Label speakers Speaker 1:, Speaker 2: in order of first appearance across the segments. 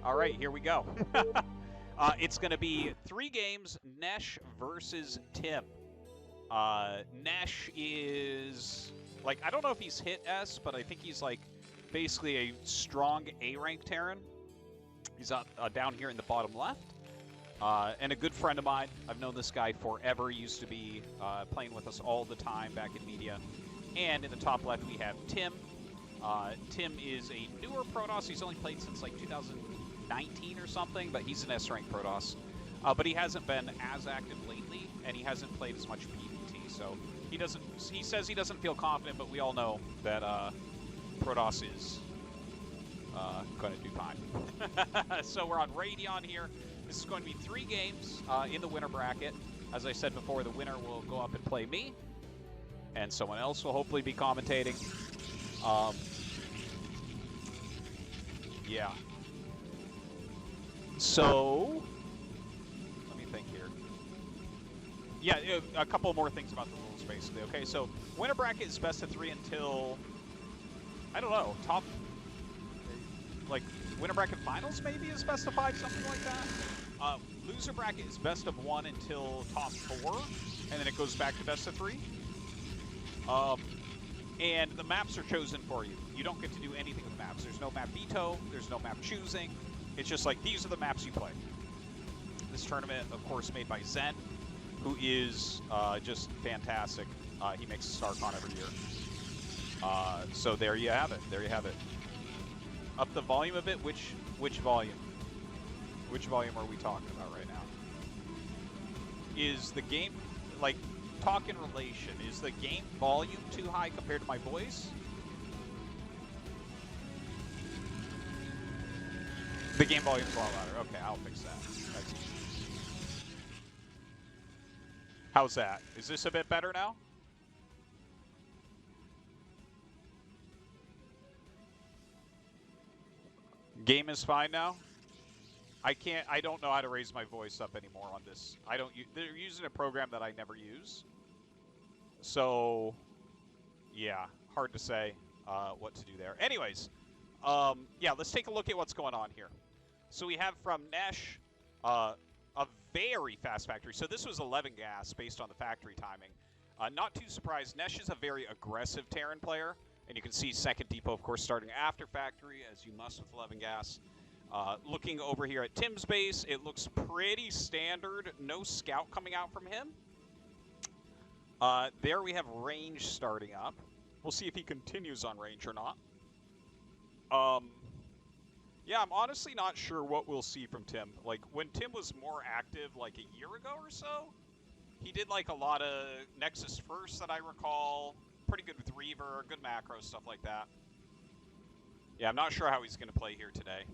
Speaker 1: All right, here we go. It's going to be 3 games, Nesh versus Tim. Nesh is, like, I don't know if he's hit S, but I think he's, like, basically a strong A-rank Terran. He's down here in the bottom left. And a good friend of mine. I've known this guy forever. He used to be playing with us all the time back in media. And in the top left, we have Tim. Tim is a newer Protoss. He's only played since, like, 2019 or something, but he's an S-rank Protoss. But he hasn't been as active lately, and he hasn't played as much PvT. So he says he doesn't feel confident, but we all know that Protoss is going to do fine. So we're on Radeon here. This is going to be 3 games in the winner bracket. As I said before, the winner will go up and play me, and someone else will hopefully be commentating. Yeah. So, let me think here. Yeah, a couple more things about the rules, basically. Okay, so winner bracket is best of 3 until, I don't know, top, like, winner bracket finals maybe is best of 5, something like that. Loser bracket is best of 1 until top 4, and then it goes back to best of 3. And the maps are chosen for you. You don't get to do anything with maps. There's no map veto, there's no map choosing. It's just like, these are the maps you play. This tournament, of course, made by Zen, who is just fantastic. He makes StarCon every year. So there you have it. There you have it. Up the volume a bit. Which volume? Which volume are we talking about right now? Is the game, like, talk in relation, is the game volume too high compared to my voice? The game volume's a lot louder. Okay, I'll fix that. That's easy. How's that? Is this a bit better now? Game is fine now? I don't know how to raise my voice up anymore on this. They're using a program that I never use. So, yeah, hard to say what to do there. Anyways, yeah, let's take a look at what's going on here. So we have from Nesh a very fast factory. So this was 11 gas based on the factory timing. Not too surprised. Nesh is a very aggressive Terran player. And you can see second depot, of course, starting after factory, as you must with 11 gas. Looking over here at Tim's base, it looks pretty standard. No scout coming out from him. There we have range starting up. We'll see if he continues on range or not. Yeah, I'm honestly not sure what we'll see from Tim. Like, when Tim was more active, like, a year ago or so, he did, like, a lot of Nexus first that I recall. Pretty good with Reaver, good macro, stuff like that. Yeah, I'm not sure how he's going to play here today.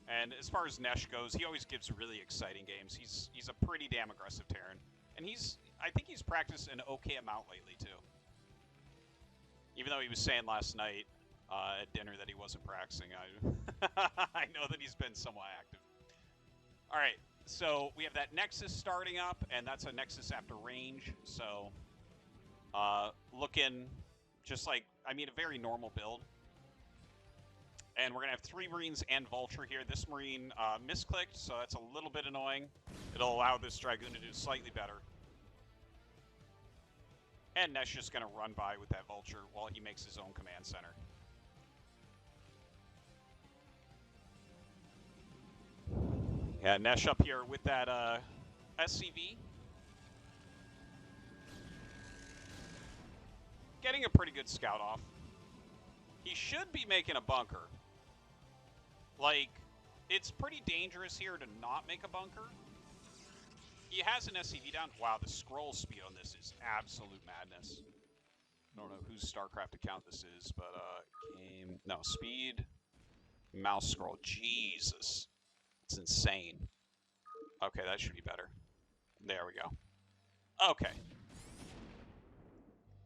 Speaker 1: And as far as Nesh goes, he always gives really exciting games. He's a pretty damn aggressive Terran. And I think he's practiced an okay amount lately, too. Even though he was saying last night at dinner that he wasn't practicing, I know that he's been somewhat active. All right, so we have that Nexus starting up, and that's a Nexus after range. So looking just like, I mean, a very normal build. And we're going to have 3 Marines and Vulture here. This Marine misclicked, so that's a little bit annoying. It'll allow this Dragoon to do slightly better. And Nesh just going to run by with that Vulture while he makes his own command center. Yeah, Nesh up here with that SCV. Getting a pretty good scout off. He should be making a bunker. Like, it's pretty dangerous here to not make a bunker. He has an SCV down. Wow, the scroll speed on this is absolute madness. I don't know whose StarCraft account this is, but game... No, speed, mouse scroll. Jesus. It's insane. Okay, that should be better. There we go. Okay.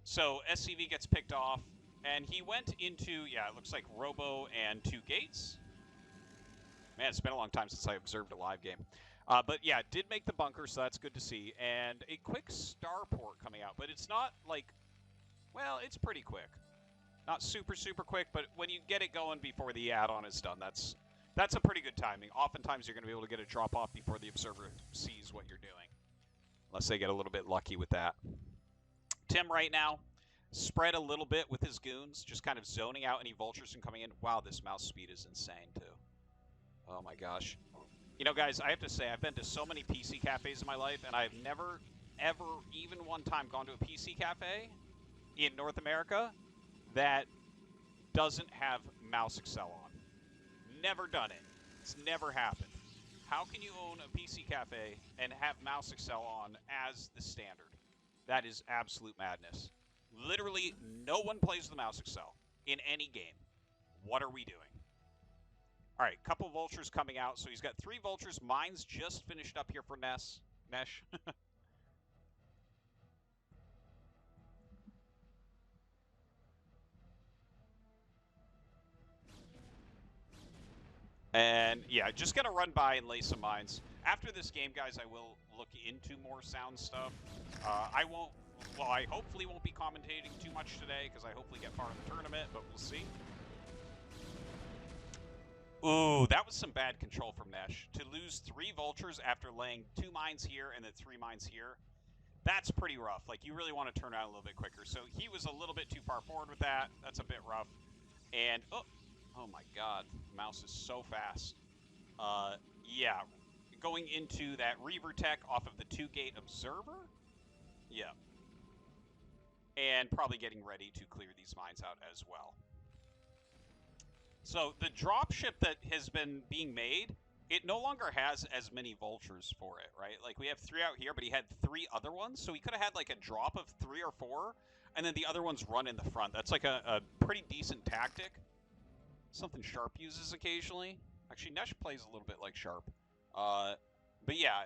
Speaker 1: So SCV gets picked off, and he went into, yeah, it looks like Robo and 2 gates. Man, it's been a long time since I observed a live game. But yeah, did make the bunker, so that's good to see. And a quick starport coming out, but it's not like, well, it's pretty quick. Not super, super quick, but when you get it going before the add-on is done, that's That's a pretty good timing. Oftentimes you're going to be able to get a drop off before the observer sees what you're doing. Unless they get a little bit lucky with that. Tim right now, spread a little bit with his goons, just kind of zoning out any vultures from coming in. Wow, this mouse speed is insane too. Oh my gosh. You know, guys, I have to say, I've been to so many PC cafes in my life, and I've never, ever, even one time gone to a PC cafe in North America that doesn't have mouse Excel on. Never done it. It's never happened. How can you own a PC cafe and have mouse Excel on as the standard? That is absolute madness. Literally, no one plays the mouse Excel in any game. What are we doing? All right, couple vultures coming out. So he's got 3 vultures. Mine's just finished up here for Nesh. And yeah, just gonna run by and lay some mines. After this game, guys, I will look into more sound stuff. I won't. Well, I hopefully won't be commentating too much today because I hopefully get far in the tournament, but we'll see. Ooh, that was some bad control from Nesh. To lose 3 vultures after laying 2 mines here and then 3 mines here, that's pretty rough. Like, you really want to turn around a little bit quicker. So he was a little bit too far forward with that. That's a bit rough. And, oh my god, the mouse is so fast. Yeah, going into that Reaver tech off of the 2-gate observer. Yeah. And probably getting ready to clear these mines out as well. So the dropship that has been being made, it no longer has as many vultures for it, right? Like, we have 3 out here, but he had 3 other ones. So he could have had like a drop of 3 or 4, and then the other ones run in the front. That's like a pretty decent tactic. Something Sharp uses occasionally. Actually, Nesh plays a little bit like Sharp. But yeah,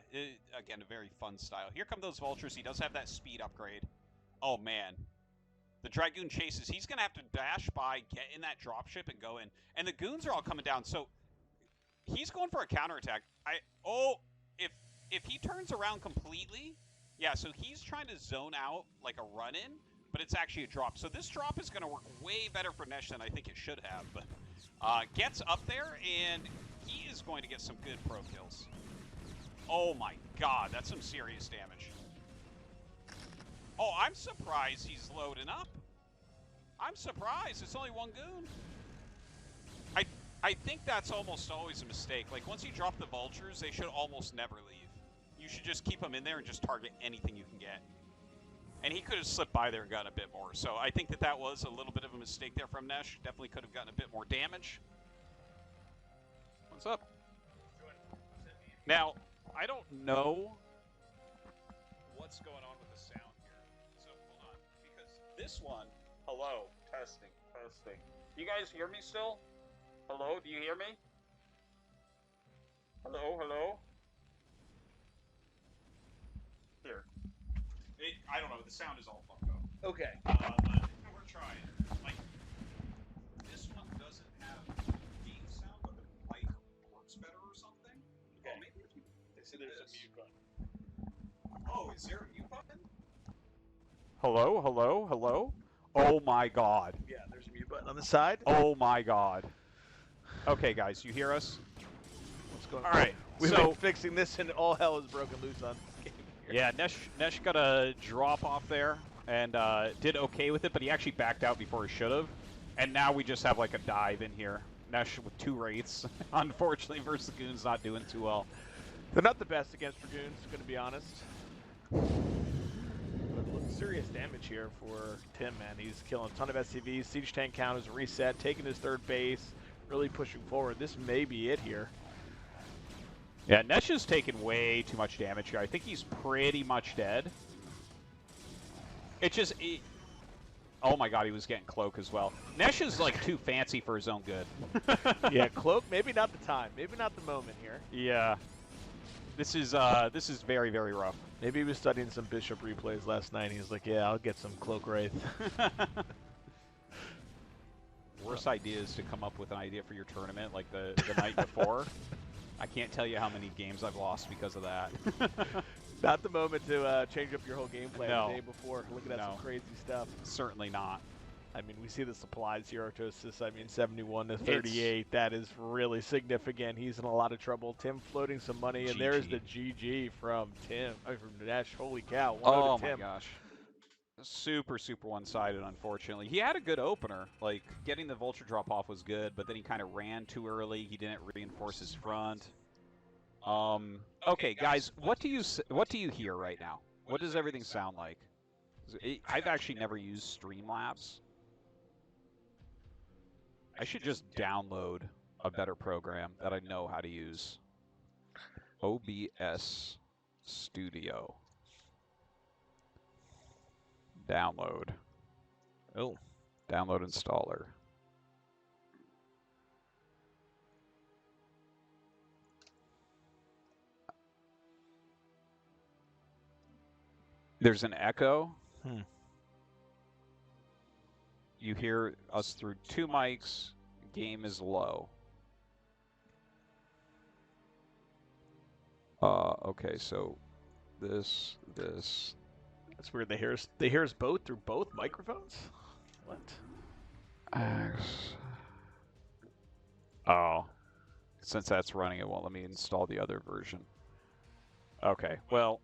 Speaker 1: again, a very fun style. Here come those vultures. He does have that speed upgrade. Oh, man. The Dragoon chases. He's going to have to dash by, get in that dropship, and go in. And the goons are all coming down. So he's going for a counterattack. If he turns around completely, yeah, so he's trying to zone out like a run-in, but it's actually a drop. So this drop is going to work way better for Nesh than I think it should have. But gets up there, and he is going to get some good pro kills. Oh my god, that's some serious damage. Oh, I'm surprised he's loading up. I'm surprised. It's only 1 goon. I think that's almost always a mistake. Like, once you drop the vultures, they should almost never leave. You should just keep them in there and just target anything you can get. And he could have slipped by there and gotten a bit more. So I think that was a little bit of a mistake there from Nesh. Definitely could have gotten a bit more damage. What's up? Now, I don't know what's going on with the sound here. So hold on, because this one, hello, testing. You guys hear me still? Hello, do you hear me? Hello? Here. I don't know, the sound is all fucked up. Okay. But we're trying. Like, this one doesn't have game sound, but the mic works better or something. Okay. Oh, maybe if you there's a mute button. Oh, is there a mute button? Hello? Oh my god.
Speaker 2: Yeah, there's a mute button on the side.
Speaker 1: Oh my god. Okay, guys, you hear us?
Speaker 2: What's going
Speaker 1: on?
Speaker 2: All right. We've been fixing this, and all hell is broken loose on this game here.
Speaker 1: Yeah, Nesh got a drop off there, and did okay with it, but he actually backed out before he should have. And now we just have like a dive in here. Nesh with 2 wraiths. Unfortunately, versus the goons, not doing too well.
Speaker 2: They're not the best against Dragoons, going to be honest. But look, serious damage here for Tim, man. He's killing a ton of SCVs. Siege tank count is reset, taking his 3rd base, really pushing forward. This may be it here.
Speaker 1: Yeah, Nesh is taking way too much damage here. I think he's pretty much dead. It just... oh my god, he was getting Cloak as well. Nesh is like too fancy for his own good.
Speaker 2: Yeah, Cloak, maybe not the time. Maybe not the moment here.
Speaker 1: Yeah. This is very, very rough.
Speaker 2: Maybe he was studying some Bishop replays last night, and he was like, yeah, I'll get some Cloak Wraith.
Speaker 1: Worst idea is to come up with an idea for your tournament like the night before. I can't tell you how many games I've lost because of that.
Speaker 2: Not the moment to change up your whole game plan
Speaker 1: No.
Speaker 2: the day before, looking at some crazy stuff.
Speaker 1: Certainly not.
Speaker 2: I mean, we see the supplies here, Artosis. I mean, 71 to 38. That is really significant. He's in a lot of trouble. Tim floating some money, and there's the GG from Tim. From Nash. Holy cow. 1-0
Speaker 1: Oh
Speaker 2: to Tim.
Speaker 1: my gosh. Super one-sided, unfortunately. He had a good opener. Like, getting the Vulture drop-off was good, but then he kind of ran too early. He didn't reinforce his front. Okay, guys, what do you hear right now? What does everything sound like? I've actually never used Streamlabs. I should just download a better program that I know how to use. OBS Studio. Download.
Speaker 2: Oh.
Speaker 1: Download installer. There's an echo. You hear us through 2 mics. Game is low. Okay, so this.
Speaker 2: That's weird. They hear us both through both microphones? What?
Speaker 1: Oh. Since that's running, it won't let me install the other version. Okay, well,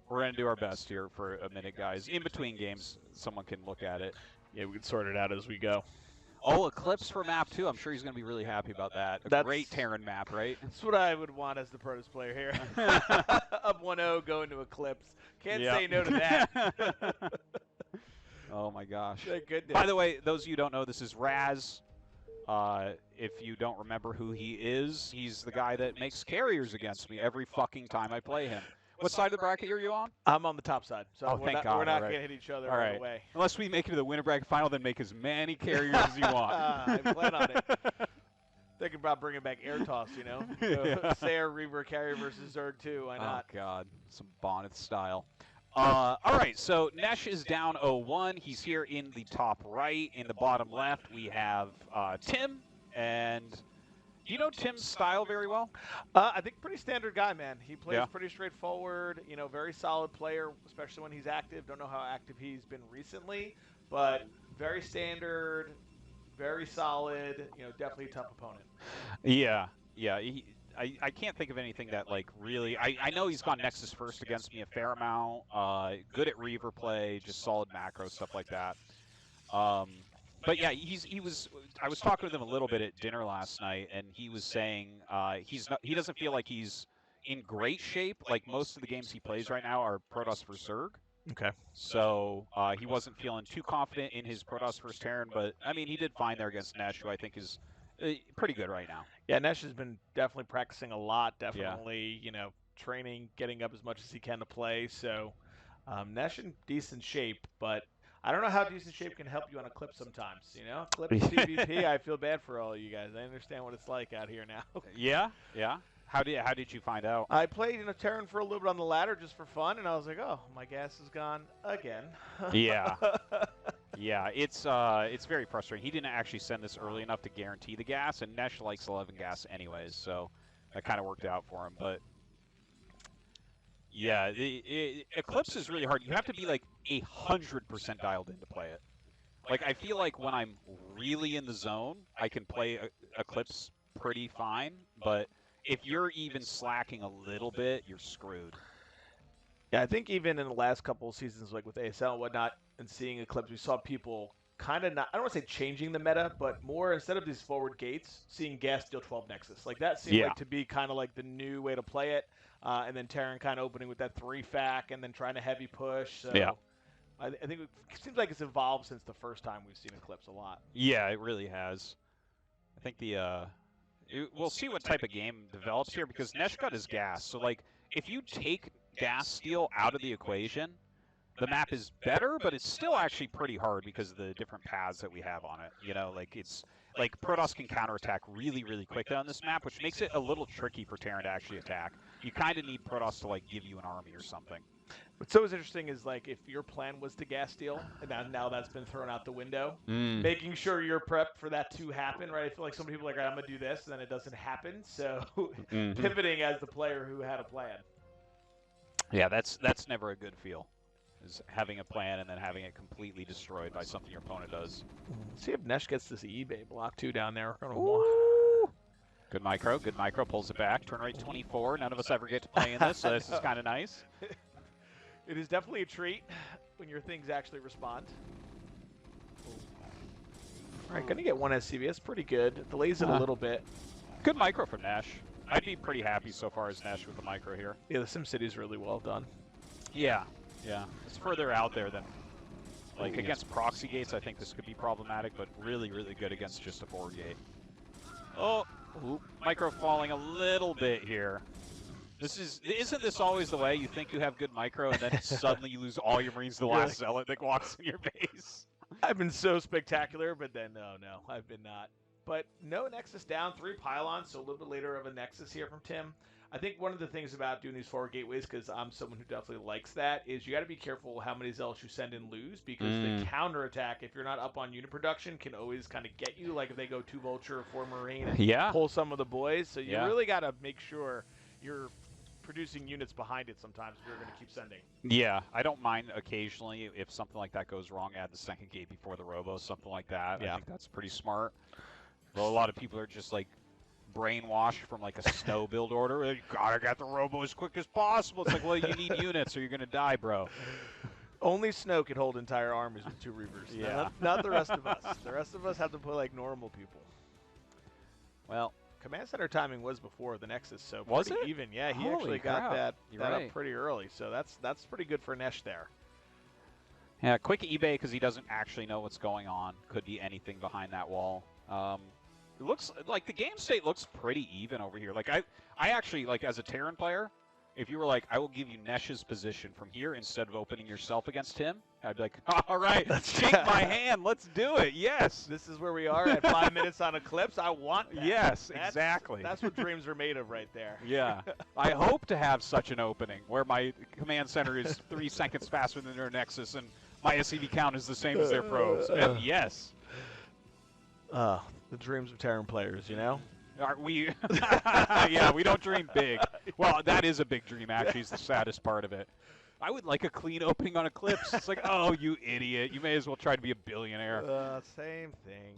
Speaker 1: we're going to do our best here for a minute, guys. In between games, someone can look at it.
Speaker 2: Yeah, we can sort it out as we go.
Speaker 1: Oh, Eclipse for map 2. I'm sure he's going to be really happy about that. A great Terran map, right?
Speaker 2: That's what I would want as the Protoss player here. Up 1-0, going to Eclipse. Can't say no to that.
Speaker 1: Oh, my gosh.
Speaker 2: Thank goodness.
Speaker 1: By the way, those of you who don't know, this is Raz. If you don't remember who he is, he's the guy that makes carriers against me every fucking time I play him. What side of the bracket are you on?
Speaker 2: I'm on the top side, so
Speaker 1: thank God.
Speaker 2: We're not going to hit each other all the way.
Speaker 1: Unless we make it to the winter bracket final, then make as many carriers as you want.
Speaker 2: I plan on it. Thinking about bringing back air toss, you know? StRyKeR Reaver carrier versus Zerg 2, why not?
Speaker 1: Oh, God. Some Bonnet style. All right, so Nesh is down 0-1. He's here in the top right. In the bottom left, we have Tim. And do you know Tim's style very well?
Speaker 2: I think pretty standard guy, man. He plays pretty straightforward, you know, very solid player, especially when he's active. Don't know how active he's been recently, but very standard, very solid, you know, definitely a tough opponent.
Speaker 1: Yeah. I can't think of anything that, like, really... I know he's gone Nexus first against me a fair amount. Good at Reaver play, just solid macro, stuff like that. But yeah, I was talking with him a little bit at dinner last night, and he was saying he doesn't feel like he's in great shape. Like, most of the games he plays right now are Protoss vs. Zerg.
Speaker 2: Okay.
Speaker 1: So he wasn't feeling too confident in his Protoss vs. Terran, but I mean, he did fine there against Nesh, who I think is pretty good right now.
Speaker 2: Yeah, Nesh has been definitely practicing a lot. Definitely, you know, training, getting up as much as he can to play. So Nesh in decent shape, but I don't know how decent shape can help you on Eclipse sometimes, you know? Eclipse PvP, I feel bad for all you guys. I understand what it's like out here now.
Speaker 1: Yeah? How did you find out?
Speaker 2: I played, you know, Terran for a little bit on the ladder just for fun, and I was like, oh, my gas is gone again.
Speaker 1: Yeah. Yeah, it's very frustrating. He didn't actually send this early enough to guarantee the gas, and Nesh likes 11 gas anyways, so that kind of worked out for him. But yeah, Eclipse is really hard. You have to be like 100% dialed in to play it. Like, I feel like when I'm really in the zone, I can play Eclipse pretty fine, but if you're even slacking a little bit, you're screwed.
Speaker 2: Yeah, I think even in the last couple of seasons, like with ASL and whatnot, and seeing Eclipse, we saw people kind of not, I don't want to say changing the meta, but more, instead of these forward gates, seeing gas deal 12 Nexus. Like, that seemed like to be kind of like the new way to play it. And then Terran kind of opening with that 3-fac and then trying to heavy push. So
Speaker 1: yeah.
Speaker 2: I think it seems like it's evolved since the first time we've seen Eclipse a lot.
Speaker 1: Yeah, it really has. I think we'll see what type of game develops here, because Nesh got his gas. So, like, if you take gas steal out of the equation, the map is better, but it's still actually pretty hard because of the different paths that we have on it. You know, like, it's like Protoss can counterattack really, really quickly on this map, which makes it a little tricky for Terran to actually attack. You kind of need Protoss to, like, give you an army or something.
Speaker 2: What's always interesting is, like, if your plan was to gas steal, and now that's been thrown out the window, making sure you're prepped for that to happen, right? I feel like some people are like, I'm going to do this, and then it doesn't happen. So pivoting as the player who had a plan.
Speaker 1: Yeah, that's never a good feel. is having a plan and then having it completely destroyed by something your opponent does.
Speaker 2: Let's see if Nesh gets this eBay block 2 down there.
Speaker 1: Good micro, pulls it back. Turn rate 24. None of us ever get to play in this, so this is kind of nice.
Speaker 2: It is definitely a treat when your things actually respond. All right, gonna get one SCV. That's pretty good. Delays it a little bit.
Speaker 1: Good micro from Nash. I'd be pretty happy so far as Nash with the micro here.
Speaker 2: Yeah, the SimCity is really well done.
Speaker 1: Yeah, yeah. It's further out there than, like, against proxy gates, I think this could be problematic, but really, really good against just a forward gate. Oh, micro falling a little bit here. Isn't this always the way? You think you have good micro, and then suddenly you lose all your Marines to the last zealot that walks in your base.
Speaker 2: I've been so spectacular, but then no, I've been not. But no Nexus down, 3 pylons, so a little bit later of a Nexus here from Tim. I think one of the things about doing these forward gateways, because I'm someone who definitely likes that, is you got to be careful how many zealots you send and lose, because the counterattack, if you're not up on unit production, can always kind of get you. Like if they go 2 Vulture or 4 Marine and pull some of the boys. So you really got to make sure you're producing units behind it sometimes if you're going to keep sending.
Speaker 1: Yeah, I don't mind occasionally if something like that goes wrong, add the second gate before the robo, something like that. I think that's pretty smart. Though a lot of people are just like brainwashed from like a snow build order. You gotta get the robo as quick as possible. It's like, well, you need units or you're gonna die, bro.
Speaker 2: Only Snow can hold entire armies with 2 Reavers.
Speaker 1: Yeah.
Speaker 2: Not the rest of us. The rest of us have to play like normal people.
Speaker 1: Well,
Speaker 2: Command Center timing was before the Nexus, so
Speaker 1: was
Speaker 2: pretty
Speaker 1: it?
Speaker 2: even. Yeah, he
Speaker 1: Holy
Speaker 2: actually got
Speaker 1: crap.
Speaker 2: that up pretty early, so that's pretty good for Nesh there.
Speaker 1: Yeah, quick eBay because he doesn't actually know what's going on. Could be anything behind that wall. It looks like the game state looks pretty even over here. Like I actually, like as a Terran player, if you were like, I will give you Nesh's position from here instead of opening yourself against him, I'd be like, all right, shake my hand, let's do it. Yes,
Speaker 2: this is where we are at 5 minutes on Eclipse. I want that.
Speaker 1: Yes, exactly.
Speaker 2: That's what dreams are made of right there.
Speaker 1: Yeah, I hope to have such an opening where my command center is 3 seconds faster than their Nexus and my SCV count is the same as their probes. And yes.
Speaker 2: The dreams of Terran players, you know?
Speaker 1: Are we? Yeah, we don't dream big. Well, that is a big dream, actually. It's the saddest part of it. I would like a clean opening on Eclipse. It's like, oh, you idiot. You may as well try to be a billionaire.
Speaker 2: Same thing.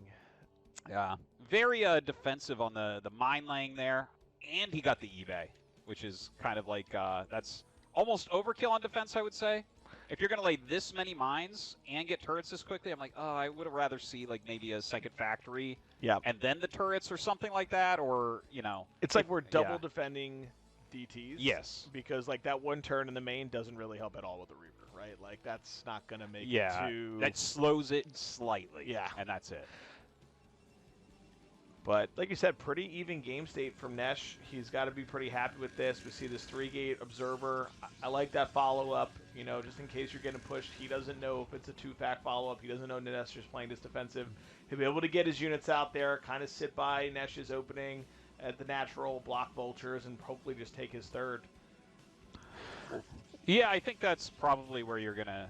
Speaker 1: Yeah. Very defensive on the mine laying there. And he got the eBay, which is kind of like, that's almost overkill on defense, I would say. If you're going to lay this many mines and get turrets this quickly, I'm like, oh, I would have rather see like maybe a second factory and then the turrets or something like that, or, you know.
Speaker 2: It's like we're double defending DTs.
Speaker 1: Yes.
Speaker 2: Because like that one turn in the main doesn't really help at all with the Reaver, right? Like that's not going to make it too...
Speaker 1: that slows it slightly.
Speaker 2: Yeah.
Speaker 1: And that's it.
Speaker 2: But like you said, pretty even game state from Nesh. He's got to be pretty happy with this. We see this 3-gate observer. I like that follow-up, you know, just in case you're getting pushed. He doesn't know if it's a 2-fact follow-up. He doesn't know Nesh is playing this defensive. He'll be able to get his units out there, kind of sit by Nesh's opening at the natural, block Vultures, and hopefully just take his third.
Speaker 1: Yeah, I think that's probably where you're gonna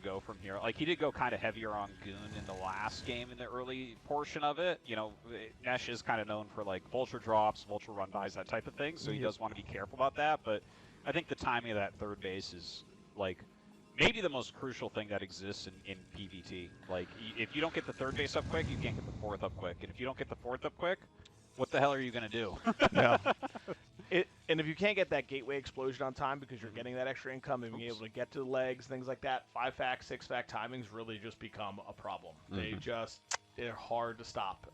Speaker 1: go from here. Like he did go kind of heavier on Goon in the last game in the early portion of it. You know, Nesh is kind of known for like Vulture drops, Vulture run-bys, that type of thing. So he does want to be careful about that. But I think the timing of that third base is like maybe the most crucial thing that exists in PvT. Like if you don't get the third base up quick, you can't get the fourth up quick. And if you don't get the fourth up quick, what the hell are you gonna do?
Speaker 2: No. And if you can't get that gateway explosion on time because you're getting that extra income and being able to get to the legs, things like that, 5-fact, 6-fact timings really just become a problem. They're hard to stop.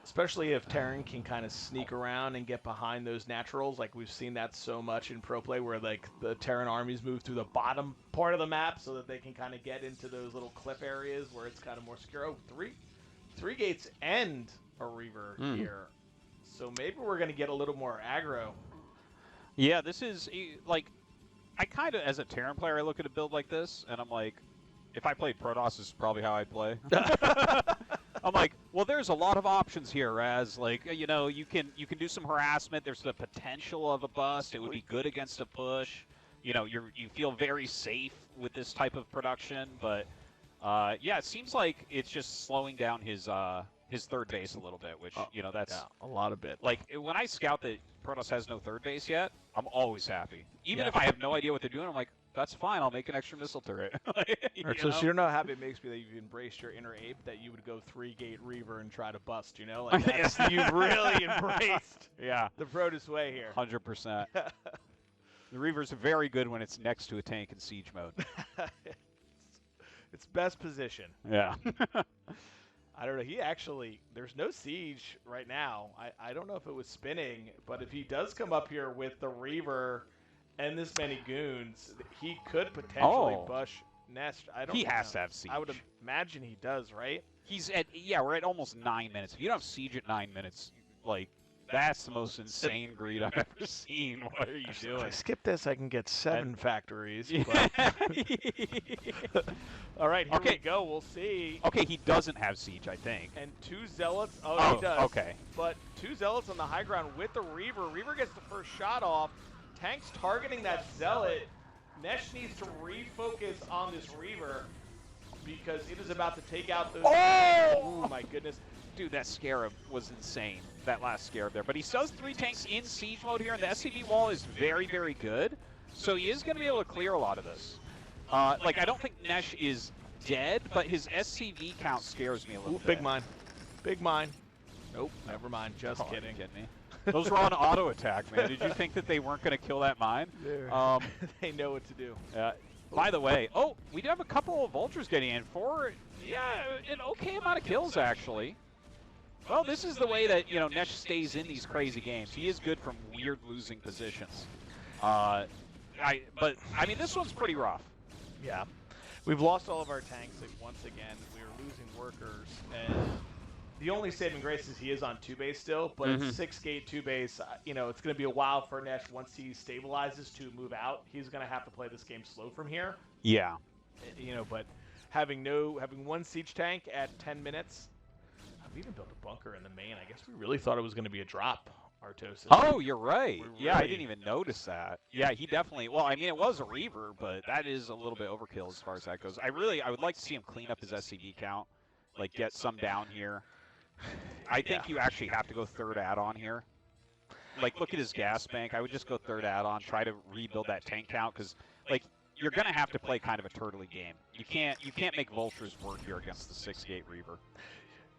Speaker 2: Especially if Terran can kind of sneak around and get behind those naturals. Like we've seen that so much in pro play where like the Terran armies move through the bottom part of the map so that they can kind of get into those little cliff areas where it's kind of more secure. Oh, three gates and a Reaver here. So maybe we're going to get a little more aggro.
Speaker 1: Yeah, this is, like, I kind of, as a Terran player, I look at a build like this, and I'm like, if I played Protoss, this is probably how I'd play. I'm like, well, there's a lot of options here, Raz. Like, you know, you can do some harassment. There's the potential of a bust. It would be good against a push. You know, you feel very safe with this type of production, but, yeah, it seems like it's just slowing down his third base a little bit, which, you know, that's...
Speaker 2: Yeah, a lot of bit.
Speaker 1: Like, when I scout that Protoss has no third base yet, I'm always happy. Even if I have no idea what they're doing, I'm like, That's fine. I'll make an extra missile turret.
Speaker 2: So you know how happy it makes me that you've embraced your inner ape, that you would go 3-gate Reaver and try to bust, you know? Like, that's, you've really embraced the Protoss way here.
Speaker 1: 100%. The Reaver's very good when it's next to a tank in siege mode.
Speaker 2: It's best position.
Speaker 1: Yeah.
Speaker 2: I don't know. He actually, there's no siege right now. I don't know if it was spinning, but if he does come up here with the Reaver and this many goons, he could potentially bush Nest.
Speaker 1: He has to have siege.
Speaker 2: I would imagine he does, right?
Speaker 1: He's at, we're at almost 9 minutes. If you don't have siege at 9 minutes, like, that's the most insane greed I've ever seen. What are you doing?
Speaker 2: If I skip this, I can get 7 factories. But... All right, here we go. We'll see.
Speaker 1: Okay, he doesn't have siege, I think.
Speaker 2: And 2 Zealots. Oh, he does.
Speaker 1: Okay.
Speaker 2: But 2 Zealots on the high ground with the Reaver. Reaver gets the first shot off. Tank's targeting that Zealot. Nesh needs to refocus on this Reaver because it is about to take out those... Oh, my goodness.
Speaker 1: Dude, that Scarab was insane, that last Scarab there. But he does 3 tanks in siege mode here, and the SCV wall is very, very good. So he is going to be able to clear a lot of this. Like, I don't think Nesh is dead, but his SCV count scares me a little bit.
Speaker 2: Big mine. Big mine. Nope, never mind. Just kidding.
Speaker 1: Are you kidding me? Those were on auto attack, man. Did you think that they weren't going to kill that mine?
Speaker 2: They know what to do.
Speaker 1: By the way, we do have a couple of vultures getting in for, an okay amount of kills, actually. Well, this is the way that, Nesh stays in these crazy games. He is good from weird losing positions. But, I mean, this one's pretty rough.
Speaker 2: Yeah. We've lost all of our tanks once again. We are losing workers. And the only saving grace is he is on 2-base still, but it's 6-gate 2-base. It's going to be a while for Nesh once he stabilizes to move out. He's going to have to play this game slow from here.
Speaker 1: Yeah.
Speaker 2: But having one siege tank at 10 minutes, we even built a bunker in the main. I guess we really thought it was going to be a drop, Artosis.
Speaker 1: Oh, you're right. Yeah, I didn't even notice that. Yeah, he definitely... Well, I mean, it was a Reaver, but that is a little bit overkill as far as that goes. I would like to see him clean up his SCV count, like get some down here. I think you actually have to go 3rd add-on here. Like, look at his gas bank. I would just go 3rd add-on, try to rebuild that tank count, because, like, you're going to have to play kind of a turtley game. You can't make vultures work here against the 6-gate Reaver.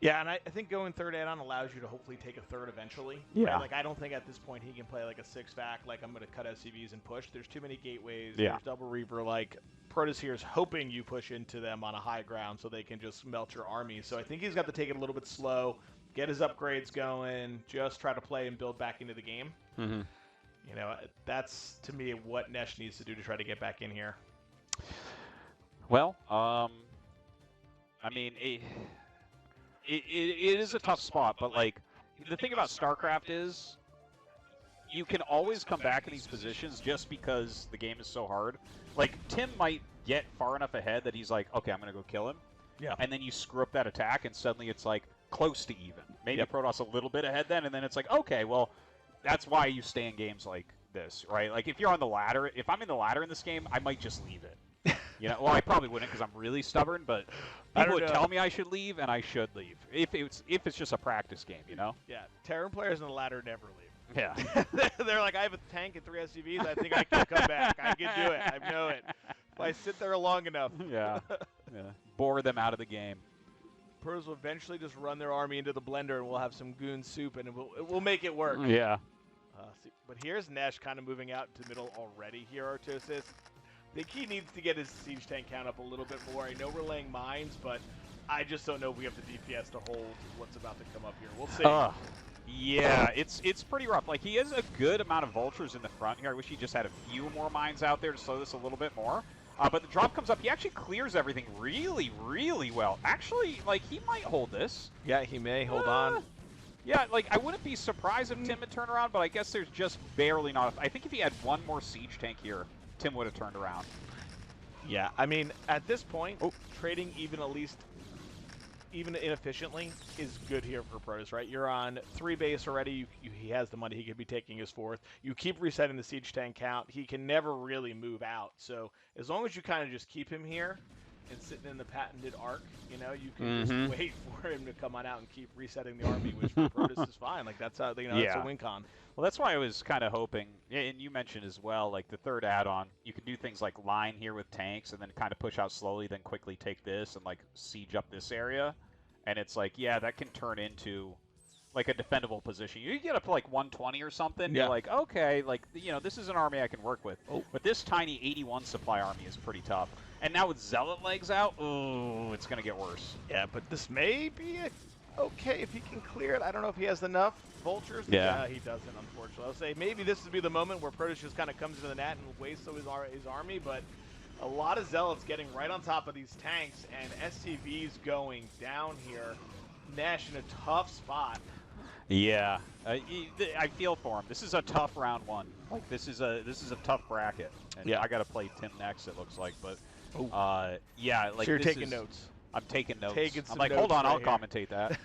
Speaker 2: Yeah, and I think going 3rd add-on allows you to hopefully take a 3rd eventually.
Speaker 1: Yeah.
Speaker 2: Right? Like, I don't think at this point he can play like a 6-vac, like I'm going to cut SCVs and push. There's too many gateways.
Speaker 1: Yeah.
Speaker 2: There's double Reaver. Like, Protoss here is hoping you push into them on a high ground so they can just melt your army. So I think he's got to take it a little bit slow, get his upgrades going, just try to play and build back into the game.
Speaker 1: Mm-hmm.
Speaker 2: That's, to me, what Nesh needs to do to try to get back in here.
Speaker 1: Well, I mean... It is a tough spot, but, like, the thing about StarCraft is you can always come back in these positions just because the game is so hard. Like, Tim might get far enough ahead that he's like, okay, I'm going to go kill him.
Speaker 2: Yeah.
Speaker 1: And then you screw up that attack, and suddenly it's, like, close to even. Maybe Protoss a little bit ahead then, and then it's like, okay, well, that's why you stay in games like this, right? Like, if you're on the ladder, if I'm in the ladder in this game, I might just leave it. Well, I probably wouldn't because I'm really stubborn, but people would tell me I should leave, and I should leave. If it's just a practice game, Yeah,
Speaker 2: Terran players on the ladder never leave.
Speaker 1: Yeah.
Speaker 2: They're like, I have a tank and 3 SCVs. I think I can come back. I can do it. I know it. If I sit there long enough.
Speaker 1: Yeah. Bore them out of the game.
Speaker 2: Protoss will eventually just run their army into the blender, and we'll have some goon soup, and we'll make it work.
Speaker 1: Yeah.
Speaker 2: But here's Nesh kind of moving out to middle already here, Artosis. I think he needs to get his siege tank count up a little bit more. I know we're laying mines, but I just don't know if we have the DPS to hold what's about to come up here. We'll see.
Speaker 1: Yeah, it's pretty rough. Like, he has a good amount of vultures in the front here. I wish he just had a few more mines out there to slow this a little bit more. But the drop comes up. He actually clears everything really, really well. Actually, like, he might hold this.
Speaker 2: Yeah, he may. Hold on.
Speaker 1: Yeah, like, I wouldn't be surprised if Tim would turn around, but I guess there's just barely not. I think if he had one more siege tank here, Tim would have turned around.
Speaker 2: Yeah, I mean, at this point, trading even inefficiently is good here for Protoss, right? You're on 3 base already. He has the money. He could be taking his 4th. You keep resetting the siege tank count. He can never really move out. So as long as you kind of just keep him here, and sitting in the patented arc, you know, you can just wait for him to come on out and keep resetting the army, which for Protoss is fine. Like that's how, you know, that's a win con.
Speaker 1: Well, that's why I was kind of hoping, and you mentioned as well, like the third add-on, you can do things like line here with tanks and then kind of push out slowly, then quickly take this and like siege up this area. And it's like, yeah, that can turn into like a defendable position. You get up to like 120 or something, you're like, okay, like, you know, this is an army I can work with. But this tiny 81 supply army is pretty tough. And now with Zealot legs out, ooh, it's going to get worse.
Speaker 2: Yeah, but this may be okay if he can clear it. I don't know if he has enough vultures.
Speaker 1: Yeah.
Speaker 2: He doesn't, unfortunately. I'll say maybe this would be the moment where Protoss just kind of comes into the net and wastes his army, but a lot of Zealots getting right on top of these tanks, and SCVs going down here. Nesh in a tough spot.
Speaker 1: Yeah, I feel for him. This is a tough round one. Like this is a tough bracket. And I got to play Tim next. It looks like, but yeah, like
Speaker 2: so you're taking notes.
Speaker 1: I'm taking notes.
Speaker 2: I'm
Speaker 1: like, hold on, I'll commentate that.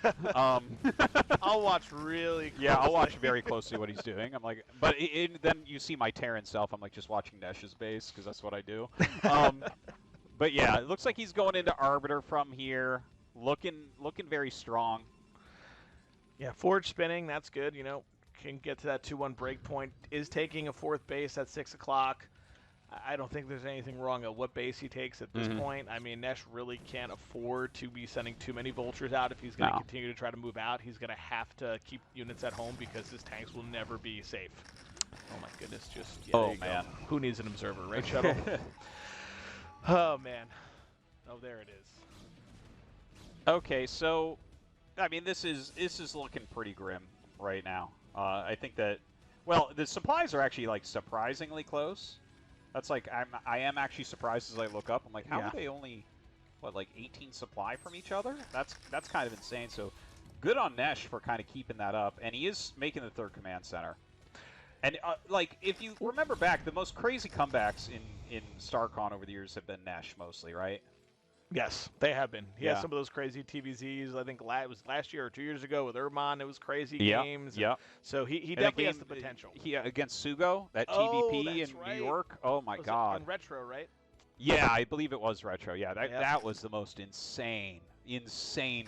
Speaker 2: I'll watch really closely.
Speaker 1: Yeah, I'll watch very closely what he's doing. I'm like, but then you see my Terran self. I'm like just watching Nesh's base because that's what I do. But yeah, it looks like he's going into Arbiter from here, looking very strong.
Speaker 2: Yeah, forge spinning, that's good. You know, can get to that 2-1 break point. Is taking a 4th base at 6 o'clock. I don't think there's anything wrong at what base he takes at this point. I mean, Nesh really can't afford to be sending too many vultures out if he's going to continue to try to move out. He's going to have to keep units at home because his tanks will never be safe. Oh my goodness, just
Speaker 1: oh man,
Speaker 2: who needs an observer, right, Shuttle? Oh man, oh there it is.
Speaker 1: Okay, so I mean this is looking pretty grim right now. I think that, well, the supplies are actually like surprisingly close. That's like, I am actually surprised as I look up. I'm like, how are they only, what, like 18 supply from each other? That's kind of insane. So good on Nesh for kind of keeping that up. And he is making the 3rd command center. And like, if you remember back, the most crazy comebacks in StarCon over the years have been Nesh mostly, right?
Speaker 2: Yes, they have been. He has some of those crazy TVZs. I think it was last year or 2 years ago with Herbmon. It was crazy games.
Speaker 1: Yeah.
Speaker 2: So he definitely has the potential.
Speaker 1: Against Sugo, that TVP in New York. Oh my God.
Speaker 2: In retro, right?
Speaker 1: Yeah, I believe it was retro. Yeah, that was the most insane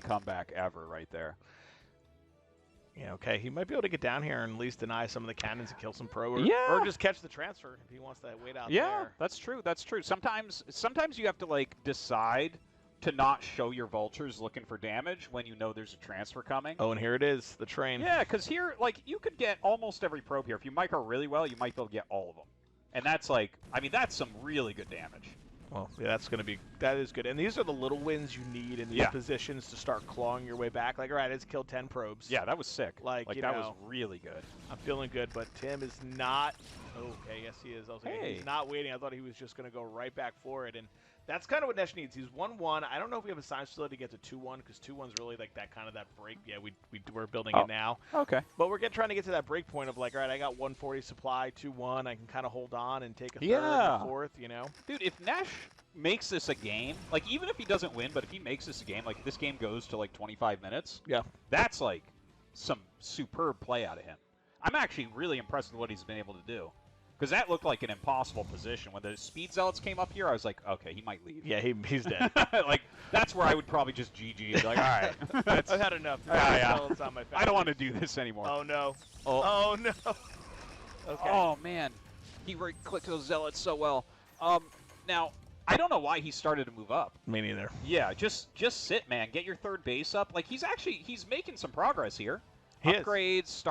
Speaker 1: comeback ever right there.
Speaker 2: Yeah, okay. He might be able to get down here and at least deny some of the cannons and kill some pro, or just catch the transfer if he wants to wait out there.
Speaker 1: Yeah, that's true. That's true. Sometimes you have to like decide to not show your vultures looking for damage when you know there's a transfer coming.
Speaker 2: Oh, and here it is, the train.
Speaker 1: Yeah, because here, like, you could get almost every probe here. If you micro really well, you might be able to get all of them. And that's like, I mean, that's some really good damage.
Speaker 2: Well, yeah, that is good. And these are the little wins you need in these positions to start clawing your way back. Like, all right, it's killed 10 probes.
Speaker 1: Yeah, that was sick.
Speaker 2: Like
Speaker 1: that was really good.
Speaker 2: I'm feeling good, but Tim is not. Okay, yes, he is. I was like, he's not waiting. I thought he was just going to go right back for it. And that's kind of what Nesh needs. He's 1-1. I don't know if we have a science facility to get to 2-1 because 2-1's really like that kind of that break. Yeah, we're building it now.
Speaker 1: Okay.
Speaker 2: But we're trying to get to that break point of like, all right, I got 140 supply, 2-1. I can kind of hold on and take a third and fourth, you know?
Speaker 1: Dude, if Nesh makes this a game, like even if he doesn't win, but if he makes this a game, like if this game goes to like 25 minutes, that's like some superb play out of him. I'm actually really impressed with what he's been able to do. Because that looked like an impossible position. When the speed zealots came up here, I was like, okay, he might leave.
Speaker 2: Yeah, he's dead.
Speaker 1: Like, that's where I would probably just GG. Like, all right.
Speaker 2: I've had enough. On my
Speaker 1: I don't want to do this anymore.
Speaker 2: Oh, no. Oh, no. Okay.
Speaker 1: Oh, man. He clicked those zealots so well. Now, I don't know why he started to move up.
Speaker 2: Me neither.
Speaker 1: Yeah, just sit, man. Get your 3rd base up. Like, he's making some progress here.
Speaker 2: He
Speaker 1: Upgrades,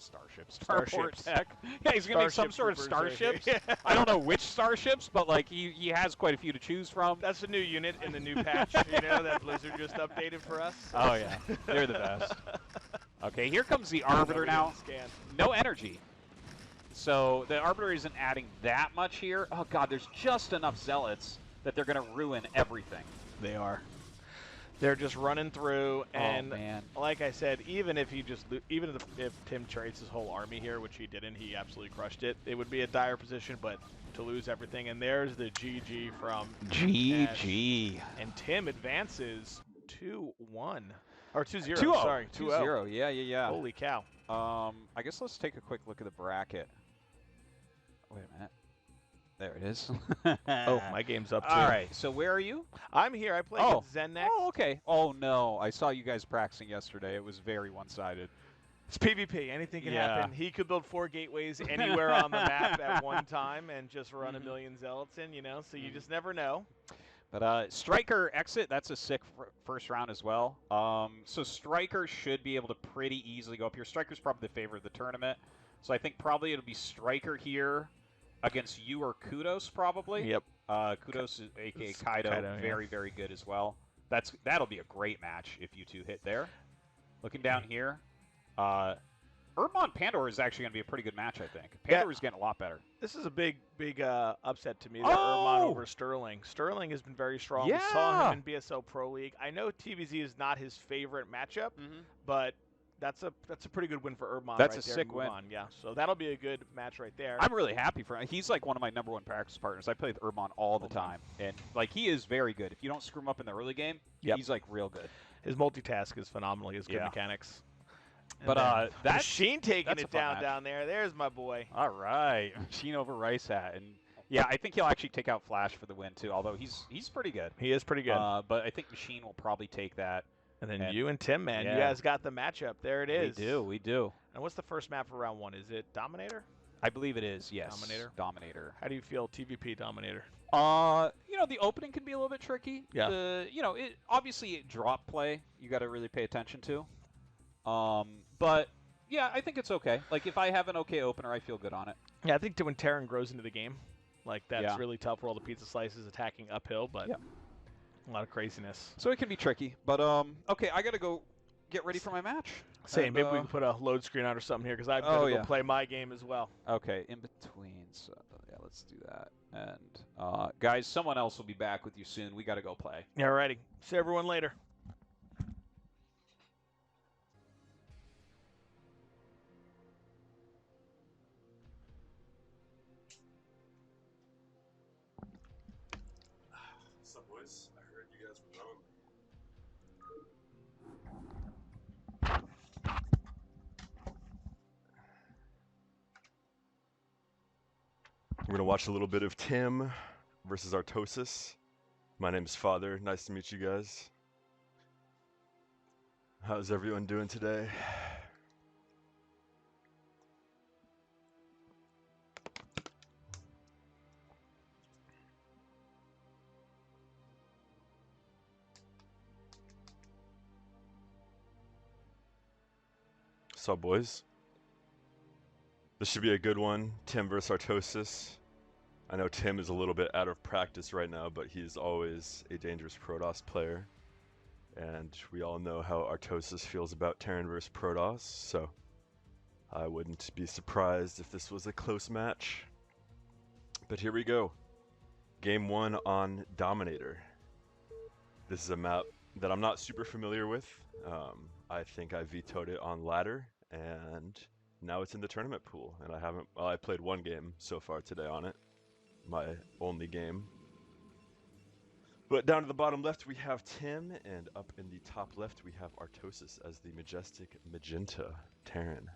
Speaker 1: Starport tech. Yeah, he's gonna make some sort of starships. I don't know which starships, but like he has quite a few to choose from.
Speaker 2: That's a new unit in the new patch, you know, that Blizzard just updated for us.
Speaker 1: Oh yeah, they're the best. Okay, here comes the Arbiter now. No energy. So the Arbiter isn't adding that much here. Oh god, there's just enough zealots that they're gonna ruin everything.
Speaker 2: They are. They're just running through, and like I said, even if if Tim trades his whole army here, which he didn't, he absolutely crushed it. It would be a dire position, but to lose everything, and there's the GG from
Speaker 1: GG.
Speaker 2: Nash. And Tim advances 2-1 or 2-0.
Speaker 1: 2-0.
Speaker 2: Sorry,
Speaker 1: 2-0. Yeah.
Speaker 2: Holy cow.
Speaker 1: I guess let's take a quick look at the bracket. Wait a minute. There it is.
Speaker 2: Oh, my game's up too.
Speaker 1: All right. So where are you?
Speaker 2: I'm here. I play against Zen next.
Speaker 1: Oh, okay. Oh no, I saw you guys practicing yesterday. It was very one-sided.
Speaker 2: It's PvP. Anything can happen. He could build 4 gateways anywhere on the map at one time and just run a million zealots in, you know, so you just never know.
Speaker 1: But StRyKeR exit, that's a sick first round as well. So StRyKeR should be able to pretty easily go up here. StRyKER's probably the favorite of the tournament. So I think probably it'll be StRyKeR here against you or KUDOS probably.
Speaker 2: Yep.
Speaker 1: KUDOS, a.k.a. Kaido, very, very good as well. That'll be a great match if you two hit there. Looking down here, Herbmon Pandora is actually going to be a pretty good match, I think. Pandora's getting a lot better.
Speaker 2: This is a big upset to me. Herbmon over Sterling. Sterling has been very strong.
Speaker 1: Yeah.
Speaker 2: We saw him in BSO Pro League. I know TVZ is not his favorite matchup, but that's a pretty good win for Herbmon.
Speaker 1: That's
Speaker 2: right
Speaker 1: a
Speaker 2: there.
Speaker 1: sick win.
Speaker 2: Yeah, so that'll be a good match right there.
Speaker 1: I'm really happy for him. He's like one of my #1 practice partners. I play with Herbmon all the time, and like he is very good. If you don't screw him up in the early game, he's like real good.
Speaker 2: His multitask is phenomenal. He has good mechanics.
Speaker 1: But that
Speaker 2: Machine taking it down there. There's my boy.
Speaker 1: All right, Machine over Rice Hat, and yeah, I think he'll actually take out Flash for the win too. Although he's pretty good.
Speaker 2: He is pretty good.
Speaker 1: But I think Machine will probably take that.
Speaker 2: And then you and Tim, man, you guys got the matchup. There it is.
Speaker 1: We do.
Speaker 2: And what's the first map for round 1? Is it Dominator?
Speaker 1: I believe it is. Yes.
Speaker 2: Dominator. How do you feel TVP Dominator?
Speaker 1: You know, the opening can be a little bit tricky.
Speaker 2: Yeah.
Speaker 1: You know, obviously drop play you got to really pay attention to. But yeah, I think it's okay. Like if I have an okay opener, I feel good on it.
Speaker 2: Yeah, I think when Terran grows into the game, like that's really tough for all the pizza slices attacking uphill, but a lot of craziness.
Speaker 1: So it can be tricky. But okay, I got to go get ready for my match.
Speaker 2: Same. Maybe we can put a load screen on or something here because I've got to go play my game as well.
Speaker 1: Okay, in between. So yeah, let's do that. And guys, someone else will be back with you soon. We got to go play.
Speaker 2: Yeah, alrighty. See everyone later.
Speaker 3: What's up, boys? I heard you guys were lonely. We're gonna watch a little bit of Tim versus Artosis. My name's Father. Nice to meet you guys. How's everyone doing today? What's up, boys? This should be a good one. Tim versus Artosis. I know Tim is a little bit out of practice right now, but he's always a dangerous Protoss player. And we all know how Artosis feels about Terran versus Protoss, so I wouldn't be surprised if this was a close match. But here we go. Game 1 on Dominator. This is a map that I'm not super familiar with. I think I vetoed it on ladder, and now it's in the tournament pool. And I played one game so far today on it. My only game. But down to the bottom left we have Tim, and up in the top left we have Artosis as the majestic magenta Terran.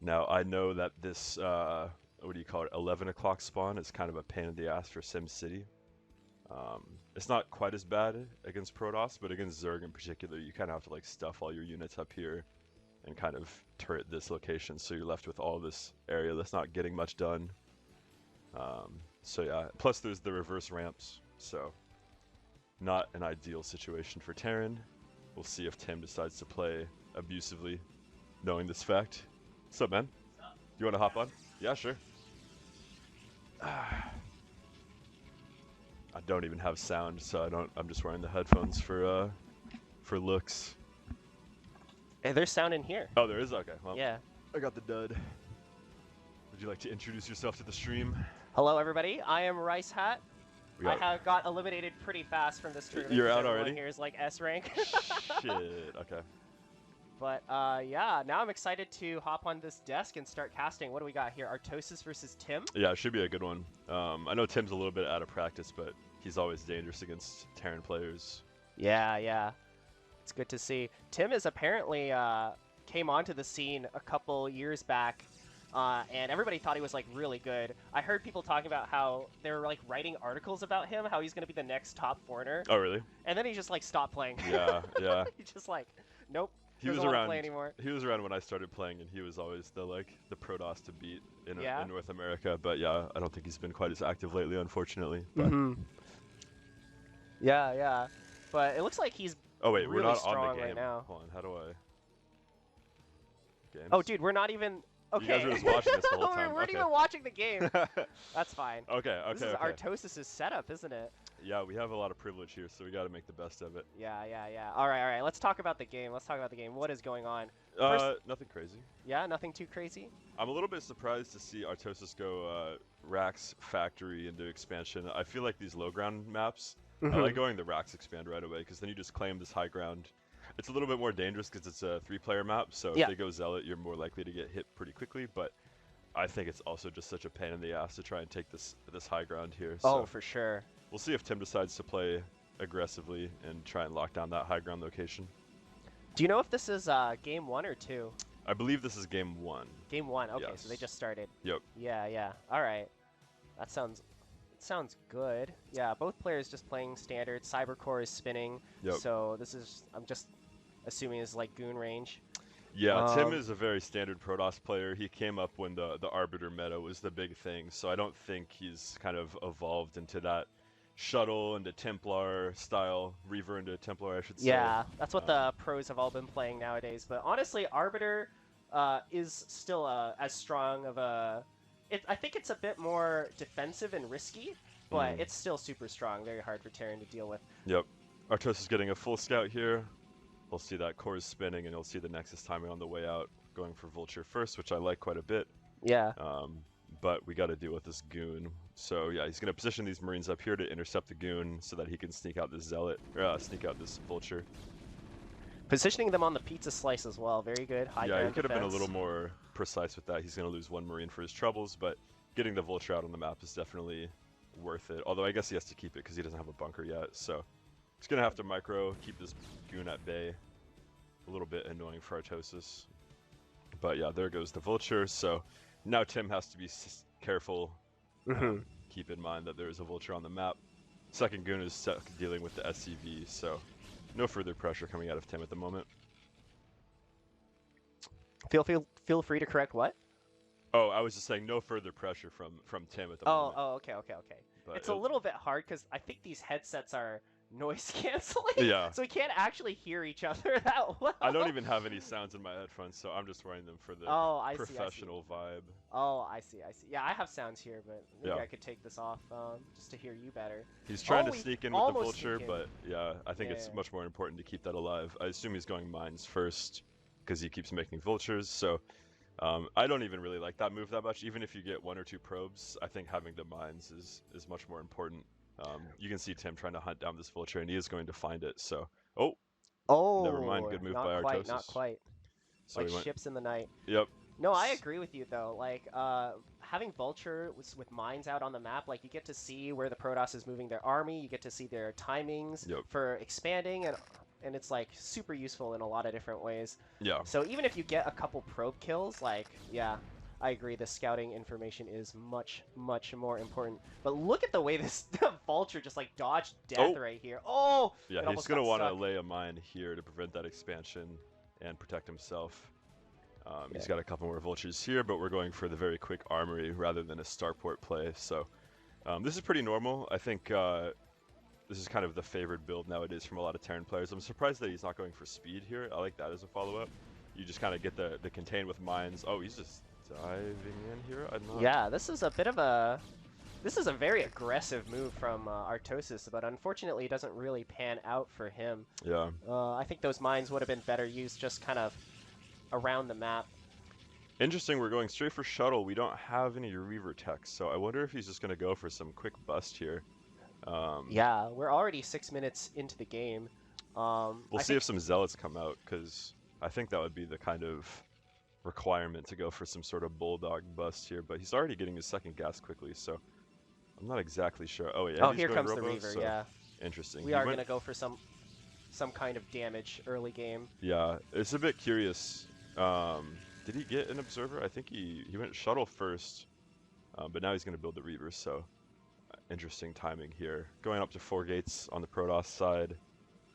Speaker 3: Now I know that this, what do you call it, 11 o'clock spawn is kind of a pain in the ass for SimCity. It's not quite as bad against Protoss, but against Zerg in particular, you kind of have to like stuff all your units up here and kind of turret this location, so you're left with all this area that's not getting much done. So yeah, plus there's the reverse ramps, so not an ideal situation for Terran. We'll see if Tim decides to play abusively, knowing this fact. What's up, man? You want to hop on? Yeah, sure. I don't even have sound, so I'm just wearing the headphones for looks.
Speaker 4: Hey, there's sound in here.
Speaker 3: Oh, there is? Okay. Well,
Speaker 4: yeah.
Speaker 3: I got the dud. Would you like to introduce yourself to the stream?
Speaker 4: Hello, everybody. I am Rice Hat.
Speaker 3: I
Speaker 4: got eliminated pretty fast from this tournament.
Speaker 3: You're out already?
Speaker 4: Here is like S rank.
Speaker 3: Shit. Okay.
Speaker 4: But yeah, now I'm excited to hop on this desk and start casting. What do we got here? Artosis versus Tim?
Speaker 3: Yeah, it should be a good one. I know Tim's a little bit out of practice, but he's always dangerous against Terran players.
Speaker 4: Yeah. It's good to see. Tim is apparently came onto the scene a couple years back and everybody thought he was like really good. I heard people talking about how they were like writing articles about him, how he's gonna be the next top foreigner.
Speaker 3: Oh, really?
Speaker 4: And then he just like stopped playing.
Speaker 3: Yeah, yeah.
Speaker 4: He just like, nope.
Speaker 3: He was
Speaker 4: doesn't wanna
Speaker 3: around.
Speaker 4: play anymore.
Speaker 3: He was around when I started playing, and he was always the ProDOS to beat in
Speaker 4: Yeah.
Speaker 3: North America. But yeah, I don't think he's been quite as active lately, unfortunately. But
Speaker 4: Yeah, yeah. But it looks like he's
Speaker 3: oh wait,
Speaker 4: really
Speaker 3: we're not
Speaker 4: strong
Speaker 3: on the game.
Speaker 4: right now.
Speaker 3: Hold on, how do I? Games?
Speaker 4: Oh, dude, we're not even. Okay.
Speaker 3: You guys were just watching this the whole time.
Speaker 4: We weren't
Speaker 3: Okay.
Speaker 4: even watching the game. That's fine.
Speaker 3: Okay,
Speaker 4: This is
Speaker 3: okay.
Speaker 4: Artosis' setup, isn't it?
Speaker 3: Yeah, we have a lot of privilege here, so we got to make the best of it.
Speaker 4: Yeah, yeah, yeah. All right. Let's talk about the game. What is going on?
Speaker 3: Nothing crazy.
Speaker 4: Yeah, nothing too crazy.
Speaker 3: I'm a little bit surprised to see Artosis go Rax Factory into expansion. I feel like these low ground maps, I like going the Rax expand right away, because then you just claim this high ground. It's a little bit more dangerous because it's a 3-player map, so
Speaker 4: Yeah.
Speaker 3: if they go Zealot, you're more likely to get hit pretty quickly, but I think it's also just such a pain in the ass to try and take this high ground here. So
Speaker 4: Oh, for sure.
Speaker 3: we'll see if Tim decides to play aggressively and try and lock down that high ground location.
Speaker 4: Do you know if this is game 1 or 2?
Speaker 3: I believe this is game 1.
Speaker 4: Game 1. Okay, so they
Speaker 3: Yes.
Speaker 4: just started.
Speaker 3: Yep.
Speaker 4: Yeah, yeah. All right. That sounds good. Yeah, both players just playing standard. CyberCore is spinning.
Speaker 3: Yep.
Speaker 4: So this is, I'm just assuming is like goon range.
Speaker 3: Yeah, Tim is a very standard ProDOS player. He came up when the Arbiter meta was the big thing, so I don't think he's kind of evolved into that Shuttle into Templar style, Reaver into Templar, I should say.
Speaker 4: Yeah, that's what the pros have all been playing nowadays. But honestly, Arbiter is still as strong of a... I think it's a bit more defensive and risky, but it's still super strong. Very hard for Terran to deal with.
Speaker 3: Yep. Artosis is getting a full scout here. We'll see that core is spinning, and you'll see the Nexus timing on the way out, going for Vulture first, which I like quite a bit.
Speaker 4: Yeah.
Speaker 3: But we got to deal with this goon. So yeah, he's going to position these Marines up here to intercept the goon so that he can sneak out this Zealot, or sneak out this Vulture.
Speaker 4: Positioning them on the pizza slice as well. Very good. High
Speaker 3: Yeah, he
Speaker 4: ground
Speaker 3: could have been a
Speaker 4: defense.
Speaker 3: little more precise with that. He's going to lose 1 Marine for his troubles, but getting the Vulture out on the map is definitely worth it. Although I guess he has to keep it because he doesn't have a bunker yet. So he's going to have to micro, keep this goon at bay. A little bit annoying for Artosis. But yeah, there goes the Vulture. So now Tim has to be careful. Keep in mind that there is a Vulture on the map. Second goon is dealing with the SCV, so no further pressure coming out of Tim at the moment.
Speaker 4: Feel free to correct what?
Speaker 3: Oh, I was just saying no further pressure from Tim at the moment.
Speaker 4: Oh, okay.
Speaker 3: But
Speaker 4: It's a little bit hard because I think these headsets are noise canceling.
Speaker 3: Yeah.
Speaker 4: So we can't actually hear each other that well.
Speaker 3: I don't even have any sounds in my headphones, so I'm just wearing them for the professional vibe.
Speaker 4: Oh, I see. Yeah, I have sounds here, but maybe
Speaker 3: Yeah.
Speaker 4: I could take this off just to hear you better.
Speaker 3: He's trying to
Speaker 4: he
Speaker 3: sneak in with the
Speaker 4: almost
Speaker 3: Vulture,
Speaker 4: sneak in.
Speaker 3: but yeah, I think it's
Speaker 4: Yeah.
Speaker 3: much more important to keep that alive. I assume he's going mines first because he keeps making Vultures, so I don't even really like that move that much. Even if you get 1 or 2 probes, I think having the mines is much more important. You can see Tim trying to hunt down this Vulture, and he is going to find it, so...
Speaker 4: Oh,
Speaker 3: never mind. Good move by Artosis.
Speaker 4: Not quite.
Speaker 3: So
Speaker 4: Like
Speaker 3: he went...
Speaker 4: ships in the night.
Speaker 3: Yep.
Speaker 4: No, I agree with you though. Like having Vulture with mines out on the map, like you get to see where the Protoss is moving their army. You get to see their timings for expanding, and it's like super useful in a lot of different ways.
Speaker 3: Yeah.
Speaker 4: So even if you get a couple probe kills, like yeah, I agree. The scouting information is much more important. But look at the way this Vulture just like dodged death right here. Oh.
Speaker 3: Yeah, he's gonna want to lay a mine here to prevent that expansion and protect himself. He's got a couple more Vultures here, but we're going for the very quick armory rather than a starport play. So this is pretty normal. I think this is kind of the favored build nowadays from a lot of Terran players. I'm surprised that he's not going for speed here. I like that as a follow-up. You just kind of get the contain with mines. Oh, he's just diving in here.
Speaker 4: Yeah, this is a bit of a... This is a very aggressive move from Artosis, but unfortunately it doesn't really pan out for him.
Speaker 3: Yeah.
Speaker 4: I think those mines would have been better used just kind of around the map.
Speaker 3: Interesting, we're going straight for shuttle. We don't have any Reaver techs, so I wonder if he's just going to go for some quick bust here.
Speaker 4: Yeah, we're already 6 minutes into the game.
Speaker 3: We'll see if some Zealots come out, because I think that would be the kind of requirement to go for some sort of Bulldog bust here, but he's already getting his second gas quickly, so I'm not exactly sure. Oh, yeah.
Speaker 4: Oh, here comes the Reaver,
Speaker 3: so
Speaker 4: yeah.
Speaker 3: Interesting.
Speaker 4: We are going to go for some kind of damage early game.
Speaker 3: Yeah, it's a bit curious. Did he get an observer? I think he went shuttle first, but now he's going to build the Reaver, so interesting timing here. Going up to 4 gates on the Protoss side,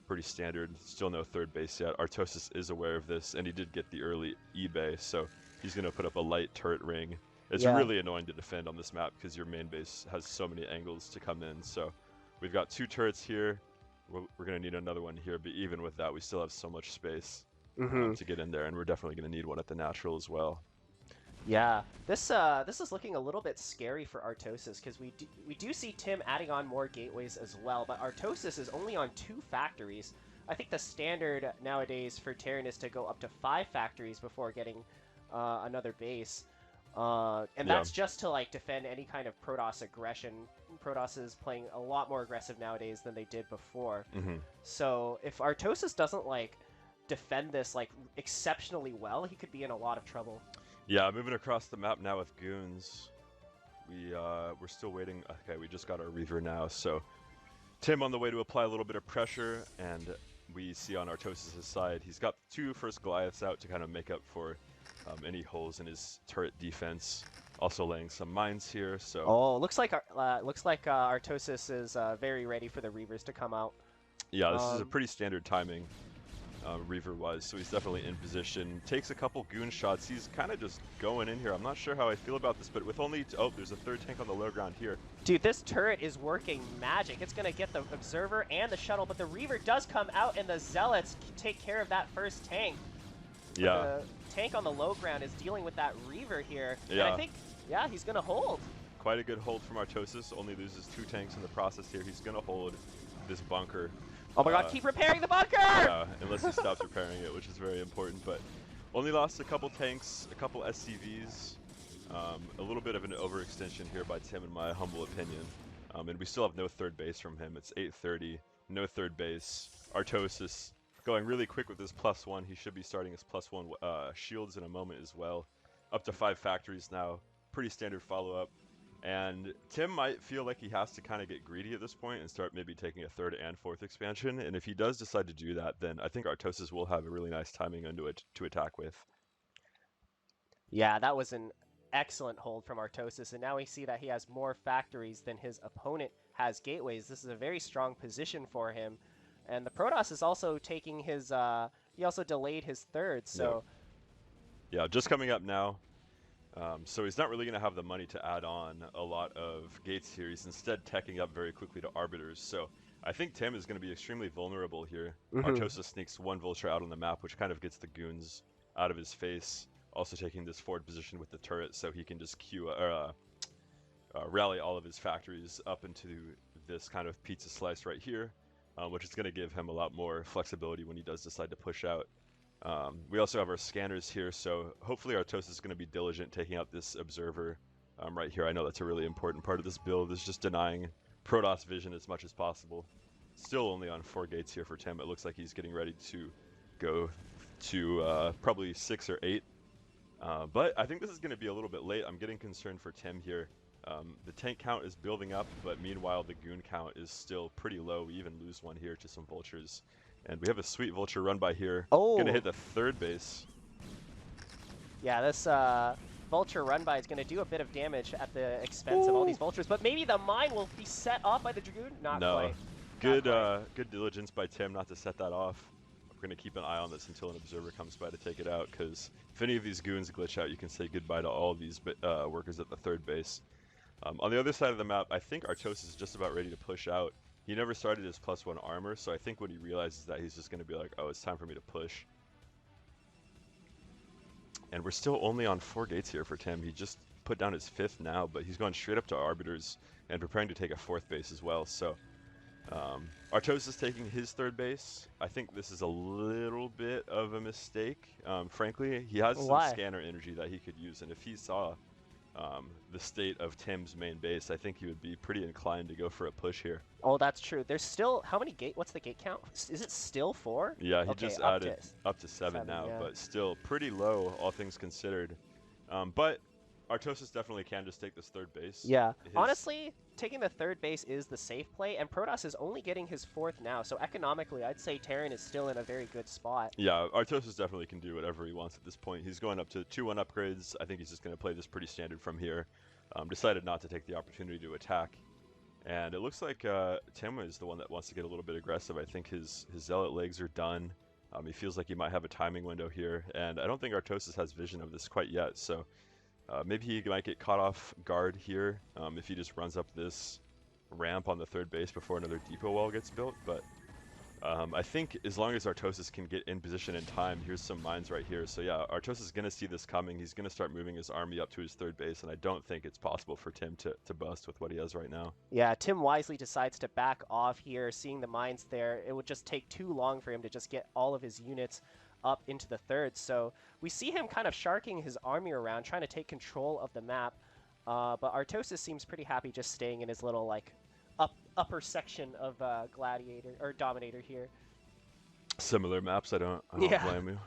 Speaker 3: pretty standard. Still no third base yet. Artosis is aware of this, and he did get the early eBay, so he's going to put up a light turret ring. It's really annoying to defend on this map because your main base has so many angles to come in. So we've got 2 turrets here. We're going to need another one here, but even with that, we still have so much space to get in there, and we're definitely going to need one at the natural as well.
Speaker 4: Yeah, this is looking a little bit scary for Artosis because we do see Tim adding on more gateways as well, but Artosis is only on 2 factories. I think the standard nowadays for Terran is to go up to 5 factories before getting another base. And that's just to like defend any kind of Protoss aggression. Protoss is playing a lot more aggressive nowadays than they did before. So if Artosis doesn't like defend this like exceptionally well, he could be in a lot of trouble.
Speaker 3: Yeah, moving across the map now with goons. We're still waiting. Okay, we just got our Reaver now, so Tim on the way to apply a little bit of pressure, and we see on Artosis' side he's got 2 first Goliaths out to kind of make up for any holes in his turret defense. Also laying some mines here. So
Speaker 4: looks like Artosis is very ready for the Reavers to come out.
Speaker 3: Yeah, this is a pretty standard timing. Reaver was, so he's definitely in position. Takes a couple goon shots. He's kind of just going in here. I'm not sure how I feel about this, but with only there's a 3rd tank on the low ground here.
Speaker 4: Dude, this turret is working magic. It's gonna get the observer and the shuttle, but the Reaver does come out, and the Zealots take care of that first tank.
Speaker 3: Yeah.
Speaker 4: The tank on the low ground is dealing with that Reaver here.
Speaker 3: Yeah.
Speaker 4: And I think, he's gonna hold.
Speaker 3: Quite a good hold from Artosis. Only loses 2 tanks in the process here. He's gonna hold this bunker.
Speaker 4: Oh my god, keep repairing the bunker!
Speaker 3: Yeah, unless he stops repairing it, which is very important. But only lost a couple tanks, a couple SCVs, a little bit of an overextension here by Tim, in my humble opinion. And we still have no third base from him. It's 8:30, no third base. Artosis going really quick with his +1. He should be starting his +1 shields in a moment as well. Up to 5 factories now. Pretty standard follow-up. And Tim might feel like he has to kind of get greedy at this point and start maybe taking a 3rd and 4th expansion. And if he does decide to do that, then I think Artosis will have a really nice timing into it to attack with.
Speaker 4: Yeah, that was an excellent hold from Artosis. And now we see that he has more factories than his opponent has gateways. This is a very strong position for him. And the Protoss is also taking his, he also delayed his 3rd, so.
Speaker 3: Yeah, just coming up now. So he's not really going to have the money to add on a lot of gates here. He's instead teching up very quickly to Arbiters. So I think Tim is going to be extremely vulnerable here. Artosis sneaks 1 Vulture out on the map, which kind of gets the goons out of his face. Also taking this forward position with the turret so he can just rally all of his factories up into this kind of pizza slice right here, which is going to give him a lot more flexibility when he does decide to push out. We also have our scanners here, so hopefully Artosis is going to be diligent taking out this observer right here. I know that's a really important part of this build, is just denying Protoss vision as much as possible. Still only on 4 gates here for Tim. It looks like he's getting ready to go to probably 6 or 8. But I think this is going to be a little bit late. I'm getting concerned for Tim here. The tank count is building up, but meanwhile the goon count is still pretty low. We even lose 1 here to some vultures. And we have a sweet vulture run by here. Gonna hit the 3rd base.
Speaker 4: Yeah, this vulture run by is gonna do a bit of damage at the expense of all these vultures, but maybe the mine will be set off by the Dragoon? Not quite.
Speaker 3: Good diligence by Tim not to set that off. We're gonna keep an eye on this until an observer comes by to take it out, because if any of these goons glitch out, you can say goodbye to all these workers at the 3rd base. On the other side of the map, I think Artosis is just about ready to push out. He never started his +1 armor, so I think when he realizes that, he's just going to be like, oh, it's time for me to push. And we're still only on 4 gates here for Tim. He just put down his 5th now, but he's going straight up to Arbiters and preparing to take a 4th base as well. So Artosis is taking his 3rd base. I think this is a little bit of a mistake. Frankly, he has some scanner energy that he could use, and if he saw the state of Tim's main base, I think he would be pretty inclined to go for a push here.
Speaker 4: Oh, that's true. There's still, how many what's the gate count? Is it still 4?
Speaker 3: Yeah, he just added up to 7 now, but still pretty low, all things considered. But Artosis definitely can just take this third base.
Speaker 4: Yeah, honestly, taking the third base is the safe play, and Protoss is only getting his fourth now, so economically, I'd say Terran is still in a very good spot.
Speaker 3: Yeah, Artosis definitely can do whatever he wants at this point. He's going up to 2-1 upgrades. I think he's just going to play this pretty standard from here. Decided not to take the opportunity to attack. And it looks like Tim is the one that wants to get a little bit aggressive. I think his Zealot legs are done. He feels like he might have a timing window here, and I don't think Artosis has vision of this quite yet, so maybe he might get caught off guard here if he just runs up this ramp on the third base before another depot wall gets built, but I think as long as Artosis can get in position in time, here's some mines right here. So yeah, Artosis is going to see this coming. He's going to start moving his army up to his third base, and I don't think it's possible for Tim to bust with what he has right now.
Speaker 4: Yeah, Tim wisely decides to back off here, seeing the mines there. It would just take too long for him to just get all of his units up into the third. So we see him kind of sharking his army around, trying to take control of the map. But Artosis seems pretty happy just staying in his little, like, upper section of Gladiator or Dominator here.
Speaker 3: Similar maps, I don't blame you.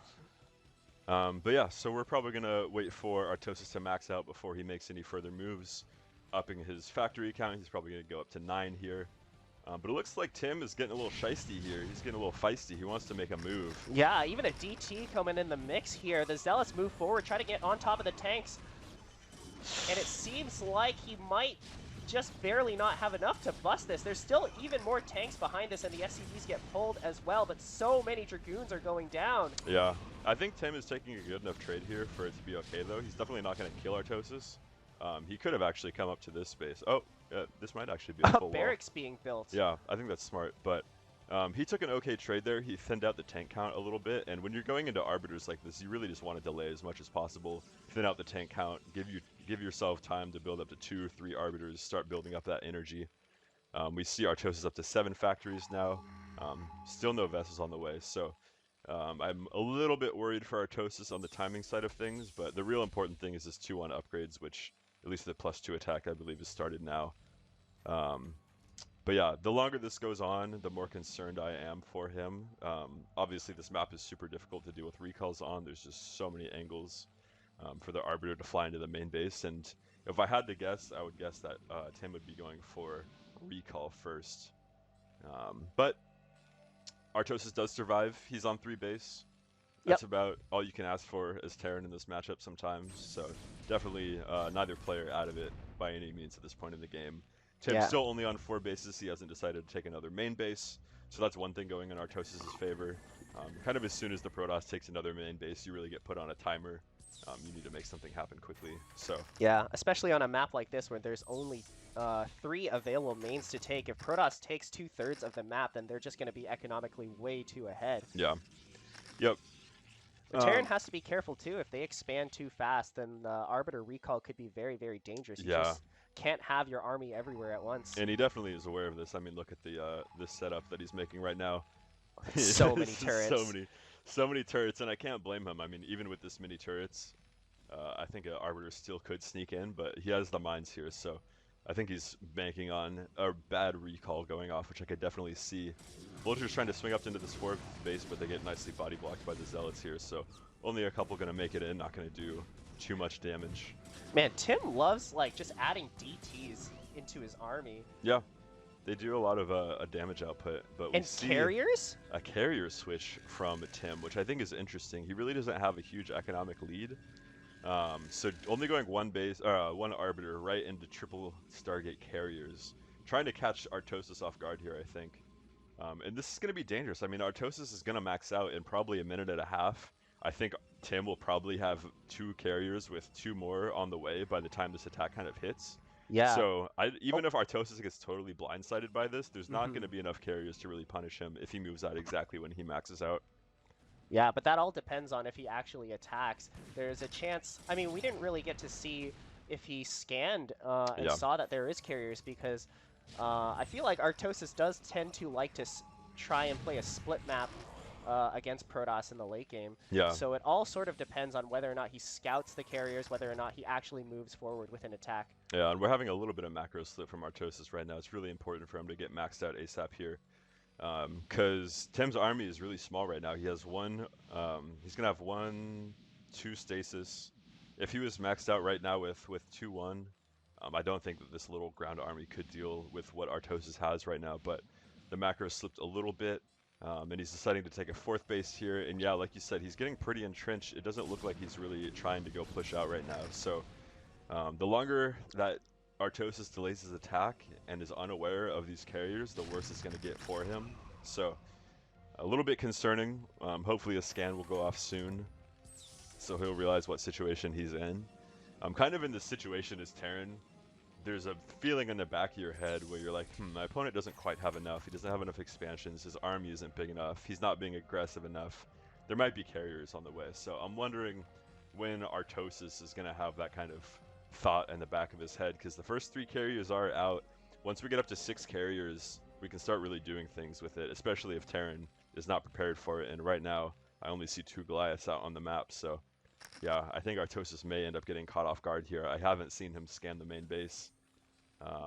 Speaker 3: But yeah, so we're probably gonna wait for Artosis to max out before he makes any further moves. Upping his factory count, he's probably gonna go up to 9 here. But it looks like Tim is getting a little shisty here. He's getting a little feisty. He wants to make a move.
Speaker 4: Yeah, even a DT coming in the mix here. The Zealots move forward, try to get on top of the tanks. And it seems like he might just barely not have enough to bust this. There's still even more tanks behind us, and the SCVs get pulled as well, but so many Dragoons are going down.
Speaker 3: Yeah, I think Tim is taking a good enough trade here for it to be okay, though. He's definitely not going to kill Artosis. He could have actually come up to this space. Oh, this might actually be a full
Speaker 4: barracks being built.
Speaker 3: Yeah, I think that's smart, but he took an okay trade there. He thinned out the tank count a little bit, and when you're going into arbiters like this, you really just want to delay as much as possible, thin out the tank count, give yourself time to build up to 2 or 3 arbiters, start building up that energy. We see Artosis up to 7 factories now, still no vessels on the way, so I'm a little bit worried for Artosis on the timing side of things, but the real important thing is this 2-1 upgrades, which at least the +2 attack I believe is started now. But yeah, the longer this goes on, the more concerned I am for him. Obviously, this map is super difficult to deal with recalls on. There's just so many angles for the Arbiter to fly into the main base. And if I had to guess, I would guess that Tim would be going for recall first. But Artosis does survive. He's on 3 base. That's about all you can ask for as Terran in this matchup sometimes. So definitely neither player out of it by any means at this point in the game. Tim's still only on 4 bases. He hasn't decided to take another main base. So that's one thing going in Artosis' favor. Kind of as soon as the Protoss takes another main base, you really get put on a timer. You need to make something happen quickly. So
Speaker 4: yeah, especially on a map like this where there's only 3 available mains to take. If Protoss takes 2/3 of the map, then they're just going to be economically way too ahead.
Speaker 3: Yeah. Yep.
Speaker 4: But Terran has to be careful too. If they expand too fast, then the Arbiter recall could be very, very dangerous. You just can't have your army everywhere at once.
Speaker 3: And he definitely is aware of this. I mean, look at the this setup that he's making right now.
Speaker 4: So many turrets.
Speaker 3: So many turrets, and I can't blame him. I mean, even with this many turrets, I think an Arbiter still could sneak in, but he has the mines here, so I think he's banking on a bad recall going off, which I could definitely see. Vulture's trying to swing up into this 4th base, but they get nicely body blocked by the Zealots here, so only a couple going to make it in, not going to do too much damage.
Speaker 4: Man, Tim loves like just adding DTs into his army.
Speaker 3: Yeah, they do a lot of damage output, but we see
Speaker 4: carriers?
Speaker 3: A carrier switch from Tim, which I think is interesting. He really doesn't have a huge economic lead. So only going 1 base, 1 Arbiter right into triple Stargate carriers. Trying to catch Artosis off guard here, I think. And this is going to be dangerous. I mean, Artosis is going to max out in probably 1.5 minutes. I think Tim will probably have 2 carriers with 2 more on the way by the time this attack kind of hits.
Speaker 4: Yeah.
Speaker 3: So even if Artosis gets totally blindsided by this, there's not going to be enough carriers to really punish him if he moves out exactly when he maxes out.
Speaker 4: Yeah, but that all depends on if he actually attacks. There's a chance. I mean, we didn't really get to see if he scanned and saw that there is carriers, because I feel like Artosis does tend to like to try and play a split map against Protoss in the late game.
Speaker 3: Yeah.
Speaker 4: So it all sort of depends on whether or not he scouts the carriers, whether or not he actually moves forward with an attack.
Speaker 3: Yeah, and we're having a little bit of macro slip from Artosis right now. It's really important for him to get maxed out ASAP here. Because Tim's army is really small right now. He has he's going to have 1, 2 stasis, if he was maxed out right now with 2-1, I don't think that this little ground army could deal with what Artosis has right now, but the macro slipped a little bit, and he's deciding to take a 4th base here, and yeah, like you said, he's getting pretty entrenched. It doesn't look like he's really trying to go push out right now, so the longer that Artosis delays his attack and is unaware of these carriers, the worse it's going to get for him. So a little bit concerning. Hopefully a scan will go off soon, so he'll realize what situation he's in. I'm kind of in this situation as Terran. There's a feeling in the back of your head where you're like, my opponent doesn't quite have enough. He doesn't have enough expansions. His army isn't big enough. He's not being aggressive enough. There might be carriers on the way. So I'm wondering when Artosis is going to have that kind of thought in the back of his head, because the first 3 carriers are out. Once we get up to 6 carriers, we can start really doing things with it, especially if Terran is not prepared for it. And right now, I only see 2 Goliaths out on the map, so yeah, I think Artosis may end up getting caught off guard here. I haven't seen him scan the main base.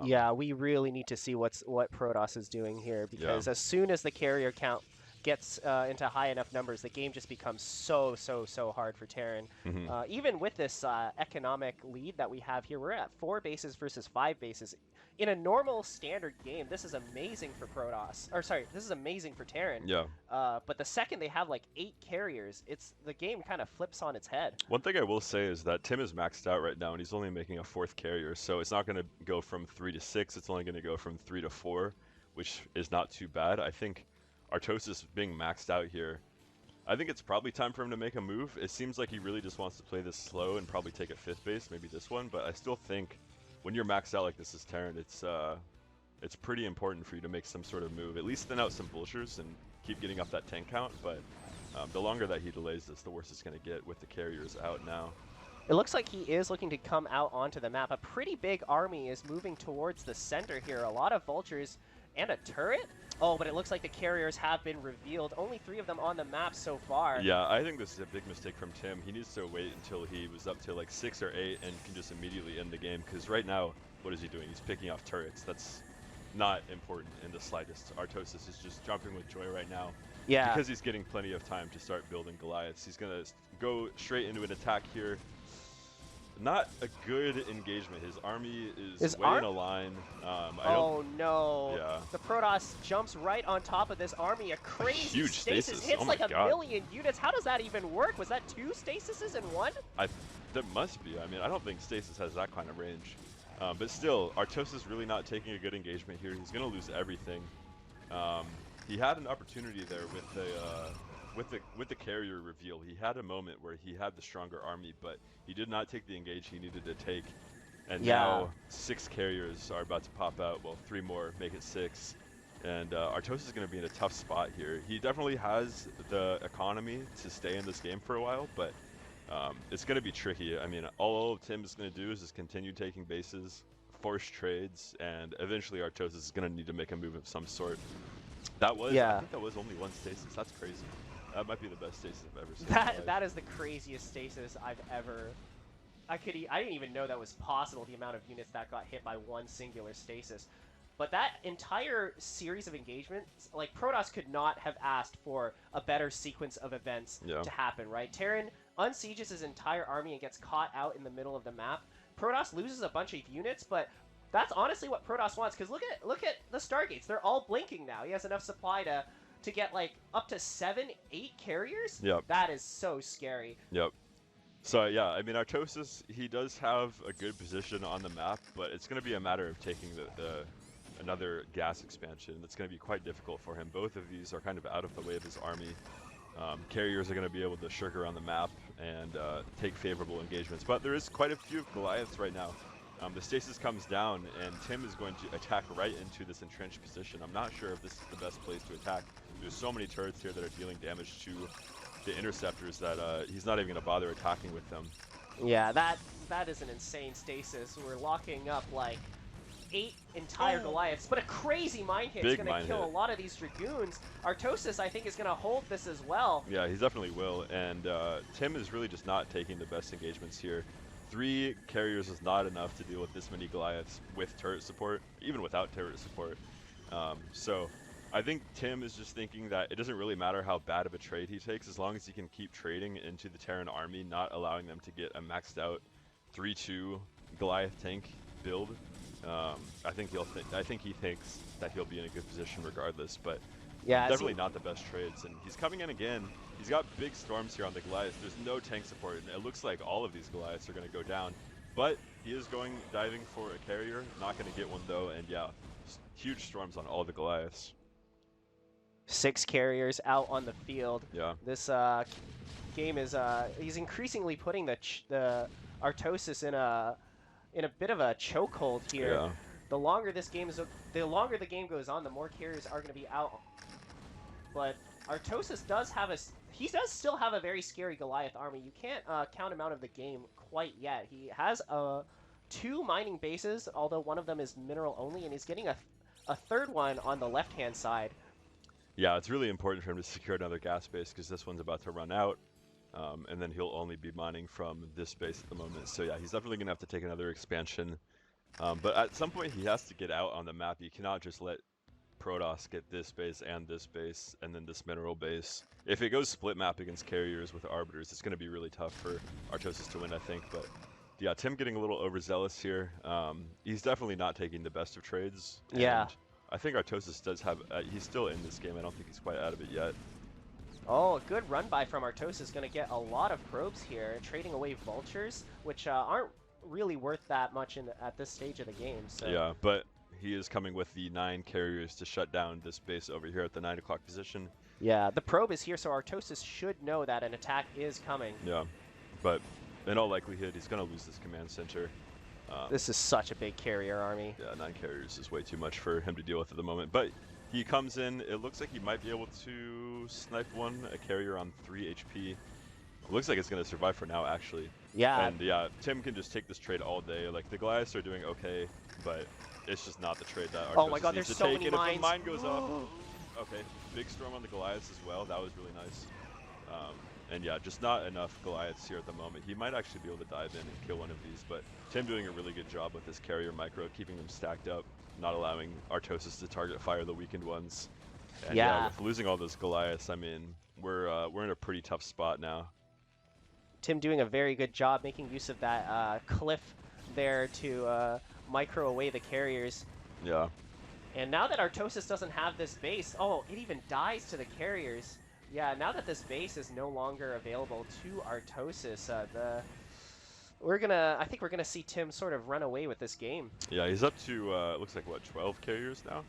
Speaker 4: Yeah, we really need to see what Protoss is doing here, because as soon as the carrier count gets into high enough numbers, the game just becomes so hard for Terran. Even with this economic lead that we have here, we're at 4 bases versus 5 bases. In a normal standard game, this is amazing for Protoss. Or sorry, this is amazing for Terran.
Speaker 3: Yeah.
Speaker 4: But the second they have like 8 carriers, the game kind of flips on its head.
Speaker 3: One thing I will say is that Tim is maxed out right now, and he's only making a 4th carrier, so it's not going to go from 3 to 6. It's only going to go from 3 to 4, which is not too bad. I think Artosis being maxed out here, I think it's probably time for him to make a move. It seems like he really just wants to play this slow and probably take a 5th base, maybe this one, but I still think when you're maxed out like this as Terran, it's pretty important for you to make some sort of move. At least thin out some vultures and keep getting up that tank count, but the longer that he delays this, the worse it's going to get with the carriers out now.
Speaker 4: It looks like he is looking to come out onto the map. A pretty big army is moving towards the center here. A lot of vultures and a turret. Oh, but it looks like the carriers have been revealed. Only 3 of them on the map so far.
Speaker 3: Yeah, I think this is a big mistake from Tim. He needs to wait until he was up to like 6 or 8 and can just immediately end the game, because right now, what is he doing? He's picking off turrets. That's not important in the slightest. Artosis is just jumping with joy right now.
Speaker 4: Yeah.
Speaker 3: Because he's getting plenty of time to start building Goliaths. He's going to go straight into an attack here. Not a good engagement. His army is way in a line.
Speaker 4: Oh no!
Speaker 3: Yeah.
Speaker 4: The Protoss jumps right on top of this army. A crazy
Speaker 3: huge stasis.
Speaker 4: Hits
Speaker 3: Oh my
Speaker 4: like a
Speaker 3: God.
Speaker 4: million units. How does that even work? Was that 2 stasises in 1?
Speaker 3: That must be. I mean, I don't think Stasis has that kind of range. But still, Artosis is really not taking a good engagement here. He's going to lose everything. He had an opportunity there with the carrier reveal. He had a moment where he had the stronger army, but he did not take the engage he needed to take. And now 6 carriers are about to pop out. Well, 3 more, make it 6. And Artosis is going to be in a tough spot here. He definitely has the economy to stay in this game for a while, but it's going to be tricky. I mean, all Tim is going to do is just continue taking bases, force trades, and eventually Artosis is going to need to make a move of some sort. That was, I think that was only 1 stasis. That's crazy. That might be the best stasis I've ever seen.
Speaker 4: That is the craziest stasis I've ever. I didn't even know that was possible. The amount of units that got hit by 1 singular stasis. But that entire series of engagements, like Protoss could not have asked for a better sequence of events to happen, right? Terran unsieges his entire army and gets caught out in the middle of the map. Protoss loses a bunch of units, but that's honestly what Protoss wants. Because look at the Stargates; they're all blinking now. He has enough supply to get like up to 7, 8 carriers.
Speaker 3: Yep.
Speaker 4: That is so scary.
Speaker 3: Yep. So yeah, I mean Artosis, he does have a good position on the map, but it's going to be a matter of taking another gas expansion. It's going to be quite difficult for him. Both of these are kind of out of the way of his army. Carriers are going to be able to shirk around the map and take favorable engagements, but there is quite a few Goliaths right now. The stasis comes down, and Tim is going to attack right into this entrenched position. I'm not sure if this is the best place to attack. There's so many turrets here that are dealing damage to the interceptors that he's not even going to bother attacking with them.
Speaker 4: Yeah, that is an insane stasis. We're locking up like 8 entire Goliaths, but a crazy mine hit is going to kill a lot of these Dragoons. Artosis, I think, is going to hold this as well.
Speaker 3: Yeah, he definitely will, and Tim is really just not taking the best engagements here. 3 carriers is not enough to deal with this many Goliaths with turret support, even without turret support. So I think Tim is just thinking that it doesn't really matter how bad of a trade he takes as long as he can keep trading into the Terran army, not allowing them to get a maxed out 3-2 Goliath tank build. I think he thinks that he'll be in a good position regardless, but
Speaker 4: yeah,
Speaker 3: definitely not the best trades. And he's coming in again. He's got big storms here on the Goliath. There's no tank support, and it looks like all of these Goliaths are going to go down. But he is diving for a carrier. Not going to get one though, and yeah, huge storms on all the Goliaths.
Speaker 4: 6 carriers out on the field.
Speaker 3: Yeah.
Speaker 4: This game is he's increasingly putting the Artosis in a bit of a chokehold here.
Speaker 3: Yeah.
Speaker 4: The longer the game goes on, the more carriers are going to be out. But Artosis does still have a very scary Goliath army. You can't count him out of the game quite yet. He has 2 mining bases, although one of them is mineral only, and he's getting a third one on the left-hand side.
Speaker 3: Yeah, it's really important for him to secure another gas base because this one's about to run out, and then he'll only be mining from this base at the moment. So yeah, he's definitely going to have to take another expansion. But at some point, he has to get out on the map. You cannot just let Protoss get this base, and then this mineral base. If it goes split map against carriers with arbiters, it's going to be really tough for Artosis to win, I think. But yeah, Tim getting a little overzealous here. He's definitely not taking the best of trades.
Speaker 4: Yeah.
Speaker 3: And I think Artosis does have, he's still in this game. I don't think he's quite out of it yet.
Speaker 4: Oh, a good run by from Artosis. Going to get a lot of probes here, trading away vultures, which aren't really worth that much at this stage of the game. So.
Speaker 3: Yeah, but he is coming with the 9 carriers to shut down this base over here at the 9 o'clock position.
Speaker 4: Yeah, the probe is here, so Artosis should know that an attack is coming.
Speaker 3: Yeah, but in all likelihood, he's going to lose this command center.
Speaker 4: This is such a big carrier army.
Speaker 3: Yeah, 9 carriers is way too much for him to deal with at the moment. But he comes in. It looks like he might be able to snipe a carrier on 3 HP. It looks like it's going to survive for now, actually.
Speaker 4: Yeah.
Speaker 3: And yeah, Tim can just take this trade all day. Like, the Goliaths are doing okay, but it's just not the trade that Artosis
Speaker 4: Oh my god, there's
Speaker 3: needs
Speaker 4: so
Speaker 3: to take.
Speaker 4: many
Speaker 3: And
Speaker 4: mines.
Speaker 3: if the mine goes off, okay, big storm on the Goliaths as well. That was really nice. And yeah, just not enough Goliaths here at the moment. He might actually be able to dive in and kill one of these, but Tim doing a really good job with this carrier micro, keeping them stacked up, not allowing Artosis to target fire the weakened ones. And yeah, with losing all those Goliaths, I mean, we're in a pretty tough spot now.
Speaker 4: Tim doing a very good job making use of that cliff there to micro away the carriers.
Speaker 3: Yeah.
Speaker 4: And now that Artosis doesn't have this base, oh, it even dies to the carriers. Yeah, now that this base is no longer available to Artosis, I think we're gonna see Tim sort of run away with this game.
Speaker 3: Yeah, he's up to it looks like what, 12 carriers now,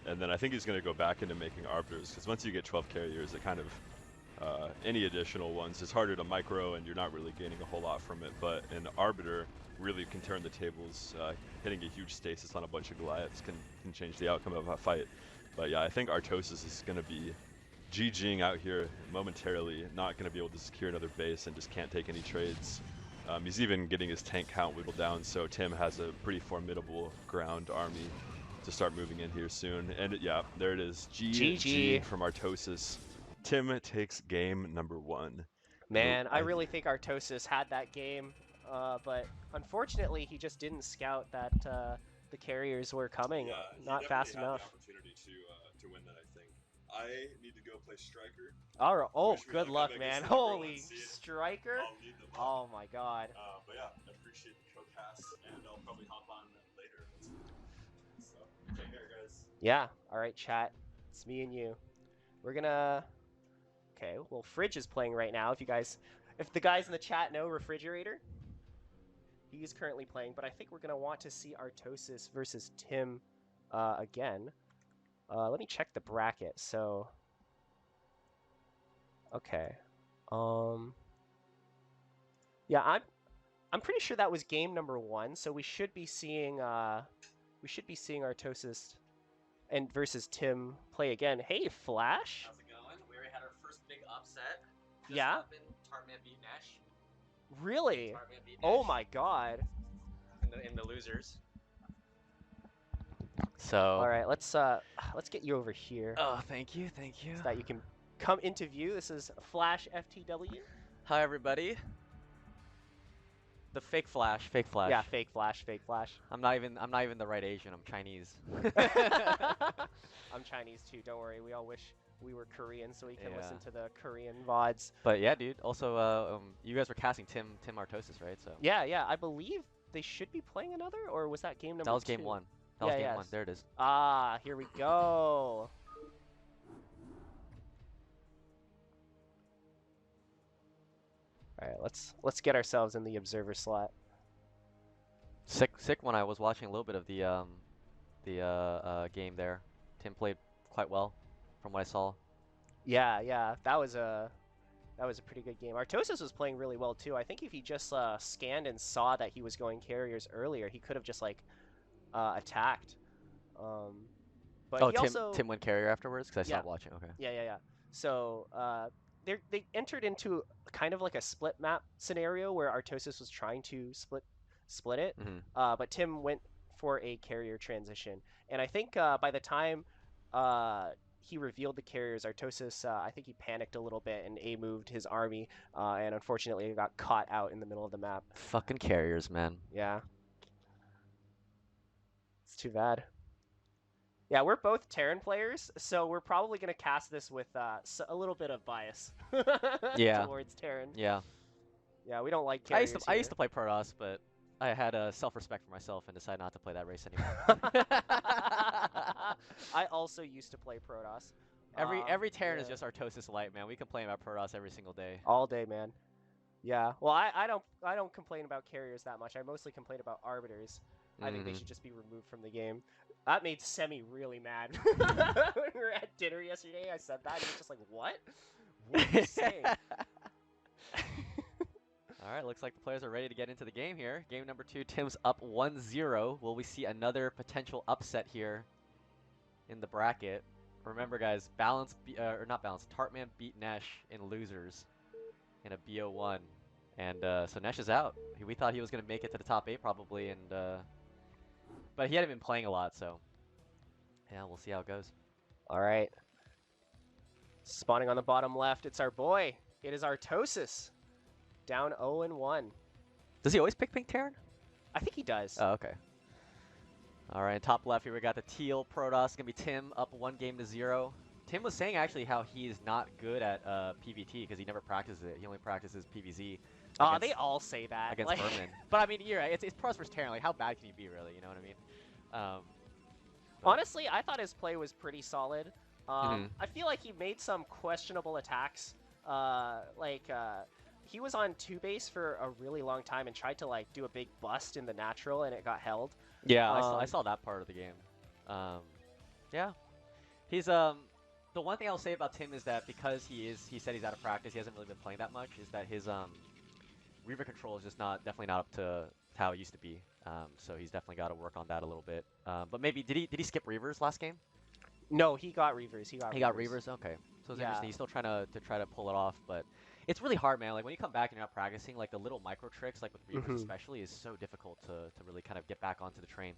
Speaker 3: and then I think he's gonna go back into making arbiters because once you get 12 carriers, it kind of any additional ones is harder to micro, and you're not really gaining a whole lot from it. But an arbiter really can turn the tables. Hitting a huge stasis on a bunch of Goliaths can change the outcome of a fight. But yeah, I think Artosis is gonna be GGing out here momentarily, not going to be able to secure another base and just can't take any trades. He's even getting his tank count whittled down, so Tim has a pretty formidable ground army to start moving in here soon. And yeah, there it is. GG from Artosis. Tim takes game number 1.
Speaker 4: Man, I really think Artosis had that game, but unfortunately he just didn't scout that the carriers were coming, not fast enough.
Speaker 3: Opportunity to win that, I think. I need to go play StRyKeR.
Speaker 4: All right. Oh, good luck, man. Holy StRyKeR. Oh my god.
Speaker 3: But yeah, I appreciate the co-cast, and I'll probably hop on later. So, take care, guys.
Speaker 4: Yeah. All right, chat. It's me and you. We're gonna. Okay. Well, Fridge is playing right now. If the guys in the chat know Refrigerator, he's currently playing. But I think we're gonna want to see Artosis versus Tim again. Let me check the bracket. So, okay. Yeah, I'm pretty sure that was game number 1. So we should be seeing Artosis and versus Tim play again. Hey, Flash.
Speaker 5: How's it going? We already had our first big upset. Just
Speaker 4: Yeah.
Speaker 5: happened. Tartman beat Nash.
Speaker 4: Really?
Speaker 5: Tartman beat Nash.
Speaker 4: Oh my god.
Speaker 5: In the losers.
Speaker 4: So. All right, let's get you over here
Speaker 5: Oh, thank you.
Speaker 4: so that you can come into view. This is Flash FTW.
Speaker 5: Hi, everybody.
Speaker 6: The fake flash, fake flash.
Speaker 4: Yeah, fake flash, fake flash.
Speaker 6: I'm not even the right Asian. I'm Chinese.
Speaker 4: I'm Chinese too. Don't worry. We all wish we were Korean so we can
Speaker 6: Yeah.
Speaker 4: listen to the Korean VODs.
Speaker 6: But yeah, dude. Also, you guys were casting Tim Artosis, right? So
Speaker 4: Yeah, yeah. I believe they should be playing another, or was that game number 2?
Speaker 6: that was game 1. That was
Speaker 4: Yeah,
Speaker 6: game
Speaker 4: yeah.
Speaker 6: 1. There it is.
Speaker 4: Ah, here we go. All right, let's get ourselves in the observer slot.
Speaker 6: Sick when I was watching a little bit of the game there. Tim played quite well, from what I saw.
Speaker 4: Yeah, yeah. That was a pretty good game. Artosis was playing really well too. I think if he just scanned and saw that he was going carriers earlier, he could have just like attacked. But
Speaker 6: Oh,
Speaker 4: he also
Speaker 6: Tim went carrier afterwards because I
Speaker 4: Yeah.
Speaker 6: stopped watching. Okay.
Speaker 4: Yeah. So they entered into kind of like a split map scenario where Artosis was trying to split it, but Tim went for a carrier transition. And I think by the time he revealed the carriers, Artosis, I think he panicked a little bit and A-moved his army, and unfortunately got caught out in the middle of the map.
Speaker 6: Fucking carriers, man.
Speaker 4: Yeah. It's too bad. Yeah, we're both Terran players, so we're probably going to cast this with a little bit of bias
Speaker 6: Yeah.
Speaker 4: towards Terran.
Speaker 6: Yeah.
Speaker 4: Yeah, I don't like
Speaker 6: I
Speaker 4: carriers
Speaker 6: used to play Protoss, but I had self-respect for myself and decided not to play that race anymore.
Speaker 4: I also used to play Protoss.
Speaker 6: Every Terran is
Speaker 4: yeah.
Speaker 6: just Artosis light, man. We complain about Protoss every single day.
Speaker 4: All day, man. Yeah. Well, I don't complain about carriers that much. I mostly complain about arbiters. I think they should just be removed from the game. That made Semih really mad. When we were at dinner yesterday, I said that, and he was just like, "What? What are you saying?"
Speaker 6: All right, looks like the players are ready to get into the game here. Game number 2, Tim's up 1-0. Will we see another potential upset here in the bracket? Remember, guys, Tartman beat Nesh in losers in a BO1. And so Nesh is out. We thought he was going to make it to the top 8 probably, and but he hadn't been playing a lot, so yeah, we'll see how it goes.
Speaker 4: All right. Spawning on the bottom left, it's our boy. It is Artosis. Down 0-1.
Speaker 6: Does he always pick pink Terran?
Speaker 4: I think he does.
Speaker 6: Oh, okay. All right, top left here we got the teal Protoss. Gonna be Tim up 1-0. Tim was saying actually how he's not good at PvT because he never practices it. He only practices PvZ.
Speaker 4: Oh, they all say that.
Speaker 6: Against
Speaker 4: like...
Speaker 6: Herbmon. But I mean, you're right. It's Protoss versus Terran. Like, how bad can you be, really? You know what I mean?
Speaker 4: Honestly, I thought his play was pretty solid. I feel like he made some questionable attacks. He was on 2 base for a really long time and tried to like do a big bust in the natural, and it got held.
Speaker 6: Yeah, I saw that part of the game. Yeah, he's the one thing I'll say about Tim is that because he said he's out of practice, he hasn't really been playing that much. Is that his Reaver control is just definitely not up to how it used to be. So he's definitely got to work on that a little bit. But maybe did he skip Reavers last game?
Speaker 4: No, he got Reavers. He got
Speaker 6: Reavers. Okay, so it's
Speaker 4: Yeah.
Speaker 6: interesting. He's still trying to pull it off, but it's really hard, man. Like when you come back and you're not practicing, like the little micro tricks, like with Reavers especially, is so difficult to really kind of get back onto the train.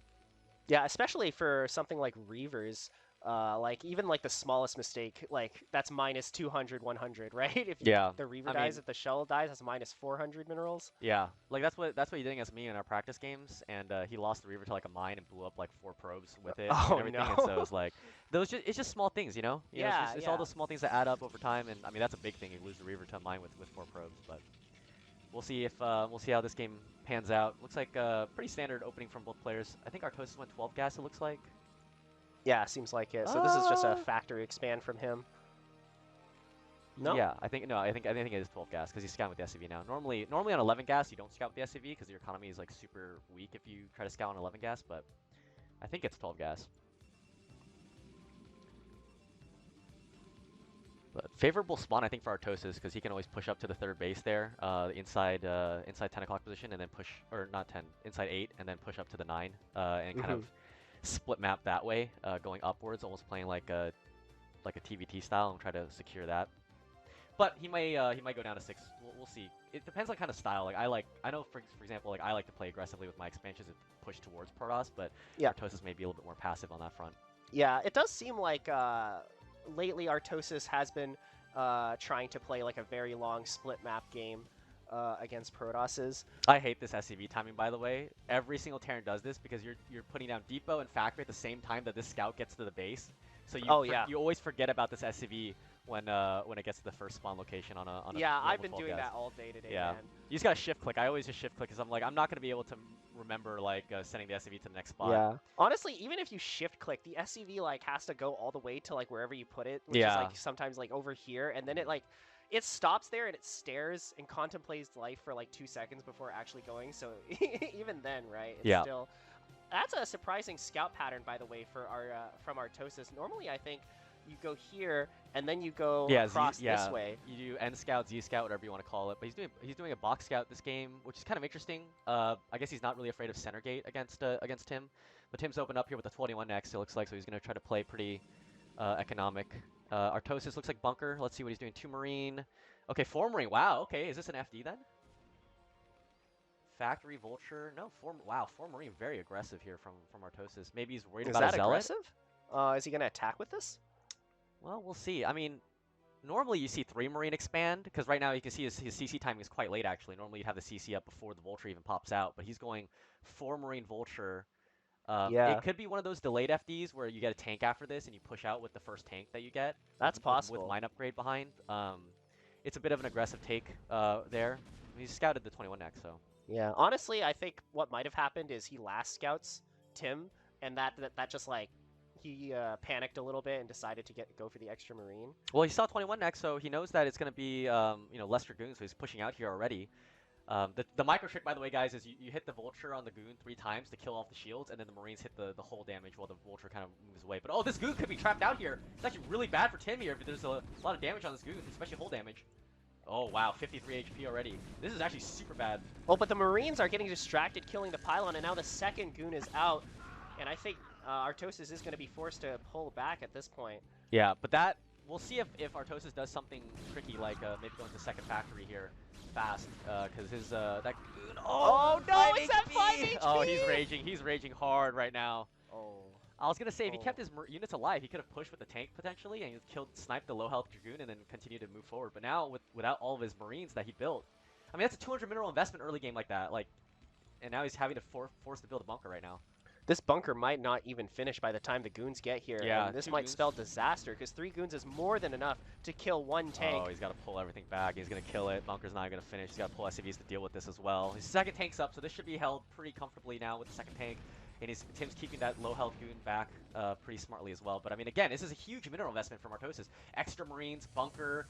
Speaker 4: Yeah, especially for something like Reavers. Like even like the smallest mistake, like that's minus 200, 100, right? If the Reaver dies, if the shell dies, that's minus 400 minerals.
Speaker 6: Yeah, like that's what he did against me in our practice games, and he lost the Reaver to like a mine and blew up like 4 probes with it and everything.
Speaker 4: No.
Speaker 6: And so it's like it's just small things, you know? It's all those small things that add up over time, and I mean that's a big thing. You lose the Reaver to a mine with 4 probes, but we'll see if we'll see how this game pans out. Looks like pretty standard opening from both players. I think Artosis went 12 gas. It looks like.
Speaker 4: Yeah, seems like it. So this is just a factory expand from him. No.
Speaker 6: Yeah, I think it is 12 gas because he's scouting with the SCV now. Normally on 11 gas you don't scout with the SCV because your economy is like super weak if you try to scout on 11 gas, but I think it's 12 gas. But favorable spawn I think for Artosis because he can always push up to the 3rd base there, inside 10 o'clock position, and then push, or not 10, inside 8, and then push up to the 9, and kind of split map that way, going upwards, almost playing like a TVT style, and try to secure that. But he might go down to 6. We'll see. It depends on kind of style. Like I know for example, like I like to play aggressively with my expansions and push towards Protoss, but Artosis may be a little bit more passive on that front.
Speaker 4: Yeah, it does seem like lately Artosis has been trying to play like a very long split map game. against Protos's.
Speaker 6: I hate this SCV timing, by the way. Every single Terran does this because you're putting down depot and factory at the same time that this scout gets to the base. So you always forget about this SCV when it gets to the first spawn location on a
Speaker 4: Yeah,
Speaker 6: normal
Speaker 4: I've been
Speaker 6: 12
Speaker 4: doing
Speaker 6: guess.
Speaker 4: that all day today,
Speaker 6: Yeah,
Speaker 4: man.
Speaker 6: you just gotta shift click. I always just shift click because I'm like, I'm not gonna be able to remember like sending the SCV to the next spot.
Speaker 4: Yeah. Honestly, even if you shift click, the SCV like has to go all the way to like wherever you put it, which is
Speaker 6: Yeah.
Speaker 4: like sometimes like over here, and then it stops there and it stares and contemplates life for like 2 seconds before actually going. So even then, right? It's
Speaker 6: Yeah.
Speaker 4: still. That's a surprising scout pattern, by the way, for our from Artosis. Normally, I think you go here and then you go across this way.
Speaker 6: You do N scout, Z scout, whatever you want to call it. But he's doing a box scout this game, which is kind of interesting. I guess he's not really afraid of center gate against Tim. But Tim's opened up here with the 21 next. It looks like, so he's gonna try to play pretty economic. Artosis looks like bunker. Let's see what he's doing. 2 marine. Okay, 4 marine. Wow. Okay, is this an FD then? Factory vulture. No, 4 marine. Very aggressive here from Artosis. Maybe he's worried about a zealot.
Speaker 4: Is that aggressive? Is he gonna attack with this?
Speaker 6: Well, we'll see. I mean, normally you see 3 marine expand, because right now you can see his CC timing is quite late, actually. Normally you'd have the CC up before the vulture even pops out, but he's going 4 marine vulture. It could be one of those delayed FDs where you get a tank after this and you push out with the first tank that you get.
Speaker 4: That's possible.
Speaker 6: With line upgrade behind. It's a bit of an aggressive take there. He's scouted the 21 next, so.
Speaker 4: Yeah, honestly, I think what might have happened is he last scouts Tim, and that just like he panicked a little bit and decided to go for the extra marine.
Speaker 6: Well, he saw 21 next, so he knows that it's going to be less dragoons, so he's pushing out here already. The micro trick, by the way, guys, is you hit the vulture on the goon 3 times to kill off the shields, and then the marines hit the whole damage while the vulture kind of moves away. But oh, this goon could be trapped out here. It's actually really bad for Tim here, but there's a lot of damage on this goon, especially hull damage. Oh wow, 53 HP already. This is actually super bad.
Speaker 4: Oh, but the marines are getting distracted killing the pylon, and now the second goon is out, and I think Artosis is going to be forced to pull back at this point.
Speaker 6: Yeah, but that we'll see if Artosis does something tricky, like maybe go into second factory here fast, because his that goon.
Speaker 4: Oh no, it's at 5 HP!
Speaker 6: Oh, he's raging hard right now.
Speaker 4: Oh.
Speaker 6: I was gonna say if he kept his units alive, he could have pushed with the tank potentially, and he sniped the low health dragoon, and then continued to move forward. But now without all of his marines that he built, I mean that's a 200 mineral investment early game like that, and now he's having to force to build a bunker right now.
Speaker 4: This bunker might not even finish by the time the goons get here.
Speaker 6: Yeah,
Speaker 4: and this might spell disaster, because 3 goons is more than enough to kill 1 tank.
Speaker 6: Oh, he's got to pull everything back. He's going to kill it. Bunker's not going to finish. He's got to pull SCVs to deal with this as well. His second tank's up, so this should be held pretty comfortably now with the second tank. And Tim's keeping that low health goon back pretty smartly as well. But I mean, again, this is a huge mineral investment from Artosis. Extra marines, bunker,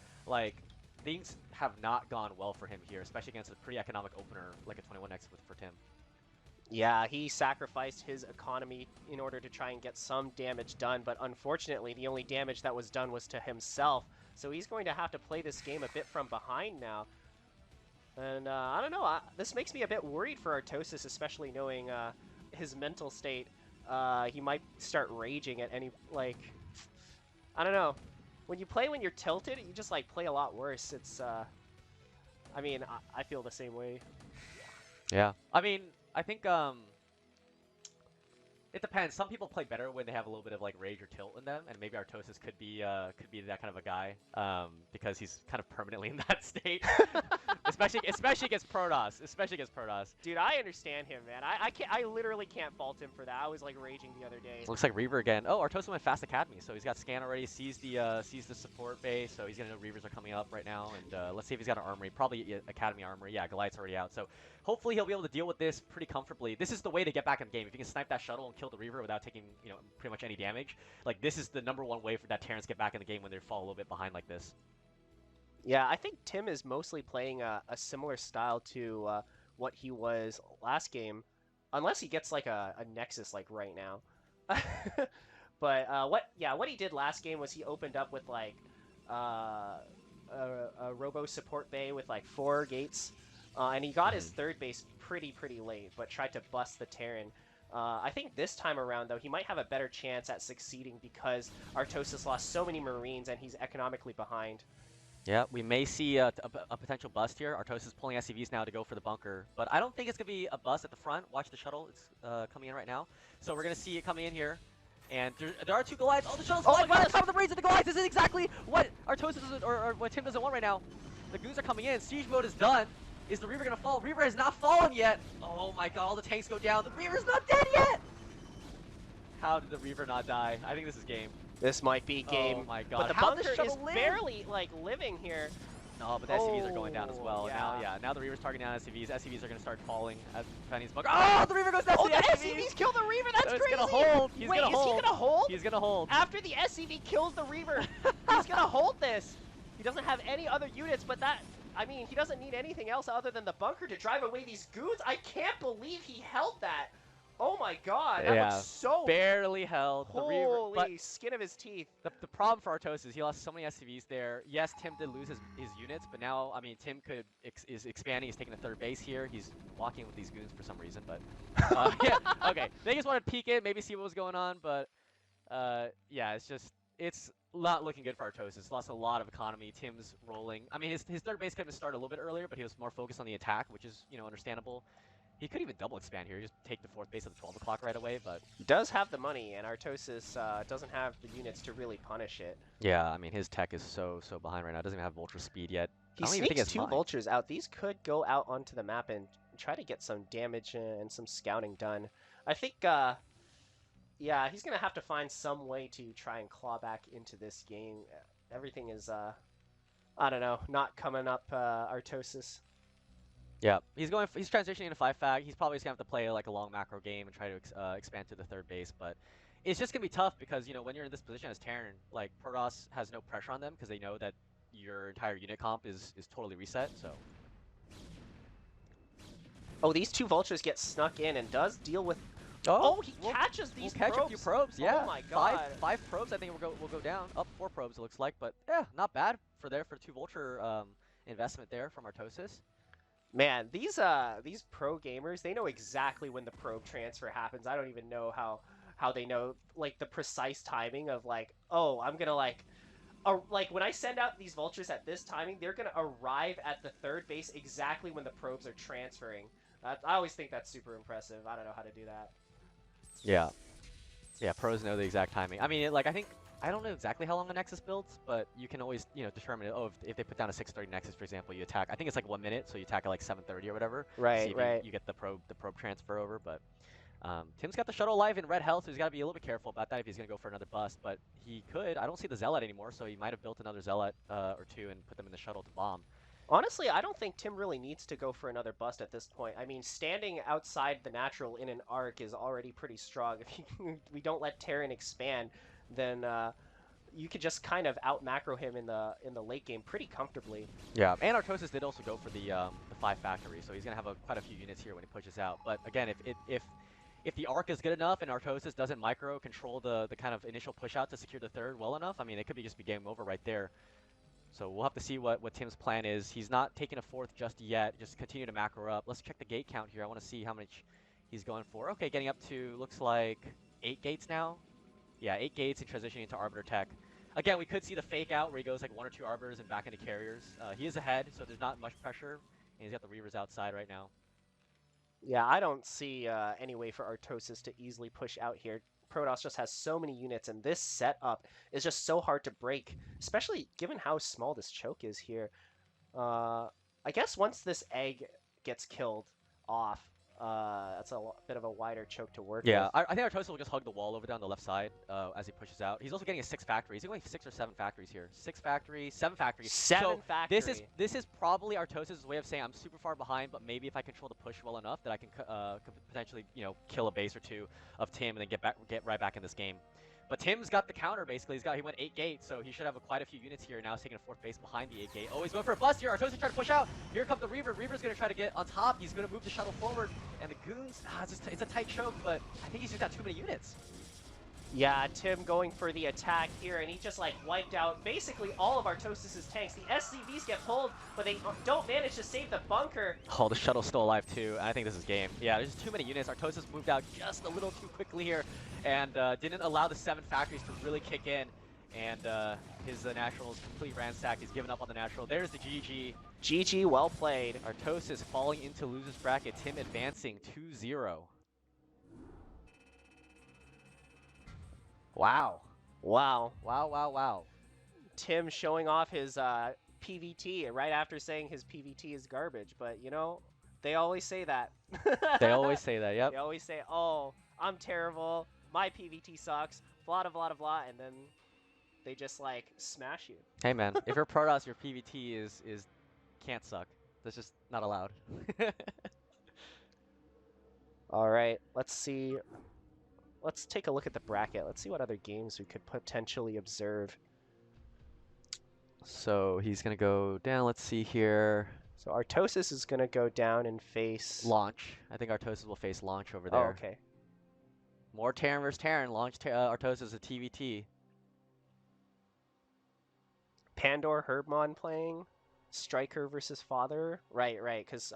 Speaker 6: things have not gone well for him here, especially against a pretty economic opener like a 21x for Tim.
Speaker 4: Yeah, he sacrificed his economy in order to try and get some damage done, but unfortunately the only damage that was done was to himself. So he's going to have to play this game a bit from behind now. And I don't know, this makes me a bit worried for Artosis, especially knowing his mental state. He might start raging at any, I don't know. When you play when you're tilted, you just play a lot worse. It's, I mean, I feel the same way.
Speaker 6: Yeah, I mean, I think it depends. Some people play better when they have a little bit of rage or tilt in them, and maybe Artosis could be that kind of a guy because he's kind of permanently in that state, especially against Protoss.
Speaker 4: Dude, I understand him, man. I literally can't fault him for that. I was raging the other day.
Speaker 6: Looks like Reaver again. Oh, Artosis went fast academy, so he's got scan already. Sees the support base, so he's gonna know Reavers are coming up right now. And let's see if he's got an armory. Probably academy armory. Yeah, Goliath's already out. So hopefully he'll be able to deal with this pretty comfortably. This is the way to get back in the game. If you can snipe that shuttle and kill the Reaver without taking pretty much any damage, this is the #1 way for that Terrans to get back in the game when they fall a little bit behind like this.
Speaker 4: Yeah, I think Tim is mostly playing a similar style to what he was last game, unless he gets a Nexus right now. But what he did last game was he opened up with a robo support bay with 4 gates, and he got his third base pretty late, but tried to bust the Terran. I think this time around, though, he might have a better chance at succeeding because Artosis lost so many Marines and he's economically behind.
Speaker 6: Yeah, we may see a potential bust here. Artosis pulling SCVs now to go for the bunker, but I don't think it's going to be a bust at the front. Watch the shuttle. It's coming in right now. So we're going to see it coming in here. And there are 2 Goliaths. Oh, the shuttle's flying by the top of the Marines of the Goliaths. This is exactly what Artosis or what Tim doesn't want right now. The goons are coming in. Siege mode is done. Is the Reaver gonna fall? Reaver has not fallen yet! Oh my god, all the tanks go down. The Reaver's not dead yet! How did the Reaver not die? I think this is game.
Speaker 4: This might be game.
Speaker 6: Oh my god.
Speaker 4: But the
Speaker 6: How'd
Speaker 4: bunker is
Speaker 6: shuttle live?
Speaker 4: barely, like, living here.
Speaker 6: No, but the SCVs are going down as well.
Speaker 4: Oh, yeah.
Speaker 6: Now the Reaver's targeting down SCVs. SCVs are gonna start falling as Fanny's bunker. Oh, the Reaver goes down to the
Speaker 4: SCVs kill the Reaver. That's
Speaker 6: so
Speaker 4: crazy.
Speaker 6: He's gonna hold.
Speaker 4: Wait, is he gonna hold?
Speaker 6: He's gonna hold.
Speaker 4: After the SCV kills the Reaver, he's gonna hold this. He doesn't have any other units, but that, I mean, he doesn't need anything else other than the bunker to drive away these goons. I can't believe he held that. Oh my god, that looks so
Speaker 6: barely held. The Reaver,
Speaker 4: holy skin of his teeth.
Speaker 6: The problem for Artosis is he lost so many SCVs there. Yes, Tim did lose his units, but now, I mean, Tim is expanding. He's taking a third base here. He's walking with these goons for some reason, but yeah, okay. They just wanted to peek in, maybe see what was going on, but yeah, it's not looking good for Artosis. Lost a lot of economy. Tim's rolling. I mean, his third base could have started a little bit earlier, but he was more focused on the attack, which is, you know, understandable. He could even double expand here, just take the fourth base at the 12 o'clock right away, but...
Speaker 4: He does have the money, and Artosis doesn't have the units to really punish it.
Speaker 6: Yeah, I mean, his tech is so behind right now. Doesn't even have Vulture speed yet.
Speaker 4: He sneaks two Vultures out. These could go out onto the map and try to get some damage and some scouting done. I think, yeah, he's going to have to find some way to try and claw back into this game. Everything is, I don't know, not coming up, Artosis.
Speaker 6: Yeah, he's transitioning into 5-fag. He's probably just gonna have to play like a long macro game and try to expand to the third base. But it's just gonna be tough because, you know, when you're in this position as Terran, like KUDOS has no pressure on them because they know that your entire unit comp is totally reset. So.
Speaker 4: Oh, these two Vultures get snuck in and does deal with.
Speaker 6: Oh,
Speaker 4: he catches these
Speaker 6: probes. Catch a few probes. Yeah.
Speaker 4: Oh my god.
Speaker 6: Five probes. I think will go down. Up 4 probes. It looks like, but yeah, not bad for 2 Vulture investment there from Artosis.
Speaker 4: Man, these pro gamers, they know exactly when the probe transfer happens. I don't even know how they know, like, the precise timing of, like, oh, I'm gonna, like when I send out these Vultures at this timing, they're gonna arrive at the third base exactly when the probes are transferring. I always think that's super impressive. I don't know how to do that.
Speaker 6: Yeah. Yeah, pros know the exact timing. I mean, like, I don't know exactly how long a Nexus builds, but you can always, you know, determine, oh, if they put down a 6:30 Nexus, for example, you attack. I think it's like 1 minute, so you attack at like 7:30 or whatever.
Speaker 4: Right, right.
Speaker 6: You get the probe transfer over, but Tim's got the shuttle alive in red health, so he's got to be a little bit careful about that if he's going to go for another bust. But he could. I don't see the Zealot anymore, so he might have built another Zealot or 2 and put them in the shuttle to bomb.
Speaker 4: Honestly, I don't think Tim really needs to go for another bust at this point. I mean, standing outside the natural in an arc is already pretty strong. If we don't let Terran expand, then you could just kind of out macro him in the late game pretty comfortably.
Speaker 6: Yeah, and Artosis did also go for the 5 factory, so he's gonna have quite a few units here when he pushes out. But again, if the arc is good enough and Artosis doesn't micro control the kind of initial push out to secure the third well enough, I mean, it could just be game over right there. So we'll have to see what Tim's plan is. He's not taking a fourth just yet. Just continue to macro up. Let's check the gate count here. I want to see how much he's going for. Okay, getting up to, looks like 8 gates now. Yeah, 8 gates and transitioning into Arbiter Tech. Again, we could see the fake out where he goes like 1 or 2 Arbiters and back into carriers. He is ahead, so there's not much pressure. And he's got the Reavers outside right now.
Speaker 4: Yeah, I don't see any way for Artosis to easily push out here. KUDOS just has so many units, and this setup is just so hard to break, especially given how small this choke is here. I guess once this egg gets killed off, that's a bit of a wider choke to work with.
Speaker 6: Yeah, I think Artosis will just hug the wall over down the left side as he pushes out. He's also getting a 6 factories. He's going 6 or 7 factories here. 6 factories, 7 factories.
Speaker 4: 7 factories.
Speaker 6: This is probably Artosis' way of saying I'm super far behind, but maybe if I control the push well enough that I can could potentially, you know, kill a base or 2 of Tim and then get right back in this game. But Tim's got the counter, basically. He went 8 gates, so he should have quite a few units here. Now he's taking a 4th base behind the 8 gate. Oh, he's going for a bust here. Artosis trying to push out. Here comes the Reaver. Reaver's going to try to get on top. He's going to move the shuttle forward. And the Goons, it's a tight choke, but I think he's just got too many units.
Speaker 4: Yeah, Tim going for the attack here, and he just, like, wiped out basically all of Artosis' tanks. The SCVs get pulled, but they don't manage to save the bunker.
Speaker 6: Oh, the shuttle's still alive, too. I think this is game. Yeah, there's too many units. Artosis moved out just a little too quickly here and didn't allow the 7 factories to really kick in. And his Natural's complete ransack. He's given up on the Natural. There's the GG.
Speaker 4: GG, well played.
Speaker 6: Artosis falling into loser's bracket. Tim advancing 2-0. Wow.
Speaker 4: Wow.
Speaker 6: Wow, wow, wow.
Speaker 4: Tim showing off his PVT right after saying his PVT is garbage. But you know, they always say that.
Speaker 6: They always say that. Yep.
Speaker 4: They always say, "Oh, I'm terrible. My PVT sucks." Blah blah blah blah, and then they just like smash you.
Speaker 6: Hey man, if you're Protoss, your PVT is can't suck. That's just not allowed.
Speaker 4: All right, let's see. Let's take a look at the bracket. Let's see what other games we could potentially observe.
Speaker 6: So he's gonna go down. Let's see here.
Speaker 4: So Artosis is gonna go down and face
Speaker 6: Launch. I think Artosis will face Launch over
Speaker 4: Oh,
Speaker 6: there.
Speaker 4: okay.
Speaker 6: More Terran versus Terran. Launch Artosis a TVT.
Speaker 4: Pandor Herbmon playing. StRyKeR versus Father. Right, right. Because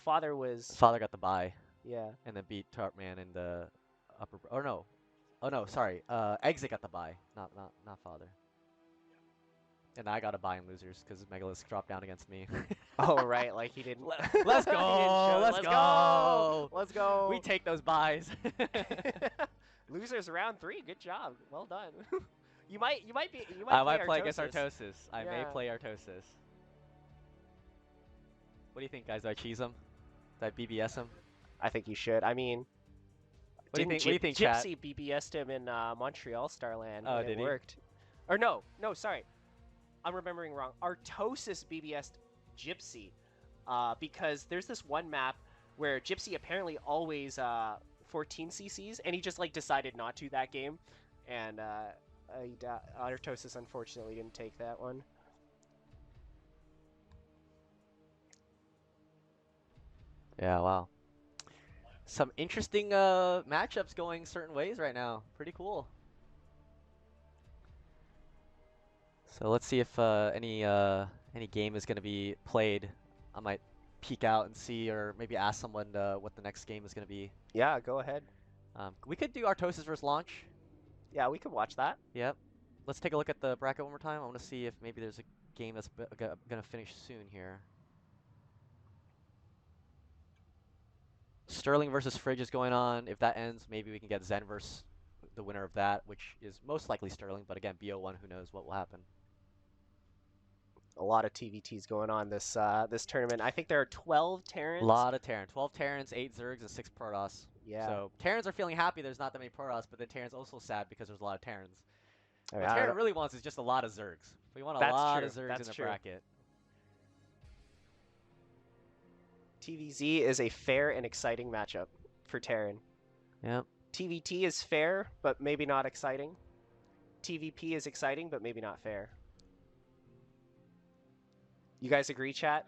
Speaker 4: Father was
Speaker 6: Father got the bye
Speaker 4: yeah.
Speaker 6: and then beat Tartman in the upper. Oh no. Oh no. Sorry. Exit got the bye. Not Father. And I got a bye in losers because Megalith dropped down against me.
Speaker 4: Oh right, like he didn't.
Speaker 6: Let's
Speaker 4: he didn't show-
Speaker 6: go. Let's go.
Speaker 4: Let's go.
Speaker 6: We take those buys.
Speaker 4: Losers round 3. Good job. Well done. You might
Speaker 6: I might play
Speaker 4: Artosis.
Speaker 6: against Artosis. I may
Speaker 4: Yeah.
Speaker 6: play Artosis. What do you think, guys? Do I cheese him? Do I BBS him?
Speaker 4: I think you should. I mean,
Speaker 6: What do you
Speaker 4: didn't
Speaker 6: think? What do you think, chat?
Speaker 4: Gypsy BBS'd him in Montreal StarLAN.
Speaker 6: Oh,
Speaker 4: and
Speaker 6: did
Speaker 4: it
Speaker 6: he?
Speaker 4: worked. Or no, sorry. I'm remembering wrong. Artosis BBS'd Gypsy because there's this one map where Gypsy apparently always 14 CCs, and he just like decided not to that game, and Artosis unfortunately didn't take that one.
Speaker 6: Yeah, wow. Some interesting matchups going certain ways right now. Pretty cool. So let's see if any game is going to be played. I might peek out and see, or maybe ask someone what the next game is going to be.
Speaker 4: Yeah, go ahead.
Speaker 6: We could do Artosis versus Launch.
Speaker 4: Yeah, we could watch that.
Speaker 6: Yep. Let's take a look at the bracket one more time. I want to see if maybe there's a game that's going to finish soon here. Sterling versus Fridge is going on. If that ends, maybe we can get Zen versus the winner of that, which is most likely Sterling. But again, BO1, who knows what will happen.
Speaker 4: A lot of TVTs going on this this tournament. I think there are 12 Terrans.
Speaker 6: A lot of Terran. 12 Terrans, 8 Zergs, and 6 Protoss.
Speaker 4: Yeah.
Speaker 6: So Terrans are feeling happy there's not that many Protoss, but then Terrans also sad because there's a lot of Terrans.
Speaker 4: I mean,
Speaker 6: What
Speaker 4: I
Speaker 6: Terran
Speaker 4: don't-
Speaker 6: really wants is just a lot of Zergs. We want a
Speaker 4: That's
Speaker 6: lot
Speaker 4: true.
Speaker 6: of Zergs
Speaker 4: That's
Speaker 6: in the
Speaker 4: true.
Speaker 6: bracket.
Speaker 4: TVZ is a fair and exciting matchup for Terran.
Speaker 6: Yep.
Speaker 4: TVT is fair, but maybe not exciting. TVP is exciting, but maybe not fair. You guys agree, chat?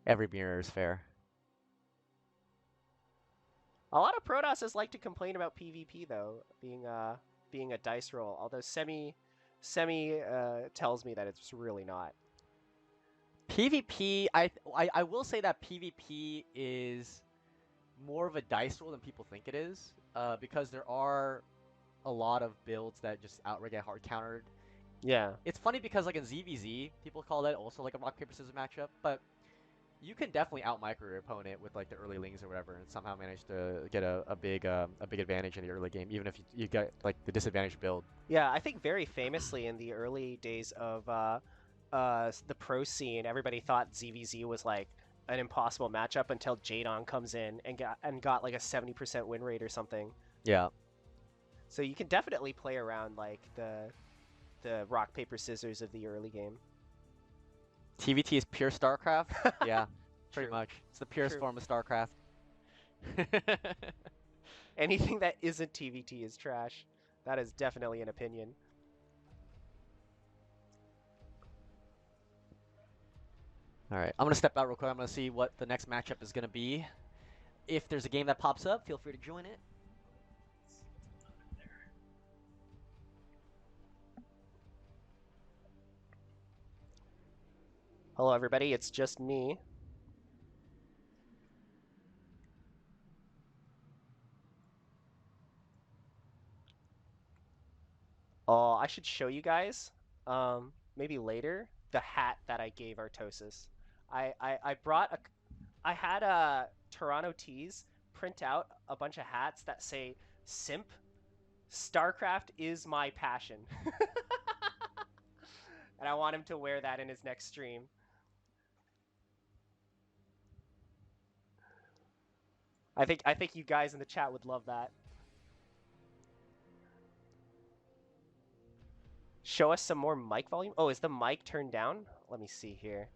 Speaker 6: Every mirror is fair.
Speaker 4: A lot of Protosses like to complain about PvP though, being a dice roll. Although Semih tells me that it's really not.
Speaker 6: PvP, I will say that PvP is more of a dice roll than people think it is, because there are a lot of builds that just outright get hard countered.
Speaker 4: Yeah.
Speaker 6: It's funny because like in ZVZ, people call that also like a rock paper scissors matchup, but you can definitely out micro your opponent with like the early lings or whatever, and somehow manage to get a big advantage in the early game, even if you get like the disadvantaged build.
Speaker 4: Yeah, I think very famously in the early days of the pro scene, everybody thought ZVZ was like an impossible matchup until Jadon comes in and got like a 70% win rate or something.
Speaker 6: Yeah.
Speaker 4: So you can definitely play around like the rock paper scissors of the early game.
Speaker 6: TVT is pure StarCraft. Yeah, pretty
Speaker 4: True.
Speaker 6: much. It's the purest
Speaker 4: True.
Speaker 6: form of StarCraft.
Speaker 4: Anything that isn't TVT is trash. That is definitely an opinion.
Speaker 6: All right, I'm gonna step out real quick. I'm gonna see what the next matchup is gonna be. If there's a game that pops up, feel free to join it.
Speaker 4: Hello everybody, it's just me. Oh, I should show you guys, maybe later, the hat that I gave Artosis. I brought I had a Toronto Tees print out a bunch of hats that say SIMP, StarCraft is my passion. and I want him to wear that in his next stream. I think you guys in the chat would love that. Show us some more mic volume. Oh, is the mic turned down? Let me see here.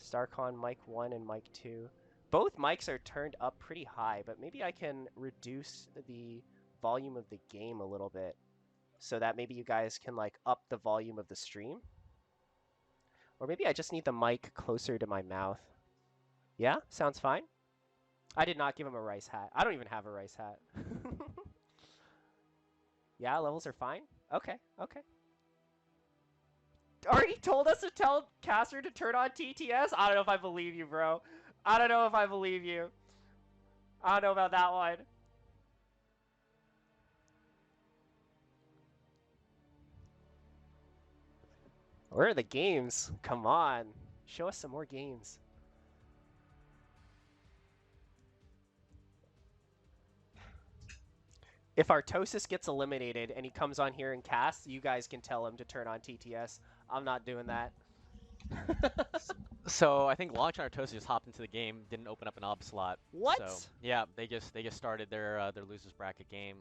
Speaker 4: StarCon mic 1 and mic 2. Both mics are turned up pretty high, but maybe I can reduce the volume of the game a little bit so that maybe you guys can like up the volume of the stream. Or maybe I just need the mic closer to my mouth. Yeah, sounds fine. I did not give him a rice hat. I don't even have a rice hat. Yeah, levels are fine. Okay, okay. Already told us to tell Caster to turn on TTS? I don't know if I believe you, bro. I don't know if I believe you. I don't know about that one. Where are the games? Come on. Show us some more games. If Artosis gets eliminated and he comes on here and casts, you guys can tell him to turn on TTS. I'm not doing that.
Speaker 6: So I think Launch and Artosis just hopped into the game, didn't open up an ob slot.
Speaker 4: What?
Speaker 6: So yeah, they just started their losers bracket game.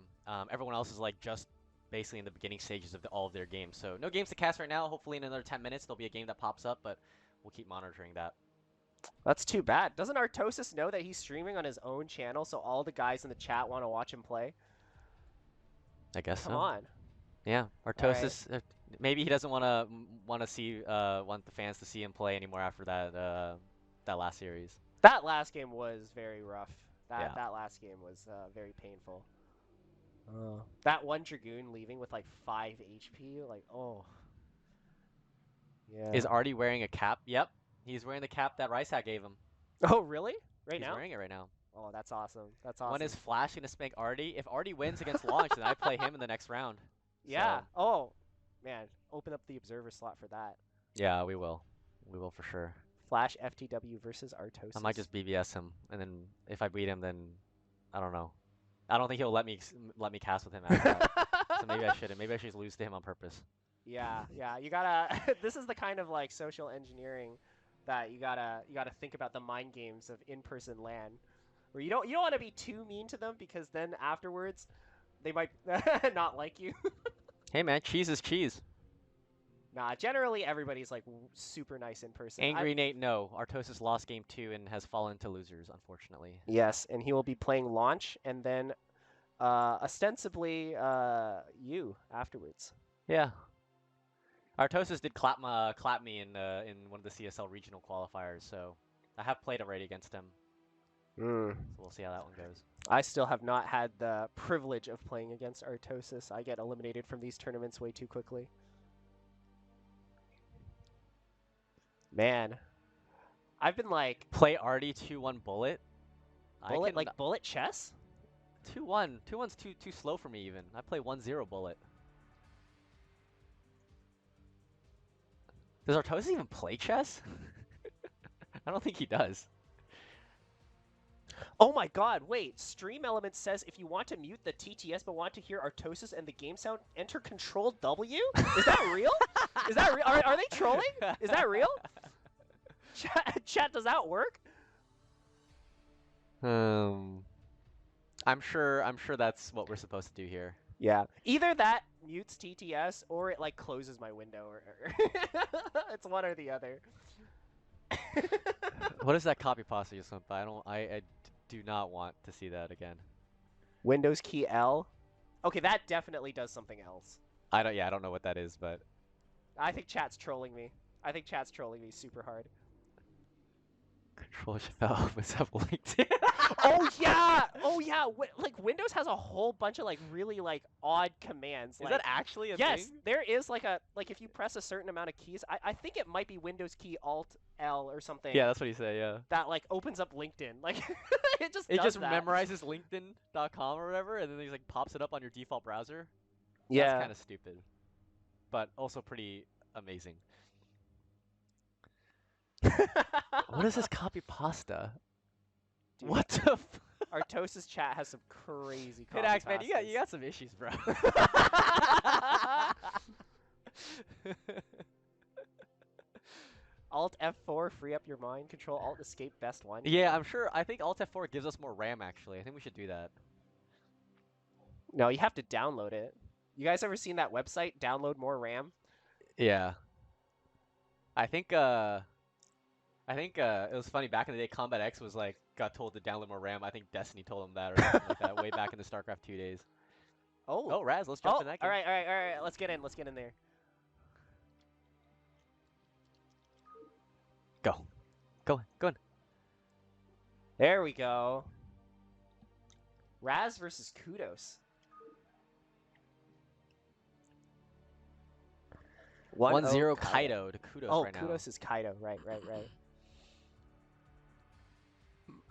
Speaker 6: Everyone else is like just basically in the beginning stages of all of their games. So no games to cast right now. Hopefully in another 10 minutes there'll be a game that pops up, but we'll keep monitoring that.
Speaker 4: That's too bad. Doesn't Artosis know that he's streaming on his own channel, so all the guys in the chat want to watch him play?
Speaker 6: I guess so.
Speaker 4: Come on.
Speaker 6: Yeah, Artosis. Maybe he doesn't want the fans to see him play anymore after that last series.
Speaker 4: That last game was very rough. That last game was very painful. That one Dragoon leaving with like 5 HP, like oh. Yeah.
Speaker 6: Is Artie wearing a cap? Yep, he's wearing the cap that Rice Hat gave him.
Speaker 4: Oh really? Right now?
Speaker 6: He's wearing it right now.
Speaker 4: Oh, that's awesome. That's awesome.
Speaker 6: When is Flash gonna spank Artie? If Artie wins against Launch, then I play him in the next round.
Speaker 4: Yeah.
Speaker 6: So.
Speaker 4: Oh, man. Open up the observer slot for that.
Speaker 6: Yeah, we will. We will for sure.
Speaker 4: Flash FTW versus Artosis.
Speaker 6: I might just BBS him, and then if I beat him, then I don't know. I don't think he'll let me cast with him after that. So maybe I shouldn't. Maybe I should just lose to him on purpose.
Speaker 4: Yeah, yeah. You gotta. This is the kind of like social engineering that you gotta think about the mind games of in-person LAN, where you don't want to be too mean to them because then afterwards they might not like you.
Speaker 6: Hey man, cheese is cheese.
Speaker 4: Nah, generally everybody's like super nice in person.
Speaker 6: Angry Nate, no. Artosis lost game 2 and has fallen to losers, unfortunately.
Speaker 4: Yes, and he will be playing Launch and then ostensibly you afterwards.
Speaker 6: Yeah. Artosis did clap me in one of the CSL regional qualifiers, so I have played already against him. So we'll see how that one goes.
Speaker 4: I still have not had the privilege of playing against Artosis. I get eliminated from these tournaments way too quickly. Man, I've been like...
Speaker 6: Play Artie 2-1 Bullet?
Speaker 4: Bullet? Like Bullet chess?
Speaker 6: 2-1. 2-1's too slow for me even. I play 1-0 Bullet. Does Artosis even play chess? I don't think he does.
Speaker 4: Oh my god, wait. Stream Element says if you want to mute the TTS but want to hear Artosis and the game sound, enter Control W? Is that real? Is that real? Are they trolling? Is that real? Chat, does that work?
Speaker 6: I'm sure that's what we're supposed to do here.
Speaker 4: Yeah. Either that mutes TTS or it like closes my window or it's one or the other.
Speaker 6: What is that copy pasta you sent by? I do not want to see that again.
Speaker 4: Windows key L. Okay, that definitely does something else.
Speaker 6: I don't know what that is, but
Speaker 4: I think chat's trolling me. I think chat's trolling me super hard.
Speaker 6: Control Shift opens up LinkedIn.
Speaker 4: Oh yeah! Oh yeah! Like Windows has a whole bunch of like really like odd commands.
Speaker 6: Is that actually a thing?
Speaker 4: Yes, there is like if you press a certain amount of keys, I think it might be Windows key Alt L or something.
Speaker 6: Yeah, that's what he said. Yeah.
Speaker 4: That like opens up LinkedIn. Like it just
Speaker 6: memorizes LinkedIn.com or whatever, and then he like pops it up on your default browser.
Speaker 4: Yeah.
Speaker 6: That's kind of stupid, but also pretty amazing. What is this copy pasta?
Speaker 4: Dude,
Speaker 6: what the?
Speaker 4: Artosis chat has some crazy.
Speaker 6: Hidax, man, you got some issues, bro.
Speaker 4: Alt F4, free up your mind. Control Alt Escape, best one.
Speaker 6: Yeah, I'm sure. I think Alt F4 gives us more RAM, actually. I think we should do that.
Speaker 4: No, you have to download it. You guys ever seen that website, Download More RAM?
Speaker 6: Yeah. I think it was funny back in the day. Combat X was like got told to download more RAM. I think Destiny told him that or something like that way back in the StarCraft 2 days.
Speaker 4: Oh,
Speaker 6: Raz, let's jump in that game.
Speaker 4: all right. Let's get in. Let's get in there.
Speaker 6: Go in.
Speaker 4: There we go. Raz versus KUDOS.
Speaker 6: 1-0 Kaido to KUDOS right now.
Speaker 4: Oh, KUDOS is Kaido. Right.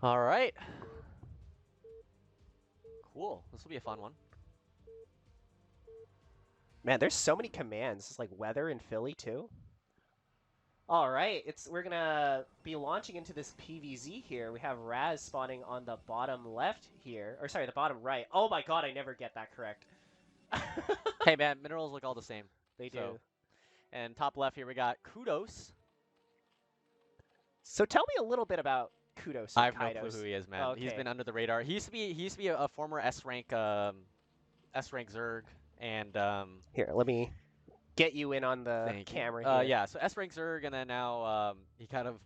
Speaker 6: All right. Cool. This will be a fun one.
Speaker 4: Man, there's so many commands. It's like weather in Philly too. All right, we're gonna be launching into this PVZ here. We have Raz spawning on the bottom left here, or sorry, the bottom right. Oh my God, I never get that correct.
Speaker 6: Hey man, minerals look all the same.
Speaker 4: They do.
Speaker 6: So, and top left here we got KUDOS.
Speaker 4: So tell me a little bit about KUDOS.
Speaker 6: I have no clue who he is, man.
Speaker 4: Okay.
Speaker 6: He's been under the radar. He used to be a former S rank Zerg, and
Speaker 4: Here, let me get you in on the camera here.
Speaker 6: yeah, so S rank Zerg, and then now he kind of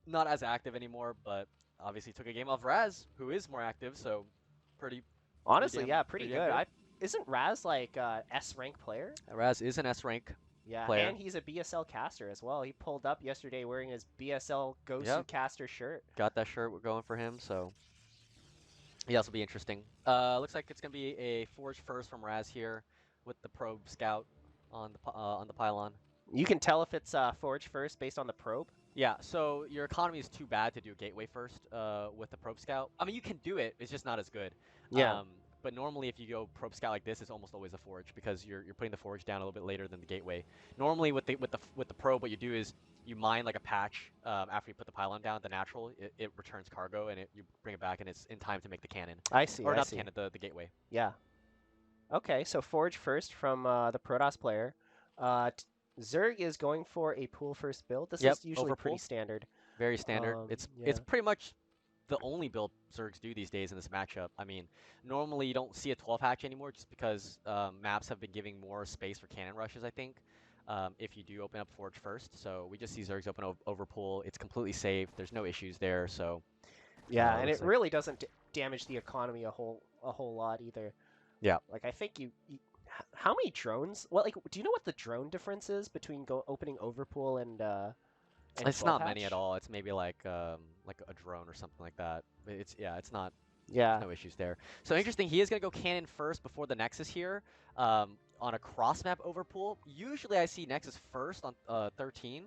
Speaker 6: not as active anymore, but obviously took a game off Raz, who is more active, so pretty.
Speaker 4: Honestly, yeah, pretty good.
Speaker 6: good.
Speaker 4: Isn't Raz like S rank player?
Speaker 6: Raz is an S rank.
Speaker 4: Yeah,
Speaker 6: player.
Speaker 4: And he's a BSL caster as well. He pulled up yesterday wearing his BSL Gosu caster shirt.
Speaker 6: Got that shirt going for him, so yeah, this will be interesting. Looks like it's gonna be a Forge first from Raz here with the probe scout on the pylon.
Speaker 4: You can tell if it's Forge first based on the probe.
Speaker 6: Yeah, so your economy is too bad to do gateway first with the probe scout. I mean, you can do it; it's just not as good.
Speaker 4: Yeah.
Speaker 6: But normally, if you go probe scout like this, it's almost always a forge because you're putting the forge down a little bit later than the gateway. Normally, with the probe, what you do is you mine like a patch after you put the pylon down. The natural it returns cargo and you bring it back and it's in time to make the cannon.
Speaker 4: I see.
Speaker 6: Or
Speaker 4: I
Speaker 6: not
Speaker 4: see.
Speaker 6: the cannon, the gateway.
Speaker 4: Yeah. Okay, so forge first from the Protoss player. Zerg is going for a pool first build. This is usually
Speaker 6: overpool.
Speaker 4: pretty standard.
Speaker 6: Very standard. It's
Speaker 4: yeah.
Speaker 6: pretty much the only build Zergs do these days in this matchup. I mean, normally you don't see a 12 hatch anymore just because maps have been giving more space for cannon rushes, I think, if you do open up Forge first. So we just see Zergs open overpool. It's completely safe. There's no issues there. So
Speaker 4: yeah, and it really doesn't damage the economy a whole lot either.
Speaker 6: Yeah.
Speaker 4: Like I think you how many drones? Well, like do you know what the drone difference is between opening overpool and
Speaker 6: it's not
Speaker 4: hatch?
Speaker 6: many at all. It's maybe like a drone or something like that. It's not.
Speaker 4: Yeah.
Speaker 6: No issues there. So interesting. He is gonna go cannon first before the Nexus here. On a cross map overpool. Usually I see Nexus first on 13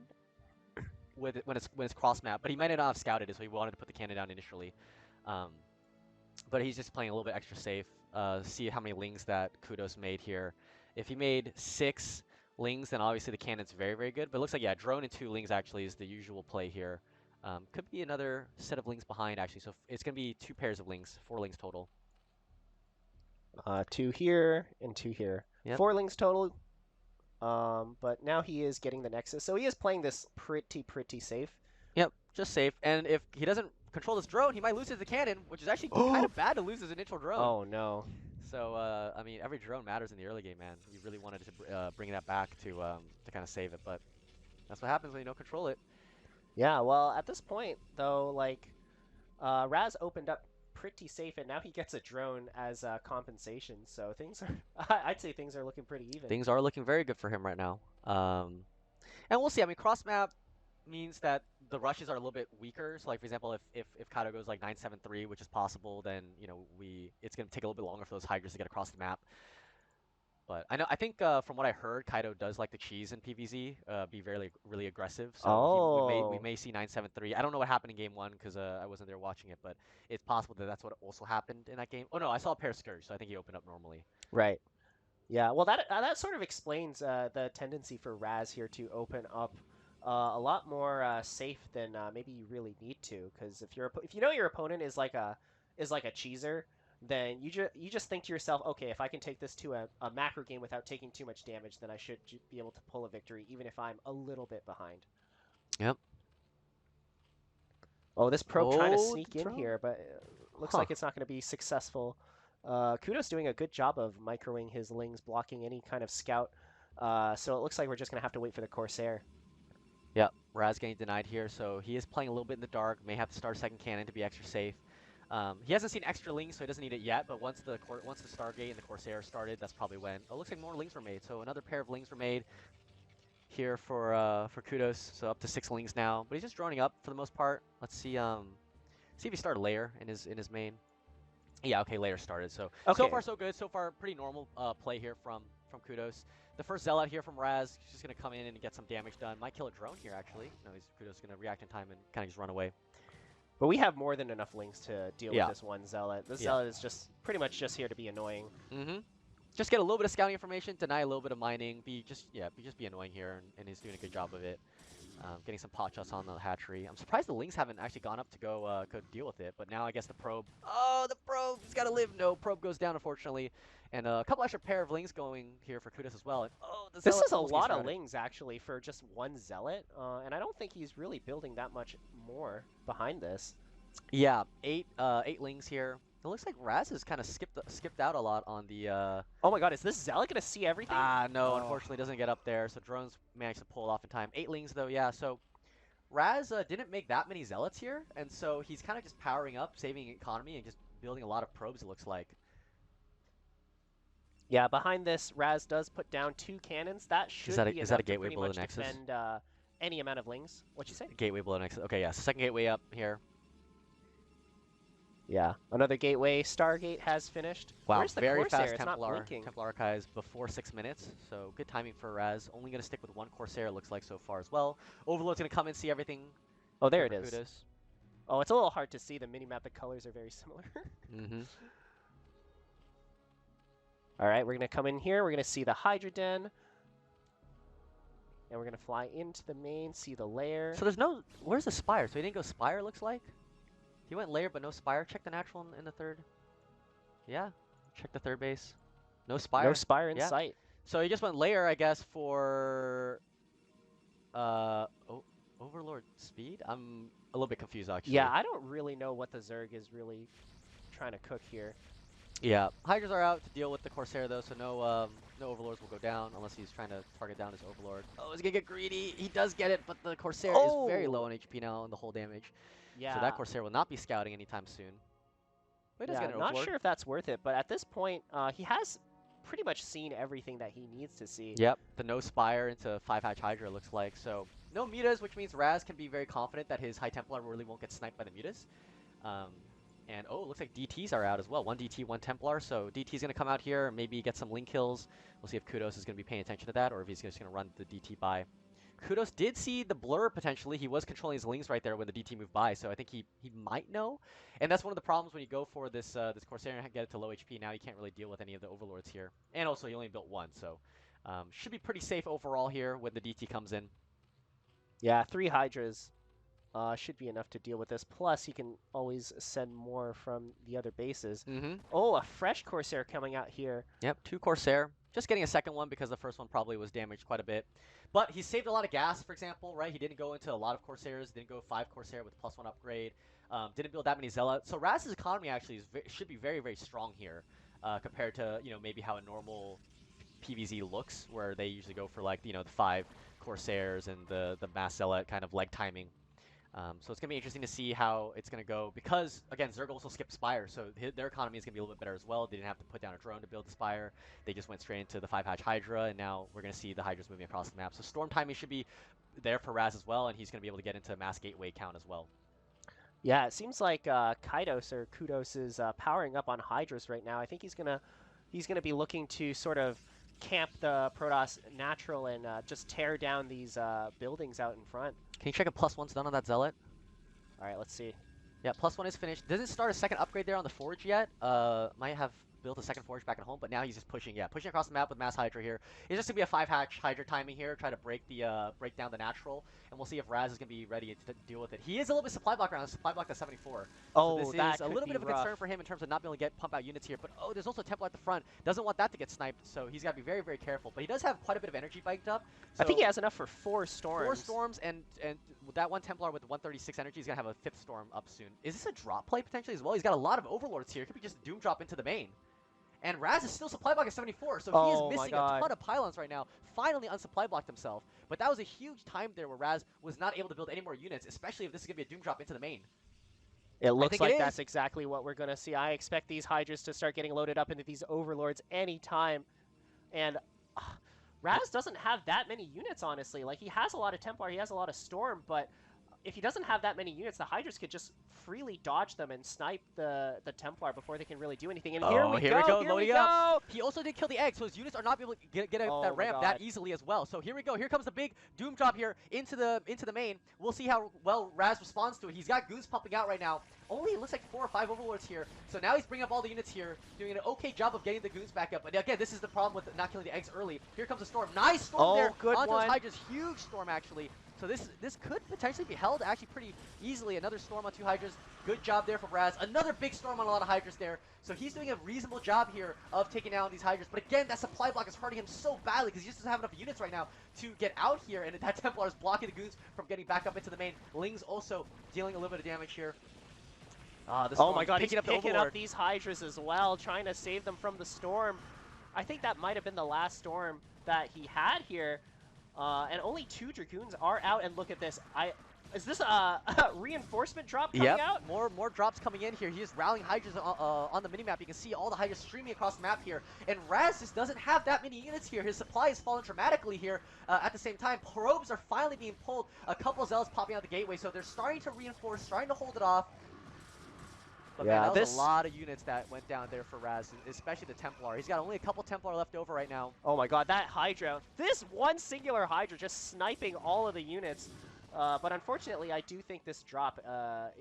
Speaker 6: when it's cross map, but he might not have scouted it, so he wanted to put the cannon down initially. But he's just playing a little bit extra safe. See how many lings that KUDOS made here. If he made 6 lings, then obviously the cannon's very, very good. But it looks like, yeah, drone and 2 lings actually is the usual play here. Could be another set of lings behind, actually. So it's going to be 2 pairs of lings, 4 lings total.
Speaker 4: 2 here and 2 here.
Speaker 6: Yep.
Speaker 4: 4 lings total. But now he is getting the Nexus. So he is playing this pretty safe.
Speaker 6: Yep, just safe. And if he doesn't control this drone, he might lose his cannon, which is actually kind of bad to lose his initial drone.
Speaker 4: Oh, no.
Speaker 6: So, I mean, every drone matters in the early game, man. You really wanted to bring that back to kind of save it, but that's what happens when you don't control it.
Speaker 4: Yeah, well, at this point, though, like, Raz opened up pretty safe, and now he gets a drone as compensation. So things are, I'd say things are looking pretty even.
Speaker 6: Things are looking very good for him right now. And we'll see. I mean, cross map means that the rushes are a little bit weaker. So, like, for example, if Kaido goes like 973, which is possible, then, you know, it's going to take a little bit longer for those Hydras to get across the map. But I think from what I heard, Kaido does like the cheese in PvZ, be really aggressive. So we may see 973. I don't know what happened in game 1 because I wasn't there watching it, but it's possible that that's what also happened in that game. Oh no, I saw a pair of Scourge, so I think he opened up normally.
Speaker 4: Right. Yeah. Well, that sort of explains the tendency for Raz here to open up a lot more safe than maybe you really need to, because if you know your opponent is like a cheeser, then you just think to yourself, okay, if I can take this to a macro game without taking too much damage, then I should be able to pull a victory, even if I'm a little bit behind.
Speaker 6: Yep.
Speaker 4: Oh, this probe trying to
Speaker 6: Oh,
Speaker 4: sneak
Speaker 6: the
Speaker 4: in
Speaker 6: drone.
Speaker 4: here, but looks
Speaker 6: Huh.
Speaker 4: like it's not going to be successful. KUDOS doing a good job of microing his lings, blocking any kind of scout. So it looks like we're just going to have to wait for the Corsair.
Speaker 6: Yep, Raz getting denied here, so he is playing a little bit in the dark. May have to start a second cannon to be extra safe. He hasn't seen extra lings, so he doesn't need it yet. But once the Stargate and the Corsair started, that's probably when. Oh, looks like more lings were made. So another pair of lings were made here for KUDOS. So up to 6 lings now. But he's just droning up for the most part. Let's see. See if he started layer in his main. Yeah, okay, layer started. So
Speaker 4: Okay.
Speaker 6: so far so good. So far pretty normal play here from KUDOS. The first Zealot here from Raz, he's just going to come in and get some damage done. Might kill a drone here, actually. No, KUDOS going to react in time and kind of just run away.
Speaker 4: But we have more than enough lings to deal
Speaker 6: Yeah.
Speaker 4: with this one Zealot. This
Speaker 6: Yeah.
Speaker 4: Zealot is just pretty much just here to be annoying.
Speaker 6: Mm-hmm. Just get a little bit of scouting information, deny a little bit of mining, be annoying here, and he's doing a good job of it. Getting some pot shots on the hatchery. I'm surprised the lings haven't actually gone up to go deal with it, but now I guess the probe. Oh, the probe's got to live. No, probe goes down, unfortunately. And a couple extra pair of lings going here for KUDOS as well. And, oh, the
Speaker 4: This
Speaker 6: Zealot
Speaker 4: is a
Speaker 6: almost
Speaker 4: lot
Speaker 6: gets
Speaker 4: of
Speaker 6: routed.
Speaker 4: lings, actually, for just one Zealot. And I don't think he's really building that much more behind this.
Speaker 6: Yeah, eight lings here. It looks like Raz has kind of skipped out a lot on the.
Speaker 4: Oh my god, is this Zealot going to see everything?
Speaker 6: No,
Speaker 4: Oh.
Speaker 6: unfortunately doesn't get up there. So drones managed to pull it off in time. 8 lings though, yeah. So Raz didn't make that many Zealots here, and so he's kind of just powering up, saving economy, and just building a lot of probes. It looks like.
Speaker 4: Yeah, behind this, Raz does put down 2 cannons. That should
Speaker 6: that a-
Speaker 4: be
Speaker 6: is
Speaker 4: enough
Speaker 6: that a
Speaker 4: to
Speaker 6: gateway
Speaker 4: pretty
Speaker 6: below
Speaker 4: much
Speaker 6: the Nexus?
Speaker 4: defend any amount of lings. What'd you say?
Speaker 6: Gateway below next. Okay, yeah. So second gateway up here.
Speaker 4: Yeah, another gateway. Stargate has finished.
Speaker 6: Wow,
Speaker 4: Where's the
Speaker 6: very
Speaker 4: Corsair?
Speaker 6: fast
Speaker 4: It's not
Speaker 6: Templar
Speaker 4: blinking.
Speaker 6: archives before 6 minutes. So good timing for Raz. Only going to stick with 1 Corsair, it looks like so far as well. Overlord's going to come and see everything.
Speaker 4: Oh, there it
Speaker 6: for
Speaker 4: is.
Speaker 6: KUDOS.
Speaker 4: Oh, it's a little hard to see the minimap. The colors are very similar.
Speaker 6: Mm-hmm.
Speaker 4: All right, we're going to come in here. We're going to see the Hydra Den. And we're going to fly into the main, see the lair.
Speaker 6: So there's no. Where's the Spire? So he didn't go Spire, looks like. He went layer, but no Spire. Check the natural in the third. Yeah. Check the third base. No Spire.
Speaker 4: No Spire in
Speaker 6: Yeah.
Speaker 4: sight.
Speaker 6: So he just went layer, I guess, for. Overlord speed? I'm a little bit confused, actually.
Speaker 4: Yeah, I don't really know what the Zerg is really trying to cook here.
Speaker 6: Yeah. Hydras are out to deal with the Corsair, though, so no Overlords will go down unless he's trying to target down his Overlord. Oh, he's gonna get greedy. He does get it, but the Corsair is very low on HP now and the whole damage.
Speaker 4: Yeah.
Speaker 6: So that Corsair will not be scouting anytime soon. But he does
Speaker 4: Yeah,
Speaker 6: get an
Speaker 4: not
Speaker 6: Overlord.
Speaker 4: sure if that's worth it, but at this point, he has pretty much seen everything that he needs to see.
Speaker 6: Yep, the no Spire into 5-hatch Hydra looks like. So no mutas, which means Raz can be very confident that his High Templar really won't get sniped by the mutas. And oh, it looks like DTs are out as well. 1 DT, 1 Templar. So DT's going to come out here, maybe get some link kills. We'll see if KUDOS is going to be paying attention to that or if he's just going to run the DT by. KUDOS did see the blur potentially. He was controlling his lings right there when the DT moved by, so I think he might know. And that's one of the problems when you go for this this Corsair and get it to low HP. Now you can't really deal with any of the Overlords here. And also he only built 1, so should be pretty safe overall here when the DT comes in.
Speaker 4: Yeah, 3 Hydras should be enough to deal with this. Plus, he can always send more from the other bases.
Speaker 6: Mm-hmm.
Speaker 4: Oh, a fresh Corsair coming out here.
Speaker 6: Yep, 2 Corsair. Just getting a second one because the first one probably was damaged quite a bit. But he saved a lot of gas, for example, right? He didn't go into a lot of Corsairs. Didn't go 5 Corsair with +1 upgrade. Didn't build that many Zealots. So Raz's economy actually should be very, very strong here compared to, maybe how a normal PvZ looks, where they usually go for, like, the 5 Corsairs and the mass Zealot kind of leg timing. So it's going to be interesting to see how it's going to go because, again, Zerg also skipped Spire, so their economy is going to be a little bit better as well. They didn't have to put down a drone to build the Spire. They just went straight into the 5-hatch Hydra, and now we're going to see the Hydras moving across the map. So storm timing should be there for Raz as well, and he's going to be able to get into mass gateway count as well.
Speaker 4: Yeah, it seems like KUDOS or KUDOS is powering up on Hydras right now. I think he's gonna be looking to sort of camp the Protoss natural and just tear down these buildings out in front.
Speaker 6: Can you check if +1's done on that Zealot?
Speaker 4: All right, let's see.
Speaker 6: Yeah, +1 is finished. Doesn't start a second upgrade there on the Forge yet. Might have built a second forge back at home, but now he's just pushing across the map with Mass Hydra here. It's just gonna be a 5-hatch Hydra timing here, try to break down the natural, and we'll see if Raz is gonna be ready to deal with it. He is a little bit supply block around, supply block at 74.
Speaker 4: Oh,
Speaker 6: so this
Speaker 4: that
Speaker 6: is a
Speaker 4: could
Speaker 6: little
Speaker 4: be
Speaker 6: bit of a
Speaker 4: rough.
Speaker 6: concern for him in terms of not being able to pump out units here. But oh, there's also a Templar at the front. Doesn't want that to get sniped, so he's got to be very, very careful. But he does have quite a bit of energy biked up. So
Speaker 4: I think he has enough for 4 storms.
Speaker 6: 4 storms, and with that one Templar with 136 energy, he's gonna have a 5th storm up soon. Is this a drop play potentially as well? He's got a lot of overlords here. It could be just doom drop into the main. And Raz is still supply block at 74, so he is missing a ton of pylons right now. Finally unsupply blocked himself. But that was a huge time there where Raz was not able to build any more units, especially if this is going to be a doom drop into the main.
Speaker 4: It looks like that's exactly what we're going to see. I expect these Hydras to start getting loaded up into these overlords anytime. And Raz doesn't have that many units, honestly. Like, he has a lot of Templar, he has a lot of Storm, but if he doesn't have that many units, the Hydras could just freely dodge them and snipe the Templar before they can really do anything. And here we go, loading up.
Speaker 6: He also did kill the egg, so his units are not able to get that ramp that easily as well. So here we go. Here comes the big doom drop here into the main. We'll see how well Raz responds to it. He's got goons pumping out right now. Only it looks like 4 or 5 overlords here. So now he's bringing up all the units here, doing an okay job of getting the goons back up. But again, this is the problem with not killing the eggs early. Here comes a storm. Nice storm there.
Speaker 4: Good
Speaker 6: onto
Speaker 4: one.
Speaker 6: those Hydras. Huge storm actually. So this could potentially be held actually pretty easily. Another storm on 2 Hydras. Good job there from Raz. Another big storm on a lot of Hydras there. So he's doing a reasonable job here of taking down these Hydras. But again, that supply block is hurting him so badly because he just doesn't have enough units right now to get out here. And that Templar is blocking the goons from getting back up into the main. Ling's also dealing a little bit of damage here.
Speaker 4: Oh my god, he's picking up these Hydras as well, trying to save them from the storm. I think that might have been the last storm that he had here. And only 2 Dragoons are out, and look at this. Is this a reinforcement drop coming out?
Speaker 6: More drops coming in here. He is rallying Hydras on the minimap. You can see all the Hydras streaming across the map here. And Raz just doesn't have that many units here. His supply has fallen dramatically here at the same time. Probes are finally being pulled. A couple of Zealots popping out the gateway, so they're starting to reinforce, starting to hold it off. But yeah, man, that was a lot of units that went down there for Raz, especially the Templar. He's got only a couple Templar left over right now.
Speaker 4: Oh my god, that Hydra. This one singular Hydra just sniping all of the units. But unfortunately, I do think this drop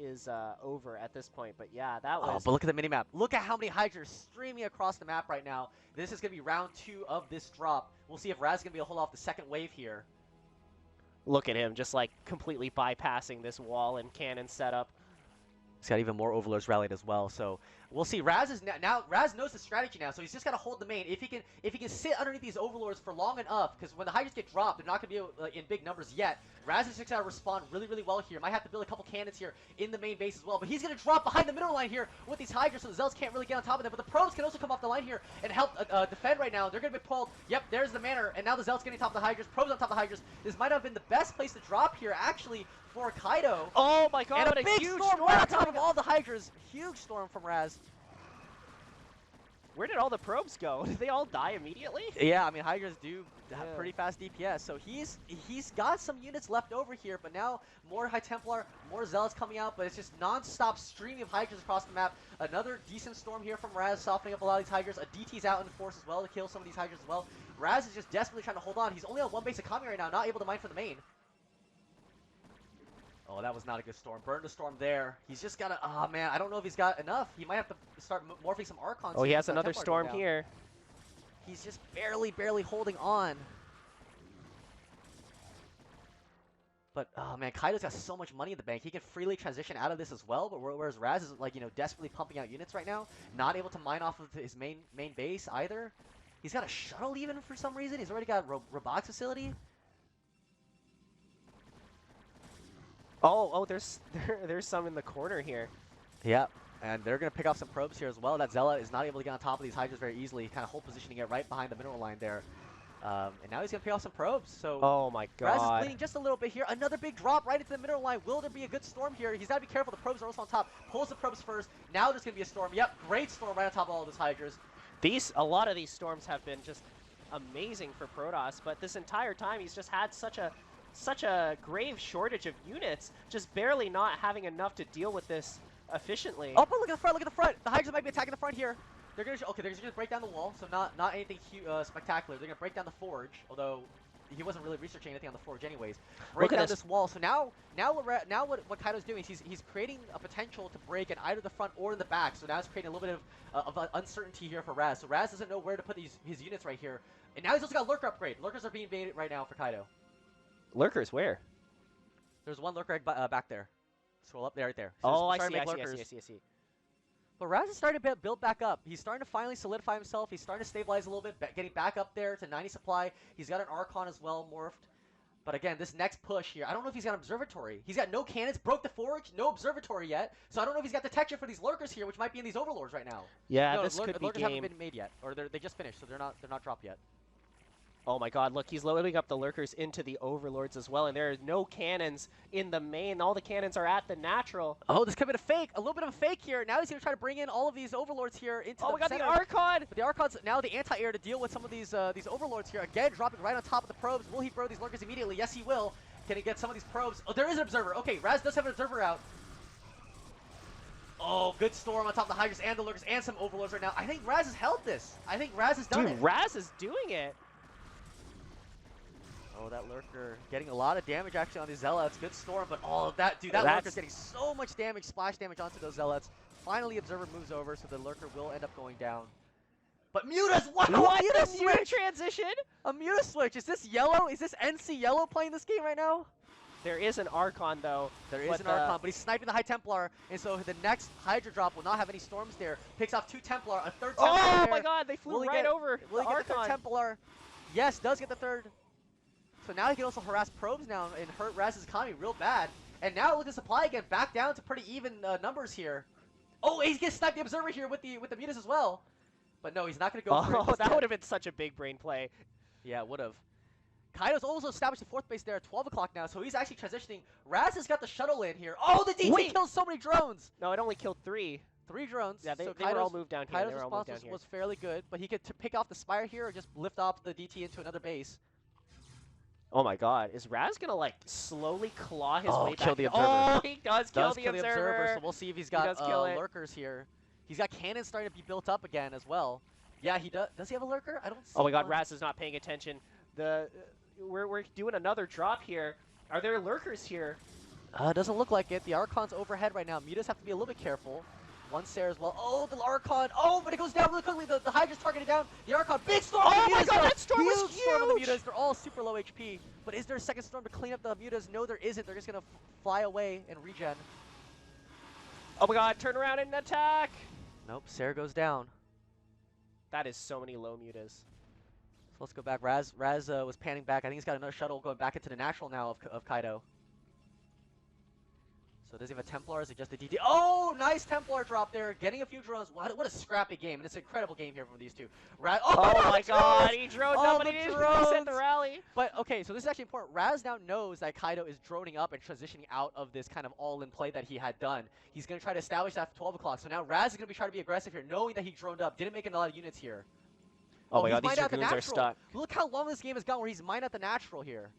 Speaker 4: is over at this point. But yeah, that was...
Speaker 6: Oh, but look at the minimap. Look at how many Hydras streaming across the map right now. This is going to be round 2 of this drop. We'll see if Raz is going to be able to hold off the second wave here.
Speaker 4: Look at him, just like completely bypassing this wall and cannon setup.
Speaker 6: He's got even more overlords rallied as well, so we'll see. Raz is now Raz knows the strategy now, so he's just got to hold the main. If he can sit underneath these overlords for long enough, because when the Hydras get dropped, they're not going to be in big numbers yet. Raz is just got to respond really, really well here. Might have to build a couple cannons here in the main base as well, but he's going to drop behind the middle line here with these Hydras, so the Zealots can't really get on top of them. But the probes can also come off the line here and help defend right now. They're going to be pulled. Yep, there's the manor, and now the Zealots getting on top of the Hydras. Probes on top of the Hydras. This might have been the best place to drop here, actually, for KUDOS.
Speaker 4: Oh my god,
Speaker 6: and
Speaker 4: what
Speaker 6: a big
Speaker 4: huge
Speaker 6: storm right on top of all the Hydras. Huge storm from Raz.
Speaker 4: Where did all the probes go? Did they all die immediately?
Speaker 6: Yeah, I mean, Hydras do have pretty fast DPS, so he's got some units left over here, but now more High Templar, more Zealots coming out, but it's just non-stop streaming of Hydras across the map. Another decent storm here from Raz, softening up a lot of these Hydras. A DT's out in force as well to kill some of these Hydras as well. Raz is just desperately trying to hold on. He's only on 1 base of Kami right now, not able to mine for the main. Oh, that was not a good storm. Burn the storm there. He's just got to... Oh, man, I don't know if he's got enough. He might have to start morphing some Archons.
Speaker 4: Oh, he has another storm here.
Speaker 6: He's just barely holding on. But, oh, man, KUDOS got so much money in the bank. He can freely transition out of this as well. But whereas Raz is, like, you know, desperately pumping out units right now. Not able to mine off of his main base either. He's got a shuttle even for some reason. He's already got a robotics facility.
Speaker 4: Oh, there's some in the corner here.
Speaker 6: Yep, and they're going to pick off some probes here as well. That Zealot is not able to get on top of these Hydras very easily, kind of hold positioning it right behind the mineral line there. And now he's going to pick off some probes. So
Speaker 4: oh my god.
Speaker 6: Raz is bleeding just a little bit here. Another big drop right into the mineral line. Will there be a good storm here? He's got to be careful. The probes are also on top. Pulls the probes first. Now there's going to be a storm. Yep, great storm right on top of all of those Hydras.
Speaker 4: A lot of these storms have been just amazing for Protoss, but this entire time he's just had such a grave shortage of units, just barely not having enough to deal with this efficiently.
Speaker 6: Oh, but look at the front, look at the front. The Hydras might be attacking the front here. They're gonna break down the wall, so not anything spectacular. They're gonna break down the forge, although he wasn't really researching anything on the forge anyways.
Speaker 4: Look
Speaker 6: Break
Speaker 4: at
Speaker 6: down
Speaker 4: this.
Speaker 6: this wall. So now what Kaido's doing is he's creating a potential to break in either the front or in the back. So now it's creating a little bit of uncertainty here for Raz. So Raz doesn't know where to put his units right here. And now he's also got Lurker upgrade. Lurkers are being baited right now for Kaido.
Speaker 4: Lurkers, where?
Speaker 6: There's one Lurker egg back there. Scroll up there, right there. So
Speaker 4: Oh, I
Speaker 6: starting
Speaker 4: see,
Speaker 6: to
Speaker 4: I
Speaker 6: make
Speaker 4: see, I
Speaker 6: lurkers.
Speaker 4: see, I see, I see.
Speaker 6: But Raz is starting to build back up. He's starting to finally solidify himself. He's starting to stabilize a little bit, getting back up there to 90 supply. He's got an Archon as well, morphed. But again, this next push here, I don't know if he's got an observatory. He's got no cannons, broke the forge, no observatory yet. So I don't know if he's got detection for these lurkers here, which might be in these overlords right now.
Speaker 4: Yeah,
Speaker 6: No,
Speaker 4: this could be
Speaker 6: lurkers
Speaker 4: game.
Speaker 6: haven't been made yet, or they just finished, so they're not dropped yet.
Speaker 4: Oh my god, look, he's loading up the lurkers into the overlords as well, and there are no cannons in the main. All the cannons are at the natural.
Speaker 6: Oh, this could be a fake, a little bit of a fake here. Now he's going to try to bring in all of these overlords here into
Speaker 4: Oh
Speaker 6: the
Speaker 4: my god,
Speaker 6: center.
Speaker 4: the Archon!
Speaker 6: But the Archon's now the anti-air to deal with some of these overlords here. Again, dropping right on top of the probes. Will he throw these lurkers immediately? Yes, he will. Can he get some of these probes? Oh, there is an observer. Okay, Raz does have an observer out. Oh, good storm on top of the Hydras and the lurkers and some overlords right now. I think Raz has held this. I think Raz has done it.
Speaker 4: Dude, Raz is doing it.
Speaker 6: Oh, that lurker getting a lot of damage actually on these zealots. Good storm, but all of that, dude, that
Speaker 4: That's-
Speaker 6: lurker's getting so much damage, splash damage onto those zealots. Finally, observer moves over, so the lurker will end up going down. But Mutas, wow!
Speaker 4: What?
Speaker 6: Muta
Speaker 4: The Muta
Speaker 6: switch!
Speaker 4: transition?
Speaker 6: A Muta switch. Is this yellow? Is this NC yellow playing this game right now?
Speaker 4: There is an Archon, though.
Speaker 6: There is
Speaker 4: but
Speaker 6: an Archon, but he's sniping the High Templar, and so the next Hydra drop will not have any storms there. Picks off 2 Templar, a 3rd Templar
Speaker 4: Oh
Speaker 6: there.
Speaker 4: my god, they flew
Speaker 6: Will he
Speaker 4: right
Speaker 6: get-
Speaker 4: over
Speaker 6: Will
Speaker 4: the
Speaker 6: he get the 3rd
Speaker 4: Archon.
Speaker 6: Templar? Yes, does get the 3rd. So now he can also harass probes now and hurt Raz's economy real bad. And now look at supply again, back down to pretty even numbers here. Oh, he's gonna snipe the observer here with the Mutas as well. But no, he's not gonna go for it.
Speaker 4: Oh, that
Speaker 6: instead.
Speaker 4: would have been such a big brain play.
Speaker 6: Yeah, it would have. Kaido's also established the 4th base there at 12 o'clock now, so he's actually transitioning. Raz has got the shuttle in here. Oh, the DT
Speaker 4: Wait.
Speaker 6: kills so many drones!
Speaker 4: No, it only killed 3.
Speaker 6: 3 drones.
Speaker 4: Yeah, they
Speaker 6: so
Speaker 4: were all
Speaker 6: Kaido's-
Speaker 4: moved down here.
Speaker 6: Kaido's
Speaker 4: They were all moved
Speaker 6: response
Speaker 4: down
Speaker 6: was
Speaker 4: here.
Speaker 6: fairly good, but he could pick off the Spire here or just lift off the DT into another base.
Speaker 4: Oh my god, is Raz gonna like slowly claw his
Speaker 6: Oh,
Speaker 4: way back?
Speaker 6: kill the
Speaker 4: in?
Speaker 6: observer.
Speaker 4: Oh, he does kill
Speaker 6: Does
Speaker 4: the
Speaker 6: kill the observer,
Speaker 4: observer.
Speaker 6: so we'll see if he's got
Speaker 4: does kill it.
Speaker 6: lurkers here. He's got cannons starting to be built up again as well. Yeah, he does. Does he have a lurker? I don't see
Speaker 4: Oh my god,
Speaker 6: one.
Speaker 4: Raz is not paying attention. We're doing another drop here. Are there lurkers here?
Speaker 6: Doesn't look like it. The Archon's overhead right now. Mutas have to be a little bit careful. One Sarah as well. Oh, the Archon. Oh, but it goes down really quickly. The Hydra's targeted down. The Archon. Big storm on
Speaker 4: Oh
Speaker 6: the
Speaker 4: my
Speaker 6: Mutas,
Speaker 4: god,
Speaker 6: though.
Speaker 4: that storm was
Speaker 6: Huge storm on the
Speaker 4: huge!
Speaker 6: Mutas. They're all super low HP. But is there a second storm to clean up the Mutas? No, there isn't. They're just going to fly away and regen.
Speaker 4: Oh my god, turn around and attack!
Speaker 6: Nope, Sarah goes down.
Speaker 4: That is so many low mutas.
Speaker 6: So let's go back. Raz was panning back. I think he's got another shuttle going back into the natural now of Kaido. So does he have a Templar? Is it just a DT? Oh, nice Templar drop there. Getting a few drones. What a scrappy game. And it's an incredible game here from these two.
Speaker 4: Oh my
Speaker 6: the
Speaker 4: god,
Speaker 6: drones!
Speaker 4: he droned
Speaker 6: All
Speaker 4: up and
Speaker 6: the
Speaker 4: he didn't reset the
Speaker 6: drones!
Speaker 4: rally.
Speaker 6: But okay, so this is actually important. Raz now knows that Kaido is droning up and transitioning out of this kind of all-in play that he had done. He's going to try to establish that for 12 o'clock. So now Raz is going to be trying to be aggressive here, knowing that he droned up. Didn't make a lot of units here.
Speaker 4: Oh my
Speaker 6: he's
Speaker 4: god, these
Speaker 6: mined out the
Speaker 4: Dragoons are
Speaker 6: natural.
Speaker 4: stuck.
Speaker 6: Look how long this game has gone where he's mined out the natural here.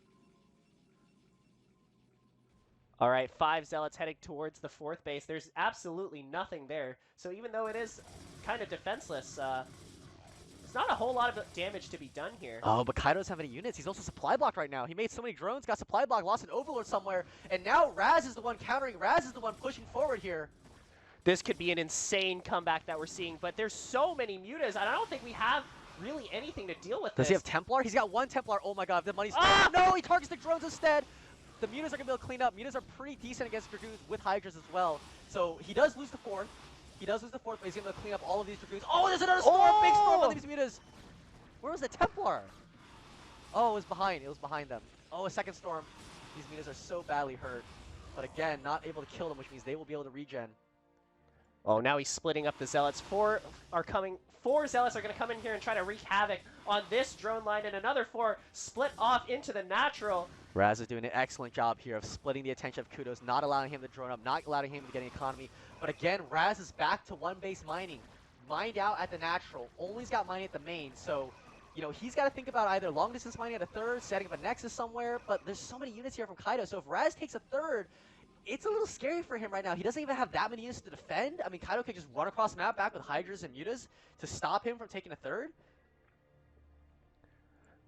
Speaker 4: All right, 5 Zealots heading towards the 4th base. There's absolutely nothing there. So even though it is kind of defenseless, there's not a whole lot of damage to be done here.
Speaker 6: Oh, but Kaido doesn't have any units. He's also supply blocked right now. He made so many drones, got supply blocked, lost an Overlord somewhere, and now Raz is the one countering. Raz is the one pushing forward here.
Speaker 4: This could be an insane comeback that we're seeing, but there's so many mutas, and I don't think we have really anything to deal with
Speaker 6: Does
Speaker 4: this.
Speaker 6: he have Templar? He's got 1 Templar. Oh my god, the money's...
Speaker 4: Ah!
Speaker 6: No, he targets the drones instead. The Mutas are going to be able to clean up. Mutas are pretty decent against Dragoons with Hydras as well. So he does lose the 4th. He does lose the 4th, but he's going to clean up all of these Dragoons. Oh, there's another storm! Big storm on these Mutas! Where was the Templar? Oh, it was behind. It was behind them. Oh, a second storm. These Mutas are so badly hurt. But again, not able to kill them, which means they will be able to regen.
Speaker 4: Oh, now he's splitting up the Zealots. 4 Zealots are going to come in here and try to wreak havoc on this drone line, and another 4 split off into the natural.
Speaker 6: Raz is doing an excellent job here of splitting the attention of KUDOS, not allowing him to drone up, not allowing him to get an economy. But again, Raz is back to 1 base mining. Mined out at the natural. Only's got mining at the main, so... You know, he's got to think about either long distance mining at a 3rd, setting up a nexus somewhere, but there's so many units here from Kaido, so if Raz takes a 3rd, it's a little scary for him right now. He doesn't even have that many units to defend. I mean, Kaido could just run across the map back with Hydras and Mutas to stop him from taking a 3rd.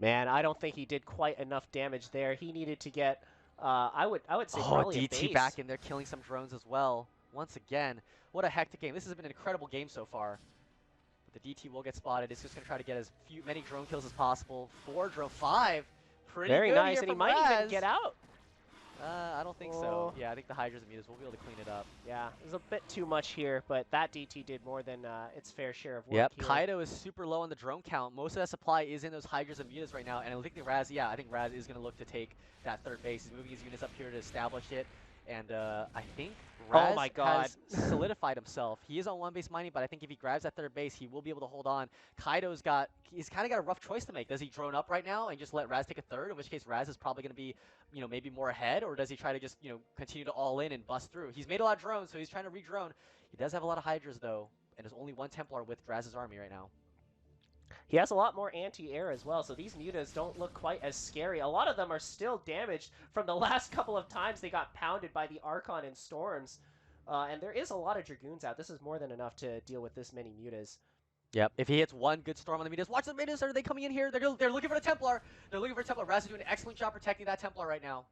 Speaker 4: Man, I don't think he did quite enough damage there. He needed to get, I would say probably a
Speaker 6: DT
Speaker 4: base.
Speaker 6: back in there killing some drones as well. Once again, what a hectic game. This has been an incredible game so far. But the DT will get spotted. It's just going to try to get as many drone kills as possible. 5. Pretty
Speaker 4: Very
Speaker 6: good
Speaker 4: nice,
Speaker 6: here
Speaker 4: and he
Speaker 6: from
Speaker 4: might even
Speaker 6: Raz.
Speaker 4: get out.
Speaker 6: I don't think
Speaker 4: Oh.
Speaker 6: so. Yeah, I think the Hydras and Mutas will be able to clean it up.
Speaker 4: Yeah, there's a bit too much here, but that DT did more than its fair share of work
Speaker 6: Yep,
Speaker 4: here.
Speaker 6: Kaido is super low on the drone count. Most of that supply is in those Hydras and Mutas right now, and I think I think Raz is going to look to take that third base. He's moving his units up here to establish it, and I think Raz
Speaker 4: Oh my God.
Speaker 6: has solidified himself. He is on one base mining, but I think if he grabs that third base, he will be able to hold on. He's kind of got a rough choice to make. Does he drone up right now and just let Raz take a third, in which case Raz is probably going to be, maybe more ahead, or does he try to just, continue to all in and bust through? He's made a lot of drones, so he's trying to re-drone. He does have a lot of Hydras, though, and there's only one Templar with Raz's army right now.
Speaker 4: He has a lot more anti-air as well, so these mutas don't look quite as scary. A lot of them are still damaged from the last couple of times they got pounded by the Archon and Storms. And there is a lot of Dragoons out. This is more than enough to deal with this many mutas.
Speaker 6: Yep, if he hits one good storm on the Mutas, watch the Mutas, are they coming in here? They're looking for the Templar. They're looking for a Templar. Raz is doing an excellent job protecting that Templar right now.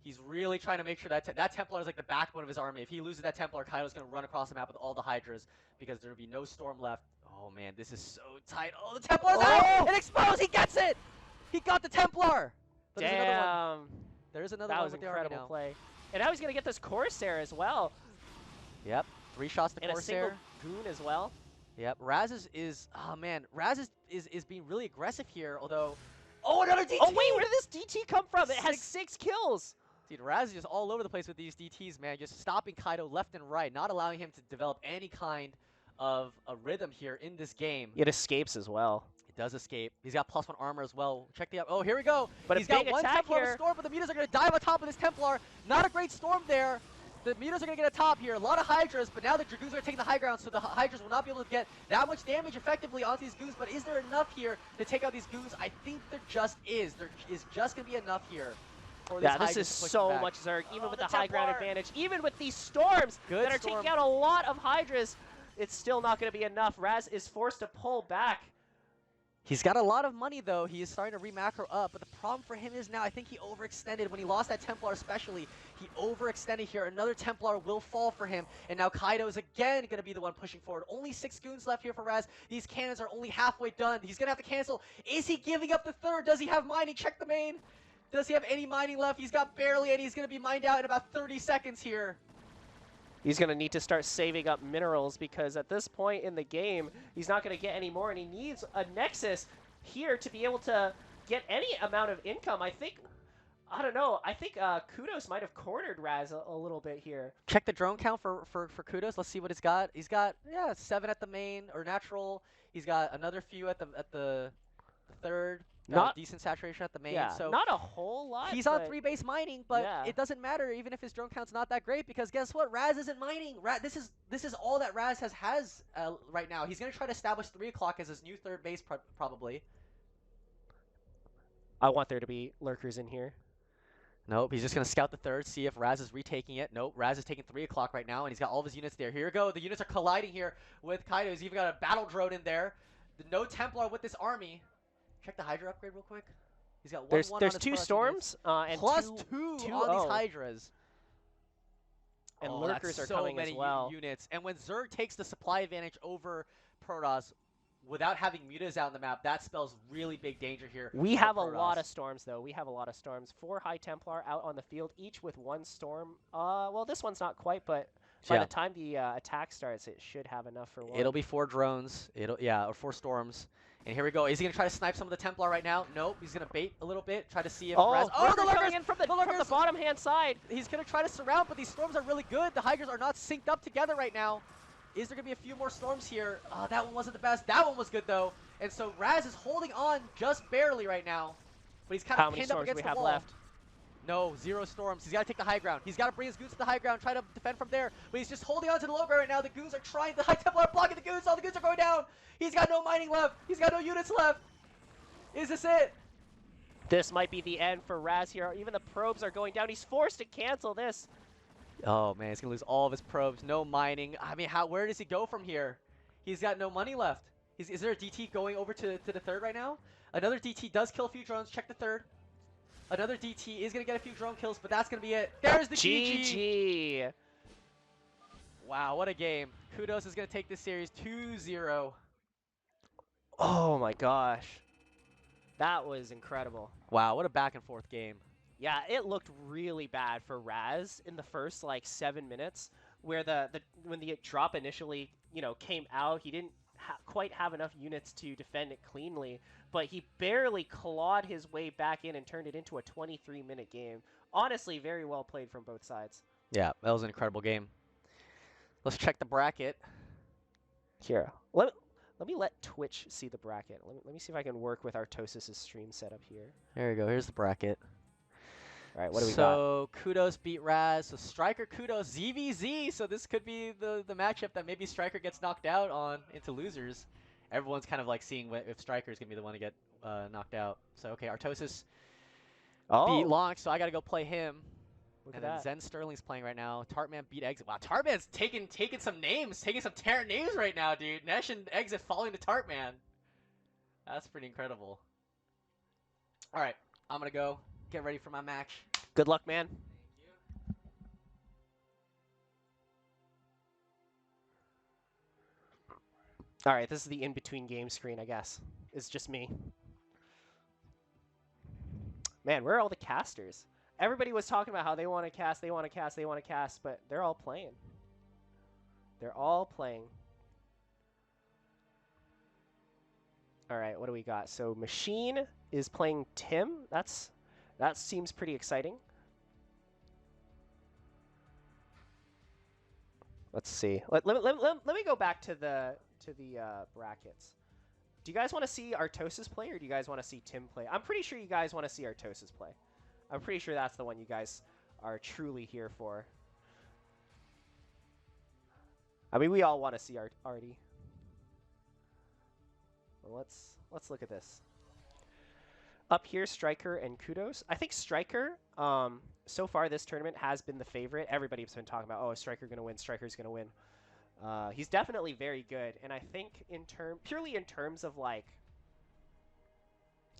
Speaker 6: He's really trying to make sure that that Templar is like the backbone of his army. If he loses that Templar, Kaido's going to run across the map with all the Hydras because there will be no storm left. Oh man, this is so tight. Oh, the Templar's out! It exposed! He gets it! He got the Templar! But there's another one. There's another
Speaker 4: that
Speaker 6: one
Speaker 4: was
Speaker 6: with
Speaker 4: incredible
Speaker 6: the army now.
Speaker 4: play. And now he's going to get this Corsair as well.
Speaker 6: Yep, 3 shots to
Speaker 4: And a single
Speaker 6: Corsair.
Speaker 4: goon as well.
Speaker 6: Yep, Raz Raz is being really aggressive here, although... Oh, another DT!
Speaker 4: Oh wait, where did this DT come from? It has 6 kills!
Speaker 6: Dude, Raz is just all over the place with these DTs, man. Just stopping Kaido left and right, not allowing him to develop any kind of a rhythm here in this game.
Speaker 4: It escapes as well.
Speaker 6: It does escape. He's got +1 armor as well. Check the... Oh, here we go!
Speaker 4: But
Speaker 6: he's
Speaker 4: a
Speaker 6: got
Speaker 4: big
Speaker 6: one
Speaker 4: attack
Speaker 6: Templar
Speaker 4: here.
Speaker 6: Storm, but the Mutas are going to dive on top of this Templar. Not a great storm there. The Mutas are going to get a top here. A lot of Hydras, but now the Dragoons are taking the high ground, so the Hydras will not be able to get that much damage effectively onto these Goons. But is there enough here to take out these Goons? I think there just is. There is just going to be enough here.
Speaker 4: Yeah, this is so much Zerg, even with the high ground advantage, even with these storms that are taking out a lot of Hydras, it's still not going to be enough. Raz is forced to pull back.
Speaker 6: He's got a lot of money, though. He is starting to re-macro up, but the problem for him is now I think he overextended. When he lost that Templar especially, he overextended here. Another Templar will fall for him, and now Kaido is again going to be the one pushing forward. Only 6 Goons left here for Raz. These cannons are only halfway done. He's going to have to cancel. Is he giving up the third? Does he have mining? Check the main. Does he have any mining left? He's got barely, and he's going to be mined out in about 30 seconds here.
Speaker 4: He's going to need to start saving up minerals because at this point in the game, he's not going to get any more, and he needs a Nexus here to be able to get any amount of income. I think KUDOS might have cornered Raz a little bit here.
Speaker 6: Check the drone count for KUDOS. Let's see what he's got. He's got, 7 at the main, or natural. He's got another few at the third. Not decent saturation at the main.
Speaker 4: Yeah,
Speaker 6: so
Speaker 4: not a whole lot.
Speaker 6: He's on 3 base mining, but
Speaker 4: yeah.
Speaker 6: it doesn't matter even if his drone count's not that great because guess what? Raz isn't mining. This is all that Raz has right now. He's gonna try to establish 3 o'clock as his new third base probably.
Speaker 4: I want there to be lurkers in here.
Speaker 6: Nope, he's just gonna scout the third, see if Raz is retaking it. Nope, Raz is taking 3 o'clock right now, and he's got all of his units there. Here we go. The units are colliding here with Kaido. He's even got a battle drone in there. No Templar with this army. Check the Hydra upgrade real quick. He's got one
Speaker 4: There's 2 storms and
Speaker 6: plus two on these Hydras.
Speaker 4: And lurkers are
Speaker 6: so
Speaker 4: coming
Speaker 6: many
Speaker 4: as well.
Speaker 6: Units. And when Zerg takes the supply advantage over Protoss without having mutas out on the map, that spells really big danger here.
Speaker 4: We have a lot of storms, though. We have a lot of storms. 4 High Templar out on the field, each with 1 storm. Well, this one's not quite, but by the time the attack starts, it should have enough for 1.
Speaker 6: It'll be 4 drones. Or 4 storms. And here we go. Is he going to try to snipe some of the Templar right now? Nope. He's going to bait a little bit, try to see if Raz...
Speaker 4: Oh, the lurkers in from the bottom-hand side.
Speaker 6: He's going to try to surround, but these storms are really good. The Hydras are not synced up together right now. Is there going to be a few more storms here? That one wasn't the best. That one was good, though. And so Raz is holding on just barely right now. But he's kind of pinned up against the wall. How many storms do we have left? No, 0 storms. He's got to take the high ground. He's got to bring his Goons to the high ground, try to defend from there. But he's just holding on to the low ground right now. The Goons are trying. The High Templar are blocking the Goons. All the Goons are going down. He's got no mining left. He's got no units left. Is this it?
Speaker 4: This might be the end for Raz here. Even the probes are going down. He's forced to cancel this.
Speaker 6: Oh, man. He's going to lose all of his probes. No mining. I mean, where does he go from here? He's got no money left. Is there a DT going over to the third right now? Another DT does kill a few drones. Check the third. Another DT is going to get a few drone kills, but that's going to be it. There's the GG.
Speaker 4: GG.
Speaker 6: Wow, what a game. KUDOS is going to take this series 2-0.
Speaker 4: Oh my gosh. That was incredible.
Speaker 6: Wow, what a back and forth game.
Speaker 4: Yeah, it looked really bad for Raz in the first like 7 minutes, where when the drop initially, came out, he didn't quite have enough units to defend it cleanly, but he barely clawed his way back in and turned it into a 23-minute game. Honestly, very well played from both sides.
Speaker 6: Yeah, that was an incredible game. Let's check the bracket.
Speaker 4: Here, let me let Twitch see the bracket. Let me see if I can work with Artosis' stream setup here.
Speaker 6: There we go. Here's the bracket.
Speaker 4: All right, what do we got?
Speaker 6: So KUDOS beat Raz. So StRyKeR, KUDOS, ZVZ. So this could be the matchup that maybe StRyKeR gets knocked out on into losers. Everyone's kind of like seeing if StRyKeR is gonna be the one to get knocked out. So okay, Artosis beat Launch. So I gotta go play him.
Speaker 4: Look
Speaker 6: And
Speaker 4: at
Speaker 6: then
Speaker 4: that.
Speaker 6: Zen Sterling's playing right now. Tartman beat Exit. Wow, Tartman's taking some names, taking some Terran names right now, dude. Nesh and Exit falling to Tartman. That's pretty incredible. All right, I'm gonna go get ready for my match.
Speaker 4: Good luck, man. All right, this is the in-between game screen, I guess. It's just me. Man, where are all the casters? Everybody was talking about how they want to cast, but they're all playing. They're all playing. All right, what do we got? So Machine is playing Tim. That seems pretty exciting. Let's see. Let me go back to the brackets. Do you guys want to see Artosis play, or do you guys want to see Tim play? I'm pretty sure you guys want to see Artosis play. I'm pretty sure that's the one you guys are truly here for. I mean, we all want to see Artie. Well, let's look at this. Up here, StRyKeR and KUDOS. I think StRyKeR, so far this tournament has been the favorite. Everybody's been talking about, oh, is StRyKeR going to win? StRyKER's going to win. He's definitely very good, and I think purely in terms of like,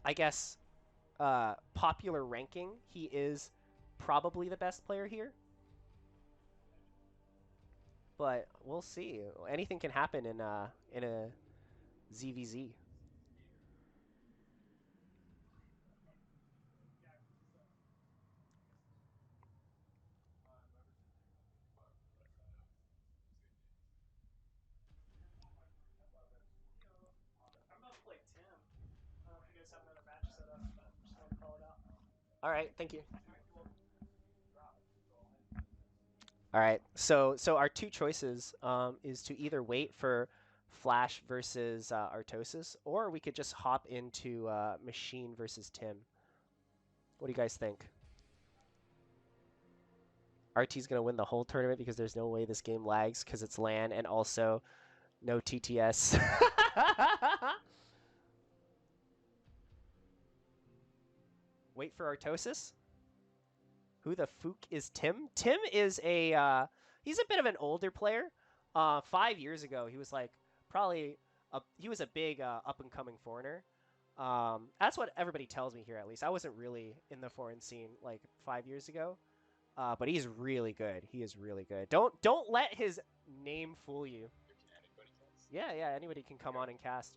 Speaker 4: I guess, popular ranking, he is probably the best player here. But we'll see. Anything can happen in a ZVZ. All right, thank you. All right, so our two choices is to either wait for Flash versus Artosis, or we could just hop into Machine versus Tim. What do you guys think? RT's going to win the whole tournament because there's no way this game lags because it's LAN and also no TTS. Wait for Artosis. Who the fook is Tim? Tim is he's a bit of an older player. 5 years ago, he was like he was a big up-and-coming foreigner. That's what everybody tells me here, at least. I wasn't really in the foreign scene like 5 years ago, but he's really good. He is really good. Don't let his name fool you. Yeah, anybody can come on and cast.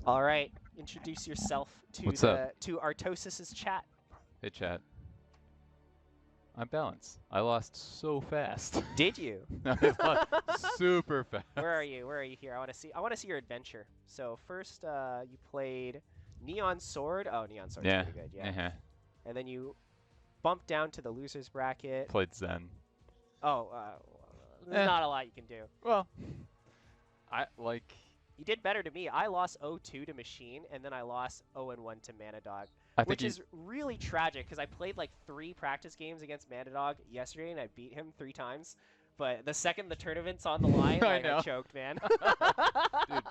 Speaker 4: All right, introduce yourself to to Artosis' chat.
Speaker 7: Hey chat. I'm balanced. I lost so fast.
Speaker 4: Did you?
Speaker 7: I lost super fast.
Speaker 4: Where are you? Where are you here? I want to see your adventure. So first, you played Neon Sword. Oh, Neon Sword's pretty good. Yeah. And then you bumped down to the losers bracket.
Speaker 7: Played Zen.
Speaker 4: Oh, there's not a lot you can do.
Speaker 7: Well, I like.
Speaker 4: You did better to me. I lost 0-2 to Machine, and then I lost 0-1 to Manadog, which is really tragic because I played like 3 practice games against Manadog yesterday, and I beat him 3 times. But the second the tournament's on the line, like, I choked, man.
Speaker 7: Dude,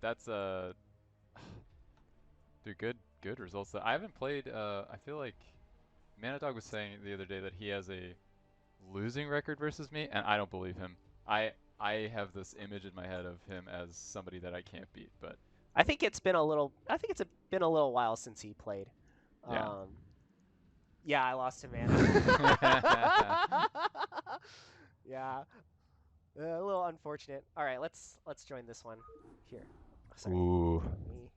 Speaker 7: that's dude, good results. I haven't played. I feel like Manadog was saying the other day that he has a losing record versus me, and I don't believe him. I have this image in my head of him as somebody that I can't beat, but
Speaker 4: I think it's been a little. I think been a little while since he played.
Speaker 7: Yeah.
Speaker 4: Yeah, I lost to man. Yeah, a little unfortunate. All right, let's join this one here. Sorry.
Speaker 7: Ooh.
Speaker 4: Me.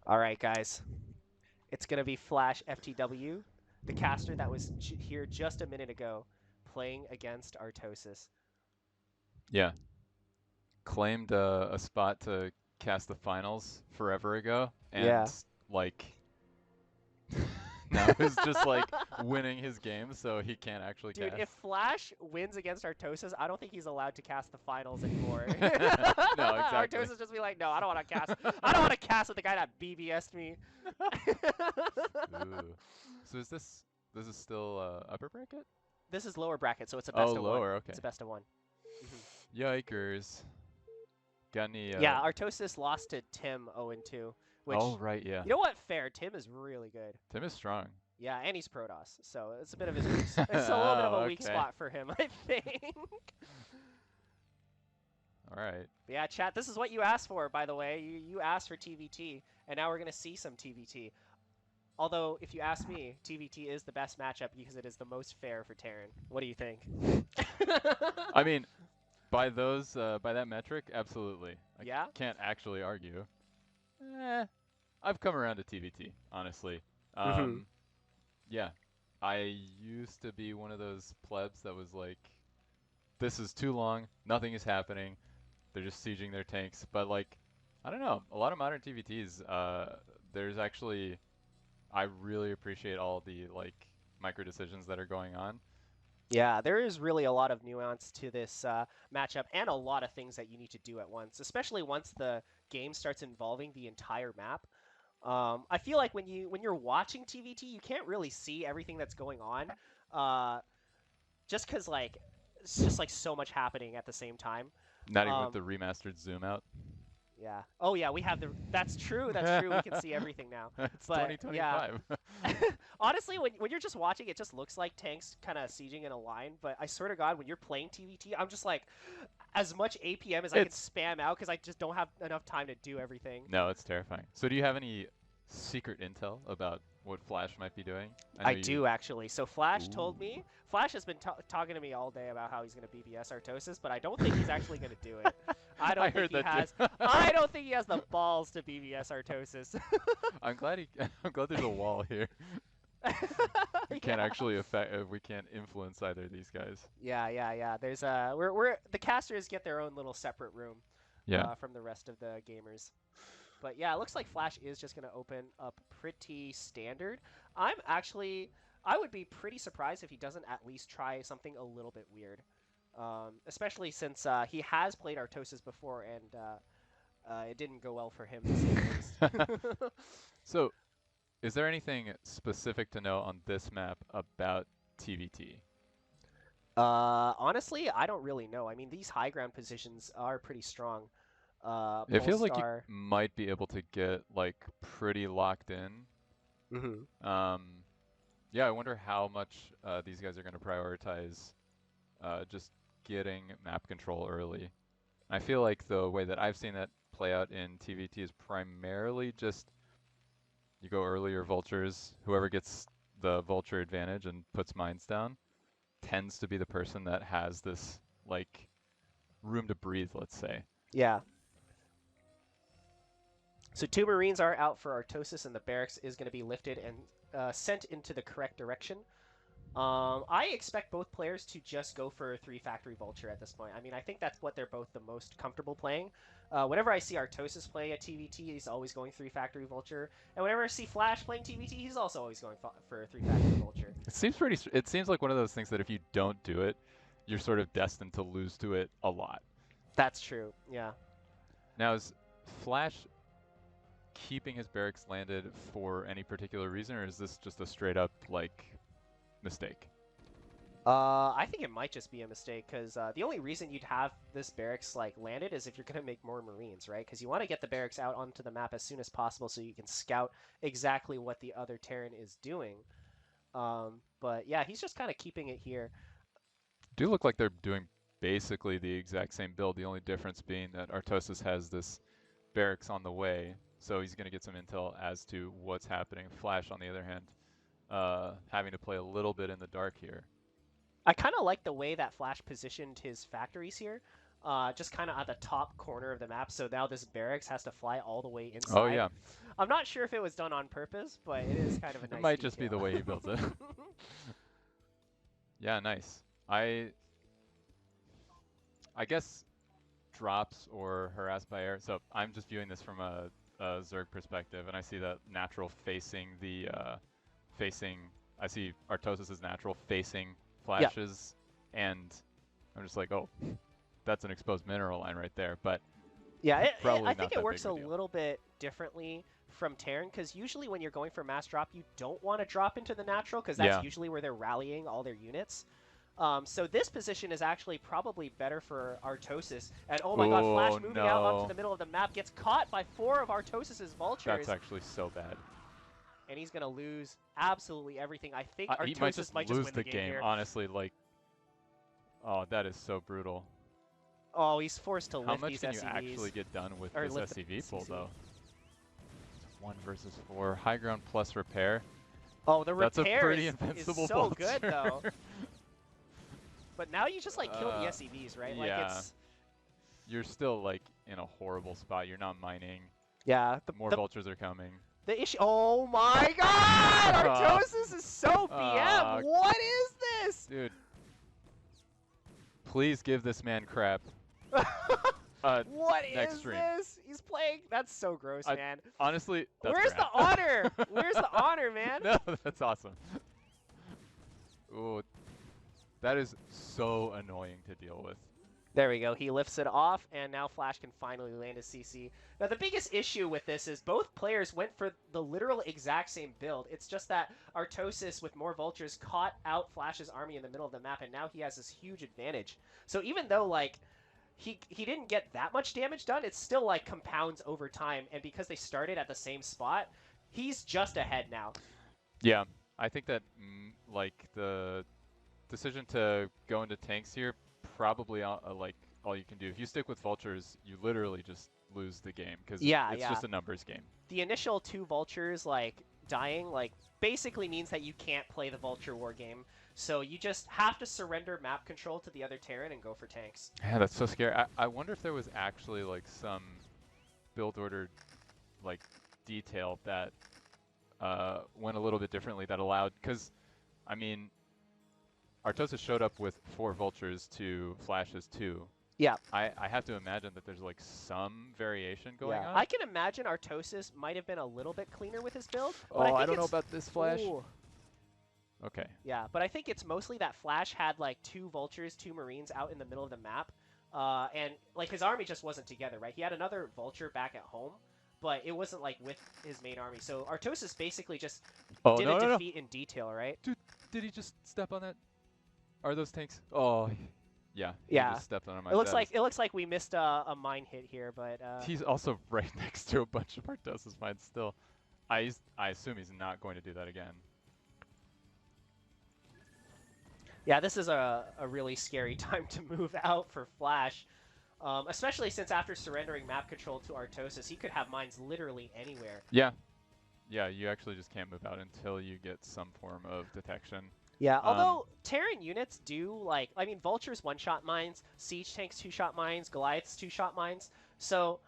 Speaker 4: All right, guys. It's gonna be Flash FTW, the caster that was here just a minute ago, playing against Artosis.
Speaker 7: Yeah. Claimed a spot to cast the finals forever ago, and
Speaker 4: Yeah.
Speaker 7: like now he's just like winning his game, so he can't actually
Speaker 4: Dude,
Speaker 7: cast.
Speaker 4: if Flash wins against Artosis, I don't think he's allowed to cast the finals anymore.
Speaker 7: No, exactly.
Speaker 4: Artosis just be like, no, I don't want to cast. I don't want to cast with the guy that BBS'd me.
Speaker 7: Ooh. So is this is still upper bracket?
Speaker 4: This is lower bracket, so it's a best of
Speaker 7: lower,
Speaker 4: one.
Speaker 7: okay.
Speaker 4: It's a best of one.
Speaker 7: Yikers. Got any?
Speaker 4: Yeah, Artosis lost to Tim 0-2. Which,
Speaker 7: oh right, yeah.
Speaker 4: you know what? Fair. Tim is really good.
Speaker 7: Tim is strong.
Speaker 4: Yeah, and he's Protoss, so it's a bit of his weak. It's a little bit of a weak
Speaker 7: Okay.
Speaker 4: spot for him, I think.
Speaker 7: All right.
Speaker 4: But yeah, chat. This is what you asked for, by the way. You asked for TVT, and now we're gonna see some TVT. Although, if you ask me, TVT is the best matchup because it is the most fair for Terran. What do you think?
Speaker 7: I mean, by that metric, absolutely.
Speaker 4: Yeah?
Speaker 7: Can't actually argue. I've come around to TVT, honestly. Yeah, I used to be one of those plebs that was like, this is too long, nothing is happening, they're just sieging their tanks. But like, I don't know, a lot of modern TVTs, there's actually, I really appreciate all the like micro decisions that are going on.
Speaker 4: Yeah, there is really a lot of nuance to this matchup and a lot of things that you need to do at once, especially once the game starts involving the entire map. I feel like when you're watching TVT, you can't really see everything that's going on, just because like it's just like so much happening at the same time.
Speaker 7: Not even with the remastered zoom out.
Speaker 4: Yeah. Oh yeah, we have the. That's true. That's true. We can see everything now.
Speaker 7: It's
Speaker 4: But,
Speaker 7: 2025.
Speaker 4: Yeah. Honestly, when you're just watching, it just looks like tanks kind of sieging in a line. But I swear to God, when you're playing TVT, I'm just like, as much APM as I can spam out because I just don't have enough time to do everything.
Speaker 7: No, it's terrifying. So do you have any secret intel about what Flash might be doing?
Speaker 4: I do actually. So Flash told me. Flash has been talking to me all day about how he's going to BBS Artosis, but I don't think he's actually going to do it. I don't think he has. I don't think he has the balls to BBS Artosis.
Speaker 7: I'm glad there's a wall here. We can't actually we can't influence either of these guys.
Speaker 4: Yeah. There's the casters get their own little separate room.
Speaker 7: Yeah.
Speaker 4: From the rest of the gamers. But yeah, it looks like Flash is just going to open up pretty standard. I would be pretty surprised if he doesn't at least try something a little bit weird. Especially since he has played Artosis before and it didn't go well for him, to say the least.
Speaker 7: So, is there anything specific to know on this map about TVT?
Speaker 4: Honestly, I don't really know. I mean, these high ground positions are pretty strong.
Speaker 7: It feels like you might be able to get like pretty locked in. Yeah, I wonder how much these guys are going to prioritize just getting map control early. I feel like the way that I've seen that play out in TVT is primarily just you go earlier vultures. Whoever gets the vulture advantage and puts mines down tends to be the person that has this like room to breathe, let's say.
Speaker 4: Yeah. So 2 Marines are out for Artosis, and the barracks is going to be lifted and sent into the correct direction. I expect both players to just go for a 3 Factory Vulture at this point. I mean, I think that's what they're both the most comfortable playing. Whenever I see Artosis play a TVT, he's always going 3 Factory Vulture. And whenever I see Flash playing TVT, he's also always going for a 3 Factory Vulture.
Speaker 7: It seems like one of those things that if you don't do it, you're sort of destined to lose to it a lot.
Speaker 4: That's true, yeah.
Speaker 7: Now, is Flash keeping his barracks landed for any particular reason, or is this just a straight up, like, mistake?
Speaker 4: I think it might just be a mistake because the only reason you'd have this barracks like landed is if you're gonna make more Marines, right? Because you want to get the barracks out onto the map as soon as possible so you can scout exactly what the other Terran is doing. But yeah, he's just kind of keeping it here.
Speaker 7: Do look like they're doing basically the exact same build. The only difference being that Artosis has this barracks on the way, so he's gonna get some intel as to what's happening. Flash, on the other hand, having to play a little bit in the dark here.
Speaker 4: I kind of like the way that Flash positioned his factories here, just kind of at the top corner of the map. So now this barracks has to fly all the way inside.
Speaker 7: Oh yeah.
Speaker 4: I'm not sure if it was done on purpose, but it is kind of a nice
Speaker 7: It might just be
Speaker 4: detail.
Speaker 7: the way he built it. Yeah, nice. I guess drops or harass by air. So I'm just viewing this from a Zerg perspective, and I see that natural facing the I see Artosis' natural facing Flashes, and I'm just like, oh, that's an exposed mineral line right there. But
Speaker 4: yeah,
Speaker 7: probably
Speaker 4: I
Speaker 7: not
Speaker 4: think
Speaker 7: that
Speaker 4: it works
Speaker 7: big
Speaker 4: a
Speaker 7: of a deal.
Speaker 4: little bit differently from Terran, because usually when you're going for mass drop, you don't want to drop into the natural, because that's
Speaker 7: Yeah.
Speaker 4: usually where they're rallying all their units. So this position is actually probably better for Artosis. And oh my god, Flash
Speaker 7: Oh,
Speaker 4: moving out onto
Speaker 7: no.
Speaker 4: the middle of the map gets caught by 4 of Artosis' vultures.
Speaker 7: That's actually so bad.
Speaker 4: And he's going to lose absolutely everything. I think
Speaker 7: He
Speaker 4: Artosis
Speaker 7: might just
Speaker 4: might
Speaker 7: lose
Speaker 4: win
Speaker 7: the
Speaker 4: game
Speaker 7: game,
Speaker 4: here.
Speaker 7: honestly. Like, oh, that is so brutal.
Speaker 4: Oh, he's forced to
Speaker 7: How
Speaker 4: lift
Speaker 7: much
Speaker 4: these
Speaker 7: can you
Speaker 4: SCVs.
Speaker 7: actually get done with
Speaker 4: Or
Speaker 7: this
Speaker 4: lift the
Speaker 7: SCV pull,
Speaker 4: CC.
Speaker 7: though? 1 versus 4. High ground plus repair.
Speaker 4: Oh, the
Speaker 7: That's a
Speaker 4: repair
Speaker 7: pretty
Speaker 4: is
Speaker 7: invincible
Speaker 4: so good,
Speaker 7: vulture.
Speaker 4: though. But now you just, like, kill the SCVs, right? Like,
Speaker 7: yeah.
Speaker 4: it's...
Speaker 7: You're still, like, in a horrible spot. You're not mining.
Speaker 4: Yeah.
Speaker 7: More vultures are coming.
Speaker 4: The issue... Oh, my God! Artosis is so BM! What is this?
Speaker 7: Dude. Please give this man crap.
Speaker 4: What
Speaker 7: next
Speaker 4: is
Speaker 7: stream.
Speaker 4: this? He's playing... That's so gross, man.
Speaker 7: Honestly, that's
Speaker 4: Where's
Speaker 7: crap.
Speaker 4: the honor? Where's the honor, man?
Speaker 7: No, that's awesome. Ooh, that is so annoying to deal with.
Speaker 4: There we go. He lifts it off, and now Flash can finally land his CC. Now, the biggest issue with this is both players went for the literal exact same build. It's just that Artosis, with more vultures, caught out Flash's army in the middle of the map, and now he has this huge advantage. So even though, like, he didn't get that much damage done, it still, like, compounds over time, and because they started at the same spot, he's just ahead now.
Speaker 7: Yeah, I think that, like, the decision to go into tanks here, probably like all you can do. If you stick with vultures, you literally just lose the game because it's just a numbers game.
Speaker 4: The initial 2 vultures like dying like basically means that you can't play the vulture war game. So you just have to surrender map control to the other Terran and go for tanks.
Speaker 7: Yeah, that's so scary. I wonder if there was actually like some build order like detail that went a little bit differently that allowed, because I mean, Artosis showed up with 4 vultures to Flash's 2.
Speaker 4: Yeah.
Speaker 7: I have to imagine that there's like some variation going on.
Speaker 4: I can imagine Artosis might have been a little bit cleaner with his build.
Speaker 7: Oh,
Speaker 4: But
Speaker 7: I don't know about this Flash.
Speaker 4: Ooh.
Speaker 7: Okay.
Speaker 4: Yeah, but I think it's mostly that Flash had like 2 vultures, 2 Marines out in the middle of the map. And like his army just wasn't together, right? He had another vulture back at home, but it wasn't like with his main army. So Artosis basically just did a defeat in detail, right?
Speaker 7: Dude, did he just step on that? Are those tanks? Oh, yeah. He just stepped on him.
Speaker 4: It looks like we missed a mine hit here, but
Speaker 7: he's also right next to a bunch of Artosis mines still. I assume he's not going to do that again.
Speaker 4: Yeah, this is a really scary time to move out for Flash, especially since after surrendering map control to Artosis, he could have mines literally anywhere.
Speaker 7: Yeah. Yeah, you actually just can't move out until you get some form of detection.
Speaker 4: Yeah, although Terran units do, like, I mean, Vultures 1-shot mines, Siege Tanks 2-shot mines, Goliaths 2-shot mines, so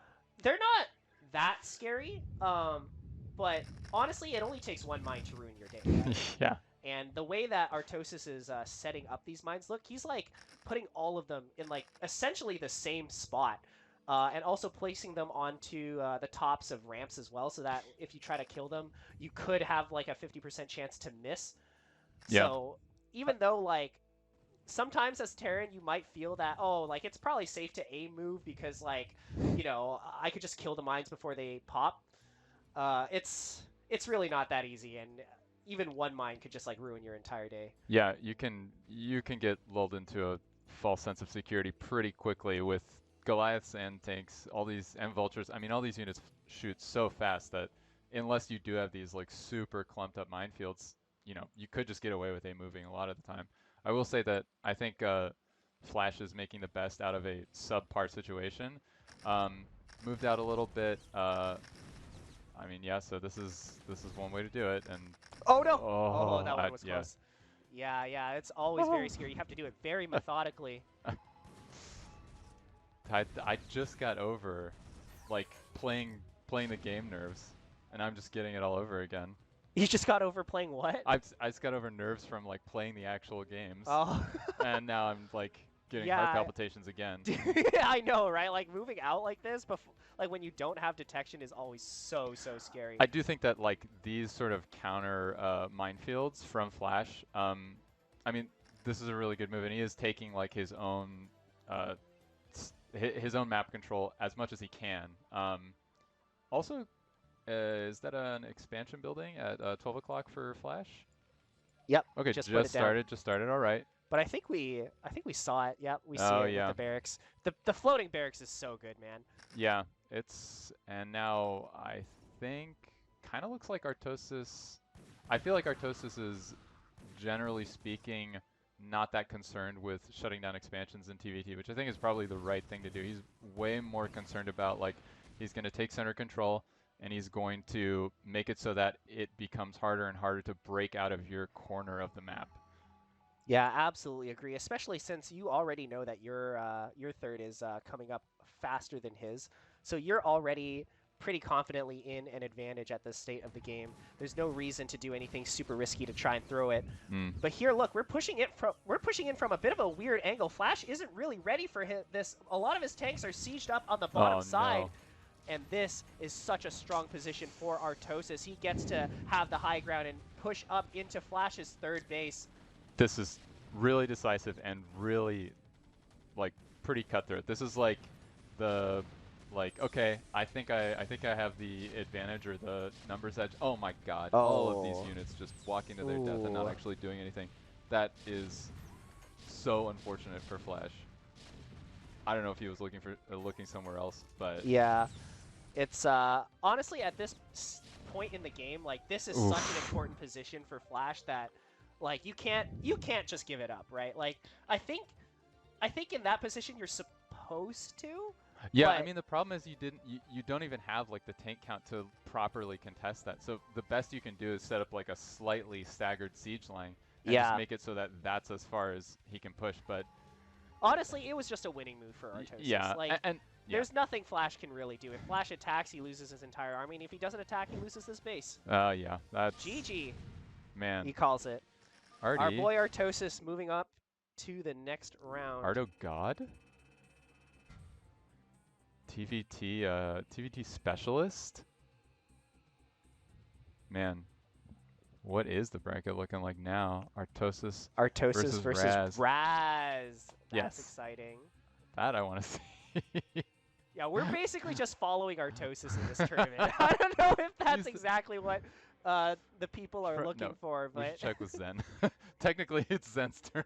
Speaker 4: they're not that scary, but honestly, it only takes 1 mine to ruin your day. Right?
Speaker 7: Yeah.
Speaker 4: And the way that Artosis is setting up these mines, look, he's, like, putting all of them in, like, essentially the same spot, and also placing them onto the tops of ramps as well, so that if you try to kill them, you could have, like, a 50% chance to miss.
Speaker 7: Yeah.
Speaker 4: So even though, like, sometimes as Terran you might feel that, oh, like, it's probably safe to A move because, like, you know, I could just kill the mines before they pop, it's really not that easy. And even one mine could just like ruin your entire day.
Speaker 7: Yeah, you can get lulled into a false sense of security pretty quickly with Goliaths and tanks, all these and vultures. I mean, all these units shoot so fast that unless you do have these like super clumped up minefields, you know, you could just get away with a moving a lot of the time. I will say that I think Flash is making the best out of a subpar situation. Moved out a little bit. I mean, yeah. So this is one way to do it, and
Speaker 4: Oh no!
Speaker 7: oh,
Speaker 4: That one was
Speaker 7: yeah.
Speaker 4: close. Yeah. It's always very scary. You have to do it very methodically.
Speaker 7: I just got over, like playing the game nerves, and I'm just getting it all over again.
Speaker 4: You just got over playing what?
Speaker 7: I just got over nerves from like playing the actual games.
Speaker 4: Oh.
Speaker 7: And now I'm like getting
Speaker 4: Yeah.
Speaker 7: heart palpitations again.
Speaker 4: I know, right? Like moving out like this, like when you don't have detection, is always so scary.
Speaker 7: I do think that like these sort of counter minefields from Flash. I mean, this is a really good move, and he is taking like his own map control as much as he can. Also, is that an expansion building at 12 o'clock for Flash?
Speaker 4: Yep.
Speaker 7: Okay,
Speaker 4: just
Speaker 7: just started. All right.
Speaker 4: But I think we saw it. Yep, we see
Speaker 7: Oh,
Speaker 4: it
Speaker 7: yeah.
Speaker 4: with the barracks. The floating barracks is so good, man.
Speaker 7: Yeah, and now I think kind of looks like Artosis. I feel like Artosis is, generally speaking, not that concerned with shutting down expansions in TVT, which I think is probably the right thing to do. He's way more concerned about like he's going to take center control and he's going to make it so that it becomes harder and harder to break out of your corner of the map.
Speaker 4: Yeah, absolutely agree. Especially since you already know that your third is coming up faster than his, so you're already pretty confidently in an advantage at this state of the game. There's no reason to do anything super risky to try and throw it. But here, look, we're pushing in from a bit of a weird angle. Flash isn't really ready for this. A lot of his tanks are sieged up on the bottom side.
Speaker 7: No.
Speaker 4: And this is such a strong position for Artosis. He gets to have the high ground and push up into Flash's third base.
Speaker 7: This is really decisive and really, like, pretty cutthroat. This is like the, like, okay, I think I have the advantage or the numbers edge. Oh my God! All of these units just walking to their death and not actually doing anything. That is so unfortunate for Flash. I don't know if he was looking somewhere else, but
Speaker 4: yeah, it's honestly at this point in the game, like this is such an important position for Flash that, like, you can't just give it up, right? Like I think in that position you're supposed to.
Speaker 7: Yeah, I mean the problem is you don't even have like the tank count to properly contest that. So the best you can do is set up like a slightly staggered siege line and just make it so that that's as far as he can push. But
Speaker 4: honestly, it was just a winning move for Artosis.
Speaker 7: Yeah,
Speaker 4: like,
Speaker 7: and
Speaker 4: there's nothing Flash can really do. If Flash attacks, he loses his entire army, and if he doesn't attack, he loses his base.
Speaker 7: Yeah, that's
Speaker 4: GG.
Speaker 7: Man.
Speaker 4: He calls it.
Speaker 7: Artie.
Speaker 4: Our boy Artosis moving up to the next round.
Speaker 7: Arto God? TVT specialist? Man, what is the bracket looking like now? Artosis versus
Speaker 4: Raz. That's exciting.
Speaker 7: That I want to see.
Speaker 4: Yeah, we're basically just following Artosis in this tournament. I don't know if that's exactly what the people are looking for, but
Speaker 7: we should check with Zen. Technically, it's Zen's turn.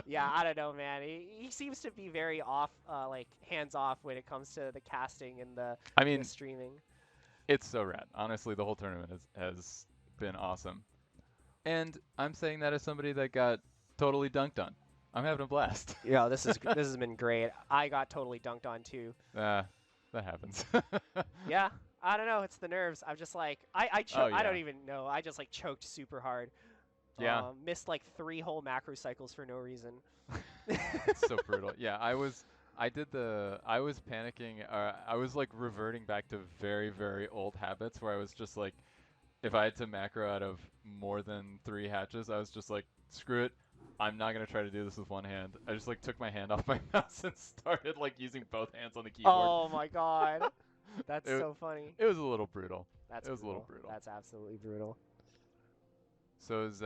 Speaker 4: Yeah, I don't know, man. He seems to be very off, like hands off when it comes to the casting and the streaming.
Speaker 7: It's so rad. Honestly, the whole tournament has been awesome. And I'm saying that as somebody that got totally dunked on. I'm having a blast.
Speaker 4: Yeah, this has been great. I got totally dunked on too.
Speaker 7: That happens.
Speaker 4: Yeah, I don't know. It's the nerves. I'm just like I don't even know. I just like choked super hard.
Speaker 7: Yeah.
Speaker 4: Missed like 3 whole macro cycles for no reason.
Speaker 7: It's so brutal. Yeah, I was panicking. I was like reverting back to very, very old habits where I was just like, if I had to macro out of more than 3 hatches, I was just like, screw it. I'm not going to try to do this with one hand. I just like took my hand off my mouse and started like using both hands on the keyboard.
Speaker 4: Oh my God. That's so funny.
Speaker 7: It was a little brutal.
Speaker 4: It
Speaker 7: was a little brutal.
Speaker 4: That's absolutely brutal.
Speaker 7: So is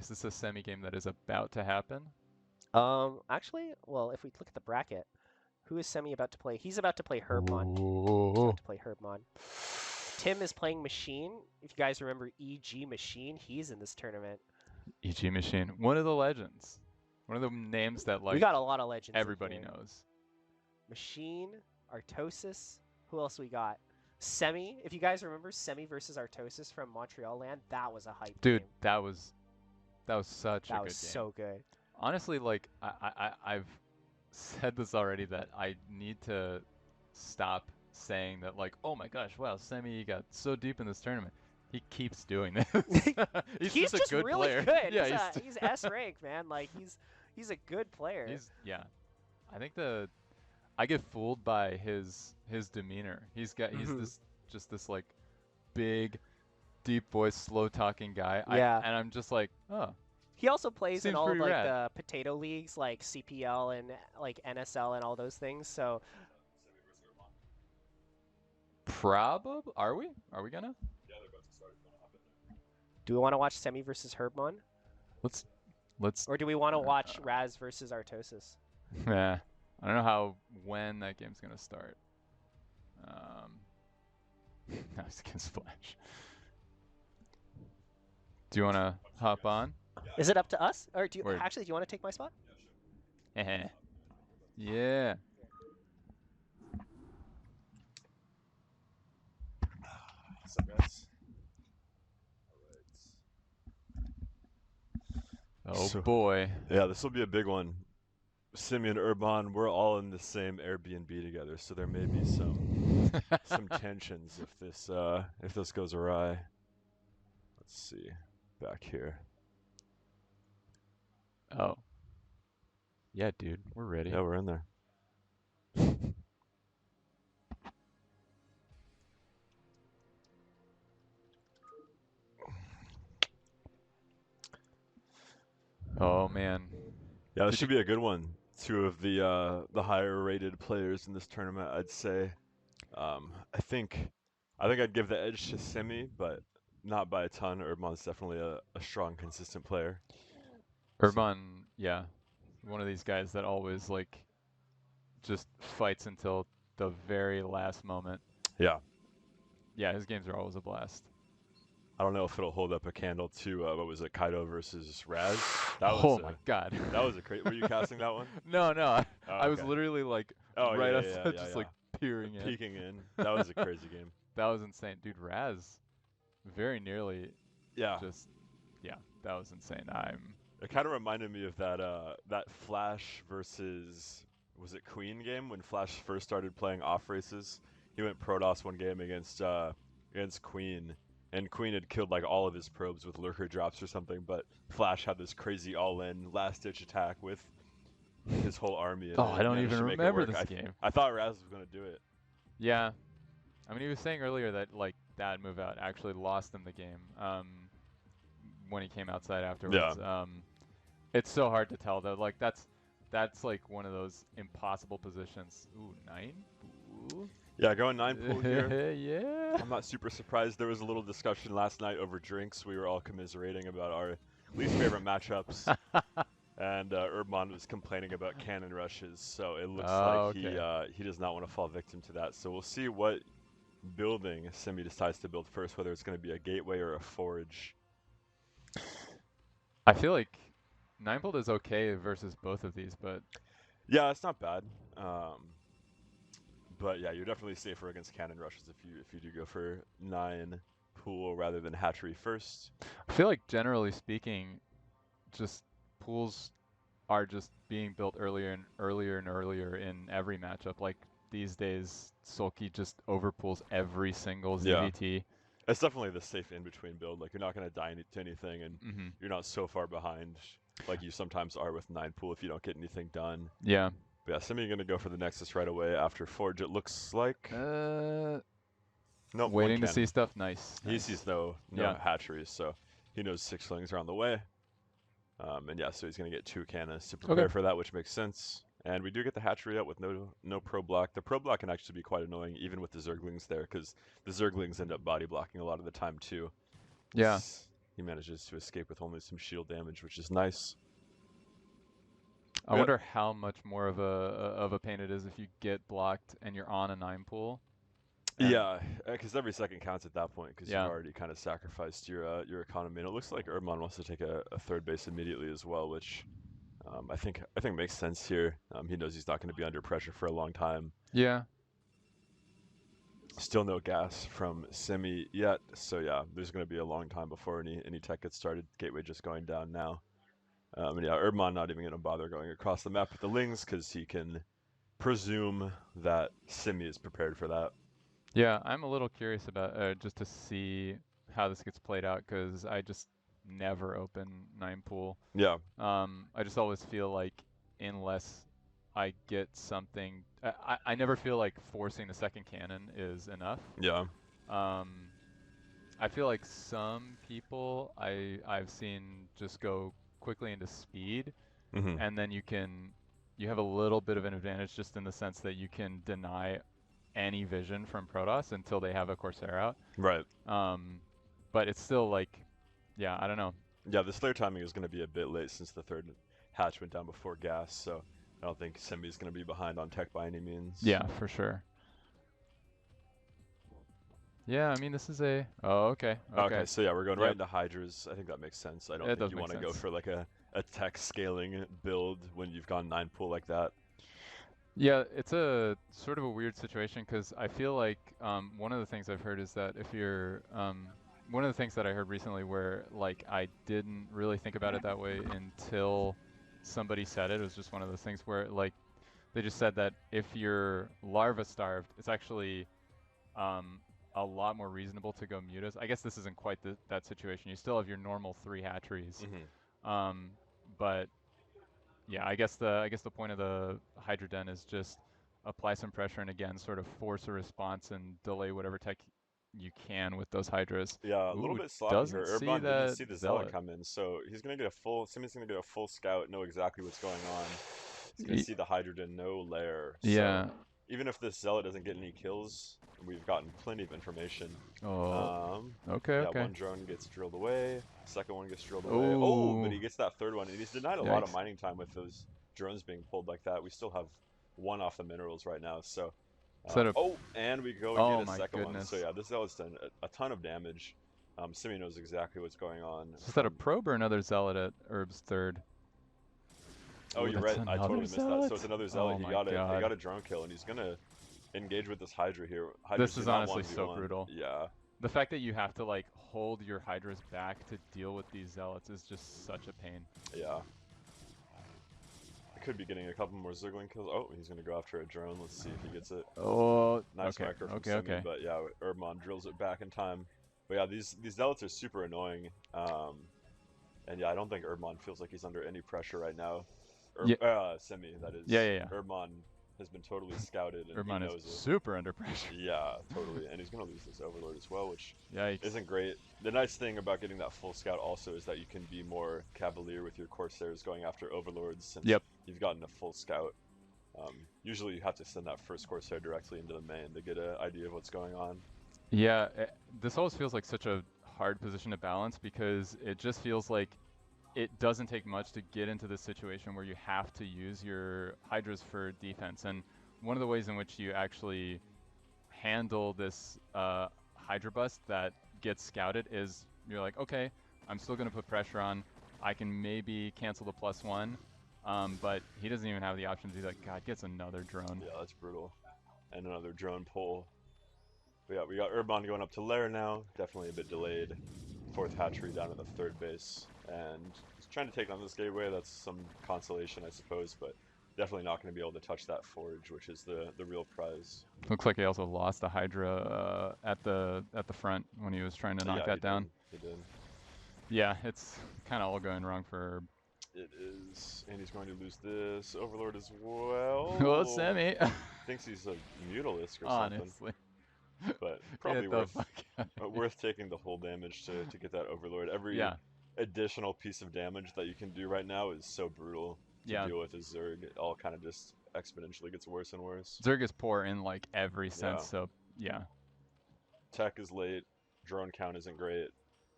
Speaker 7: this a semi game that is about to happen?
Speaker 4: Actually, well, if we look at the bracket, who is Semih about to play? He's about to play Herbmon.
Speaker 7: Ooh.
Speaker 4: He's about to play Herbmon. Tim is playing Machine. If you guys remember EG Machine, he's in this tournament.
Speaker 7: EG Machine, one of the legends, one of the names that like
Speaker 4: we got a lot of legends.
Speaker 7: everybody
Speaker 4: in here.
Speaker 7: knows.
Speaker 4: Machine, Artosis. Who else we got? Semih. If you guys remember Semih versus Artosis from Montreal LAN, that was a hype
Speaker 7: Dude,
Speaker 4: game.
Speaker 7: that was such a
Speaker 4: That
Speaker 7: good
Speaker 4: was
Speaker 7: game.
Speaker 4: so good.
Speaker 7: Honestly, like I've said this already that I need to stop saying that like, oh my gosh, wow, Semih got so deep in this tournament. He keeps doing this. he's
Speaker 4: just
Speaker 7: a good
Speaker 4: really
Speaker 7: player.
Speaker 4: good.
Speaker 7: Yeah,
Speaker 4: he's S rank, man. Like he's a good player.
Speaker 7: I think I get fooled by his demeanor. He's this like big, deep voice, slow talking guy.
Speaker 4: Yeah.
Speaker 7: And I'm just like, oh.
Speaker 4: He also plays in
Speaker 7: Seems
Speaker 4: all of
Speaker 7: pretty
Speaker 4: like
Speaker 7: rad.
Speaker 4: the potato leagues, like CPL and like NSL and all those things. So
Speaker 7: Probably. Are we gonna?
Speaker 4: do we want to watch Semih versus Herbmon,
Speaker 7: Let's.
Speaker 4: or do we want to watch Raz versus Artosis?
Speaker 7: Yeah. I don't know when that game's gonna start. Nice skin splash. Do you wanna hop on?
Speaker 4: Is it up to us, or do you
Speaker 7: Word.
Speaker 4: actually do you want to take my spot?
Speaker 7: Yeah.
Speaker 3: What's up, guys?
Speaker 7: Oh
Speaker 3: So-
Speaker 7: boy.
Speaker 3: Yeah, this will be a big one. Semih and Herbmon, we're all in the same Airbnb together, so there may be some tensions if this goes awry. Let's see, back here.
Speaker 7: Oh. Yeah, dude, we're ready.
Speaker 3: Yeah, we're in there.
Speaker 7: Oh man.
Speaker 3: Yeah, this should be a good one. Two of the higher rated players in this tournament, I'd say. I think I'd give the edge to Semih, but not by a ton. Herbmon's definitely a strong, consistent player.
Speaker 7: Herbmon, yeah. One of these guys that always like just fights until the very last moment.
Speaker 3: Yeah.
Speaker 7: Yeah, his games are always a blast.
Speaker 3: I don't know if it'll hold up a candle to what was it, KUDOS versus Raz? That was
Speaker 7: Oh my god.
Speaker 3: That was a crazy. Were you casting that one?
Speaker 7: No. I was
Speaker 3: okay.
Speaker 7: literally like
Speaker 3: Oh,
Speaker 7: right
Speaker 3: yeah,
Speaker 7: outside,
Speaker 3: yeah,
Speaker 7: just
Speaker 3: yeah.
Speaker 7: like peering in.
Speaker 3: Peeking in. That was a crazy game.
Speaker 7: That was insane, dude. Raz, very nearly.
Speaker 3: Yeah.
Speaker 7: Just, yeah, that was insane.
Speaker 3: It kind of reminded me of that Flash versus, was it Queen game when Flash first started playing off races? He went Protoss one game against Queen, and Queen had killed like all of his probes with lurker drops or something, but Flash had this crazy all-in last-ditch attack with his whole army. And
Speaker 7: I don't
Speaker 3: managed
Speaker 7: even
Speaker 3: to make it
Speaker 7: remember
Speaker 3: work.
Speaker 7: this game.
Speaker 3: I thought Raz was gonna do it.
Speaker 7: Yeah, I mean, he was saying earlier that like that move out actually lost him the game. When he came outside afterwards.
Speaker 3: Yeah.
Speaker 7: It's so hard to tell though. Like that's like one of those impossible positions. Ooh, 9. Ooh.
Speaker 3: Yeah, going 9 pool here.
Speaker 7: Yeah.
Speaker 3: I'm not super surprised. There was a little discussion last night over drinks. We were all commiserating about our least favorite matchups. And Herbmon was complaining about cannon rushes, so it looks like he does not want to fall victim to that. So we'll see what building Semih decides to build first, whether it's going to be a gateway or a forge.
Speaker 7: I feel like 9-bolt is okay versus both of these, but
Speaker 3: Yeah, it's not bad. But yeah, you're definitely safer against cannon rushes if you do go for 9 pool rather than hatchery first.
Speaker 7: I feel like generally speaking, just pools are just being built earlier and earlier and earlier in every matchup. Like these days, Sulky just overpools every single ZVT.
Speaker 3: It's definitely the safe in-between build. Like, you're not going to die to anything, and
Speaker 7: Mm-hmm.
Speaker 3: you're not so far behind like you sometimes are with 9 pool if you don't get anything done.
Speaker 7: Yeah.
Speaker 3: But yeah, Semih going to go for the Nexus right away after Forge, it looks like. Nope,
Speaker 7: Waiting to
Speaker 3: one
Speaker 7: see
Speaker 3: cannon.
Speaker 7: stuff. Nice.
Speaker 3: He sees no
Speaker 7: Yeah.
Speaker 3: hatcheries, so he knows 6 slings are on the way. And yeah, so he's going to get 2 cannons to prepare for that, which makes sense. And we do get the hatchery out with no pro block. The pro block can actually be quite annoying, even with the Zerglings there, because the Zerglings end up body blocking a lot of the time too.
Speaker 7: Yeah.
Speaker 3: He manages to escape with only some shield damage, which is nice.
Speaker 7: I wonder how much more of a pain it is if you get blocked and you're on a 9 pool. And
Speaker 3: Yeah, because every second counts at that point because
Speaker 7: Yeah.
Speaker 3: you've already kind of sacrificed your economy. And it looks like Herbmon wants to take a third base immediately as well, which I think makes sense here. He knows he's not going to be under pressure for a long time.
Speaker 7: Yeah.
Speaker 3: Still no gas from Semih yet, so yeah, there's going to be a long time before any tech gets started. Gateway just going down now. And yeah, Herbmon not even going to bother going across the map with the Lings because he can presume that Semih is prepared for that.
Speaker 7: Yeah, I'm a little curious about just to see how this gets played out because I just never open 9 pool.
Speaker 3: Yeah.
Speaker 7: I just always feel like unless I get something, I never feel like forcing the second cannon is enough.
Speaker 3: Yeah.
Speaker 7: I feel like some people I've seen just go quickly into speed, and then you have a little bit of an advantage just in the sense that you can deny any vision from Protoss until they have a Corsair out.
Speaker 3: Right.
Speaker 7: But it's still like, yeah, I don't know.
Speaker 3: Yeah, the Slayer timing is going to be a bit late since the third hatch went down before gas, so I don't think Semih's going to be behind on tech by any means.
Speaker 7: Yeah, for sure. Yeah, I mean, this is a... Oh, okay.
Speaker 3: Okay, so yeah, we're going right into Hydras. I think that makes sense. I don't
Speaker 7: It
Speaker 3: think
Speaker 7: does
Speaker 3: you
Speaker 7: make
Speaker 3: want to go
Speaker 7: sense.
Speaker 3: for like a tech scaling build when you've gone 9 pool like that.
Speaker 7: Yeah, it's a sort of a weird situation because I feel like one of the things I've heard is that if you're... one of the things that I heard recently where like I didn't really think about it that way until somebody said it. It was just one of those things where like they just said that if you're larva starved, it's actually a lot more reasonable to go mutas. I guess this isn't quite that situation. You still have your normal 3 hatcheries, but yeah, I guess the point of the Hydra Den is just apply some pressure and again sort of force a response and delay whatever tech you can with those Hydras.
Speaker 3: Yeah, a little
Speaker 7: Ooh,
Speaker 3: bit sloppy
Speaker 7: doesn't
Speaker 3: here.
Speaker 7: see
Speaker 3: Herbmon didn't
Speaker 7: that
Speaker 3: see the
Speaker 7: Zealot.
Speaker 3: Zealot come in, so he's going to get a full... Semih's going to get a full scout, know exactly what's going on. He's going to see the Hydrogen, no lair. So
Speaker 7: Yeah.
Speaker 3: even if this Zealot doesn't get any kills, we've gotten plenty of information.
Speaker 7: Oh. Okay,
Speaker 3: yeah,
Speaker 7: okay.
Speaker 3: one drone gets drilled away, second one gets drilled away. Oh, but he gets that third one, and he's denied a lot of
Speaker 7: Yikes.
Speaker 3: mining time with those drones being pulled like that. We still have one off the minerals right now, so... oh, and we go and get a second one. So yeah, this Zealot's done a ton of damage. Semih knows exactly what's going on.
Speaker 7: Is that a probe or another Zealot at Herb's third?
Speaker 3: Oh,
Speaker 7: Ooh,
Speaker 3: you're
Speaker 7: that's
Speaker 3: right. I totally missed that.
Speaker 7: Zealot?
Speaker 3: So it's another Zealot.
Speaker 7: Oh
Speaker 3: He
Speaker 7: my
Speaker 3: got
Speaker 7: God.
Speaker 3: a drone kill, and he's gonna engage with this Hydra here.
Speaker 7: This is honestly so brutal.
Speaker 3: Yeah.
Speaker 7: The fact that you have to like hold your Hydras back to deal with these Zealots is just such a pain.
Speaker 3: Yeah. Could be getting a couple more Zergling kills. Oh, he's gonna go after a drone. Let's see if he gets it.
Speaker 7: Oh,
Speaker 3: nice
Speaker 7: okay,
Speaker 3: micro from
Speaker 7: okay,
Speaker 3: Semih,
Speaker 7: okay.
Speaker 3: But yeah, Herbmon drills it back in time. But yeah, these Zealots are super annoying. And yeah, I don't think Herbmon feels like he's under any pressure right now. Semih, that is.
Speaker 7: Yeah.
Speaker 3: Herbmon has been totally scouted, and
Speaker 7: Herbmon
Speaker 3: he knows
Speaker 7: is
Speaker 3: it.
Speaker 7: super under pressure.
Speaker 3: Yeah, totally. And he's gonna lose this Overlord as well, which
Speaker 7: Yikes.
Speaker 3: isn't great. The nice thing about getting that full scout also is that you can be more cavalier with your Corsairs going after Overlords since you've gotten a full scout. Usually you have to send that first Corsair directly into the main to get an idea of what's going on.
Speaker 7: Yeah, this always feels like such a hard position to balance because it just feels like it doesn't take much to get into this situation where you have to use your Hydras for defense. And one of the ways in which you actually handle this Hydra bust that gets scouted is you're like, okay, I'm still going to put pressure on. I can maybe cancel the +1. But he doesn't even have the option to do that. God, gets another drone.
Speaker 3: Yeah, that's brutal. And another drone pull. But yeah, we got Herbmon going up to lair now. Definitely a bit delayed. 4th hatchery down at the 3rd base. And he's trying to take on this gateway. That's some consolation, I suppose. But definitely not going to be able to touch that forge, which is the real prize.
Speaker 7: Looks like he also lost the Hydra at the front when he was trying to knock that down.
Speaker 3: He did.
Speaker 7: Yeah, it's kind of all going wrong for Herb.
Speaker 3: It is, and he's going to lose this Overlord as well.
Speaker 7: Well, Semih
Speaker 3: thinks he's a Mutalisk or
Speaker 7: honestly.
Speaker 3: something. But probably worth taking the whole damage to get that Overlord. Every additional piece of damage that you can do right now is so brutal to deal with as Zerg. It all kind of just exponentially gets worse and worse.
Speaker 7: Zerg is poor in like every sense, so yeah.
Speaker 3: Tech is late. Drone count isn't great.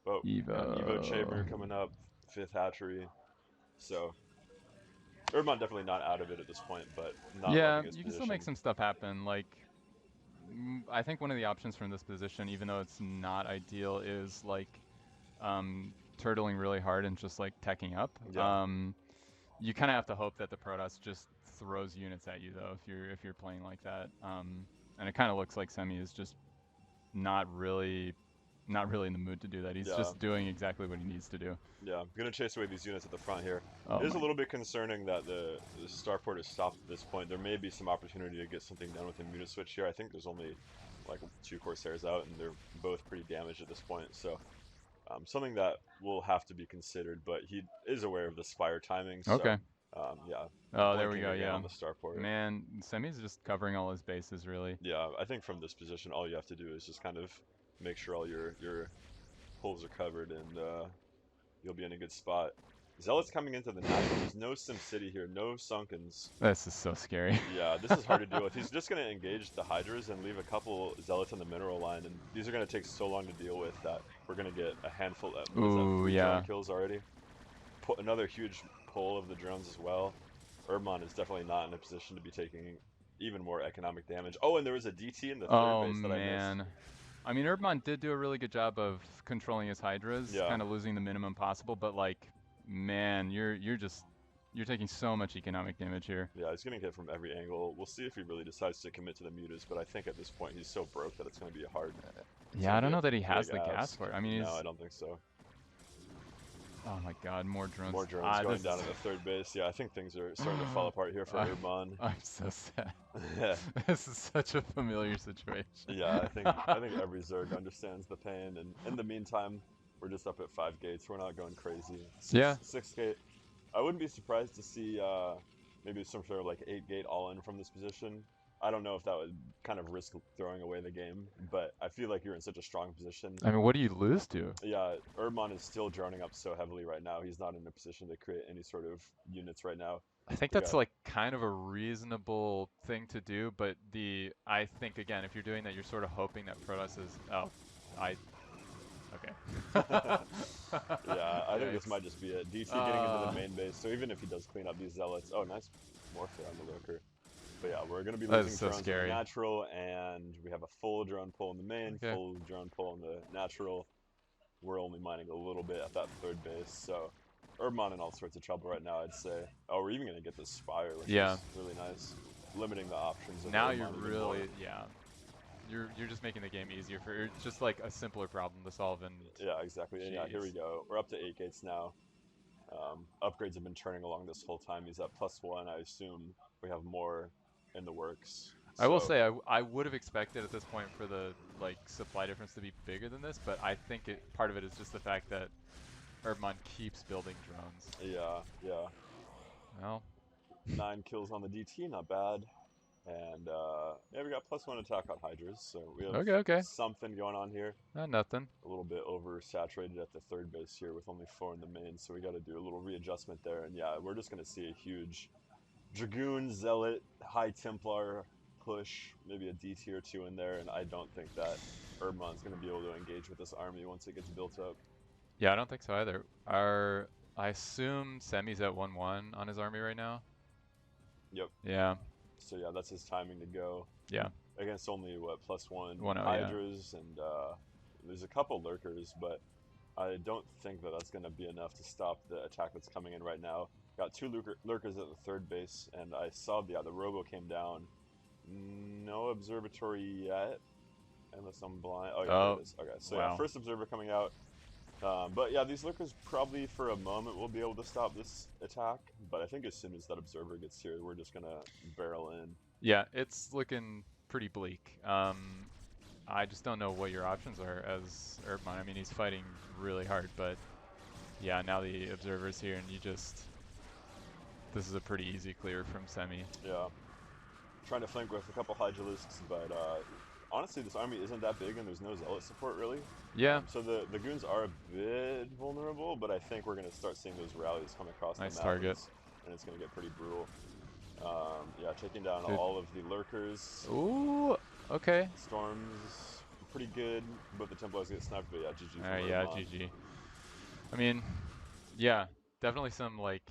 Speaker 3: Oh,
Speaker 7: Evo
Speaker 3: chamber coming up. 5th hatchery. So, Herbmon definitely not out of it at this point, but not
Speaker 7: yeah,
Speaker 3: loving his
Speaker 7: you can
Speaker 3: position.
Speaker 7: still make some stuff happen. Like, I think one of the options from this position, even though it's not ideal, is like turtling really hard and just like teching up.
Speaker 3: Yeah.
Speaker 7: You kind of have to hope that the Protoss just throws units at you though if you're playing like that. And it kind of looks like Semih is just not really in the mood to do that. He's just doing exactly what he needs to do.
Speaker 3: Yeah, I'm gonna chase away these units at the front here.
Speaker 7: Oh
Speaker 3: It is a little bit concerning that the starport is stopped at this point. There may be some opportunity to get something done with the Muta switch here. I think there's only like 2 Corsairs out, and they're both pretty damaged at this point. So something that will have to be considered. But he is aware of the Spire timing. So,
Speaker 7: Okay.
Speaker 3: yeah.
Speaker 7: Oh, there we
Speaker 3: blinking
Speaker 7: go.
Speaker 3: again
Speaker 7: Yeah.
Speaker 3: on the starport.
Speaker 7: Man, Semih's just covering all his bases really.
Speaker 3: Yeah, I think from this position, all you have to do is just kind of make sure all your holes are covered, and you'll be in a good spot. Zealots coming into the natural. There's no Sim City here, no Sunkens.
Speaker 7: This is so scary.
Speaker 3: Yeah, this is hard to deal with. He's just going to engage the Hydras and leave a couple Zealots on the mineral line, and these are going to take so long to deal with that we're going to get a handful of drone kills already. Put another huge pull of the drones as well. Herbmon is definitely not in a position to be taking even more economic damage. Oh, and there was a DT in the third base that I missed.
Speaker 7: I mean, Herbmon did do a really good job of controlling his Hydras, kind of losing the minimum possible, but like, man, you're taking so much economic damage here.
Speaker 3: Yeah, he's getting hit from every angle. We'll see if he really decides to commit to the Mutas, but I think at this point he's so broke that it's going to be a hard.
Speaker 7: Yeah, I don't know that he has the gas for it. I mean,
Speaker 3: no, I don't think so.
Speaker 7: Oh my God, more drones.
Speaker 3: More drones going down to the third base. Yeah, I think things are starting to fall apart here for Herbmon.
Speaker 7: I'm so sad. This is such a familiar situation.
Speaker 3: Yeah, I think every Zerg understands the pain, and in the meantime, we're just up at 5 gates. We're not going crazy. 6 gate. I wouldn't be surprised to see maybe some sort of like 8 gate all in from this position. I don't know if that would kind of risk throwing away the game, but I feel like you're in such a strong position.
Speaker 7: I mean, what do you lose to?
Speaker 3: Yeah, Herbmon is still droning up so heavily right now. He's not in a position to create any sort of units right now.
Speaker 7: I think that's like kind of a reasonable thing to do, but I think again, if you're doing that, you're sort of hoping that Protoss is. Okay.
Speaker 3: Yeah, I think this might just be it. DT getting into the main base, so even if he does clean up these Zealots, oh, nice warfare on the lurker. But yeah, we're going to be losing drones in the natural, and we have a full drone pull in the main, full drone pull in the natural. We're only mining a little bit at that third base, so Herbmon in all sorts of trouble right now, I'd say. Oh, we're even going to get this Spire, which is really nice. Limiting the options. Of
Speaker 7: now
Speaker 3: Herbmon
Speaker 7: you're really, You're just making the game easier for just like a simpler problem to solve. And
Speaker 3: yeah, exactly. And yeah, here we go. We're up to 8 gates now. Upgrades have been turning along this whole time. He's at +1. I assume we have more in the works. So.
Speaker 7: I will say I would have expected at this point for the like supply difference to be bigger than this, but I think part of it is just the fact that Herbmon keeps building drones.
Speaker 3: Yeah.
Speaker 7: Well,
Speaker 3: 9 kills on the DT, not bad. And yeah, we got +1 attack on Hydras, so we have something going on here.
Speaker 7: Nothing.
Speaker 3: A little bit oversaturated at the third base here with only 4 in the main, so we got to do a little readjustment there. And yeah, we're just going to see a huge Dragoon, Zealot, High Templar push, maybe a D tier 2 in there, and I don't think that Herbmon's going to be able to engage with this army once it gets built up.
Speaker 7: Yeah, I don't think so either. I assume Semih's at 1-1 on his army right now?
Speaker 3: Yep.
Speaker 7: Yeah.
Speaker 3: So yeah, that's his timing to go.
Speaker 7: Yeah.
Speaker 3: Against only what +1
Speaker 7: 1-0,
Speaker 3: Hydras, and there's a couple lurkers, but I don't think that that's going to be enough to stop the attack that's coming in right now. Got 2 lurkers at the third base, and I saw the robo came down. No observatory yet, unless I'm blind. Oh yeah, it is. Okay, so yeah, first observer coming out. But yeah, these lurkers probably for a moment will be able to stop this attack, but I think as soon as that observer gets here, we're just gonna barrel in.
Speaker 7: Yeah, it's looking pretty bleak. I just don't know what your options are as Herbmon. I mean, he's fighting really hard, but yeah, now the observer's here, and this is a pretty easy clear from Semih.
Speaker 3: Yeah, trying to flank with a couple Hydralisks, but honestly, this army isn't that big, and there's no Zealot support, really.
Speaker 7: Yeah.
Speaker 3: So the goons are a bit vulnerable, but I think we're going to start seeing those rallies come across the map.
Speaker 7: Nice target.
Speaker 3: And it's going to get pretty brutal. Yeah, taking down all of the lurkers.
Speaker 7: Ooh, okay.
Speaker 3: Storms, pretty good, but the Templars get sniped, but yeah, GG.
Speaker 7: Alright, yeah, GG. I mean, yeah, definitely some, like,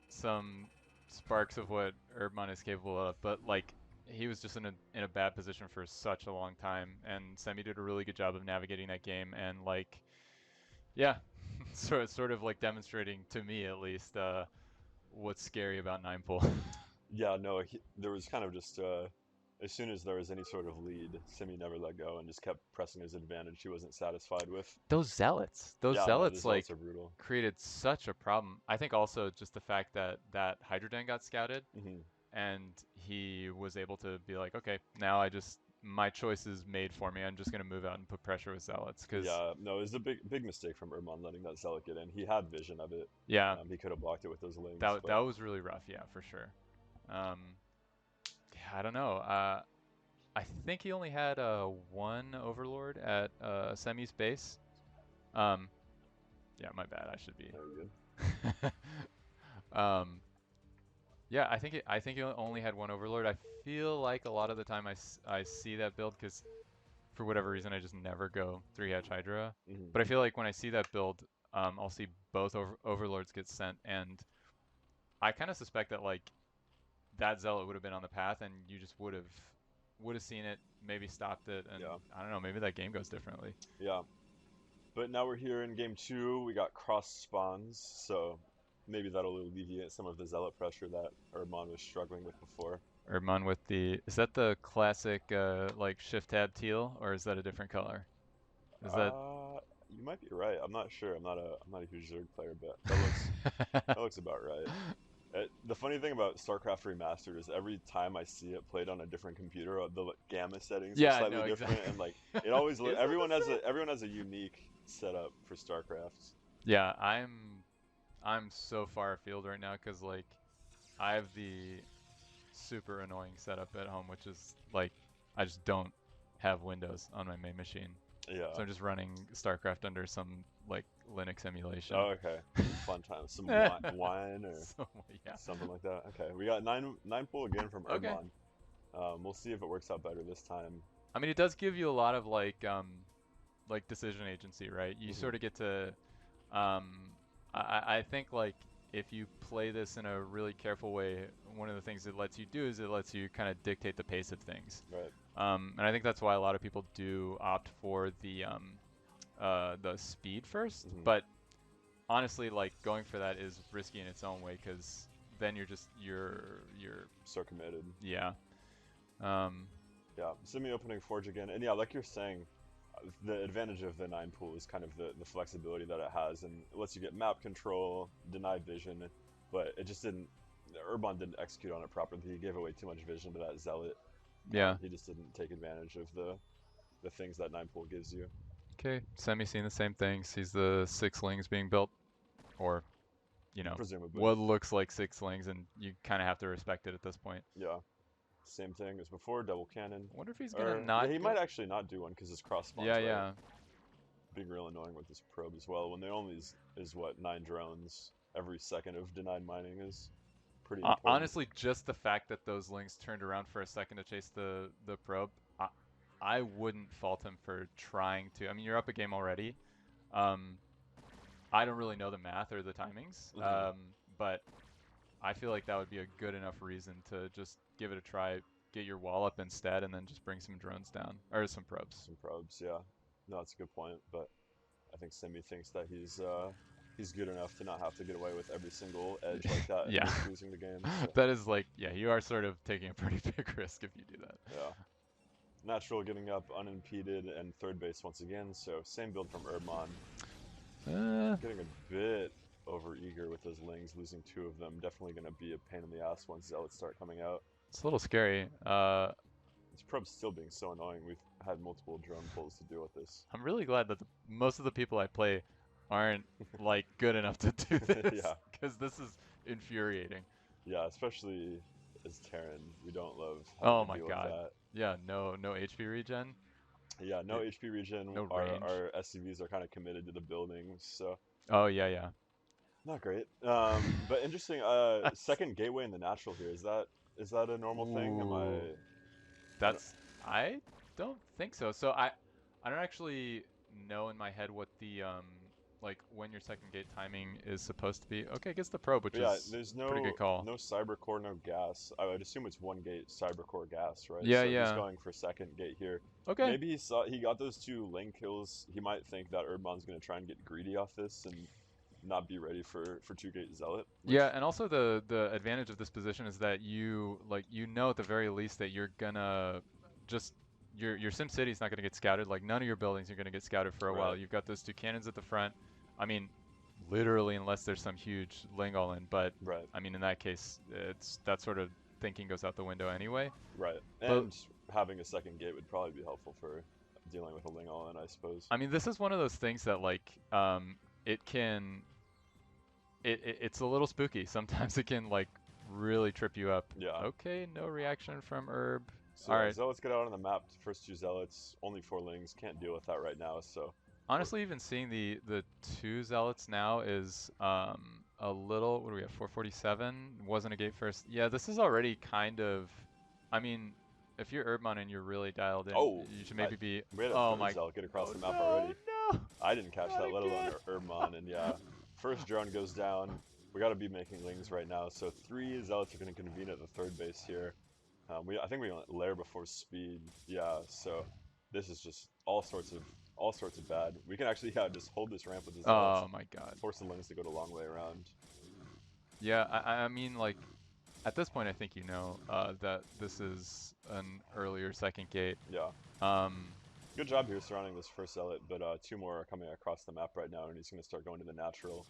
Speaker 7: some sparks of what Herbmon is capable of, but, like, he was just in a bad position for such a long time, and Semih did a really good job of navigating that game, and like, yeah, sort of like demonstrating to me at least what's scary about 9-pool.
Speaker 3: Yeah, no, there was kind of just as soon as there was any sort of lead, Semih never let go and just kept pressing his advantage he wasn't satisfied with.
Speaker 7: Those zealots
Speaker 3: Yeah, no, the
Speaker 7: like
Speaker 3: zealots are brutal.
Speaker 7: created such a problem. I think also just the fact that Hydrogen got scouted and he was able to be like, okay, now my choice is made for me. I'm just gonna move out and put pressure with zealots.
Speaker 3: Yeah, no, it was a big mistake from Herbmon letting that zealot get in. He had vision of it.
Speaker 7: Yeah,
Speaker 3: he could have blocked it with those lings.
Speaker 7: that was really rough. Yeah, for sure. Yeah, I don't know. I think he only had one Overlord at Semih's base. Yeah, my bad. I should be.
Speaker 3: Very good.
Speaker 7: Yeah, I think he only had one Overlord. I feel like a lot of the time I see that build because for whatever reason I just never go 3-hatch Hydra. But I feel like when I see that build, I'll see both Overlords get sent, and I kind of suspect that like that zealot would have been on the path, and you just would have seen it, maybe stopped it, and I don't know, maybe that game goes differently.
Speaker 3: Yeah, but now we're here in game 2. We got cross spawns, so maybe that'll alleviate some of the zealot pressure that Herbmon was struggling with before.
Speaker 7: Herbmon with is that the classic like shift tab teal, or is that a different color? Is that?
Speaker 3: You might be right. I'm not sure. I'm not a huge Zerg player, but that looks about right. The funny thing about StarCraft Remastered is every time I see it played on a different computer, the gamma settings are slightly different,
Speaker 7: exactly.
Speaker 3: and like it always everyone has a unique setup for StarCraft.
Speaker 7: Yeah, I'm so far afield right now because like I have the super annoying setup at home, which is like I just don't have Windows on my main machine.
Speaker 3: Yeah.
Speaker 7: So I'm just running StarCraft under some like Linux emulation.
Speaker 3: Oh, okay. Fun time. Some wine or something like that. Okay, we got 9-pool again from Herbmon. We'll see if it works out better this time.
Speaker 7: I mean, it does give you a lot of like decision agency, right? You sort of get to, I think like if you play this in a really careful way, one of the things it lets you do is it lets you kind of dictate the pace of things.
Speaker 3: Right.
Speaker 7: And I think that's why a lot of people do opt for the speed first. But honestly, like going for that is risky in its own way because then you're
Speaker 3: so committed.
Speaker 7: Yeah.
Speaker 3: Yeah. Semih opening Forge again, and yeah, like you're saying, the advantage of the 9-pool is kind of the flexibility that it has, and it lets you get map control, denied vision, but it just didn't. Herbmon didn't execute on it properly. He gave away too much vision to that zealot.
Speaker 7: Yeah.
Speaker 3: He just didn't take advantage of the things that 9-pool gives you.
Speaker 7: Okay, Semih seeing the same thing. Sees the 6 lings being built, or
Speaker 3: presumably
Speaker 7: what looks like 6 lings, and you kind of have to respect it at this point.
Speaker 3: Yeah. Same thing as before, double cannon.
Speaker 7: I wonder if he's gonna
Speaker 3: he might actually not do one because his cross spawns.
Speaker 7: Yeah.
Speaker 3: Being real annoying with this probe as well. When there only is what 9 drones every second of denied mining is pretty important.
Speaker 7: Honestly, just the fact that those lings turned around for a second to chase the probe, I wouldn't fault him for trying to. I mean, you're up a game already. I don't really know the math or the timings, but I feel like that would be a good enough reason to just give it a try, get your wall up instead, and then just bring some drones down, or some probes.
Speaker 3: Some probes, yeah. No, that's a good point, but I think Semih thinks that he's good enough to not have to get away with every single edge like that and just losing the game. So.
Speaker 7: That is like, yeah, you are sort of taking a pretty big risk if you do that.
Speaker 3: Yeah. Natural getting up unimpeded and third base once again, so same build from Herbmon. Getting a bit over eager with those lings, losing 2 of them. Definitely going to be a pain in the ass once zealots start coming out.
Speaker 7: It's a little scary.
Speaker 3: This probe's still being so annoying. We've had multiple drone pulls to deal with this.
Speaker 7: I'm really glad that most of the people I play aren't like good enough to do this.
Speaker 3: Yeah.
Speaker 7: Because this is infuriating.
Speaker 3: Yeah, especially as Terran, we don't love
Speaker 7: oh
Speaker 3: to
Speaker 7: my
Speaker 3: deal
Speaker 7: god.
Speaker 3: with that.
Speaker 7: Yeah, no HP regen.
Speaker 3: Yeah, no HP regen.
Speaker 7: No
Speaker 3: our SCVs are kind of committed to the buildings, so.
Speaker 7: Oh yeah.
Speaker 3: Not great. But interesting. Second gateway in the natural here. Is that a normal thing?
Speaker 7: I don't think so. So I don't actually know in my head what the like when your second gate timing is supposed to be. Okay, gets the probe, which
Speaker 3: But yeah,
Speaker 7: is
Speaker 3: there's
Speaker 7: pretty good call.
Speaker 3: no cybercore, no gas. I would assume it's one gate cybercore gas, right?
Speaker 7: Yeah,
Speaker 3: so
Speaker 7: yeah.
Speaker 3: he's going for second gate here.
Speaker 7: Okay.
Speaker 3: Maybe he got those 2 lane kills. He might think that Herbmon's gonna try and get greedy off this and not be ready for 2 gate zealot.
Speaker 7: Yeah, and also the advantage of this position is that you know at the very least that you're gonna just your Sim City's not gonna get scouted. Like none of your buildings are gonna get scouted for a while. You've got those 2 cannons at the front. I mean, literally unless there's some huge lane all in, but I mean in that case it's that sort of thinking goes out the window anyway.
Speaker 3: Right. And having a second gate would probably be helpful for dealing with a ling all in, I suppose.
Speaker 7: I mean, this is one of those things that like it can it's a little spooky. Sometimes it can like really trip you up.
Speaker 3: Yeah.
Speaker 7: Okay, no reaction from Herb.
Speaker 3: So
Speaker 7: all right.
Speaker 3: Zealots get out on the map. First 2 zealots, only 4 lings. Can't deal with that right now. So
Speaker 7: honestly, even seeing the 2 zealots now is a little. What do we have? 447 wasn't a gate first. Yeah, this is already kind of. I mean, if you're Herbmon and you're really dialed in, you should maybe be.
Speaker 3: We had a zealot get across the map already.
Speaker 7: No.
Speaker 3: I didn't catch that, let alone Herbmon. And yeah, first drone goes down. We got to be making lings right now. So 3 zealots are going to convene at the third base here. I think we went lair before speed. Yeah, so this is just all sorts of bad. We can actually just hold this ramp with the zealots.
Speaker 7: Oh my god.
Speaker 3: Force the lings to go the long way around.
Speaker 7: Yeah, I mean like at this point I think you know that this is an earlier second gate.
Speaker 3: Yeah. Good job here surrounding this first zealot, but 2 more are coming across the map right now, and he's going to start going to the natural.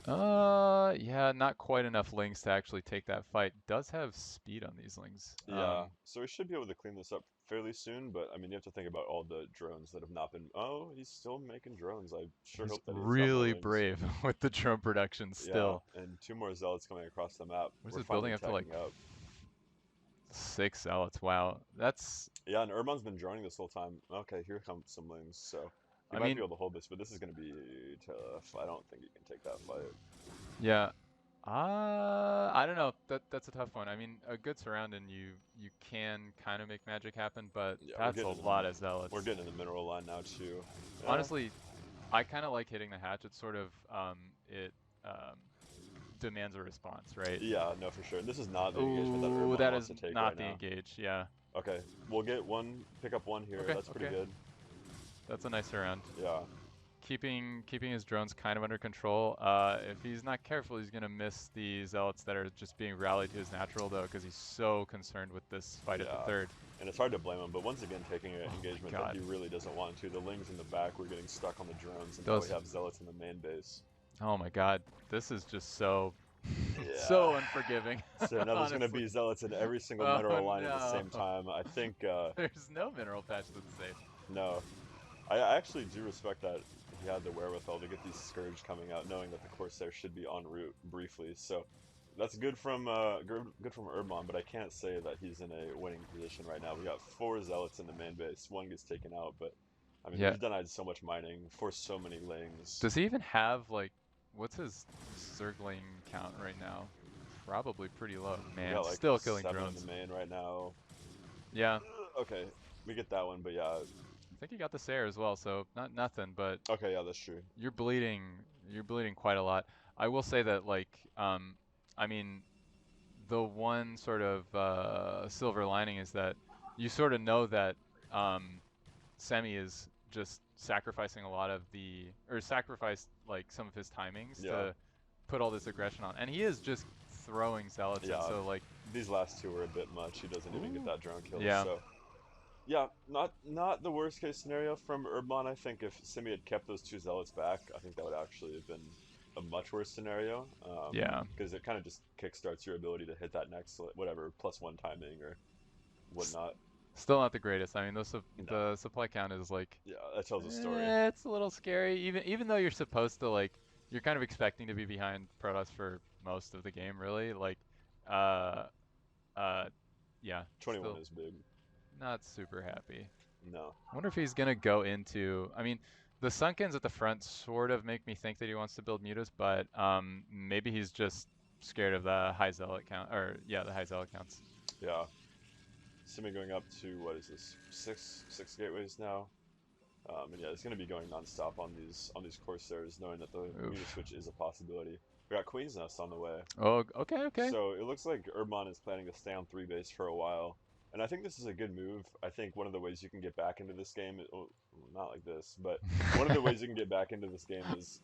Speaker 7: Yeah, not quite enough lings to actually take that fight. Does have speed on these lings.
Speaker 3: Yeah, so we should be able to clean this up fairly soon, but I mean, you have to think about all the drones that have not been. Oh, he's still making drones. I sure hope that he's
Speaker 7: really brave with the drone production still.
Speaker 3: Yeah, and 2 more zealots coming across the map.
Speaker 7: We're building up to like 6 zealots. Wow, that's.
Speaker 3: Yeah, and Herbmon's been droning this whole time. Okay, here come some lings, so. He might be able to hold this, but this is going to be tough. I don't think he can take that fight.
Speaker 7: Yeah. I don't know. That's a tough one. I mean, a good surround and you can kind of make magic happen, but that's a lot of zealots.
Speaker 3: We're getting in the mineral line now too. Yeah.
Speaker 7: Honestly, I kind of like hitting the hatch. It's sort of demands a response, right?
Speaker 3: Yeah, no, for sure. And this is not the engagement that Herbmon wants to take
Speaker 7: not
Speaker 3: right
Speaker 7: the
Speaker 3: now.
Speaker 7: engage. Yeah.
Speaker 3: Okay, we'll get one, pick up 1 here.
Speaker 7: Okay,
Speaker 3: that's pretty good.
Speaker 7: That's a nice surround.
Speaker 3: Yeah.
Speaker 7: Keeping his drones kind of under control. If he's not careful, he's gonna miss the zealots that are just being rallied to his natural though, because he's so concerned with this fight at the third.
Speaker 3: And it's hard to blame him, but once again, taking an engagement that he really doesn't want to. The lings in the back were getting stuck on the drones, and now we have zealots in the main base.
Speaker 7: Oh my god, this is just so so unforgiving.
Speaker 3: So now there's going to be zealots in every single mineral line at the same time. I think
Speaker 7: there's no mineral patch that's safe.
Speaker 3: No. I actually do respect that he had the wherewithal to get these Scourge coming out, knowing that the Corsair should be en route briefly. So that's good from Herbmon, but I can't say that he's in a winning position right now. We got 4 zealots in the main base. 1 gets taken out, but I mean he's denied so much mining for so many lings.
Speaker 7: Does he even have like what's his Zergling count right now? Probably pretty low. Man,
Speaker 3: like
Speaker 7: still killing
Speaker 3: 7
Speaker 7: drones.
Speaker 3: in the main right now.
Speaker 7: Yeah.
Speaker 3: Okay, we get that one, but yeah.
Speaker 7: I think you got the Sayer as well, so not nothing, but
Speaker 3: okay, yeah, that's true.
Speaker 7: You're bleeding quite a lot. I will say that like I mean the one sort of silver lining is that you sort of know that Semih is just sacrificing a lot of sacrificed like some of his timings to put all this aggression on, and he is just throwing zealots in, so like
Speaker 3: these last 2 were a bit much. He doesn't even get that drone kill.
Speaker 7: Yeah.
Speaker 3: So. Yeah, not the worst case scenario from Herbmon. I think if Semih had kept those 2 zealots back, I think that would actually have been a much worse scenario. Because it kind of just kickstarts your ability to hit that next whatever +1 timing or whatnot.
Speaker 7: Still not the greatest. I mean, the supply count is like
Speaker 3: that tells a story.
Speaker 7: It's a little scary, even though you're supposed to like you're kind of expecting to be behind Protoss for most of the game, really. Like, yeah.
Speaker 3: 21 is big.
Speaker 7: Not super happy.
Speaker 3: No.
Speaker 7: I wonder if he's gonna go into. I mean, the Sunkens at the front sort of make me think that he wants to build mutas, but maybe he's just scared of the high zealot count, or the high zealot counts.
Speaker 3: Yeah. Semih going up to what is this? 6 gateways now. And yeah, it's going to be going non-stop on these Corsairs, knowing that the Muta switch is a possibility. We got Queen's Nest on the way.
Speaker 7: Oh, okay, okay.
Speaker 3: So it looks like Herbmon is planning to stay on 3 base for a while. And I think this is a good move. I think one of the ways you can get back into this game, not like this, but one of the ways you can get back into this game is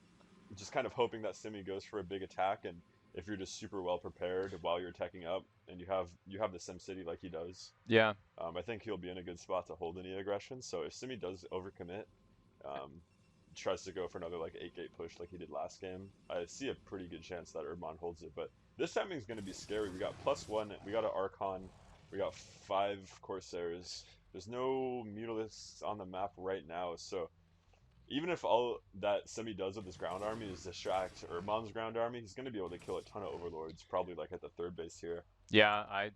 Speaker 3: just kind of hoping that Semih goes for a big attack, and if you're just super well prepared while you're attacking up, and you have the SimCity like he does,
Speaker 7: Yeah.
Speaker 3: I think he'll be in a good spot to hold any aggression. So if Semih does overcommit, tries to go for another like 8-gate push like he did last game, I see a pretty good chance that Herbmon holds it. But this timing is going to be scary. We got +1, we got an Archon, we got 5 Corsairs. There's no Mutalisks on the map right now, so even if all that Semih does with his ground army is distract Herbmon's ground army, he's going to be able to kill a ton of Overlords, probably like at the 3rd base here.
Speaker 7: Yeah, I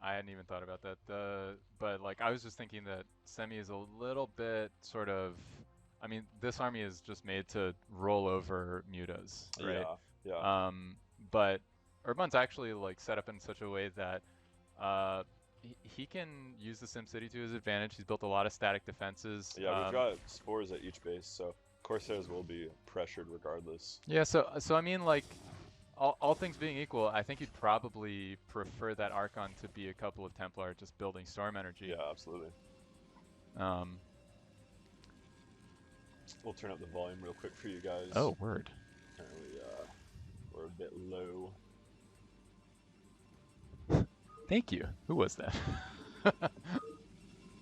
Speaker 7: hadn't even thought about that. But like I was just thinking that Semih is a little bit sort of, I mean, this army is just made to roll over mutas, right?
Speaker 3: Yeah.
Speaker 7: But Herbmon's actually like set up in such a way that he can use the SimCity to his advantage. He's built a lot of static defenses.
Speaker 3: Yeah, we've got spores at each base, so Corsairs will be pressured regardless.
Speaker 7: Yeah, so I mean, like, all things being equal, I think you'd probably prefer that Archon to be a couple of Templar just building storm energy.
Speaker 3: Yeah, absolutely. We'll turn up the volume real quick for you guys.
Speaker 7: Oh, word.
Speaker 3: Apparently, we're a bit low.
Speaker 7: Thank you. Who was that?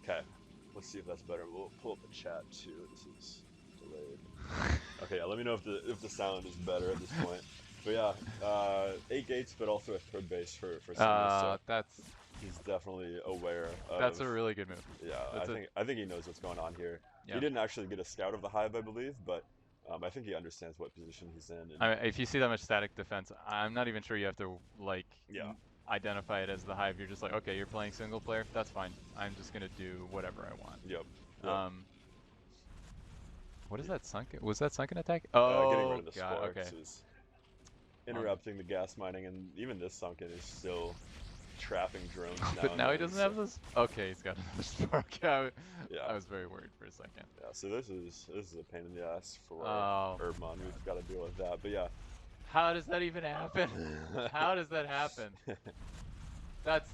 Speaker 3: Okay, let's see if that's better. We'll pull up the chat too. This is delayed. Okay, yeah, let me know if the sound is better at this point. But yeah, 8 gates, but also a 3rd base for Semih. So he's definitely aware.
Speaker 7: That's a really good move.
Speaker 3: Yeah, I think he knows what's going on here.
Speaker 7: Yeah.
Speaker 3: He didn't actually get a scout of the hive, I believe, but I think he understands what position he's in. And
Speaker 7: I mean, if you see that much static defense, I'm not even sure you have to like identify it as the hive. You're just like, okay, you're playing single player. That's fine. I'm just gonna do whatever I want.
Speaker 3: Yep.
Speaker 7: What is that sunken? Was that sunken attack? Oh,
Speaker 3: getting rid of the
Speaker 7: God.
Speaker 3: sparks is interrupting the gas mining, and even this sunken is still trapping drones now.
Speaker 7: But now he doesn't have this. Okay, he's got another spark.
Speaker 3: Yeah.
Speaker 7: I was very worried for a second.
Speaker 3: Yeah, so this is a pain in the ass for
Speaker 7: Herbmon.
Speaker 3: We've got to deal with that. But yeah.
Speaker 7: How does that even happen? How does that happen? That's.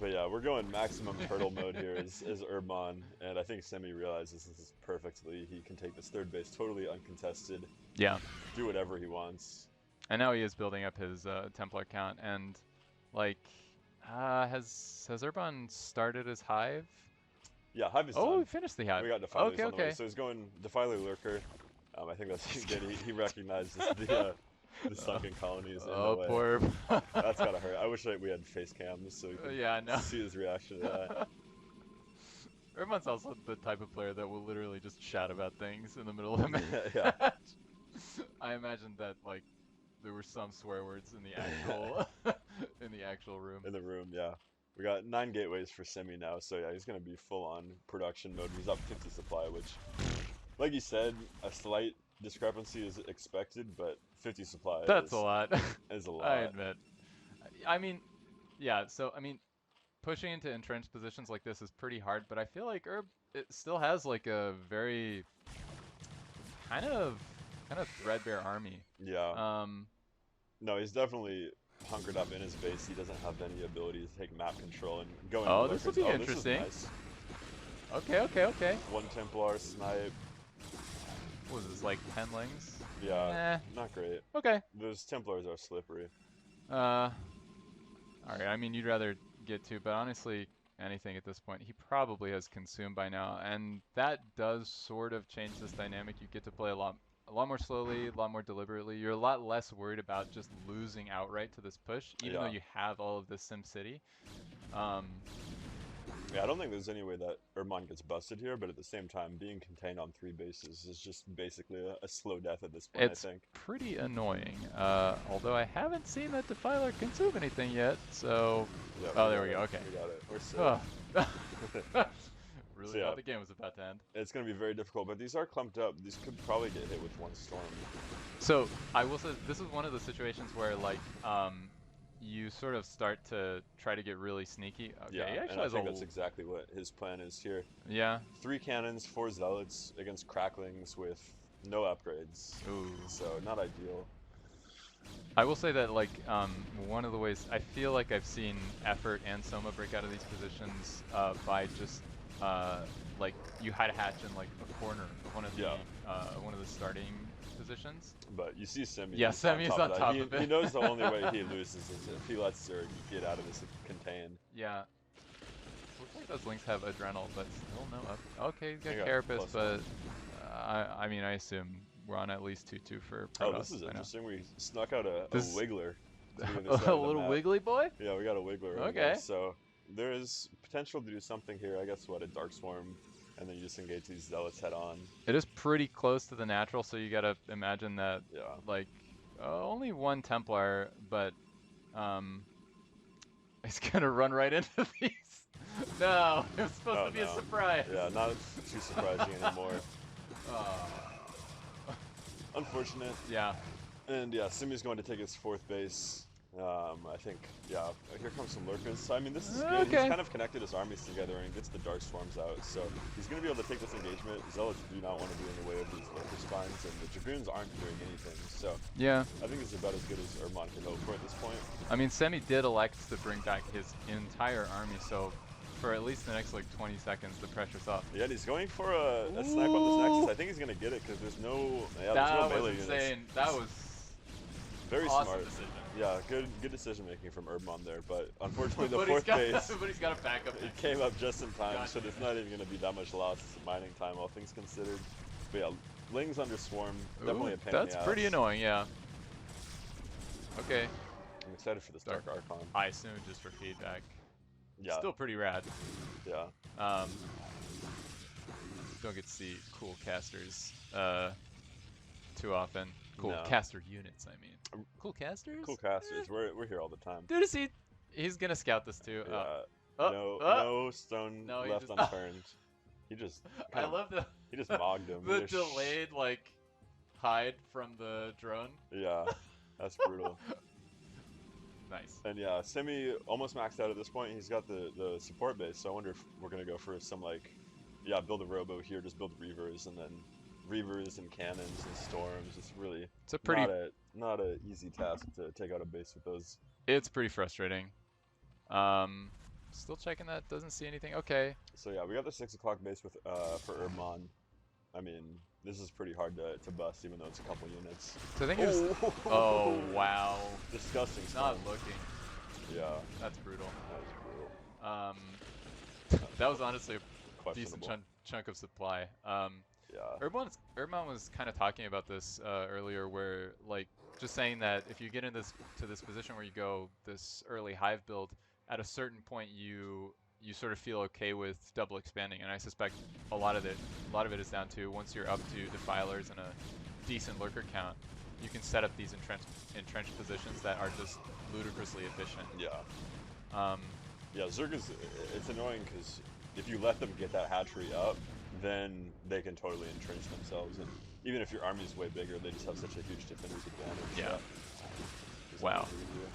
Speaker 3: But yeah, we're going maximum turtle mode here as Herbmon, and I think Semih realizes this is perfectly. He can take this 3rd base totally uncontested.
Speaker 7: Yeah.
Speaker 3: Do whatever he wants.
Speaker 7: And now he is building up his Templar count, and like, has Herbmon started his hive?
Speaker 3: Yeah, hive is done.
Speaker 7: Oh, we finished the hive.
Speaker 3: We got Defilers
Speaker 7: okay,
Speaker 3: on the way.
Speaker 7: okay.
Speaker 3: So he's going Defiler Lurker. I think that's good. He recognizes the sunken colonies in the way.
Speaker 7: Poor.
Speaker 3: That's gotta hurt. I wish we had face cams so we could see his reaction to that.
Speaker 7: Herbmon's also the type of player that will literally just shout about things in the middle of a match.
Speaker 3: Yeah.
Speaker 7: I imagine that like there were some swear words in the actual in the actual room.
Speaker 3: In the room, yeah. We got 9 gateways for Semih now, so yeah, he's gonna be full on production mode. He's up 50 supply, which, like you said, a slight discrepancy is expected, but 50 supply
Speaker 7: That's a lot.
Speaker 3: Is a lot.
Speaker 7: I admit. I mean, yeah. So I mean, pushing into entrenched positions like this is pretty hard, but I feel like it still has like a very kind of threadbare army.
Speaker 3: Yeah. No, he's definitely hunkered up in his base. He doesn't have any ability to take map control and go.
Speaker 7: Oh, this will be interesting.
Speaker 3: This is nice.
Speaker 7: Okay.
Speaker 3: 1 Templar snipe.
Speaker 7: What was this, like 10 lings?
Speaker 3: Yeah, not great.
Speaker 7: Okay.
Speaker 3: Those Templars are slippery.
Speaker 7: Alright, I mean, you'd rather get 2, but honestly, anything at this point, he probably has consumed by now, and that does sort of change this dynamic. You get to play a lot more slowly, a lot more deliberately. You're a lot less worried about just losing outright to this push, even though you have all of this SimCity.
Speaker 3: Yeah, I don't think there's any way that Herbmon gets busted here, but at the same time, being contained on 3 bases is just basically a slow death at this point,
Speaker 7: It's
Speaker 3: I think.
Speaker 7: pretty annoying, although I haven't seen that Defiler consume anything yet, so...
Speaker 3: Yeah,
Speaker 7: oh, there we go, okay.
Speaker 3: We got it. We're safe.
Speaker 7: Really
Speaker 3: So, yeah.
Speaker 7: thought the game was about to end.
Speaker 3: It's going to be very difficult, but these are clumped up. These could probably get hit with 1 storm.
Speaker 7: So, I will say, this is one of the situations where, like, you sort of start to try to get really sneaky. Okay,
Speaker 3: Yeah,
Speaker 7: he
Speaker 3: and
Speaker 7: actually
Speaker 3: I
Speaker 7: has
Speaker 3: think
Speaker 7: a
Speaker 3: that's exactly what his plan is here.
Speaker 7: yeah.
Speaker 3: 3 cannons, 4 zealots against cracklings with no upgrades.
Speaker 7: Ooh.
Speaker 3: So not ideal.
Speaker 7: I will say that like one of the ways I feel like I've seen Effort and Soma break out of these positions by just like you hide a hatch in like a corner of one of the starting positions.
Speaker 3: But you see Semih.
Speaker 7: Yeah, Semih is on top of it.
Speaker 3: He knows the only way he loses is if he lets Zerg get out of this contain.
Speaker 7: Yeah. Looks like those links have Adrenal, but still no up. Okay, he's got
Speaker 3: He got
Speaker 7: Carapace,
Speaker 3: +1.
Speaker 7: but I mean I assume we're on at least 2-2 for
Speaker 3: Oh,
Speaker 7: Protoss.
Speaker 3: this is
Speaker 7: I know.
Speaker 3: interesting. We snuck out a
Speaker 7: This-
Speaker 3: Wiggler. to the other
Speaker 7: A
Speaker 3: side of the
Speaker 7: little
Speaker 3: map.
Speaker 7: wiggly boy?
Speaker 3: Yeah, we got a Wiggler. over
Speaker 7: Okay.
Speaker 3: there. So there is potential to do something here. I guess what, a Dark Swarm, and then you just engage these Zealots head on.
Speaker 7: It is pretty close to the natural, so you gotta imagine that
Speaker 3: Yeah.
Speaker 7: like only one Templar, but it's gonna run right into these. No, it was supposed
Speaker 3: Oh,
Speaker 7: to be a
Speaker 3: no.
Speaker 7: surprise.
Speaker 3: Yeah, not too surprising anymore. Unfortunate.
Speaker 7: Yeah.
Speaker 3: And yeah, Semih's going to take his 4th base. I think, yeah, here comes some lurkers. So, I mean, this is good.
Speaker 7: Okay.
Speaker 3: He's kind of connected his armies together and gets the Dark Swarms out. So he's going to be able to take this engagement. Zealots do not want to be in the way of these lurker spines, and the Dragoons aren't doing anything. So
Speaker 7: Yeah.
Speaker 3: I think this is about as good as Herbmon can hope for at this point.
Speaker 7: I mean, Semih did elect to bring back his entire army, so for at least the next like 20 seconds, the pressure's up.
Speaker 3: Yeah, and he's going for a snipe on this Nexus. I think he's going to get it because there's no, there's no
Speaker 7: That
Speaker 3: melee
Speaker 7: was
Speaker 3: units.
Speaker 7: insane. That was
Speaker 3: Very
Speaker 7: awesome
Speaker 3: smart.
Speaker 7: decision.
Speaker 3: Yeah, good decision making from Herbmon there, but unfortunately the
Speaker 7: But
Speaker 3: 4th base,
Speaker 7: but he's got a backup.
Speaker 3: it came up just in time,
Speaker 7: Gotcha.
Speaker 3: so there's not even going to be that much loss mining time, all things considered. But yeah, Lings under Swarm, definitely
Speaker 7: Ooh,
Speaker 3: a pain
Speaker 7: that's
Speaker 3: in the
Speaker 7: pretty
Speaker 3: ass.
Speaker 7: annoying, yeah. Okay,
Speaker 3: I'm excited for the Stark Archon.
Speaker 7: I assume just for feedback.
Speaker 3: Yeah,
Speaker 7: Still pretty rad.
Speaker 3: yeah.
Speaker 7: Don't get to see cool casters too often. Cool
Speaker 3: No.
Speaker 7: caster units, I mean. Cool casters?
Speaker 3: Cool casters, we're here all the time.
Speaker 7: Dude, is he's gonna scout this too.
Speaker 3: Yeah,
Speaker 7: Oh,
Speaker 3: no stone
Speaker 7: No, he
Speaker 3: left
Speaker 7: just-
Speaker 3: unturned. He just,
Speaker 7: I love
Speaker 3: he just mogged him.
Speaker 7: the
Speaker 3: He just
Speaker 7: delayed like hide from the drone.
Speaker 3: Yeah, that's brutal.
Speaker 7: Nice.
Speaker 3: And yeah, Semih almost maxed out at this point. He's got the support base, so I wonder if we're gonna go for some like, yeah, build a robo here, just build reavers and then reavers and cannons and storms. It's really
Speaker 7: It's a pretty
Speaker 3: not a easy task to take out a base with those.
Speaker 7: It's pretty frustrating. Still checking that, doesn't see anything. Okay.
Speaker 3: So yeah, we got the 6 o'clock base with for Herbmon. I mean, this is pretty hard to bust, even though it's a couple units.
Speaker 7: So I think it was. Oh wow.
Speaker 3: Disgusting
Speaker 7: Not
Speaker 3: stuff.
Speaker 7: looking.
Speaker 3: Yeah,
Speaker 7: That's brutal.
Speaker 3: that was brutal.
Speaker 7: That was honestly a decent
Speaker 3: Questionable.
Speaker 7: chunk of supply.
Speaker 3: Yeah.
Speaker 7: Herbmon was kind of talking about this earlier, where like just saying that if you get in to this position where you go this early hive build, at a certain point you sort of feel okay with double expanding, and I suspect a lot of it is down to once you're up to defilers and a decent lurker count, you can set up these entrenched positions that are just ludicrously efficient.
Speaker 3: Yeah. Yeah, Zerg it's annoying because if you let them get that hatchery up, then they can totally entrench themselves, and even if your army's way bigger, they just have such a huge defender's advantage.
Speaker 7: Yeah.
Speaker 3: There's
Speaker 7: Wow.
Speaker 3: nothing you can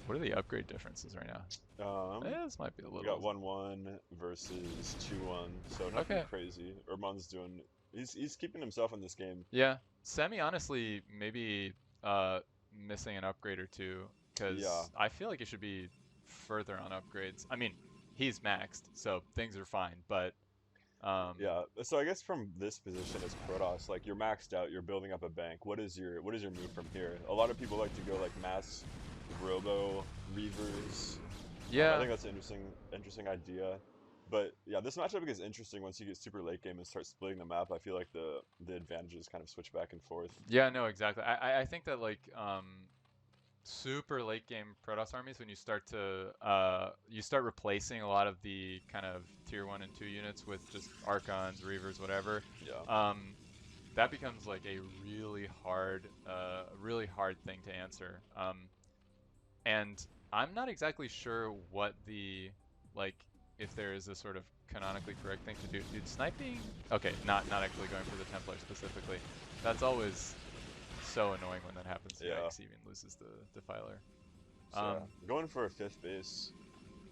Speaker 7: What are the upgrade differences right now?
Speaker 3: do.
Speaker 7: This might be a
Speaker 3: We
Speaker 7: little.
Speaker 3: got 1-1 versus 2-1, so nothing
Speaker 7: Okay.
Speaker 3: crazy. Herbmon's doing. He's keeping himself in this game.
Speaker 7: Yeah, Semih honestly maybe missing an upgrade or two, because
Speaker 3: Yeah.
Speaker 7: I feel like it should be further on upgrades. I mean, he's maxed, so things are fine, but
Speaker 3: Yeah. So I guess from this position as Protoss, like you're maxed out, you're building up a bank. What is your move from here? A lot of people like to go like mass robo reavers.
Speaker 7: yeah,
Speaker 3: I think that's an interesting idea. But yeah, this matchup gets interesting once you get super late game and start splitting the map. I feel like the advantages kind of switch back and forth.
Speaker 7: yeah, no, exactly. I think that like super late game Protoss armies, when you start replacing a lot of the kind of tier 1 and 2 units with just Archons, Reavers, whatever.
Speaker 3: Yeah.
Speaker 7: That becomes like a really hard thing to answer. And I'm not exactly sure what the if there is a sort of canonically correct thing to do. Dude, sniping. Okay, not actually going for the Templar specifically. That's always so annoying when that happens.
Speaker 3: Yeah.
Speaker 7: Yikes, even loses the Defiler.
Speaker 3: So going for a 5th base.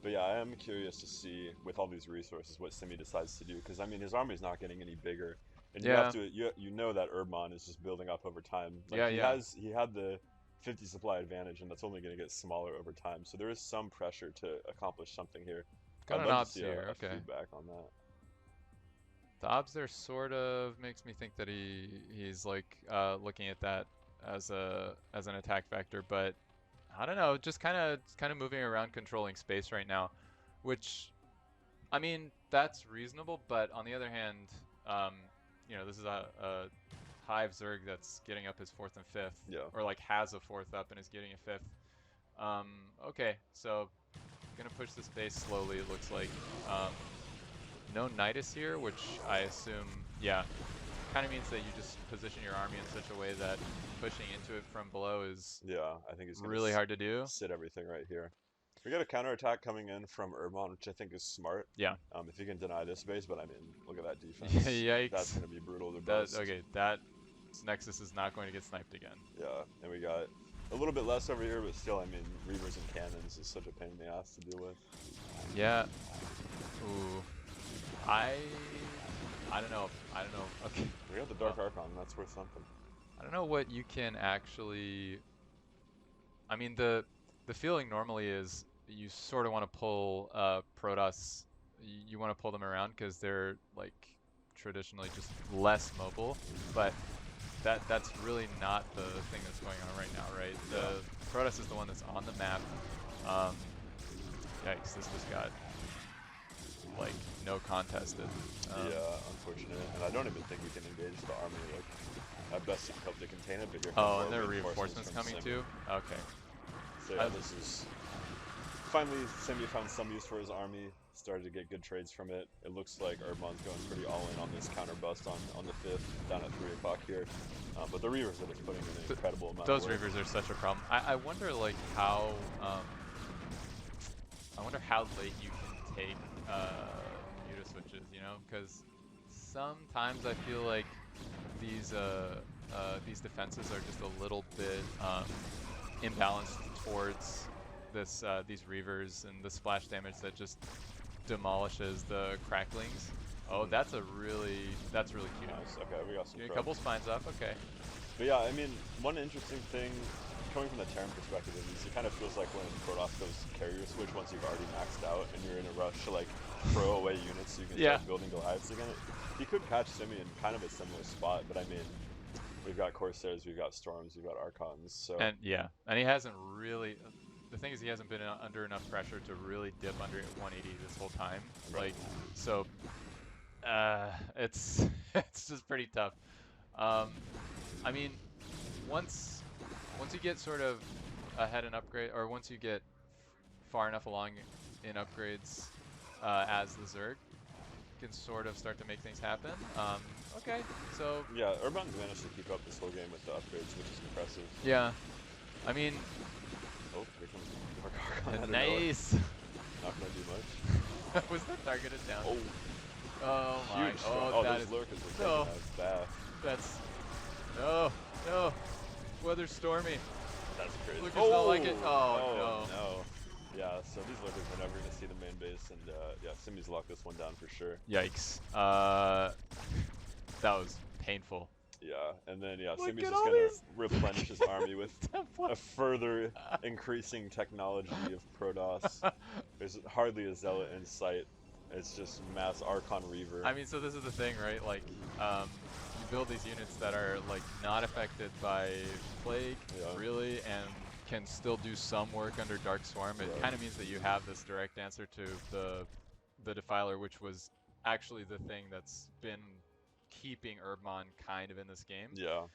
Speaker 3: But yeah, I am curious to see, with all these resources, what Semih decides to do. Because, I mean, his army's not getting any bigger. And you have to, you know that Herbmon is just building up over time. Like, he had the 50 supply advantage, and that's only going to get smaller over time. So there is some pressure to accomplish something here.
Speaker 7: Got
Speaker 3: I'd
Speaker 7: an
Speaker 3: love
Speaker 7: obs
Speaker 3: to see
Speaker 7: here,
Speaker 3: a
Speaker 7: okay.
Speaker 3: feedback on that.
Speaker 7: The obs there sort of makes me think that he's like looking at that as an attack vector, but I don't know, just kind of moving around, controlling space right now, which, I mean, that's reasonable. But on the other hand, you know, this is a Hive Zerg that's getting up his 4th and 5th, or like has a 4th up and is getting a 5th. Okay, so gonna push this base slowly. It looks like. No Nidus here, which I assume, kind of means that you just position your army in such a way that pushing into it from below is
Speaker 3: I think it's
Speaker 7: really hard to do.
Speaker 3: Sit everything right here. We got a counterattack coming in from Herbmon, which I think is smart.
Speaker 7: Yeah.
Speaker 3: If you can deny this base, but I mean, look at that defense.
Speaker 7: Yikes.
Speaker 3: That's going to be brutal to bust.
Speaker 7: Okay, that Nexus is not going to get sniped again.
Speaker 3: Yeah, and we got a little bit less over here, but still, I mean, Reavers and Cannons is such a pain in the ass to deal with.
Speaker 7: Yeah. Ooh. I don't know. Okay.
Speaker 3: We got the Dark Archon. That's worth something.
Speaker 7: I don't know what you can actually. I mean, the feeling normally is you sort of want to pull Protoss. You want to pull them around because they're like traditionally just less mobile, but that's really not the thing that's going on right now, right? The Protoss is the one that's on the map. Yikes! This just got like no contested.
Speaker 3: Unfortunate. And I don't even think we can engage the army. Like, at best you can help to contain it, but you're
Speaker 7: and there are reinforcements coming too? Okay.
Speaker 3: So yeah, this is... Finally, Semih found some use for his army, started to get good trades from it. It looks like Herbmon's going pretty all-in on this counter bust on the 5th, down at 3 o'clock here. But the Reavers are just putting in an incredible amount
Speaker 7: of work.
Speaker 3: Those
Speaker 7: Reavers are such a problem. I wonder, like, how... I wonder how late you can take KUDOS switches, you know? Because sometimes I feel like these defenses are just a little bit imbalanced towards this these Reavers and the splash damage that just demolishes the cracklings. Oh, that's really cute.
Speaker 3: Nice. Okay, we got some.
Speaker 7: A couple spines up. Okay.
Speaker 3: But yeah, I mean, one interesting thing coming from the Terran perspective is it kind of feels like when Protoss goes carrier switch once you've already maxed out and you're in a rush to like throw away units so you can start building Goliaths again. He could catch Semih in kind of a similar spot, but I mean, we've got Corsairs, we've got Storms, we've got Archons, so... And
Speaker 7: he hasn't really... The thing is, he hasn't been under enough pressure to really dip under 180 this whole time.
Speaker 3: Right.
Speaker 7: Like, so... it's just pretty tough. I mean, once you get sort of ahead in upgrade, or once you get far enough along in upgrades as the Zerg, you can sort of start to make things happen. Okay, so...
Speaker 3: Yeah, Herbmon's managed to keep up this whole game with the upgrades, which is impressive.
Speaker 7: Yeah, I mean...
Speaker 3: Oh, here comes the Dark Archon.
Speaker 7: Nice!
Speaker 3: Not gonna do much.
Speaker 7: Was that targeted down?
Speaker 3: Oh!
Speaker 7: Oh my!
Speaker 3: Huge those
Speaker 7: is
Speaker 3: lurkers were taking a bath.
Speaker 7: That's... No! Weather's stormy.
Speaker 3: That's crazy.
Speaker 7: Lurkers don't like it. Oh
Speaker 3: no. Yeah, so these lurkers are never going to see the main base, and yeah, Semih's locked this one down for sure.
Speaker 7: Yikes. That was painful.
Speaker 3: Yeah, and then Semih's just going to replenish his army with a further increasing technology of Protoss. There's hardly a Zealot in sight. It's just mass Archon Reaver.
Speaker 7: I mean, so this is the thing, right? Like, you build these units that are like not affected by plague, really, and can still do some work under Dark Swarm. It kind of means that you have this direct answer to the Defiler, which was actually the thing that's been keeping Herbmon kind of in this game.
Speaker 3: Yeah.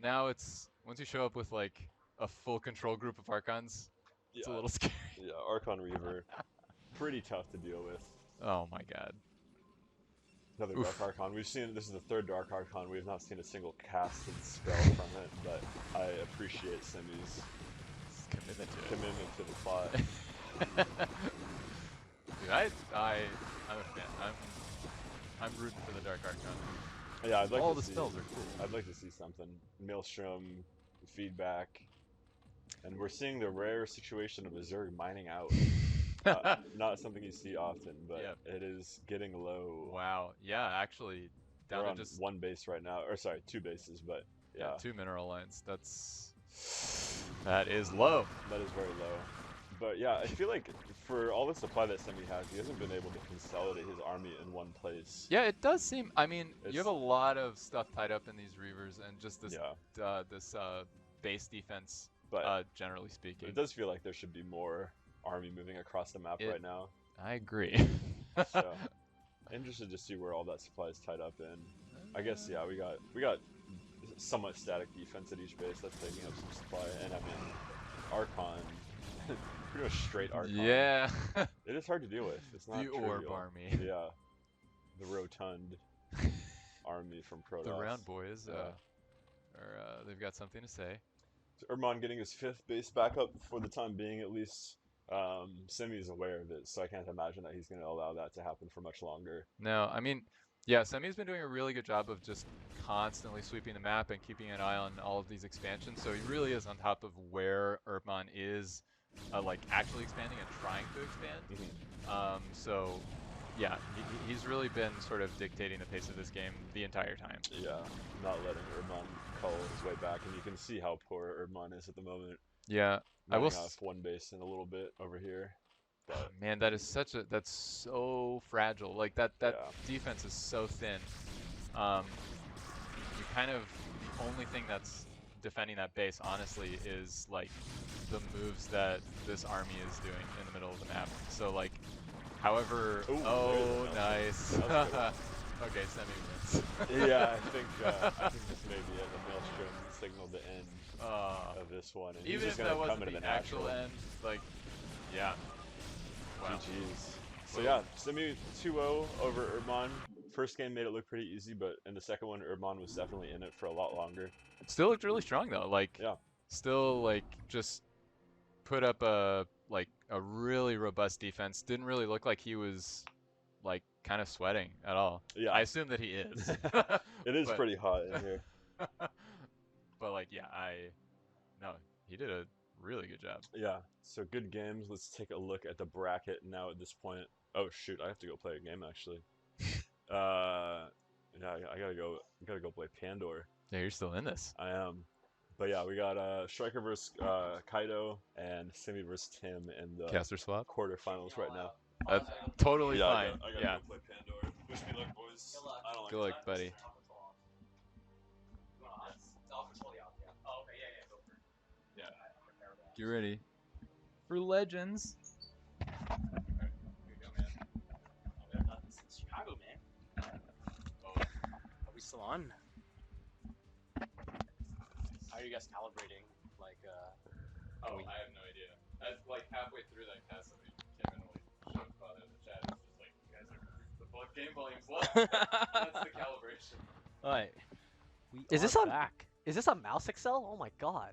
Speaker 7: Now it's, once you show up with like a full control group of Archons, it's a little scary.
Speaker 3: Yeah, Archon Reaver. Pretty tough to deal with.
Speaker 7: Oh my god.
Speaker 3: Another Dark Archon. We've seen, this is the 3rd Dark Archon. We've not seen a single casted spell from it, but I appreciate Semih's commitment to the plot.
Speaker 7: Dude, I'm a fan. I'm rooting for the Dark Archon.
Speaker 3: Yeah, I'd like
Speaker 7: all
Speaker 3: to
Speaker 7: the
Speaker 3: see,
Speaker 7: spells are cool.
Speaker 3: I'd like to see something. Maelstrom, feedback. And we're seeing the rare situation of a Zerg mining out. Not something you see often, but
Speaker 7: Yep.
Speaker 3: it is getting low.
Speaker 7: Wow. Yeah, actually, down
Speaker 3: We're
Speaker 7: to
Speaker 3: on
Speaker 7: just
Speaker 3: one base right now, or sorry, 2 bases, but yeah,
Speaker 7: 2 mineral lines. That is low.
Speaker 3: that is very low. But yeah, I feel like for all the supply that Semih has, he hasn't been able to consolidate his army in one place.
Speaker 7: Yeah, it does seem. I mean, you
Speaker 3: It's-
Speaker 7: have a lot of stuff tied up in these Reavers, and just this
Speaker 3: Yeah,
Speaker 7: this base defense.
Speaker 3: but
Speaker 7: Generally speaking,
Speaker 3: it does feel like there should be more army moving across the map right now.
Speaker 7: I agree.
Speaker 3: So interested to see where all that supply is tied up in. I guess yeah, we got somewhat static defense at each base that's taking up some supply, and I mean, Archon, pretty much straight Archon.
Speaker 7: Yeah.
Speaker 3: It is hard to deal with. It's not
Speaker 7: The Orb
Speaker 3: trivial.
Speaker 7: army.
Speaker 3: Yeah, the rotund army from Protoss.
Speaker 7: The round boys.
Speaker 3: Yeah.
Speaker 7: They've got something to say.
Speaker 3: So Herbmon getting his 5th base back up for the time being, at least. Semih is aware of it, so I can't imagine that he's going to allow that to happen for much longer.
Speaker 7: No, I mean, yeah, Semih's been doing a really good job of just constantly sweeping the map and keeping an eye on all of these expansions. So he really is on top of where Herbmon is, like actually expanding and trying to expand. So, yeah, he's really been sort of dictating the pace of this game the entire time.
Speaker 3: Yeah, not letting Herbmon cull his way back, and you can see how poor Herbmon is at the moment.
Speaker 7: Yeah, I will.
Speaker 3: Mining off one base in a little bit over here. But
Speaker 7: man, that's so fragile. Like that
Speaker 3: Yeah.
Speaker 7: defense is so thin. You kind of, the only thing that's defending that base, honestly, is like the moves that this army is doing in the middle of the map. So like, however,
Speaker 3: Ooh,
Speaker 7: oh,
Speaker 3: there's a-
Speaker 7: nice.
Speaker 3: that was a good one.
Speaker 7: Okay, Semih wins.
Speaker 3: yeah, I think this may be it. The Maelstrom signaled the end of this one. And he's
Speaker 7: Even if
Speaker 3: just gonna
Speaker 7: that
Speaker 3: come
Speaker 7: wasn't
Speaker 3: into
Speaker 7: the
Speaker 3: the
Speaker 7: actual
Speaker 3: natural.
Speaker 7: end, like, yeah. Wow.
Speaker 3: GG's. So yeah, Semih 2-0 over Herbmon. First game made it look pretty easy, but in the second one, Herbmon was definitely in it for a lot longer.
Speaker 7: It still looked really strong though. Like,
Speaker 3: Yeah.
Speaker 7: still like just put up a really robust defense. Didn't really look like he was like kind of sweating at all.
Speaker 3: Yeah.
Speaker 7: I assume that he is.
Speaker 3: It is
Speaker 7: But-
Speaker 3: pretty hot in here.
Speaker 7: But like, yeah, no, he did a really good job.
Speaker 3: Yeah, so good games. Let's take a look at the bracket now at this point. Oh shoot, I have to go play a game actually. Yeah, I gotta go play Pandor.
Speaker 7: Yeah, you're still in this.
Speaker 3: I am. But yeah, we got StRyKeR versus Kaido and Semih versus Tim in the
Speaker 7: Caster swap.
Speaker 3: quarterfinals right now.
Speaker 7: That's totally
Speaker 3: Yeah,
Speaker 7: fine.
Speaker 3: I gotta
Speaker 7: Yeah.
Speaker 3: go play Pandor. Wish me luck, boys. I don't like
Speaker 7: Good luck, buddy. Get ready for Legends.
Speaker 5: Chicago, man. Are we still on? How are you guys calibrating? Like,
Speaker 7: Oh, I have no idea. That's like halfway through that cast, somebody came in and like showed Father in the chat. It's just like, you guys are, game volume's low. That's the calibration.
Speaker 5: alright. We
Speaker 6: Is
Speaker 5: are
Speaker 6: this on-
Speaker 5: back?
Speaker 6: Is this a mouse Excel? Oh my god.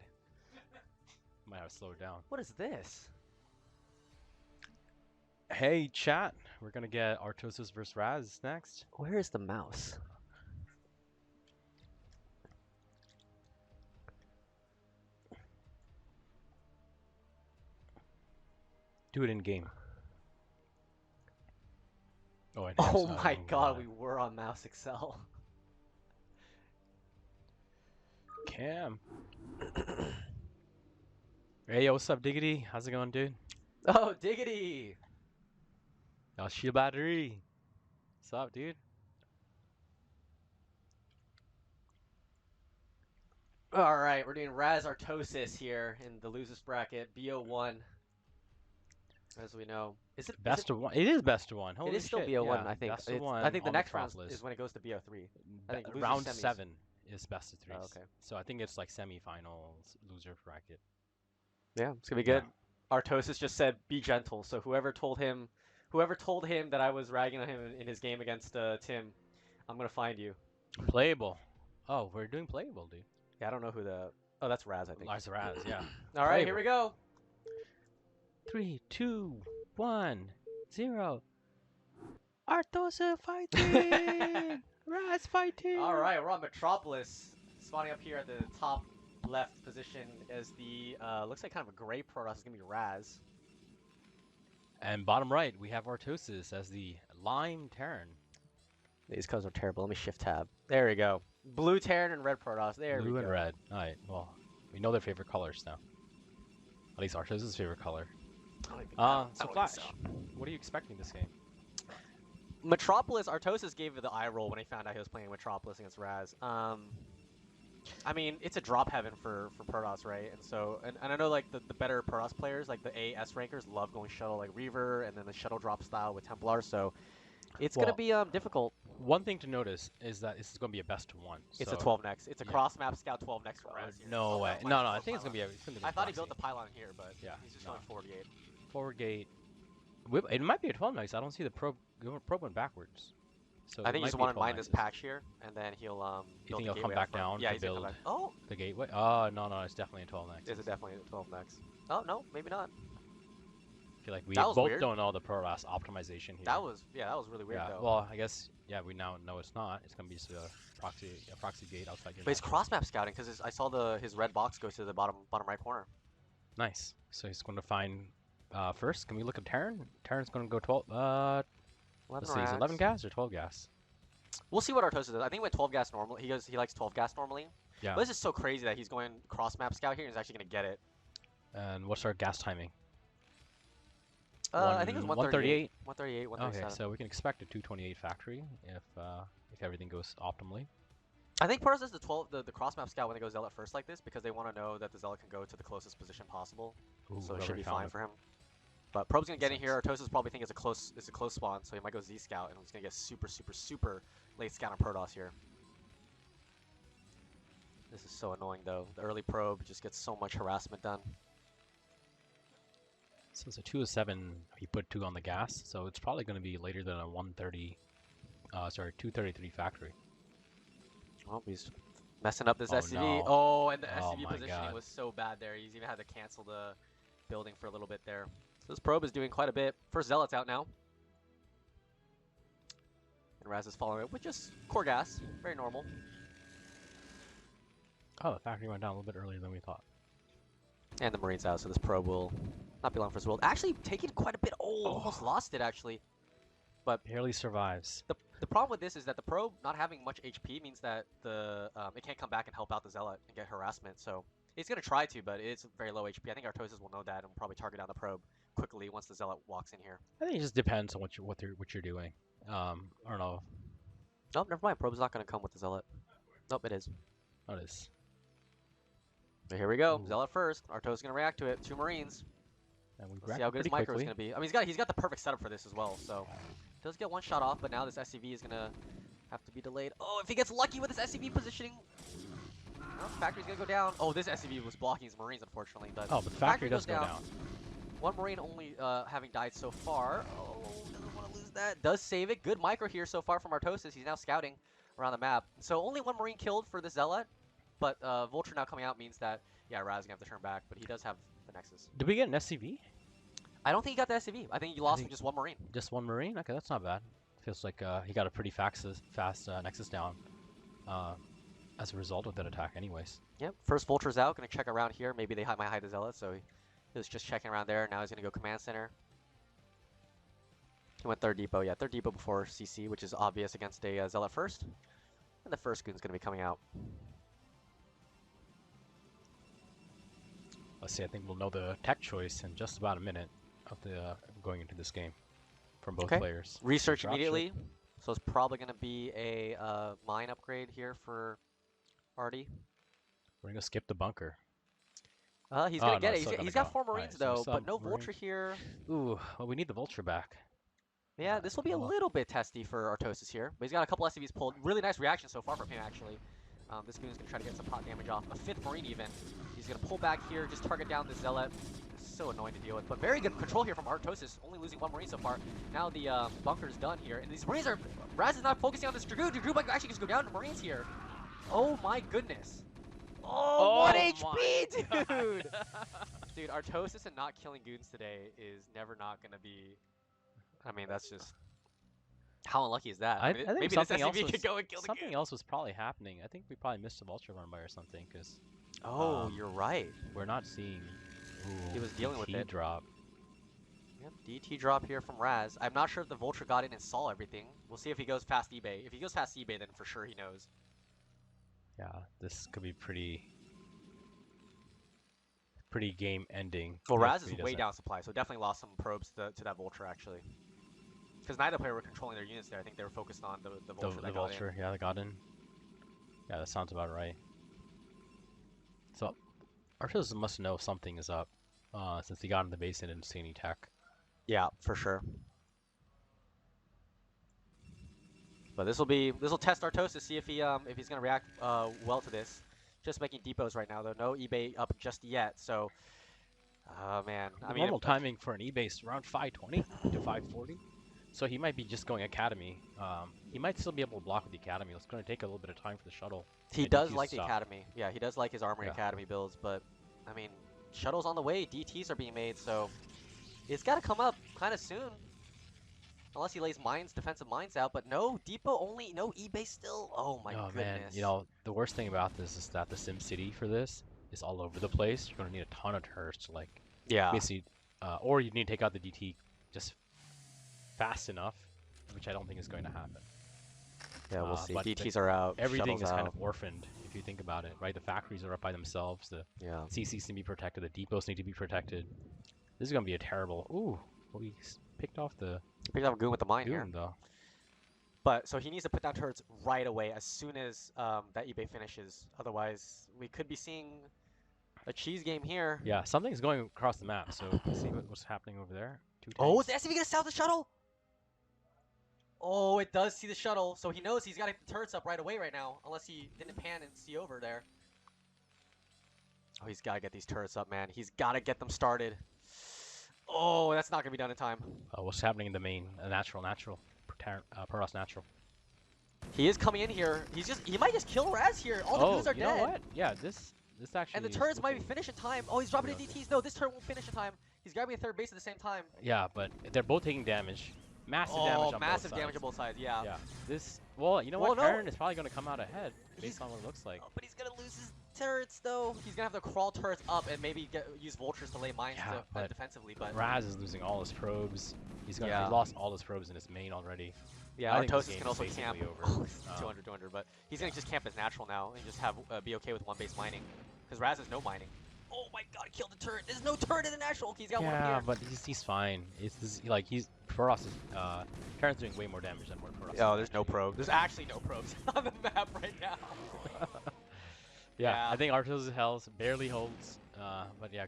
Speaker 5: Might have to slow it down.
Speaker 6: What is this?
Speaker 5: Hey, chat. We're gonna get Artosis versus Raz next.
Speaker 6: Where is the mouse?
Speaker 5: Do it in game. Oh,
Speaker 6: Oh my god, we were on mouse Excel.
Speaker 5: Cam. Hey, yo, what's up, Diggity? How's it going, dude?
Speaker 6: Oh, diggity!
Speaker 5: Oh, shield battery. What's up, dude?
Speaker 6: Alright, we're doing Raz Artosis here in the losers bracket, BO1. As we know. Is it
Speaker 5: Best of one. It is best of one. Holy
Speaker 6: It is still
Speaker 5: shit,
Speaker 6: BO1,
Speaker 5: yeah,
Speaker 6: I think.
Speaker 5: Best of
Speaker 6: It's-
Speaker 5: one
Speaker 6: I think the
Speaker 5: on
Speaker 6: next round
Speaker 5: Metropolis.
Speaker 6: is when it goes to BO3. I think losers
Speaker 5: round
Speaker 6: semis.
Speaker 5: 7 is best of threes.
Speaker 6: Oh, okay.
Speaker 5: So I think it's like semifinals, loser bracket.
Speaker 6: Yeah, it's gonna be good. Artosis just said, "Be gentle." So whoever told him that I was ragging on him in his game against Tim, I'm gonna find you.
Speaker 5: Playable. Oh, we're doing playable, dude.
Speaker 6: Yeah, I don't know who the. Oh, that's Raz, I think.
Speaker 5: Lars Raz, yeah.
Speaker 6: All right, here we go.
Speaker 5: 3, 2, 1, 0. Artosis fighting! Raz fighting!
Speaker 6: All right, we're on Metropolis, spawning up here at the top left position as the looks like kind of a gray Protoss is gonna be Raz.
Speaker 5: And bottom right, we have Artosis as the lime Terran.
Speaker 6: These colors are terrible. Let me shift tab. There we go. Blue Terran and red Protoss. There we go.
Speaker 5: Blue and red. All right. Well, we know their favorite colors now. At least Artosis' favorite color. So Flash, what are you expecting this game?
Speaker 6: Metropolis, Artosis gave it the eye roll when he found out he was playing Metropolis against Raz. I mean, it's a drop heaven for Protoss, right? And so, and I know like the better Protoss players, like the AS rankers, love going shuttle like Reaver and then the shuttle drop style with Templar. So it's gonna be difficult.
Speaker 5: One thing to notice is that this is gonna be a best of one.
Speaker 6: It's a 12 next. It's a cross map scout 12 next for Raz.
Speaker 5: No way. No, I think it's gonna be a.
Speaker 6: I thought he built the pylon here, but
Speaker 5: yeah,
Speaker 6: he's just showing forward gate.
Speaker 5: Forward gate. It might be a 12 next. I don't see the probe going backwards. So
Speaker 6: I think he just wanted to mine this patch here, and then he'll
Speaker 5: you think he'll come back down to build the gateway? Oh, no, it's definitely a 12 next.
Speaker 6: Is it definitely a 12 next? Oh, no, maybe not.
Speaker 5: I feel like we both don't know the Protoss optimization here.
Speaker 6: That was really weird though.
Speaker 5: Well, I guess, we now know it's not. It's going to be just a proxy gate outside your
Speaker 6: But he's cross-map scouting, because I saw his red box go to the bottom right corner.
Speaker 5: Nice. So he's going to find, first, can we look at Terran? Terran's going to go 12, let's see, is it 11 gas or 12 gas?
Speaker 6: We'll see what Artosis does. I think he went 12 gas normally. He likes 12 gas normally.
Speaker 5: Yeah.
Speaker 6: But this is so crazy that he's going cross-map scout here and he's actually going to get it.
Speaker 5: And what's our gas timing?
Speaker 6: I think it was 138.
Speaker 5: 138.
Speaker 6: 137.
Speaker 5: Okay, so we can expect a 228 factory if everything goes optimally.
Speaker 6: I think Protoss does the cross-map scout when they go Zealot first like this because they want to know that the Zealot can go to the closest position possible.
Speaker 5: Ooh,
Speaker 6: so it should be fine for him. But Probe's gonna get in here. Artosis probably think it's a close spawn, so he might go Z scout, and he's gonna get super late scout on Protoss here. This is so annoying though. The early probe just gets so much harassment done.
Speaker 5: So it's a 207. He put 2 on the gas, so it's probably going to be later than a 233 factory.
Speaker 6: Well, he's messing up this SCV.
Speaker 5: No.
Speaker 6: Oh, and the SCV positioning
Speaker 5: God.
Speaker 6: was so bad there. He's even had to cancel the building for a little bit there. So this probe is doing quite a bit. First Zealot's out now. And Raz is following it with just core gas. Very normal.
Speaker 5: Oh, the factory went down a little bit earlier than we thought.
Speaker 6: And the Marine's out, so this probe will not be long for his world. Actually, taking quite a bit. Oh, almost lost it, actually. But
Speaker 5: barely survives.
Speaker 6: The problem with this is that the probe not having much HP means that it can't come back and help out the Zealot and get harassment. So it's going to try to, but it's very low HP. I think Artosis will know that and will probably target down the probe quickly once the Zealot walks in here.
Speaker 5: I think it just depends on what you're doing. I don't know.
Speaker 6: Nope, never mind. Probe's not going to come with the Zealot. Nope, it is.
Speaker 5: Oh, it is.
Speaker 6: But here we go. Ooh. Zealot first. Artosis is going to react to it. 2 Marines.
Speaker 5: And we
Speaker 6: Let's see how good his micro is going to be. I mean, he's got the perfect setup for this as well. So does get one shot off, but now this SCV is going to have to be delayed. Oh, if he gets lucky with this SCV positioning. No, factory's going to go down. Oh, this SCV was blocking his Marines, unfortunately. But
Speaker 5: the factory does go down.
Speaker 6: 1 Marine only having died so far. Oh, doesn't want to lose that. Does save it. Good micro here so far from Artosis. He's now scouting around the map. So only 1 Marine killed for the Zealot. But Vulture now coming out means that, yeah, Raz is going to have to turn back. But he does have the Nexus.
Speaker 5: Did we get an SCV?
Speaker 6: I don't think he got the SCV. I think he lost with just 1 Marine.
Speaker 5: Just 1 Marine? Okay, that's not bad. Feels like he got a pretty fast Nexus down as a result of that attack anyways.
Speaker 6: Yep, first Vulture's out. Going to check around here. Maybe they might hide the Zealot, so he was just checking around there. Now he's going to go Command Center. He went 3rd Depot. Yeah, 3rd Depot before CC, which is obvious against a Zealot first. And the first Goon's going to be coming out.
Speaker 5: Let's see, I think we'll know the tech choice in just about a minute of the going into this game from both players.
Speaker 6: Research immediately. So it's probably going to be a mine upgrade here for Artie.
Speaker 5: We're going to skip the bunker.
Speaker 6: He's going to get it. He's got 4 Marines though, but no Vulture here.
Speaker 5: Ooh, well, we need the Vulture back.
Speaker 6: Yeah, this will be a little bit testy for Artosis here, but he's got a couple SCVs pulled. Really nice reaction so far from him, actually. This Goon's going to try to get some pot damage off. A 5th Marine even. He's going to pull back here, just target down the Zealot. This is so annoying to deal with, but very good control here from Artosis, only losing 1 Marine so far. Now the bunker's done here, and these Marines are... Raz is not focusing on this Dragoon. Dragoon might actually just go down to Marines here. Oh my goodness. Oh, 1 HP, dude! Dude, Artosis and not killing Goons today is never not going to be... I mean, that's just... How unlucky is that?
Speaker 5: I think
Speaker 6: maybe
Speaker 5: something
Speaker 6: this SCV could go and kill the
Speaker 5: Something else was probably happening. I think we probably missed a Vulture run by or something, because...
Speaker 6: Oh, you're right.
Speaker 5: We're not seeing. Ooh,
Speaker 6: He was dealing with
Speaker 5: DT
Speaker 6: it.
Speaker 5: drop.
Speaker 6: Yep, DT drop here from Raz. I'm not sure if the Vulture got in and saw everything. We'll see if he goes past eBay. If he goes past eBay, then for sure he knows.
Speaker 5: Yeah, this could be pretty game ending.
Speaker 6: Well,
Speaker 5: if
Speaker 6: Raz
Speaker 5: he
Speaker 6: is way
Speaker 5: doesn't-
Speaker 6: down supply, so definitely lost some probes to that Vulture actually. Because neither player were controlling their units there. I think they were focused on the Vulture.
Speaker 5: The
Speaker 6: that got in.
Speaker 5: Vulture, yeah, they got in. Yeah, that sounds about right. So, Artosis must know something is up, since he got in the base and didn't see any tech.
Speaker 6: Yeah, for sure. But this will test Artosis, see if he's gonna react well to this. Just making depots right now though. No eBay up just yet. So, man, I mean,
Speaker 5: Normal timing for an E-base around 520 to 540. So he might be just going Academy. He might still be able to block with the Academy. It's going to take a little bit of time for the shuttle.
Speaker 6: he
Speaker 5: and
Speaker 6: does
Speaker 5: DT's
Speaker 6: like the
Speaker 5: stop.
Speaker 6: Academy. Yeah, he does like his Armory
Speaker 5: Yeah.
Speaker 6: Academy builds. But I mean, shuttle's on the way. DTs are being made, so it's got to come up kind of soon. Unless he lays defensive mines out. But no depot only, no eBay still. Oh my
Speaker 5: Oh
Speaker 6: goodness.
Speaker 5: man, you know, the worst thing about this is that the Sim City for this is all over the place. You're going to need a ton of turrets to like
Speaker 6: Yeah.
Speaker 5: basically, or you need to take out the DT just fast enough, which I don't think is going to happen.
Speaker 6: Yeah, we'll see.
Speaker 5: but
Speaker 6: DTs are out.
Speaker 5: Everything
Speaker 6: shuttles
Speaker 5: is kind
Speaker 6: out.
Speaker 5: of orphaned if you think about it, right? The factories are up by themselves. The
Speaker 6: Yeah.
Speaker 5: CCs need to be protected. The depots need to be protected. This is going to be a terrible. Ooh, well, we picked off the
Speaker 6: Picked up a goon with the mine here.
Speaker 5: goon though.
Speaker 6: But so he needs to put down turrets right away as soon as that eBay finishes. Otherwise, we could be seeing a cheese game here.
Speaker 5: Yeah, something's going across the map. So let's see what's happening over there. Two
Speaker 6: Oh, is
Speaker 5: tanks.
Speaker 6: the SCV gonna south the shuttle? Oh, it does see the shuttle, so he knows he's got to get the turrets up right away right now, unless he didn't pan and see over there. Oh, he's got to get these turrets up, man. He's got to get them started. Oh, that's not gonna be done in time.
Speaker 5: What's happening in the main? Natural. Protoss natural.
Speaker 6: He is coming in here. He might just kill Raz here. All the goons are
Speaker 5: you
Speaker 6: dead.
Speaker 5: know what? Yeah, this actually.
Speaker 6: And the
Speaker 5: is
Speaker 6: turrets might be
Speaker 5: looking-
Speaker 6: finished in time. Oh, he's dropping the
Speaker 5: Yeah.
Speaker 6: DTs. No, this turret won't finish in time. He's grabbing a third base at the same time.
Speaker 5: Yeah, but they're both taking damage. Massive damage on
Speaker 6: massive
Speaker 5: both
Speaker 6: damage
Speaker 5: sides.
Speaker 6: on both sides. Yeah.
Speaker 5: Yeah. This. Well, you know
Speaker 6: Well,
Speaker 5: what?
Speaker 6: no.
Speaker 5: Karen is probably going to come out ahead
Speaker 6: He's-
Speaker 5: based on what it looks like.
Speaker 6: Oh, but he's gonna lose his turrets though. He's gonna have to crawl turrets up and maybe use vultures to lay mines
Speaker 5: Yeah, but
Speaker 6: defensively. But
Speaker 5: Raz is losing all his probes. He's
Speaker 6: Yeah.
Speaker 5: he lost all his probes in his main already.
Speaker 6: yeah,
Speaker 5: I think this
Speaker 6: Artosis
Speaker 5: game
Speaker 6: can
Speaker 5: is
Speaker 6: also
Speaker 5: basically
Speaker 6: camp.
Speaker 5: over.
Speaker 6: Oh, it's
Speaker 5: Um,
Speaker 6: 200, but he's gonna just camp as natural now and just have be okay with one base mining, because Raz has no mining. Oh my God! Killed the turret. There's no turret in the natural. Okay, he's got one up
Speaker 5: Yeah,
Speaker 6: here.
Speaker 5: but he's fine. It's this, like Protoss is Karen's doing way more damage than what Protoss.
Speaker 6: Oh,
Speaker 5: is
Speaker 6: there's no
Speaker 5: actually.
Speaker 6: probes. There's actually no probes on the map right now.
Speaker 5: Yeah,
Speaker 6: Yeah.
Speaker 5: I think Artosis Hells barely holds. But yeah,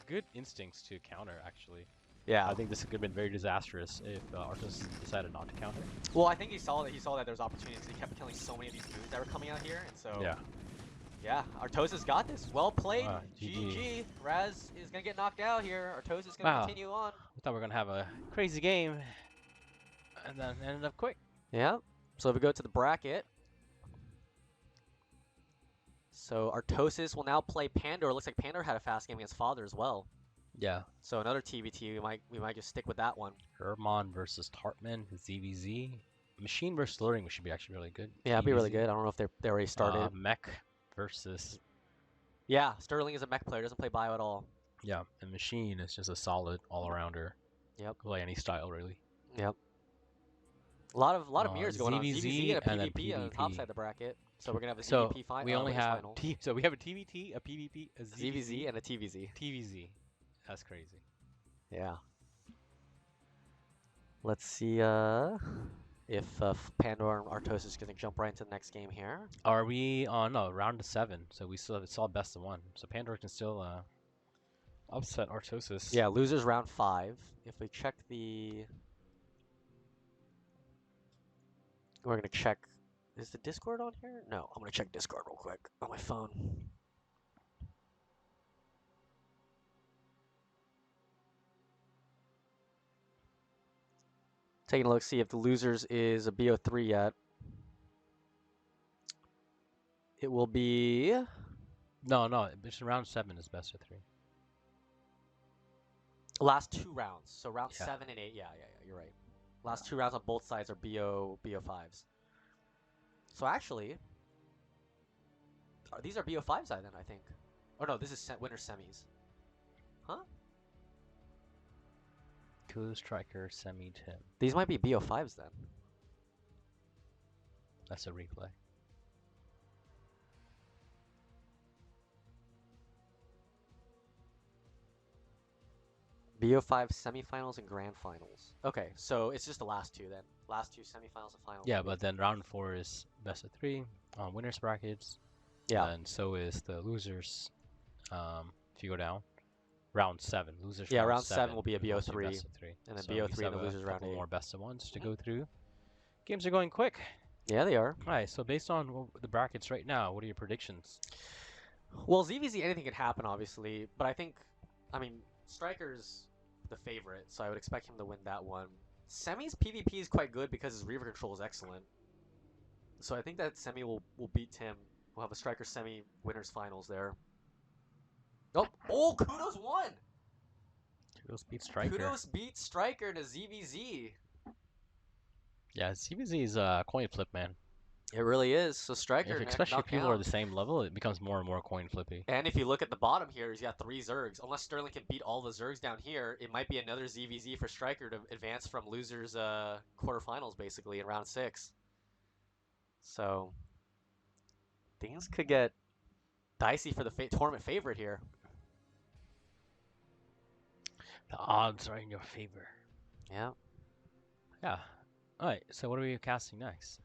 Speaker 5: good instincts to counter actually.
Speaker 6: Yeah.
Speaker 5: I think this could have been very disastrous if Artosis decided not to counter.
Speaker 6: Well, I think he saw that there was opportunities. He kept killing so many of these goons that were coming out here, and so yeah, Artosis got this. Well played.
Speaker 5: GG.
Speaker 6: GG. Raz is gonna get knocked out here. Artosis is gonna
Speaker 5: Wow.
Speaker 6: continue on.
Speaker 5: We thought we were gonna have a crazy game, and then ended up quick.
Speaker 6: Yeah. So if we go to the bracket, so Artosis will now play Pandor. Looks like Pandor had a fast game against Father as well.
Speaker 5: Yeah.
Speaker 6: So another TVT. We might just stick with that one.
Speaker 5: Herbmon versus Tartman, ZVZ. Machine versus Luring, which should be actually really good.
Speaker 6: Yeah, it'd be really
Speaker 5: TVZ.
Speaker 6: good. I don't know if they already started.
Speaker 5: Mech versus
Speaker 6: Yeah, Sterling is a mech player. Doesn't play bio at all.
Speaker 5: yeah, and Machine is just a solid all-arounder.
Speaker 6: Yep.
Speaker 5: Play any style really.
Speaker 6: Yep. A lot of mirrors going on.
Speaker 5: ZVZ
Speaker 6: ZVZ and a
Speaker 5: and then
Speaker 6: PvP on the top
Speaker 5: PvP.
Speaker 6: side of the bracket. So we're gonna have a
Speaker 5: So
Speaker 6: PvP final.
Speaker 5: we only have
Speaker 6: final.
Speaker 5: so we have a TVT, a PvP, a
Speaker 6: ZVZ and a TVZ.
Speaker 5: TVZ. That's crazy.
Speaker 6: Yeah. Let's see if Pandora and Artosis is gonna jump right into the next game here.
Speaker 5: Are we on round of 7? So we still it's all best of 1. So Pandora can still upset Artosis.
Speaker 6: Yeah, losers round 5. If we check the, we're gonna check. Is the Discord on here? No, I'm gonna check Discord real quick on my phone. Taking a look, see if the losers is a BO3 yet. It will be.
Speaker 5: No, it's round 7 is best of 3.
Speaker 6: Last 2 rounds. So round
Speaker 5: Yeah.
Speaker 6: 7 and 8. Yeah, you're right. Last 2 rounds on both sides are BO5s. So actually, These are BO5s then, I think. Oh no, this is winner semis. Huh?
Speaker 5: KUDOS, StRyKeR, Semih, Tim.
Speaker 6: These might be BO5s then.
Speaker 5: That's a replay.
Speaker 6: BO5 semifinals and grand finals. Okay, so it's just the last two then. Last two semifinals and finals.
Speaker 5: Yeah, but then round 4 is best of 3 winners brackets.
Speaker 6: Yeah.
Speaker 5: And so is the losers. If you go down, round 7 losers.
Speaker 6: Yeah,
Speaker 5: round
Speaker 6: round 7 will be a
Speaker 5: mostly
Speaker 6: BO3,
Speaker 5: best of 3.
Speaker 6: and then
Speaker 5: So
Speaker 6: BO3
Speaker 5: these
Speaker 6: and the
Speaker 5: have
Speaker 6: losers
Speaker 5: a
Speaker 6: round
Speaker 5: couple
Speaker 6: 8.
Speaker 5: more best of 1s to go through. Games are going quick.
Speaker 6: Yeah, they are.
Speaker 5: All right, so based on the brackets right now, what are your predictions?
Speaker 6: Well, ZVZ, anything could happen, obviously, but I mean, StRyKeR's the favorite, so I would expect him to win that one. Semih's PvP is quite good because his Reaver control is excellent. So I think that Semih will beat Tim. We'll have a StRyKeR Semih winners finals there. Oh, KUDOS won!
Speaker 5: KUDOS beats StRyKeR.
Speaker 6: KUDOS beats StRyKeR to ZVZ.
Speaker 5: Yeah, CVZ is a coin flip, man.
Speaker 6: It really is. So StRyKeR,
Speaker 5: Especially if people are the same level, it becomes more and more coin flippy.
Speaker 6: And if you look at the bottom here, he's got 3 Zergs. Unless Sterling can beat all the Zergs down here, it might be another ZVZ for StRyKeR to advance from losers quarterfinals, basically, in round 6. So things could get dicey for the tournament favorite here.
Speaker 5: The odds are in your favor.
Speaker 6: Yeah.
Speaker 5: Yeah. All right. So what are we casting next?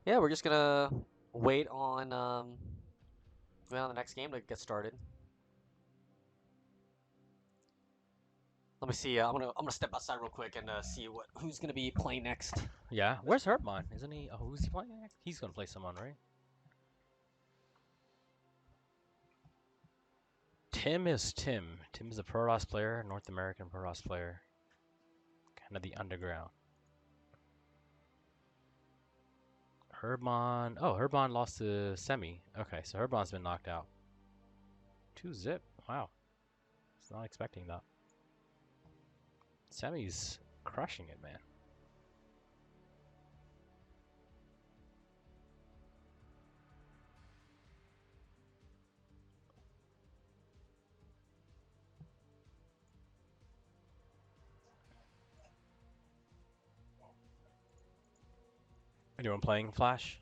Speaker 6: Yeah, we're just gonna wait on the next game to get started. Let me see. I'm gonna step outside real quick and see who's gonna be playing next.
Speaker 5: Yeah. Where's Herbmon? Isn't he? Oh, who's he playing next? He's gonna play someone, right? Tim is Tim. Tim is a ProRoss player, North American ProRoss player. Kind of the underground. Herbmon. Oh, Herbmon lost to Semih. Okay, so Herbmon's been knocked out. 2-0. Wow. I was not expecting that. Semih's crushing it, man. Anyone playing Flash?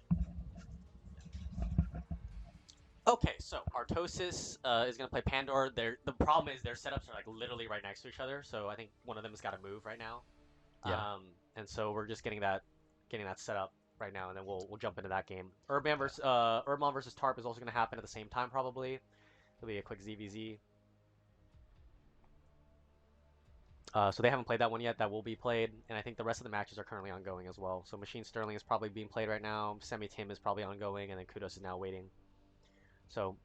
Speaker 6: Okay, so Artosis is gonna play Pandora. The problem is their setups are like literally right next to each other, so I think one of them has got to move right now.
Speaker 5: Yeah.
Speaker 6: And so we're just getting that set up right now, and then we'll jump into that game. Herbmon versus Tarp is also gonna happen at the same time probably. It'll be a quick ZVZ. So they haven't played that one yet. That will be played, and I think the rest of the matches are currently ongoing as well. So Machine Sterling is probably being played right now. Semih Tim is probably ongoing, and then KUDOS is now waiting. So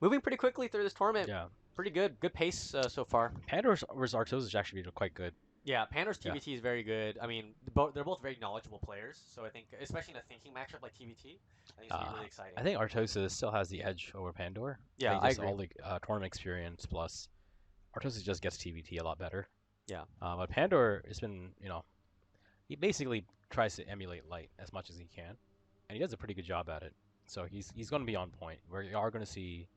Speaker 6: moving pretty quickly through this tournament.
Speaker 5: Yeah.
Speaker 6: Pretty good pace so far.
Speaker 5: Pandora versus Artosis is actually quite good.
Speaker 6: Yeah, Pandora's TVT is very good. I mean, they're both very knowledgeable players, so I think, especially in a thinking matchup like TVT, I think it's gonna be really exciting.
Speaker 5: I think Artosis still has the edge over Pandora.
Speaker 6: Yeah, I agree.
Speaker 5: All the tournament experience plus Artosis just gets TVT a lot better.
Speaker 6: Yeah.
Speaker 5: But Pandora has been, he basically tries to emulate Light as much as he can, and he does a pretty good job at it. So he's going to be on point. We are going to see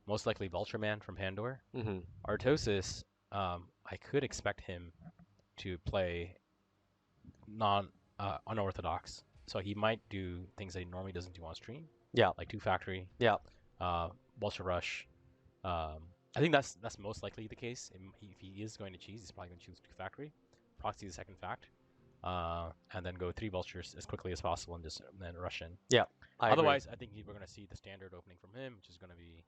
Speaker 5: most likely Vultureman from Pandora.
Speaker 6: Mm-hmm.
Speaker 5: Artosis, I could expect him to play unorthodox. So he might do things that he normally doesn't do on stream.
Speaker 6: Yeah.
Speaker 5: Like 2 Factory.
Speaker 6: Yeah.
Speaker 5: Vulture Rush. I think that's most likely the case. If he is going to cheese, he's probably going to choose 2 Factory, proxy the second fact, and then go 3 Vultures as quickly as possible and then rush in.
Speaker 6: Yeah.
Speaker 5: Otherwise, I think we're going to see the standard opening from him, which is going to be,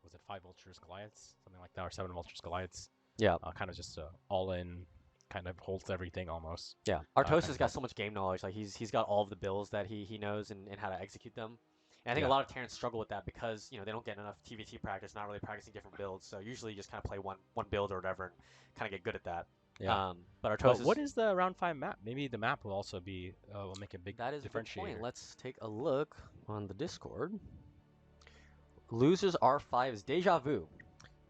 Speaker 5: was it 5 Vultures Goliaths, something like that, or 7 Vultures Goliaths.
Speaker 6: Yeah.
Speaker 5: Kind of just all in, kind of holds everything almost.
Speaker 6: Yeah. Artosis got so much game knowledge. Like he's got all of the builds that he knows and how to execute them. And I think a lot of Terrans struggle with that because they don't get enough TVT practice, not really practicing different builds. So usually you just kind of play one build or whatever and kind of get good at that.
Speaker 5: Yeah.
Speaker 6: But Artosis.
Speaker 5: What is the round 5 map? Maybe the map will also be will make a big
Speaker 6: that is
Speaker 5: differentiator.
Speaker 6: A good point. Let's take a look on the Discord. Losers R5 is Deja Vu.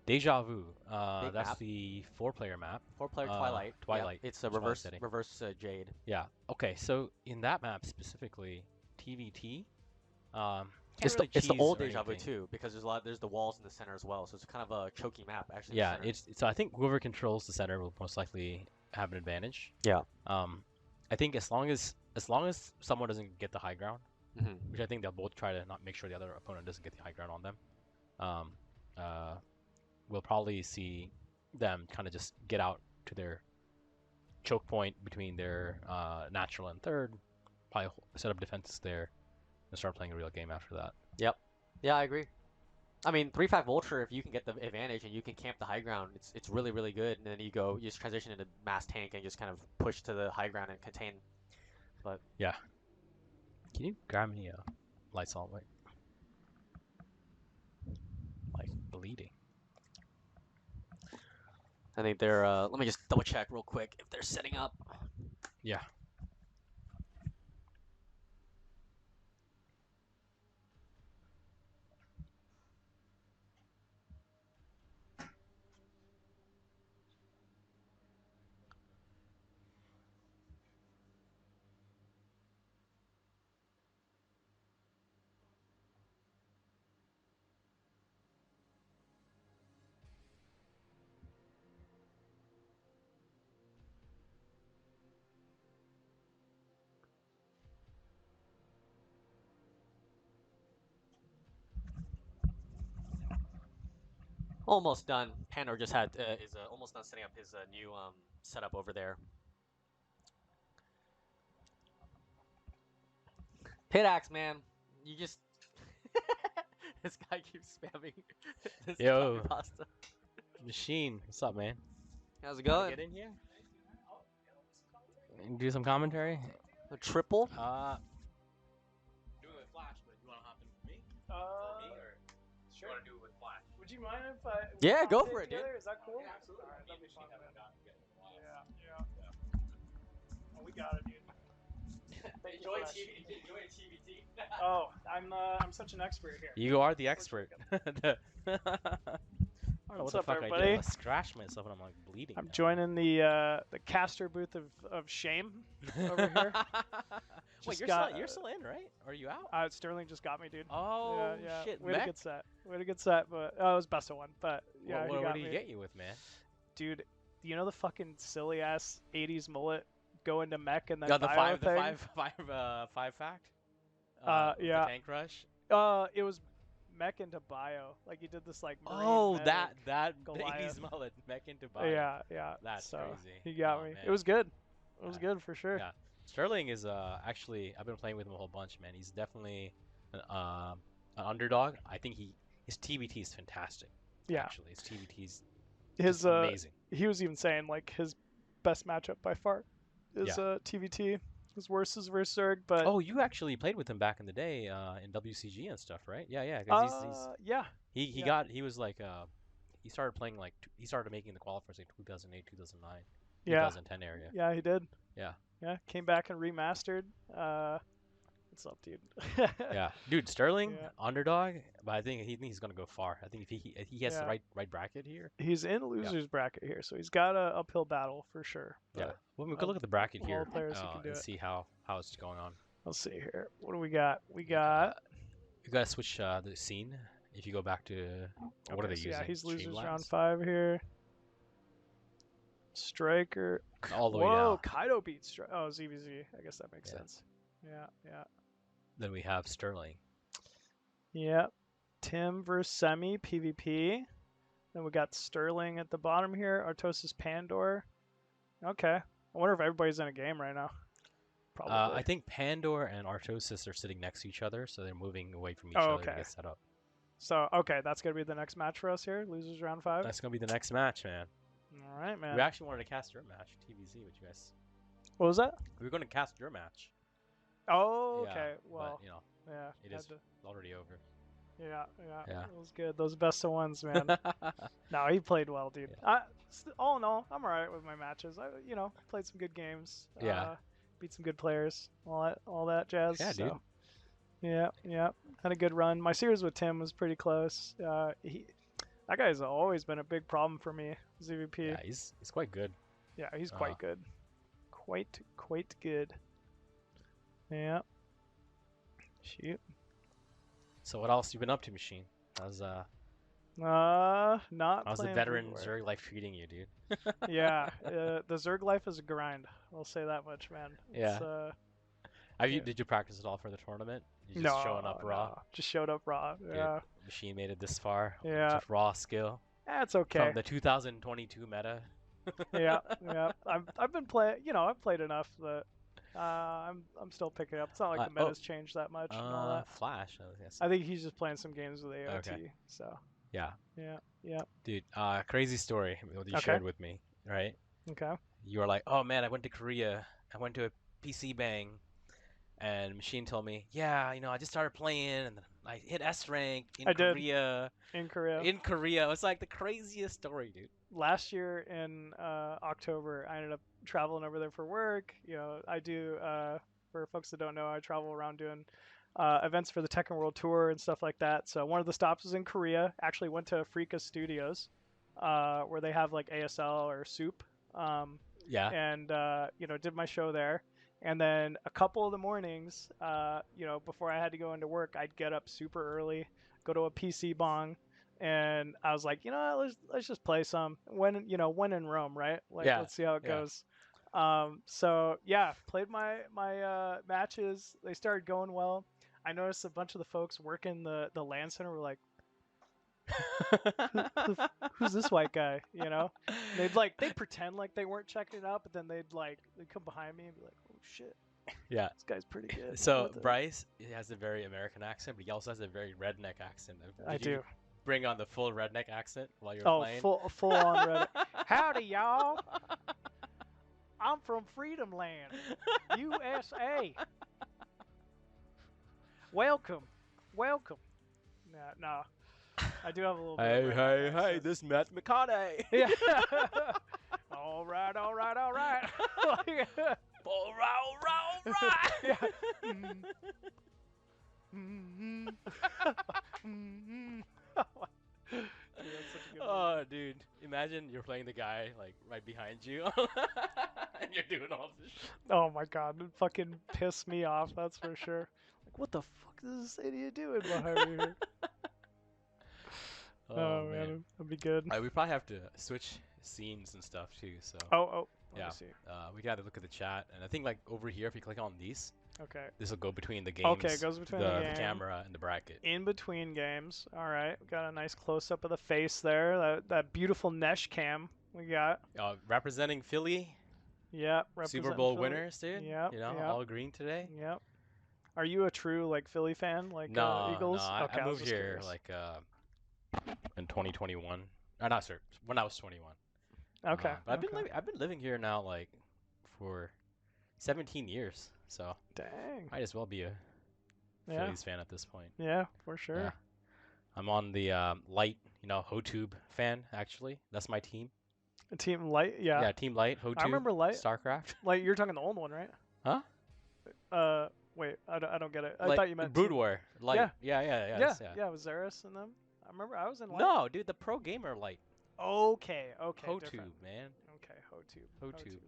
Speaker 5: Deja Vu. That's
Speaker 6: map.
Speaker 5: the 4-player map.
Speaker 6: 4-player Twilight.
Speaker 5: Twilight.
Speaker 6: Yeah, it's a reverse Jade.
Speaker 5: Yeah. Okay. So in that map specifically, TVT
Speaker 6: It's
Speaker 5: really
Speaker 6: the
Speaker 5: cheese
Speaker 6: old
Speaker 5: or
Speaker 6: Deja Vu
Speaker 5: anything.
Speaker 6: too, because there's the walls in the center as well, so it's kind of a choky map actually. in the
Speaker 5: Yeah,
Speaker 6: center.
Speaker 5: it's so I think whoever controls the center will most likely have an advantage.
Speaker 6: Yeah.
Speaker 5: I think as long as someone doesn't get the high ground,
Speaker 6: Mhm.
Speaker 5: which I think they'll both try to not make sure the other opponent doesn't get the high ground on them. We'll probably see them kind of just get out to their choke point between their natural and third, probably set up defenses there, and start playing a real game after that.
Speaker 6: Yep. Yeah, I agree. I mean, 3-5 Vulture, if you can get the advantage and you can camp the high ground, it's really, really good. And then you just transition into mass tank and just kind of push to the high ground and contain. But
Speaker 5: Yeah. Can you grab me a light salt light? Like bleeding.
Speaker 6: I think they're, let me just double check real quick if they're setting up.
Speaker 5: Yeah.
Speaker 6: Almost done. Pandor just is almost done setting up his new setup over there. Pit axe, man. You just this guy keeps spamming this
Speaker 5: Yo.
Speaker 6: copy pasta.
Speaker 5: Machine, what's up, man?
Speaker 6: How's it going?
Speaker 5: Get in here. And do some commentary.
Speaker 6: A triple?
Speaker 5: Doing with Flash, but you want to hop in with me? Or me, or
Speaker 8: Sure.
Speaker 5: you want to do it with Flash?
Speaker 8: Would you mind if I?
Speaker 6: Yeah,
Speaker 8: we
Speaker 6: go
Speaker 8: play
Speaker 6: for it, dude.
Speaker 8: together? Is that cool?
Speaker 5: Yeah, absolutely.
Speaker 8: Alright,
Speaker 5: Me
Speaker 8: that'd
Speaker 5: and
Speaker 8: be fun,
Speaker 5: Machine haven't
Speaker 8: man.
Speaker 5: gotten together in a while.
Speaker 8: Yeah. Oh, we got it, dude.
Speaker 6: Enjoy
Speaker 8: Flash.
Speaker 6: TBT.
Speaker 8: Oh, I'm such an expert here.
Speaker 5: You are the expert. I don't know
Speaker 8: What's
Speaker 5: what
Speaker 8: up,
Speaker 5: the fuck I
Speaker 8: everybody?
Speaker 5: did. I scratched myself and I'm like bleeding.
Speaker 8: I'm
Speaker 5: now.
Speaker 8: joining the caster booth of shame over here.
Speaker 5: Wait,
Speaker 8: Just
Speaker 5: you're
Speaker 8: got,
Speaker 5: still you're still in, right? Or are you out?
Speaker 8: Sterling just got me, dude.
Speaker 5: Oh
Speaker 8: yeah.
Speaker 5: shit,
Speaker 8: Way to
Speaker 5: mech?
Speaker 8: get set. Way to get set, but it was best of one. But yeah, he
Speaker 5: what
Speaker 8: got
Speaker 5: did he
Speaker 8: me.
Speaker 5: get you with, man?
Speaker 8: Dude, you know the fucking silly ass '80s mullet go into mech and then
Speaker 5: Yeah, the
Speaker 8: bio thing?
Speaker 5: five fact. With
Speaker 8: yeah.
Speaker 5: The tank rush.
Speaker 8: It was mech into bio. Like he did this like marine
Speaker 5: Oh,
Speaker 8: medic.
Speaker 5: that
Speaker 8: Goliath.
Speaker 5: 80s mullet mech into bio.
Speaker 8: Yeah.
Speaker 5: That's
Speaker 8: so
Speaker 5: crazy.
Speaker 8: He got
Speaker 5: Oh,
Speaker 8: me.
Speaker 5: man.
Speaker 8: It was good. It was
Speaker 5: Yeah.
Speaker 8: good for sure.
Speaker 5: Yeah. Sterling is actually I've been playing with him a whole bunch, man. He's definitely an underdog. I think his TBT is fantastic.
Speaker 8: Yeah.
Speaker 5: Actually, his TBT's
Speaker 8: His
Speaker 5: amazing.
Speaker 8: he was even saying like his best matchup by far is
Speaker 5: Yeah.
Speaker 8: TVT. His worst is versus Zerg, but
Speaker 5: Oh, you actually played with him back in the day in WCG and stuff, right? Yeah. 'Cause
Speaker 8: yeah.
Speaker 5: he was like he started playing like he started making the qualifiers like 2008, 2009,
Speaker 8: Yeah.
Speaker 5: 2010 area.
Speaker 8: Yeah, he did.
Speaker 5: Yeah.
Speaker 8: Yeah, came back and remastered. What's up, dude?
Speaker 5: Yeah, dude, Sterling
Speaker 8: Yeah.
Speaker 5: underdog, but I think he's gonna go far. I think if he has the
Speaker 8: Yeah.
Speaker 5: right bracket here.
Speaker 8: He's in losers bracket here, so he's got a uphill battle for sure.
Speaker 5: Yeah.
Speaker 8: but
Speaker 5: Well, we could look at the bracket
Speaker 8: all
Speaker 5: here
Speaker 8: players who can do
Speaker 5: and
Speaker 8: it.
Speaker 5: see how it's going on.
Speaker 8: Let's see here. What do we got? We got.
Speaker 5: You gotta switch the scene. If you go back to what are they
Speaker 8: so
Speaker 5: using?
Speaker 8: yeah, he's losers
Speaker 5: Streamlabs?
Speaker 8: round 5 here. StRyKeR.
Speaker 5: All the way
Speaker 8: Whoa,
Speaker 5: down.
Speaker 8: Kaido beat StRyKeR. Oh, ZVZ. I guess that makes
Speaker 5: Yeah.
Speaker 8: sense. Yeah.
Speaker 5: Then we have Sterling.
Speaker 8: Yep. Tim versus Semih PvP. Then we got Sterling at the bottom here. Artosis Pandor. Okay. I wonder if everybody's in a game right now. Probably.
Speaker 5: I think Pandor and Artosis are sitting next to each other, so they're moving away from each
Speaker 8: Oh,
Speaker 5: other to
Speaker 8: okay.
Speaker 5: get set up.
Speaker 8: So, okay, that's going to be the next match for us here. Losers round 5.
Speaker 5: That's gonna be the next match, man.
Speaker 8: All right, man.
Speaker 5: We actually wanted to cast your match, TVZ, with you guys.
Speaker 8: What was that?
Speaker 5: We were gonna cast your match.
Speaker 8: Oh,
Speaker 5: Yeah,
Speaker 8: okay. Well,
Speaker 5: but, you know,
Speaker 8: yeah.
Speaker 5: it
Speaker 8: had
Speaker 5: is
Speaker 8: to-
Speaker 5: already over.
Speaker 8: Yeah.
Speaker 5: Yeah.
Speaker 8: It was good. Those best of ones, man. No, he played well, dude. All in all, I'm alright with my matches. I, played some good games.
Speaker 5: Yeah.
Speaker 8: Beat some good players. All that jazz.
Speaker 5: Yeah, dude.
Speaker 8: so. Yeah. Had a good run. My series with Tim was pretty close. That guy's always been a big problem for me. ZVP.
Speaker 5: Yeah, he's quite good.
Speaker 8: Yeah, he's quite good. Quite good. Yeah. Shoot.
Speaker 5: So what else you been up to, Machine? How's
Speaker 8: Not
Speaker 5: how's the
Speaker 8: playing
Speaker 5: veteran
Speaker 8: Brood War.
Speaker 5: Zerg life treating you, dude?
Speaker 8: Yeah, the Zerg life is a grind. I'll say that much, man. It's,
Speaker 5: Yeah.
Speaker 8: yeah.
Speaker 5: Did you practice at all for the tournament? You
Speaker 8: no,
Speaker 5: just showing up raw?
Speaker 8: no, just showed up raw.
Speaker 5: Dude,
Speaker 8: Yeah,
Speaker 5: Machine made it this far.
Speaker 8: Yeah.
Speaker 5: Just raw skill.
Speaker 8: that's okay.
Speaker 5: From the 2022 meta.
Speaker 8: Yeah. I've been playing. I've played enough that I'm still picking up. It's not like the meta's changed that much and all that.
Speaker 5: Flash. Yes.
Speaker 8: I think he's just playing some games with AOT.
Speaker 5: Okay.
Speaker 8: So
Speaker 5: Yeah.
Speaker 8: yeah.
Speaker 5: Dude, crazy story what you
Speaker 8: Okay.
Speaker 5: shared with me, right?
Speaker 8: Okay.
Speaker 5: You were like, oh man, I went to Korea. I went to a PC bang. And Machine told me, yeah, I just started playing and I hit S rank in
Speaker 8: I did.
Speaker 5: Korea.
Speaker 8: In Korea.
Speaker 5: In Korea. It's like the craziest story, dude.
Speaker 8: Last year in October, I ended up traveling over there for work. I do, for folks that don't know, I travel around doing events for the Tekken World Tour and stuff like that. So one of the stops was in Korea. Actually went to Freaka Studios, where they have like ASL or Soup.
Speaker 5: Yeah.
Speaker 8: And, did my show there. And then a couple of the mornings, before I had to go into work, I'd get up super early, go to a PC bong, and I was like, let's just play some. When in Rome, right? Like,
Speaker 5: Yeah,
Speaker 8: let's see how it
Speaker 5: yeah.
Speaker 8: goes. So yeah, played my matches. They started going well. I noticed a bunch of the folks working the LAN center were like, who's this white guy? They'd pretend like they weren't checking it out, but then they'd come behind me and be like, oh shit,
Speaker 5: Yeah.
Speaker 8: this guy's pretty good.
Speaker 5: So
Speaker 8: What the-"
Speaker 5: Bryce, he has a very American accent, but he also has a very redneck accent.
Speaker 8: I
Speaker 5: Did you
Speaker 8: do.
Speaker 5: bring on the full redneck accent while you were
Speaker 8: Oh,
Speaker 5: playing?
Speaker 8: full on Reddit. Howdy, y'all. I'm from Freedom Land, USA. Welcome. No. I do have a little bit of redneck accent.
Speaker 5: this Matt McConaughey.
Speaker 8: Yeah. all right.
Speaker 5: all right.
Speaker 8: Yeah. Dude, that's such a good
Speaker 5: Oh, dude. Imagine you're playing the guy, like, right behind you. And you're doing all this shit.
Speaker 8: Oh my god, it fucking pissed me off, that's for sure. Like, what the fuck is this idiot doing behind me here? Oh man, that'd be good.
Speaker 5: We probably have to switch scenes and stuff, too, so...
Speaker 8: Oh, let
Speaker 5: yeah.
Speaker 8: me see.
Speaker 5: We gotta look at the chat, and I think, like, over here, if you click on these,
Speaker 8: Okay.
Speaker 5: this will go between the games.
Speaker 8: Okay, it goes between the game.
Speaker 5: camera and the bracket.
Speaker 8: In between games. Alright, we got a nice close-up of the face there. That beautiful Nesh cam we got.
Speaker 5: Representing Philly,
Speaker 8: Yep.
Speaker 5: Super Bowl
Speaker 8: Philly.
Speaker 5: winners, dude.
Speaker 8: Yep,
Speaker 5: You know,
Speaker 8: yep.
Speaker 5: all green today.
Speaker 8: Yep. Are you a true, Philly fan?
Speaker 5: No,
Speaker 8: Eagles?
Speaker 5: no,
Speaker 8: Okay,
Speaker 5: I
Speaker 8: was
Speaker 5: moved
Speaker 8: just
Speaker 5: here,
Speaker 8: curious.
Speaker 5: in 2021. Not sir, when I was 21.
Speaker 8: Okay.
Speaker 5: But
Speaker 8: okay.
Speaker 5: I've been living here now, for 17 years, so
Speaker 8: Dang.
Speaker 5: might as well be a
Speaker 8: Yeah.
Speaker 5: Phillies fan at this point.
Speaker 8: Yeah, for sure.
Speaker 5: Yeah. I'm on the Light, HoTube fan, actually. That's my team.
Speaker 8: Team Light, yeah.
Speaker 5: Yeah, Team Light, HoTube.
Speaker 8: I remember Light.
Speaker 5: StarCraft.
Speaker 8: You're talking the old one, right?
Speaker 5: Huh?
Speaker 8: Wait, I don't get it. I thought you meant
Speaker 5: Brood
Speaker 8: Team-
Speaker 5: War. Light.
Speaker 8: Yeah.
Speaker 5: Yeah.
Speaker 8: With Xeris and them. I remember I was in Light.
Speaker 5: No, dude, the Pro Gamer Light.
Speaker 8: Okay.
Speaker 5: HoTube,
Speaker 8: Different.
Speaker 5: man.
Speaker 8: Okay, HoTube.
Speaker 5: HoTube.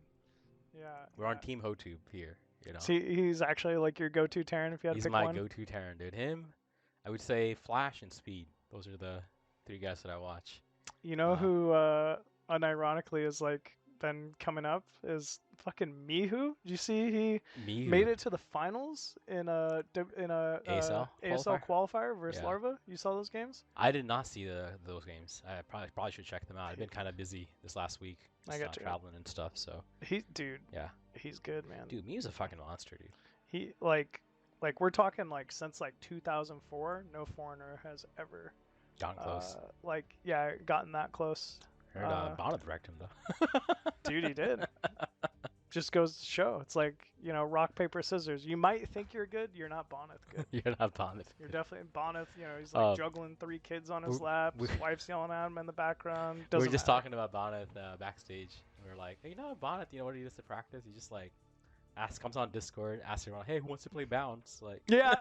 Speaker 8: Yeah.
Speaker 5: We're on Team HoTube here,
Speaker 8: See, he's actually your go-to Terran if you had to
Speaker 5: He's
Speaker 8: pick
Speaker 5: my
Speaker 8: one.
Speaker 5: go-to Terran, dude. Him, I would say Flash and Speed. Those are the three guys that I watch.
Speaker 8: You know who, unironically, is been coming up is fucking Mihu. Did you see he
Speaker 5: Me
Speaker 8: made it to the finals in a
Speaker 5: ASL
Speaker 8: qualifier versus
Speaker 5: Yeah.
Speaker 8: Larva? You saw those games?
Speaker 5: I did not see those games. I probably should check them out. I've been kind of busy this last week.
Speaker 8: I
Speaker 5: Just
Speaker 8: got you.
Speaker 5: traveling and stuff. So
Speaker 8: Yeah, he's good, man.
Speaker 5: dude, Mew's a fucking monster, dude.
Speaker 8: He we're talking since 2004, no foreigner has ever
Speaker 5: Gotten close.
Speaker 8: gotten that close.
Speaker 5: Heard Bonnet wrecked him though.
Speaker 8: Dude, he did. Just goes to show. It's rock, paper, scissors. You might think you're good, you're not Bonnet good.
Speaker 5: You're not Bonnet.
Speaker 8: You're definitely Bonnet. He's juggling 3 kids on his
Speaker 5: we-
Speaker 8: lap.
Speaker 5: we-
Speaker 8: His wife's yelling at him in the background.
Speaker 5: We were
Speaker 8: Doesn't
Speaker 5: just
Speaker 8: matter.
Speaker 5: talking about Bonnet backstage. We were like, hey, Bonnet, what he does to practice? He just comes on Discord, asks everyone, hey, who wants to play Bounce?
Speaker 8: Yeah,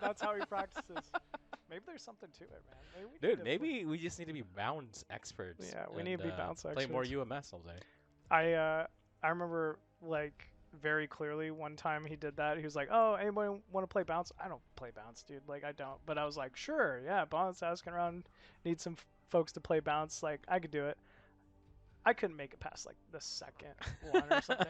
Speaker 8: that's how he practices. Maybe there's something to it, man.
Speaker 5: Dude, maybe we just need to be bounce experts.
Speaker 8: Yeah, we need to be bounce
Speaker 5: Play more
Speaker 8: experts.
Speaker 5: UMS all day.
Speaker 8: I remember very clearly one time he did that. He was like, "Oh, anybody want to play bounce?" I don't play bounce, dude. Like I don't. But I was like, "Sure, yeah, bounce asking around, need some folks to play bounce. Like I could do it." I couldn't make it past like the second one or something.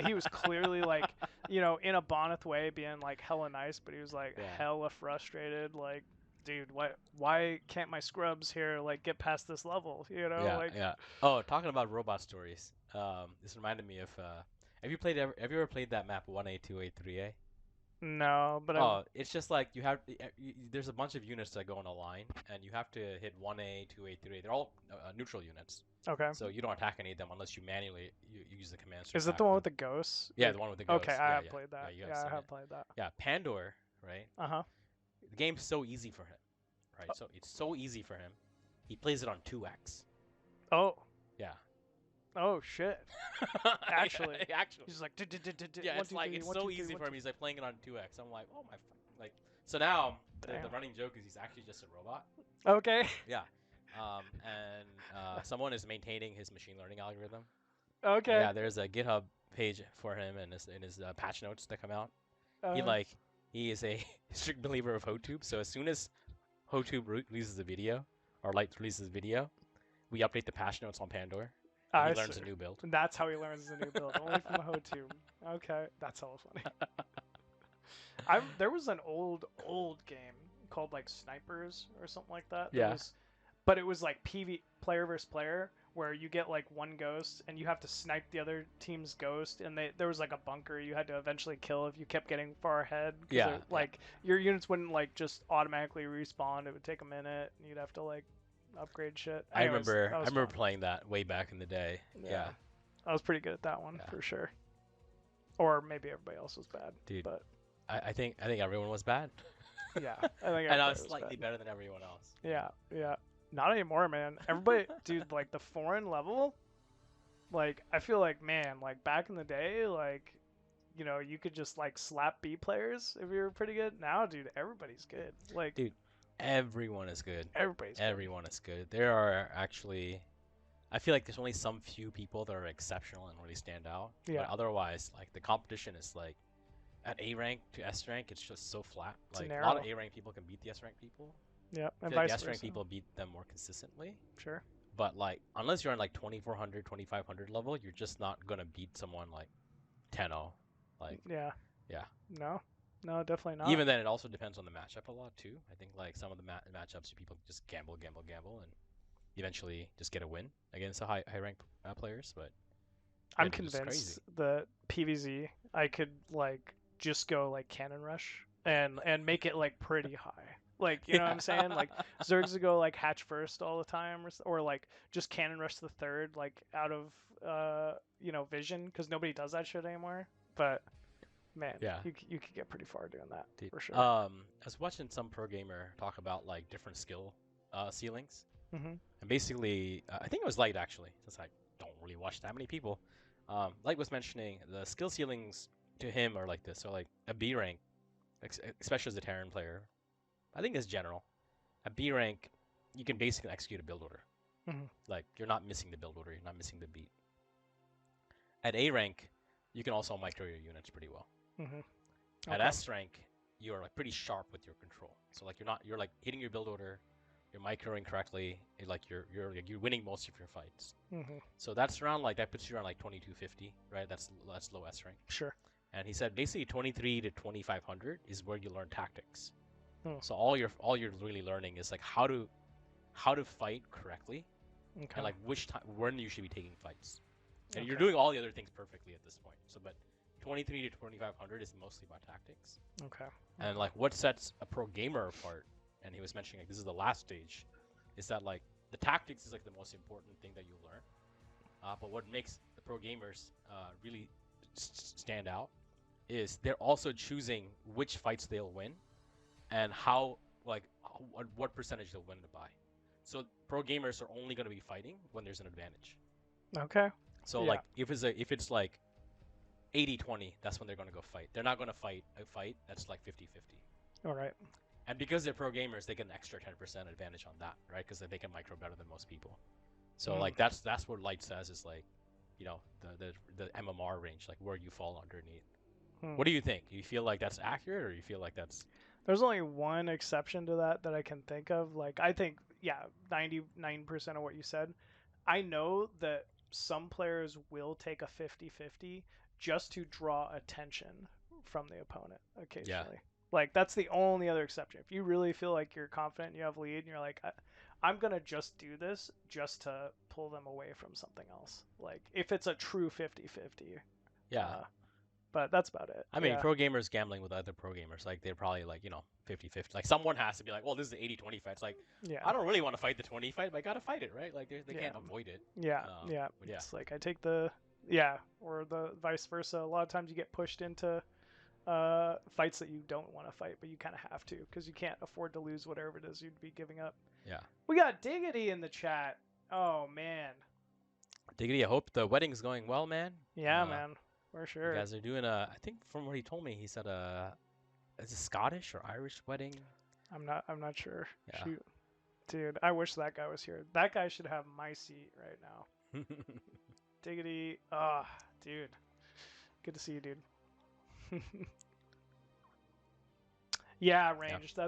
Speaker 8: He was clearly like, you know, in a Bonnet way, being like hella nice, but he was like hella frustrated. Like, dude, why can't my scrubs here like get past this level? You know,
Speaker 5: Yeah,
Speaker 8: like
Speaker 5: yeah. Oh, talking about robot stories. This reminded me of. Have you ever played that map 1A, 2A, 3A?
Speaker 8: no, but
Speaker 5: Oh, it's just like you have. There's a bunch of units that go in a line, and you have to hit 1A, 2A, 3A. They're all neutral units.
Speaker 8: okay.
Speaker 5: So you don't attack any of them unless you manually use the commands.
Speaker 8: Is it the one with the ghosts?
Speaker 5: Yeah,
Speaker 8: Like,
Speaker 5: the one with the ghosts.
Speaker 8: okay,
Speaker 5: Yeah,
Speaker 8: I have
Speaker 5: yeah.
Speaker 8: played that.
Speaker 5: Yeah,
Speaker 8: Yeah, I have played that.
Speaker 5: Yeah, Pandor, right?
Speaker 8: Uh-huh.
Speaker 5: The game's so easy for him, right? So it's so easy for him. He plays it on 2x.
Speaker 8: Oh.
Speaker 5: Yeah.
Speaker 8: Oh shit. Actually.
Speaker 5: Actually.
Speaker 8: He's like
Speaker 5: Yeah, it's like it's so easy for him. He's like playing it on 2x. I'm like, oh my, like. So now the running joke is he's actually just a robot.
Speaker 8: Okay.
Speaker 5: Yeah. And someone is maintaining his machine learning algorithm.
Speaker 8: Okay.
Speaker 5: Yeah, there's a GitHub page for him and in his patch notes that come out. He is a strict believer of HOTube. So as soon as HOTube releases a video or Light releases a video, we update the patch notes on Pandor. And he learns a new build.
Speaker 8: That's how he learns the new build, only from HOTube. Okay, that's hella funny. There was an old game called like Snipers or something like that.
Speaker 5: Yeah.
Speaker 8: But it was like player versus player, where you get like one ghost and you have to snipe the other team's ghost, and there was like a bunker you had to eventually kill if you kept getting far ahead.
Speaker 5: Yeah.
Speaker 8: Your units wouldn't like just automatically respawn. It would take a minute, and you'd have to like upgrade shit. Anyways,
Speaker 5: I remember playing that way back in the day. Yeah.
Speaker 8: I was pretty good at that one for sure. Or maybe everybody else was bad.
Speaker 5: Dude,
Speaker 8: but
Speaker 5: I think everyone was bad.
Speaker 8: Yeah, I think
Speaker 5: and I was slightly better than everyone else.
Speaker 8: Yeah, yeah. Not anymore, man. Everybody, dude, like the foreign level, like I feel like, man, like back in the day, like, you know, you could just like slap B players if you were pretty good. Now, dude, everybody's good. Like,
Speaker 5: dude, everyone is good.
Speaker 8: Everyone
Speaker 5: is good. There are actually, I feel like there's only some few people that are exceptional and really stand out.
Speaker 8: Yeah.
Speaker 5: But otherwise, like the competition is like, at A rank to S rank, it's just so flat. Like a lot of A rank people can beat the S rank people.
Speaker 8: Yeah, and
Speaker 5: vice
Speaker 8: versa.
Speaker 5: S rank people beat them more consistently.
Speaker 8: Sure.
Speaker 5: But like, unless you're on like 2400, 2500 level, you're just not gonna beat someone like 10-0. Like.
Speaker 8: Yeah.
Speaker 5: Yeah.
Speaker 8: No, definitely not.
Speaker 5: Even then, it also depends on the matchup a lot too. I think like some of the matchups, people just gamble, and eventually just get a win against the high rank players. But
Speaker 8: I'm convinced that PvZ, I could like just go like cannon rush and make it like pretty high. Like, you know what I'm saying? Like Zergs would go like hatch first all the time, or like just cannon rush the third, like out of you know, vision, because nobody does that shit anymore. But man, you could get pretty far doing that.
Speaker 5: Dude,
Speaker 8: for sure.
Speaker 5: I was watching some pro gamer talk about like different skill ceilings, and basically, I think it was Light actually, since I don't really watch that many people. Light was mentioning the skill ceilings to him are like this. So like a B rank, especially as a Terran player, I think as general, at B rank, you can basically execute a build order. Like you're not missing the build order, you're not missing the beat. At A rank, you can also micro your units pretty well. At S rank, you're like pretty sharp with your control. So like you're like hitting your build order, you're microing correctly, you're winning most of your fights. So that's around like that puts you around like 2250, right? That's low S rank.
Speaker 8: Sure.
Speaker 5: And he said basically 23 to 2500 is where you learn tactics. So all you're really learning is like how to fight correctly, and like when you should be taking fights. And you're doing all the other things perfectly at this point. So, but 23 to 2500 is mostly about tactics.
Speaker 8: Okay.
Speaker 5: And like what sets a pro gamer apart, and he was mentioning like this is the last stage, is that like the tactics is like the most important thing that you learn. But what makes the pro gamers really stand out is they're also choosing which fights they'll win, and how what percentage they'll win to buy. So pro gamers are only going to be fighting when there's an advantage.
Speaker 8: Okay.
Speaker 5: So like if it's like 80-20, that's when they're going to go fight. They're not going to fight a fight that's like 50-50.
Speaker 8: All right.
Speaker 5: And because they're pro gamers, they get an extra 10% advantage on that, right? Because they can micro better than most people. So like that's what Light says is like you know, the MMR range, like where you fall underneath.
Speaker 8: Hmm.
Speaker 5: What do you think? Do you feel like that's accurate, or you feel like that's?
Speaker 8: There's only one exception to that I can think of. Like, I think, yeah, 99% of what you said. I know that some players will take a 50-50 just to draw attention from the opponent occasionally. Like, that's the only other exception. If you really feel like you're confident and you have lead and you're like, I'm going to just do this just to pull them away from something else. Like, if it's a true 50-50.
Speaker 5: Yeah.
Speaker 8: But that's about it.
Speaker 5: I mean,
Speaker 8: yeah.
Speaker 5: pro gamers gambling with other pro gamers, like they're probably like, 50-50. Like someone has to be like, well, this is an 80-20 fight. It's like,
Speaker 8: Yeah.
Speaker 5: I don't really want to fight the 20 fight, but I gotta fight it, right? Like they can't avoid it.
Speaker 8: Yeah,
Speaker 5: but yeah.
Speaker 8: It's like I take or the vice versa. A lot of times you get pushed into fights that you don't want to fight, but you kind of have to because you can't afford to lose whatever it is you'd be giving up.
Speaker 5: Yeah.
Speaker 8: We got Diggity in the chat. Oh man.
Speaker 5: Diggity, I hope the wedding's going well, man.
Speaker 8: Yeah, man, for sure.
Speaker 5: You guys are doing I think from what he told me, he said is it Scottish or Irish wedding?
Speaker 8: I'm not sure.
Speaker 5: Yeah.
Speaker 8: Shoot. Dude, I wish that guy was here. That guy should have my seat right now. Diggity. Dude. Good to see you, dude. Yeah, range. Yeah.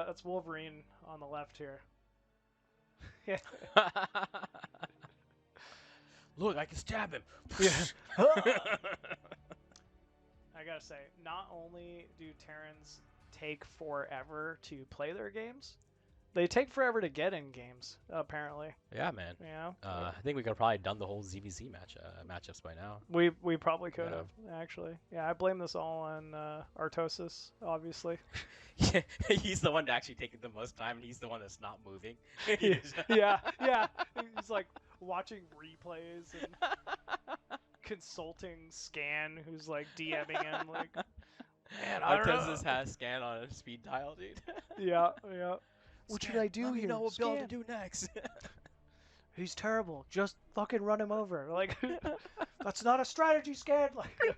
Speaker 8: That's Wolverine on the left here.
Speaker 5: Look, I can stab him.
Speaker 8: Yeah. I gotta say, not only do Terrans take forever to play their games, they take forever to get in games, apparently.
Speaker 5: Yeah, man.
Speaker 8: Yeah.
Speaker 5: I think we could have probably done the whole ZVZ matchups by now.
Speaker 8: We probably could have, actually. Yeah, I blame this all on Artosis, obviously.
Speaker 5: Yeah, he's the one actually taking the most time, and he's the one that's not moving.
Speaker 8: yeah. He's like watching replays and consulting Scan, who's like DMing him, like, man,
Speaker 5: Artosis has Scan on a speed dial, dude.
Speaker 8: Yeah. What
Speaker 5: Scan,
Speaker 8: should I do
Speaker 5: let
Speaker 8: here?
Speaker 5: me know what
Speaker 8: Scan.
Speaker 5: to do next.
Speaker 8: He's terrible. Just fucking run him over. Like, that's not a strategy, Scan. Like,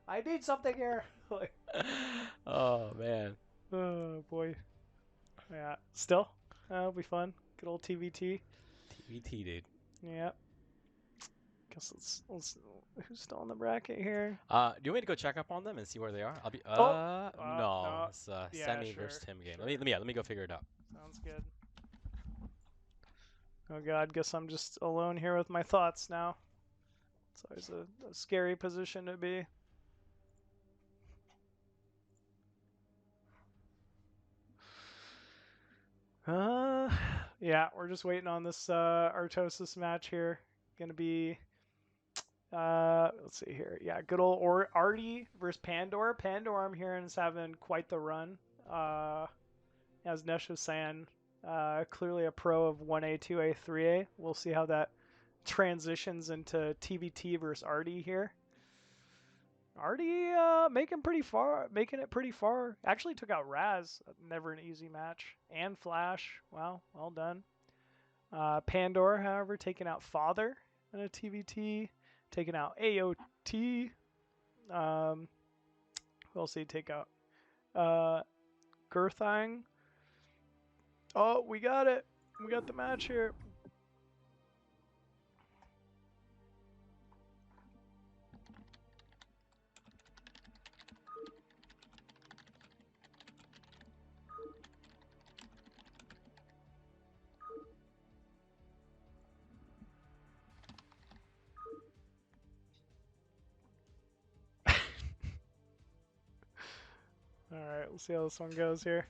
Speaker 8: I need something here. Like,
Speaker 5: oh man.
Speaker 8: Oh boy. Yeah. Still, it'll be fun. Good old TVT.
Speaker 5: TVT, dude.
Speaker 8: Yeah. Guess let's who's still in the bracket here?
Speaker 5: Do you want me to go check up on them and see where they are? I'll be. No. It's Semih versus Tim game.
Speaker 8: Sure.
Speaker 5: Let me go figure it out.
Speaker 8: Sounds good. Oh god, guess I'm just alone here with my thoughts now. It's always a scary position to be. Yeah, we're just waiting on this Artosis match here. Gonna be let's see here. Yeah, good old Artie versus Pandora. Pandora, I'm hearing, is having quite the run. As Nesh was saying, clearly a pro of 1A, 2A, 3A. We'll see how that transitions into TVT versus Artie here. Artie making it pretty far. Actually took out Raz, never an easy match, and Flash. Wow, well done. Pandora, however, taking out Father in a TVT, taking out AOT. Who else did he take out? Gerthang. Oh, we got it. We got the match here. Alright, we'll see how this one goes here.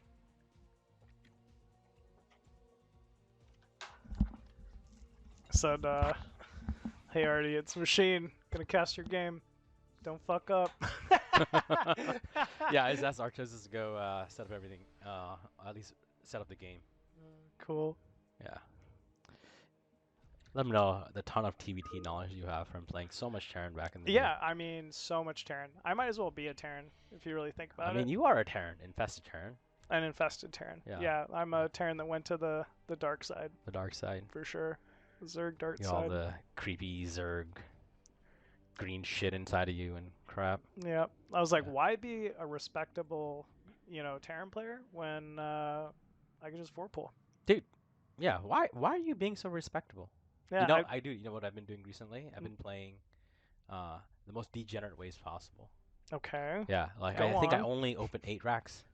Speaker 8: Said, hey Artie, it's Machine. Gonna cast your game. Don't fuck up.
Speaker 5: Yeah, I just asked Artosis to go set up everything. At least set up the game.
Speaker 8: Cool.
Speaker 5: Yeah. Let me know the ton of TVT knowledge you have from playing so much Terran back in the day.
Speaker 8: Yeah, I mean, so much Terran. I might as well be a Terran if you really think about it.
Speaker 5: I mean, you are a Terran, infested Terran.
Speaker 8: An infested Terran. Yeah, I'm a Terran that went to the dark side.
Speaker 5: The dark side.
Speaker 8: For sure. The Zerg dark side.
Speaker 5: All the creepy Zerg green shit inside of you and crap.
Speaker 8: Yeah. I was like, why be a respectable, Terran player when I can just 4-pull?
Speaker 5: Dude, yeah, why are you being so respectable?
Speaker 8: Yeah,
Speaker 5: I do. You know what I've been doing recently? I've been playing the most degenerate ways possible.
Speaker 8: Okay.
Speaker 5: Yeah, like
Speaker 8: Go
Speaker 5: I think I
Speaker 8: on.
Speaker 5: only open 8 racks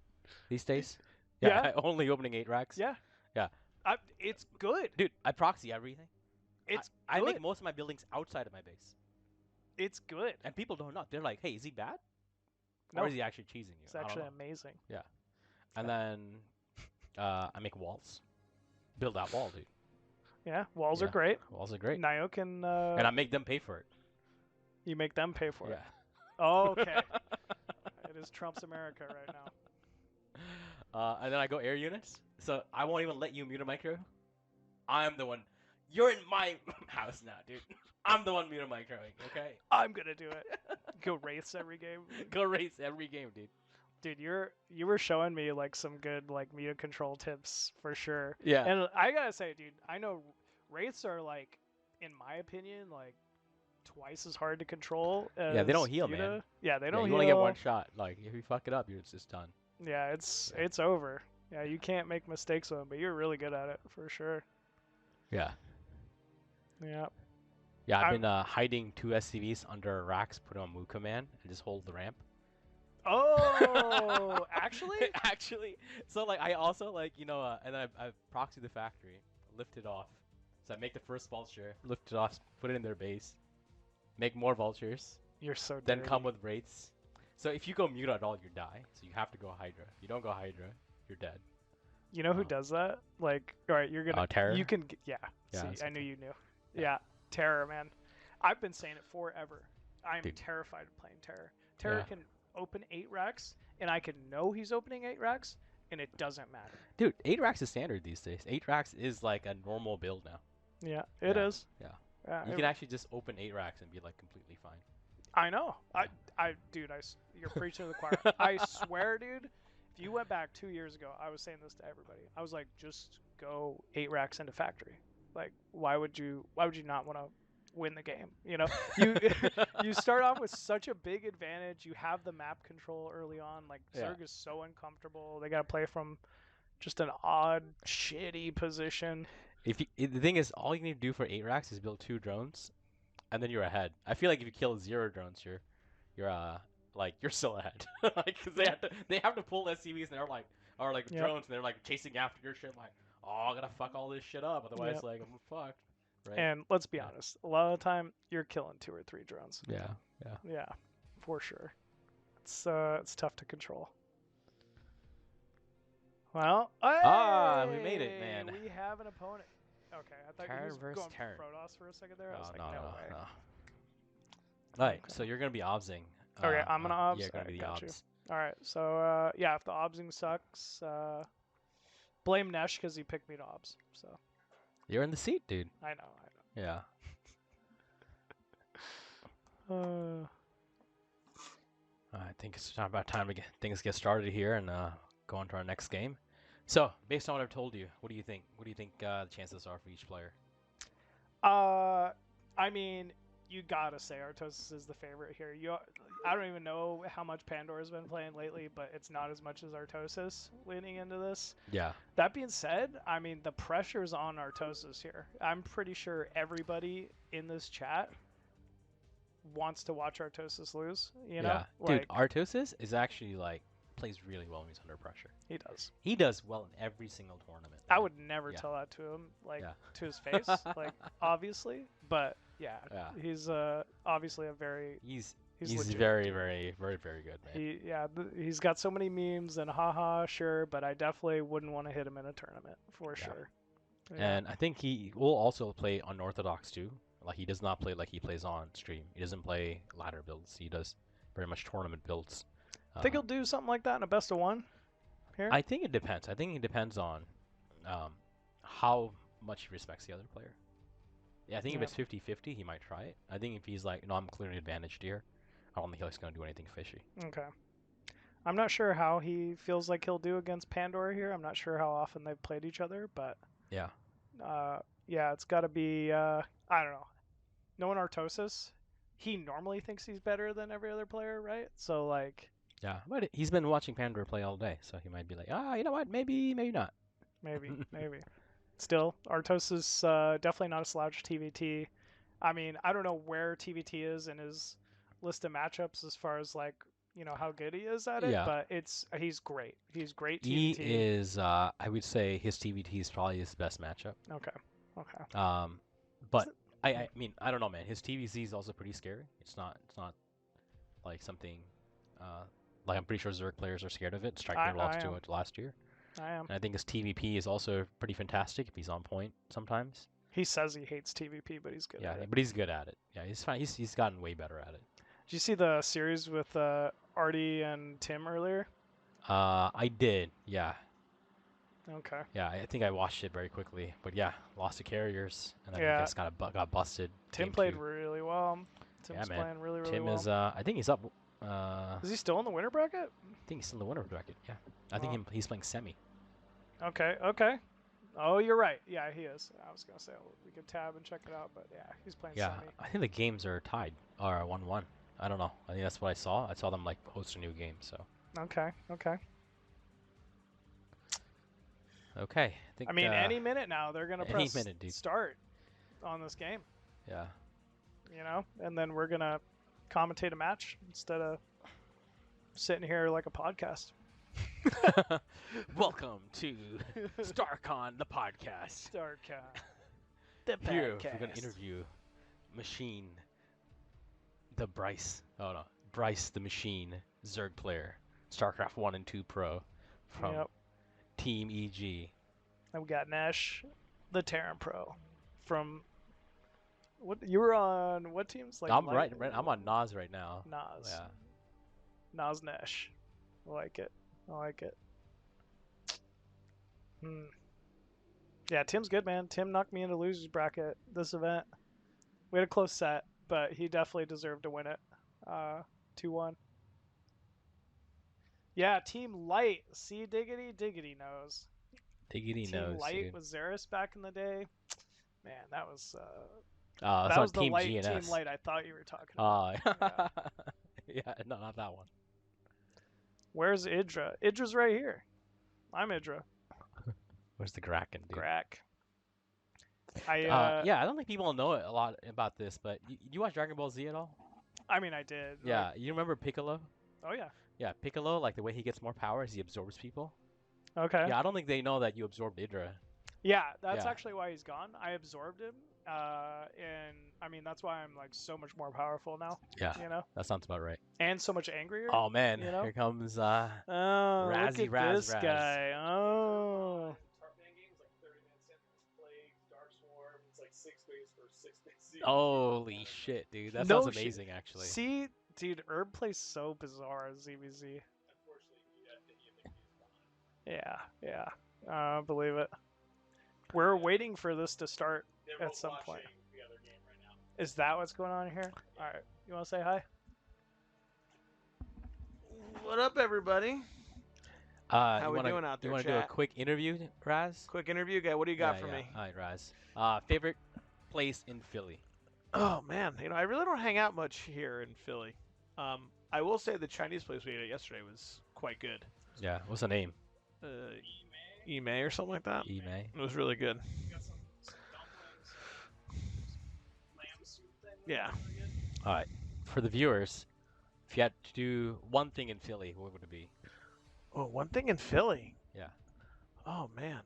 Speaker 5: these days.
Speaker 8: Yeah.
Speaker 5: Yeah, only opening 8 racks.
Speaker 8: Yeah.
Speaker 5: Yeah.
Speaker 8: It's good.
Speaker 5: Dude, I proxy everything.
Speaker 8: It's
Speaker 5: I
Speaker 8: good.
Speaker 5: make most of my buildings outside of my base,
Speaker 8: It's good.
Speaker 5: and people don't know. They're like, "Hey, is he bad?
Speaker 8: No,
Speaker 5: Or is he actually cheesing you?"
Speaker 8: it's
Speaker 5: I don't
Speaker 8: actually
Speaker 5: know.
Speaker 8: amazing.
Speaker 5: And then I make walls. Build that wall, dude.
Speaker 8: Yeah, walls are
Speaker 5: Yeah.
Speaker 8: great.
Speaker 5: Walls are great.
Speaker 8: Nio can.
Speaker 5: And I make them pay for it.
Speaker 8: You make them pay for
Speaker 5: Yeah.
Speaker 8: it. Oh, okay. It is Trump's America right now.
Speaker 5: And then I go air units. So I won't even let you mute a micro. I'm the one. You're in my house now, dude. I'm the one mute a microing, okay?
Speaker 8: I'm gonna do it. Go race every game.
Speaker 5: Go race every game, dude.
Speaker 8: Dude, you were showing me like some good like media control tips for sure.
Speaker 5: Yeah.
Speaker 8: And I gotta say, dude, I know wraiths are like, in my opinion, like twice as hard to control as
Speaker 5: Yeah, they don't heal,
Speaker 8: Yuta.
Speaker 5: man.
Speaker 8: Yeah, they
Speaker 5: Yeah,
Speaker 8: don't
Speaker 5: you
Speaker 8: heal.
Speaker 5: only get one shot. Like, if you fuck it up, it's just done.
Speaker 8: Yeah, it's
Speaker 5: Yeah.
Speaker 8: it's over. Yeah, you can't make mistakes with them, but you're really good at it for sure.
Speaker 5: Yeah.
Speaker 8: Yeah.
Speaker 5: Yeah, I've
Speaker 8: I'm-
Speaker 5: been hiding 2 SCVs under racks, put on move command, and just hold the ramp.
Speaker 8: Oh, actually?
Speaker 5: Actually, so like I also like and then I proxy the factory, lift it off. So I make the first vulture, lift it off, put it in their base, make more vultures,
Speaker 8: You're so
Speaker 5: then
Speaker 8: dirty.
Speaker 5: come with wraiths. So if you go mute at all, you die. So you have to go Hydra. If you don't go Hydra, you're dead.
Speaker 8: You know who
Speaker 5: Oh.
Speaker 8: does that? Like, all right, you're gonna.
Speaker 5: Terror?
Speaker 8: You can. Yeah.
Speaker 5: Yeah,
Speaker 8: See,
Speaker 5: that's
Speaker 8: I knew
Speaker 5: okay.
Speaker 8: you knew.
Speaker 5: Yeah.
Speaker 8: Yeah. Terror, man. I've been saying it forever. I'm
Speaker 5: Dude.
Speaker 8: terrified of playing Terror. Terror
Speaker 5: Yeah.
Speaker 8: can open 8 racks, and I can know he's opening 8 racks, and it doesn't matter.
Speaker 5: Dude, 8 racks is standard these days. 8 racks is like a normal build now.
Speaker 8: Yeah, it
Speaker 5: Yeah,
Speaker 8: is.
Speaker 5: yeah.
Speaker 8: Yeah,
Speaker 5: You
Speaker 8: it-
Speaker 5: can actually just open 8 racks and be like completely fine.
Speaker 8: I know.
Speaker 5: Yeah.
Speaker 8: Dude, you're preaching to the choir. I swear, dude. If you went back 2 years ago, I was saying this to everybody. I was like, just go 8 racks into factory. Like, why would you not want to win the game? You know, you you start off with such a big advantage. You have the map control early on. Like,
Speaker 5: Yeah.
Speaker 8: Zerg is so uncomfortable. They gotta play from just an odd, shitty position.
Speaker 5: The thing is, all you need to do for 8 racks is build 2 drones, and then you're ahead. I feel like if you kill 0 drones, you're still ahead. Like, 'cause they have to pull SCVs, and they're like, or like
Speaker 8: Yep.
Speaker 5: drones, and they're like chasing after your shit. Like, oh, I gotta fuck all this shit up, otherwise,
Speaker 8: Yep.
Speaker 5: like I'm fucked. Right?
Speaker 8: And let's be
Speaker 5: Yeah.
Speaker 8: honest, a lot of the time you're killing 2 or 3 drones.
Speaker 5: yeah.
Speaker 8: Yeah, for sure. It's tough to control. Well,
Speaker 5: we made it, man.
Speaker 8: We have an opponent. Okay, I thought
Speaker 5: Terran
Speaker 8: you was
Speaker 5: versus
Speaker 8: going
Speaker 5: Terran.
Speaker 8: for Protoss for a second there. I was
Speaker 5: Oh,
Speaker 8: like,
Speaker 5: no,
Speaker 8: no
Speaker 5: no,
Speaker 8: way.
Speaker 5: no. All right,
Speaker 8: Okay.
Speaker 5: so you're gonna be obsing.
Speaker 8: Okay, I'm gonna obs.
Speaker 5: Yeah, you're gonna
Speaker 8: Alright,
Speaker 5: be the
Speaker 8: got you.
Speaker 5: obs.
Speaker 8: All right, so yeah, if the obsing sucks, blame Nesh because he picked me to obs. So
Speaker 5: You're in the seat, dude.
Speaker 8: I know.
Speaker 5: Yeah. I think it's about time to get things get started here and go on to our next game. So, based on what I've told you, what do you think? What do you think the chances are for each player?
Speaker 8: I mean, you gotta say Artosis is the favorite here. I don't even know how much Pandora's been playing lately, but it's not as much as Artosis leaning into this.
Speaker 5: Yeah.
Speaker 8: That being said, I mean, the pressure's on Artosis here. I'm pretty sure everybody in this chat wants to watch Artosis lose, you know?
Speaker 5: Yeah.
Speaker 8: Like,
Speaker 5: Dude, Artosis is actually plays really well when he's under pressure.
Speaker 8: he does.
Speaker 5: He does well in every single tournament.
Speaker 8: I would never
Speaker 5: Yeah.
Speaker 8: tell that to him,
Speaker 5: Yeah.
Speaker 8: to his face, obviously, but yeah,
Speaker 5: Yeah.
Speaker 8: he's obviously a very
Speaker 5: He's
Speaker 8: legit.
Speaker 5: very, very, very, very good, man.
Speaker 8: He's got so many memes and haha, sure, but I definitely wouldn't want to hit him in a tournament for
Speaker 5: Yeah.
Speaker 8: sure. Yeah.
Speaker 5: And I think he will also play unorthodox too. Like, he does not play like he plays on stream. He doesn't play ladder builds. He does very much tournament builds.
Speaker 8: Think he'll do something like that in a best of one here?
Speaker 5: I think it depends. I think it depends on how much he respects the other player. Yeah, I think if
Speaker 8: Yeah.
Speaker 5: it's 50-50, he might try it. I think if he's like, no, I'm clearly advantaged here, I don't think he's going to do anything fishy.
Speaker 8: Okay. I'm not sure how he feels like he'll do against Pandora here. I'm not sure how often they've played each other, but
Speaker 5: Yeah.
Speaker 8: yeah, it's got to be I don't know. Knowing Artosis, he normally thinks he's better than every other player, right? So like
Speaker 5: Yeah, but he's been watching Pandora play all day, so he might be like, you know what, maybe not.
Speaker 8: maybe. Still, Artosis definitely not a slouch TVT. I mean, I don't know where TVT is in his list of matchups as far as like, you know, how good he is at it,
Speaker 5: Yeah.
Speaker 8: but he's great. He's great
Speaker 5: He
Speaker 8: TVT.
Speaker 5: is, I would say his TVT is probably his best matchup.
Speaker 8: Okay. Okay.
Speaker 5: But I mean, I don't know, man. His TVZ is also pretty scary. It's not like something, like I'm pretty sure Zerg players are scared of it. StRyKeR lost to it last year.
Speaker 8: I am.
Speaker 5: And I think his TVP is also pretty fantastic if he's on point sometimes.
Speaker 8: He says he hates TVP, but he's good at it.
Speaker 5: But he's good at it. Yeah, he's fine. He's gotten way better at it.
Speaker 8: Did you see the series with Artie and Tim earlier?
Speaker 5: I did. Yeah.
Speaker 8: Okay.
Speaker 5: Yeah, I think I watched it very quickly. But yeah, lost to Carriers, and then
Speaker 8: Yeah.
Speaker 5: I guess got busted.
Speaker 8: Tim
Speaker 5: game
Speaker 8: played
Speaker 5: 2.
Speaker 8: really well. Tim's
Speaker 5: man.
Speaker 8: playing really
Speaker 5: Tim
Speaker 8: well.
Speaker 5: is, I think he's up.
Speaker 8: Is he still in the winner bracket?
Speaker 5: I think he's in the winner bracket. Yeah, I think he's playing Semih.
Speaker 8: Okay. Okay. Oh, you're right. Yeah, he is. I was gonna say we could tab and check it out, but yeah, he's playing
Speaker 5: Yeah,
Speaker 8: Semih.
Speaker 5: I think the games are tied or 1-1. I don't know. I think that's what I saw. I saw them like host a new game. So.
Speaker 8: Okay. Okay.
Speaker 5: Okay.
Speaker 8: I mean, any minute now they're gonna
Speaker 5: any
Speaker 8: press
Speaker 5: minute, dude.
Speaker 8: start on this game.
Speaker 5: Yeah.
Speaker 8: You know, and then we're gonna commentate a match instead of sitting here like a podcast.
Speaker 5: Welcome to StarCon, the podcast.
Speaker 8: StarCon, the
Speaker 5: Here
Speaker 8: podcast.
Speaker 5: we're gonna interview Machine, the Bryce. Oh no, Bryce the Machine, Zerg player, StarCraft 1 and 2 Pro, from Team EG.
Speaker 8: And we got Nash, the Terran Pro, from what you were on? What teams? Like
Speaker 5: I'm I'm on Nas right now.
Speaker 8: Nas.
Speaker 5: Yeah.
Speaker 8: Nas Nash. I like it. I like it. Yeah, Tim's good, man. Tim knocked me into losers bracket this event. We had a close set, but he definitely deserved to win it. 2-1. Yeah, Team Light. See, Diggity knows.
Speaker 5: Diggity
Speaker 8: Team
Speaker 5: knows.
Speaker 8: Light
Speaker 5: Dude.
Speaker 8: with Xeris back in the day. Man, that was
Speaker 5: That
Speaker 8: was the
Speaker 5: Team
Speaker 8: light
Speaker 5: GNS.
Speaker 8: Team Light I thought you were talking about.
Speaker 5: Yeah, no, not that one.
Speaker 8: Where's Idra? Idra's right here. I'm Idra.
Speaker 5: Where's the Kraken, dude?
Speaker 8: Grak.
Speaker 5: Yeah, I don't think people know a lot about this, but you watch Dragon Ball Z at all?
Speaker 8: I mean, I did.
Speaker 5: Yeah, you remember Piccolo?
Speaker 8: Oh yeah.
Speaker 5: Yeah, Piccolo, like the way he gets more power is he absorbs people.
Speaker 8: Okay.
Speaker 5: Yeah, I don't think they know that you absorbed Idra.
Speaker 8: Yeah, that's
Speaker 5: Yeah.
Speaker 8: actually why he's gone. I absorbed him, and I mean that's why I'm like so much more powerful now.
Speaker 5: Yeah,
Speaker 8: You know,
Speaker 5: that sounds about right.
Speaker 8: and so much angrier.
Speaker 5: Oh man,
Speaker 8: you know?
Speaker 5: here comes
Speaker 8: Oh,
Speaker 5: Razzie
Speaker 8: look at
Speaker 5: Raz
Speaker 8: this
Speaker 5: Raz.
Speaker 8: guy. Oh.
Speaker 5: Holy shit, dude. That
Speaker 8: No
Speaker 5: sounds
Speaker 8: shit.
Speaker 5: amazing, actually.
Speaker 8: See, dude, Herb plays so bizarre as ZBZ. Yeah. I believe it. We're waiting for this to start at some point. Is that what's going on here? All right, you want to say hi?
Speaker 2: What up, everybody?
Speaker 5: How
Speaker 2: we doing out there,
Speaker 5: You want to do a
Speaker 2: chat?
Speaker 5: quick interview, Raz?
Speaker 2: Quick interview guy. What do you got for me?
Speaker 5: All right, Raz. Favorite place in Philly?
Speaker 2: Oh man, I really don't hang out much here in Philly. I will say the Chinese place we ate at yesterday was quite good.
Speaker 5: Yeah, what's the name?
Speaker 2: Ime or something like that.
Speaker 5: Ime.
Speaker 2: It was really good. Yeah.
Speaker 5: All right. For the viewers, if you had to do one thing in Philly, what would it be?
Speaker 2: Oh, one thing in Philly.
Speaker 5: Yeah.
Speaker 2: Oh man,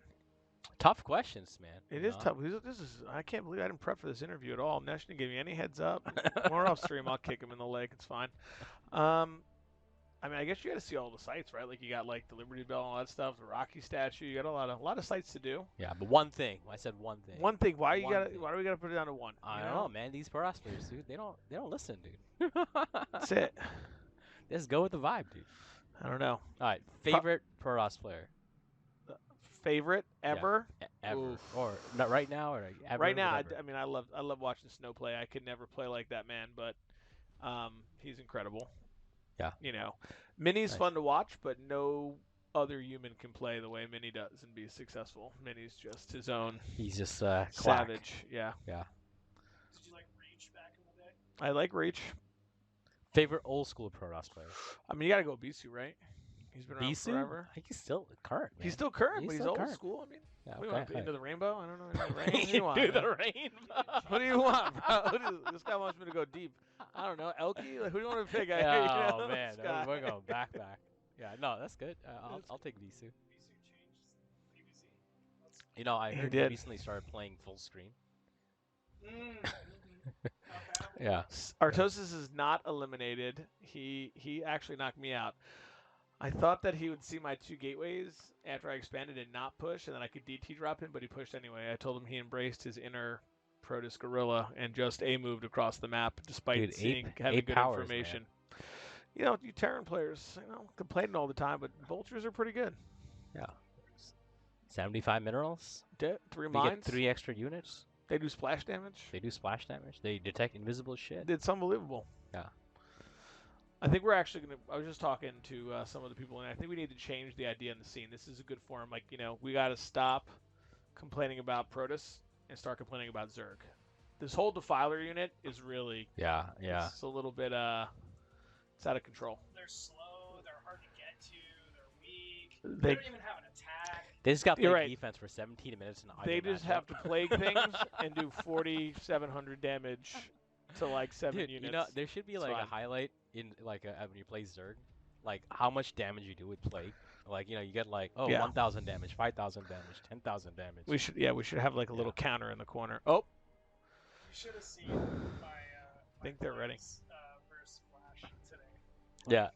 Speaker 5: Tough questions, man.
Speaker 2: it
Speaker 5: you
Speaker 2: is
Speaker 5: know?
Speaker 2: tough. This is. I can't believe I didn't prep for this interview at all. Nash didn't give me any heads up. More off stream, I'll kick him in the leg. It's fine. I mean, I guess you got to see all the sites, right? Like you got like the Liberty Bell and all that stuff, the Rocky statue. You got a lot of sites to do.
Speaker 5: Yeah, but one thing. I said one thing.
Speaker 2: One thing. Why
Speaker 5: One thing.
Speaker 2: do we gotta put it down to one?
Speaker 5: I
Speaker 2: you
Speaker 5: don't know, man. These pro players, dude, they don't listen, dude.
Speaker 2: That's it.
Speaker 5: Just go with the vibe, dude.
Speaker 2: I don't know.
Speaker 5: All right, favorite pro player
Speaker 2: Favorite ever?
Speaker 5: ever,
Speaker 2: Oof.
Speaker 5: or not right now, or like ever?
Speaker 2: Right now,
Speaker 5: whatever.
Speaker 2: I mean, I love watching Snow play. I could never play like that man, but he's incredible.
Speaker 5: Yeah.
Speaker 2: Minnie's
Speaker 5: Nice.
Speaker 2: fun to watch, but no other human can play the way Minnie does and be successful. Minnie's just his own
Speaker 5: He's just
Speaker 2: savage.
Speaker 5: quack.
Speaker 2: Yeah.
Speaker 5: Yeah.
Speaker 8: Did you like Reach back in the day?
Speaker 2: I like Reach.
Speaker 5: Favorite old school pro player.
Speaker 2: I mean, you gotta go Bisu, right? He's been around
Speaker 5: Visu?
Speaker 2: forever.
Speaker 5: I think he's still current, man.
Speaker 2: He's still current, but he's
Speaker 5: still
Speaker 2: old
Speaker 5: current.
Speaker 2: school. I mean,
Speaker 5: Yeah,
Speaker 2: what do you
Speaker 5: okay,
Speaker 2: want?
Speaker 5: fine.
Speaker 2: Into the rainbow? I don't know. Into the rain? What do you want?
Speaker 5: Into the
Speaker 2: man?
Speaker 5: rainbow.
Speaker 2: What do you want, bro? This guy wants me to go deep. I don't know. Elky? Like, who do you want to pick?
Speaker 5: Oh man,
Speaker 2: This guy.
Speaker 5: we're going back. Yeah, no, that's good. I'll take Visu. You know, I heard he
Speaker 2: did.
Speaker 5: recently started playing full screen.
Speaker 8: Okay.
Speaker 5: Yeah.
Speaker 2: Artosis is not eliminated. He actually knocked me out. I thought that he would see my 2 gateways after I expanded and not push, and then I could DT drop him, but he pushed anyway. I told him he embraced his inner Protoss gorilla and just moved across the map despite
Speaker 5: Dude,
Speaker 2: having
Speaker 5: ape
Speaker 2: good
Speaker 5: powers,
Speaker 2: information. You know, you Terran players, complaining all the time, but vultures are pretty good.
Speaker 5: Yeah. 75 minerals.
Speaker 2: 3
Speaker 5: They
Speaker 2: mines.
Speaker 5: get 3 extra units.
Speaker 2: They do splash damage.
Speaker 5: They do splash damage. They detect invisible shit.
Speaker 2: It's unbelievable.
Speaker 5: Yeah.
Speaker 2: I think we're actually going to, I was just talking to some of the people, and I think we need to change the idea in the scene. This is a good forum. Like, we got to stop complaining about Protoss and start complaining about Zerg. This whole Defiler unit is really,
Speaker 5: Yeah.
Speaker 2: it's a little bit, it's out of control.
Speaker 8: They're slow. They're hard to get to. They're weak.
Speaker 2: They-
Speaker 8: They don't even have an attack.
Speaker 5: They just got
Speaker 2: You're
Speaker 5: play
Speaker 2: right.
Speaker 5: defense for 17 minutes and
Speaker 2: They just have to plague things and do 4,700 damage to like 7
Speaker 5: Dude,
Speaker 2: units.
Speaker 5: there should be
Speaker 2: It's
Speaker 5: like
Speaker 2: fine.
Speaker 5: a highlight in like when you play Zerg, like how much damage you do with plague. Like you get like 1,000 damage, 5,000 damage, 10,000 damage.
Speaker 2: We should have like a little counter in the corner. Oh,
Speaker 8: You should have seen my.
Speaker 2: I think they're ready.
Speaker 8: Versus Flash today.
Speaker 5: Yeah.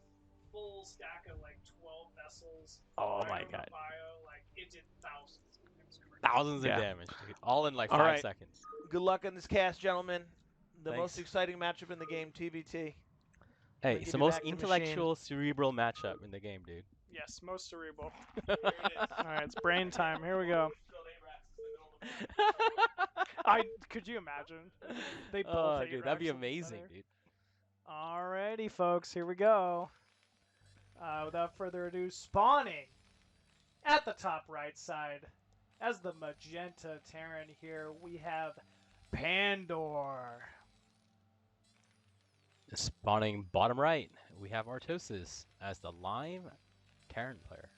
Speaker 8: Full stack of like 12 vessels.
Speaker 5: Oh
Speaker 8: right
Speaker 5: my
Speaker 8: on the
Speaker 5: God.
Speaker 8: Bio, like it did thousands. It was crazy.
Speaker 5: Thousands
Speaker 2: Yeah.
Speaker 5: of damage, dude. All in like
Speaker 2: All
Speaker 5: 5
Speaker 2: right.
Speaker 5: seconds.
Speaker 2: good luck in this cast, gentlemen. The
Speaker 5: Thanks.
Speaker 2: most exciting matchup in the game, TVT.
Speaker 5: Hey,
Speaker 2: give
Speaker 5: it's the
Speaker 2: you
Speaker 5: most
Speaker 2: back the
Speaker 5: intellectual, cerebral matchup in the game, dude.
Speaker 8: Yes, most cerebral. All right, it's brain time. Here we go. Could you imagine? They both
Speaker 5: Oh,
Speaker 8: hate
Speaker 5: dude, that'd be
Speaker 8: Rex in the
Speaker 5: amazing,
Speaker 8: center.
Speaker 5: dude.
Speaker 8: Alrighty, folks, here we go. Without further ado, spawning at the top right side as the magenta Terran here, we have Pandor.
Speaker 5: Spawning bottom right, we have Artosis as the lime Terran player.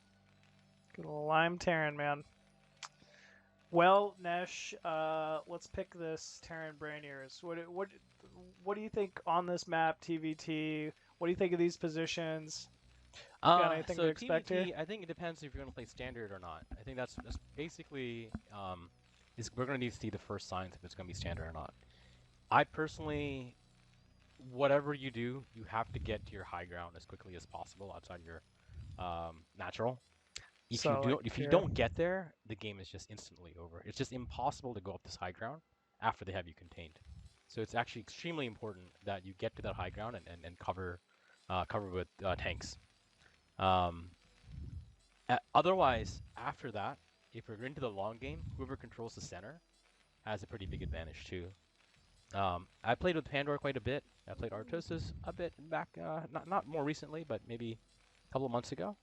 Speaker 8: Good old Lime Terran, man. Well, Nesh, let's pick this Terran brain ears. What do you think on this map, TVT? What do you think of these positions? Got anything
Speaker 5: so
Speaker 8: to expect
Speaker 5: TVT,
Speaker 8: here?
Speaker 5: I think it depends if you're going to play standard or not. I think that's basically we're going to need to see the first signs if it's going to be standard or not. I personally, whatever you do, you have to get to your high ground as quickly as possible outside your natural. If you don't get there, the game is just instantly over. It's just impossible to go up this high ground after they have you contained. So it's actually extremely important that you get to that high ground and cover with tanks. Otherwise, after that, if we're into the long game, whoever controls the center has a pretty big advantage too. I played with Pandor quite a bit. I played Artosis a bit back, not more recently, but maybe a couple of months ago.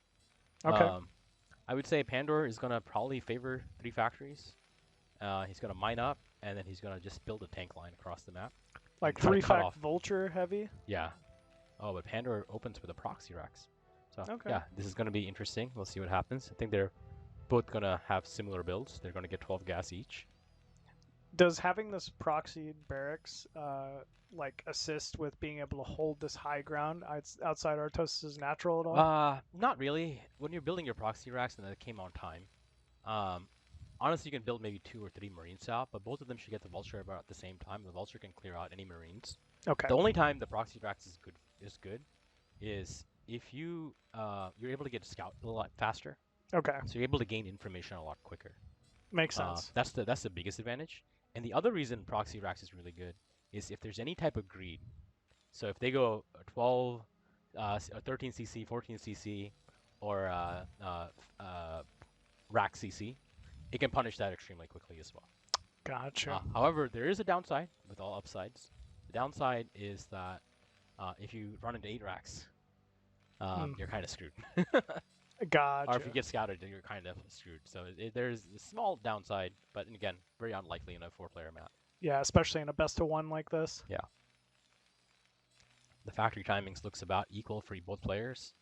Speaker 8: Okay.
Speaker 5: I would say Pandor is going to probably favor 3 factories. He's going to mine up, and then he's going to just build a tank line across the map.
Speaker 8: Like
Speaker 5: try to
Speaker 8: 3
Speaker 5: cut
Speaker 8: fact
Speaker 5: off.
Speaker 8: vulture heavy?
Speaker 5: Yeah. Oh, but Pandor opens with a proxy Rex. So,
Speaker 8: Okay.
Speaker 5: yeah, this is going to be interesting. We'll see what happens. I think they're both going to have similar builds. They're going to get 12 gas each.
Speaker 8: Does having this proxy barracks assist with being able to hold this high ground outside Artosis' natural at all?
Speaker 5: Not really. When you're building your proxy racks, and that came on time, honestly, you can build maybe 2 or 3 Marines out, but both of them should get the Vulture about at the same time. The Vulture can clear out any Marines.
Speaker 8: Okay.
Speaker 5: The only time the proxy racks is good is if you're able to get scout a lot faster.
Speaker 8: Okay.
Speaker 5: So you're able to gain information a lot quicker.
Speaker 8: Makes sense.
Speaker 5: That's the biggest advantage. And the other reason proxy racks is really good is if there's any type of greed. So if they go 12, 13 CC, 14 CC, or rack CC, it can punish that extremely quickly as well.
Speaker 8: Gotcha.
Speaker 5: However, there is a downside with all upsides. The downside is that if you run into 8 racks, you're kind of screwed.
Speaker 8: Gotcha.
Speaker 5: Or if you get scouted, then you're kind of screwed. So there's a small downside, but again, very unlikely in a 4-player map.
Speaker 8: Yeah, especially in a best of 1 like this.
Speaker 5: Yeah. The factory timings looks about equal for both players.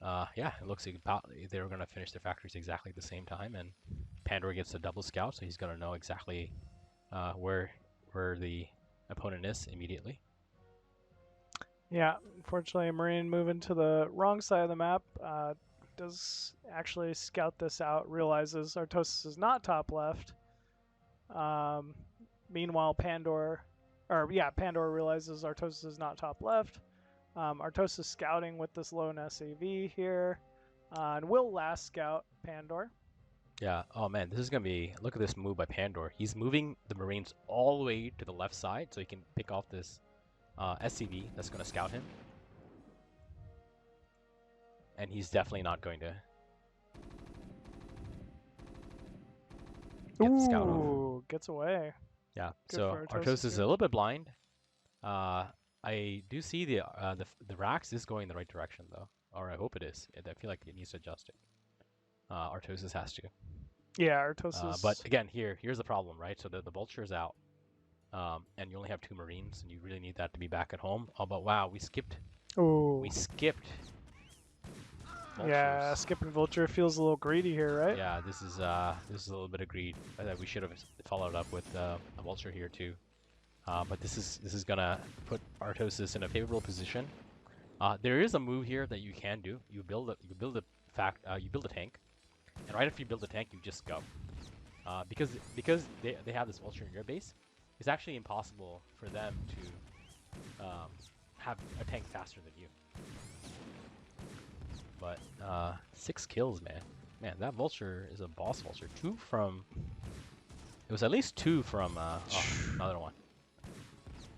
Speaker 5: Yeah, it looks like they're going to finish their factories exactly at the same time, and Pandora gets a double scout, so he's going to know exactly where the opponent is immediately.
Speaker 8: Yeah, unfortunately, Marine moving to the wrong side of the map. Does actually scout this out, realizes Artosis is not top left. Meanwhile, Pandora realizes Artosis is not top left. Artosis scouting with this lone SAV here, and will last scout Pandora.
Speaker 5: Yeah, oh man, this is going to be, look at this move by Pandora. He's moving the Marines all the way to the left side so he can pick off this SCV that's going to scout him. And he's definitely not going to get the scout off.
Speaker 8: Ooh, gets away.
Speaker 5: Yeah,
Speaker 8: Good
Speaker 5: so
Speaker 8: for Artosis
Speaker 5: Artosis is a
Speaker 8: here.
Speaker 5: little bit blind. I do see the Rax is going the right direction though, or I hope it is. I feel like it needs to adjust it. Artosis has to.
Speaker 8: Yeah, Artosis.
Speaker 5: But again, here's the problem, right? So the vulture is out, and you only have 2 Marines, and you really need that to be back at home. Oh, but wow, we skipped.
Speaker 8: Ooh.
Speaker 5: We skipped. Vultures.
Speaker 8: Yeah, skipping Vulture feels a little greedy here, right?
Speaker 5: Yeah, this is a little bit of greed. We should have followed up with a Vulture here too. But this is gonna put Artosis in a favorable position. There is a move here that you can do. You build a tank, and right after you build a tank, you just go. Because they have this Vulture in your base, it's actually impossible for them to have a tank faster than you. But 6 kills, man. Man, that Vulture is a boss Vulture. 2 from... It was at least 2 from... oh, another one.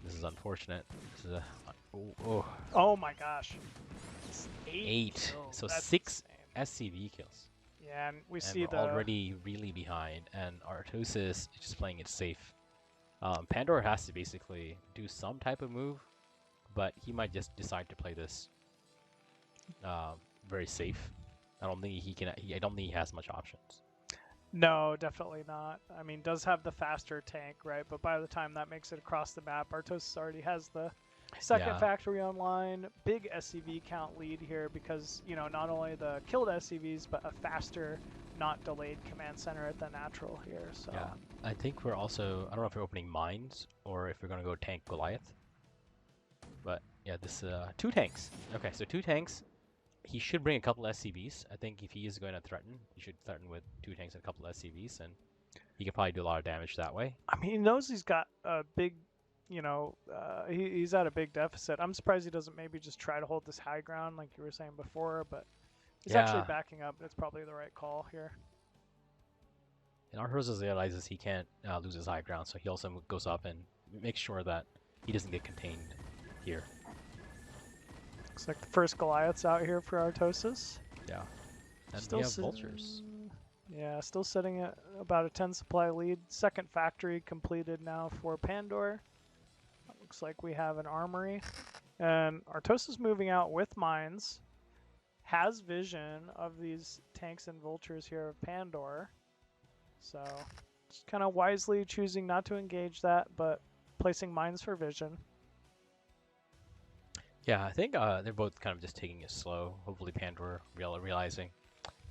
Speaker 5: This is unfortunate. This is a...
Speaker 8: Oh my gosh. It's 8 kills.
Speaker 5: So
Speaker 8: That's
Speaker 5: 6
Speaker 8: insane.
Speaker 5: SCV kills.
Speaker 8: Yeah, and we
Speaker 5: And
Speaker 8: see
Speaker 5: we're already really behind, and Artosis is just playing it safe. Pandora has to basically do some type of move, but he might just decide to play this very safe. I don't think he can. I don't think he has much options.
Speaker 8: No, definitely not. I mean, does have the faster tank, right? But by the time that makes it across the map, Artosis already has the second factory online. Big SCV count lead here because, you know, not only the killed SCVs, but a faster, not delayed command center at the natural here. So
Speaker 5: Yeah, I think we're also. I don't know if we're opening mines or if we're gonna go tank Goliath. But yeah, this 2 tanks. Okay, so 2 tanks. He should bring a couple SCVs. I think if he is going to threaten, he should threaten with 2 tanks and a couple SCVs, and he could probably do a lot of damage that way.
Speaker 8: I mean, he knows he's got a big, you know, he's at a big deficit. I'm surprised he doesn't maybe just try to hold this high ground like you were saying before, but he's actually backing up. It's probably the right call here.
Speaker 5: And Artosis realizes he can't lose his high ground, so he also goes up and makes sure that he doesn't get contained here.
Speaker 8: Looks like the first Goliath's out here for Artosis.
Speaker 5: Yeah. And
Speaker 8: Still
Speaker 5: we have Vultures.
Speaker 8: Yeah, still sitting at about a 10 supply lead. Second factory completed now for Pandora. Looks like we have an armory. And Artosis moving out with mines. Has vision of these tanks and Vultures here of Pandora. So, just kind of wisely choosing not to engage that, but placing mines for vision.
Speaker 5: Yeah, I think they're both kind of just taking it slow. Hopefully Pandora realizing,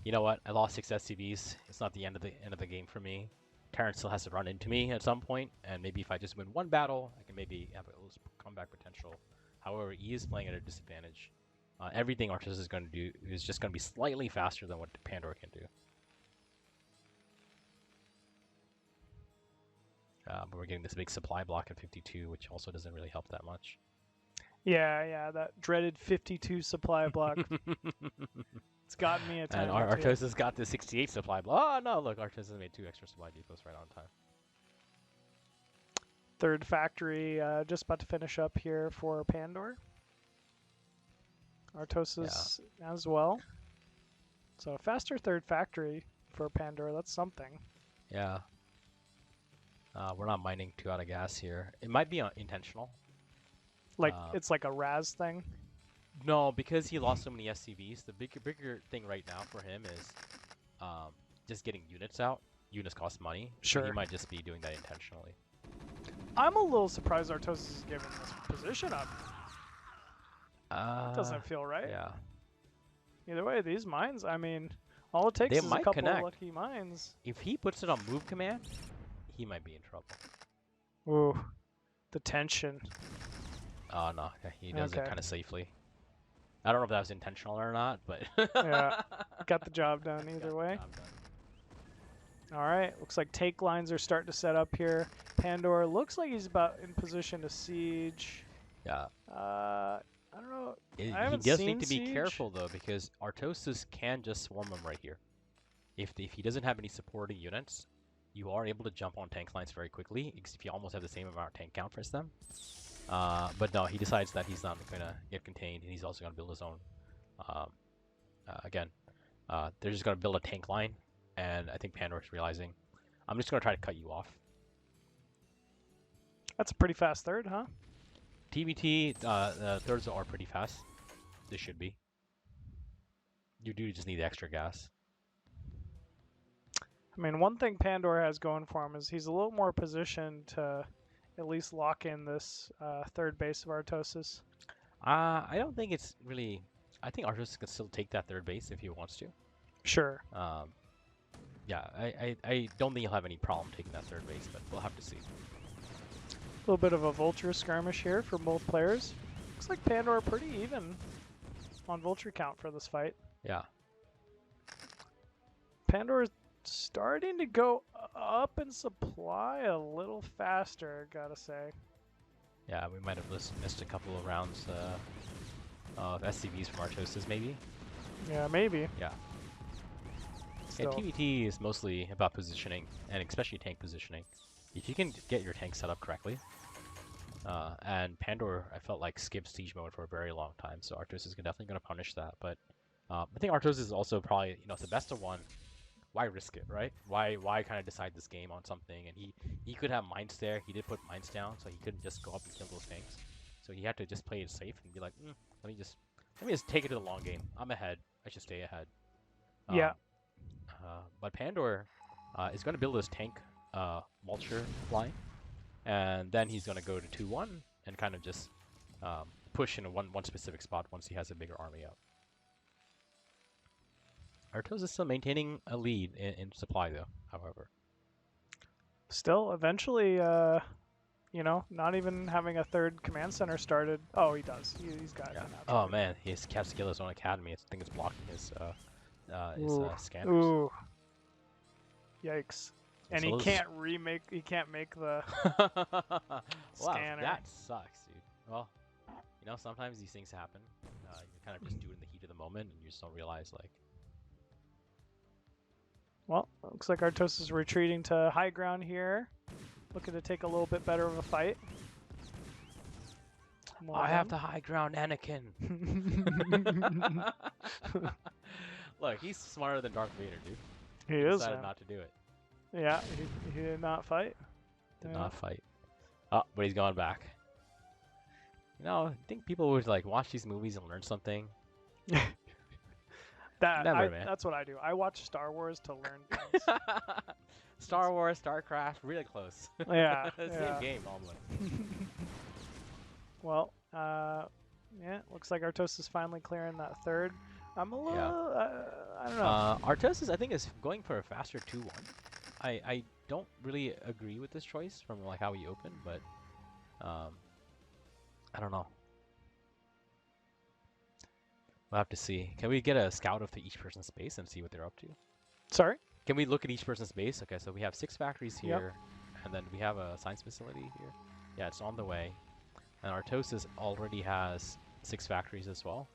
Speaker 5: you know what, I lost 6 SCVs. It's not the end of the game for me. Terrence still has to run into me at some point, and maybe if I just win 1 battle, I can maybe have a little comeback potential. However, he is playing at a disadvantage. Everything Artosis is going to do is just going to be slightly faster than what Pandora can do. But we're getting this big supply block at 52, which also doesn't really help that much.
Speaker 8: Yeah, that dreaded 52 supply block. It's gotten me a time.
Speaker 5: And Artosis got the 68 supply block. Oh no, look, Artosis made 2 extra supply depots right on time.
Speaker 8: Third factory just about to finish up here for Pandora. Artosis as well. So faster third factory for Pandora, that's something.
Speaker 5: Yeah. We're not mining 2 out of gas here. It might be intentional.
Speaker 8: Like it's like a Raz thing?
Speaker 5: No, because he lost so many SCVs, the bigger thing right now for him is just getting units out. Units cost money.
Speaker 8: Sure.
Speaker 5: So he might just be doing that intentionally.
Speaker 8: I'm a little surprised Artosis is giving this position up. Doesn't feel right.
Speaker 5: Yeah.
Speaker 8: Either way, these mines, I mean, all it takes
Speaker 5: They
Speaker 8: is a
Speaker 5: might
Speaker 8: couple
Speaker 5: connect.
Speaker 8: of lucky mines.
Speaker 5: If he puts it on move command, he might be in trouble.
Speaker 8: Ooh, the tension.
Speaker 5: Oh no, he does it
Speaker 8: Okay.
Speaker 5: kind of safely. I don't know if that was intentional or not, but
Speaker 8: Yeah, got the job done
Speaker 5: Got
Speaker 8: either
Speaker 5: the
Speaker 8: way.
Speaker 5: job done.
Speaker 8: All right, looks like take lines are starting to set up here. Pandora looks like he's about in position to siege.
Speaker 5: Yeah.
Speaker 8: I don't know.
Speaker 5: He
Speaker 8: haven't
Speaker 5: does
Speaker 8: seen
Speaker 5: need to be
Speaker 8: Siege.
Speaker 5: careful though, because Artosis can just swarm him right here. If he doesn't have any supporting units, you are able to jump on tank lines very quickly, because if you almost have the same amount of tank count as them. But no, he decides that he's not going to get contained, and he's also going to build his own. Again, they're just going to build a tank line, and I think Pandora's realizing, I'm just going to try to cut you off.
Speaker 8: That's a pretty fast third, huh?
Speaker 5: TBT, thirds are pretty fast. They should be. You do just need extra gas.
Speaker 8: I mean, one thing Pandora has going for him is he's a little more positioned to at least lock in this third base of Artosis.
Speaker 5: I don't think it's really... I think Artosis can still take that third base if he wants to.
Speaker 8: Sure.
Speaker 5: Yeah, I don't think he'll have any problem taking that third base, but we'll have to see.
Speaker 8: A little bit of a vulture skirmish here for both players. Looks like Pandora pretty even on vulture count for this fight.
Speaker 5: Yeah.
Speaker 8: Pandora's starting to go up in supply a little faster, gotta say.
Speaker 5: Yeah, we might have missed a couple of rounds of SCVs from Artosis, maybe.
Speaker 8: Yeah, maybe.
Speaker 5: Yeah.
Speaker 8: Still.
Speaker 5: Yeah, TVT is mostly about positioning, and especially tank positioning. If you can get your tank set up correctly, and Pandora, I felt like skipped siege mode for a very long time, so Artosis is definitely going to punish that. But I think Artosis is also probably, you know, it's the best of one. Why risk it, right? Why kind of decide this game on something? And he could have mines there. He did put mines down, so he couldn't just go up and kill those tanks. So he had to just play it safe and be like, let me just take it to the long game. I'm ahead. I should stay ahead.
Speaker 8: Yeah.
Speaker 5: But Pandora is going to build this tank vulture line, and then he's going to go to 2-1 and kind of just push in one specific spot once he has a bigger army up. Artosis is still maintaining a lead in supply, though, however.
Speaker 8: Still, eventually, you know, not even having a third command center started. Oh, he does. He's got it.
Speaker 5: Oh, man. He has to scale his own academy. I think it's blocking his scanners.
Speaker 8: Ooh. Yikes. And
Speaker 5: So
Speaker 8: he
Speaker 5: those-
Speaker 8: can't make the
Speaker 5: Wow,
Speaker 8: scanner.
Speaker 5: that sucks, dude. Well, you know, sometimes these things happen. You kind of just do it in the heat of the moment, and you just don't realize, like...
Speaker 8: Well, looks like Artosis is retreating to high ground here. Looking to take a little bit better of a fight. Well
Speaker 5: I have
Speaker 8: done.
Speaker 5: the high ground, Anakin. Look, he's smarter than Darth Vader, dude.
Speaker 8: He is.
Speaker 5: Decided
Speaker 8: Man.
Speaker 5: not to do it.
Speaker 8: Yeah, he did not fight.
Speaker 5: Did
Speaker 8: Yeah.
Speaker 5: not fight. Oh, but he's going back. You know, I think people would like watch these movies and learn something. Never, man.
Speaker 8: That's what I do. I watch Star Wars to learn things.
Speaker 5: Star Wars, StarCraft, really close.
Speaker 8: Yeah,
Speaker 5: Same
Speaker 8: yeah.
Speaker 5: game, almost.
Speaker 8: Well, yeah, looks like Artosis is finally clearing that third. I'm a little, I don't know.
Speaker 5: Artosis, I think, is going for a faster 2-1. I don't really agree with this choice from like how he opened, but I don't know. We'll have to see. Can we get a scout of each person's base and see what they're up to?
Speaker 8: Sorry?
Speaker 5: Can we look at each person's base? Okay, so we have 6 factories
Speaker 8: Yep.
Speaker 5: here, and then we have a science facility here. Yeah, it's on the way. And Artosis already has 6 factories as well.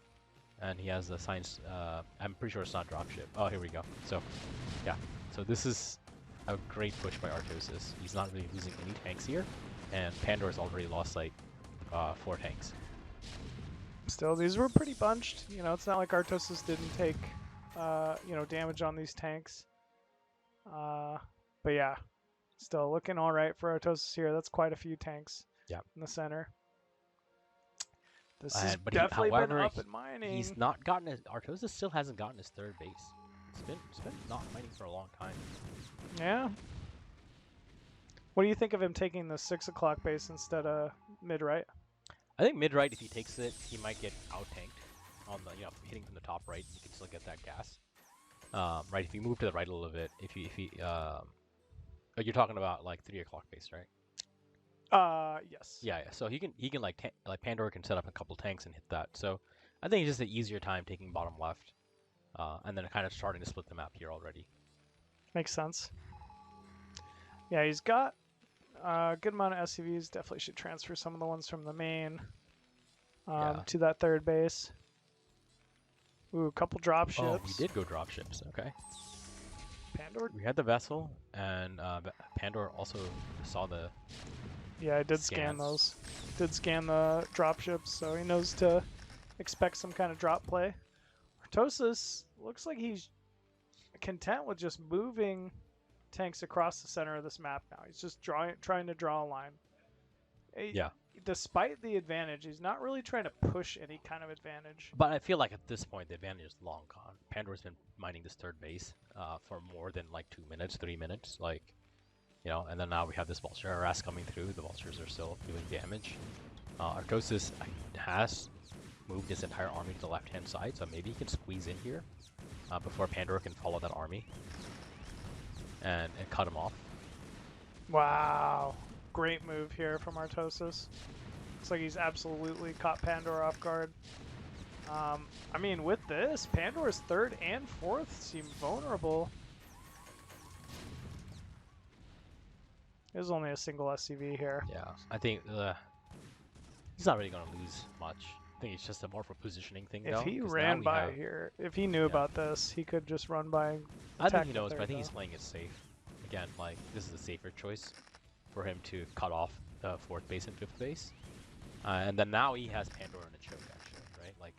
Speaker 5: And he has the science, I'm pretty sure it's not dropship. Oh, here we go. So, yeah. So this is a great push by Artosis. He's not really losing any tanks here. And Pandora's already lost, like, 4 tanks.
Speaker 8: Still, these were pretty bunched. You know, it's not like Artosis didn't take, you know, damage on these tanks. But yeah, still looking all right for Artosis here. That's quite a few tanks.
Speaker 5: Yep.
Speaker 8: In the center. This has
Speaker 5: But
Speaker 8: definitely been
Speaker 5: however,
Speaker 8: up and mining.
Speaker 5: He's not gotten his... Artosis still hasn't gotten his 3rd base. It's been not mining for a long time.
Speaker 8: Yeah. What do you think of him taking the 6 o'clock base instead of mid-right?
Speaker 5: I think mid-right, if he takes it, he might get out-tanked. on the hitting from the top right, you can still get that gas. Right, if you move to the right a little bit, if you you're talking about like 3 o'clock base, right?
Speaker 8: Yes.
Speaker 5: Yeah. So he can like Pandora can set up a couple tanks and hit that. So I think it's just an easier time taking bottom left, and then kind of starting to split the map here already.
Speaker 8: Makes sense. Yeah, he's got a good amount of SCVs. Definitely should transfer some of the ones from the main to that third base. Ooh, a couple drop ships.
Speaker 5: Oh, we did go drop ships. Okay.
Speaker 8: Pandora?
Speaker 5: We had the vessel, and Pandora also saw the.
Speaker 8: Yeah, I did scan those. Did scan the drop ships, so he knows to expect some kind of drop play. Artosis looks like he's content with just moving tanks across the center of this map now. He's just trying to draw a line.
Speaker 5: Yeah.
Speaker 8: Despite the advantage, he's not really trying to push any kind of advantage.
Speaker 5: But I feel like at this point, the advantage is long gone. Pandora's been mining this third base for more than like 2 minutes, 3 minutes, like, and then now we have this vulture harass coming through. The vultures are still doing damage. Artosis has moved his entire army to the left-hand side, so maybe he can squeeze in here before Pandora can follow that army and cut him off.
Speaker 8: Wow. Great move here from Artosis. Looks like he's absolutely caught Pandora off guard. I mean, with this, Pandora's third and fourth seem vulnerable. There's only a single SCV here.
Speaker 5: Yeah, I think he's not really going to lose much. I think it's just more for positioning thing, though.
Speaker 8: If he ran by here, if he knew about this, he could just run by and
Speaker 5: I think he
Speaker 8: the
Speaker 5: knows,
Speaker 8: third,
Speaker 5: but I think
Speaker 8: though.
Speaker 5: he's playing it safe. Again, like, this is a safer choice for him to cut off the fourth base and fifth base. And then now he has Pandora in a choke, actually, right? Like,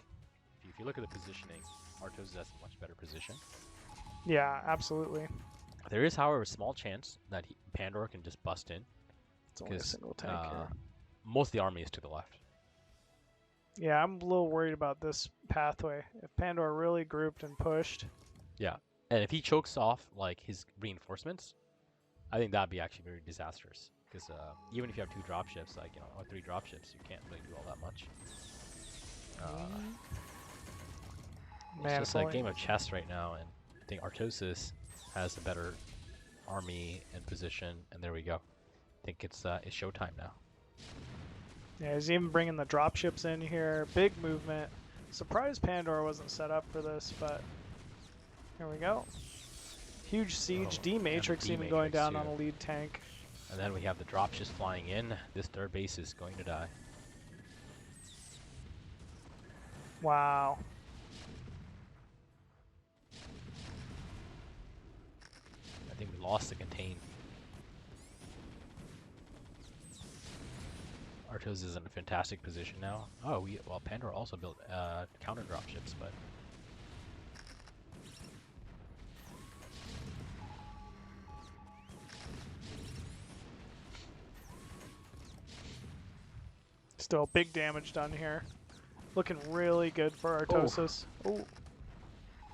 Speaker 5: if you look at the positioning, Artosis has a much better position.
Speaker 8: Yeah, absolutely.
Speaker 5: There is, however, a small chance that Pandora can just bust in.
Speaker 8: It's only a single tank here.
Speaker 5: Most of the army is to the left.
Speaker 8: Yeah, I'm a little worried about this pathway. If Pandora really grouped and pushed.
Speaker 5: Yeah, and if he chokes off, like, his reinforcements, I think that'd be actually very disastrous. Because even if you have 2 dropships, like, or 3 dropships, you can't really do all that much. It's just a game of chess right now, and I think Artosis has a better army and position, and there we go. I think it's showtime now.
Speaker 8: Yeah, he's even bringing the dropships in here. Big movement. Surprised Pandora wasn't set up for this, but here we go. Huge siege, D-Matrix even going down on a lead tank.
Speaker 5: And then we have the dropships flying in. This third base is going to die.
Speaker 8: Wow.
Speaker 5: I think we lost the contain. Artosis is in a fantastic position now. Oh, well, Pandora also built counter dropships, but
Speaker 8: still big damage done here. Looking really good for Artosis. Oh.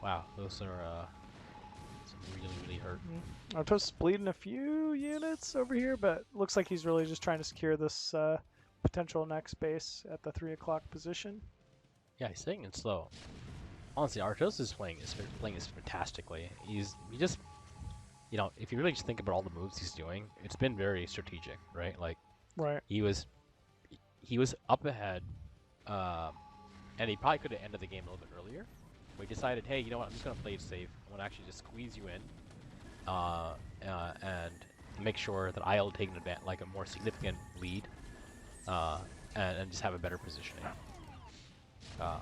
Speaker 5: Wow, those are some really hurt.
Speaker 8: Artosis bleeding a few units over here, but looks like he's really just trying to secure this potential next base at the 3 o'clock position.
Speaker 5: Yeah, he's staying in slow. Honestly, Artosis is playing this fantastically. He just, if you really just think about all the moves he's doing, it's been very strategic, right? Like,
Speaker 8: right.
Speaker 5: He was up ahead, and he probably could have ended the game a little bit earlier. But he decided, hey, you know what? I'm just gonna play it safe. I'm gonna actually just squeeze you in, and make sure that I'll take a more significant lead, and just have a better positioning.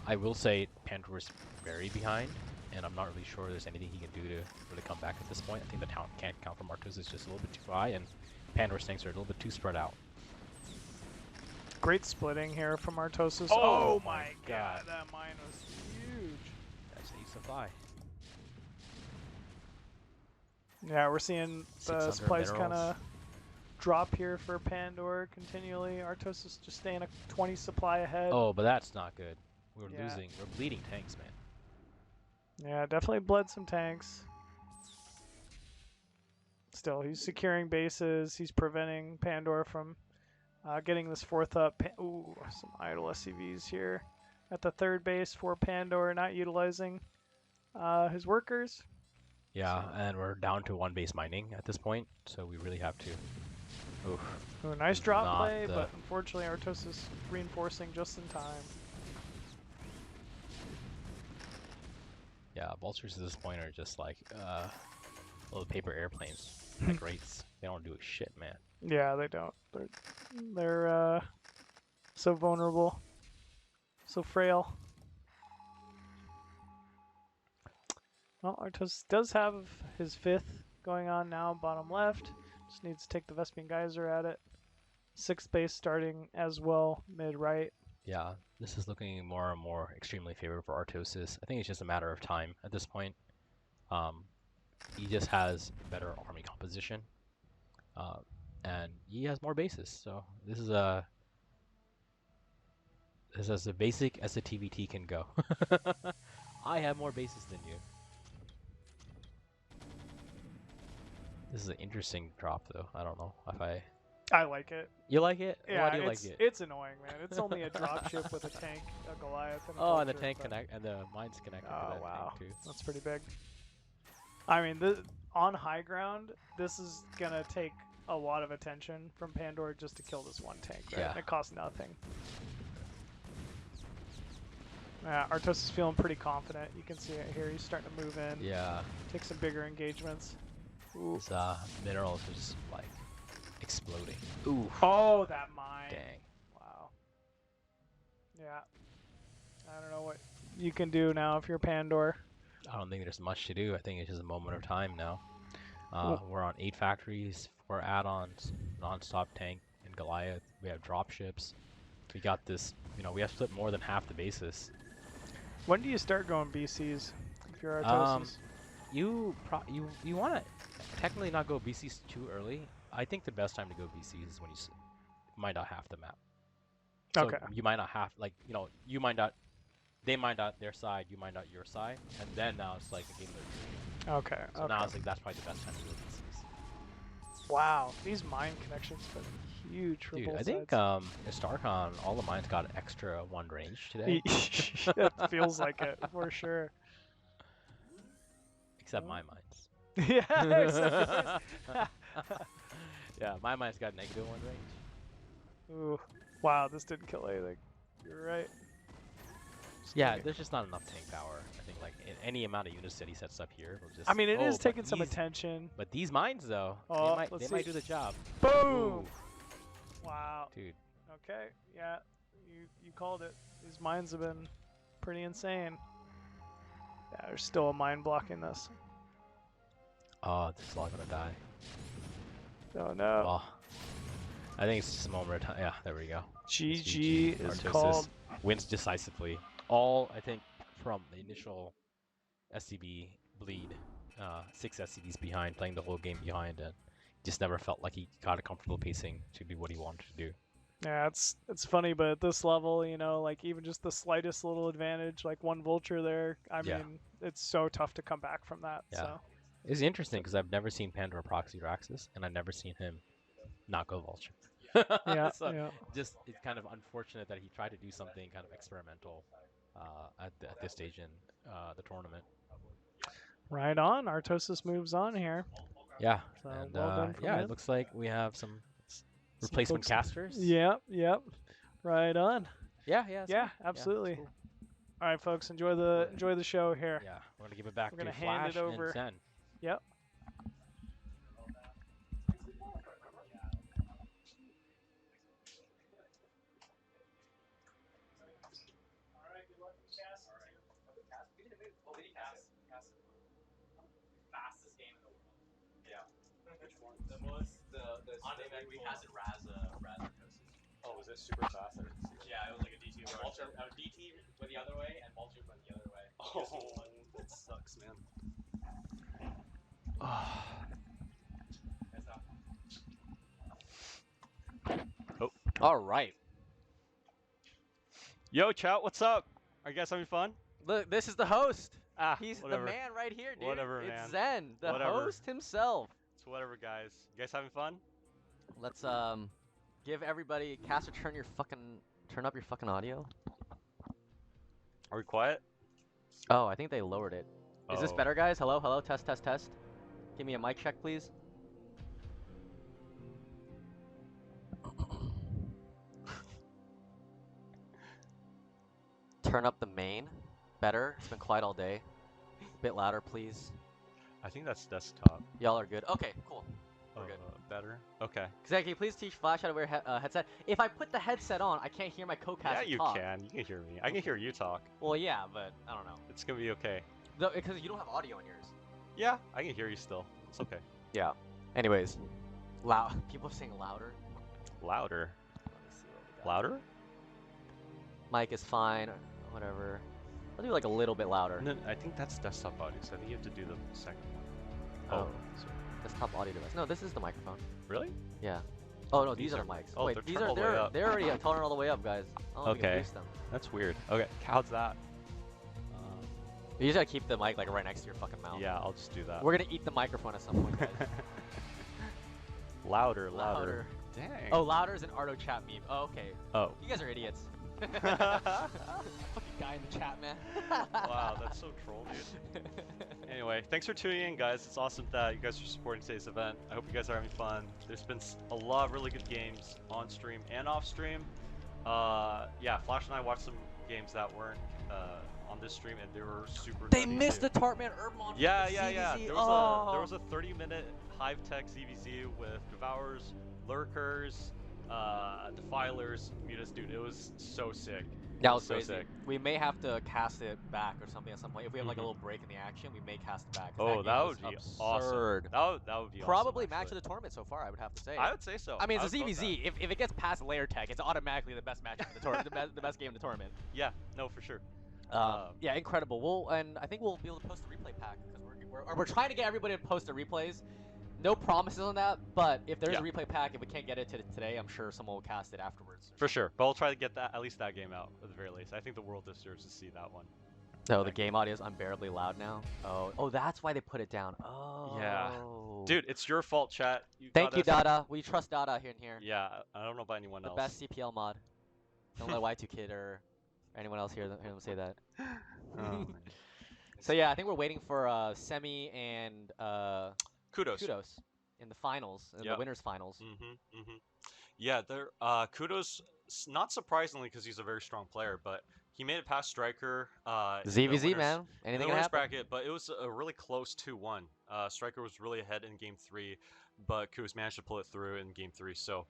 Speaker 5: I will say Pandora's very behind, and I'm not really sure there's anything he can do to really come back at this point. I think the talent can't count from Artosis is just a little bit too high, and Pandora's tanks are a little bit too spread out.
Speaker 8: Great splitting here from Artosis.
Speaker 5: Oh my god,
Speaker 8: that mine was huge.
Speaker 5: That's a supply.
Speaker 8: Yeah, we're seeing the supplies kind
Speaker 5: minerals.
Speaker 8: of drop here for Pandora continually. Artosis just staying a 20 supply ahead.
Speaker 5: Oh, but that's not good. We're
Speaker 8: Yeah.
Speaker 5: losing. We're bleeding tanks, man.
Speaker 8: Yeah, definitely bled some tanks. Still, he's securing bases. He's preventing Pandora from getting this fourth up. Ooh, some idle SCVs here. at the third base for Pandora, not utilizing his workers.
Speaker 5: Yeah, and we're down to 1 base mining at this point, so we really have to. Oof.
Speaker 8: Ooh, nice drop
Speaker 5: Not
Speaker 8: play,
Speaker 5: the-
Speaker 8: but unfortunately Artosis reinforcing just in time.
Speaker 5: Yeah, vultures at this point are just like little paper airplanes, like rates. They don't do shit, man.
Speaker 8: Yeah, they don't. They're so vulnerable, so frail. Well, Artosis does have his 5th going on now, bottom left. Just needs to take the Vespian Geyser at it. 6th base starting as well, mid right.
Speaker 5: Yeah, this is looking more and more extremely favorable for Artosis. I think it's just a matter of time at this point. He just has better army composition, and he has more bases. So this is as basic as the TVT can go. I have more bases than you. This is an interesting drop, though. I don't know if
Speaker 8: I like it.
Speaker 5: You like it?
Speaker 8: Yeah,
Speaker 5: Why do you like it?
Speaker 8: it's annoying, man. It's only a dropship with a tank, a Goliath, and a
Speaker 5: Oh, and the
Speaker 8: vulture,
Speaker 5: tank
Speaker 8: but-
Speaker 5: connect and the mines connected to
Speaker 8: Oh
Speaker 5: that
Speaker 8: wow,
Speaker 5: tank too.
Speaker 8: that's pretty big. I mean, on high ground, this is gonna take a lot of attention from Pandora just to kill this one tank, right?
Speaker 5: Yeah.
Speaker 8: And it costs nothing. Yeah, Artosis is feeling pretty confident. You can see it here. He's starting to move in,
Speaker 5: Yeah,
Speaker 8: take some bigger engagements. Ooh.
Speaker 5: his minerals are just like exploding. Ooh,
Speaker 8: Oh, that mine.
Speaker 5: dang.
Speaker 8: Wow. Yeah. I don't know what you can do now if you're Pandora.
Speaker 5: I don't think there's much to do. I think it's just a moment of time now.
Speaker 8: Cool.
Speaker 5: We're on 8 factories, 4 add-ons, non-stop tank and Goliath. We have drop ships. We got this. We have split more than half the bases.
Speaker 8: When do you start going BCs if you're Artosis?
Speaker 5: You want to technically not go BCs too early. I think the best time to go BCs is when you mine out half the map. So
Speaker 8: Okay.
Speaker 5: you might not have you might not. They mine out their side, you mine out your side, and then now it's like a game of
Speaker 8: Okay.
Speaker 5: So
Speaker 8: okay.
Speaker 5: now it's like that's probably the best time to go BCs.
Speaker 8: Wow, these mine connections have been huge for
Speaker 5: Dude,
Speaker 8: both
Speaker 5: I think
Speaker 8: sides.
Speaker 5: in StarCon all the mines got extra 1 range today,
Speaker 8: It feels like it for sure.
Speaker 5: except my mines.
Speaker 8: Yeah, except yours.
Speaker 5: Yeah, my mines got -1 range.
Speaker 8: Ooh, wow, this didn't kill anything. You're right. Just
Speaker 5: Yeah,
Speaker 8: gonna get-
Speaker 5: there's just not enough tank power. I think like any amount of units that he sets up here will just.
Speaker 8: I mean, it is
Speaker 5: but
Speaker 8: taking some
Speaker 5: these-
Speaker 8: attention.
Speaker 5: But these mines though,
Speaker 8: Oh,
Speaker 5: they might
Speaker 8: let's
Speaker 5: do
Speaker 8: see.
Speaker 5: the job.
Speaker 8: Boom!
Speaker 5: Ooh,
Speaker 8: Wow.
Speaker 5: dude.
Speaker 8: Okay, yeah, you called it. These mines have been pretty insane. Yeah, there's still a mine blocking this.
Speaker 5: Oh, this is all gonna die.
Speaker 8: Oh no.
Speaker 5: Well, I think it's just a moment of time. Yeah, there we go.
Speaker 8: GG is
Speaker 5: Artosis
Speaker 8: called.
Speaker 5: wins decisively. All I think from the initial SCB bleed, 6 SCBs behind, playing the whole game behind, and just never felt like he got a comfortable pacing to do what he wanted to do.
Speaker 8: Yeah, it's funny, but at this level, like even just the slightest little advantage, like 1 vulture there, I
Speaker 5: Yeah.
Speaker 8: mean, it's so tough to come back from that.
Speaker 5: Yeah.
Speaker 8: So
Speaker 5: It's interesting because I've never seen Pandora proxy Raxus, and I've never seen him not go vulture.
Speaker 8: yeah,
Speaker 5: So
Speaker 8: yeah.
Speaker 5: just it's kind of unfortunate that he tried to do something kind of experimental at this stage in the tournament.
Speaker 8: Right on. Artosis moves on here.
Speaker 5: Yeah,
Speaker 8: So,
Speaker 5: and
Speaker 8: well done from
Speaker 5: yeah,
Speaker 8: him.
Speaker 5: it looks like we have some replacement
Speaker 8: folks-
Speaker 5: casters.
Speaker 8: Yep, yep. Right on.
Speaker 5: yeah, yeah, it's
Speaker 8: Yeah,
Speaker 5: cool.
Speaker 8: absolutely.
Speaker 5: it's cool.
Speaker 8: All right, folks, enjoy the show here.
Speaker 5: Yeah, we're gonna give it back
Speaker 8: We're
Speaker 5: to
Speaker 8: gonna hand it
Speaker 5: Flash
Speaker 8: over.
Speaker 5: and Zen.
Speaker 8: Yep.
Speaker 5: Oh, was it super fast? Yeah, it was like a DT. Vulture, DT went the other way, and Vulture went the other way. Oh, that sucks, man. Oh. All right.
Speaker 9: Yo, chat, what's up? Are you guys having fun?
Speaker 6: Look, this is the host.
Speaker 9: Ah,
Speaker 6: He's
Speaker 9: whatever.
Speaker 6: the man right here, dude.
Speaker 9: Whatever,
Speaker 6: it's
Speaker 9: man.
Speaker 6: Zen, the
Speaker 9: Whatever.
Speaker 6: host himself.
Speaker 9: It's whatever, guys. You guys having fun?
Speaker 6: Let's give everybody caster turn up your fucking audio.
Speaker 9: Are we quiet?
Speaker 6: Oh, I think they lowered it. Is this
Speaker 9: Oh.
Speaker 6: better, guys? Hello, hello, test, test, test. Give me a mic check, please. Turn up the main. Better. It's been quiet all day. A bit louder, please.
Speaker 9: I think that's desktop.
Speaker 6: Y'all are good. Okay, cool. We're good.
Speaker 9: Better? Okay.
Speaker 6: Zach, can you please teach Flash how to wear headset? If I put the headset on, I can't hear my co-caster
Speaker 9: Yeah, you
Speaker 6: talk.
Speaker 9: can. You can hear me. I can hear you talk.
Speaker 6: Well, yeah, but I don't know.
Speaker 9: It's gonna be okay.
Speaker 6: Because you don't have audio in yours.
Speaker 9: Yeah, I can hear you still. It's okay.
Speaker 6: Yeah. Anyways, loud. People are saying louder.
Speaker 9: Louder.
Speaker 6: Let me see what we got.
Speaker 9: Louder?
Speaker 6: Mic is fine. Whatever. I'll do like a little bit louder.
Speaker 9: No, I think that's desktop audio, so I think you have to do the second one.
Speaker 6: Oh. Desktop audio device. No, this is the microphone.
Speaker 9: Really?
Speaker 6: Yeah. Oh no,
Speaker 9: These
Speaker 6: these are
Speaker 9: are-
Speaker 6: the mics.
Speaker 9: oh,
Speaker 6: Wait,
Speaker 9: they're
Speaker 6: these
Speaker 9: turned
Speaker 6: are
Speaker 9: all the way up.
Speaker 6: they're already tolerant all the way up, guys. I don't know if we can
Speaker 9: Okay.
Speaker 6: boost them.
Speaker 9: That's weird. Okay, how's that?
Speaker 6: You just gotta keep the mic like right next to your fucking mouth.
Speaker 9: Yeah, I'll just do that.
Speaker 6: We're gonna eat the microphone at some point, guys.
Speaker 9: Louder, louder. Dang.
Speaker 6: Oh, louder is an Arto chat meme. Oh, okay.
Speaker 9: Oh.
Speaker 6: You guys are idiots. Fucking guy in the chat, man.
Speaker 9: Wow, that's so troll, dude. Anyway, thanks for tuning in, guys. It's awesome that you guys are supporting today's event. I hope you guys are having fun. There's been a lot of really good games on stream and off stream. Yeah, Flash and I watched some games that weren't on this stream, and they were super.
Speaker 6: They
Speaker 9: nutty
Speaker 6: missed
Speaker 9: too.
Speaker 6: the Tartman Herbmon.
Speaker 9: Yeah,
Speaker 6: from
Speaker 9: yeah,
Speaker 6: the
Speaker 9: yeah.
Speaker 6: CVZ.
Speaker 9: There was a 30-minute Hive Tech CVZ with Devourers, Lurkers, Defilers, Mutas. Dude, it was so sick.
Speaker 6: That was
Speaker 9: so
Speaker 6: crazy.
Speaker 9: sick.
Speaker 6: We may have to cast it back or something at some point. If we have like a little break in the action, we may cast it back. 'cause
Speaker 9: Oh,
Speaker 6: game
Speaker 9: that
Speaker 6: was
Speaker 9: would be
Speaker 6: absurd.
Speaker 9: awesome. That would be
Speaker 6: Probably
Speaker 9: awesome,
Speaker 6: match
Speaker 9: actually.
Speaker 6: of the tournament so far, I would have to say.
Speaker 9: I would say so.
Speaker 6: I mean, it's a
Speaker 9: would vote
Speaker 6: ZVZ. If it gets past layer tech, it's automatically the best match of the tournament, the best game in the tournament.
Speaker 9: that. Yeah, no, for sure.
Speaker 6: Yeah, incredible. And I think we'll be able to post a replay pack because we're trying to get everybody to post the replays. No promises on that, but if there's
Speaker 9: Yeah.
Speaker 6: a replay pack, if we can't get it today, I'm sure someone will cast it afterwards.
Speaker 9: For sure. But we'll try to get that at least that game out at the very least. I think the world deserves to see that one.
Speaker 6: Oh, the game audio is unbearably loud now. Oh, that's why they put it down. Oh.
Speaker 9: Yeah. Dude, it's your fault, chat.
Speaker 6: Thank
Speaker 9: got
Speaker 6: you,
Speaker 9: us-
Speaker 6: Dada. We trust Dada here and here.
Speaker 9: Yeah, I don't know about anyone
Speaker 6: The
Speaker 9: else.
Speaker 6: best CPL mod. Don't let Y2Kid or anyone else hear them say that.
Speaker 9: Oh.
Speaker 6: So yeah, I think we're waiting for Semih and
Speaker 9: KUDOS.
Speaker 6: KUDOS in the finals, in the
Speaker 9: Yep.
Speaker 6: winners finals.
Speaker 9: Yeah, they're KUDOS. Not surprisingly, because he's a very strong player, but he made it past StRyKeR.
Speaker 6: ZVZ, man.
Speaker 9: In
Speaker 6: Anything
Speaker 9: the
Speaker 6: can
Speaker 9: winners
Speaker 6: happen.
Speaker 9: bracket, but it was a really close 2-1. StRyKeR was really ahead in game 3, but KUDOS managed to pull it through in game 3. So,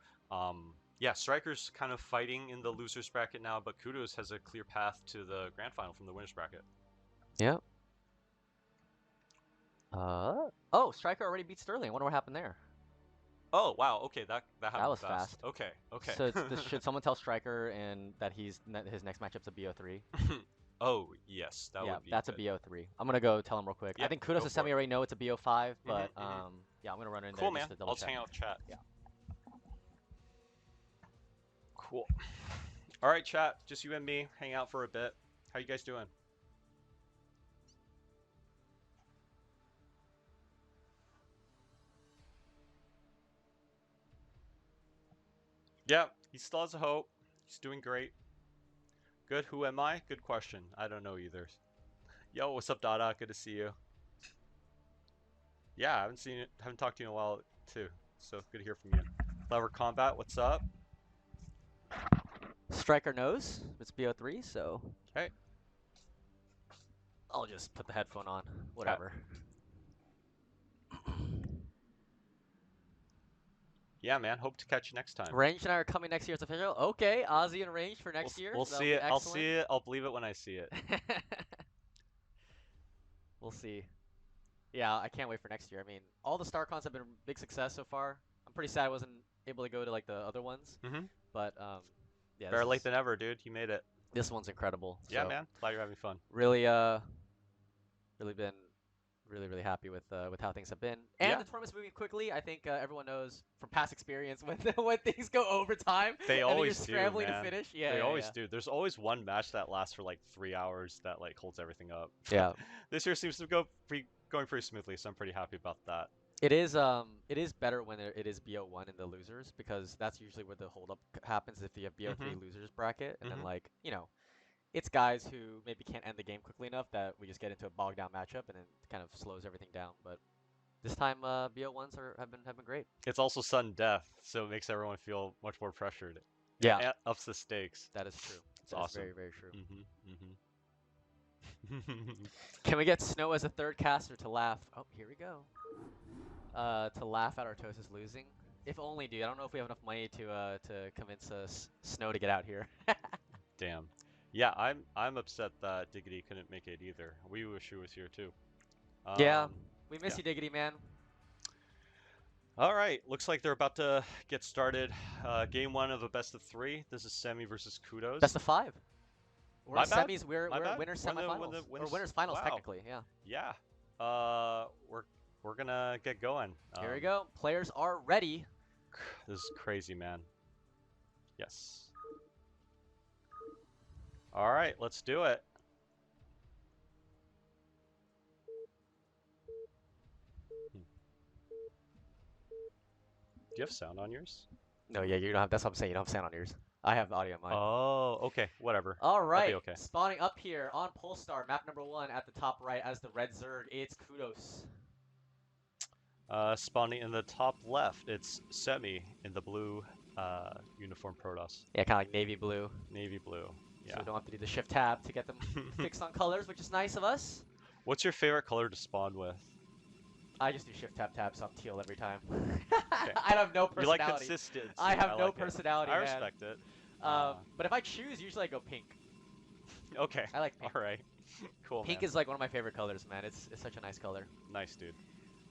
Speaker 9: yeah, StRyKER's kind of fighting in the losers bracket now, but KUDOS has a clear path to the grand final from the winners bracket.
Speaker 6: Yep. Oh, StRyKeR already beat Sterling. I wonder what happened there.
Speaker 9: Oh wow, okay, that happened
Speaker 6: was
Speaker 9: fast.
Speaker 6: fast.
Speaker 9: Okay, okay.
Speaker 6: So should someone tell StRyKeR and that his next matchup's a BO3?
Speaker 9: Oh yes, that
Speaker 6: Yeah,
Speaker 9: would be.
Speaker 6: that's
Speaker 9: good.
Speaker 6: a BO3. I'm gonna go tell him real quick. I
Speaker 9: Yep,
Speaker 6: think
Speaker 9: go
Speaker 6: KUDOS and
Speaker 9: for
Speaker 6: Semih
Speaker 9: it.
Speaker 6: already know it's a BO5, but
Speaker 9: mhm.
Speaker 6: yeah, I'm gonna run in
Speaker 9: Cool,
Speaker 6: there
Speaker 9: man.
Speaker 6: just to double
Speaker 9: I'll just
Speaker 6: check.
Speaker 9: hang out with chat.
Speaker 6: Yeah.
Speaker 9: Cool. All right, chat. Just you and me. Hang out for a bit. How you guys doing? Yeah, he still has a hope. He's doing great. Good. Who am I? Good question. I don't know either. Yo, what's up, Dada? Good to see you. Yeah, I haven't talked to you in a while too. So good to hear from you. Clever Combat, what's up?
Speaker 6: StRyKeR knows it's BO3, so.
Speaker 9: Okay.
Speaker 6: I'll just put the headphone on. Whatever.
Speaker 9: Yeah, man. Hope to catch you next time.
Speaker 6: Range and I are coming next year. It's official. Okay, Ozzy and Range for next year.
Speaker 9: We'll
Speaker 6: so
Speaker 9: see
Speaker 6: that'll
Speaker 9: it.
Speaker 6: be
Speaker 9: I'll
Speaker 6: excellent.
Speaker 9: see it. I'll believe it when I see it.
Speaker 6: We'll see. Yeah, I can't wait for next year. I mean, all the StarCons have been a big success so far. I'm pretty sad I wasn't able to go to like the other ones.
Speaker 9: Mhm.
Speaker 6: But yeah,
Speaker 9: Better late than ever, dude. You made it.
Speaker 6: this one's incredible.
Speaker 9: Yeah,
Speaker 6: so
Speaker 9: man. Glad you're having fun.
Speaker 6: Really, really been really happy with how things have been. And
Speaker 9: Yeah.
Speaker 6: the tournament's moving quickly. I think everyone knows from past experience when things go overtime.
Speaker 9: They
Speaker 6: and
Speaker 9: always
Speaker 6: then
Speaker 9: do,
Speaker 6: you're scrambling
Speaker 9: man.
Speaker 6: to finish. Yeah,
Speaker 9: They
Speaker 6: yeah,
Speaker 9: always
Speaker 6: yeah.
Speaker 9: do. There's always one match that lasts for like 3 hours that like holds everything up.
Speaker 6: Yeah.
Speaker 9: This year seems to going pretty smoothly, so I'm pretty happy about that.
Speaker 6: It is better when it is BO1 in the losers because that's usually where the holdup happens if you have BO3 losers bracket and then like it's guys who maybe can't end the game quickly enough that we just get into a bogged down matchup and then kind of slows everything down. But this time, BO1s have been great.
Speaker 9: It's also sudden death, so it makes everyone feel much more pressured.
Speaker 6: Yeah,
Speaker 9: It ups the stakes.
Speaker 6: that is true.
Speaker 9: It's
Speaker 6: That is
Speaker 9: awesome.
Speaker 6: very, very true.
Speaker 9: Mm-hmm.
Speaker 6: Can we get Snow as a third caster to laugh? Oh, here we go. To laugh at Artosis losing. If only, dude. I don't know if we have enough money to convince Snow to get out here.
Speaker 9: Damn. Yeah, I'm upset that Diggity couldn't make it either. We wish he was here too.
Speaker 6: Yeah, we miss
Speaker 9: yeah.
Speaker 6: you, Diggity, man.
Speaker 9: All right, looks like they're about to get started. Game 1 of a best of 3. This is Semih versus KUDOS.
Speaker 6: Best of 5. We're
Speaker 9: My bad?
Speaker 6: semis. We're
Speaker 9: My bad?
Speaker 6: winners
Speaker 9: We're in the-
Speaker 6: semifinals.
Speaker 9: we're the
Speaker 6: Or winners finals,
Speaker 9: wow.
Speaker 6: technically. Yeah.
Speaker 9: Yeah. We're gonna get going.
Speaker 6: Here we go. Players are ready.
Speaker 9: This is crazy, man. Yes. All right, let's do it. Do you have sound on yours?
Speaker 6: No, yeah, you don't have. That's what I'm saying. You don't have sound on yours. I have audio on mine.
Speaker 9: Oh, okay, whatever.
Speaker 6: All
Speaker 9: That'll
Speaker 6: right.
Speaker 9: be okay.
Speaker 6: Spawning up here on Polestar, map number 1 at the top right as the red Zerg. It's KUDOS.
Speaker 9: Spawning in the top left, it's Semih in the blue uniform Protoss.
Speaker 6: Yeah, kind of like navy blue.
Speaker 9: Navy blue.
Speaker 6: So
Speaker 9: Yeah.
Speaker 6: we don't have to do the shift tab to get them fixed on colors, which is nice of us.
Speaker 9: What's your favorite color to spawn with?
Speaker 6: I just do shift tab, so I'm teal every time. I have no
Speaker 9: You like
Speaker 6: personality.
Speaker 9: consistency.
Speaker 6: I have no
Speaker 9: like it.
Speaker 6: personality,
Speaker 9: I
Speaker 6: man.
Speaker 9: respect it.
Speaker 6: But if I choose, usually I go pink.
Speaker 9: Okay.
Speaker 6: I like pink.
Speaker 9: All right. Cool.
Speaker 6: Pink
Speaker 9: man.
Speaker 6: is like one of my favorite colors, man. It's such a nice color.
Speaker 9: Nice, dude.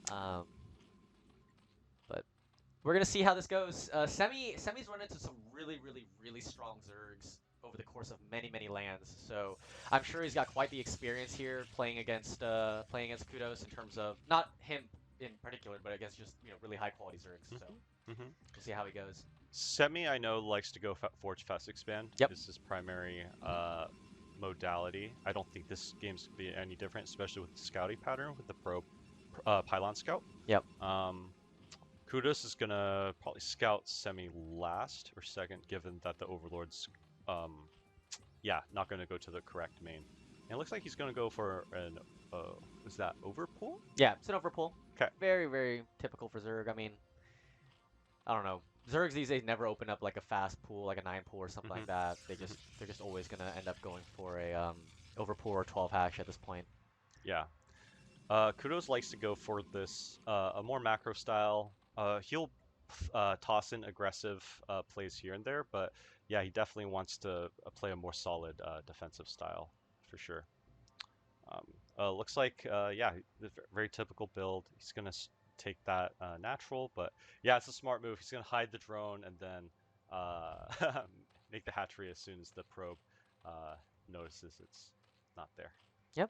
Speaker 6: But we're gonna see how this goes. Semih's run into some really strong Zergs over the course of many lands. So I'm sure he's got quite the experience here playing against KUDOS in terms of not him in particular, but against just really high quality Zergs. So we'll see how he goes.
Speaker 9: Semih, I know, likes to go Forge Fast Expand.
Speaker 6: Yep.
Speaker 9: This is his primary modality. I don't think this game's gonna be any different, especially with the scouting pattern with the Pylon Scout.
Speaker 6: Yep.
Speaker 9: KUDOS is gonna probably scout Semih last or second, given that the Overlord's, not gonna go to the correct main. And it looks like he's gonna go for an, is that Overpool?
Speaker 6: Yeah, it's an overpull.
Speaker 9: 'Kay.
Speaker 6: Very typical for Zerg. I mean, I don't know. Zergs these days never open up like a fast pool, like a 9 pool or something like that. They're just always gonna end up going for a overpool or 12 hash at this point.
Speaker 9: Yeah. KUDOS likes to go for this a more macro style. He'll toss in aggressive plays here and there, but yeah, he definitely wants to play a more solid defensive style for sure. Looks like very typical build. He's gonna take that natural, but yeah, it's a smart move. He's gonna hide the drone and then make the hatchery as soon as the probe notices it's not there.
Speaker 6: Yep.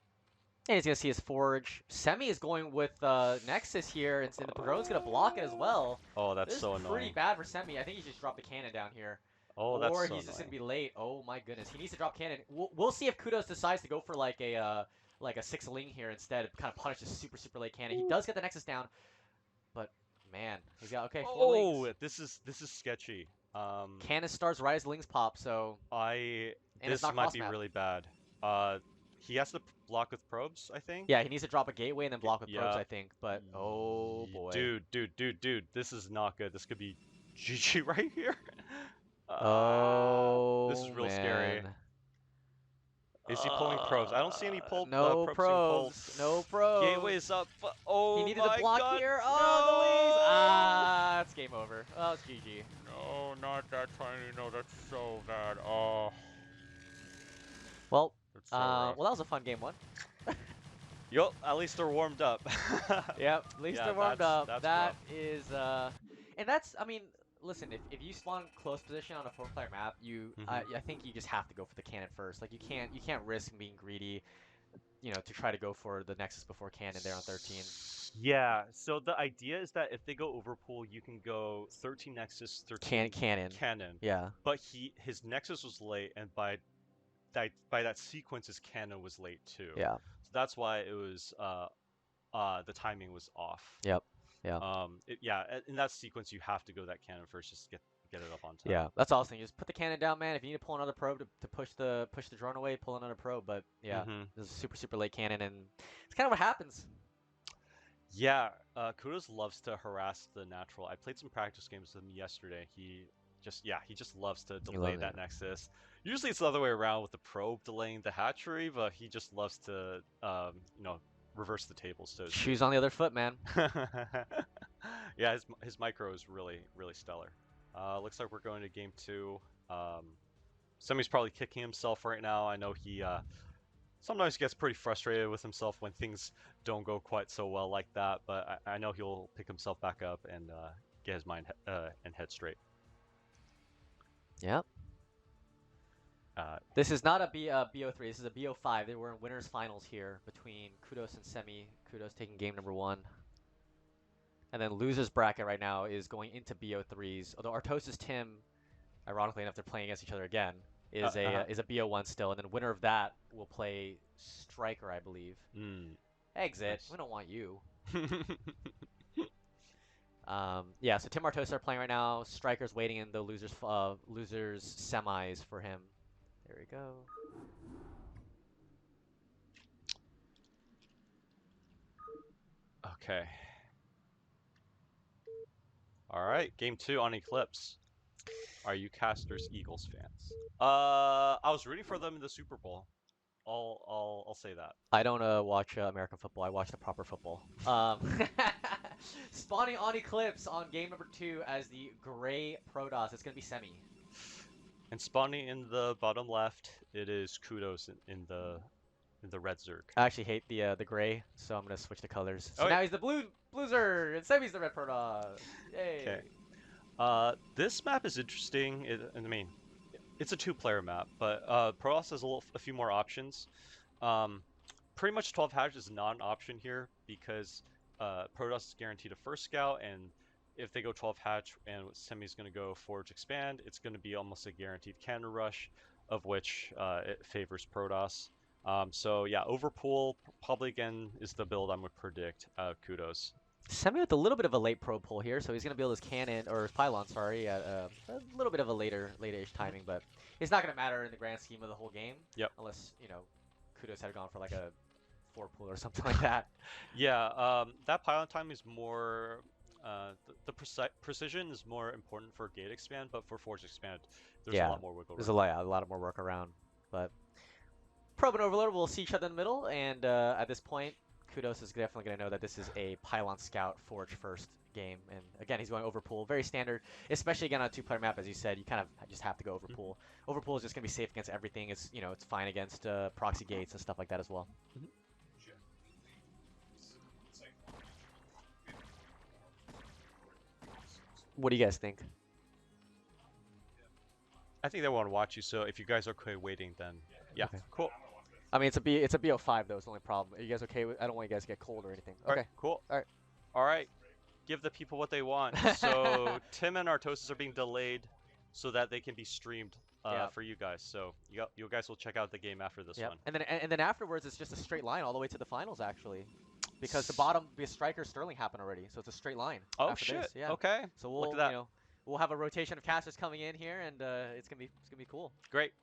Speaker 6: And he's going to see his Forge. Semih is going with Nexus here, and the drone's going to block it as well.
Speaker 9: Oh, that's
Speaker 6: this
Speaker 9: so
Speaker 6: is
Speaker 9: annoying.
Speaker 6: pretty bad for Semih. I think he just dropped the cannon down here.
Speaker 9: Oh, that's
Speaker 6: or
Speaker 9: so
Speaker 6: he's just going to
Speaker 9: annoying.
Speaker 6: be late. Oh my goodness. He needs to drop cannon. We'll see if KUDOS decides to go for like a 6-ling here instead, kind of punish this super late cannon. He does get the Nexus down, but man, he's got 4 lings.
Speaker 9: This is sketchy.
Speaker 6: Cannon starts right as lings pop, so
Speaker 9: this
Speaker 6: it's not
Speaker 9: might be
Speaker 6: cross-map.
Speaker 9: really bad. He has to block with probes, I think.
Speaker 6: Yeah, he needs to drop a gateway and then block with probes,
Speaker 9: Yeah.
Speaker 6: I think. But oh boy,
Speaker 9: Dude, this is not good. This could be GG right here. This is real scary.
Speaker 6: man.
Speaker 9: Is he pulling probes? I don't see any
Speaker 6: No
Speaker 9: probes being pulled.
Speaker 6: probes. No probes.
Speaker 9: Gateway's up. Oh
Speaker 6: He needed
Speaker 9: my
Speaker 6: to block
Speaker 9: God,
Speaker 6: here.
Speaker 9: no!
Speaker 6: Oh, the lings. Ah, it's game over. Oh, it's GG.
Speaker 10: No, not that tiny. No, that's so bad. Oh,
Speaker 6: Well,
Speaker 10: that's so rough.
Speaker 6: well, that was a fun game 1.
Speaker 9: Yo, at least they're warmed up.
Speaker 6: Yep, at least
Speaker 9: Yeah,
Speaker 6: they're warmed
Speaker 9: that's-
Speaker 6: up.
Speaker 9: that's
Speaker 6: That
Speaker 9: rough.
Speaker 6: is, and that's, I mean, listen, if you spawn close position on a 4-player map, I think you just have to go for the cannon first. Like you can't risk being greedy, to try to go for the Nexus before cannon there on 13.
Speaker 9: Yeah, so the idea is that if they go overpool, you can go 13 Nexus, 13
Speaker 6: Cannon. Yeah.
Speaker 9: But his Nexus was late, and by that sequence, his cannon was late too.
Speaker 6: Yeah.
Speaker 9: So that's why it was the timing was off.
Speaker 6: Yep. Yeah.
Speaker 9: In that sequence, you have to go that cannon first, just to get get it up on time.
Speaker 6: Yeah, that's awesome. You just put the cannon down, man. If you need to pull another probe to push the drone away, pull another probe. But yeah, this is a super late cannon, and it's kind of what happens.
Speaker 9: Yeah, KUDOS loves to harass the natural. I played some practice games with him yesterday. He just loves to delay that Nexus. Usually it's the other way around with the probe delaying the hatchery, but he just loves to, reverse the tables. So
Speaker 6: shoes on the other foot, man.
Speaker 9: Yeah, his micro is really stellar. Looks like we're going to game 2. Semih's probably kicking himself right now. I know he sometimes gets pretty frustrated with himself when things don't go quite so well like that, but I know he'll pick himself back up and get his mind and head straight.
Speaker 6: Yep. This is not a BO3, this is a BO5. We're in winners finals here between KUDOS and Semih. KUDOS taking game number 1. And then losers bracket right now is going into BO3s. Although Artosis Tim, ironically enough, they're playing against each other again, is a BO1 still. And then winner of that will play StRyKeR, I believe. Exit. Nice. We don't want you. Yeah, so Tim Artosis are playing right now. StRyKeR's waiting in the losers semis for him. There we go.
Speaker 9: Okay. All right, game 2 on Eclipse. Are you Casters Eagles fans? I was rooting for them in the Super Bowl. I'll say that.
Speaker 6: I don't watch American football. I watch the proper football. Spawning on Eclipse on game number 2 as the gray Protoss. It's gonna be Semih.
Speaker 9: And spawning in the bottom left, it is KUDOS in the red Zerg.
Speaker 6: I actually hate the gray, so I'm gonna switch the colors. So now he's the blue Zerg, and Semih's the red Protoss. Yay!
Speaker 9: Okay. This map is interesting. I mean, it's a 2-player map, but Protoss has a few more options. Pretty much 12 hatch is not an option here because Protoss is guaranteed a first scout, and if they go 12 hatch and Semih's going to go forge expand, it's going to be almost a guaranteed cannon rush, of which it favors Protoss. So yeah, overpool probably again is the build I'm going to predict out of KUDOS.
Speaker 6: Semih with a little bit of a late probe pull here, so he's going to build his cannon, or his pylon, sorry, at a little bit of a late-ish timing, but it's not going to matter in the grand scheme of the whole game.
Speaker 9: Yep.
Speaker 6: Unless, KUDOS had gone for like a 4 pull or something like that.
Speaker 9: Yeah, that pylon time is more... the precision is more important for gate expand, but for forge expand, there's a lot more wiggle room.
Speaker 6: There's a lot more work around. But probe and overload will see each other in the middle, and at this point, KUDOS is definitely going to know that this is a pylon scout forge first game. And again, he's going overpool, very standard, especially again on a 2-player map. As you said, you kind of just have to go overpool. Overpool is just going to be safe against everything. It's it's fine against proxy gates and stuff like that as well. What do you guys think?
Speaker 9: I think they want to watch you, so if you guys are okay waiting, then yeah,
Speaker 6: okay.
Speaker 9: Cool.
Speaker 6: I mean, it's a BO5 though. It's the only problem. Are you guys okay with? I don't want you guys to get cold or anything. Okay,
Speaker 9: all right, cool. All right. Give the people what they want. So Tim and Artosis are being delayed so that they can be streamed for you guys. So you guys will check out the game after this one.
Speaker 6: And then afterwards, it's just a straight line all the way to the finals actually, because StrikeR Sterling happened already, so it's a straight line.
Speaker 9: Oh shit!
Speaker 6: This. Yeah.
Speaker 9: Okay.
Speaker 6: So we'll we'll have a rotation of casters coming in here, and it's gonna be cool.
Speaker 9: Great.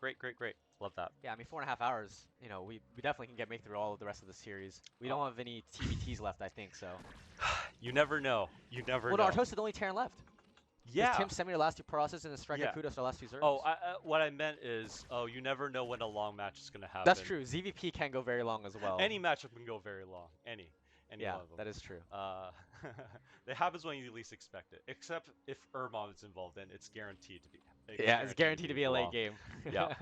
Speaker 9: Love that.
Speaker 6: Yeah, I mean 4.5 hours. We definitely can make through all of the rest of the series. We don't have any TBTs left, I think so.
Speaker 9: You never know. You never know.
Speaker 6: Well, no, Artosis is the only Terran left.
Speaker 9: Yeah.
Speaker 6: Tim Semih are last 2 processes, and StrikeR KUDOS are last 2 Zergs.
Speaker 9: Oh, what I meant is, you never know when a long match is gonna happen.
Speaker 6: That's true. ZVP can go very long as well.
Speaker 9: Any matchup can go very long. Any
Speaker 6: yeah,
Speaker 9: one of them.
Speaker 6: That is true.
Speaker 9: It happens when you least expect it. Except if Herbmon is involved, then it's guaranteed to be.
Speaker 6: It's guaranteed to be a late game.
Speaker 9: Yeah.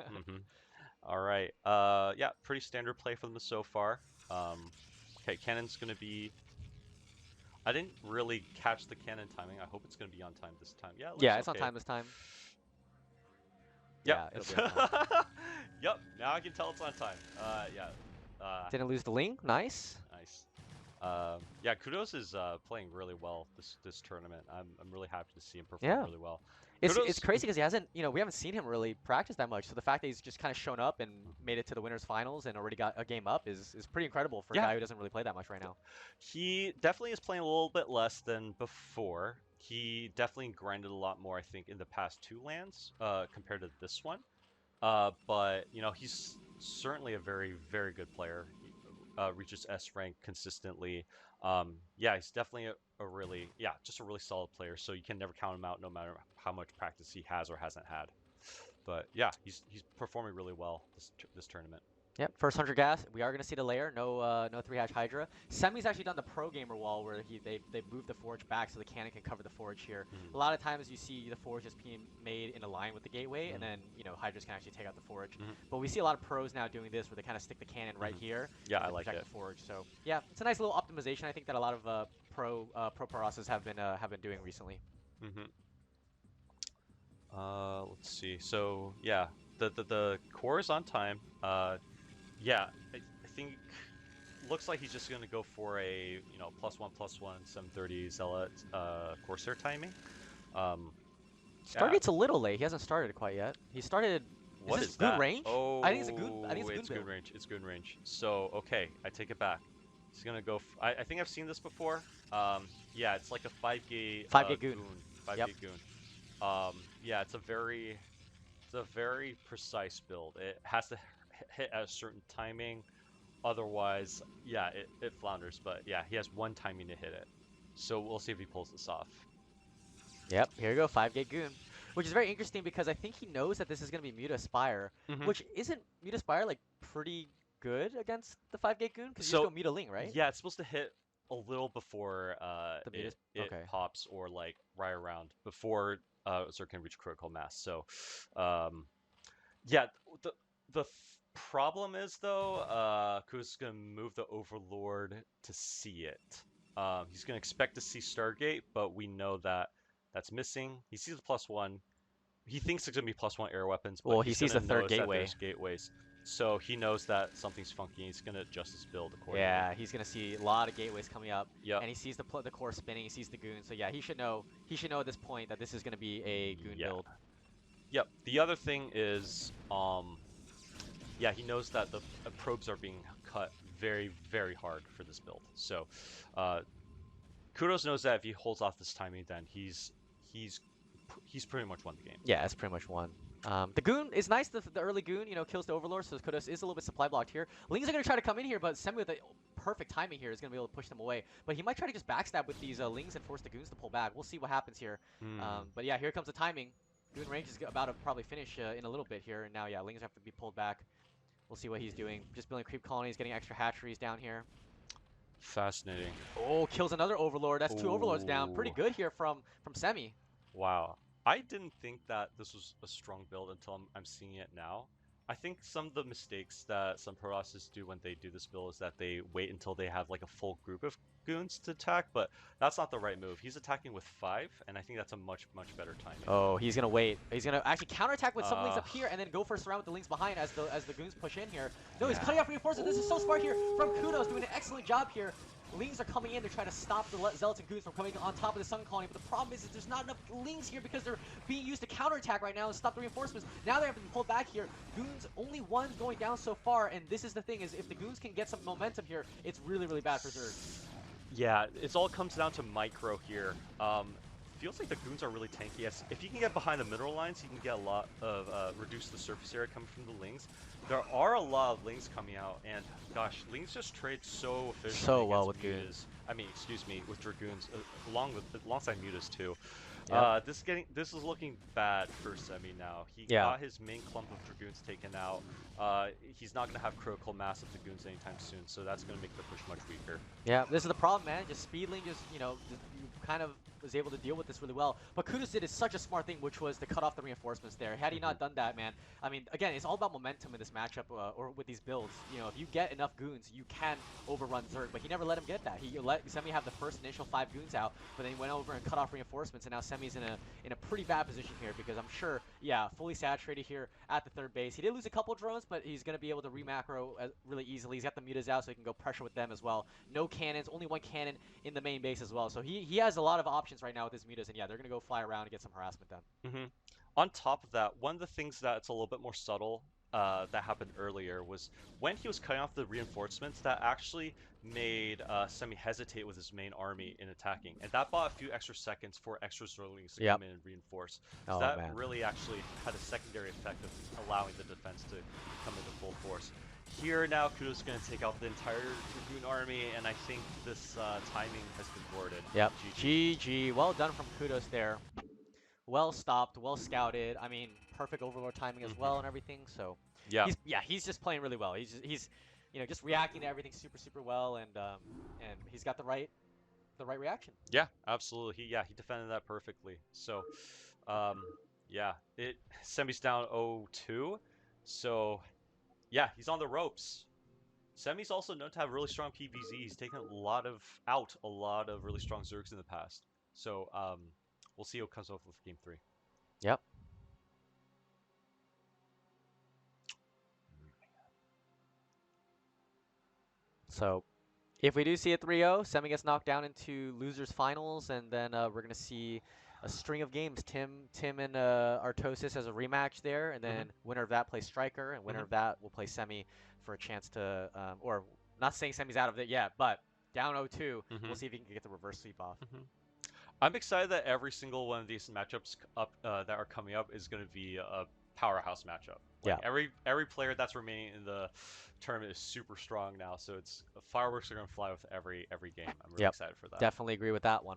Speaker 9: All right. Yeah, pretty standard play for them so far. Okay, cannon's gonna be. I didn't really catch the cannon timing. I hope it's gonna be on time this time. Yeah.
Speaker 6: It's on time this time.
Speaker 9: Yep.
Speaker 6: Yeah, it'll be on time.
Speaker 9: Yep. Now I can tell it's on time.
Speaker 6: Didn't lose the Ling. Nice.
Speaker 9: Yeah, KUDOS is playing really well this tournament. I'm really happy to see him perform really well.
Speaker 6: It's crazy because he hasn't, we haven't seen him really practice that much. So the fact that he's just kind of shown up and made it to the winners finals and already got a game up is pretty incredible for a guy who doesn't really play that much right now.
Speaker 9: He definitely is playing a little bit less than before. he definitely grinded a lot more, I think, in the past 2 lands compared to this one. But you know, he's certainly a very, very good player. He, reaches S rank consistently. Yeah, he's definitely a really, just a really solid player. So you can never count him out, no matter how much practice he has or hasn't had. But yeah, he's performing really well this tournament.
Speaker 6: Yep, first 100 gas. We are going to see the layer. No 3-hatch Hydra. Semi's actually done the pro gamer wall where they moved the forge back so the cannon can cover the forge here. A lot of times you see the forge just being made in a line with the gateway, and then Hydras can actually take out the forge. But we see a lot of pros now doing this where they kind of stick the cannon right here.
Speaker 9: Yeah, I
Speaker 6: to
Speaker 9: like
Speaker 6: protect
Speaker 9: it.
Speaker 6: the forge. So yeah, it's a nice little optimization. I think that a lot of pro Parasas have been doing recently.
Speaker 9: Let's see. So yeah, the core is on time. Yeah, I think looks like he's just gonna go for a +1/+1 730 Zealot Corsair timing.
Speaker 6: Stargate's a little late. He hasn't started quite yet. He started.
Speaker 9: What
Speaker 6: is
Speaker 9: is
Speaker 6: goon
Speaker 9: that?
Speaker 6: range?
Speaker 9: Oh,
Speaker 6: I think it's a goon. I think it's
Speaker 9: it's
Speaker 6: goon
Speaker 9: goon
Speaker 6: build.
Speaker 9: range. It's goon range. So okay, I take it back. He's gonna go. I think I've seen this before. Yeah, it's like a 5-gate.
Speaker 6: 5-gate goon.
Speaker 9: 5-gate goon. Yeah, it's a very precise build. It has to hit at a certain timing, otherwise, yeah, it flounders. But yeah, he has one timing to hit it. So we'll see if he pulls this off.
Speaker 6: Yep, here you go, 5-gate goon. Which is very interesting because I think he knows that this is going to be Muta Spire, which isn't Muta Spire like pretty good against the 5-gate goon? Because you just go Muta Ling, right?
Speaker 9: Yeah, it's supposed to hit a little before it pops, or like right around before Zerg can reach critical mass. So yeah, the problem is though, KUDOS is going to move the Overlord to see it. He's going to expect to see Stargate, but we know that that's missing. He sees the +1. He thinks it's going to be +1 air weapons, but
Speaker 6: he sees the third gateway.
Speaker 9: There's gateways. So he knows that something's funky. He's going to adjust his build accordingly.
Speaker 6: Yeah, he's going to see a lot of gateways coming up.
Speaker 9: Yep.
Speaker 6: And he sees the core spinning. He sees the goon. So yeah, he should know at this point that this is going to be a goon build.
Speaker 9: Yep. The other thing is, yeah, he knows that the probes are being cut very, very hard for this build. So KUDOS knows that if he holds off this timing, then he's pretty much won the game.
Speaker 6: Yeah, it's pretty much won. The goon is nice. The early goon, kills the Overlord, so KUDOS is a little bit supply blocked here. Lings are going to try to come in here, but Semih with the perfect timing here is going to be able to push them away. But he might try to just backstab with these Lings and force the goons to pull back. We'll see what happens here. But yeah, here comes the timing. Goon range is about to probably finish in a little bit here. And now, yeah, Lings have to be pulled back. We'll see what he's doing. Just building creep colonies, getting extra hatcheries down here.
Speaker 9: Fascinating.
Speaker 6: Oh, kills another Overlord. That's 2 Overlords down. Pretty good here from Semih.
Speaker 9: Wow. I didn't think that this was a strong build until I'm seeing it now. I think some of the mistakes that some Parasas do when they do this build is that they wait until they have like a full group of goons to attack, but that's not the right move. He's attacking with 5, and I think that's a much, much better timing.
Speaker 6: Oh, he's going to wait. He's going to actually counterattack with some Lings up here and then go for a surround with the Lings behind as the goons push in here. No, he's cutting off reinforcements. This is so smart here from KUDOS, doing an excellent job here. Lings are coming in to try to stop the Zealots and Goons from coming on top of the Sun Colony, but the problem is that there's not enough Lings here because they're being used to counterattack right now and stop the reinforcements. Now they have to be pulled back here. Goons, only one going down so far, and this is the thing, is if the Goons can get some momentum here, it's really, really bad for Zerg.
Speaker 9: Yeah, it all comes down to micro here. Feels like the goons are really tanky. Yes, if you can get behind the mineral lines, you can get a lot of reduce the surface area coming from the Lings. There are a lot of Lings coming out, and gosh, Lings just trade so efficiently.
Speaker 6: So well with goons.
Speaker 9: I mean, excuse me, with Dragoons, alongside Mutas too.
Speaker 6: Yep.
Speaker 9: This is looking bad for Semih now. He
Speaker 6: Yeah.
Speaker 9: got his main clump of Dragoons taken out. He's not going to have critical mass of Dragoons anytime soon, so that's going to make the push much weaker.
Speaker 6: Yeah, this is the problem, man. Just Speedling, just, you kind of was able to deal with this really well. But KUDOS did such a smart thing, which was to cut off the reinforcements there. Had he not done that, man, I mean, again, it's all about momentum in this matchup or with these builds. If you get enough goons, you can overrun Zerg. But he never let him get that. He let Semih have the first initial 5 goons out, but then he went over and cut off reinforcements, and now Semih's in a pretty bad position here because I'm sure, yeah, fully saturated here at the 3rd base. He did lose a couple drones, but he's going to be able to re-macro really easily. He's got the mutas out, so he can go pressure with them as well. No cannons, only 1 cannon in the main base as well. So he has a lot of options right now with his mutas, and yeah, they're going to go fly around and get some harassment done.
Speaker 9: On top of that, one of the things that's a little bit more subtle that happened earlier was when he was cutting off the reinforcements, that actually made Semih hesitate with his main army in attacking, and that bought a few extra seconds for extra Zerlings to come in and reinforce. So
Speaker 6: Oh,
Speaker 9: that
Speaker 6: man.
Speaker 9: really actually had a secondary effect of allowing the defense to come into full force. Here now, KUDOS is going to take out the entire Dragoon army, and I think this timing has been thwarted.
Speaker 6: Yep.
Speaker 9: GG.
Speaker 6: GG. Well done from KUDOS there. Well stopped, well scouted. I mean, perfect overlord timing as well and everything. So
Speaker 9: Yeah.
Speaker 6: he's just playing really well. He's just reacting to everything super well, and he's got the right reaction.
Speaker 9: Yeah, absolutely. He defended that perfectly. So, yeah, Semih's down 0-2. So, yeah, he's on the ropes. Semih's also known to have really strong PVZ. He's taken out a lot of really strong Zergs in the past. So, we'll see what comes up with Game 3.
Speaker 6: Yep. So, if we do see a 3-0, Semih gets knocked down into losers finals, and then we're gonna see a string of games. Tim and Artosis as a rematch there, and then winner of that plays StRyKeR, and winner of that will play Semih for a chance to, or not saying Semih's out of it yet, but down 0-2, we'll see if he can get the reverse sweep off.
Speaker 9: I'm excited that every single one of these matchups that are coming up is going to be a powerhouse matchup. Like every player that's remaining in the tournament is super strong now, so it's fireworks are going to fly with every game. I'm really excited for that.
Speaker 6: Definitely agree with that one.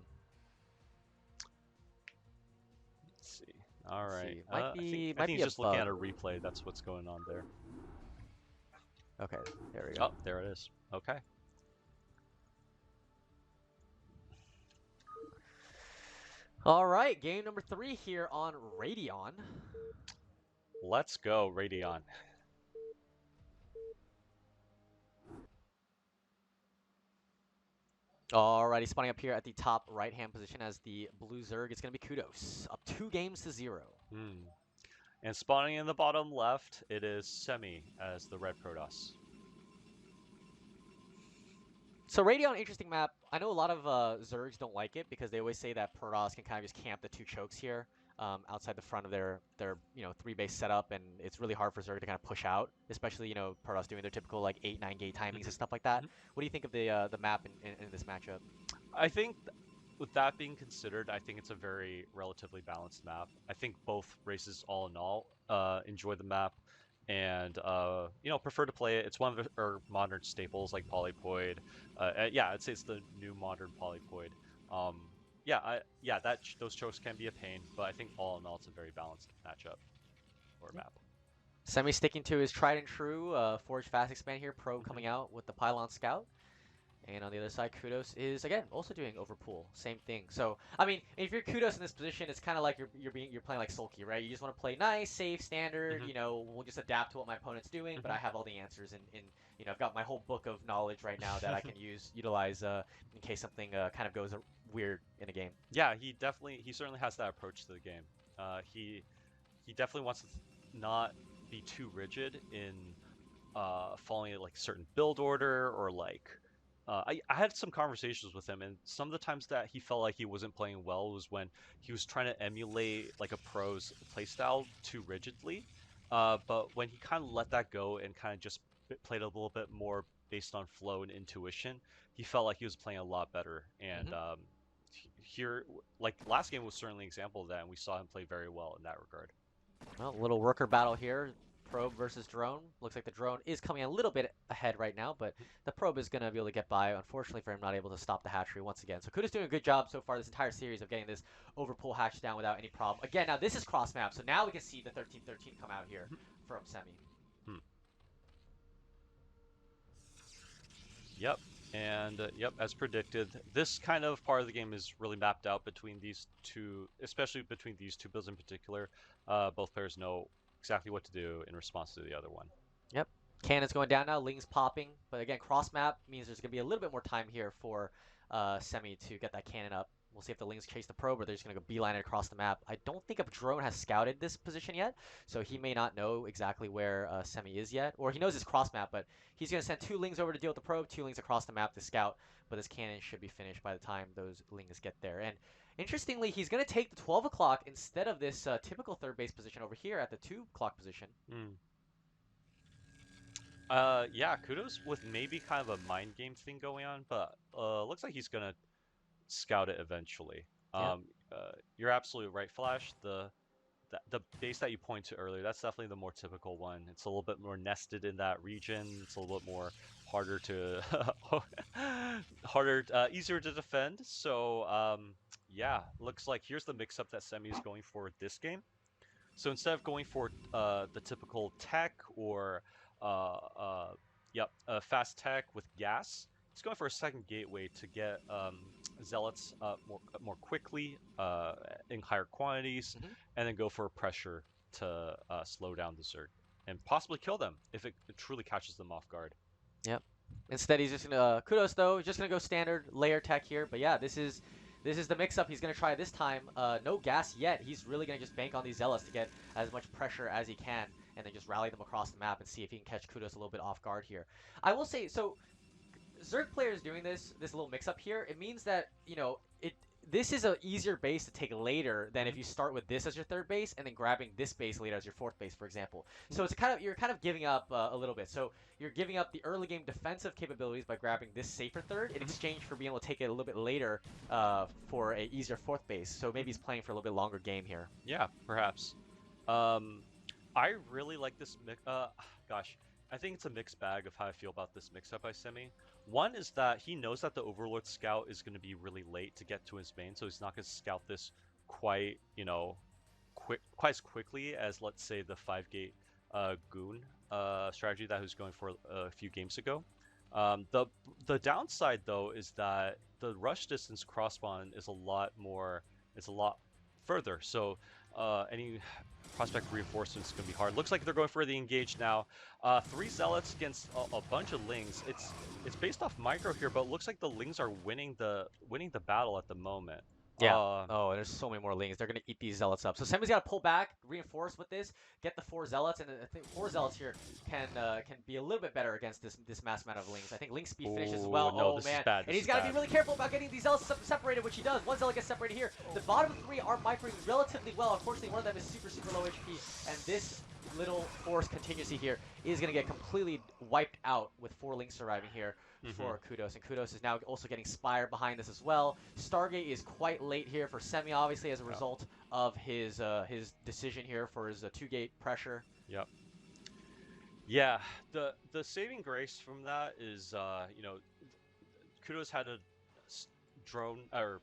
Speaker 9: Let's see. All right.
Speaker 6: Might
Speaker 9: I think he's just looking at a replay. That's what's going on there.
Speaker 6: Okay, there we go.
Speaker 9: Oh, there it is. Okay.
Speaker 6: All right, game number 3 here on Radeon.
Speaker 9: Let's go, Radeon.
Speaker 6: Alrighty, spawning up here at the top right-hand position as the blue Zerg. It's going to be KUDOS, up 2-0.
Speaker 9: And spawning in the bottom left, it is Semih as the red Protoss.
Speaker 6: So Radeon, interesting map. I know a lot of Zergs don't like it because they always say that Protoss can kind of just camp the 2 chokes here outside the front of their 3-base setup, and it's really hard for Zerg to kind of push out, especially Protoss doing their typical like 8-9 gate timings and stuff like that. What do you think of the map in this matchup?
Speaker 9: I think with that being considered, I think it's a very relatively balanced map. I think both races, all in all, enjoy the map and prefer to play it. It's one of our modern staples like Polypoid. Yeah, I'd say it's the new modern Polypoid. Those chokes can be a pain, but I think all in all, it's a very balanced matchup or map.
Speaker 6: Semih sticking to his tried and true Forge Fast Expand here, Probe coming out with the Pylon Scout. And on the other side, KUDOS is, again, also doing Overpool. Same thing. So, I mean, if you're KUDOS in this position, it's kind of like you're playing like Sulky, right? You just want to play nice, safe, standard, we'll just adapt to what my opponent's doing, but I have all the answers, and I've got my whole book of knowledge right now that I can utilize in case something kind of goes weird in a game.
Speaker 9: Yeah, he certainly has that approach to the game. He definitely wants to not be too rigid in following like certain build order or like I had some conversations with him, and some of the times that he felt like he wasn't playing well was when he was trying to emulate like a pro's playstyle too rigidly. But when he kind of let that go and kind of just played a little bit more based on flow and intuition, he felt like he was playing a lot better. And here, like last game was certainly an example of that, and we saw him play very well in that regard.
Speaker 6: Well, a little worker battle here. Probe versus drone. Looks like the drone is coming a little bit ahead right now, but the probe is going to be able to get by. Unfortunately for him, not able to stop the hatchery once again. So KUDOS doing a good job so far this entire series of getting this overpull hatch down without any problem. Again, now this is cross map, so now we can see the 13-13 come out here from Semih.
Speaker 9: Yep, and as predicted, this kind of part of the game is really mapped out between these two, especially between these two builds in particular. Both players know exactly what to do in response to the other one.
Speaker 6: Yep. Cannon's going down now, Ling's popping, but again, cross map means there's going to be a little bit more time here for Semih to get that cannon up. We'll see if the Lings chase the probe or they're just going to go beeline it across the map. I don't think a drone has scouted this position yet, so he may not know exactly where Semih is yet. Or he knows it's cross map, but he's going to send 2 Lings over to deal with the probe, 2 Lings across the map to scout, but this cannon should be finished by the time those Lings get there. And interestingly, he's going to take the 12 o'clock instead of this typical third base position over here at the 2 o'clock position.
Speaker 9: Yeah, KUDOS with maybe kind of a mind game thing going on, but looks like he's gonna scout it eventually.
Speaker 6: Yeah.
Speaker 9: You're absolutely right, Flash. The base that you point to earlier, that's definitely the more typical one. It's a little bit more nested in that region. It's a little bit more harder to easier to defend. So yeah, looks like here's the mix-up that Semih is going for this game. So instead of going for the typical tech or fast tech with gas, he's going for a second gateway to get zealots more quickly in higher quantities, and then go for pressure to slow down the Zerg and possibly kill them if it truly catches them off guard.
Speaker 6: Yep. Instead, he's just gonna KUDOS though. He's just gonna go standard layer tech here. But yeah, this is the mix-up he's gonna try this time. No gas yet. He's really gonna just bank on these zealots to get as much pressure as he can, and then just rally them across the map and see if he can catch KUDOS a little bit off guard here. I will say, so Zerg players doing this little mix-up here, it means that, you know, this is an easier base to take later than if you start with this as your third base and then grabbing this base later as your fourth base, for example. So it's you're kind of giving up a little bit. So you're giving up the early game defensive capabilities by grabbing this safer third in exchange for being able to take it a little bit later for a easier fourth base. So maybe he's playing for a little bit longer game here.
Speaker 9: Yeah, perhaps. I really like this mix. Gosh, I think it's a mixed bag of how I feel about this mix-up by Semih. One is that he knows that the Overlord scout is going to be really late to get to his main, so he's not going to scout this quite, you know, quite as quickly as, let's say, the 5-gate goon strategy that he was going for a few games ago. The downside though is that the rush distance cross-spawn is a lot further. So any prospect reinforcements is going to be hard. Looks like they're going for the engage now. 3 zealots against a bunch of lings. It's based off micro here, but it looks like the lings are winning the battle at the moment.
Speaker 6: Yeah. Oh, there's so many more lings. They're going to eat these zealots up. So Semih's got to pull back, reinforce with this, get the 4 zealots, and I think 4 zealots here can be a little bit better against this mass amount of lings. I think ling speed finishes as well.
Speaker 9: No,
Speaker 6: oh
Speaker 9: this
Speaker 6: man!
Speaker 9: is bad.
Speaker 6: And he's got to be really careful about getting these zealots separated, which he does. 1 zealot gets separated here. The bottom 3 are microing relatively well. Unfortunately, one of them is super low HP, and this little force contingency here is going to get completely wiped out with 4 links surviving here for KUDOS. And KUDOS is now also getting Spire behind this as well. Stargate is quite late here for Semih, obviously, as a result of his decision here for his 2-gate pressure.
Speaker 9: Yep. Yeah, the saving grace from that is, you know, KUDOS had a drone, or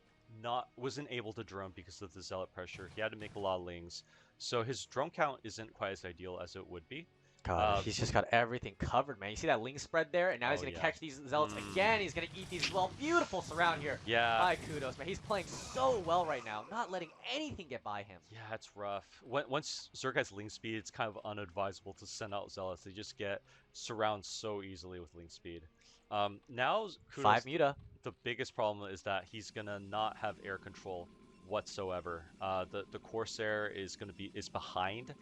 Speaker 9: wasn't able to drone because of the zealot pressure. He had to make a lot of lings. So his drone count isn't quite as ideal as it would be.
Speaker 6: God, he's just got everything covered, man. You see that ling spread there? And now he's going to catch these zealots again. He's going to eat these as well. Beautiful surround here by KUDOS, man. He's playing so well right now, not letting anything get by him.
Speaker 9: Yeah, it's rough. Once Zerg has ling speed, it's kind of unadvisable to send out zealots. They just get surrounded so easily with ling speed. Now KUDOS,
Speaker 6: 5 muta.
Speaker 9: The biggest problem is that he's going to not have air control whatsoever. The Corsair is behind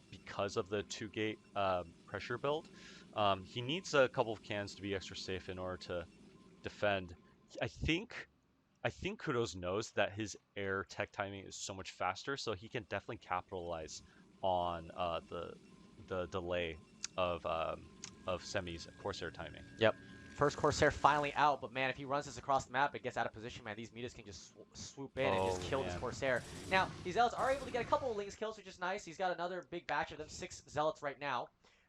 Speaker 9: because of the 2-gate pressure build. He needs a couple of cannons to be extra safe in order to defend. I think KUDOS knows that his air tech timing is so much faster, so he can definitely capitalize on the delay of Semih's Corsair timing.
Speaker 6: Yep. First Corsair finally out, but man, if he runs this across the map, it gets out of position, man. These mutas can just swoop in and just kill this Corsair. Now, these zealots are able to get a couple of lings kills, which is nice. He's got another big batch of them, 6 zealots right now.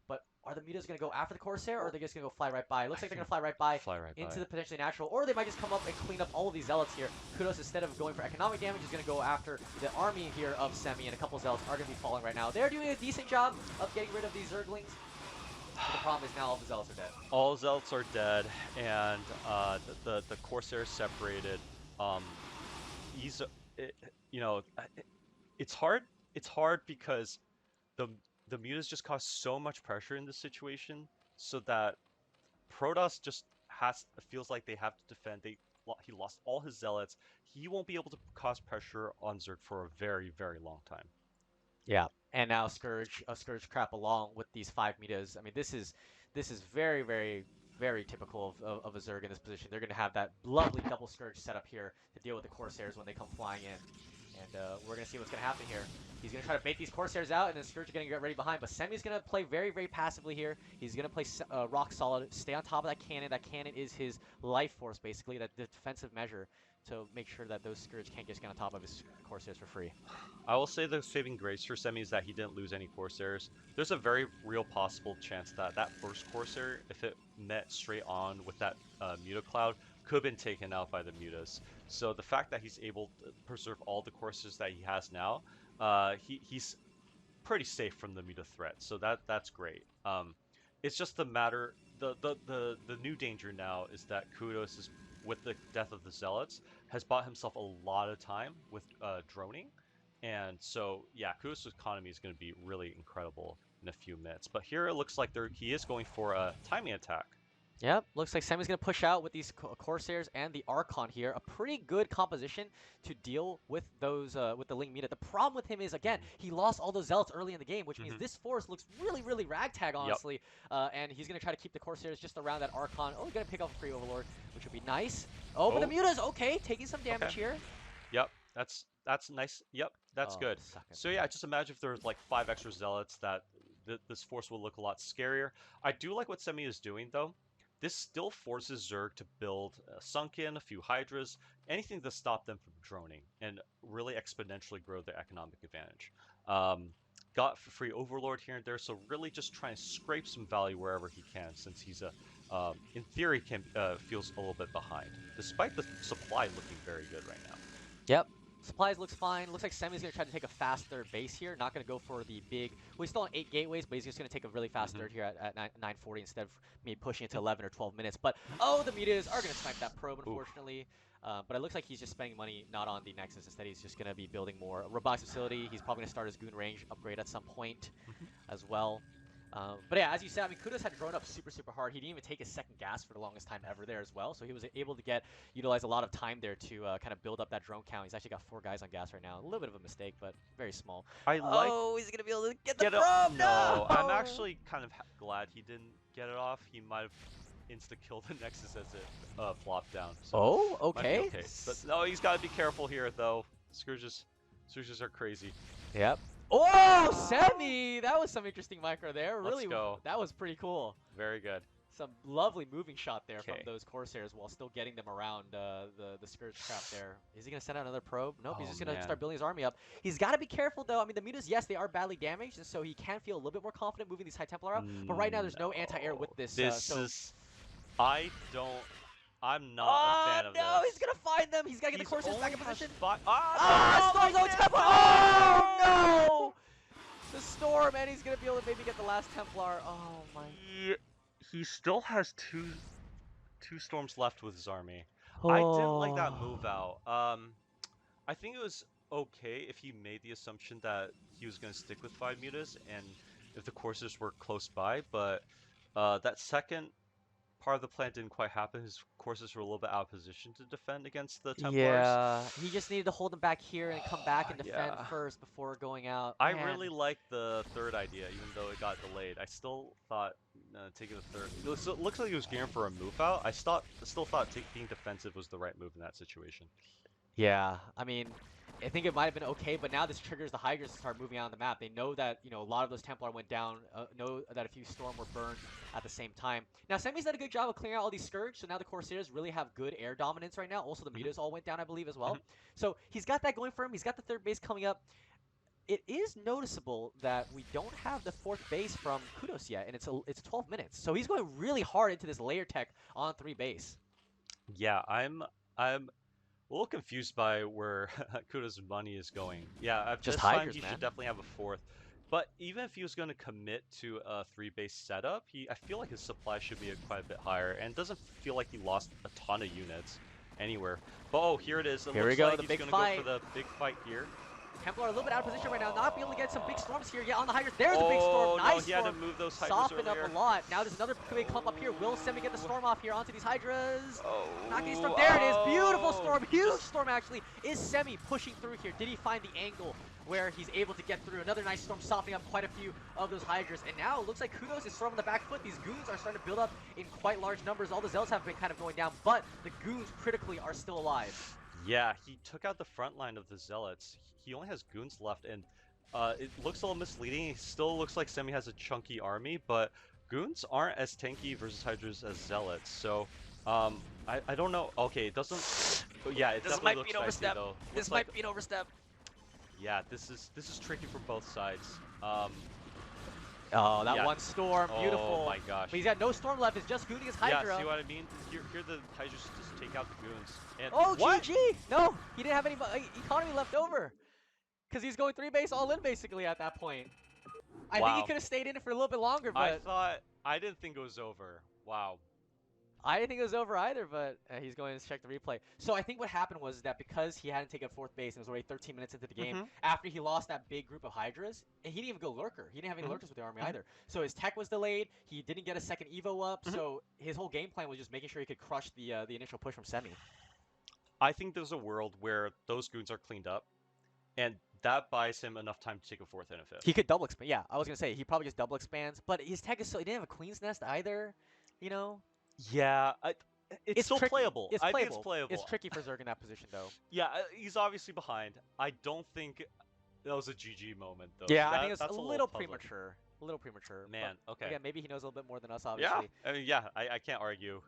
Speaker 6: But are the mutas going to go after the Corsair, or are they just going to go fly right by? It looks like they're going to fly right by into the potentially natural, or they might just come up and clean up all of these zealots here. KUDOS, instead of going for economic damage, is going to go after the army here of Semih, and a couple of zealots are going to be falling right now. They're doing a decent job of getting rid of these Zerglings. But the problem is now all the zealots are dead.
Speaker 9: All zealots are dead, and the Corsair is separated. It's hard. It's hard because the mutas just cause so much pressure in this situation, so that Protoss just feels like they have to defend. He lost all his zealots. He won't be able to cause pressure on Zerg for a very, very long time.
Speaker 6: Yeah, and now Scourge crap along with these 5 mutas. I mean, this is very, very, very typical of a Zerg in this position. They're going to have that lovely double Scourge set up here to deal with the Corsairs when they come flying in. And we're going to see what's going to happen here. He's going to try to bait these Corsairs out, and then Scourge are going to get ready behind. But Semi's going to play very, very passively here. He's going to play rock solid, stay on top of that cannon. That cannon is his life force, basically, that defensive measure to make sure that those Scourge can't just get on top of his Corsairs for free.
Speaker 9: I will say the saving grace for Semih is that he didn't lose any Corsairs. There's a very real possible chance that that first Corsair, if it met straight on with that Muta Cloud, could have been taken out by the Mutas. So the fact that he's able to preserve all the Corsairs that he has now, he's pretty safe from the Muta threat. So that's great. It's just the matter, the new danger now is that KUDOS is, with the death of the Zealots, has bought himself a lot of time with droning. And so, yeah, KUDOS' economy is going to be really incredible in a few minutes. But here it looks like he is going for a timing attack.
Speaker 6: Yep, looks like Semi's going to push out with these Corsairs and the Archon here. A pretty good composition to deal with those with the Ling Muta. The problem with him is, again, he lost all those Zealots early in the game, which means this force looks really, really ragtag, honestly. Yep. And he's going to try to keep the Corsairs just around that Archon. Oh, he's going to pick off a free Overlord, which would be nice. Oh, but the Muta's okay, taking some damage here.
Speaker 9: Yep, that's nice. Yep, that's good. So yeah, just imagine if there was like 5 extra Zealots, that this force will look a lot scarier. I do like what Semih is doing, though. This still forces Zerg to build a Sunken, a few Hydras, anything to stop them from droning and really exponentially grow their economic advantage. Got free Overlord here and there, so really just trying to scrape some value wherever he can, since he's in theory feels a little bit behind, despite the supply looking very good right now.
Speaker 6: Yep. Supplies looks fine. Looks like Semi's going to try to take a fast third base here. Not going to go for the big... Well, he's still on 8 gateways, but he's just going to take a really fast third here at 9:40 instead of me pushing it to 11 or 12 minutes. But, oh, the Mutas are going to snipe that probe, unfortunately. But it looks like he's just spending money not on the Nexus. Instead, he's just going to be building more robotics facility. He's probably going to start his Goon range upgrade at some point as well. But yeah, as you said, I mean, KUDOS had grown up super, super hard. He didn't even take his second gas for the longest time ever there as well. So he was able to utilize a lot of time there to kind of build up that drone count. He's actually got 4 guys on gas right now. A little bit of a mistake, but very small. Oh, he's going to be able to get the probe!
Speaker 9: No! I'm actually kind of glad he didn't get it off. He might have insta-killed the Nexus as it flopped down. So
Speaker 6: okay.
Speaker 9: But no, he's got to be careful here, though. Scourges are crazy.
Speaker 6: Yep. Oh, Semih! That was some interesting micro there. Really,
Speaker 9: Let's go.
Speaker 6: That was pretty cool.
Speaker 9: Very good.
Speaker 6: Some lovely moving shot there from those Corsairs while still getting them around the Scourge trap there. Is he going to send out another probe? Nope, he's just going to start building his army up. He's got to be careful, though. I mean, the Mutas, yes, they are badly damaged, and so he can feel a little bit more confident moving these High Templar out. But right now, there's no anti-air with this.
Speaker 9: I'm not a fan of this.
Speaker 6: Oh, no, he's going to find them. He's got to get the Corsairs back in position.
Speaker 9: Storm's
Speaker 6: on Templar! Oh, no! The Storm, and he's going to be able to maybe get the last Templar. Oh, my.
Speaker 9: He still has two Storms left with his army. I didn't like that move out. I think it was okay if he made the assumption that he was going to stick with 5 Mutas and if the Corsairs were close by, but that second part of the plan didn't quite happen. His Corsairs were a little bit out of position to defend against the Templars.
Speaker 6: Yeah, he just needed to hold them back here and come back and defend first before going out.
Speaker 9: I really liked the third idea, even though it got delayed. I still thought taking the third... It looks like he was gearing for a move out. I still thought being defensive was the right move in that situation.
Speaker 6: Yeah, I mean... I think it might have been okay, but now this triggers the Hydras to start moving out on the map. They know that, a lot of those Templar went down, know that a few Storm were burned at the same time. Now, Semih's done a good job of clearing out all these Scourge, so now the Corsairs really have good air dominance right now. Also, the Mutas all went down, I believe, as well. So he's got that going for him. He's got the third base coming up. It is noticeable that we don't have the 4th base from KUDOS yet, and it's 12 minutes. So he's going really hard into this layer tech on 3 base.
Speaker 9: Yeah, I'm a little confused by where KUDOS' money is going. Yeah, at this time he should definitely have a 4th. But even if he was going to commit to a 3-base setup, I feel like his supply should be quite a bit higher, and it doesn't feel like he lost a ton of units anywhere. But here it is. It looks like he's going to go for the big fight here.
Speaker 6: Templar a little bit out of position right now, not be able to get some big storms here. Yeah, on the Hydras. There's the big storm. Nice
Speaker 9: he had to move those Hydras
Speaker 6: soften up a lot. Now there's another big clump up here. Will Semih get the storm off here onto these Hydras? Not getting storm. There it is. Beautiful storm. Huge storm, actually. Is Semih pushing through here? Did he find the angle where he's able to get through? Another nice storm softening up quite a few of those Hydras. And now it looks like KUDOS is storming the back foot. These goons are starting to build up in quite large numbers. All the Zealots have been kind of going down, but the goons critically are still alive.
Speaker 9: Yeah, he took out the front line of the Zealots. He only has goons left, and it looks a little misleading. It still looks like Semih has a chunky army, but goons aren't as tanky versus Hydras as Zealots. So, I don't know. Okay, it doesn't. Yeah, it definitely looks dicey though.
Speaker 6: This might be an overstep.
Speaker 9: Yeah, this is tricky for both sides.
Speaker 6: Oh, that
Speaker 9: yeah.
Speaker 6: one storm, beautiful.
Speaker 9: Oh my gosh.
Speaker 6: But he's got no storm left. It's just gooning his Hydra.
Speaker 9: Yeah, see what I mean? Here the Hydras just take out the goons. And
Speaker 6: Oh,
Speaker 9: what?
Speaker 6: GG! No, he didn't have any economy left over. Because he's going 3 base all in basically at that point. I think he could have stayed in it for a little bit longer, but
Speaker 9: I didn't think it was over. Wow.
Speaker 6: I didn't think it was over either, but he's going to check the replay. So I think what happened was that because he hadn't taken 4th base and it was already 13 minutes into the game, after he lost that big group of Hydras, and he didn't even go Lurker. He didn't have any Lurkers with the army either. So his tech was delayed. He didn't get a second Evo up. So his whole game plan was just making sure he could crush the initial push from Semih.
Speaker 9: I think there's a world where those goons are cleaned up, and that buys him enough time to take a 4th and a 5th.
Speaker 6: He could double expand. Yeah, I was going to say, he probably just double expands. But his tech is so... He didn't have a Queen's Nest either, you know?
Speaker 9: Yeah, it's still
Speaker 6: tricky.
Speaker 9: playable.
Speaker 6: It's
Speaker 9: I
Speaker 6: playable.
Speaker 9: think it's playable.
Speaker 6: It's tricky for Zerg in that position, though.
Speaker 9: Yeah, he's obviously behind. I don't think that was a GG moment, though.
Speaker 6: Yeah, I think it's
Speaker 9: that's
Speaker 6: a little premature. A little premature.
Speaker 9: Man, okay.
Speaker 6: Again, maybe he knows a little bit more than us, obviously.
Speaker 9: Yeah, I mean, yeah, I can't argue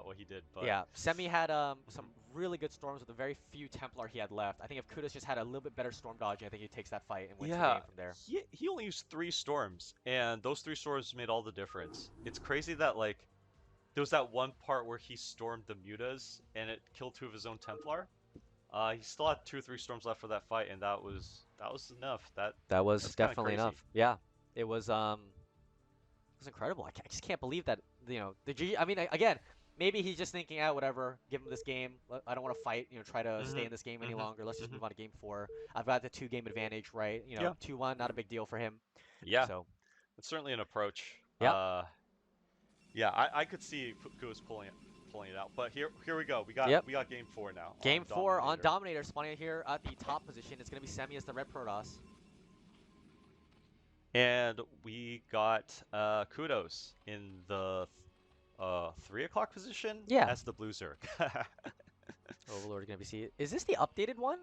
Speaker 9: what he did. But
Speaker 6: yeah, Semih had some really good storms with the very few Templar he had left. I think if KUDOS just had a little bit better storm dodging, I think he takes that fight and wins the game from there.
Speaker 9: He only used 3 storms, and those 3 storms made all the difference. It's crazy that, like, there was that one part where he stormed the Mutas, and it killed 2 of his own Templar. He still had 2 or 3 storms left for that fight, and that was enough.
Speaker 6: That was
Speaker 9: that's
Speaker 6: definitely
Speaker 9: crazy.
Speaker 6: enough. Yeah, it was incredible. I just can't believe that, you know, the GG. I mean, again, maybe he's just thinking, whatever, give him this game. I don't want to fight, you know, try to stay in this game any longer. Let's just move on to game 4. I've got the 2-game advantage, right? You know, 2-1, not a big deal for him.
Speaker 9: Yeah,
Speaker 6: so
Speaker 9: it's certainly an approach.
Speaker 6: Yeah.
Speaker 9: Yeah, I could see KUDOS pulling it out. But here we go. We got game 4 now.
Speaker 6: Game 4 on Dominator, spawning here at the top position. It's going to be Semih as the red Protoss.
Speaker 9: And we got KUDOS in the 3 o'clock position as the blue Zerg.
Speaker 6: Overlord going to be see. Is this the updated one?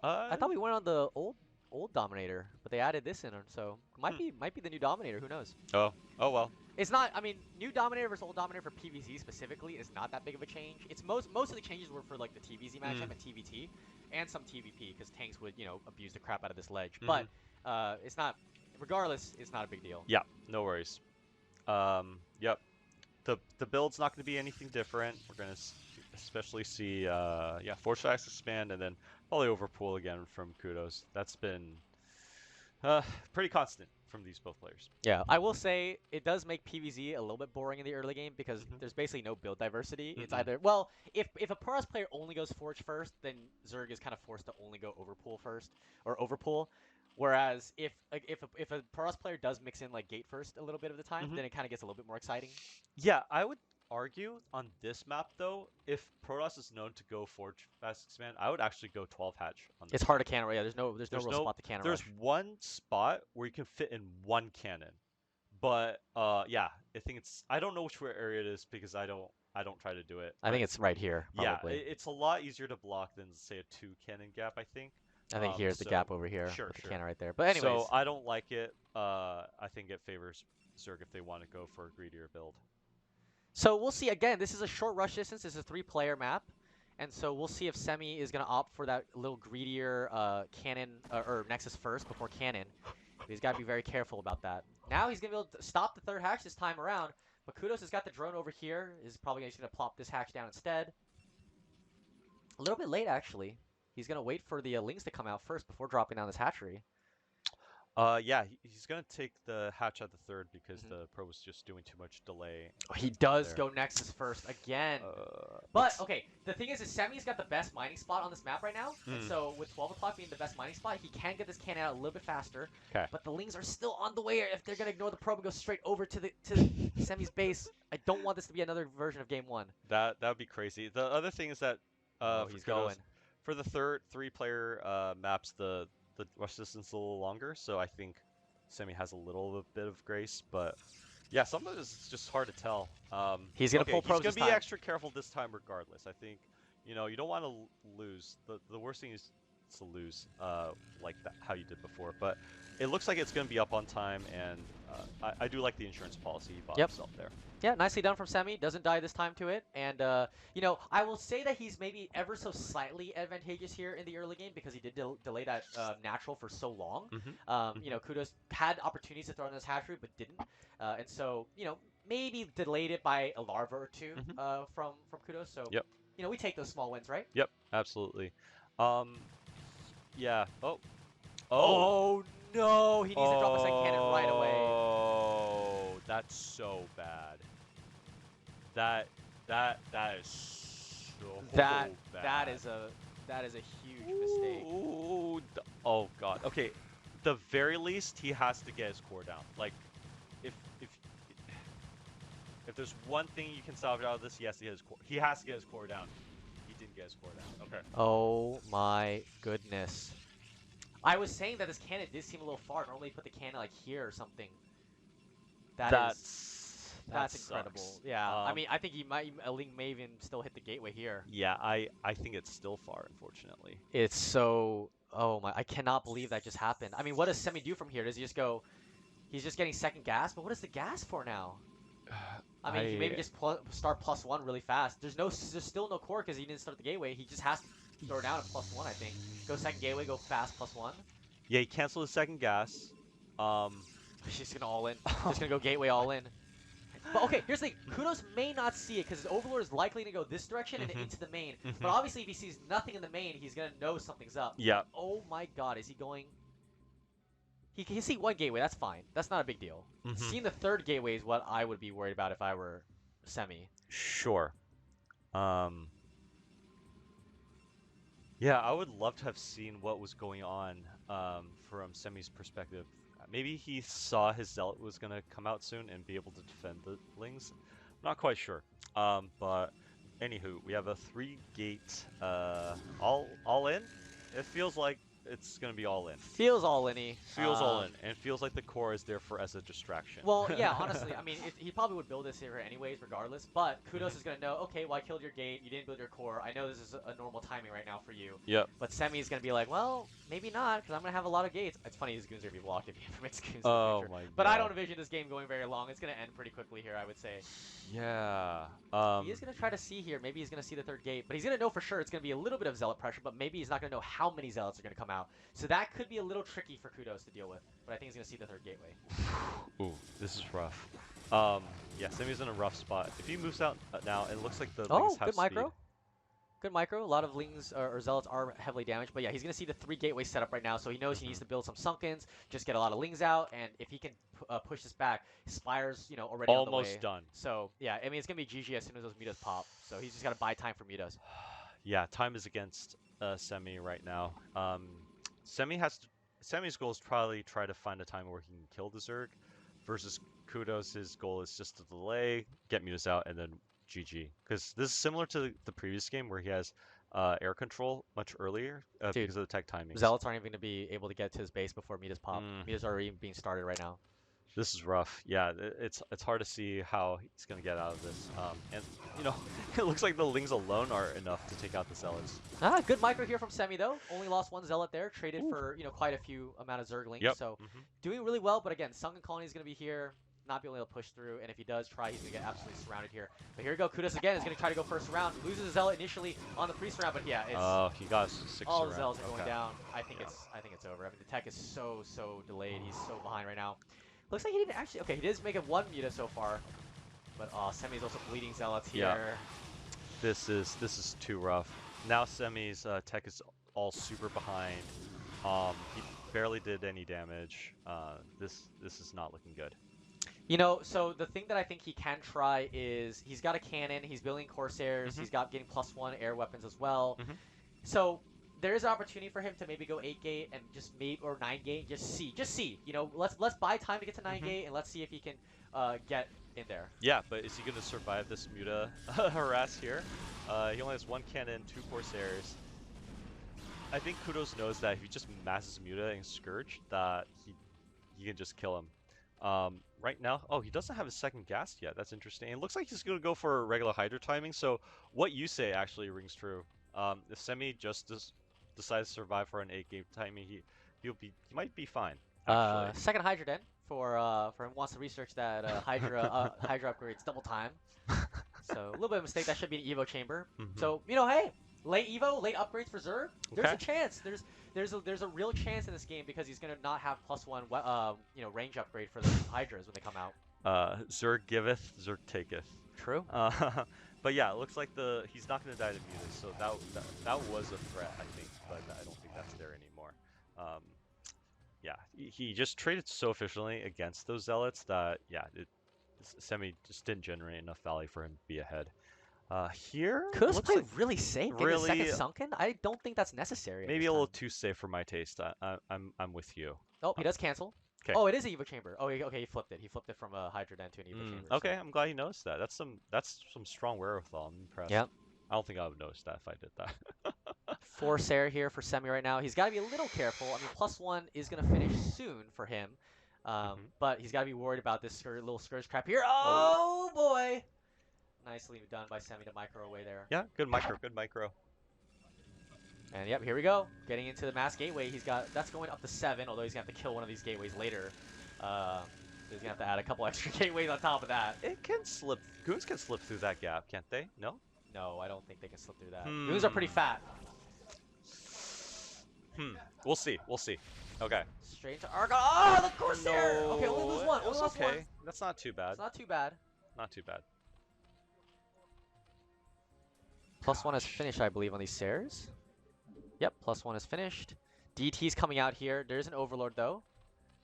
Speaker 6: I thought we went on the old Dominator, but they added this in, so might be the new Dominator. Who knows?
Speaker 9: Oh well.
Speaker 6: It's not. I mean, new Dominator versus old Dominator for PvZ specifically is not that big of a change. It's most of the changes were for like the TvZ matchup and TvT, and some TvP because tanks would abuse the crap out of this ledge. But it's not. Regardless, it's not a big deal.
Speaker 9: Yeah, no worries. Yep. The build's not going to be anything different. We're going to especially see Force Axe expand and then probably overpool again from KUDOS. That's been pretty constant from these both players.
Speaker 6: Yeah, I will say it does make PvZ a little bit boring in the early game because there's basically no build diversity. It's either, well, if a Protoss player only goes Forge first, then Zerg is kind of forced to only go Overpool first, or Overpool. Whereas if a Protoss player does mix in like Gate first a little bit of the time, then it kind of gets a little bit more exciting.
Speaker 9: Yeah, I would argue on this map though, if Protoss is known to go Forge Fast Expand, I would actually go 12 hatch on this.
Speaker 6: It's hard to cannon. Yeah, there's no real spot to cannon.
Speaker 9: There's one spot where you can fit in 1 cannon, but yeah, I don't know which area it is because I don't try to do it.
Speaker 6: I think it's right here. Probably.
Speaker 9: Yeah, it's a lot easier to block than say a 2 cannon gap. I think
Speaker 6: here's the gap over here.
Speaker 9: Sure,
Speaker 6: with the cannon right there. But anyways,
Speaker 9: so I don't like it. I think it favors Zerg if they want to go for a greedier build.
Speaker 6: So we'll see. Again, this is a short rush distance. This is a 3-player map. And so we'll see if Semih is going to opt for that little greedier cannon or Nexus first before cannon. He's got to be very careful about that. Now he's going to be able to stop the 3rd hatch this time around. But KUDOS has got the drone over here. Is probably just going to plop this hatch down instead. A little bit late, actually. He's going to wait for the Lings to come out first before dropping down this hatchery.
Speaker 9: Yeah, he's going to take the hatch at the 3rd because the Pro was just doing too much delay.
Speaker 6: Oh, he does go Nexus first again. But, okay, the thing is Semih's got the best mining spot on this map right now. And so with 12 o'clock being the best mining spot, he can get this cannon out a little bit faster.
Speaker 9: Okay.
Speaker 6: But the Lings are still on the way. If they're going to ignore the probe and go straight over to Semih's base, I don't want this to be another version of Game 1.
Speaker 9: That would be crazy. The other thing is that
Speaker 6: he's going.
Speaker 9: For the 3-player maps, the rush distance is a little longer, so I think Semih has a little bit of grace, but yeah, some of it is just hard to tell.
Speaker 6: He's going to pull probes
Speaker 9: He's going to be extra careful this time regardless. I think You know, you don't want to lose. The worst thing is to lose, like that, how you did before. But it looks like it's going to be up on time, and I do like the insurance policy he bought himself there.
Speaker 6: Yeah, nicely done from Semih. Doesn't die this time to it. And, you know, I will say that he's maybe ever so slightly advantageous here in the early game because he did delay that natural for so long. You know, KUDOS had opportunities to throw in this hatchery, but didn't. And so, you know, maybe delayed it by a larva or two from KUDOS. So, you know, we take those small wins, right?
Speaker 9: Yep, absolutely. Yeah.
Speaker 6: Oh, no! He needs to drop a second cannon right away.
Speaker 9: Oh, that's so bad. That is so bad.
Speaker 6: That is a huge mistake.
Speaker 9: Ooh, oh god. Okay, the very least he has to get his core down. Like, if there's one thing you can salvage out of this, he has to get his core. He has to get his core down. He didn't get his core down. Okay.
Speaker 6: Oh my goodness. I was saying that this cannon did seem a little far. Normally put the cannon like here or something. That's incredible.
Speaker 9: Sucks.
Speaker 6: Yeah. I mean, I think a Link may even still hit the gateway here.
Speaker 9: Yeah, I think it's still far, unfortunately.
Speaker 6: It's so. Oh my! I cannot believe that just happened. I mean, what does Semih do from here? Does he just go? He's just getting second gas, but what is the gas for now? I mean, he maybe just start +1 really fast. There's still no core because he didn't start the gateway. He just has to throw down at +1, I think. Go second gateway, go fast +1.
Speaker 9: Yeah, he canceled his second gas.
Speaker 6: He's just gonna all in. Just gonna go gateway all in. But okay, here's the thing. KUDOS may not see it because his Overlord is likely to go this direction and into the main. But obviously, if he sees nothing in the main, he's gonna know something's up.
Speaker 9: Yeah.
Speaker 6: Oh my God, is he going? He can see one gateway. That's fine. That's not a big deal. Seeing the third gateway is what I would be worried about if I were Semih.
Speaker 9: Sure. Yeah, I would love to have seen what was going on from Semih's perspective. Maybe he saw his Zealot was going to come out soon and be able to defend the Lings. I'm not quite sure. But anywho, we have a 3-gate all in. It feels like it's going to be all in.
Speaker 6: Feels all in-y.
Speaker 9: Feels all in. And it feels like the core is there for as a distraction.
Speaker 6: Well, yeah, honestly, I mean, he probably would build this here anyways, regardless. But KUDOS is going to know, okay, well, I killed your gate. You didn't build your core. I know this is a normal timing right now for you.
Speaker 9: Yep.
Speaker 6: But Semih is going to be like, well, maybe not, because I'm going to have a lot of gates. It's funny, his goons are going to be blocked if he implements goons in the future.
Speaker 9: My
Speaker 6: But
Speaker 9: God.
Speaker 6: I don't envision this game going very long. It's going to end pretty quickly here, I would say.
Speaker 9: Yeah.
Speaker 6: He is going to try to see here. Maybe he's going to see the third gate. But he's going to know for sure it's going to be a little bit of Zealot pressure, but maybe he's not going to know how many Zealots are going to come out. So that could be a little tricky for KUDOS to deal with. But I think he's going to see the third gateway.
Speaker 9: Ooh, this is rough. Yeah, Semih's in a rough spot. If he moves out now, it looks like the Lings have
Speaker 6: good micro.
Speaker 9: speed.
Speaker 6: Good micro. A lot of Lings or Zealots are heavily damaged. But yeah, he's going to see the 3 gateway set up right now. So he knows he needs to build some Sunkens, just get a lot of Lings out. And if he can push this back, Spire's, you know, already on the way.
Speaker 9: Almost done.
Speaker 6: So yeah, I mean, it's going to be GG as soon as those mutas pop. So he's just got to buy time for mutas.
Speaker 9: Yeah, time is against Semih right now. Semih's goal is probably try to find a time where he can kill the Zerg, versus KUDOS' goal is just to delay, get mutas out, and then GG. Because this is similar to the previous game where he has air control much earlier because of the tech timing.
Speaker 6: Zealots aren't even going to be able to get to his base before mutas pop. Mutas are already being started right now.
Speaker 9: This is rough. Yeah, it's hard to see how he's going to get out of this. And, you know, it looks like the Lings alone are enough to take out the Zealots.
Speaker 6: Good micro here from Semih, though. Only lost 1 Zealot there. Traded for, you know, quite a few amount of Zerglings.
Speaker 9: Yep.
Speaker 6: So doing really well. But again, Sunken Colony is going to be here. Not be able to push through. And if he does try, he's going to get absolutely surrounded here. But here we go. KUDOS again is going to try to go first round. Loses a Zealot initially on the priest round. But yeah, it's...
Speaker 9: Oh, he got 6
Speaker 6: all the Zealots are going down. I think it's over. I mean, the tech is so delayed. He's so behind right now. Looks like he didn't actually... Okay, he did make it 1 muta so far. But Semih's also bleeding Zealots here.
Speaker 9: Yeah. This is too rough. Now Semih's tech is all super behind. He barely did any damage. This is not looking good.
Speaker 6: You know, so the thing that I think he can try is he's got a cannon, he's building Corsairs, he's got getting +1 air weapons as well. So there is an opportunity for him to maybe go 8-gate and just or 9-gate, just see. You know, let's buy time to get to 9-gate and let's see if he can get in there.
Speaker 9: Yeah, but is he going to survive this muta harass here? He only has 1 cannon, 2 Corsairs. I think KUDOS knows that if he just masses muta and Scourge, that he can just kill him. Right now, he doesn't have his second gas yet. That's interesting. It looks like he's going to go for a regular Hydra timing, so what you say actually rings true. If Semih just decides to survive for an 8-game timing, he might be fine. Actually.
Speaker 6: Second Hydra Den for him wants to research that Hydra upgrades double time. So a little bit of a mistake. That should be an Evo chamber. So hey, late Evo, late upgrades for Zerg. There's a chance. There's a real chance in this game because he's gonna not have +1 range upgrade for the Hydras when they come out.
Speaker 9: Zerg giveth, Zerg taketh.
Speaker 6: True.
Speaker 9: But yeah, it looks like he's not gonna die to Mutas, so that was a threat, I think, but I don't think that's there anymore. Yeah, he just traded so efficiently against those Zealots that Semih just didn't generate enough value for him to be ahead. Here,
Speaker 6: KUDOS played really safe. Getting a second sunken. I don't think that's necessary.
Speaker 9: Maybe a little too safe for my taste. I'm with you.
Speaker 6: Oh, he does cancel.
Speaker 9: Okay.
Speaker 6: Oh, it is an Evo chamber. Oh, okay, he flipped it. He flipped it from a Hydra Den to an Evo chamber.
Speaker 9: Okay,
Speaker 6: so.
Speaker 9: I'm glad he noticed that. That's some strong wherewithal. I'm impressed.
Speaker 6: Yep.
Speaker 9: I don't think I would notice that if I did that.
Speaker 6: Force air here for Semih right now. He's got to be a little careful. I mean, +1 is going to finish soon for him. But he's got to be worried about this little Scourge crap here. Oh, boy. Nicely done by Semih to micro away there.
Speaker 9: Yeah, good micro, good micro.
Speaker 6: And yep, here we go. Getting into the mass gateway. That's going up to 7, although he's going to have to kill one of these gateways later. So he's going to have to add a couple extra gateways on top of that.
Speaker 9: It can slip. Goons can slip through that gap, can't they? No?
Speaker 6: No, I don't think they can slip through that. Goons are pretty fat.
Speaker 9: We'll see. We'll see. Okay.
Speaker 6: Straight into Argon. Oh, the Corsair! No, okay, only lose one.
Speaker 9: It was okay. That's not too bad.
Speaker 6: It's not too bad.
Speaker 9: Not too bad.
Speaker 6: +1 is finished, I believe, on these Sairs. Yep, +1 is finished. DT's coming out here. There's an Overlord, though.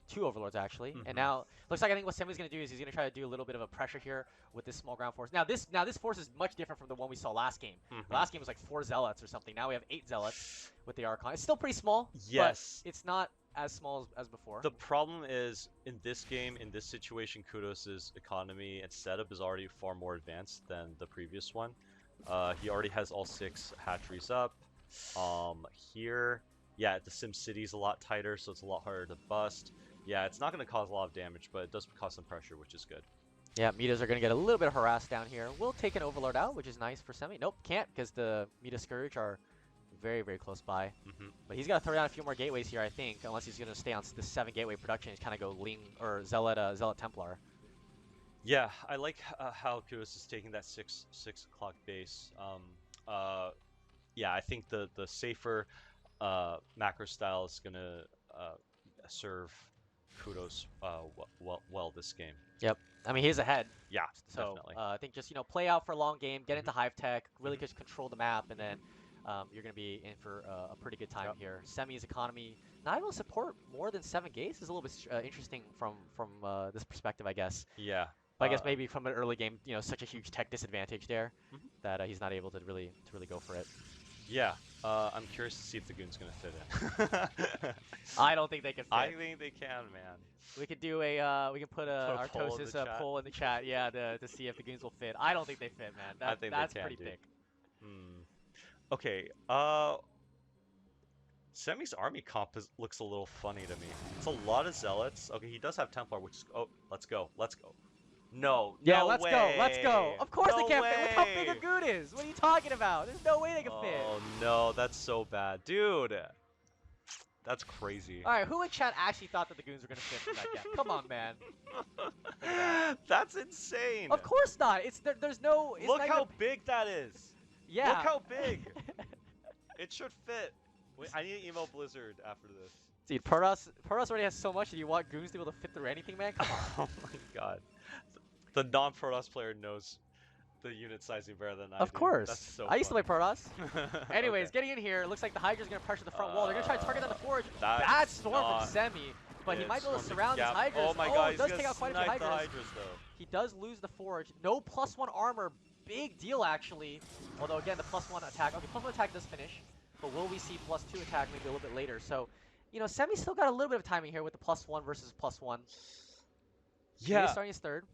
Speaker 6: 2 Overlords, actually. And now, looks like I think what Semih's going to do is he's going to try to do a little bit of a pressure here with this small ground force. Now this force is much different from the one we saw last game. The last game was like 4 Zealots or something. Now we have 8 Zealots with the Archon. It's still pretty small,
Speaker 9: yes,
Speaker 6: but it's not as small as before.
Speaker 9: The problem is, in this game, in this situation, KUDOS' economy and setup is already far more advanced than the previous one. He already has all 6 hatcheries up. Here, yeah, the Sim City's a lot tighter, so it's a lot harder to bust. Yeah, it's not going to cause a lot of damage, but it does cause some pressure, which is good.
Speaker 6: Yeah, Mitas are going to get a little bit harassed down here. We'll take an Overlord out, which is nice for Semih. Nope, can't, because the Mita Scourge are very, very close by. But he's got to throw down a few more gateways here, I think, unless he's going to stay on the 7 gateway production and kind of go Ling or Zealot Templar.
Speaker 9: Yeah, I like how KUDOS is taking that 6 o'clock base. Yeah, I think the safer macro style is going to serve KUDOS well this game.
Speaker 6: Yep. I mean, he's ahead.
Speaker 9: Yeah,
Speaker 6: so
Speaker 9: definitely.
Speaker 6: I think just play out for a long game, get into Hive Tech, really just control the map, and then you're going to be in for a pretty good time here. Semih's economy not able to support more than 7 gates is a little bit interesting from this perspective, I guess.
Speaker 9: Yeah.
Speaker 6: But I guess maybe from an early game, such a huge tech disadvantage there that he's not able to really go for it.
Speaker 9: Yeah, I'm curious to see if the Goon's gonna fit in.
Speaker 6: I don't think they can fit.
Speaker 9: I think they can, man.
Speaker 6: We could do we can put a Artosis poll in the chat, yeah, to see if the Goons will fit. I don't think they fit, man.
Speaker 9: I think
Speaker 6: that's
Speaker 9: they can,
Speaker 6: pretty thick.
Speaker 9: Okay, Semih's army comp looks a little funny to me. It's a lot of Zealots. Okay, he does have Templar, which is let's go. No,
Speaker 6: yeah,
Speaker 9: no
Speaker 6: let's
Speaker 9: way.
Speaker 6: go, let's go. Of course
Speaker 9: no
Speaker 6: they can't
Speaker 9: way.
Speaker 6: fit. Look how big a Goon is. What are you talking about? There's no way they can fit.
Speaker 9: Oh no, that's so bad, dude. That's crazy.
Speaker 6: All right, who in chat actually thought that the Goons were gonna fit from that gap? Come on, man.
Speaker 9: That's insane.
Speaker 6: Of course not. There's no.
Speaker 9: Look how big that is.
Speaker 6: Yeah.
Speaker 9: Look how big. It should fit. Wait, I need an emo Blizzard after this.
Speaker 6: Dude, Protoss already has so much. Do you want Goons to be able to fit through anything, man? Come on.
Speaker 9: Oh my god. The non-Protoss player knows the unit sizing better than I do.
Speaker 6: Of course.
Speaker 9: That's so
Speaker 6: I used to play
Speaker 9: funny.
Speaker 6: Protoss. Anyways, getting in here, looks like the Hydra's going to pressure the front wall. They're going to try to target down the forge. Bad storm from Semih, but he might be able to surround these Hydras.
Speaker 9: Oh my god,
Speaker 6: he does take out quite a few Hydras.
Speaker 9: Though.
Speaker 6: He does lose the forge. No +1 armor. Big deal, actually. Although, again, the +1 attack. Okay, +1 attack does finish. But will we see +2 attack maybe a little bit later? So, Semih's still got a little bit of timing here with the +1 versus +1.
Speaker 9: Yeah.
Speaker 6: He's starting his third.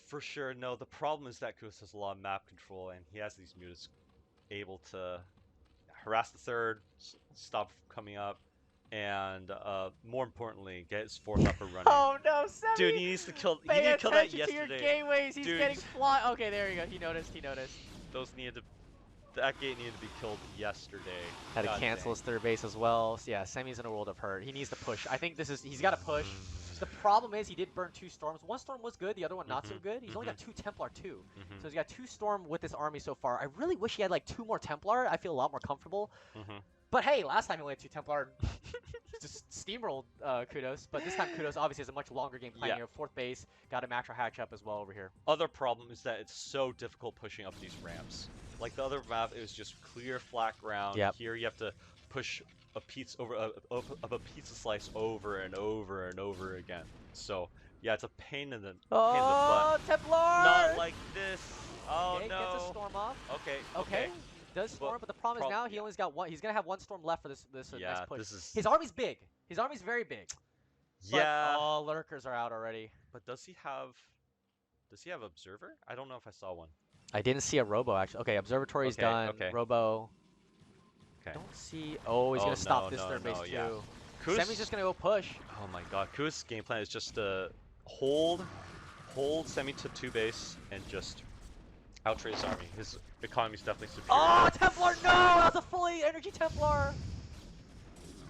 Speaker 9: For sure. No, the problem is that KUDOS has a lot of map control, and he has these mutas able to harass the third, stop coming up, and more importantly, get his fourth up and running.
Speaker 6: Oh no, Semih!
Speaker 9: Dude, he needs to kill. He
Speaker 6: Pay
Speaker 9: needed to kill that
Speaker 6: attention to your
Speaker 9: yesterday.
Speaker 6: gateways. He's
Speaker 9: Dude.
Speaker 6: getting fly. Okay, there you go. He noticed.
Speaker 9: Those needed to. That gate needed to be killed yesterday.
Speaker 6: Had to
Speaker 9: God
Speaker 6: cancel
Speaker 9: dang.
Speaker 6: his third base as well. So yeah, Semi's in a world of hurt. He needs to push. I think he's got to push. The problem is he did burn 2 storms. One storm was good, the other one not so good. He's only got 2 Templar too. So he's got 2 storm with this army so far. I really wish he had like 2 more Templar. I feel a lot more comfortable. But hey, last time he only had 2 Templar. Just steamrolled KUDOS. But this time KUDOS obviously has a much longer game plan here. 4th base, got a macro hatch up as well over here.
Speaker 9: Other problem is that it's so difficult pushing up these ramps. Like the other map, it was just clear, flat ground.
Speaker 6: Yep.
Speaker 9: Here you have to push a pizza over a pizza slice over and over and over again. So yeah, it's a pain in the butt.
Speaker 6: Templar!
Speaker 9: Not like this. Oh
Speaker 6: okay,
Speaker 9: no.
Speaker 6: Gets a storm off.
Speaker 9: Okay.
Speaker 6: Does storm, but the problem is now he only's got 1. He's gonna have 1 storm left for this next push. His army's big. His army's very big.
Speaker 9: Yeah.
Speaker 6: But all lurkers are out already.
Speaker 9: But does he have observer? I don't know if I saw one.
Speaker 6: I didn't see a robo actually. Okay, observatory's done.
Speaker 9: Okay.
Speaker 6: Robo.
Speaker 9: Okay.
Speaker 6: Don't see. Oh, he's gonna stop this third base
Speaker 9: yeah.
Speaker 6: too.
Speaker 9: KUDOS,
Speaker 6: Semi's just gonna go push.
Speaker 9: Oh my god, KUDOS' game plan is just to hold Semi to 2 base and just out-trade his army. His economy's definitely superior.
Speaker 6: Oh, Templar! No, that was a fully energy Templar.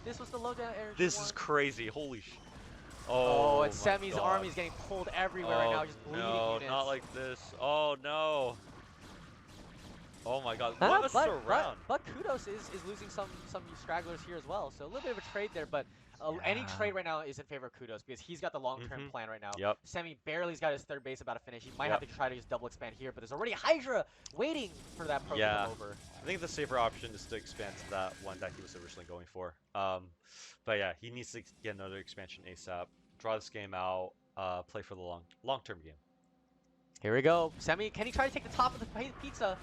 Speaker 6: This was the low down energy.
Speaker 9: This
Speaker 6: one.
Speaker 9: is crazy. Holy sh.
Speaker 6: Oh, and
Speaker 9: my
Speaker 6: Semi's
Speaker 9: God.
Speaker 6: army's getting pulled everywhere right now, just bleeding
Speaker 9: No,
Speaker 6: units.
Speaker 9: not like this. Oh no. Oh my god. What a surround.
Speaker 6: But KUDOS is losing some stragglers here as well. So a little bit of a trade there, but any trade right now is in favor of KUDOS because he's got the long-term plan right now.
Speaker 9: Yep.
Speaker 6: Semi barely's got his third base about to finish. He might have to try to just double expand here, but there's already Hydra waiting for that pro to come over.
Speaker 9: I think the safer option is to expand to that one that he was originally going for. But yeah, he needs to get another expansion ASAP. Draw this game out. Play for the long-term game.
Speaker 6: Here we go. Semi, can he try to take the top of the pizza?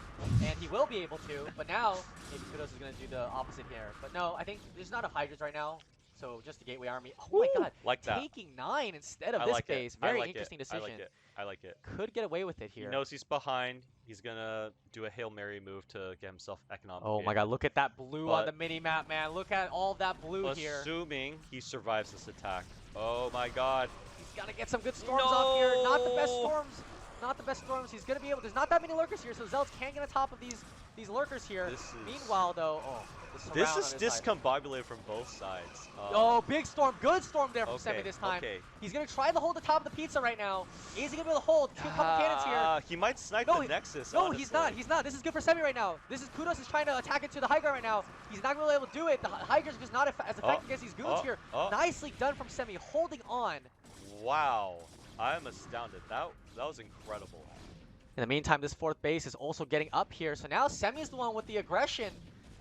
Speaker 6: And he will be able to, but now maybe KUDOS is going to do the opposite here. But no, I think there's not enough Hydras right now. So just the Gateway Army. Oh my god,
Speaker 9: like that.
Speaker 6: Taking 9 instead of this base. Very interesting decision.
Speaker 9: I like it.
Speaker 6: Could get away with it here.
Speaker 9: He knows he's behind. He's going to do a Hail Mary move to get himself economic.
Speaker 6: Oh my god, look at that blue on the mini-map, man. Look at all that blue here.
Speaker 9: Assuming he survives this attack. Oh my god.
Speaker 6: He's got to get some good storms off here. Not the best storms. Not the best storms. He's going to be able... There's not that many lurkers here, so Zealots can't get on top of these lurkers here. Meanwhile, though... Oh,
Speaker 9: this is discombobulated from both sides.
Speaker 6: Oh, big storm. Good storm there from Semi this time.
Speaker 9: Okay.
Speaker 6: He's going to try to hold the top of the pizza right now. Is he going to be able to hold? 2 couple cannons here.
Speaker 9: He might snipe the Nexus,
Speaker 6: No,
Speaker 9: honestly.
Speaker 6: he's not. He's not. This is good for Semi right now. This is KUDOS is trying to attack into the high ground right now. He's not going to be able to do it. The Hydra's just not as effective against these goons here. Nicely done from Semi, holding on.
Speaker 9: Wow. I am astounded. That was incredible.
Speaker 6: In the meantime, this 4th base is also getting up here. So now Semi is the one with the aggression,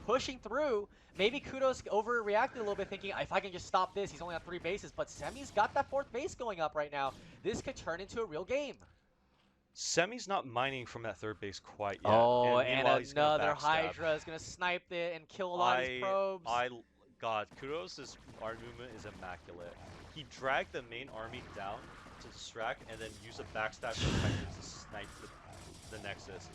Speaker 6: pushing through. Maybe KUDOS overreacted a little bit, thinking, if I can just stop this, he's only on 3 bases. But Semi's got that 4th base going up right now. This could turn into a real game.
Speaker 9: Semi's not mining from that 3rd base quite yet.
Speaker 6: Oh, and another Hydra is going to snipe it and kill a lot of these probes.
Speaker 9: God, KUDOS' army movement is immaculate. He dragged the main army down to distract and then use a backstab to snipe the Nexus.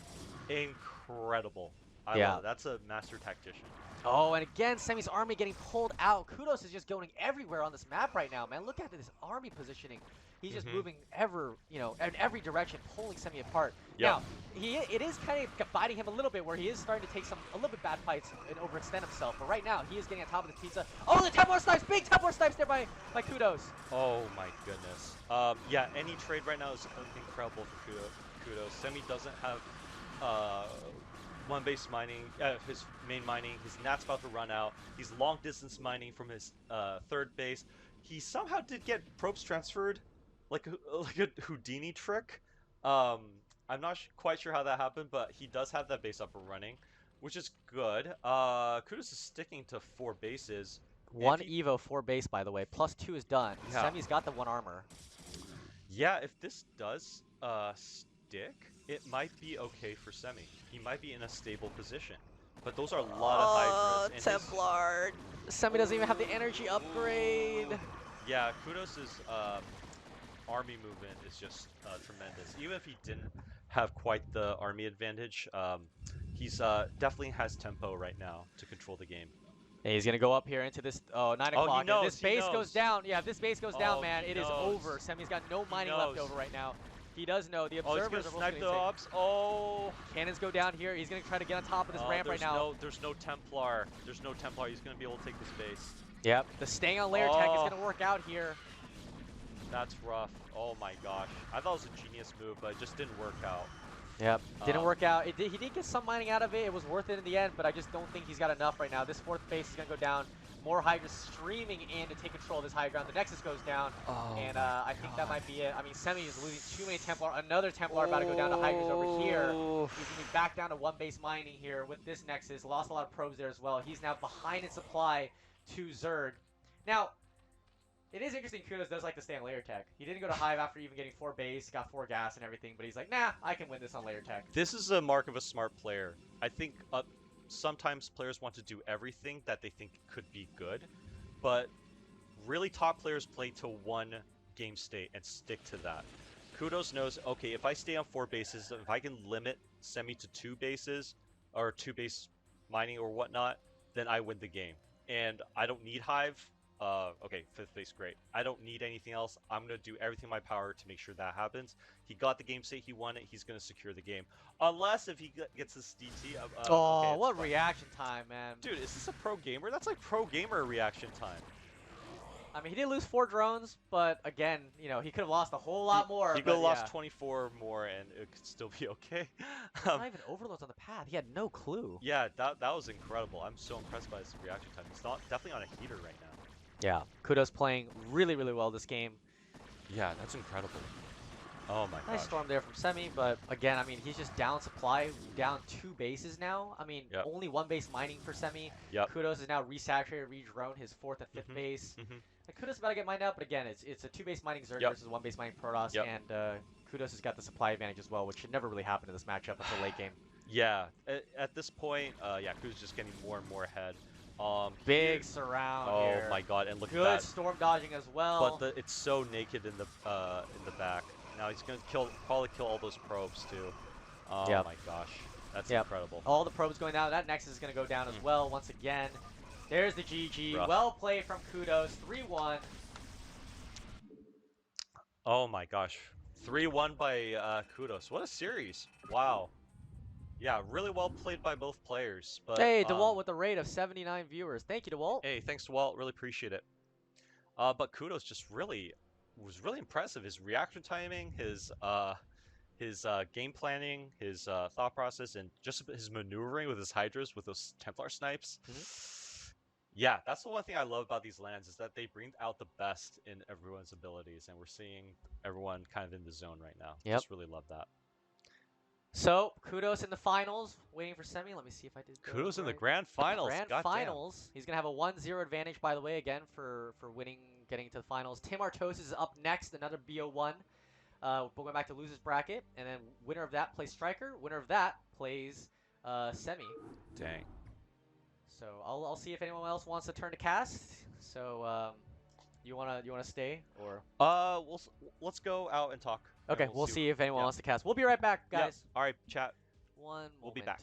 Speaker 9: Incredible. I love it. That's a master tactician.
Speaker 6: Oh, and again, Semi's army getting pulled out. KUDOS is just going everywhere on this map right now, man. Look at this army positioning. He's just moving in every direction, pulling Semi apart. Now, it is kind of biting him a little bit, where he is starting to take a little bit bad fights and overextend himself. But right now, he is getting on top of the pizza. Oh, the Templar snipes! Big Templar snipes there by KUDOS.
Speaker 9: Oh my goodness. Yeah, any trade right now is incredible for KUDOS. Semi doesn't have one base mining, his main mining. His Nat's about to run out. He's long distance mining from his 3rd base. He somehow did get probes transferred, like a Houdini trick. I'm not quite sure how that happened, but he does have that base up and running, which is good. KUDOS is sticking to 4 bases.
Speaker 6: 1 Evo, 4 base, by the way. +2 is done. Yeah. Semi's got the 1 armor.
Speaker 9: Yeah, if this does stick, it might be okay for Semi. He might be in a stable position. But those are a lot of Hydras.
Speaker 6: Templar. Semi doesn't even have the energy upgrade.
Speaker 9: Yeah, KUDOS' army movement is just tremendous. Even if he didn't have quite the army advantage, he's definitely has tempo right now to control the game.
Speaker 6: And he's gonna go up here into this 9 o'clock.
Speaker 9: Knows,
Speaker 6: this base goes down. Yeah, if this base goes down, man, it is over. Semi's got no mining left over right now. He does know. The
Speaker 9: Oh, he's
Speaker 6: observers
Speaker 9: gonna
Speaker 6: are both
Speaker 9: snipe
Speaker 6: getting
Speaker 9: the
Speaker 6: safe.
Speaker 9: ops. Oh.
Speaker 6: Cannons go down here. He's gonna try to get on top of this ramp right now.
Speaker 9: There's no Templar. There's no Templar. He's gonna be able to take this base.
Speaker 6: Yep. The staying on layer tech is
Speaker 9: Oh.
Speaker 6: gonna work out here.
Speaker 9: That's rough. Oh my gosh. I thought it was a genius move, but it just didn't work out.
Speaker 6: Yep. Didn't work out. He did get some mining out of it. It was worth it in the end, but I just don't think he's got enough right now. This fourth base is gonna go down. More Hydras streaming in to take control of this high ground. The Nexus goes down, and I think that might be it. I mean, Semih is losing too many Templar. Another Templar about to go down to Hydras over here. He's going to be back down to one base mining here with this Nexus. Lost a lot of probes there as well. He's now behind in supply to Zerg. Now, it is interesting KUDOS does like to stay on layer tech. He didn't go to Hive after even getting 4 base, got 4 gas and everything, but he's like, nah, I can win this on layer tech.
Speaker 9: This is a mark of a smart player. I think sometimes players want to do everything that they think could be good, but really top players play to one game state and stick to that. KUDOS knows, okay, if I stay on 4 bases, if I can limit Semih to 2 bases, or 2 base mining or whatnot, then I win the game. And I don't need Hive. Okay, 5th base, great. I don't need anything else. I'm going to do everything in my power to make sure that happens. He got the game state, he won it, he's going to secure the game. Unless if he gets his DT. Okay,
Speaker 6: what reaction time, man.
Speaker 9: Dude, is this a pro gamer? That's like pro gamer reaction time.
Speaker 6: I mean, he did lose 4 drones, but again, you know, he could have lost a whole lot more.
Speaker 9: He could have lost 24 more and it could still be okay.
Speaker 6: Not even overloads on the path. He had no clue.
Speaker 9: Yeah, that was incredible. I'm so impressed by his reaction time. He's definitely on a heater right now.
Speaker 6: Yeah, KUDOS playing really, really well this game.
Speaker 9: Yeah, that's incredible. Oh my god.
Speaker 6: Nice storm there from Semih, but again, I mean, he's just down supply, down 2 bases now. I mean, only 1 base mining for Semih. KUDOS is now resaturated, redroned his 4th and 5th base. And KUDOS is about to get mined out, but again, it's a 2 base mining Zerg versus 1 base mining Protoss, and KUDOS has got the supply advantage as well, which should never really happen in this matchup until late game.
Speaker 9: Yeah, at this point, yeah, KUDOS just getting more and more ahead.
Speaker 6: Big surround here.
Speaker 9: Oh my god, and look at
Speaker 6: that.
Speaker 9: that.
Speaker 6: Good storm dodging as well.
Speaker 9: But it's so naked in the back. Now he's gonna probably kill all those probes too. Oh my gosh, that's incredible.
Speaker 6: All the probes going down. That Nexus is gonna go down as well once again. There's the GG.
Speaker 9: Rough.
Speaker 6: Well played from KUDOS. 3-1.
Speaker 9: Oh my gosh, 3-1 by KUDOS. What a series! Wow. Yeah, really well played by both players. But,
Speaker 6: hey, DeWalt with a rate of 79 viewers. Thank you, DeWalt.
Speaker 9: Hey, thanks, DeWalt. Really appreciate it. But KUDOS just was really impressive. His reaction timing, his game planning, his thought process, and just his maneuvering with his Hydras with those Templar snipes. Yeah, that's the one thing I love about these lands is that they bring out the best in everyone's abilities, and we're seeing everyone kind of in the zone right now. Just really love that.
Speaker 6: So, KUDOS in the finals, waiting for Semih. Let me see if I did.
Speaker 9: KUDOS in the grand finals.
Speaker 6: Grand finals. He's gonna have a 1-0 advantage, by the way, again for winning, getting to the finals. Tim Artosis is up next, another BO1. Going back to losers bracket, and then winner of that plays StRyKeR. Winner of that plays Semih.
Speaker 9: Dang.
Speaker 6: So I'll see if anyone else wants to turn to cast. So you wanna stay or?
Speaker 9: Let's go out and talk.
Speaker 6: Okay, we'll see if anyone wants to cast. We'll be right back, guys.
Speaker 9: All right, chat.
Speaker 6: We'll
Speaker 9: be back.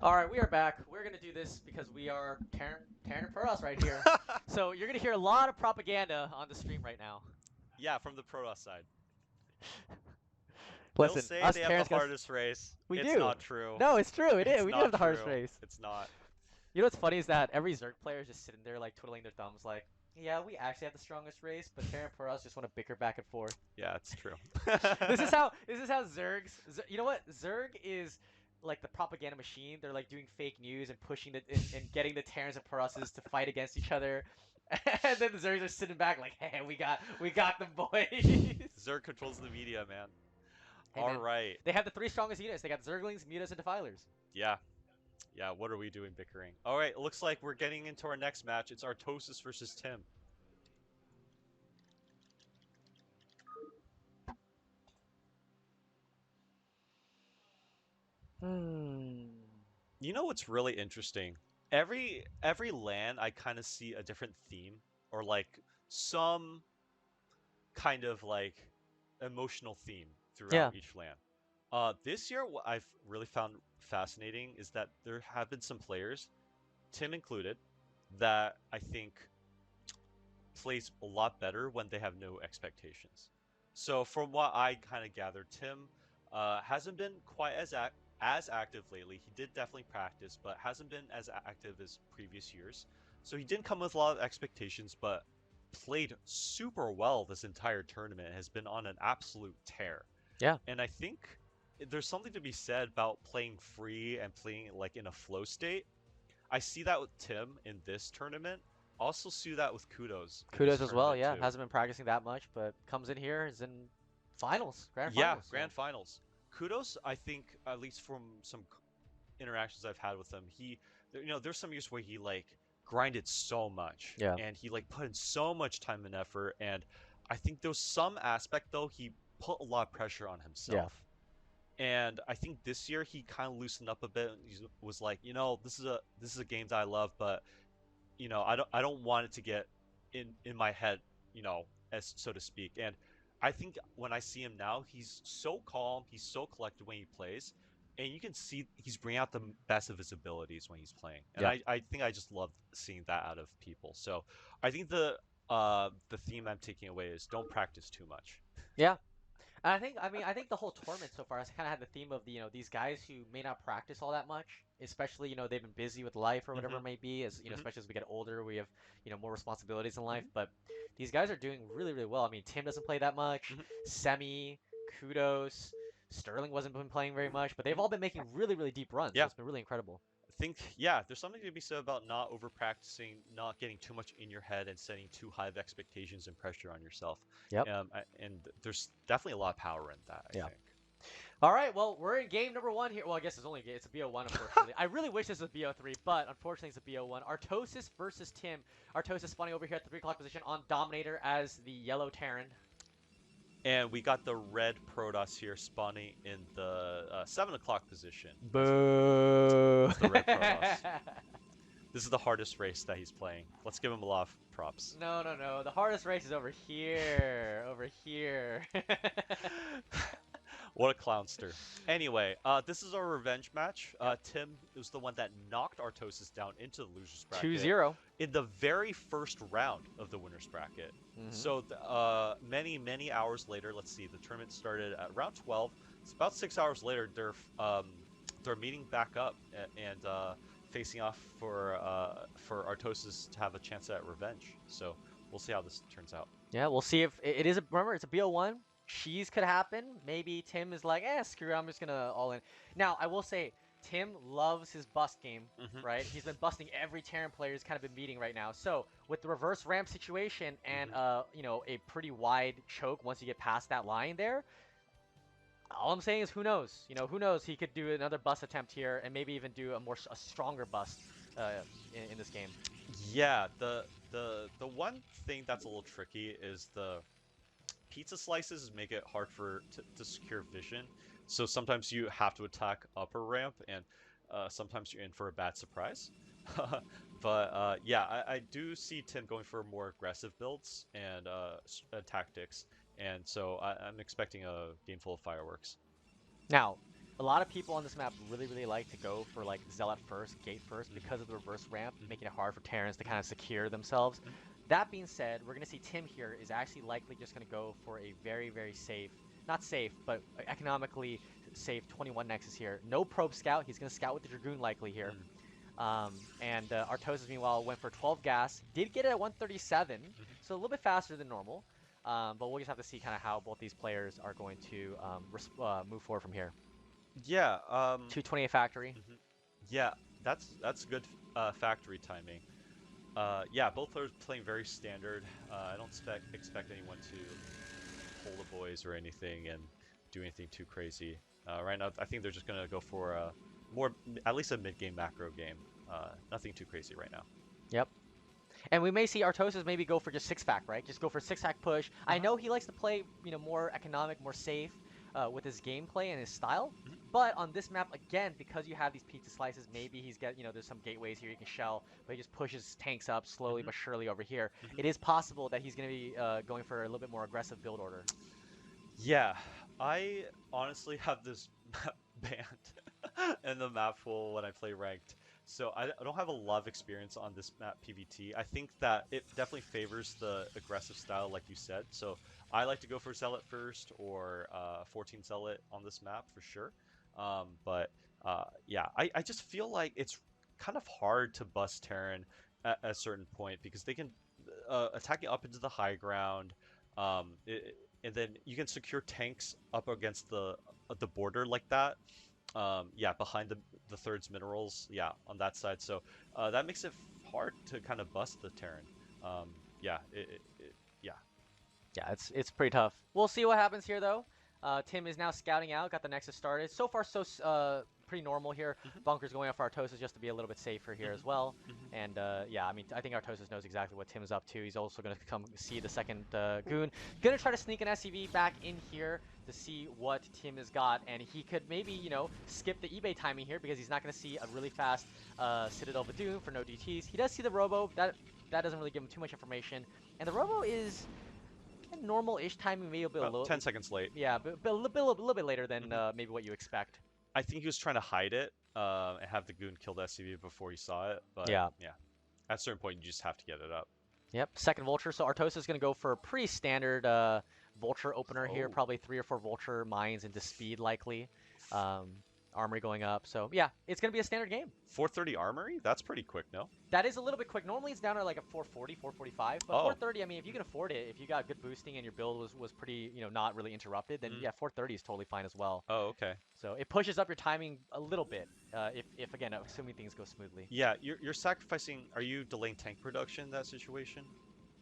Speaker 6: All right, we are back. We're going to do this because we are tearing for us right here. So you're going to hear a lot of propaganda on the stream right now.
Speaker 9: Yeah, from the Protoss side.
Speaker 6: Listen,
Speaker 9: They'll say
Speaker 6: us
Speaker 9: they have the hardest race.
Speaker 6: We
Speaker 9: it's
Speaker 6: do.
Speaker 9: not true.
Speaker 6: No, it's true. It is.
Speaker 9: It's
Speaker 6: We do
Speaker 9: not
Speaker 6: have the hardest
Speaker 9: true.
Speaker 6: race.
Speaker 9: It's not.
Speaker 6: You know what's funny is that every Zerg player is just sitting there like twiddling their thumbs like, yeah, we actually have the strongest race, but Terran for us just want to bicker back and forth.
Speaker 9: Yeah, it's true.
Speaker 6: This is how Zergs. You know what? Zerg is like the propaganda machine. They're like doing fake news and pushing and getting the Terrans and Parusses to fight against each other. And then the Zergs are sitting back like, hey, we got them, boys.
Speaker 9: Zerg controls the media, man.
Speaker 4: Hey,
Speaker 9: All
Speaker 4: man.
Speaker 9: right.
Speaker 4: They have the 3 strongest units. They got Zerglings, Mutas, and Defilers.
Speaker 9: Yeah. Yeah, what are we doing bickering? All right, it looks like we're getting into our next match. It's Artosis versus Tim. You know what's really interesting? Every LAN I kind of see a different theme or like some kind of like emotional theme throughout
Speaker 6: Yeah.
Speaker 9: each LAN. This year, what I've really found fascinating is that there have been some players, Tim included, that I think plays a lot better when they have no expectations. So from what I kind of gathered, Tim hasn't been quite as active lately. He did definitely practice, but hasn't been as active as previous years. So he didn't come with a lot of expectations, but played super well this entire tournament. Has been on an absolute tear.
Speaker 6: Yeah.
Speaker 9: And I think there's something to be said about playing free and playing like in a flow state. I see that with Tim in this tournament. Also see that with KUDOS. in this
Speaker 6: KUDOS as well,
Speaker 9: tournament,
Speaker 6: yeah.
Speaker 9: too.
Speaker 6: Hasn't been practicing that much, but comes in here, is in finals, grand
Speaker 9: Yeah,
Speaker 6: finals.
Speaker 9: grand finals. KUDOS, I think, at least from some interactions I've had with him, there's some years where he like grinded so much,
Speaker 6: Yeah.
Speaker 9: and he like put in so much time and effort, and I think there was some aspect though he put a lot of pressure on himself. And I think this year he kind of loosened up a bit. And he was like, this is a game that I love, but I don't want it to get in my head, as so to speak. And I think when I see him now, he's so calm, he's so collected when he plays, and you can see he's bringing out the best of his abilities when he's playing. And
Speaker 6: Yeah.
Speaker 9: I think I just love seeing that out of people. So I think the theme I'm taking away is don't practice too much.
Speaker 6: Yeah. And I think the whole tournament so far has kind of had the theme of these guys who may not practice all that much, especially they've been busy with life or whatever it may be. As especially as we get older, we have more responsibilities in life. But these guys are doing really, really well. I mean, Tim doesn't play that much. Semih, KUDOS, Sterling wasn't been playing very much, but they've all been making really, really deep runs.
Speaker 9: Yeah.
Speaker 6: So it's been really incredible.
Speaker 9: I think, there's something to be said about not over practicing, not getting too much in your head, and setting too high of expectations and pressure on yourself.
Speaker 6: Yep.
Speaker 9: And there's definitely a lot of power in that, I think.
Speaker 6: All right, well, we're in game number 1 here. Well, I guess it's a BO1, unfortunately. I really wish this was BO3, but unfortunately it's a BO1. Artosis versus Tim. Artosis spawning over here at the 3 o'clock position on Dominator as the yellow Terran.
Speaker 9: And we got the red Protoss here spawning in the 7 o'clock position.
Speaker 6: Boo!
Speaker 9: That's the red Protoss. This is the hardest race that he's playing. Let's give him a lot of props.
Speaker 6: No. The hardest race is over here. Over here.
Speaker 9: What a clownster. Anyway, this is our revenge match. Tim was the one that knocked Artosis down into the loser's bracket.
Speaker 6: 2-0.
Speaker 9: In the very first round of the winner's bracket. So many hours later, let's see, the tournament started at around 12. It's about 6 hours later, they're meeting back up and facing off for Artosis to have a chance at revenge. So we'll see how this turns out.
Speaker 6: Yeah, we'll see if it is. Remember, it's a BO1. Cheese could happen. Maybe Tim is like, screw it, I'm just gonna all in. Now, I will say, Tim loves his bust game, right? He's been busting every Terran player he's kind of been beating right now. So with the reverse ramp situation and a pretty wide choke once you get past that line there, all I'm saying is who knows? Who knows? He could do another bust attempt here and maybe even do a stronger bust in this game.
Speaker 9: Yeah, the one thing that's a little tricky is the pizza slices make it hard to secure vision. So sometimes you have to attack upper ramp, and sometimes you're in for a bad surprise. But I do see Tim going for more aggressive builds and tactics, and so I'm expecting a game full of fireworks.
Speaker 6: Now, a lot of people on this map really, really like to go for like Zealot first, Gate first, because of the reverse ramp, making it hard for Terrans to kind of secure themselves. That being said, we're going to see Tim here is actually likely just going to go for a very, very safe, not safe, but economically safe 21 Nexus here. No probe scout. He's going to scout with the Dragoon likely here. And Artosis, meanwhile, went for 12 gas. Did get it at 137, so a little bit faster than normal. But we'll just have to see kind of how both these players are going to move forward from here.
Speaker 9: Yeah.
Speaker 6: 228 factory.
Speaker 9: Yeah, that's good factory timing. Yeah, both are playing very standard. I don't expect anyone to pull the boys or anything and do anything too crazy. Right now, I think they're just gonna go for at least a mid-game macro game. Nothing too crazy right now.
Speaker 6: Yep. And we may see Artosis maybe go for just 6-fac, right? Just go for 6-fac push. I know he likes to play, more economic, more safe with his gameplay and his style. But on this map, again, because you have these pizza slices, maybe he's got, there's some gateways here you can shell, but he just pushes tanks up slowly but surely over here. It is possible that he's going to be going for a little bit more aggressive build order.
Speaker 9: Yeah, I honestly have this map banned in the map pool when I play ranked. So I don't have a lot of experience on this map PvT. I think that it definitely favors the aggressive style, like you said. So I like to go for Zealot first or 14 Zealot on this map for sure. Yeah, I just feel like it's kind of hard to bust Terran at a certain point because they can attack you up into the high ground, and then you can secure tanks up against the border like that. Yeah, behind the third's minerals, yeah, on that side. So that makes it hard to kind of bust the Terran. Yeah,
Speaker 6: Yeah, it's pretty tough. We'll see what happens here, though. Tim is now scouting out, got the Nexus started. So far, pretty normal here. Bunker's going out for Artosis just to be a little bit safer here as well. And yeah, I mean, I think Artosis knows exactly what Tim's up to. He's also going to come see the second goon. Going to try to sneak an SCV back in here to see what Tim has got. And he could maybe, skip the eBay timing here because he's not going to see a really fast Citadel Vadoon for no DTs. He does see the Robo. That doesn't really give him too much information. And the Robo is normal-ish timing, maybe a little
Speaker 9: 10 seconds late.
Speaker 6: Yeah, but a little bit later than maybe what you expect.
Speaker 9: I think he was trying to hide it and have the goon kill the SCV before he saw it. But
Speaker 6: yeah,
Speaker 9: at a certain point, you just have to get it up.
Speaker 6: Yep, second Vulture. So Artosis is going to go for a pretty standard Vulture opener here. Probably 3 or 4 Vulture mines into speed, likely. Armory going up. So yeah, it's going to be a standard game.
Speaker 9: 430 Armory? That's pretty quick, no?
Speaker 6: That is a little bit quick. Normally it's down to like a 440, 445. But 430, I mean, if you can afford it, if you got good boosting and your build was pretty, not really interrupted, then yeah, 430 is totally fine as well.
Speaker 9: Oh, okay.
Speaker 6: So it pushes up your timing a little bit, if again, assuming things go smoothly.
Speaker 9: Yeah, you're sacrificing. Are you delaying tank production in that situation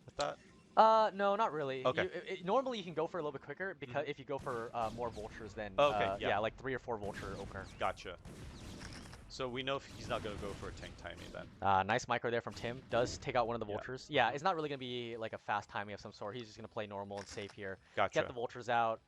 Speaker 9: with that?
Speaker 6: No, not really.
Speaker 9: Okay.
Speaker 6: Normally you can go for a little bit quicker because if you go for more Vultures than
Speaker 9: yeah,
Speaker 6: like 3 or 4 Vulture opener.
Speaker 9: Gotcha. So we know he's not going to go for a tank timing then.
Speaker 6: Nice micro there from Tim. Does take out one of the Vultures. Yeah, it's not really going to be like a fast timing of some sort. He's just going to play normal and safe here.
Speaker 9: Gotcha.
Speaker 6: Get the Vultures out.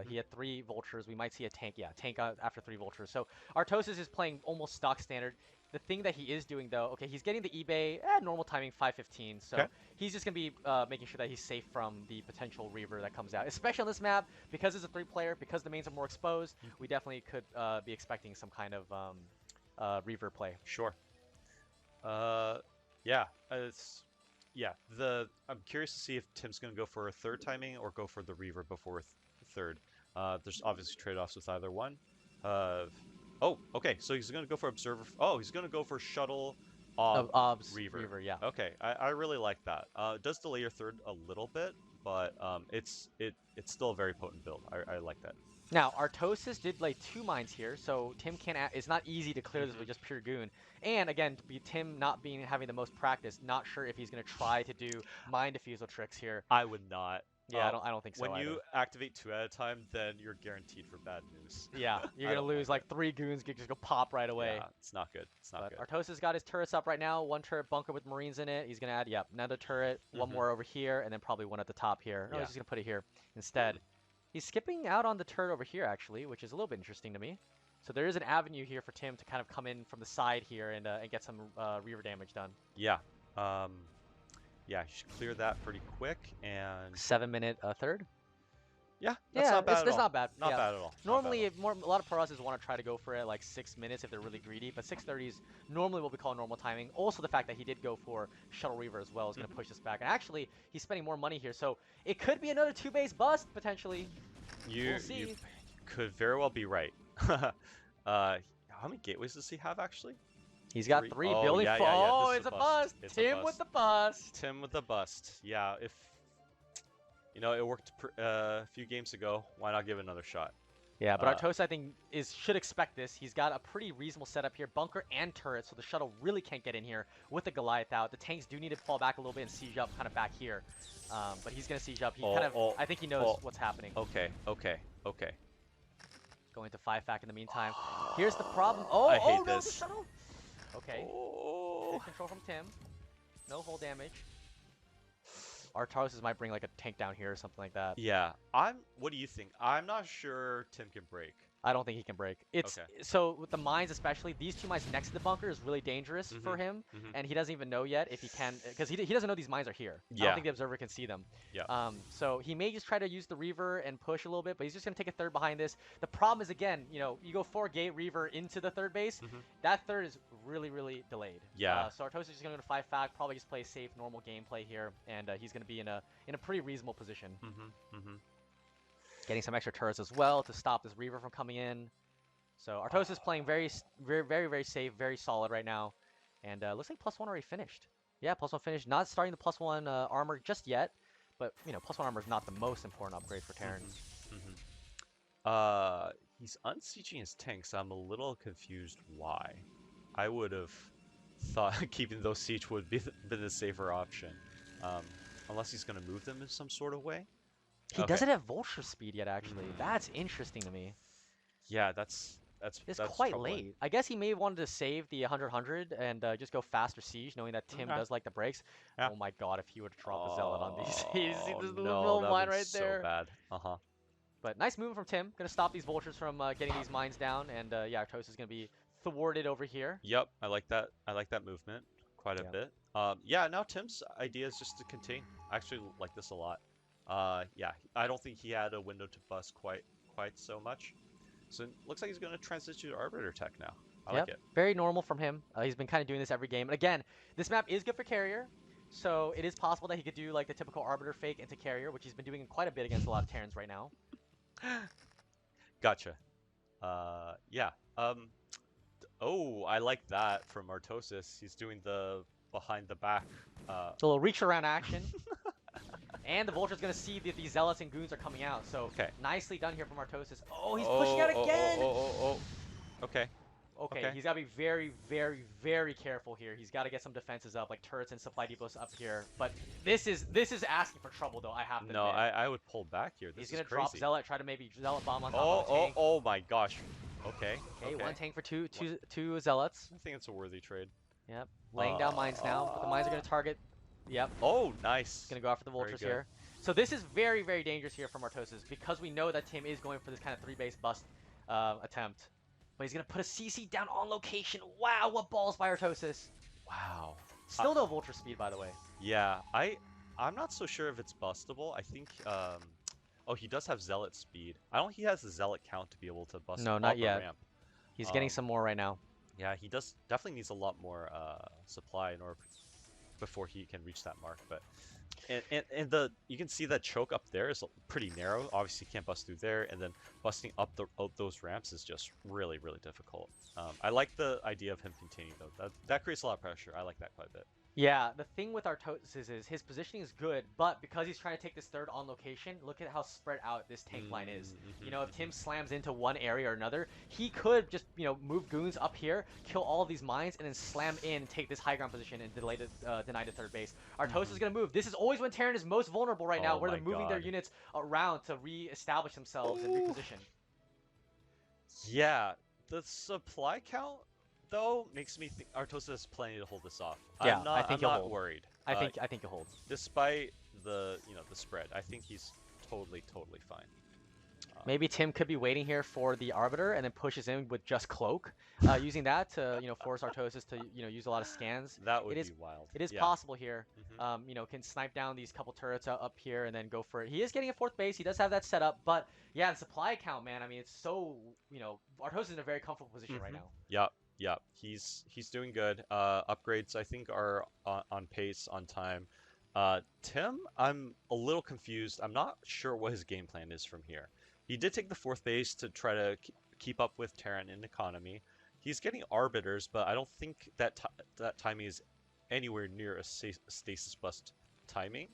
Speaker 6: He had 3 Vultures. We might see a tank. Yeah, tank out after 3 Vultures. So Artosis is playing almost stock standard. The thing that he is doing, though, okay, he's getting the eBay normal timing 5:15, so he's just going to be making sure that he's safe from the potential Reaver that comes out, especially on this map, because it's a 3-player, because the mains are more exposed, we definitely could be expecting some kind of Reaver play.
Speaker 9: Sure. Yeah, I'm curious to see if Tim's going to go for a 3rd timing or go for the Reaver before 3rd. There's obviously trade-offs with either one. Oh, okay, so he's going to go for Observer. Oh, he's going to go for Shuttle,
Speaker 6: Obs,
Speaker 9: Reaver.
Speaker 6: Yeah.
Speaker 9: Okay, I really like that. It does delay your 3rd a little bit, but it's still a very potent build. I like that.
Speaker 6: Now, Artosis did lay 2 mines here, so Tim can't. It's not easy to clear this with just pure goon. And again, Tim not having the most practice, not sure if he's going to try to do mine defusal tricks here.
Speaker 9: I would not.
Speaker 6: Yeah, I don't think so.
Speaker 9: When you activate 2 at a time, then you're guaranteed for bad news.
Speaker 6: Yeah, you're gonna lose like 3 goons, just go pop right away.
Speaker 9: Yeah, it's not good. It's not good.
Speaker 6: Artosis got his turrets up right now. 1 turret bunker with Marines in it. He's gonna add another turret, 1 more over here, and then probably 1 at the top here. No, he's just gonna put it here instead. He's skipping out on the turret over here actually, which is a little bit interesting to me. So there is an avenue here for Tim to kind of come in from the side here and get some Reaver damage done.
Speaker 9: Yeah. Yeah, you should clear that pretty quick. And
Speaker 6: 7-minute 3rd.
Speaker 9: Yeah, that's not bad.
Speaker 6: It's not bad.
Speaker 9: Not bad at all.
Speaker 6: Normally, a lot of pro want to try to go for it like 6 minutes if they're really greedy, but 6:30 is normally what we call normal timing. Also, the fact that he did go for Shuttle Reaver as well is going to push this back. And actually, he's spending more money here, so it could be another 2-base bust potentially.
Speaker 9: You could very well be right. How many gateways does he have actually?
Speaker 6: He's got 3 building. Oh, it's a bust. Tim with the bust.
Speaker 9: Tim with the bust. Yeah, if it worked a few games ago, why not give it another shot?
Speaker 6: Yeah, but Artosis, I think, should expect this. He's got a pretty reasonable setup here. Bunker and turret, so the shuttle really can't get in here with the Goliath out. The tanks do need to fall back a little bit and siege up kind of back here. But he's going to siege up. I think he knows what's happening.
Speaker 9: Okay.
Speaker 6: Going to 5-fact in the meantime. Here's the problem. Oh,
Speaker 3: I hate
Speaker 6: no, the
Speaker 3: this.
Speaker 6: shuttle. Okay.
Speaker 3: Oh.
Speaker 6: Good control from Tim. No hull damage. Artosis might bring like a tank down here or something like that.
Speaker 9: Yeah. What do you think? I'm not sure Tim can break.
Speaker 6: I don't think he can break. It's
Speaker 9: Okay.
Speaker 6: so with the mines especially, these 2 mines next to the bunker is really dangerous for him, and he doesn't even know yet if he can, because he doesn't know these mines are here. I don't think the observer can see them.
Speaker 9: Yeah.
Speaker 6: So he may just try to use the Reaver and push a little bit, but he's just gonna take a third behind this. The problem is again, you know, you go 4-gate Reaver into the third base, that third is really delayed.
Speaker 9: Yeah.
Speaker 6: So Artosis is gonna go to 5-fact, probably just play safe, normal gameplay here, and he's gonna be in a pretty reasonable position. Getting some extra turrets as well to stop this Reaver from coming in. So Artosis is playing very safe, very solid right now. And looks like +1 already finished. Yeah, +1 finished. Not starting the +1 armor just yet. But, you know, +1 armor is not the most important upgrade for Terran.
Speaker 9: He's unsieging his tanks. I'm a little confused why. I would have thought keeping those siege would be been the safer option. Unless he's going to move them in some sort of way.
Speaker 6: He doesn't have vulture speed yet, actually. That's interesting to me.
Speaker 9: Yeah, that's
Speaker 6: quite
Speaker 9: troubling.
Speaker 6: late. I guess he may have wanted to save the 100 and just go faster siege, knowing that Tim does like the breaks.
Speaker 9: Yeah.
Speaker 6: Oh my god, if he were to drop the Zealot on these. You see this
Speaker 9: no,
Speaker 6: little
Speaker 9: that
Speaker 6: mine
Speaker 9: was
Speaker 6: right there.
Speaker 9: so bad.
Speaker 6: But nice movement from Tim. Gonna stop these vultures from getting these mines down, and yeah, Artosis is gonna be thwarted over here.
Speaker 9: Yep, I like that. I like that movement quite a bit. Yeah, now Tim's idea is just to contain. I actually like this a lot. Yeah, I don't think he had a window to bust quite so much. So it looks like he's going to transition to Arbiter tech now. I like it.
Speaker 6: Very normal from him. He's been kind of doing this every game. And again, this map is good for Carrier, so it is possible that he could do like the typical Arbiter fake into Carrier, which he's been doing quite a bit against a lot of Terrans right now.
Speaker 9: Gotcha. Yeah. Oh, I like that from Artosis. He's doing the behind the back.
Speaker 6: A little reach around action. And the Vulture's going to see that these Zealots and Goons are coming out. So nicely done here from Artosis. Oh, he's pushing out again!
Speaker 9: Okay.
Speaker 6: Okay, he's got to be very careful here. He's got to get some defenses up, like turrets and supply depots up here. But this is asking for trouble, though, I have to admit.
Speaker 9: No, I would pull back here. This
Speaker 6: he's going
Speaker 9: is
Speaker 6: to drop
Speaker 9: crazy.
Speaker 6: Zealot, try to maybe Zealot bomb on top of the tank.
Speaker 9: Oh my gosh. Okay.
Speaker 6: Okay, one tank for two Zealots.
Speaker 9: I think it's a worthy trade.
Speaker 6: Yep, laying down mines now, but the mines are going to target. Yep.
Speaker 9: Oh, nice.
Speaker 6: Gonna go after the Vultures here. So this is very dangerous here from Artosis because we know that Tim is going for this kind of 3-base bust attempt. But he's gonna put a CC down on location. Wow, what balls by Artosis.
Speaker 9: Wow.
Speaker 6: Still no Vulture speed, by the way.
Speaker 9: Yeah, I'm not so sure if it's bustable. I think oh, he does have Zealot speed. I don't think he has the Zealot count to be able to bust
Speaker 6: no,
Speaker 9: up
Speaker 6: not
Speaker 9: a
Speaker 6: yet.
Speaker 9: ramp.
Speaker 6: He's getting some more right now.
Speaker 9: Yeah, he definitely needs a lot more supply in order before he can reach that mark. But and you can see that choke up there is pretty narrow. Obviously, you can't bust through there, and then busting up those ramps is just really difficult. I like the idea of him containing though. That creates a lot of pressure. I like that quite a bit.
Speaker 6: Yeah, the thing with Artosis is his positioning is good, but because he's trying to take this third on location, look at how spread out this tank line is. You know, if Tim slams into one area or another, he could just, you know, move goons up here, kill all of these mines, and then slam in and take this high ground position and deny the third base. Artosis is going to move. This is always when Terran is most vulnerable right now, where they're moving their units around to re-establish themselves and reposition.
Speaker 9: Yeah, the supply count though makes me think Artosis is planning to hold this off.
Speaker 6: Yeah,
Speaker 9: I'm not worried.
Speaker 6: I think he'll hold.
Speaker 9: Despite the the spread, I think he's totally fine.
Speaker 6: Maybe Tim could be waiting here for the Arbiter and then pushes in with just Cloak, using that to force Artosis to use a lot of scans.
Speaker 9: That would be wild.
Speaker 6: It is possible here. Can snipe down these couple turrets up here and then go for it. He is getting a fourth base. He does have that set up, but yeah, the supply count, man. I mean, it's so Artosis is in a very comfortable position right now.
Speaker 9: Yep, he's doing good. Upgrades I think are on pace, on time. Tim, I'm a little confused. I'm not sure what his game plan is from here. He did take the fourth base to try to keep up with Terran in economy. He's getting Arbiters, but I don't think that timing is anywhere near a stasis bust timing.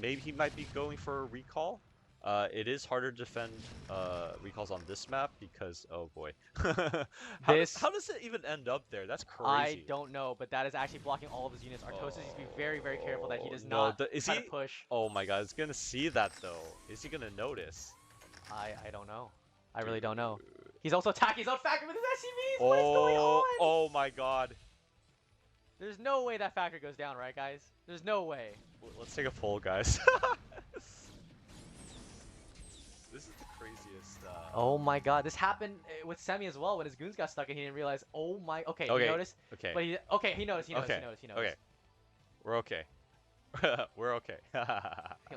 Speaker 9: Maybe he might be going for a recall. It is harder to defend recalls on this map because, oh boy. How does it even end up there? That's crazy.
Speaker 6: I don't know, but that is actually blocking all of his units. Artosis needs to be very careful that he does not try to push.
Speaker 9: Oh my god, he's going to see that though. Is he going to notice?
Speaker 6: I don't know. I really don't know. He's also attacking his own factory with his SCVs. What is going on?
Speaker 9: Oh my god.
Speaker 6: There's no way that factory goes down, right, guys? There's no way.
Speaker 9: Let's take a poll, guys. This is the craziest.
Speaker 6: Oh my god, this happened with Semih as well when his goons got stuck and he didn't realize. Oh my. Okay,
Speaker 9: Okay,
Speaker 6: he noticed.
Speaker 9: okay.
Speaker 6: But he noticed. He noticed.
Speaker 9: Okay,
Speaker 6: He noticed. He noticed.
Speaker 9: Okay. We're okay. We're okay.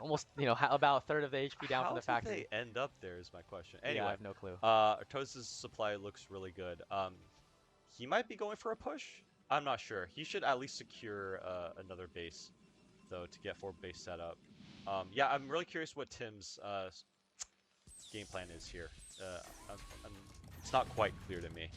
Speaker 6: Almost, about a third of the HP down from the
Speaker 9: How did
Speaker 6: factory.
Speaker 9: they end up there is my question. Anyway,
Speaker 6: Yeah, I have no clue.
Speaker 9: Artosis' supply looks really good. He might be going for a push. I'm not sure. He should at least secure another base, though, to get 4 base set up. Yeah, I'm really curious what Tim's game plan is here. It's not quite clear to me.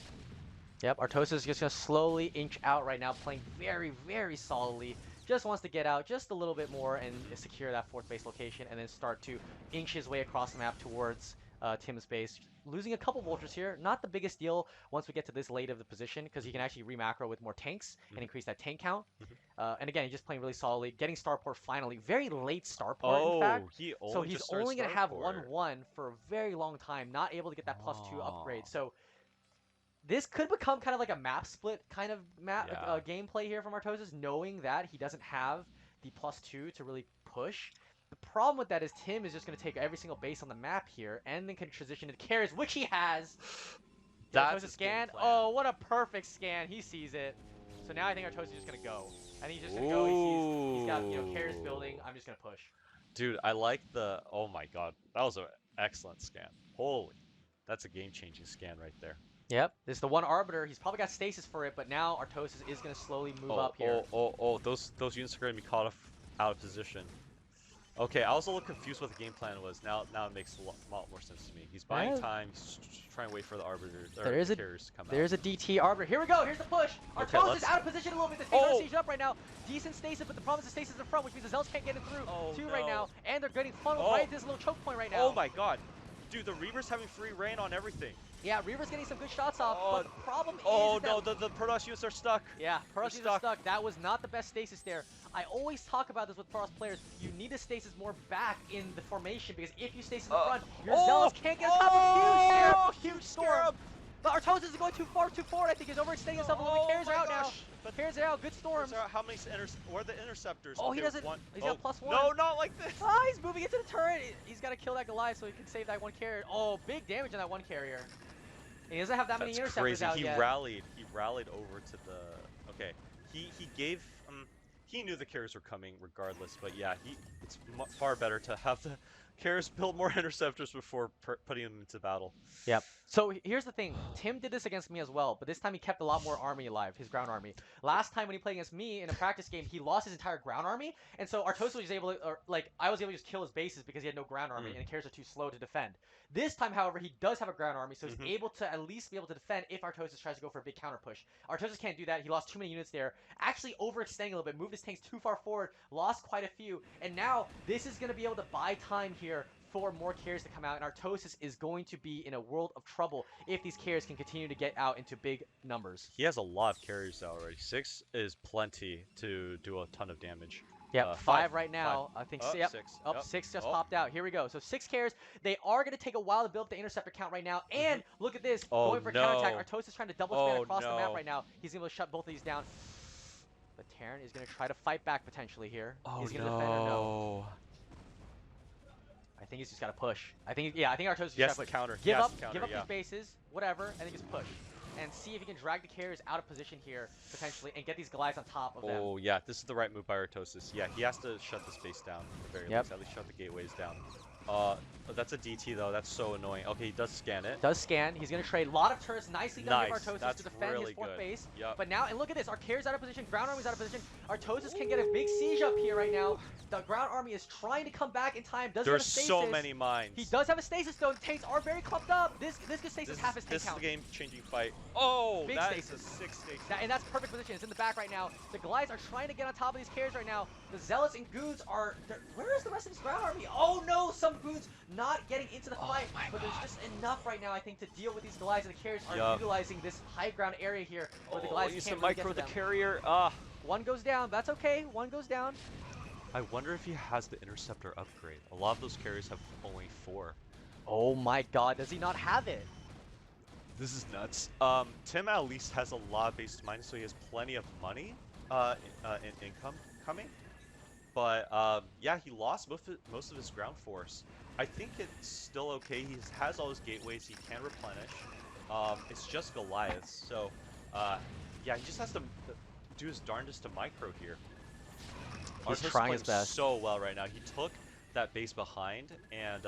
Speaker 6: Yep, Artosis is just going to slowly inch out right now, playing very, very solidly. Just wants to get out just a little bit more and secure that 4th base location, and then start to inch his way across the map towards Tim's base. Losing a couple vultures here, not the biggest deal once we get to this late of the position, because he can actually re-macro with more tanks and increase that tank count. And again, he's just playing really solidly, getting starport finally. Very late starport, in fact. So he's only going to have 1-1 for a very long time, not able to get that +2 upgrade. So this could become kind of like a map split kind of gameplay here from Artosis, knowing that he doesn't have the +2 to really push. The problem with that is Tim is just going to take every single base on the map here and then can transition into carriers, which he has.
Speaker 9: That's
Speaker 6: a scan. Oh, what a perfect scan. He sees it. So now I think Artosis is just going to go. I think he's just going to go. He's got carriers building. I'm just going to push.
Speaker 9: Dude, I like the... Oh my god. That was an excellent scan. Holy. That's a game-changing scan right there.
Speaker 6: Yep, this is the one Arbiter. He's probably got stasis for it, but now Artosis is going to slowly move up here.
Speaker 9: Those units are going to be caught out of position. Okay, I was a little confused what the game plan was. Now it makes a lot more sense to me. He's buying time. He's trying to wait for the Arbiters or the carriers to come out.
Speaker 6: There's a DT Arbiter. Here we go. Here's the push. Artosis is out of position a little bit. The State siege up right now. Decent stasis, but the problem is the stasis in front, which means the Zealots can't get it through right now. And they're getting funneled right into this little choke point right now.
Speaker 9: Oh my god. Dude, the Reaver's having free reign on everything.
Speaker 6: Yeah, Reaver's getting some good shots off, but the problem is
Speaker 9: the Protoss units are stuck.
Speaker 6: Yeah, Protoss units are stuck. That was not the best stasis there. I always talk about this with Protoss players. You need to stasis more back in the formation, because if you stasis in the front, your Zealots can't get on top of huge storm. The Artosis is going too far, too forward. I think he's overextending himself a little bit. Carries are out now. But carries are out. Good storms.
Speaker 9: How many? Where are the interceptors?
Speaker 6: Oh, he doesn't. He's got +1.
Speaker 9: No, not like this.
Speaker 6: Oh, he's moving into the turret. He's got to kill that Goliath so he can save that one carrier. Oh, big damage on that one carrier. He doesn't have that many interceptors out yet.
Speaker 9: He rallied over to the. Okay, he gave. He knew the carriers were coming regardless, but yeah, it's far better to have the carriers build more interceptors before putting them into battle.
Speaker 6: Yep. So here's the thing. Tim did this against me as well, but this time he kept a lot more army alive, his ground army. Last time when he played against me in a practice game, he lost his entire ground army, and so Artosis was able to, I was able to just kill his bases because he had no ground army, and the carriers are too slow to defend. This time, however, he does have a ground army, so he's able to at least be able to defend if Artosis tries to go for a big counter push. Artosis can't do that. He lost too many units there. Actually overextending a little bit, moved his tanks too far forward, lost quite a few, and now this is going to be able to buy time here for more carriers to come out, and Artosis is going to be in a world of trouble if these carriers can continue to get out into big numbers.
Speaker 9: He has a lot of carriers out already. 6 is plenty to do a ton of damage.
Speaker 6: Yeah, 5 right now.
Speaker 9: 5.
Speaker 6: I think
Speaker 9: 6.
Speaker 6: 6 just popped out. Here we go. So 6 carriers. They are going to take a while to build up the interceptor count right now. And look at this. Going for counterattack. Artosis trying to double span across the map right now. He's able to shut both of these down. But Terran is going to try to fight back potentially here. Is he going to defend or no? I think he's just got to push. I think Artosis just got to
Speaker 9: counter.
Speaker 6: Give up these bases, whatever, and then just push. And see if he can drag the carriers out of position here, potentially, and get these Goliaths on top of them.
Speaker 9: Oh, yeah, this is the right move by Artosis. Yeah, he has to shut this base down, at the very least. At least shut the gateways down. That's a DT, though. That's so annoying. Okay, he does scan it.
Speaker 6: Does scan. He's going to trade a lot of turrets. Nicely done by Artosis to defend his 4th base. But now, and look at this. Our carriers out of position. Ground army's out of position. Artosis can get a big siege up here right now. The ground army is trying to come back in time.
Speaker 9: There's so many mines.
Speaker 6: He does have a stasis, though. The tanks are very clumped up. This could stasis half his tank count.
Speaker 9: This is a game-changing fight. Oh,
Speaker 6: big
Speaker 9: that
Speaker 6: stasis.
Speaker 9: is a 6 stasis.
Speaker 6: And that's perfect position. It's in the back right now. The Goliaths are trying to get on top of these carriers right now. The Zealots and Goons are... Where is the rest of his ground army? Oh, no. Some Goons not getting into the fight. But there's just enough right now, I think, to deal with these Goliaths. And the carriers are utilizing this high ground area here where the Goliaths can't really get to them.
Speaker 9: The carrier.
Speaker 6: One goes down. That's okay. One goes down.
Speaker 9: I wonder if he has the interceptor upgrade. A lot of those carriers have only 4.
Speaker 6: Oh my god, does he not have it?
Speaker 9: This is nuts. Tim at least has a lot of base mining, so he has plenty of money in income coming. But yeah, he lost most of his ground force. I think it's still okay. He has all his gateways. He can replenish. It's just Goliath, so yeah, he just has to do his darndest to micro here.
Speaker 6: He's
Speaker 9: Artosis
Speaker 6: trying
Speaker 9: playing
Speaker 6: his best.
Speaker 9: so well right now. He took that base behind and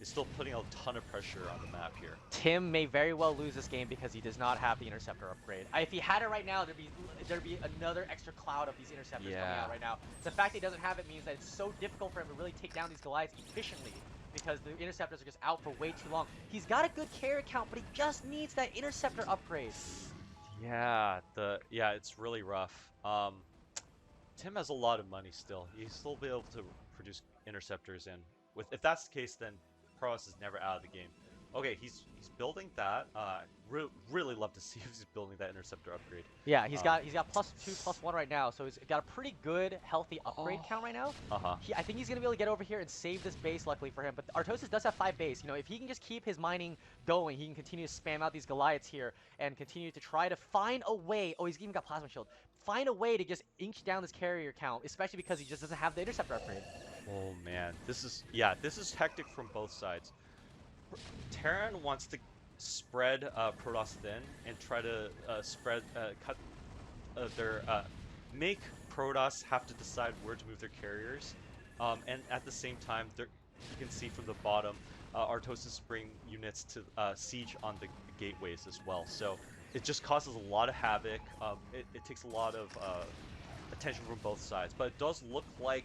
Speaker 9: is still putting a ton of pressure on the map here.
Speaker 6: Tim may very well lose this game because he does not have the interceptor upgrade. If he had it right now, there'd be another extra cloud of these interceptors coming out right now. The fact that he doesn't have it means that it's so difficult for him to really take down these Goliaths efficiently because the interceptors are just out for way too long. He's got a good carry count, but he just needs that interceptor upgrade.
Speaker 9: Yeah, it's really rough. Tim has a lot of money still. He'll still be able to produce interceptors, and if that's the case, then Protoss is never out of the game. Okay, he's building that. Really love to see if he's building that interceptor upgrade.
Speaker 6: Yeah, he's got +2, +1 right now, so he's got a pretty good, healthy upgrade count right now. I think he's gonna be able to get over here and save this base, luckily for him. But Artosis does have 5 base. You know, if he can just keep his mining going, he can continue to spam out these Goliaths here and continue to try to find a way. Oh, he's even got plasma shield. Find a way to just inch down this carrier count, especially because he just doesn't have the interceptor upgrade.
Speaker 9: Oh man, this is hectic from both sides. Terran wants to spread Protoss thin and try to make Protoss have to decide where to move their carriers, and at the same time, you can see from the bottom, Artosis bring units to siege on the gateways as well. So it just causes a lot of havoc. It takes a lot of attention from both sides, but it does look like,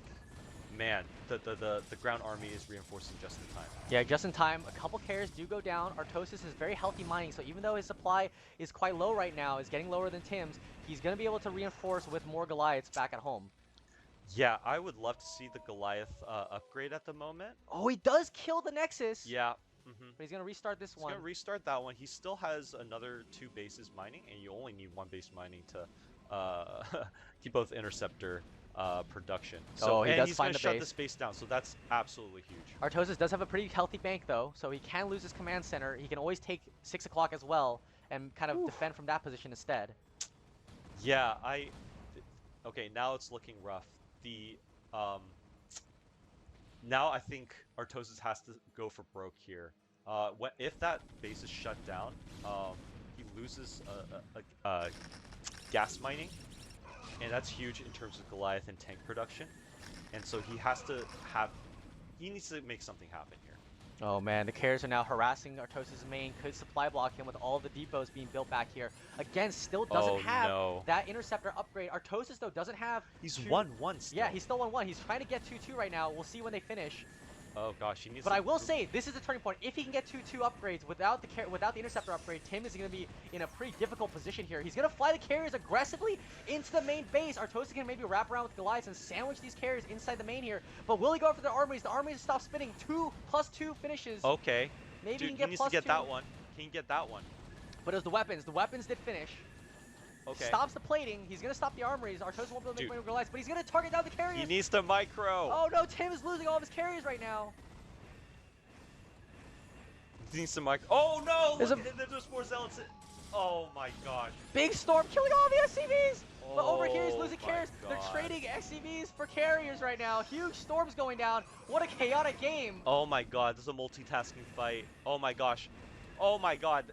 Speaker 9: man, the ground army is reinforcing just in time.
Speaker 6: Yeah, just in time. A couple carriers do go down. Artosis is very healthy mining, so even though his supply is quite low right now, is getting lower than Tim's, he's going to be able to reinforce with more Goliaths back at home.
Speaker 9: Yeah, I would love to see the Goliath upgrade at the moment.
Speaker 6: Oh, he does kill the Nexus.
Speaker 9: Yeah.
Speaker 6: But he's going to restart this one.
Speaker 9: He's going to restart that one. He still has another 2 bases mining, and you only need 1 base mining to keep both interceptor production. So
Speaker 6: he does
Speaker 9: he's
Speaker 6: find
Speaker 9: going to
Speaker 6: the
Speaker 9: shut
Speaker 6: base.
Speaker 9: this base down, so that's absolutely huge.
Speaker 6: Artosis does have a pretty healthy bank, though, so he can lose his command center. He can always take 6 o'clock as well and kind of defend from that position instead.
Speaker 9: Yeah, okay, now it's looking rough. Now I think Artosis has to go for broke here. If that base is shut down, he loses gas mining, and that's huge in terms of Goliath and tank production. And so he needs to make something happen here.
Speaker 6: Oh man, the carriers are now harassing Artosis' main. Could supply block him with all the depots being built back here. Again, still doesn't have that interceptor upgrade. Artosis, though, doesn't have...
Speaker 9: He's 1-1 still.
Speaker 6: Yeah, he's still 1-1. He's trying to get 2-2 right now. We'll see when they finish.
Speaker 9: Oh gosh, he needs.
Speaker 6: But I will say, this is a turning point. If he can get 2-2 upgrades without the interceptor upgrade, Tim is going to be in a pretty difficult position here. He's going to fly the carriers aggressively into the main base. Artosis can maybe wrap around with Goliaths and sandwich these carriers inside the main here. But will he go after the armories? The armories stop spinning. 2+2 finishes.
Speaker 9: Okay.
Speaker 6: Maybe
Speaker 9: Dude,
Speaker 6: he can get +2.
Speaker 9: Get that one. He can get that one.
Speaker 6: But it was the weapons. The weapons did finish.
Speaker 9: Okay.
Speaker 6: Stops the plating. He's going to stop the armories. Artosis won't be able to make more Goliaths, but he's going to target down the carriers.
Speaker 9: He needs to micro.
Speaker 6: Oh no, Tim is losing all of his carriers right now.
Speaker 9: He needs to micro. Oh no!
Speaker 6: There's
Speaker 9: more zealots. Oh my gosh.
Speaker 6: Big storm killing all the SCVs. But over here he's
Speaker 9: Oh
Speaker 6: losing
Speaker 9: my
Speaker 6: carriers. They're
Speaker 9: God.
Speaker 6: trading SCVs for carriers right now. Huge storms going down. What a chaotic game.
Speaker 9: Oh my god, this is a multitasking fight. Oh my gosh. Oh my god.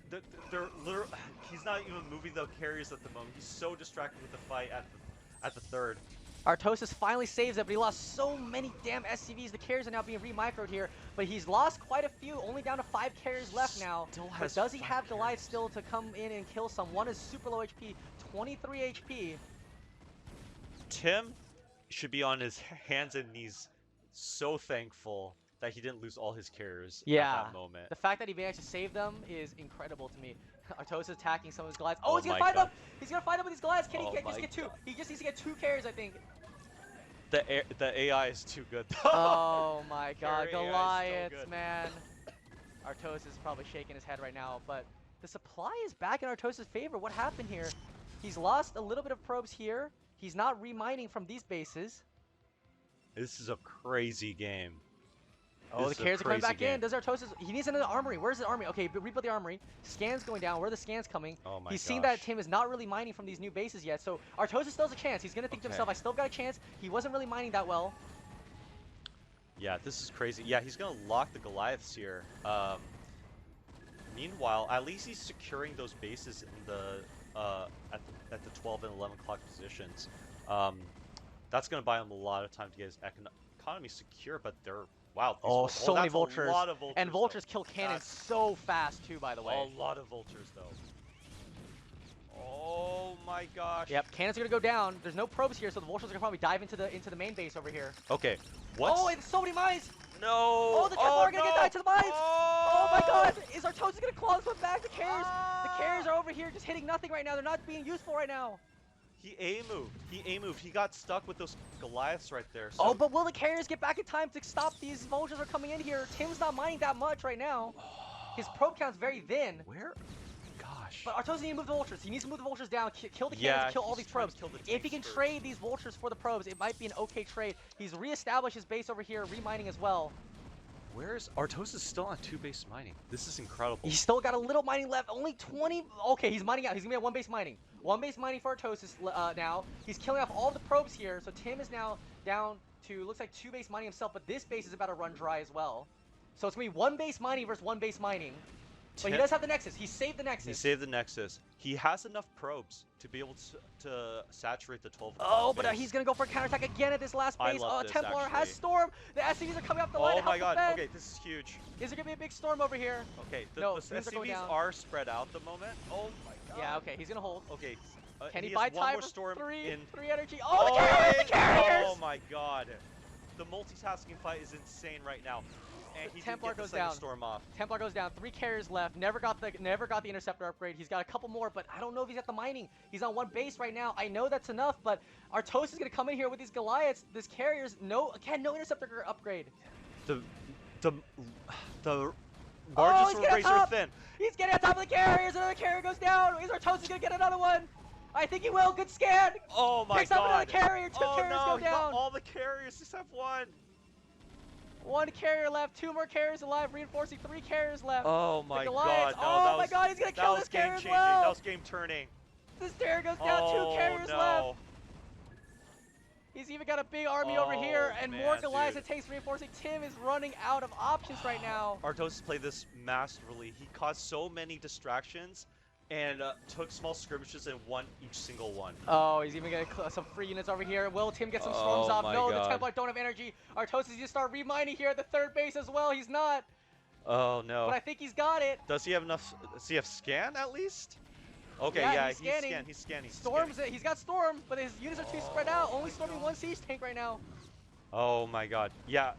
Speaker 9: They're literally, he's not even moving the carriers at the moment. He's so distracted with the fight at the third.
Speaker 6: Artosis finally saves it, but he lost so many damn SCVs. The carriers are now being re-microed here, but he's lost quite a few, only down to 5 carriers left now. But does he have Goliath still to come in and kill some? One is super low HP, 23 HP.
Speaker 9: Tim should be on his hands and knees, so thankful that he didn't lose all his carriers at that moment.
Speaker 6: The fact that he managed to save them is incredible to me. Artosis attacking some of his Goliaths. Oh,
Speaker 9: Oh
Speaker 6: he's gonna
Speaker 9: my
Speaker 6: find
Speaker 9: God.
Speaker 6: them! He's gonna find them with these Goliaths. Can he
Speaker 9: Oh
Speaker 6: just
Speaker 9: my
Speaker 6: get 2?
Speaker 9: God.
Speaker 6: He just needs to get 2 carriers, I think.
Speaker 9: The AI is too good.
Speaker 6: Oh my god,
Speaker 9: Carry AI is so
Speaker 6: Goliaths,
Speaker 9: good.
Speaker 6: man. Artosis is probably shaking his head right now, but the supply is back in Artosis' favor. What happened here? He's lost a little bit of probes here. He's not remining from these bases.
Speaker 9: This is a crazy game.
Speaker 6: Oh,
Speaker 9: This
Speaker 6: the
Speaker 9: is a
Speaker 6: carriers are coming
Speaker 9: crazy
Speaker 6: back
Speaker 9: game.
Speaker 6: in. Does Artosis? He needs another armory. Where's the armory? Okay, rebuild the armory. Scans going down. Where are the scans coming?
Speaker 9: Oh my
Speaker 6: He's
Speaker 9: gosh.
Speaker 6: seen that Tim is not really mining from these new bases yet, so Artosis still has a chance. He's gonna think to himself, I still got a chance. He wasn't really mining that well.
Speaker 9: Yeah, this is crazy. Yeah, he's gonna lock the Goliaths here. Meanwhile, at least he's securing those bases in the at the 12 and 11 o'clock positions. That's gonna buy him a lot of time to get his economy secure. But they're wow.
Speaker 6: Oh, so many
Speaker 9: that's
Speaker 6: vultures.
Speaker 9: A lot of vultures.
Speaker 6: And vultures
Speaker 9: though.
Speaker 6: kill cannons
Speaker 9: That's
Speaker 6: so fast too, by the way.
Speaker 9: a lot of vultures though. Oh my gosh.
Speaker 6: Yep, cannons are gonna go down. There's no probes here, so the vultures are gonna probably dive into the main base over here.
Speaker 9: Okay. What's...
Speaker 6: Oh, and so many mines!
Speaker 9: No!
Speaker 6: Oh, the Templar are gonna get died to the mines! Oh my
Speaker 9: Oh
Speaker 6: god! Is Artosis gonna claw this one back? The carriers are over here just hitting nothing right now. They're not being useful right now.
Speaker 9: He A-moved. He A-moved. He got stuck with those Goliaths right there. So...
Speaker 6: Oh, but will the carriers get back in time to stop these vultures are coming in here? Tim's not mining that much right now. His probe count's very thin.
Speaker 9: Where? Gosh.
Speaker 6: But Artosis needs to move the vultures. He needs to move the vultures down, kill the cannons, and kill all these probes. If he can trade these vultures for the probes, it might be an okay trade. He's reestablished his base over here, remining as well.
Speaker 9: Where's Artosis still on 2-base mining? This is incredible.
Speaker 6: He's still got a little mining left, only 20. Okay, he's mining out. He's gonna be at 1-base mining. 1-base mining for Artosis now. He's killing off all the probes here, so Tim is now down to, looks like 2-base mining himself, but this base is about to run dry as well. So it's gonna be 1-base mining versus 1-base mining. But he does have the Nexus. He saved the Nexus.
Speaker 9: He saved the Nexus. He has enough probes to be able to saturate the 12.
Speaker 6: Oh, but he's going to go for a counterattack again at this last base.
Speaker 9: This,
Speaker 6: Templar
Speaker 9: actually.
Speaker 6: has Storm. The SCVs are coming up the line.
Speaker 9: Oh my god.
Speaker 6: Defend.
Speaker 9: Okay, this is huge.
Speaker 6: Is there going to be a big storm over here?
Speaker 9: Okay, the SCVs are spread out at the moment. Oh my god.
Speaker 6: Yeah, okay, he's going to hold.
Speaker 9: Okay.
Speaker 6: Can he buy
Speaker 9: one
Speaker 6: time
Speaker 9: more
Speaker 6: for
Speaker 9: storm
Speaker 6: three
Speaker 9: in...
Speaker 6: energy? Oh, the carriers! The carriers!
Speaker 9: Oh my god. The multitasking fight is insane right now. And he
Speaker 6: Templar
Speaker 9: didn't get
Speaker 6: goes
Speaker 9: the second
Speaker 6: down.
Speaker 9: storm off.
Speaker 6: Templar goes down. 3 carriers left. Never got the interceptor upgrade. He's got a couple more, but I don't know if he's at the mining. He's on 1 base right now. I know that's enough, but Artosis is gonna come in here with these Goliaths. This carriers, no interceptor upgrade.
Speaker 9: The margins for race are thin.
Speaker 6: He's getting on top of the carriers. Another carrier goes down. Is Artosis gonna get another one? I think he will. Good scan.
Speaker 9: Oh my
Speaker 6: Picks
Speaker 9: god.
Speaker 6: up another carrier. 2 carriers go
Speaker 9: no,
Speaker 6: down.
Speaker 9: all the carriers except 1.
Speaker 6: 1 carrier left, 2 more carriers alive, reinforcing 3 carriers left.
Speaker 9: Oh my
Speaker 6: the
Speaker 9: god,
Speaker 6: Goliaths.
Speaker 9: no,
Speaker 6: Oh my god, he's gonna kill this carrier as well.
Speaker 9: That was game turning.
Speaker 6: This carrier goes down, 2 carriers left. He's even got a big army over here, and more Goliaths. It takes reinforcing. Tim is running out of options right now.
Speaker 9: Artosis played this masterfully. He caused so many distractions and took small skirmishes and won each single one.
Speaker 6: Oh, he's even getting some free units over here. Will Tim get some storms off? No, the Templar don't have energy. Artosis is going to start remining here at the 3rd base as well. He's not.
Speaker 9: Oh, no.
Speaker 6: But I think he's got it.
Speaker 9: Does he have enough? Does he have scan at least? Okay,
Speaker 6: yeah,
Speaker 9: he's scanning.
Speaker 6: Storms it. He's got Storm, but his units are too spread out. Only storming 1 siege tank right now.
Speaker 9: Oh my god. Yeah.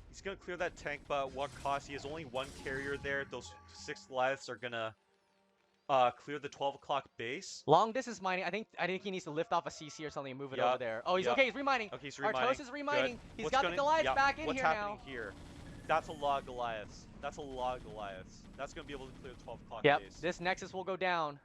Speaker 9: He's going to clear that tank, but what cost? He has only 1 carrier there. Those 6 Goliaths are going to clear the 12 o'clock base.
Speaker 6: Long distance mining. I think he needs to lift off a CC or something and move it over there. Oh, he's okay. He's remining.
Speaker 9: Okay, he's remining.
Speaker 6: Artosis is remining.
Speaker 9: Good.
Speaker 6: He's got the Goliaths back in
Speaker 9: What's
Speaker 6: here
Speaker 9: happening
Speaker 6: now.
Speaker 9: here? That's a lot of Goliaths. That's a lot of Goliaths. That's going to be able to clear the 12 o'clock
Speaker 6: Yep.
Speaker 9: base.
Speaker 6: This Nexus will go down.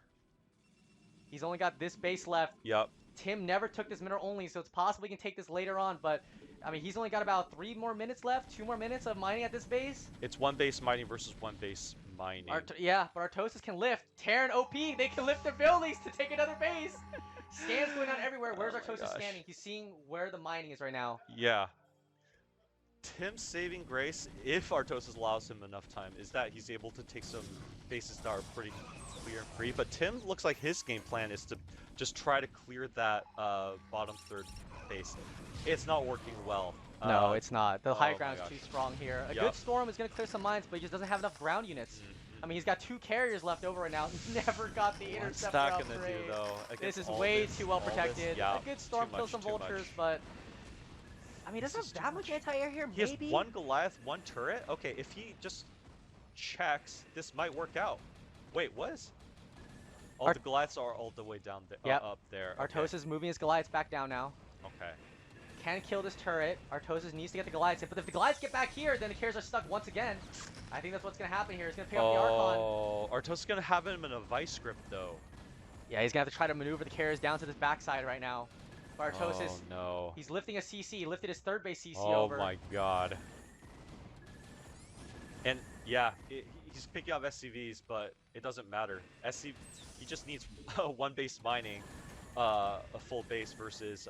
Speaker 6: He's only got this base left.
Speaker 9: Yep.
Speaker 6: Tim never took this mineral only, so it's possible he can take this later on, but I mean, he's only got about 3 more minutes left, 2 more minutes of mining at this base.
Speaker 9: It's 1 base mining versus 1 base mining.
Speaker 6: Yeah, but Artosis can lift. Terran OP, they can lift their buildings to take another base. Scans going on everywhere. Where's Artosis scanning? He's seeing where the mining is right now.
Speaker 9: Yeah. Tim's saving grace, if Artosis allows him enough time, is that he's able to take some bases that are pretty clear and free. But Tim looks like his game plan is to just try to clear that bottom 3rd base. It's not working well.
Speaker 6: No, it's not. The high ground is too strong here. A good storm is going to clear some mines, but he just doesn't have enough ground units. I mean, he's got 2 carriers left over right now. He's never got the interceptor upgrade. This is way too well protected. A good storm kills some vultures, but I mean, he doesn't have that much anti-air here.
Speaker 9: He has 1 Goliath, 1 turret. Okay, if he just checks, this might work out. Wait, what is? Oh, the Goliaths are all the way down there. Up there.
Speaker 6: Artosis is moving his Goliaths back down now.
Speaker 9: Okay.
Speaker 6: Can kill this turret. Artosis needs to get the Goliaths in, but if the Goliaths get back here, then the carriers are stuck once again. I think that's what's going to happen here. He's going to pick up the Archon.
Speaker 9: Oh, Artosis is going to have him in a vice grip, though.
Speaker 6: Yeah, he's going to have to try to maneuver the carriers down to this backside right now. But Artosis,
Speaker 9: oh, no.
Speaker 6: He's lifting a CC. He lifted his 3rd base CC
Speaker 9: over. Oh, my God. And yeah, he's picking up SCVs, but it doesn't matter. He just needs one base mining, a full base versus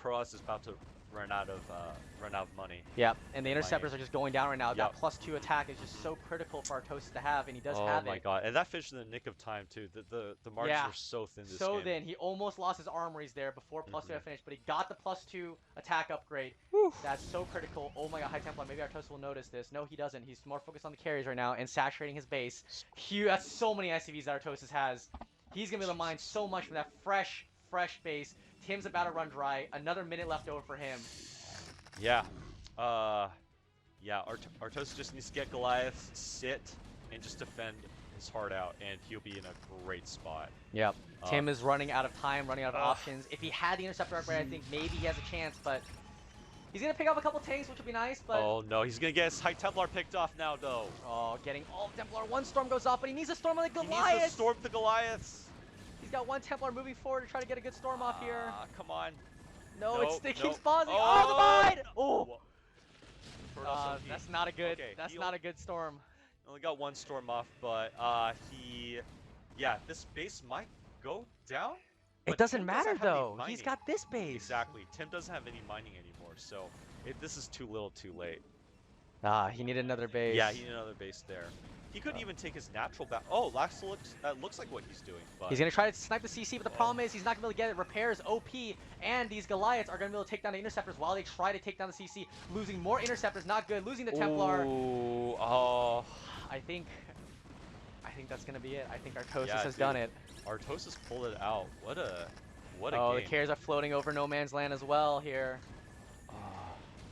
Speaker 9: Protoss is about to run out of money.
Speaker 6: Yep, and the interceptors are just going down right now.
Speaker 9: Yep.
Speaker 6: That +2 attack is just so critical for Artosis to have, and he does have it.
Speaker 9: Oh my god, and that finished in the nick of time too. The margins are so thin this
Speaker 6: so
Speaker 9: game.
Speaker 6: thin. He almost lost his armories there before +2 had finished, but he got the +2 attack upgrade. That's so critical. Oh my god, High Templar, maybe Artosis will notice this. No, he doesn't. He's more focused on the carries right now and saturating his base. That's so many SCVs that Artosis has. He's going to be able to mine so much from that fresh base. Tim's about to run dry. Another minute left over for him.
Speaker 9: Yeah. Artosis just needs to get Goliath, sit, and just defend his heart out, and he'll be in a great spot.
Speaker 6: Yep. Tim is running out of time, running out of options. If he had the Interceptor upgrade, I think maybe he has a chance, but he's going to pick up a couple tanks, which would be nice, but...
Speaker 9: Oh no, he's going to get his High Templar picked off now, though.
Speaker 6: Oh, getting all Templar. One storm goes off, but he needs to storm on the Goliath.
Speaker 9: He needs to storm the Goliaths.
Speaker 6: He's got one Templar moving forward to try to get a good storm off here.
Speaker 9: Come on.
Speaker 6: No,
Speaker 9: Nope,
Speaker 6: it keeps
Speaker 9: nope.
Speaker 6: pausing.
Speaker 9: Oh,
Speaker 6: Oh, the bind!
Speaker 9: Oh.
Speaker 6: That's not a good.
Speaker 9: Okay,
Speaker 6: that's not a good storm.
Speaker 9: Only got one storm off, but this base might go down.
Speaker 6: It
Speaker 9: but
Speaker 6: doesn't
Speaker 9: Tim
Speaker 6: matter
Speaker 9: have any
Speaker 6: though.
Speaker 9: mining.
Speaker 6: He's got this base.
Speaker 9: Exactly. Tim doesn't have any mining anymore, so this is too little, too late.
Speaker 6: He needed another base.
Speaker 9: Yeah, he needed another base there. He could even take his natural back. Oh, that looks like what he's doing. But
Speaker 6: he's gonna try to snipe the CC, but the problem is he's not gonna be able to get it. Repairs OP, and these Goliaths are gonna be able to take down the Interceptors while they try to take down the CC. Losing more Interceptors, not good. Losing the Templar.
Speaker 9: Ooh, oh.
Speaker 6: I think that's gonna be it. I think Artosis
Speaker 9: Yeah,
Speaker 6: has done it.
Speaker 9: Artosis pulled it out. What a game.
Speaker 6: Oh, the carriers are floating over no man's land as well here.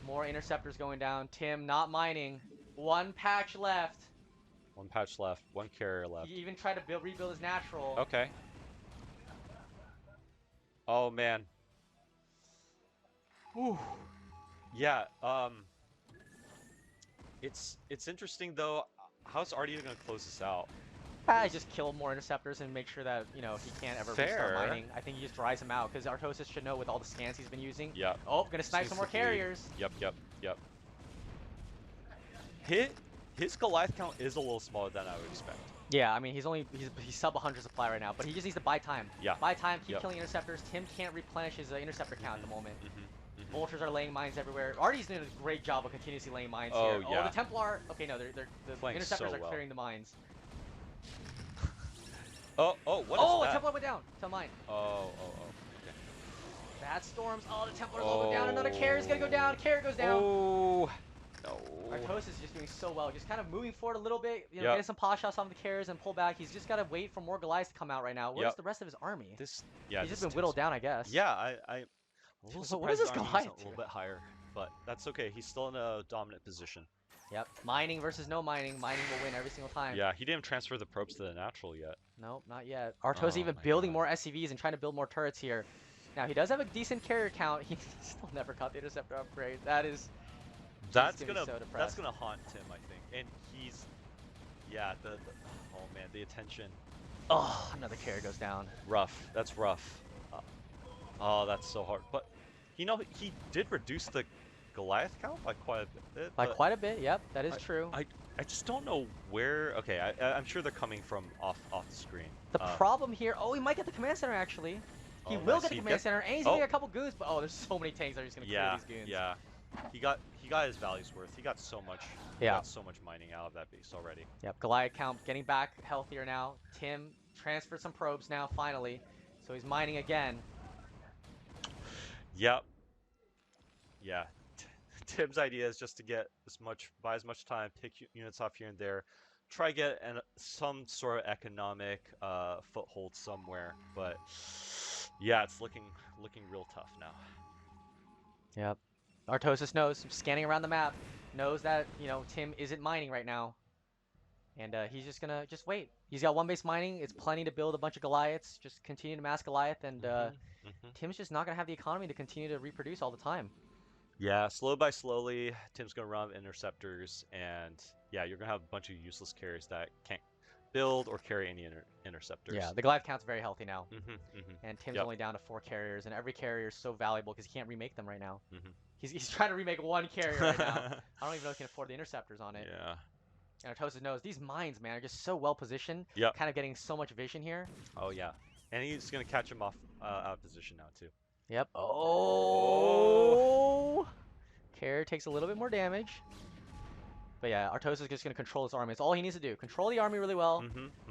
Speaker 6: More Interceptors going down. Tim not mining. One patch left.
Speaker 9: One patch left. One carrier left.
Speaker 6: He even tried to rebuild his natural.
Speaker 9: Okay. Oh man. Whew. Yeah. It's interesting though. How's Artie gonna close this out?
Speaker 6: I just kill more Interceptors and make sure that he can't ever restart mining. I think he just dries him out because Artosis should know with all the scans he's been using.
Speaker 9: Yeah.
Speaker 6: Oh, gonna snipe some more carriers.
Speaker 9: Yep. His Goliath count is a little smaller than I would expect.
Speaker 6: Yeah, I mean he's sub 100 supply right now, but he just needs to buy time.
Speaker 9: Yeah.
Speaker 6: Buy time, keep killing Interceptors. Tim can't replenish his Interceptor count at the moment. Vultures are laying mines everywhere. Artie's doing a great job of continuously laying mines here.
Speaker 9: Yeah.
Speaker 6: Oh, the Templar. Okay, no, the Interceptors are
Speaker 9: well.
Speaker 6: clearing the mines.
Speaker 9: What is that?
Speaker 6: Oh, the Templar went down to mine.
Speaker 9: Okay.
Speaker 6: Bad storms. Oh, the Templar's all go down. Another carrier's gonna go down. Carrier goes down.
Speaker 9: Oh, no.
Speaker 6: Artosis is just doing so well. Just kind of moving forward a little bit, getting some pot shots on the carriers and pull back. He's just got to wait for more Goliaths to come out right now. Where's the rest of his army? He's just been whittled down, I guess.
Speaker 9: Yeah, I'm a little
Speaker 6: So what is
Speaker 9: surprised
Speaker 6: this
Speaker 9: Army's
Speaker 6: Goliath
Speaker 9: a little bit higher, but that's okay. He's still in a dominant position.
Speaker 6: Yep. Mining versus no mining. Mining will win every single time.
Speaker 9: Yeah, he didn't transfer the probes to the natural yet.
Speaker 6: Nope, not yet. Artosis even building more SCVs and trying to build more turrets here. Now, he does have a decent carrier count. He still never got the Interceptor upgrade. That's
Speaker 9: gonna haunt Tim, I think. And he's, oh man, the attention.
Speaker 6: Oh, another carrier goes down.
Speaker 9: Rough. That's rough. Oh, that's so hard. But he did reduce the Goliath count by quite a bit.
Speaker 6: By quite a bit, yep, that is true.
Speaker 9: I just don't know where. Okay, I'm sure they're coming from off the screen.
Speaker 6: The problem here. Oh, he might get the command center actually. He will get the command center, and he's gonna get a couple goons. But there's so many tanks that are just gonna clear these goons.
Speaker 9: Yeah. He got his value's worth. He got so much. He got so much mining out of that base already.
Speaker 6: Yep. Goliath count getting back healthier now. Tim transferred some probes now finally, so he's mining again.
Speaker 9: Yep. Yeah. Tim's idea is just to get buy as much time, pick units off here and there, try to get some sort of economic foothold somewhere. But yeah, it's looking real tough now.
Speaker 6: Yep. Artosis knows, scanning around the map, knows that Tim isn't mining right now, and he's just gonna wait. He's got one base mining. It's plenty to build a bunch of Goliaths. Just continue to mass Goliath, and Tim's just not gonna have the economy to continue to reproduce all the time.
Speaker 9: Yeah, slowly, Tim's gonna run Interceptors, and yeah, you're gonna have a bunch of useless carriers that can't build or carry any Interceptors.
Speaker 6: Yeah, the Goliath count's very healthy now, and Tim's only down to 4 carriers, and every carrier is so valuable because he can't remake them right now. He's trying to remake one carrier right now. I don't even know if he can afford the Interceptors on it.
Speaker 9: Yeah.
Speaker 6: And Artosis knows these mines, man, are just so well positioned.
Speaker 9: Yep.
Speaker 6: Kind of getting so much vision here.
Speaker 9: Oh yeah, and he's gonna catch him off out of position now too.
Speaker 6: Yep. Oh. KUDOS takes a little bit more damage. But yeah, Artosis is just going to control his army. That's all he needs to do. Control the army really well.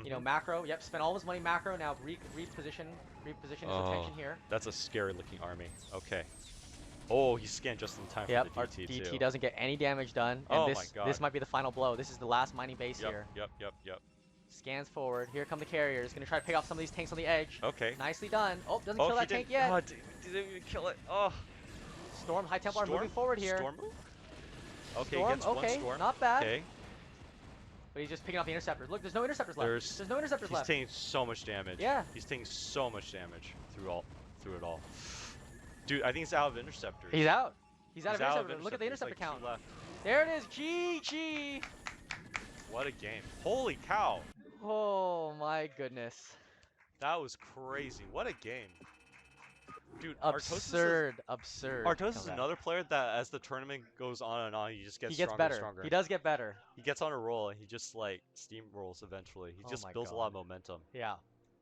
Speaker 6: You know, macro. Yep, spend all his money macro. Now reposition his attention here.
Speaker 9: That's a scary looking army. Okay. Oh, he scanned just in time
Speaker 6: Yep,
Speaker 9: for the DT
Speaker 6: DT
Speaker 9: too.
Speaker 6: doesn't get any damage done. And
Speaker 9: Oh
Speaker 6: this,
Speaker 9: my god.
Speaker 6: this might be the final blow. This is the last mining base here.
Speaker 9: Yep.
Speaker 6: Scans forward. Here come the carriers. Going to try to pick off some of these tanks on the edge.
Speaker 9: Okay.
Speaker 6: Nicely done. Oh, doesn't kill that tank yet.
Speaker 9: Oh, didn't even kill it. Oh.
Speaker 6: Storm, High Templar moving forward here.
Speaker 9: Storm move? Okay,
Speaker 6: Storm,
Speaker 9: gets one storm.
Speaker 6: Not bad.
Speaker 9: Okay.
Speaker 6: But he's just picking off the interceptors. Look, there's no interceptors left. There's no interceptors left.
Speaker 9: He's taking so much damage.
Speaker 6: Yeah.
Speaker 9: He's taking so much damage through it all. Dude, I think he's out of interceptors.
Speaker 6: He's out. He's out of
Speaker 9: out
Speaker 6: interceptors. Look at the interceptor
Speaker 9: like
Speaker 6: count.
Speaker 9: left.
Speaker 6: There it is. GG.
Speaker 9: What a game. Holy cow.
Speaker 6: Oh my goodness.
Speaker 9: That was crazy. What a game. Dude,
Speaker 6: absurd.
Speaker 9: Artosis is another player that as the tournament goes on and on, he just gets stronger
Speaker 6: better.
Speaker 9: and stronger.
Speaker 6: He does get better.
Speaker 9: He gets on a roll and he just like steamrolls eventually. He just builds a lot of momentum.
Speaker 6: Yeah.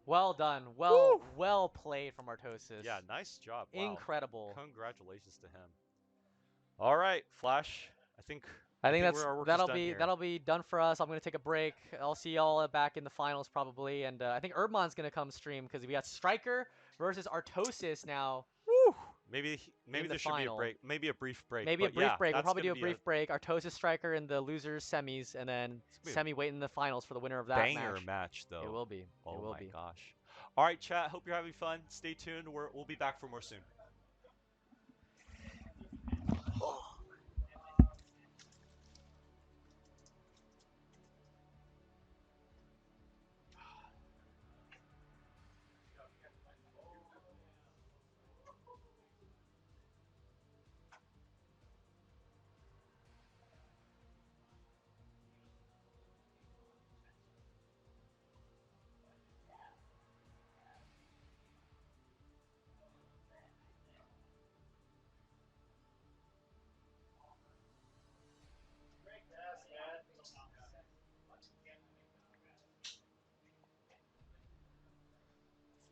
Speaker 6: Well done. Well played from Artosis.
Speaker 9: Yeah, nice job. Wow.
Speaker 6: Incredible.
Speaker 9: Congratulations to him. All right, Flash. I think
Speaker 6: that'll be done for us. I'm gonna take a break. I'll see y'all back in the finals probably, and I think Herbmon's gonna come stream because we got StRyKeR versus Artosis now.
Speaker 9: Woo! Maybe there should be a break. Maybe a brief break.
Speaker 6: Maybe a brief break. We'll probably do a brief break. Artosis, StRyKeR in the losers semis, and then Semih wait in the finals for the winner of that
Speaker 9: banger match though.
Speaker 6: It will be.
Speaker 9: Oh
Speaker 6: it will
Speaker 9: my
Speaker 6: be.
Speaker 9: gosh. All right, chat. Hope you're having fun. Stay tuned. We'll be back for more soon.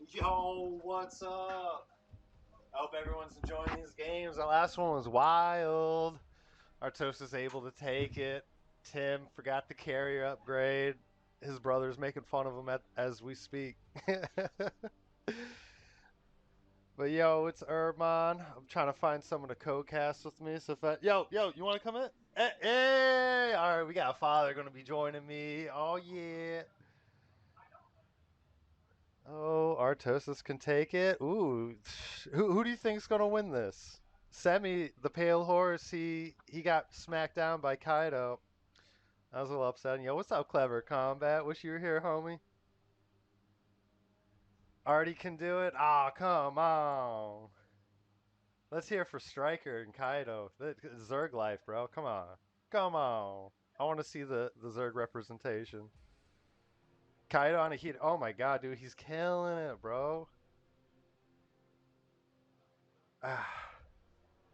Speaker 11: Yo, what's up? I hope everyone's enjoying these games. The last one was wild. Artosis able to take it. Tim forgot the carrier upgrade. His brother's making fun of him as we speak. But yo, it's Herbmon. I'm trying to find someone to co-cast with me. So yo, you want to come in? Hey, all right, we got a father going to be joining me. Oh yeah. Oh, Artosis can take it. Ooh, who do you think's gonna win this? Semih, the pale horse, he got smacked down by KUDOS. I was a little upset. Yo, what's up, Clever Combat? Wish you were here, homie. Artie can do it. Ah, come on. Let's hear for StRyKeR and KUDOS. Zerg life, bro. Come on. I want to see the Zerg representation. KUDOS on a heat. Oh my god, dude, he's killing it, bro. I'm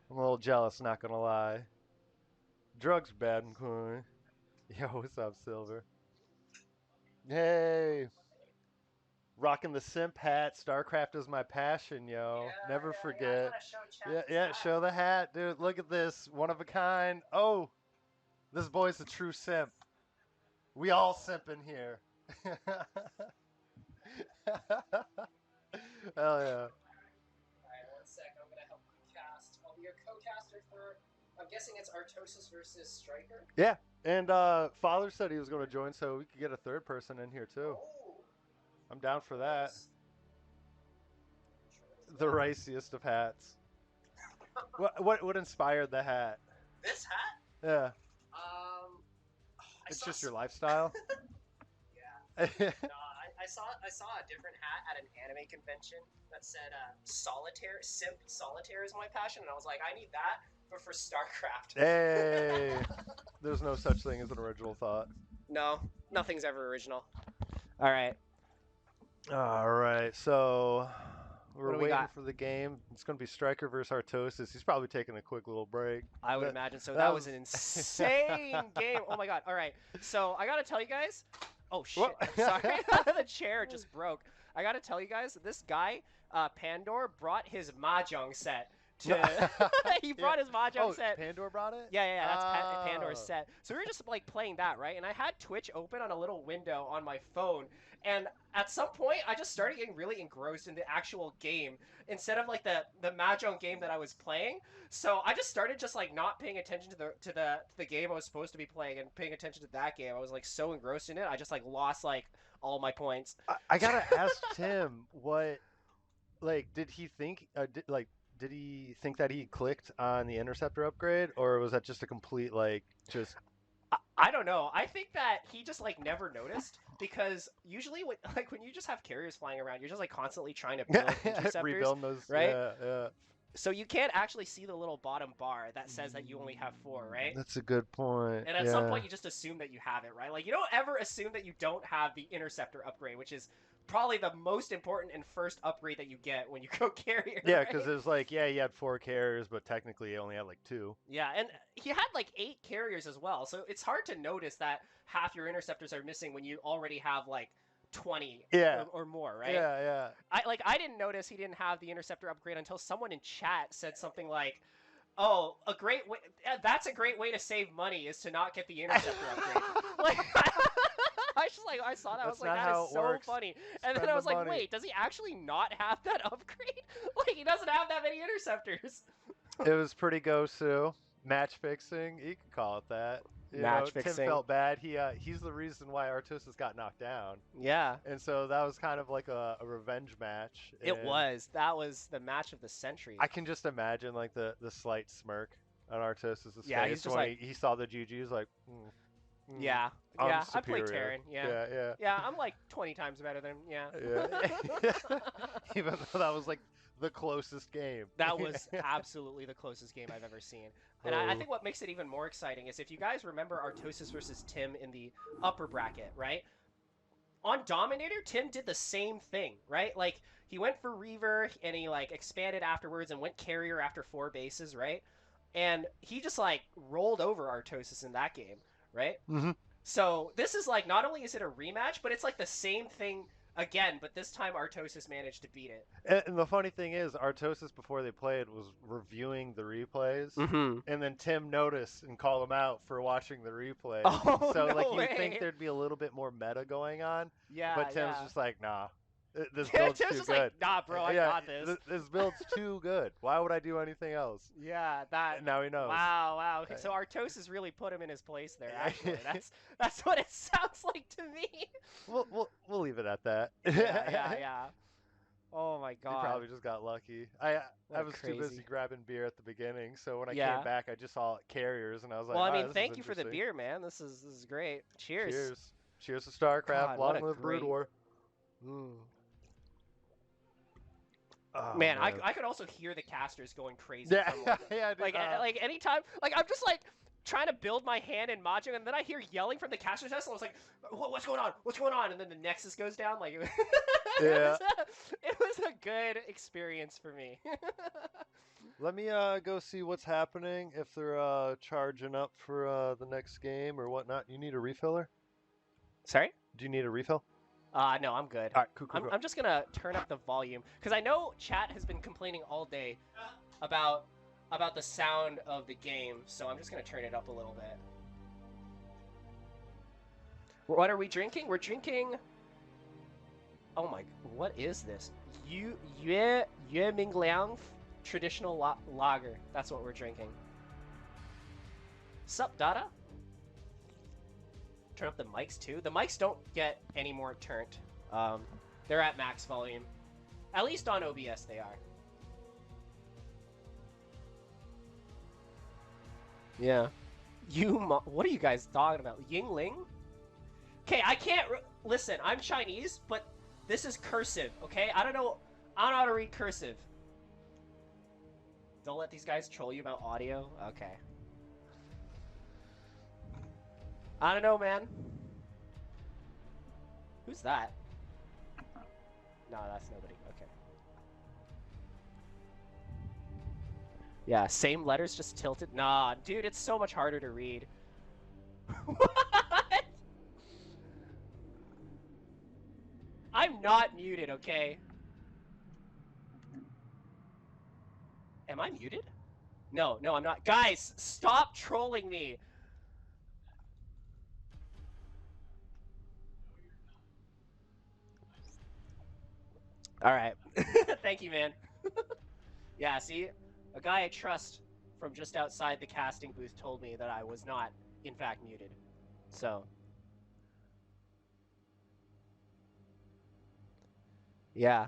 Speaker 11: a little jealous, not gonna lie. Drugs bad, McCoy. Yo, what's up, Silver? Hey. Rocking the simp hat. StarCraft is my passion, yo. Never forget. Yeah, show the hat, dude. Look at this. One of a kind. Oh, this boy's a true simp. We all simp in here. Hell yeah.
Speaker 4: Alright, one sec. I'm gonna help you cast. I'll be your co-caster for. I'm guessing it's Artosis versus StRyKeR.
Speaker 11: Yeah, and Father said he was going to join, so we could get a third person in here too.
Speaker 4: Oh.
Speaker 11: I'm down for that. The raciest of hats. What inspired the hat?
Speaker 4: This hat?
Speaker 11: Yeah.
Speaker 4: It's
Speaker 11: just your lifestyle.
Speaker 4: Yeah. I saw a different hat at an anime convention that said simp solitaire is my passion, and I was like, I need that, but for StarCraft.
Speaker 11: Hey, there's no such thing as an original thought.
Speaker 4: No, nothing's ever original. All right.
Speaker 11: So We're
Speaker 4: What do we
Speaker 11: waiting
Speaker 4: got?
Speaker 11: for the game. It's going to be StRyKeR versus Artosis. He's probably taking a quick little break.
Speaker 4: I would
Speaker 11: That-
Speaker 4: imagine so.
Speaker 11: that
Speaker 4: That was
Speaker 11: was-
Speaker 4: an insane game. Oh my god. All right. So I gotta tell you guys. Oh shit. Sorry. The chair just broke. I gotta tell you guys. This guy, Pandor, brought his mahjong set. He brought his mahjong set.
Speaker 11: Pandor brought it?
Speaker 4: Yeah. That's Pandor's
Speaker 11: Oh.
Speaker 4: set. So we were just like playing that, right? And I had Twitch open on a little window on my phone. And at some point, I just started getting really engrossed in the actual game instead of like the mahjong game that I was playing. So I just started just like not paying attention to the game I was supposed to be playing and paying attention to that game. I was like so engrossed in it, I just like lost like all my points.
Speaker 11: I gotta ask Tim what, like, did he think, did he think that he clicked on the interceptor upgrade, or was that just a complete like just?
Speaker 4: I don't know. I think that he just like never noticed because usually when you just have carriers flying around, you're just like constantly trying to build interceptors,
Speaker 11: Rebuild those,
Speaker 4: right?
Speaker 11: Yeah.
Speaker 4: So you can't actually see the little bottom bar that says that you only have 4, right?
Speaker 11: That's a good point.
Speaker 4: And at some point you just assume that you have it, right? Like you don't ever assume that you don't have the interceptor upgrade, which is probably the most important and first upgrade that you get when you go carrier.
Speaker 11: Yeah,
Speaker 4: right?
Speaker 11: because it was like, yeah, you had 4 carriers, but technically you only had like 2.
Speaker 4: Yeah, and he had like 8 carriers as well, so it's hard to notice that half your interceptors are missing when you already have like 20 or more, right?
Speaker 11: Yeah.
Speaker 4: I didn't notice he didn't have the interceptor upgrade until someone in chat said something like, "Oh, a great way. That's a great way to save money is to not get the interceptor upgrade." Like, I saw that. I was like, that is so funny. And then I was like, wait, does he actually not have that upgrade? Like, he doesn't have that many interceptors.
Speaker 11: It was pretty go-so. Match fixing, you can call it that. Tim felt bad. He's the reason why Artosis got knocked down.
Speaker 4: Yeah.
Speaker 11: And so that was kind of like a revenge match.
Speaker 4: It was. That was the match of the century.
Speaker 11: I can just imagine like the slight smirk on Artosis' face
Speaker 4: he's just
Speaker 11: when
Speaker 4: like,
Speaker 11: he saw the GG. He was like,
Speaker 4: yeah.
Speaker 11: I'm
Speaker 4: I
Speaker 11: superior.
Speaker 4: played Terran. Yeah. Yeah, I'm like 20 times better than him. Yeah.
Speaker 11: Even though that was like the closest game.
Speaker 4: That was absolutely the closest game I've ever seen. And I think what makes it even more exciting is if you guys remember Artosis versus Tim in the upper bracket, right? On Dominator, Tim did the same thing, right? Like, he went for Reaver, and he, like, expanded afterwards and went carrier after 4 bases, right? And he just, like, rolled over Artosis in that game, right?
Speaker 11: Mm-hmm.
Speaker 4: So this is, like, not only is it a rematch, but it's, like, the same thing again, but this time Artosis managed to beat it.
Speaker 11: And the funny thing is, Artosis, before they played, was reviewing the replays, and then Tim noticed and called him out for watching the replay.
Speaker 4: Oh,
Speaker 11: so,
Speaker 4: no
Speaker 11: like,
Speaker 4: way.
Speaker 11: you'd think there'd be a little bit more meta going on,
Speaker 4: Yeah,
Speaker 11: but Tim's
Speaker 4: yeah.
Speaker 11: just like, nah, this build's
Speaker 4: Tim's
Speaker 11: too
Speaker 4: just
Speaker 11: good.
Speaker 4: like, nah, bro, I got this.
Speaker 11: This build's too good. Why would I do anything else?
Speaker 4: Yeah, that.
Speaker 11: And now he knows.
Speaker 4: Wow. Okay, so Artosis really put him in his place there. Actually, that's what it sounds like to me.
Speaker 11: We'll leave it at that.
Speaker 4: Yeah. Oh my god.
Speaker 11: He probably just got lucky. I was too busy grabbing beer at the beginning, so when I came back, I just saw carriers, and I was like,
Speaker 4: well, I
Speaker 11: wow,
Speaker 4: mean,
Speaker 11: this
Speaker 4: thank
Speaker 11: is
Speaker 4: you for the
Speaker 11: interesting.
Speaker 4: beer, man. This is great. Cheers.
Speaker 11: Cheers to StarCraft.
Speaker 4: God, what
Speaker 11: Long
Speaker 4: a
Speaker 11: live Brood
Speaker 4: great-
Speaker 11: War. Oh,
Speaker 4: man, I could also hear the casters going crazy.
Speaker 11: Yeah,
Speaker 4: from, like,
Speaker 11: yeah, dude,
Speaker 4: like anytime, like I'm just like trying to build my hand in Mahjong, and then I hear yelling from the caster test, and I was like, what's going on? What's going on? And then the Nexus goes down. Like,
Speaker 11: Yeah.
Speaker 4: it was a good experience for me.
Speaker 11: Let me go see what's happening, if they're charging up for the next game or whatnot. You need a refiller?
Speaker 4: Sorry?
Speaker 11: Do you need a refill?
Speaker 4: No, I'm good.
Speaker 11: All right, cool.
Speaker 4: I'm just gonna turn up the volume because I know chat has been complaining all day about the sound of the game, so I'm just gonna turn it up a little bit. What are we drinking? We're drinking. Oh my! What is this? Yue Mingliang traditional lager. That's what we're drinking. Sup, Dada? Turn up the mics too. The mics don't get any more turned. They're at max volume. At least on OBS they are. Yeah. What are you guys talking about? Yingling? Okay, I can't listen. I'm Chinese, but this is cursive. Okay, I don't know how to read cursive. Don't let these guys troll you about audio. Okay. I don't know, man. Who's that? No, that's nobody. Okay. Yeah, same letters, just tilted. Nah, dude, it's so much harder to read. What? I'm not muted, okay? Am I muted? No, no, I'm not. Guys, stop trolling me. All right. Thank you, man. Yeah, see? A guy I trust from just outside the casting booth told me that I was not, in fact, muted. So. Yeah.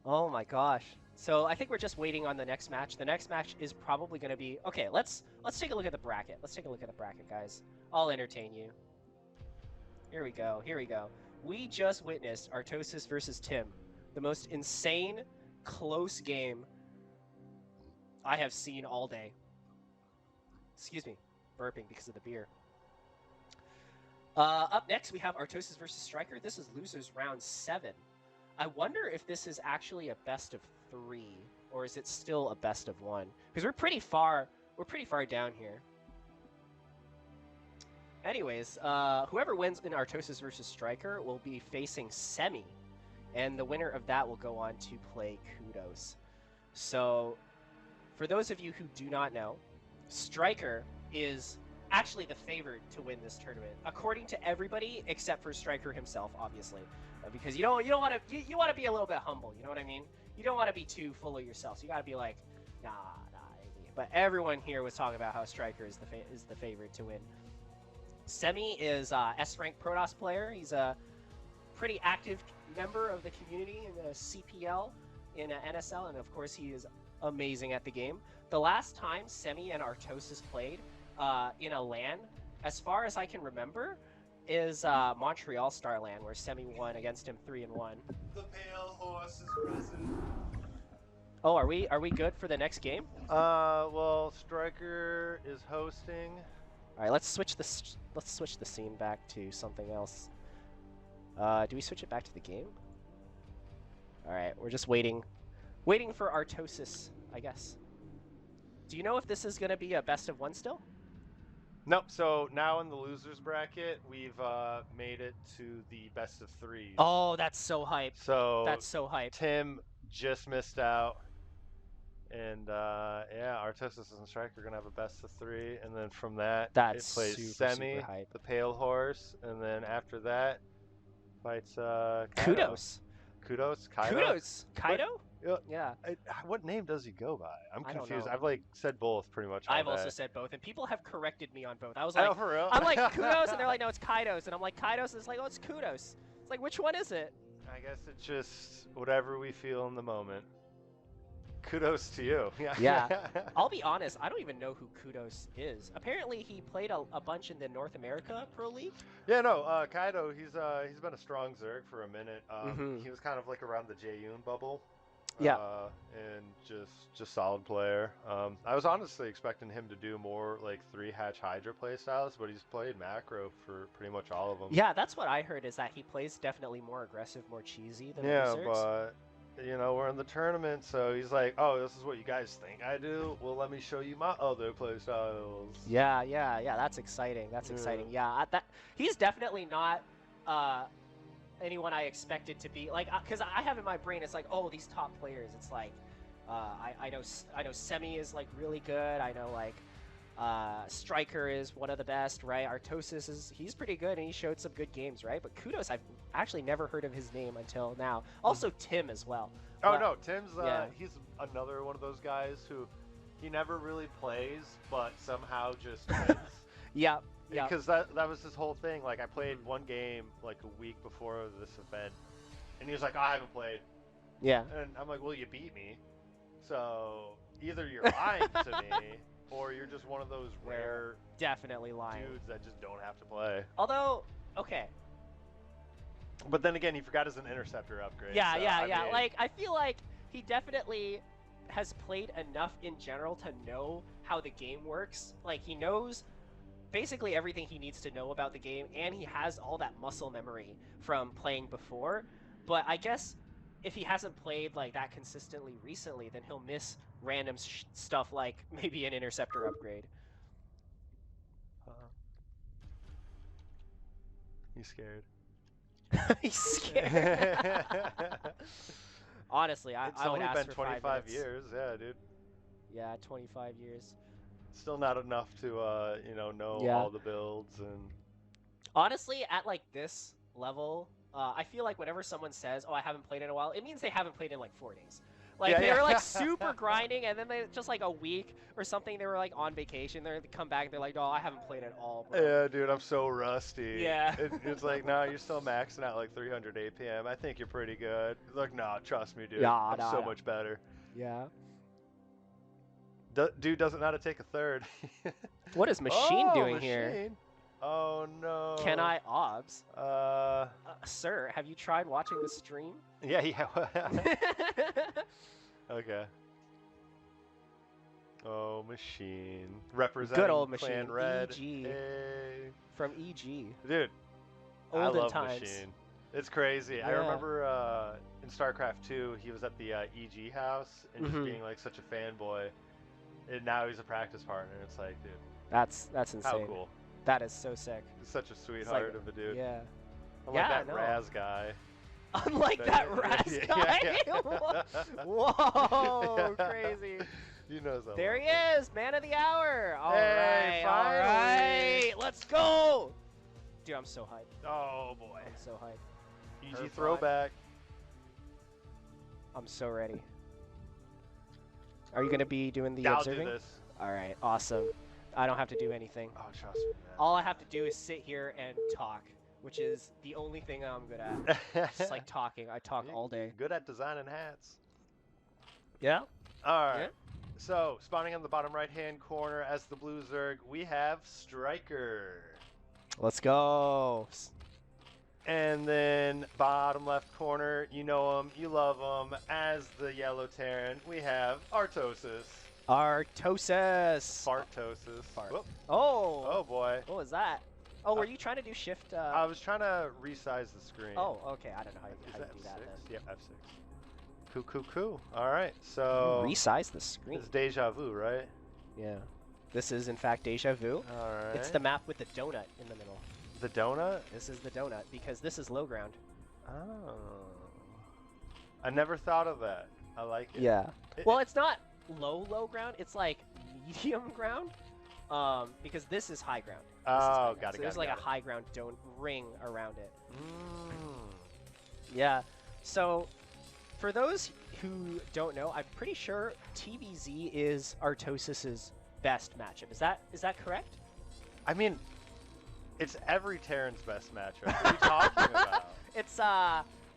Speaker 4: Oh my gosh. So I think we're just waiting on the next match. The next match is probably going to be... Okay, let's take a look at the bracket. Let's take a look at the bracket, guys. I'll entertain you. Here we go. Here we go. We just witnessed Artosis versus Tim. The most insane, close game I have seen all day. Excuse me. Burping because of the beer. Up next, we have Artosis versus StRyKeR. This is losers round 7. I wonder if this is actually a best of 3, or is it still a best of 1? Because we're pretty far down here. Anyways, whoever wins in Artosis versus StRyKeR will be facing Semih, and the winner of that will go on to play KUDOS. So, for those of you who do not know, StRyKeR is actually the favorite to win this tournament, according to everybody except for StRyKeR himself, obviously. Because you don't want to be a little bit humble, you know what I mean? You don't want to be too full of yourself. So you got to be like, nah. But everyone here was talking about how StRyKeR is the favorite to win. Semih is S rank Protoss player. He's a pretty active member of the community in the CPL, in NSL, and of course he is amazing at the game. The last time Semih and Artosis played in a LAN, as far as I can remember, is Montreal StarLAN, where Semih won against him 3-1.
Speaker 11: The pale horse is present.
Speaker 4: Oh, are we good for the next game?
Speaker 11: Well, StRyKeR is hosting.
Speaker 4: All right, let's switch the scene back to something else. Do we switch it back to the game? All right, we're just waiting for Artosis, I guess. Do you know if this is gonna be a best of 1 still?
Speaker 11: Nope. So now in the losers bracket, we've made it to the best of 3.
Speaker 4: Oh, that's so hype.
Speaker 11: So
Speaker 4: That's so hype.
Speaker 11: Tim just missed out, and yeah, Artosis and StRyKeR are gonna have a best of 3, and then from that
Speaker 4: That's
Speaker 11: it plays
Speaker 4: super
Speaker 11: Semih,
Speaker 4: hype.
Speaker 11: the pale horse, and then after that fights
Speaker 4: KUDOS.
Speaker 11: KUDOS.
Speaker 4: Kaido? Yeah.
Speaker 11: What name does he go by? I'm
Speaker 4: I don't
Speaker 11: confused.
Speaker 4: know.
Speaker 11: I've like said both pretty much.
Speaker 4: I've
Speaker 11: all
Speaker 4: also
Speaker 11: day.
Speaker 4: said both, and people have corrected me on both. I was like,
Speaker 11: Oh, for real?
Speaker 4: I'm like KUDOS, and they're like, no, it's Kaidos, and I'm like Kaidos, and it's like, oh, it's KUDOS. It's like, which one is it?
Speaker 11: I guess it's just whatever we feel in the moment. Kudos to you.
Speaker 4: Yeah. I'll be honest, I don't even know who KUDOS is. Apparently, he played a bunch in the North America Pro League.
Speaker 11: Yeah, no, Kaido, he's been a strong Zerg for a minute.
Speaker 4: Mhm.
Speaker 11: He was kind of like around the Jaeyoon bubble.
Speaker 4: Yeah.
Speaker 11: And just solid player. I was honestly expecting him to do more like 3-hatch Hydra play styles, but he's played macro for pretty much all of them.
Speaker 4: Yeah, that's what I heard, is that he plays definitely more aggressive, more cheesy than
Speaker 11: Yeah,
Speaker 4: Wizards.
Speaker 11: but you know, we're in the tournament, so he's like, oh, this is what you guys think I do? Well, let me show you my other play styles.
Speaker 4: Yeah, that's exciting. That's exciting. Yeah, he's definitely not anyone I expected to be. Like, because I have in my brain, it's like, oh, these top players. It's like, I know Semih is like really good. I know like StRyKeR is one of the best, right? Artosis he's pretty good, and he showed some good games, right? But KUDOS, I've actually never heard of his name until now. Also Tim as well.
Speaker 11: Oh
Speaker 4: But-
Speaker 11: no, Tim's
Speaker 4: yeah.
Speaker 11: he's another one of those guys who he never really plays, but somehow just wins.
Speaker 4: Yeah.
Speaker 11: Because that was his whole thing. Like, I played one game like a week before this event, and he was like, I haven't played.
Speaker 4: Yeah.
Speaker 11: And I'm like, well, you beat me. So either you're lying to me, or you're just one of those rare
Speaker 4: Definitely lying.
Speaker 11: dudes that just don't have to play.
Speaker 4: Although, okay.
Speaker 11: But then again, he forgot his interceptor upgrade.
Speaker 4: Yeah,
Speaker 11: so,
Speaker 4: yeah.
Speaker 11: I mean,
Speaker 4: Like, I feel like he definitely has played enough in general to know how the game works. Like, he knows basically everything he needs to know about the game, and he has all that muscle memory from playing before. But I guess if he hasn't played like that consistently recently, then he'll miss random stuff like maybe an interceptor upgrade.
Speaker 11: He's scared.
Speaker 4: He's scared. Honestly, I
Speaker 11: It's
Speaker 4: would
Speaker 11: only
Speaker 4: ask
Speaker 11: been
Speaker 4: for
Speaker 11: 25
Speaker 4: 5 minutes.
Speaker 11: years, yeah, dude.
Speaker 4: Yeah, 25 years.
Speaker 11: Still not enough to, you know
Speaker 4: Yeah.
Speaker 11: all the builds and.
Speaker 4: Honestly, at like this level, I feel like whenever someone says, "Oh, I haven't played in a while," it means they haven't played in like 4 days. Like
Speaker 11: Yeah,
Speaker 4: they
Speaker 11: yeah.
Speaker 4: were like super grinding, and then they just like a week or something. They were like on vacation. They come back and they're like, "No, I haven't played at all, bro."
Speaker 11: Yeah, dude, I'm so rusty.
Speaker 4: Yeah.
Speaker 11: It's like, no, you're still maxing out like 300 APM. I think you're pretty good. Like, no, trust me, dude.
Speaker 4: Nah,
Speaker 11: I'm
Speaker 4: nah,
Speaker 11: so
Speaker 4: nah.
Speaker 11: much better.
Speaker 4: Yeah.
Speaker 11: Dude doesn't know how to take a third.
Speaker 4: What is Machine
Speaker 11: Oh,
Speaker 4: doing here?
Speaker 11: Machine. Oh no.
Speaker 4: Can I obs?
Speaker 11: Uh.
Speaker 4: Sir, have you tried watching the stream?
Speaker 11: Yeah. Okay. Oh, Machine. Representing
Speaker 4: Good old
Speaker 11: Clan
Speaker 4: Machine.
Speaker 11: Red.
Speaker 4: EG.
Speaker 11: Hey.
Speaker 4: From EG.
Speaker 11: Dude, I
Speaker 4: Olden
Speaker 11: love
Speaker 4: times.
Speaker 11: Machine. It's crazy. I
Speaker 4: Yeah.
Speaker 11: remember in StarCraft 2, he was at the EG house and
Speaker 4: Mhm.
Speaker 11: just being like such a fanboy. And now he's a practice partner. It's like, dude,
Speaker 4: That's insane.
Speaker 11: how cool.
Speaker 4: That is so sick.
Speaker 11: He's such a sweetheart of a dude.
Speaker 4: Yeah.
Speaker 11: Unlike
Speaker 4: Yeah,
Speaker 11: that
Speaker 4: no.
Speaker 11: Raz guy.
Speaker 4: Unlike that Raz
Speaker 11: Yeah,
Speaker 4: guy.
Speaker 11: yeah.
Speaker 4: Whoa, crazy.
Speaker 11: You know so
Speaker 4: There
Speaker 11: well.
Speaker 4: he is, man of the hour. All
Speaker 11: Hey,
Speaker 4: right, all
Speaker 11: finally.
Speaker 4: right. Let's go. Dude, I'm so hyped.
Speaker 11: Oh boy.
Speaker 4: I'm so hyped.
Speaker 11: EG
Speaker 4: Herbmon.
Speaker 11: throwback.
Speaker 4: I'm so ready. Are you gonna be doing the
Speaker 11: I'll
Speaker 4: observing?
Speaker 11: do this.
Speaker 4: All right, awesome. I don't have to do anything.
Speaker 11: Oh, trust me, man.
Speaker 4: All I have to do is sit here and talk, which is the only thing I'm good at. Just like talking. I talk all day.
Speaker 11: Good at designing hats.
Speaker 4: Yeah.
Speaker 11: All right.
Speaker 4: Yeah.
Speaker 11: So, spawning on the bottom right-hand corner as the blue Zerg, we have StRyKeR.
Speaker 4: Let's go.
Speaker 11: And then bottom left corner, you know him, you love him, as the yellow Terran, we have Artosis.
Speaker 4: Artosis.
Speaker 11: Fartosis.
Speaker 4: Fart.
Speaker 11: Whoop.
Speaker 4: Oh.
Speaker 11: Oh boy.
Speaker 4: What was that? Oh, were you trying to do shift?
Speaker 11: I was trying to resize the screen.
Speaker 4: Oh, okay. I don't know how you
Speaker 11: Is
Speaker 4: do
Speaker 11: that
Speaker 4: that
Speaker 11: F6?
Speaker 4: then.
Speaker 11: Yep, F6. Cool. All right, so
Speaker 4: Resize the screen.
Speaker 11: it's deja vu, right?
Speaker 4: Yeah. This is in fact deja vu.
Speaker 11: All right.
Speaker 4: It's the map with the donut in the middle.
Speaker 11: the donut.
Speaker 4: This is the donut because this is low ground.
Speaker 11: Oh. I never thought of that. I like it.
Speaker 4: Yeah. Well, it's not low ground. It's like medium ground. Because this is high ground. This is high
Speaker 11: Oh,
Speaker 4: ground.
Speaker 11: got it.
Speaker 4: So there's
Speaker 11: got
Speaker 4: like
Speaker 11: it.
Speaker 4: a high ground ring around it.
Speaker 11: Mm.
Speaker 4: Yeah. So, for those who don't know, I'm pretty sure TVZ is Artosis's best matchup. Is that correct?
Speaker 11: I mean, it's every Terran's best matchup. What are you talking about?
Speaker 4: It's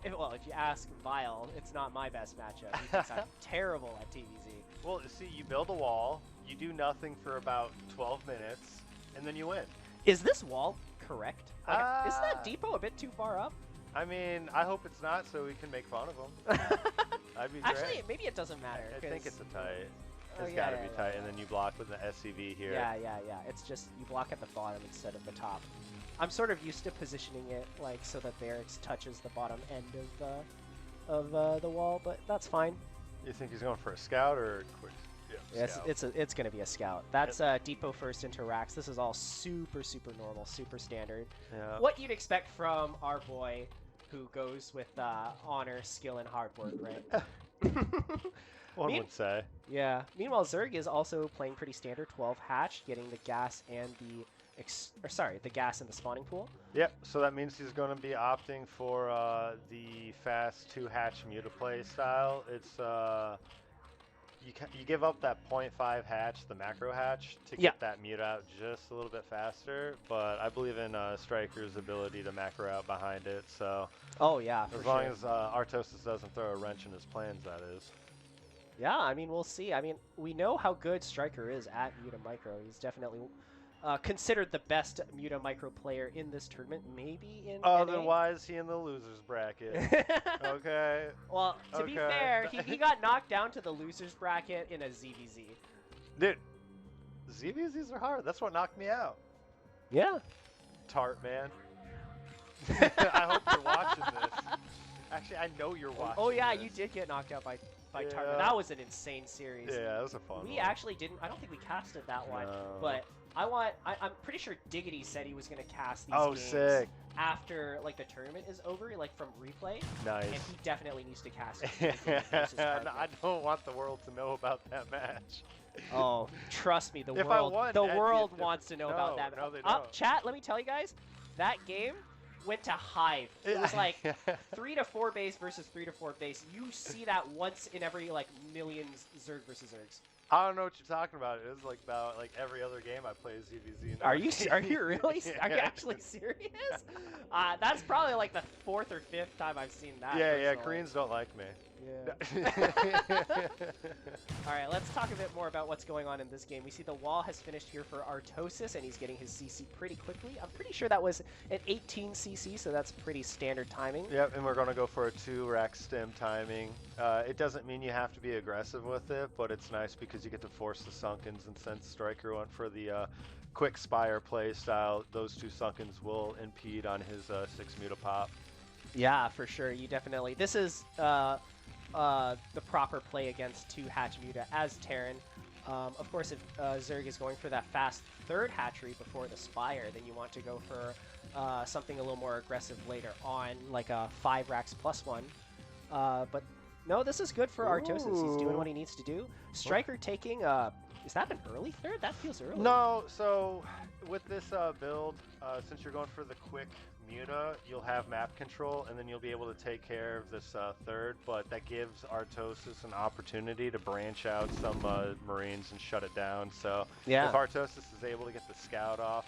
Speaker 4: if you ask Vile, it's not my best matchup because I'm terrible at TVZ.
Speaker 11: Well, see, you build a wall, you do nothing for about 12 minutes, and then you win.
Speaker 4: Is this wall correct? Like, isn't
Speaker 11: Ah.
Speaker 4: that depot a bit too far up?
Speaker 11: I mean, I hope it's not so we can make fun of them. That'd be
Speaker 4: Actually,
Speaker 11: great.
Speaker 4: maybe it doesn't matter.
Speaker 11: I think
Speaker 4: 'cause-
Speaker 11: it's a tight.
Speaker 4: Oh,
Speaker 11: It's
Speaker 4: yeah,
Speaker 11: gotta
Speaker 4: yeah,
Speaker 11: be
Speaker 4: yeah,
Speaker 11: tight,
Speaker 4: yeah.
Speaker 11: and then you block with the SCV here.
Speaker 4: Yeah. It's just you block at the bottom instead of the top. I'm sort of used to positioning it like so that Barracks touches the bottom end of the wall, but that's fine.
Speaker 11: You think he's going for a scout or a quick? Yeah, scout.
Speaker 4: It's gonna be a scout. That's depot first into racks. This is all super normal, super standard.
Speaker 11: Yeah.
Speaker 4: What you'd expect from our boy, who goes with honor, skill, and hard work, right?
Speaker 11: One would say.
Speaker 4: Yeah. Meanwhile, Zerg is also playing pretty standard 12 hatch, getting the gas and the gas in the spawning pool.
Speaker 11: Yep, so that means he's going to be opting for the fast 2-hatch mutaplay style. It's you give up that 0.5 hatch, the macro hatch, to get that mute out just a little bit faster, but I believe in StRyKeR's ability to macro out behind it, so...
Speaker 4: Oh yeah,
Speaker 11: as long as Artosis doesn't throw a wrench in his plans, that is.
Speaker 4: Yeah, I mean, we'll see. I mean, we know how good StRyKeR is at Muta Micro. He's definitely considered the best Muta Micro player in this tournament, maybe in
Speaker 11: Oh,
Speaker 4: NA.
Speaker 11: then why is he in the losers bracket? Okay.
Speaker 4: Well, to be fair, he got knocked down to the losers bracket in a ZVZ.
Speaker 11: Dude, ZVZs are hard. That's what knocked me out.
Speaker 4: Yeah.
Speaker 11: Tart, man. I hope you're watching this. Actually, I know you're watching
Speaker 4: Oh yeah,
Speaker 11: this.
Speaker 4: you did get knocked out by by
Speaker 11: Yeah.
Speaker 4: Tarma. That was an insane series.
Speaker 11: Yeah, that was a fun
Speaker 4: We
Speaker 11: one.
Speaker 4: actually didn't. I don't think we casted that one,
Speaker 11: No.
Speaker 4: but I'm pretty sure Diggity said he was gonna cast these
Speaker 11: Oh,
Speaker 4: games
Speaker 11: sick.
Speaker 4: after like the tournament is over, like from replay.
Speaker 11: Nice.
Speaker 4: And he definitely needs to cast it.
Speaker 11: I don't want the world to know about that match.
Speaker 4: Oh, trust me, the
Speaker 11: If I
Speaker 4: world,
Speaker 11: won,
Speaker 4: the
Speaker 11: that'd be a
Speaker 4: world
Speaker 11: different-
Speaker 4: wants to know about
Speaker 11: No,
Speaker 4: that.
Speaker 11: no, they
Speaker 4: Up,
Speaker 11: don't.
Speaker 4: chat. Let me tell you guys, that game went to Hive. It was like 3 to 4 base versus 3 to 4 base. You see that once in every like millions Zerg versus Zergs.
Speaker 11: I don't know what you're talking about. It was like about like every other game I play ZVZ.
Speaker 4: Are you really? Are you actually serious? That's probably like the 4th or 5th time I've seen that.
Speaker 11: Yeah,
Speaker 4: personally.
Speaker 11: Koreans don't like me.
Speaker 4: Yeah. All right, let's talk a bit more about what's going on in this game. We see the wall has finished here for Artosis, and he's getting his CC pretty quickly. I'm pretty sure that was an 18 CC, so that's pretty standard timing.
Speaker 11: Yep, and we're going to go for a 2-rack stem timing. It doesn't mean you have to be aggressive with it, but it's nice because you get to force the Sunkens, and since StRyKeR went for the quick Spire play style, those 2 Sunkens will impede on his 6 Mutapop.
Speaker 4: Yeah, for sure. You definitely... This is the proper play against 2 Hatch Muta as Terran. Of course, if Zerg is going for that fast 3rd hatchery before the Spire, then you want to go for something a little more aggressive later on, like a 5 racks plus 1. But no, this is good for Artosis. He's doing what he needs to do. StRyKeR taking... is that an early 3rd? That feels early.
Speaker 11: No, so with this build, since you're going for the quick Muta, you'll have map control, and then you'll be able to take care of this 3rd, but that gives Artosis an opportunity to branch out some Marines and shut it down. So
Speaker 4: Yeah.
Speaker 11: if Artosis is able to get the scout off,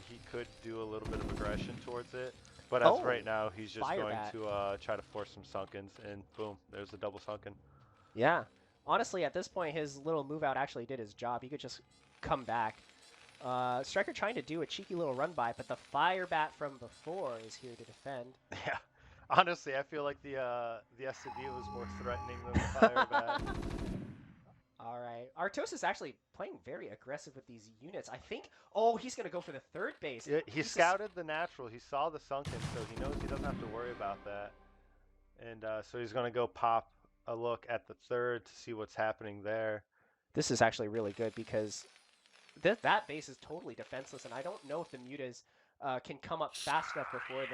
Speaker 11: he could do a little bit of aggression towards it. But as of right now, he's just
Speaker 4: Fire
Speaker 11: going
Speaker 4: Bat.
Speaker 11: to try to force some Sunkens, and boom, there's a double Sunken.
Speaker 4: Yeah. Honestly, at this point, his little move out actually did his job. He could just come back. StRyKeR trying to do a cheeky little run by, but the Fire Bat from before is here to defend.
Speaker 11: Yeah. Honestly, I feel like the SCV was more threatening than the Fire Bat.
Speaker 4: All right. Artosis actually playing very aggressive with these units. I think... Oh, he's going to go for the 3rd base.
Speaker 11: Yeah, he
Speaker 4: He's
Speaker 11: scouted the natural. He saw the Sunken, so he knows he doesn't have to worry about that. And so he's going to go pop a look at the 3rd to see what's happening there.
Speaker 4: This is actually really good because that base is totally defenseless, and I don't know if the Mutas can come up fast enough before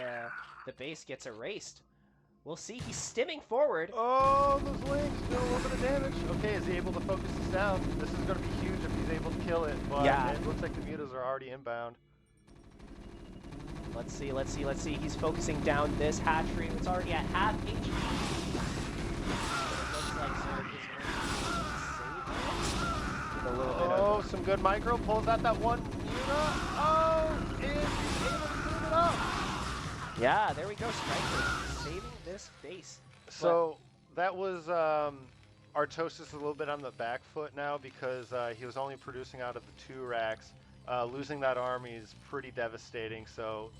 Speaker 4: the base gets erased. We'll see. He's stimming forward.
Speaker 11: Oh, those wings do a little bit of damage. Okay, is he able to focus this down? This is going to be huge if he's able to kill it, but
Speaker 4: Yeah.
Speaker 11: it looks like the Mutas are already inbound.
Speaker 4: Let's see, let's see, let's see. He's focusing down this hatchery. It's already at half HP. It looks like Zerg is going to save it with a little bit
Speaker 11: Oh,
Speaker 4: of...
Speaker 11: some good micro. Pulls out that one Muta. Oh, and he's able to clean it up.
Speaker 4: Yeah, there we go. StRyKeR saving this base.
Speaker 11: So that was Artosis a little bit on the back foot now because he was only producing out of the 2 racks. Losing that army is pretty devastating. So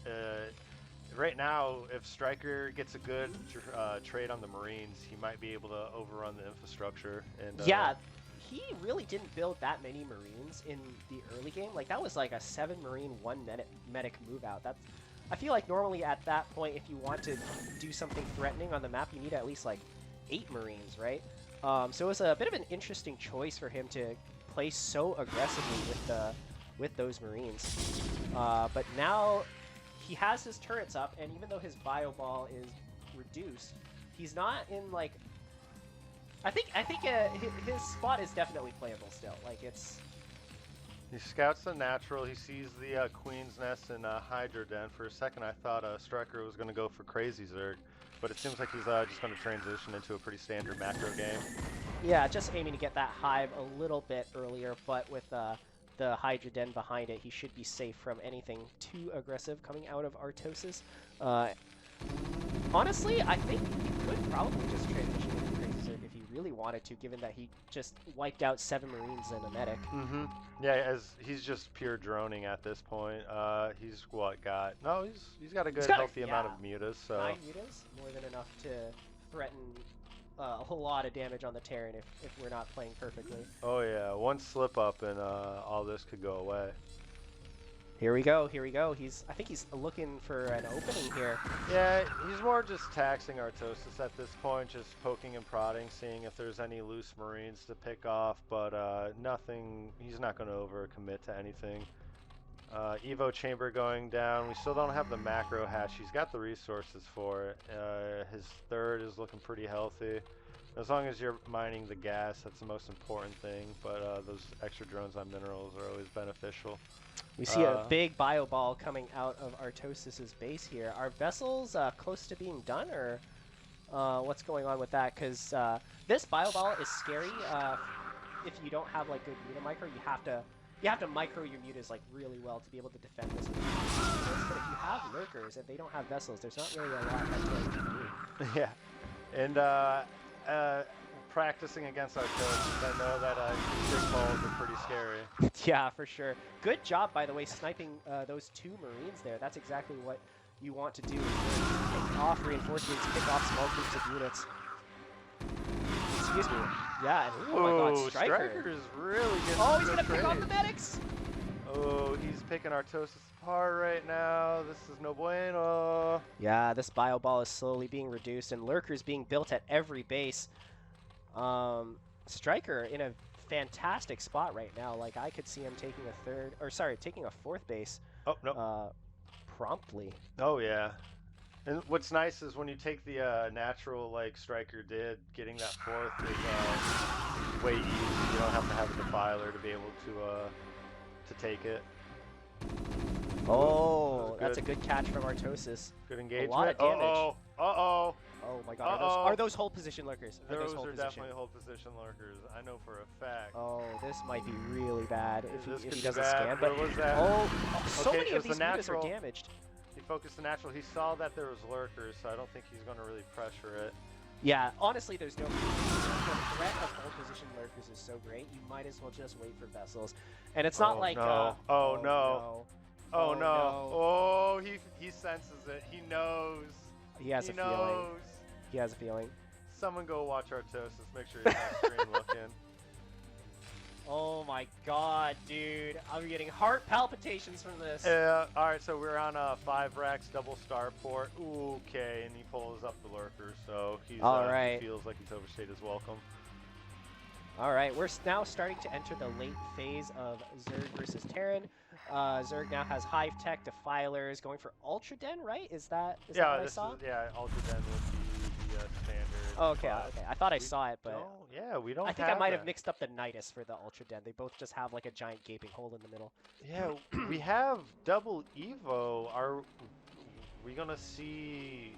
Speaker 11: right now, if StRyKeR gets a good trade on the Marines, he might be able to overrun the infrastructure. And
Speaker 4: Yeah, he really didn't build that many Marines in the early game. Like, that was like a 7 Marine, 1 medic move out. That's... I feel like normally at that point, if you want to do something threatening on the map, you need at least like 8 Marines, right? So it was a bit of an interesting choice for him to play so aggressively with those Marines. But now he has his turrets up, and even though his bio ball is reduced, he's not in like... I think his spot is definitely playable still. Like, it's...
Speaker 11: he scouts the natural. He sees the Queen's Nest and Hydra Den. For a second, I thought StRyKeR was going to go for Crazy Zerg, but it seems like he's just going to transition into a pretty standard macro game.
Speaker 4: Yeah, just aiming to get that Hive a little bit earlier, but with the Hydra Den behind it, he should be safe from anything too aggressive coming out of Artosis. Honestly, I think he could probably just transition into Crazy Zerg if he really wanted to, given that he just wiped out 7 Marines and a medic.
Speaker 11: Mm-hmm. Yeah, as he's just pure droning at this point. He's what got? No, he's got a good healthy amount of mutas. So
Speaker 4: 9 mutas, more than enough to threaten a whole lot of damage on the Terran if we're not playing perfectly.
Speaker 11: Oh yeah, one slip up and all this could go away.
Speaker 4: Here we go. Here we go. I think he's looking for an opening here.
Speaker 11: Yeah, he's more just taxing Artosis at this point, just poking and prodding, seeing if there's any loose Marines to pick off, but nothing. He's not going to overcommit to anything. Evo chamber going down. We still don't have the macro hatch. He's got the resources for it. His third is looking pretty healthy. As long as you're mining the gas, that's the most important thing. But those extra drones on minerals are always beneficial.
Speaker 4: We see a big bio ball coming out of Artosis' base here. Are vessels close to being done, or what's going on with that? Because this bio ball is scary. If you don't have like good mutamicro, you have to micro your mutas like really well to be able to defend this. But if you have lurkers and they don't have vessels, there's not really a lot that you can do.
Speaker 11: Yeah, and practicing against Artosis, I know that big balls are pretty scary.
Speaker 4: Yeah, for sure. Good job, by the way, sniping those 2 Marines there. That's exactly what you want to do. Pick off reinforcements, pick off small groups of units. Excuse me. Yeah. Oh my God,
Speaker 11: StRyKeR is really getting.
Speaker 4: Oh, he's gonna pick off the medics.
Speaker 11: Oh, he's picking Artosis apart right now. This is no bueno.
Speaker 4: Yeah, this bio ball is slowly being reduced, and lurkers being built at every base. StRyKeR in a fantastic spot right now. Like, I could see him taking taking a 4th base.
Speaker 11: Oh no.
Speaker 4: Promptly.
Speaker 11: Oh yeah. And what's nice is when you take the natural like StRyKeR did, getting that 4th is way easy. You don't have to have a defiler to be able to take it.
Speaker 4: Oh, that's a good catch from Artosis.
Speaker 11: Good engagement.
Speaker 4: A lot of damage.
Speaker 11: Uh-oh.
Speaker 4: Oh my God, are those hold position lurkers?
Speaker 11: Those are definitely hold position lurkers. I know for a fact.
Speaker 4: Oh, this might be really bad if he doesn't
Speaker 11: bad.
Speaker 4: scan. But
Speaker 11: was that?
Speaker 4: So many of these mutas are damaged.
Speaker 11: He focused the natural. He saw that there was lurkers, so I don't think he's going to really pressure it.
Speaker 4: Yeah, honestly, there's no. The threat of hold position lurkers is so great. You might as well just wait for vessels, and it's not like.
Speaker 11: No.
Speaker 4: Oh no.
Speaker 11: Oh no. Oh, he senses it. He knows.
Speaker 4: He has a feeling. He has a feeling.
Speaker 11: Someone go watch Artosis. Make sure he's on screen looking.
Speaker 4: Oh my God, dude. I'm getting heart palpitations from this.
Speaker 11: Yeah, alright, so we're on a 5 racks double starport. Okay, and he pulls up the lurker, so he's he feels like he's overstayed his welcome.
Speaker 4: Alright, we're now starting to enter the late phase of Zerg versus Terran. Zerg now has Hive Tech, Defilers, going for Ultra Den, right? Is that what I saw?
Speaker 11: Ultra Den would be the standard.
Speaker 4: Oh, okay. I thought I saw it, but
Speaker 11: we don't.
Speaker 4: I think I might have mixed up the Nidus for the Ultra Den. They both just have like a giant gaping hole in the middle.
Speaker 11: Yeah, we have double Evo. Are we gonna see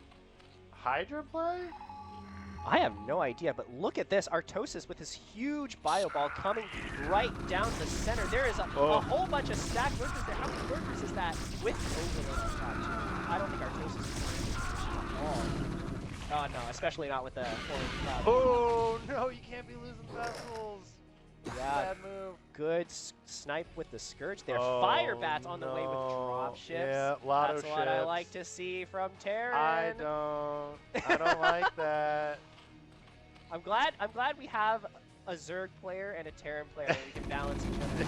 Speaker 11: Hydra play?
Speaker 4: I have no idea, but look at this. Artosis with his huge bio ball coming right down the center. There is a whole bunch of stacked lurkers there. How many lurkers is that with overload on top, too? I don't think Artosis is in position at all. Oh, no, especially not with the orange cloud.
Speaker 11: Oh, no, you can't be losing vessels.
Speaker 4: Yeah,
Speaker 11: bad move.
Speaker 4: Good snipe with the Scourge there. Fire Bats on the way with drop ships.
Speaker 11: Yeah, lotto
Speaker 4: That's what I like to see from Terran.
Speaker 11: I don't like that.
Speaker 4: I'm glad we have a Zerg player and a Terran player where we can balance each other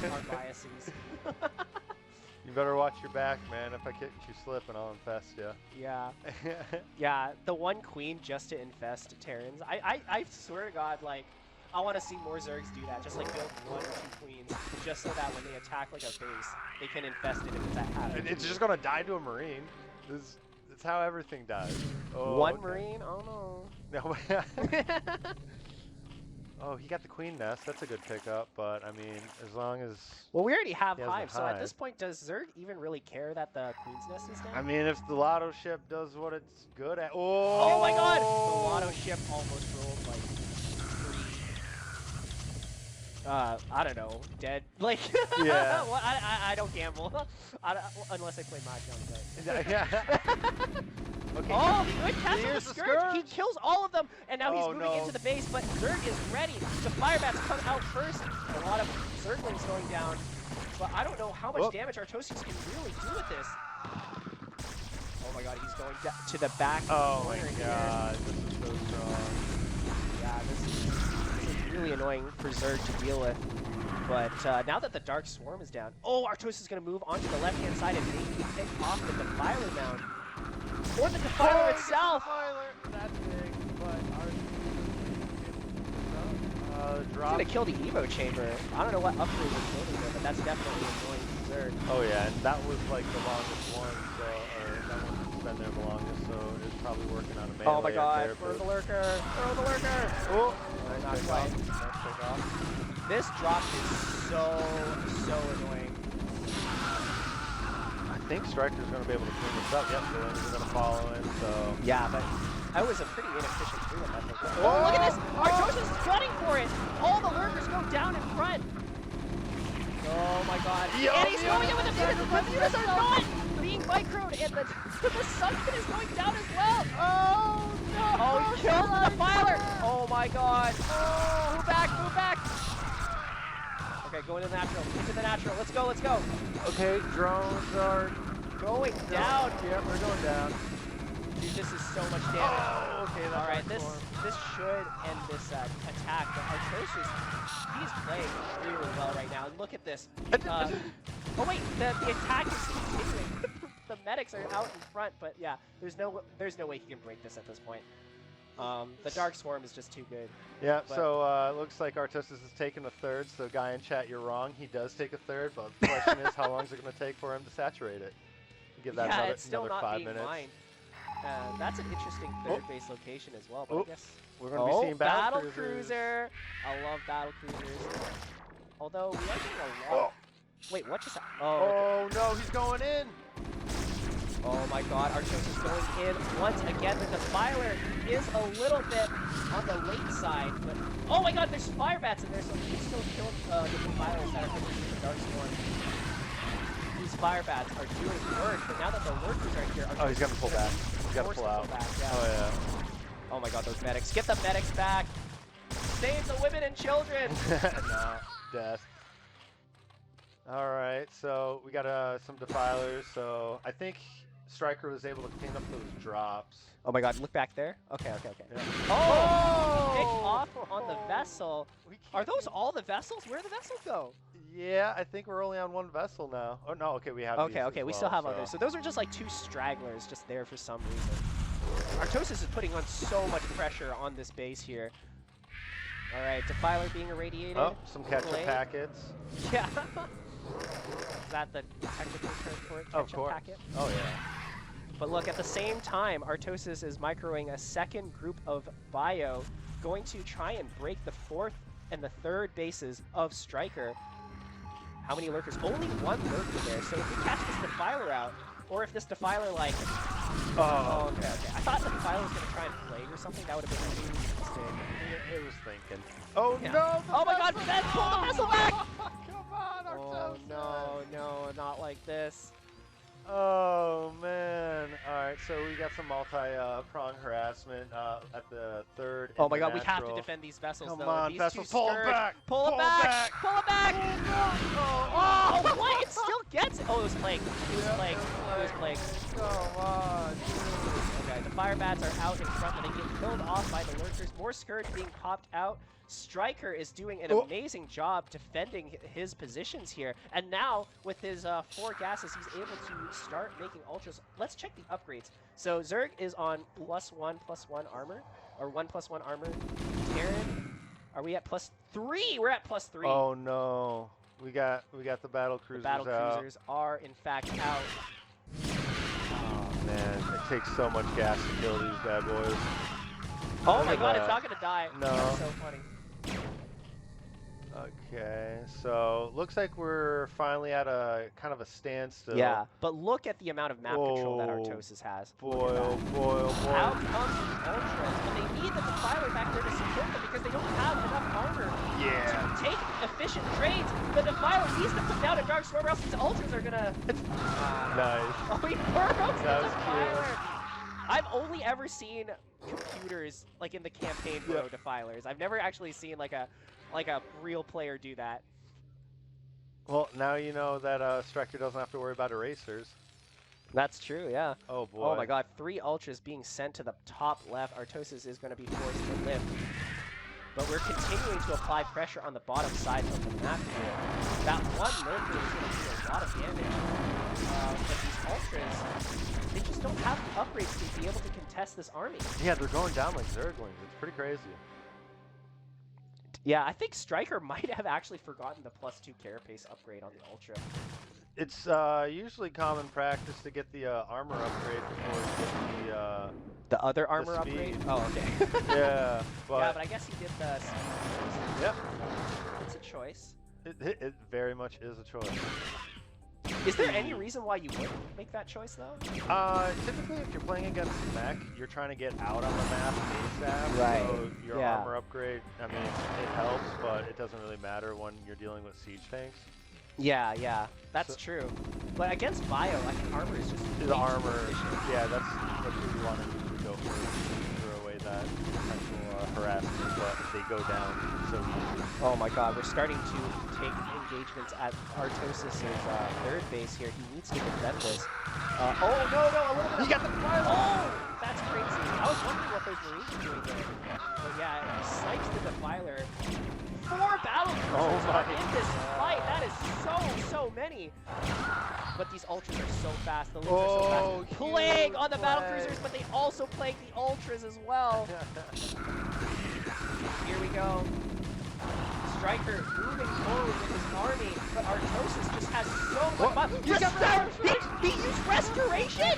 Speaker 4: out our biases.
Speaker 11: You better watch your back, man. If I catch you slipping, I'll infest you.
Speaker 4: Yeah. Yeah, the one queen just to infest Terrans. I swear to God, like, I want to see more Zergs do that. Just like build 1 or 2 queens, just so that when they attack like a base, they can infest it if it's at half.
Speaker 11: And it's just gonna die to a Marine. It's how everything dies. Oh,
Speaker 4: One Marine? Oh no.
Speaker 11: No. Oh, he got the queen nest. That's a good pickup, but I mean, as long as...
Speaker 4: Well, we already have Hive, so at this point, does Zerg even really care that the queen's nest is down?
Speaker 11: I mean, if the Lotto ship does what it's good at...
Speaker 4: Oh my God! The Lotto ship almost rolled like 3... I don't know, dead. Like,
Speaker 11: yeah.
Speaker 4: Well, I don't gamble. Unless I play Mahjong, but...
Speaker 11: Yeah. Okay.
Speaker 4: Oh, good catch with the Scourge. He kills all of them, and now he's moving into the base, but Zerg is ready. The Fire Bats come out first. A lot of Zerglings going down, but I don't know how much damage Artosis can really do with this. Oh my God, he's going to the back.
Speaker 11: Oh my God, this is so strong.
Speaker 4: Yeah, this is really annoying for Zerg to deal with. But now that the Dark Swarm is down, oh, Artosis is going to move onto the left-hand side and maybe pick off the Defiler mound. Or the Defiler itself!
Speaker 11: That's big, but
Speaker 4: He's going to kill the Evo Chamber. I don't know what upgrade was building there, but that's definitely annoying for Zerg.
Speaker 11: Oh yeah, and that was like the longest one, so, or that one's been there the longest, so it's probably working on a melee.
Speaker 4: Oh my god,
Speaker 11: there,
Speaker 4: throw the lurker! Throw the lurker!
Speaker 11: Oh!
Speaker 4: Not quite. This drop is so annoying.
Speaker 11: I think StRyKeR's going to be able to clean this up. Yep, the lanes are going to follow him, so...
Speaker 4: Yeah, but that was a pretty inefficient cleanup, I think. Oh, look at this! Artosis is gunning for it! All the lurkers go down in front! Oh my god. And he's going in with the Mutas! The Mutas are not being microed, and the Sunken is going down as well! Oh no! Oh, he killed the Defiler! Oh my god! Oh, move back, move back! Okay, go into the natural. Into the natural. Let's go, let's go.
Speaker 11: Okay, drones are
Speaker 4: going down.
Speaker 11: Yeah, we're going down.
Speaker 4: Dude, this is so much damage.
Speaker 11: Oh, okay,
Speaker 4: all right, this should end this attack. But Artosis, he's playing really well right now. And look at this. Oh wait, the attack is continuing. The medics are out in front, but yeah, there's no way he can break this at this point. The Dark Swarm is just too good.
Speaker 11: Yeah, so it looks like Artosis has taken a third, so guy in chat, you're wrong. He does take a third, but the question is how long is it going to take for him to saturate it? Give that
Speaker 4: yeah, it's still
Speaker 11: another
Speaker 4: not
Speaker 11: 5
Speaker 4: being
Speaker 11: minutes.
Speaker 4: mined. That's an interesting third base location as well, but I guess...
Speaker 11: We're going to be seeing battle
Speaker 4: cruiser. I love battle cruisers. Although, we are getting a lot... Wait, what just happened?
Speaker 11: Oh, no, he's going in!
Speaker 4: Oh my god, Artosis going in once again. The Defiler is a little bit on the late side, but oh my god, there's fire bats in there, so he can still kill the Defilers that are coming through the Dark Swarm. These fire bats are doing work, but now that the lurkers are here,
Speaker 11: oh, he's gonna pull back. He's gotta pull out.
Speaker 4: Back, yeah.
Speaker 11: Oh yeah.
Speaker 4: Oh my god, those medics. Get the medics back! Save the women and children!
Speaker 11: No, death. Alright, so we got some Defilers, so I think StRyKeR was able to clean up those drops.
Speaker 4: Oh my god, look back there. Okay.
Speaker 11: Yeah.
Speaker 4: Oh! Pick off on the vessel. Are those all the vessels? Where did the vessels go?
Speaker 11: Yeah, I think we're only on one vessel now. Oh no, okay, we have these
Speaker 4: Okay,
Speaker 11: as
Speaker 4: we
Speaker 11: well,
Speaker 4: still have others. So those are just like two stragglers just there for some reason. Artosis is putting on so much pressure on this base here. Alright, Defiler being irradiated.
Speaker 11: Oh, some ketchup packets.
Speaker 4: Yeah. Is that the technical term for it? Ketchup packet?
Speaker 11: Oh yeah.
Speaker 4: But look, at the same time, Artosis is microing a second group of bio, going to try and break the fourth and the third bases of StRyKeR. How many lurkers? Only one lurker there, so if we catch this Defiler out, or if this Defiler, like... Oh, okay. I thought the Defiler was going to try and plague or something. That would have been too interesting.
Speaker 11: It was thinking. Oh
Speaker 4: yeah.
Speaker 11: no!
Speaker 4: Oh my god, Ben, pull the vessel back!
Speaker 11: Come on, Artosis!
Speaker 4: Oh no, not like this.
Speaker 11: Oh man! All right, so we got some multi-prong harassment at the third.
Speaker 4: Oh my god, we have to defend these vessels.
Speaker 11: Come
Speaker 4: though.
Speaker 11: on,
Speaker 4: these
Speaker 11: vessels,
Speaker 4: two
Speaker 11: pull it back!
Speaker 4: Pull it back! Pull it back! Oh, what? It still gets it. Oh, it was plague. It was plague. It was plague.
Speaker 11: Come on.
Speaker 4: Okay, the fire bats are out in front, and they get killed off by the lurkers. More scourge being popped out. StRyKeR is doing an amazing job defending his positions here, and now with his 4 gases, he's able to start making ultras. Let's check the upgrades. So Zerg is on +1/+1 armor, or 1/1 armor. Terran, are we at +3? We're at +3.
Speaker 11: Oh no, we got the battle cruisers.
Speaker 4: The battle cruisers are in fact out.
Speaker 11: Oh man, it takes so much gas to kill these bad boys.
Speaker 4: Oh my god, it's not gonna die.
Speaker 11: No.
Speaker 4: That's so funny.
Speaker 11: Okay, so looks like we're finally at a kind of a standstill.
Speaker 4: Yeah, but look at the amount of map control that Artosis has.
Speaker 11: Boil.
Speaker 4: Out comes the Ultras, but they need the Defiler back there to support them because they don't have enough armor to take efficient trades. The Defiler needs to put down a Dark Swarm or else these Ultras are gonna...
Speaker 11: Nice.
Speaker 4: Oh, he burrows the
Speaker 11: That was
Speaker 4: Defiler! I've only ever seen computers, like in the campaign, burrow Defilers. I've never actually seen like a real player do that.
Speaker 11: Well, now you know that StRyKeR doesn't have to worry about erasers.
Speaker 4: That's true, yeah.
Speaker 11: Oh boy.
Speaker 4: Oh my god, 3 ultras being sent to the top left. Artosis is going to be forced to lift. but we're continuing to apply pressure on the bottom side of the map here. That one lurker is going to do a lot of damage, but these Ultras, they just don't have the upgrades to be able to contest this army.
Speaker 11: Yeah, they're going down like Zerglings. It's pretty crazy.
Speaker 4: Yeah, I think StRyKeR might have actually forgotten the +2 carapace upgrade on the Ultra.
Speaker 11: It's usually common practice to get the armor upgrade before you get
Speaker 4: the other armor upgrade?
Speaker 11: speed.
Speaker 4: Oh, okay.
Speaker 11: Yeah, but
Speaker 4: yeah, but I guess he did the speed first.
Speaker 11: Yep.
Speaker 4: It's a choice.
Speaker 11: It very much is a choice.
Speaker 4: Is there any reason why you wouldn't make that choice, though?
Speaker 11: Typically, if you're playing against mech, you're trying to get out on the map ASAP.
Speaker 4: Right.
Speaker 11: So your
Speaker 4: Yeah.
Speaker 11: armor upgrade, I mean, it helps, but it doesn't really matter when you're dealing with siege tanks.
Speaker 4: Yeah, yeah, that's true. But against Bio, I think armor is just way
Speaker 11: The
Speaker 4: too
Speaker 11: armor,
Speaker 4: efficient.
Speaker 11: yeah, that's what you want to go for. Throw away that potential harassment, but they go down so easily.
Speaker 4: Oh my god, we're starting to take engagements at Artosis' third base here. He needs to defend this. Oh no, a little bit.
Speaker 11: He got the fire!
Speaker 4: Oh, that's crazy. I was wondering what those Marines were doing there. But yeah, he snipes the Defiler. 4 battle cruisers are in this fight. That is so many. But these Ultras are so fast. The Lings are so fast. Plague on the battle cruisers, but they also plague the Ultras as well. Here we go. StRyKeR moving forward with his army, but Artosis just has so much. He used Restoration?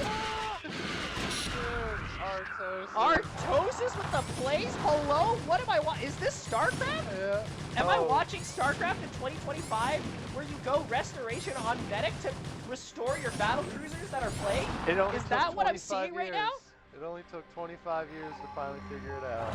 Speaker 4: Artosis with the plays? Hello? What am I watching? Is this StarCraft?
Speaker 11: Yeah.
Speaker 4: Am I watching StarCraft in 2025 where you go Restoration on Medic to restore your battle cruisers that are plagued? Is that what I'm seeing right now?
Speaker 11: It only took 25 years to finally figure it out.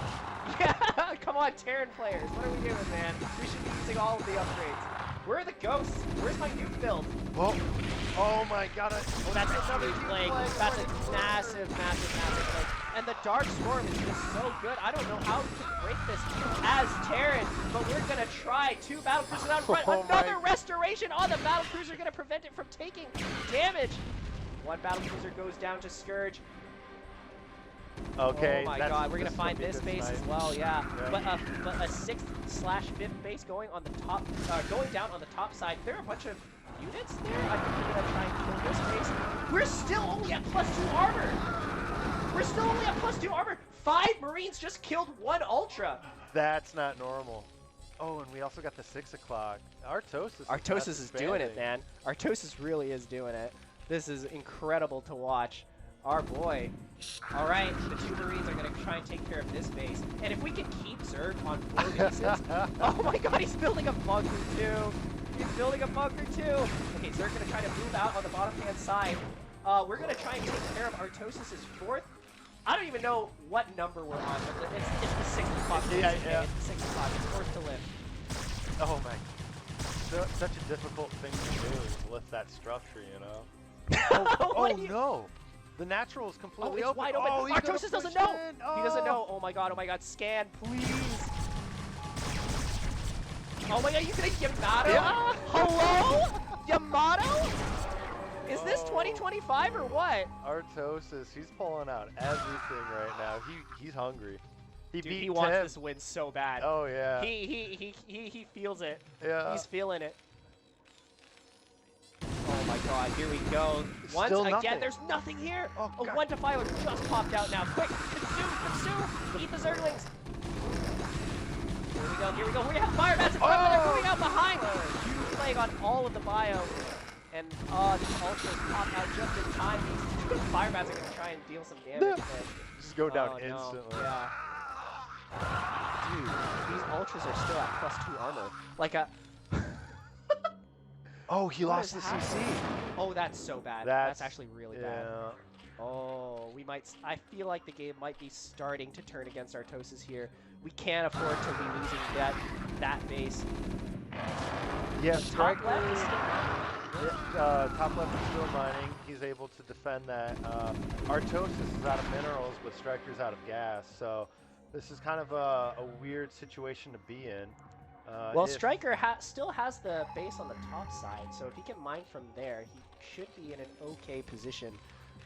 Speaker 4: Yeah, come on, Terran players. What are we doing, man? We should be using all of the upgrades. Where are the ghosts? Where's my nuke build?
Speaker 11: Oh my god.
Speaker 4: Oh, that's another plague. That's a massive plague. And the Dark Storm is just so good. I don't know how we can break this as Terran, but we're going to try. 2 battle cruisers out front. Another Restoration on the battle cruiser, going to prevent it from taking damage. 1 battle cruiser goes down to Scourge.
Speaker 11: Okay.
Speaker 4: Oh my god, we're gonna find this base as well, yeah. But a 6th/5th base going on the top, going down on the top side. There are a bunch of units there. I think we're gonna try and kill this base. We're still only at +2 armor. We're still only at +2 armor. 5 Marines just killed 1 Ultra.
Speaker 11: That's not normal. Oh, and we also got the 6 o'clock. Artosis
Speaker 4: is doing it, man. Artosis really is doing it. This is incredible to watch. Our boy. All right, the 2 Marines are going to try and take care of this base. And if we can keep Zerg on 4 bases... Oh my god, he's building a bunker too. He's building a bunker too. Okay, Zerg going to try to move out on the bottom-hand side. We're going to try and take care of Artosis' 4th. I don't even know what number we're on, but it's the 6th o'clock.
Speaker 11: Yeah.
Speaker 4: It's the 6th o'clock. It's 4th to lift.
Speaker 11: Oh my. Such a difficult thing to do is lift that structure, you know? Oh no! The natural is completely
Speaker 4: it's
Speaker 11: open.
Speaker 4: wide open.
Speaker 11: Oh,
Speaker 4: Artosis doesn't know. He doesn't know. Oh my god. Scan, please. Oh my god, you gonna Yamato?
Speaker 11: Yeah.
Speaker 4: Hello? Yamato? Is this 2025 or what?
Speaker 11: Artosis, he's pulling out everything right now. He's hungry.
Speaker 4: He wants this win so bad.
Speaker 11: Oh yeah.
Speaker 4: He feels it.
Speaker 11: Yeah.
Speaker 4: He's feeling it. Oh my god, here we go. Once
Speaker 11: Still
Speaker 4: again,
Speaker 11: nothing.
Speaker 4: There's nothing here.
Speaker 11: Oh,
Speaker 4: A 1 Defiler just popped out now. Quick, consume! Eat the Zerglings! Here we go. We have fire bats in front, but they're moving out behind. Huge plague on all of the bio. And these Ultras pop out just in time. These fire bats are going to try and deal some damage.
Speaker 11: Just go down
Speaker 4: no.
Speaker 11: instantly.
Speaker 4: Yeah. Dude, these Ultras are still at +2 armor. Like a...
Speaker 11: Oh, he lost the
Speaker 4: happening?
Speaker 11: CC.
Speaker 4: Oh, that's so bad. That's actually really bad. Oh, we might... I feel like the game might be starting to turn against Artosis here. We can't afford to be losing that base.
Speaker 11: Yes,
Speaker 4: top left is
Speaker 11: top left is still mining. He's able to defend that. Artosis is out of minerals, but StryKER's out of gas. So this is kind of a weird situation to be in.
Speaker 4: Well, StryKER still has the base on the top side, so if he can mine from there, he should be in an okay position.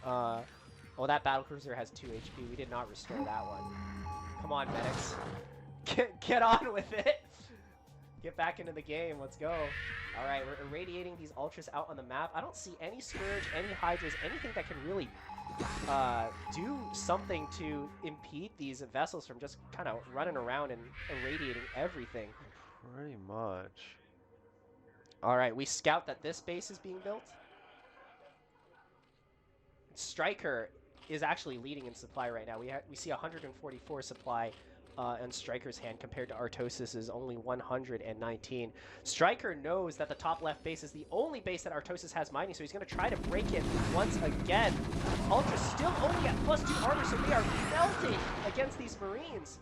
Speaker 4: Oh, that battlecruiser has 2 HP. We did not restore that one. Come on, medics. Get on with it. Get back into the game. Let's go. All right, we're irradiating these ultras out on the map. I don't see any Scourge, any Hydras, anything that can really do something to impede these vessels from just kind of running around and irradiating everything.
Speaker 11: Pretty much.
Speaker 4: All right, we scout that this base is being built. StRyKeR is actually leading in supply right now. We see 144 supply in StRyKeR's hand compared to Artosis' only 119. StRyKeR knows that the top left base is the only base that Artosis has mining, so he's going to try to break it once again. Ultra still only at +2 armor, so we are melting against these Marines.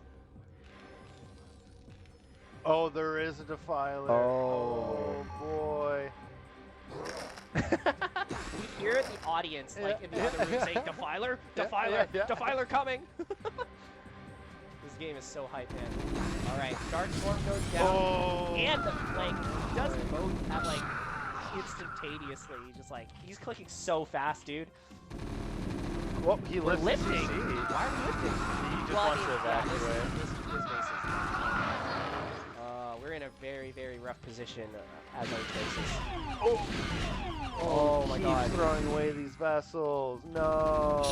Speaker 11: Oh, there is a Defiler. Oh boy.
Speaker 4: We hear the audience, like, in the other room saying, Defiler, Defiler, Defiler coming! This game is so hype, man. Alright, Dark Storm goes down, and the flank does both at, like, instantaneously. He's clicking so fast, dude.
Speaker 11: Well, he
Speaker 4: We're
Speaker 11: lifts
Speaker 4: lifting.
Speaker 11: CC.
Speaker 4: Why are we lifting?
Speaker 11: He just wants to evacuate.
Speaker 4: His bases. We're in a very, very rough position as Artosis. Oh my god.
Speaker 11: Keep throwing away these vessels. No.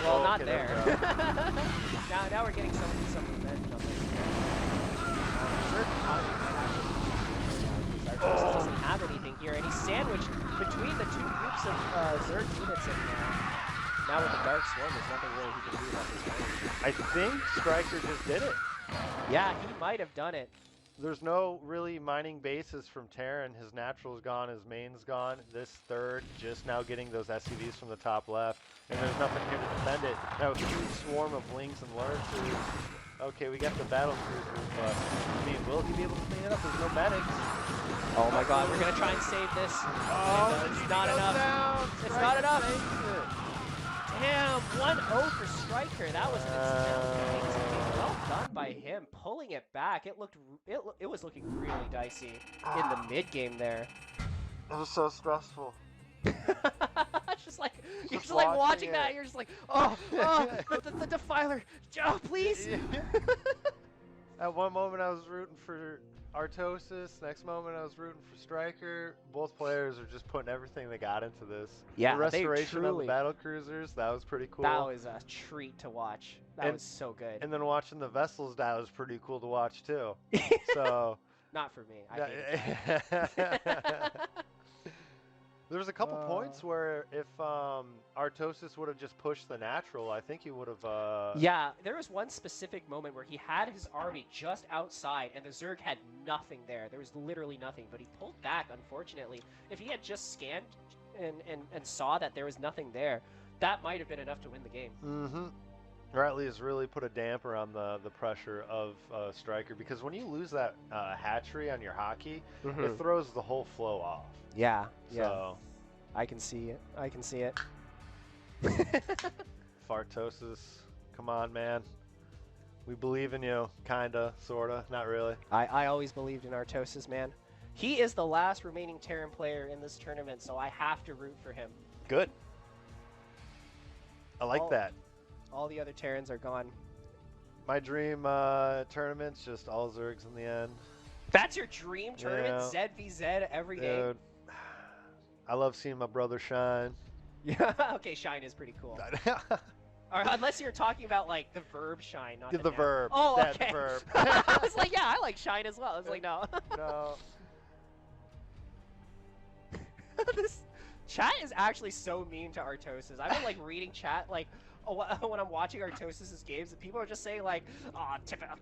Speaker 4: Well, not there. now we're getting some revenge on this. Artosis doesn't have anything here, and he's sandwiched between the two groups of Zerg units, and now with the Dark Swarm, there's nothing really he can do about this game.
Speaker 11: I think StRyKeR just did it.
Speaker 4: Yeah, he might have done it.
Speaker 11: There's no really mining bases from Terran. His natural's gone, his main's gone. This third just now getting those SCVs from the top left, and there's nothing here to defend it. Now a huge swarm of Lings and Lurkers. Okay, we got the battle cruisers, but I mean, will he be able to clean it up? There's no medics.
Speaker 4: Oh my god, we're gonna try and save this.
Speaker 11: Oh,
Speaker 4: it's not enough. It's not enough. Damn, 1-0 for StRyKeR. That was an incidental. Well done by him, pulling it back. It was looking really dicey in the mid game there.
Speaker 11: It was so stressful.
Speaker 4: It's just like you're just like watching that. You're just like, the Defiler, please.
Speaker 11: At one moment I was rooting for Artosis. Next moment I was rooting for StRyKeR. Both players are just putting everything they got into this.
Speaker 4: Yeah,
Speaker 11: the restoration of the battle cruisers, that was pretty cool.
Speaker 4: That was a treat to watch. That was so good.
Speaker 11: And then watching the vessels die was pretty cool to watch too. So
Speaker 4: not for me. I hated that.
Speaker 11: There was a couple points where if Artosis would have just pushed the natural, I think he would have...
Speaker 4: Yeah, there was one specific moment where he had his army just outside, and the Zerg had nothing there. There was literally nothing, but he pulled back, unfortunately. If he had just scanned and saw that there was nothing there, that might have been enough to win the game.
Speaker 11: Mm-hmm. Or at least really put a damper on the pressure of StRyKeR, because when you lose that hatchery on your hockey, it throws the whole flow off.
Speaker 4: Yeah,
Speaker 11: so,
Speaker 4: I can see it. I can see it.
Speaker 11: Artosis, come on, man. We believe in you, kinda, sorta, not really.
Speaker 4: I always believed in Artosis, man. He is the last remaining Terran player in this tournament, so I have to root for him.
Speaker 11: Good. I like that.
Speaker 4: All the other Terrans are gone.
Speaker 11: My dream tournament's just all Zergs in the end.
Speaker 4: That's your dream tournament? Yeah. ZVZ every game?
Speaker 11: Dude, I love seeing my brother shine.
Speaker 4: Yeah, okay, shine is pretty cool. Or unless you're talking about like the verb shine, not
Speaker 11: the verb.
Speaker 4: Oh,
Speaker 11: that
Speaker 4: okay.
Speaker 11: Verb.
Speaker 4: I was like, yeah, I like shine as well. I was like, no.
Speaker 11: No.
Speaker 4: This chat is actually so mean to Artosis. I've been like reading chat like when I'm watching Artosis' games, and people are just saying like, "Oh,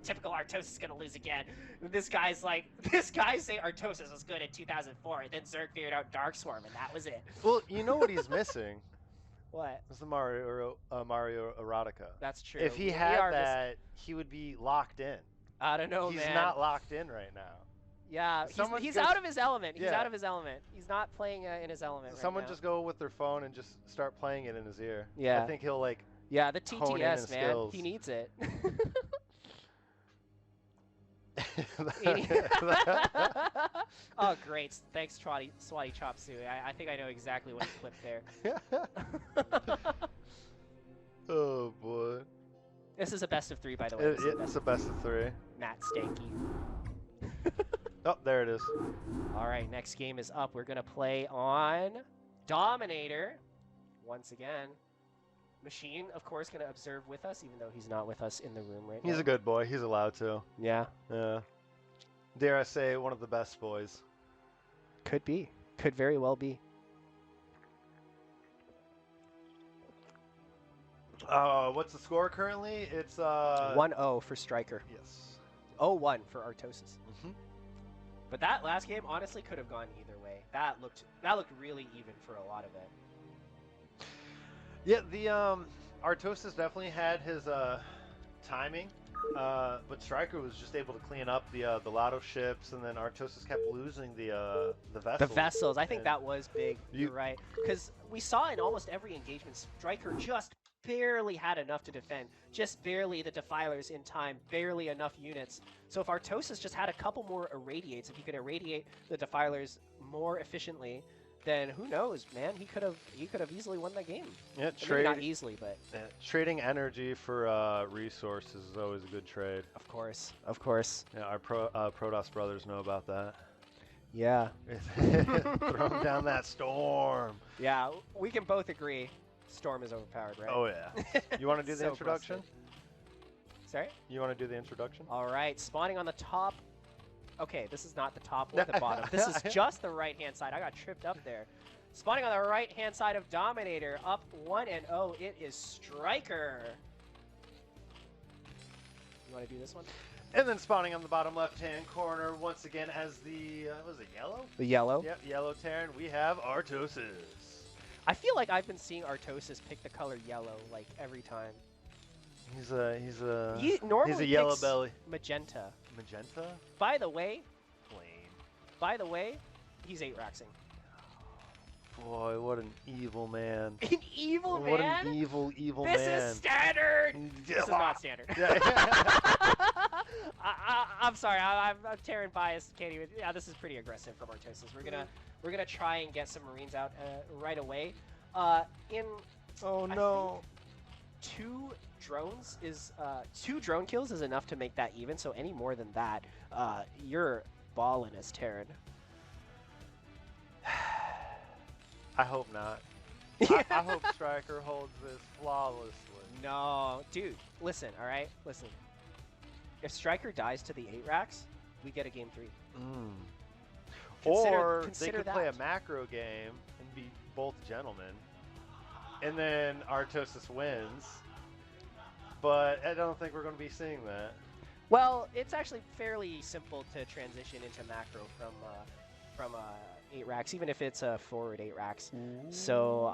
Speaker 4: typical Artosis is gonna lose again." This guy's saying Artosis was good in 2004, and then Zerg figured out Dark Swarm, and that was it.
Speaker 11: Well, you know what he's missing?
Speaker 4: What?
Speaker 11: It's the Mario Erotica.
Speaker 4: That's true.
Speaker 11: If he had that, he would be locked in.
Speaker 4: I don't know,
Speaker 11: He's
Speaker 4: man.
Speaker 11: He's not locked in right now.
Speaker 4: Yeah, he's out of his element. He's out of his element. He's not playing in his element
Speaker 11: Someone
Speaker 4: right now.
Speaker 11: just go with their phone and just start playing it in his ear.
Speaker 4: Yeah.
Speaker 11: I think he'll like.
Speaker 4: Yeah, the TTS, man. Skills. He needs it. Oh, great. Thanks, Swatty Chop Suey. I think I know exactly what he clipped there.
Speaker 11: Oh, boy.
Speaker 4: This is a best of 3, by the way. This is
Speaker 11: It's a best of 3.
Speaker 4: Matt Stanky.
Speaker 11: Oh, there it is.
Speaker 4: All right, next game is up. We're going to play on Dominator. Once again. Machine, of course, going to observe with us, even though he's not with us in the room right now.
Speaker 11: He's a good boy. He's allowed to.
Speaker 4: Yeah.
Speaker 11: Yeah. Dare I say, one of the best boys.
Speaker 4: Could be. Could very well be.
Speaker 11: What's the score currently? It's
Speaker 4: 1-0 for StRyKeR.
Speaker 11: Yes.
Speaker 4: 0-1 for Artosis.
Speaker 11: Mhm.
Speaker 4: But that last game honestly could have gone either way. That looked really even for a lot of it.
Speaker 11: Yeah, the Artosis definitely had his timing, but StRyKeR was just able to clean up the Lotto ships, and then Artosis kept losing the vessels.
Speaker 4: The vessels, I think
Speaker 11: and
Speaker 4: that was big. You're right, because we saw in almost every engagement, StRyKeR just barely had enough to defend, just barely the Defilers in time, barely enough units. So if Artosis just had a couple more irradiates, if he could irradiate the Defilers more efficiently, then who knows, man? He could have easily won that game.
Speaker 11: Yeah,
Speaker 4: Maybe not easily, but
Speaker 11: trading energy for resources is always a good trade.
Speaker 4: Of course, of course.
Speaker 11: Yeah, our Protoss brothers know about that.
Speaker 4: Yeah.
Speaker 11: Throw down that storm.
Speaker 4: Yeah, we can both agree. Storm is overpowered, right?
Speaker 11: Oh yeah. You want to do the
Speaker 4: So
Speaker 11: introduction?
Speaker 4: busted. Sorry?
Speaker 11: You want to do the introduction?
Speaker 4: All right, spawning on the top. Okay, this is not the top or the bottom. This is just the right-hand side. I got tripped up there. Spawning on the right-hand side of Dominator, up 1-0. It is StRyKeR. You want to do this one?
Speaker 11: And then spawning on the bottom left-hand corner, once again as the, was it yellow?
Speaker 4: The yellow.
Speaker 11: Yep, yellow Terran, we have Artosis.
Speaker 4: I feel like I've been seeing Artosis pick the color yellow like every time.
Speaker 11: He's a
Speaker 4: Normally
Speaker 11: yellow
Speaker 4: picks
Speaker 11: belly.
Speaker 4: Magenta.
Speaker 11: Magenta?
Speaker 4: By the way,
Speaker 11: Plain.
Speaker 4: he's 8-raxing.
Speaker 11: Boy, what an evil man.
Speaker 4: An evil
Speaker 11: What
Speaker 4: man?
Speaker 11: an evil
Speaker 4: This
Speaker 11: man.
Speaker 4: is standard! This is not standard.
Speaker 11: Yeah.
Speaker 4: I'm sorry, I'm Terran biased. Can't even. Yeah, this is pretty aggressive from Artosis. We're gonna try and get some Marines out right away. Oh
Speaker 11: no.
Speaker 4: 2 drones is 2 drone kills is enough to make that even. So any more than that, you're balling as Terran.
Speaker 11: I hope not. I hope StRyKeR holds this flawlessly.
Speaker 4: No, dude. Listen, all right. Listen. If StRyKeR dies to the 8-racks, we get a game 3.
Speaker 11: Or they
Speaker 4: consider
Speaker 11: could play a
Speaker 4: that.
Speaker 11: macro game and be both gentlemen, and then Artosis wins. But I don't think we're going to be seeing that.
Speaker 4: Well, it's actually fairly simple to transition into macro from 8-racks, even if it's a forward 8-racks. So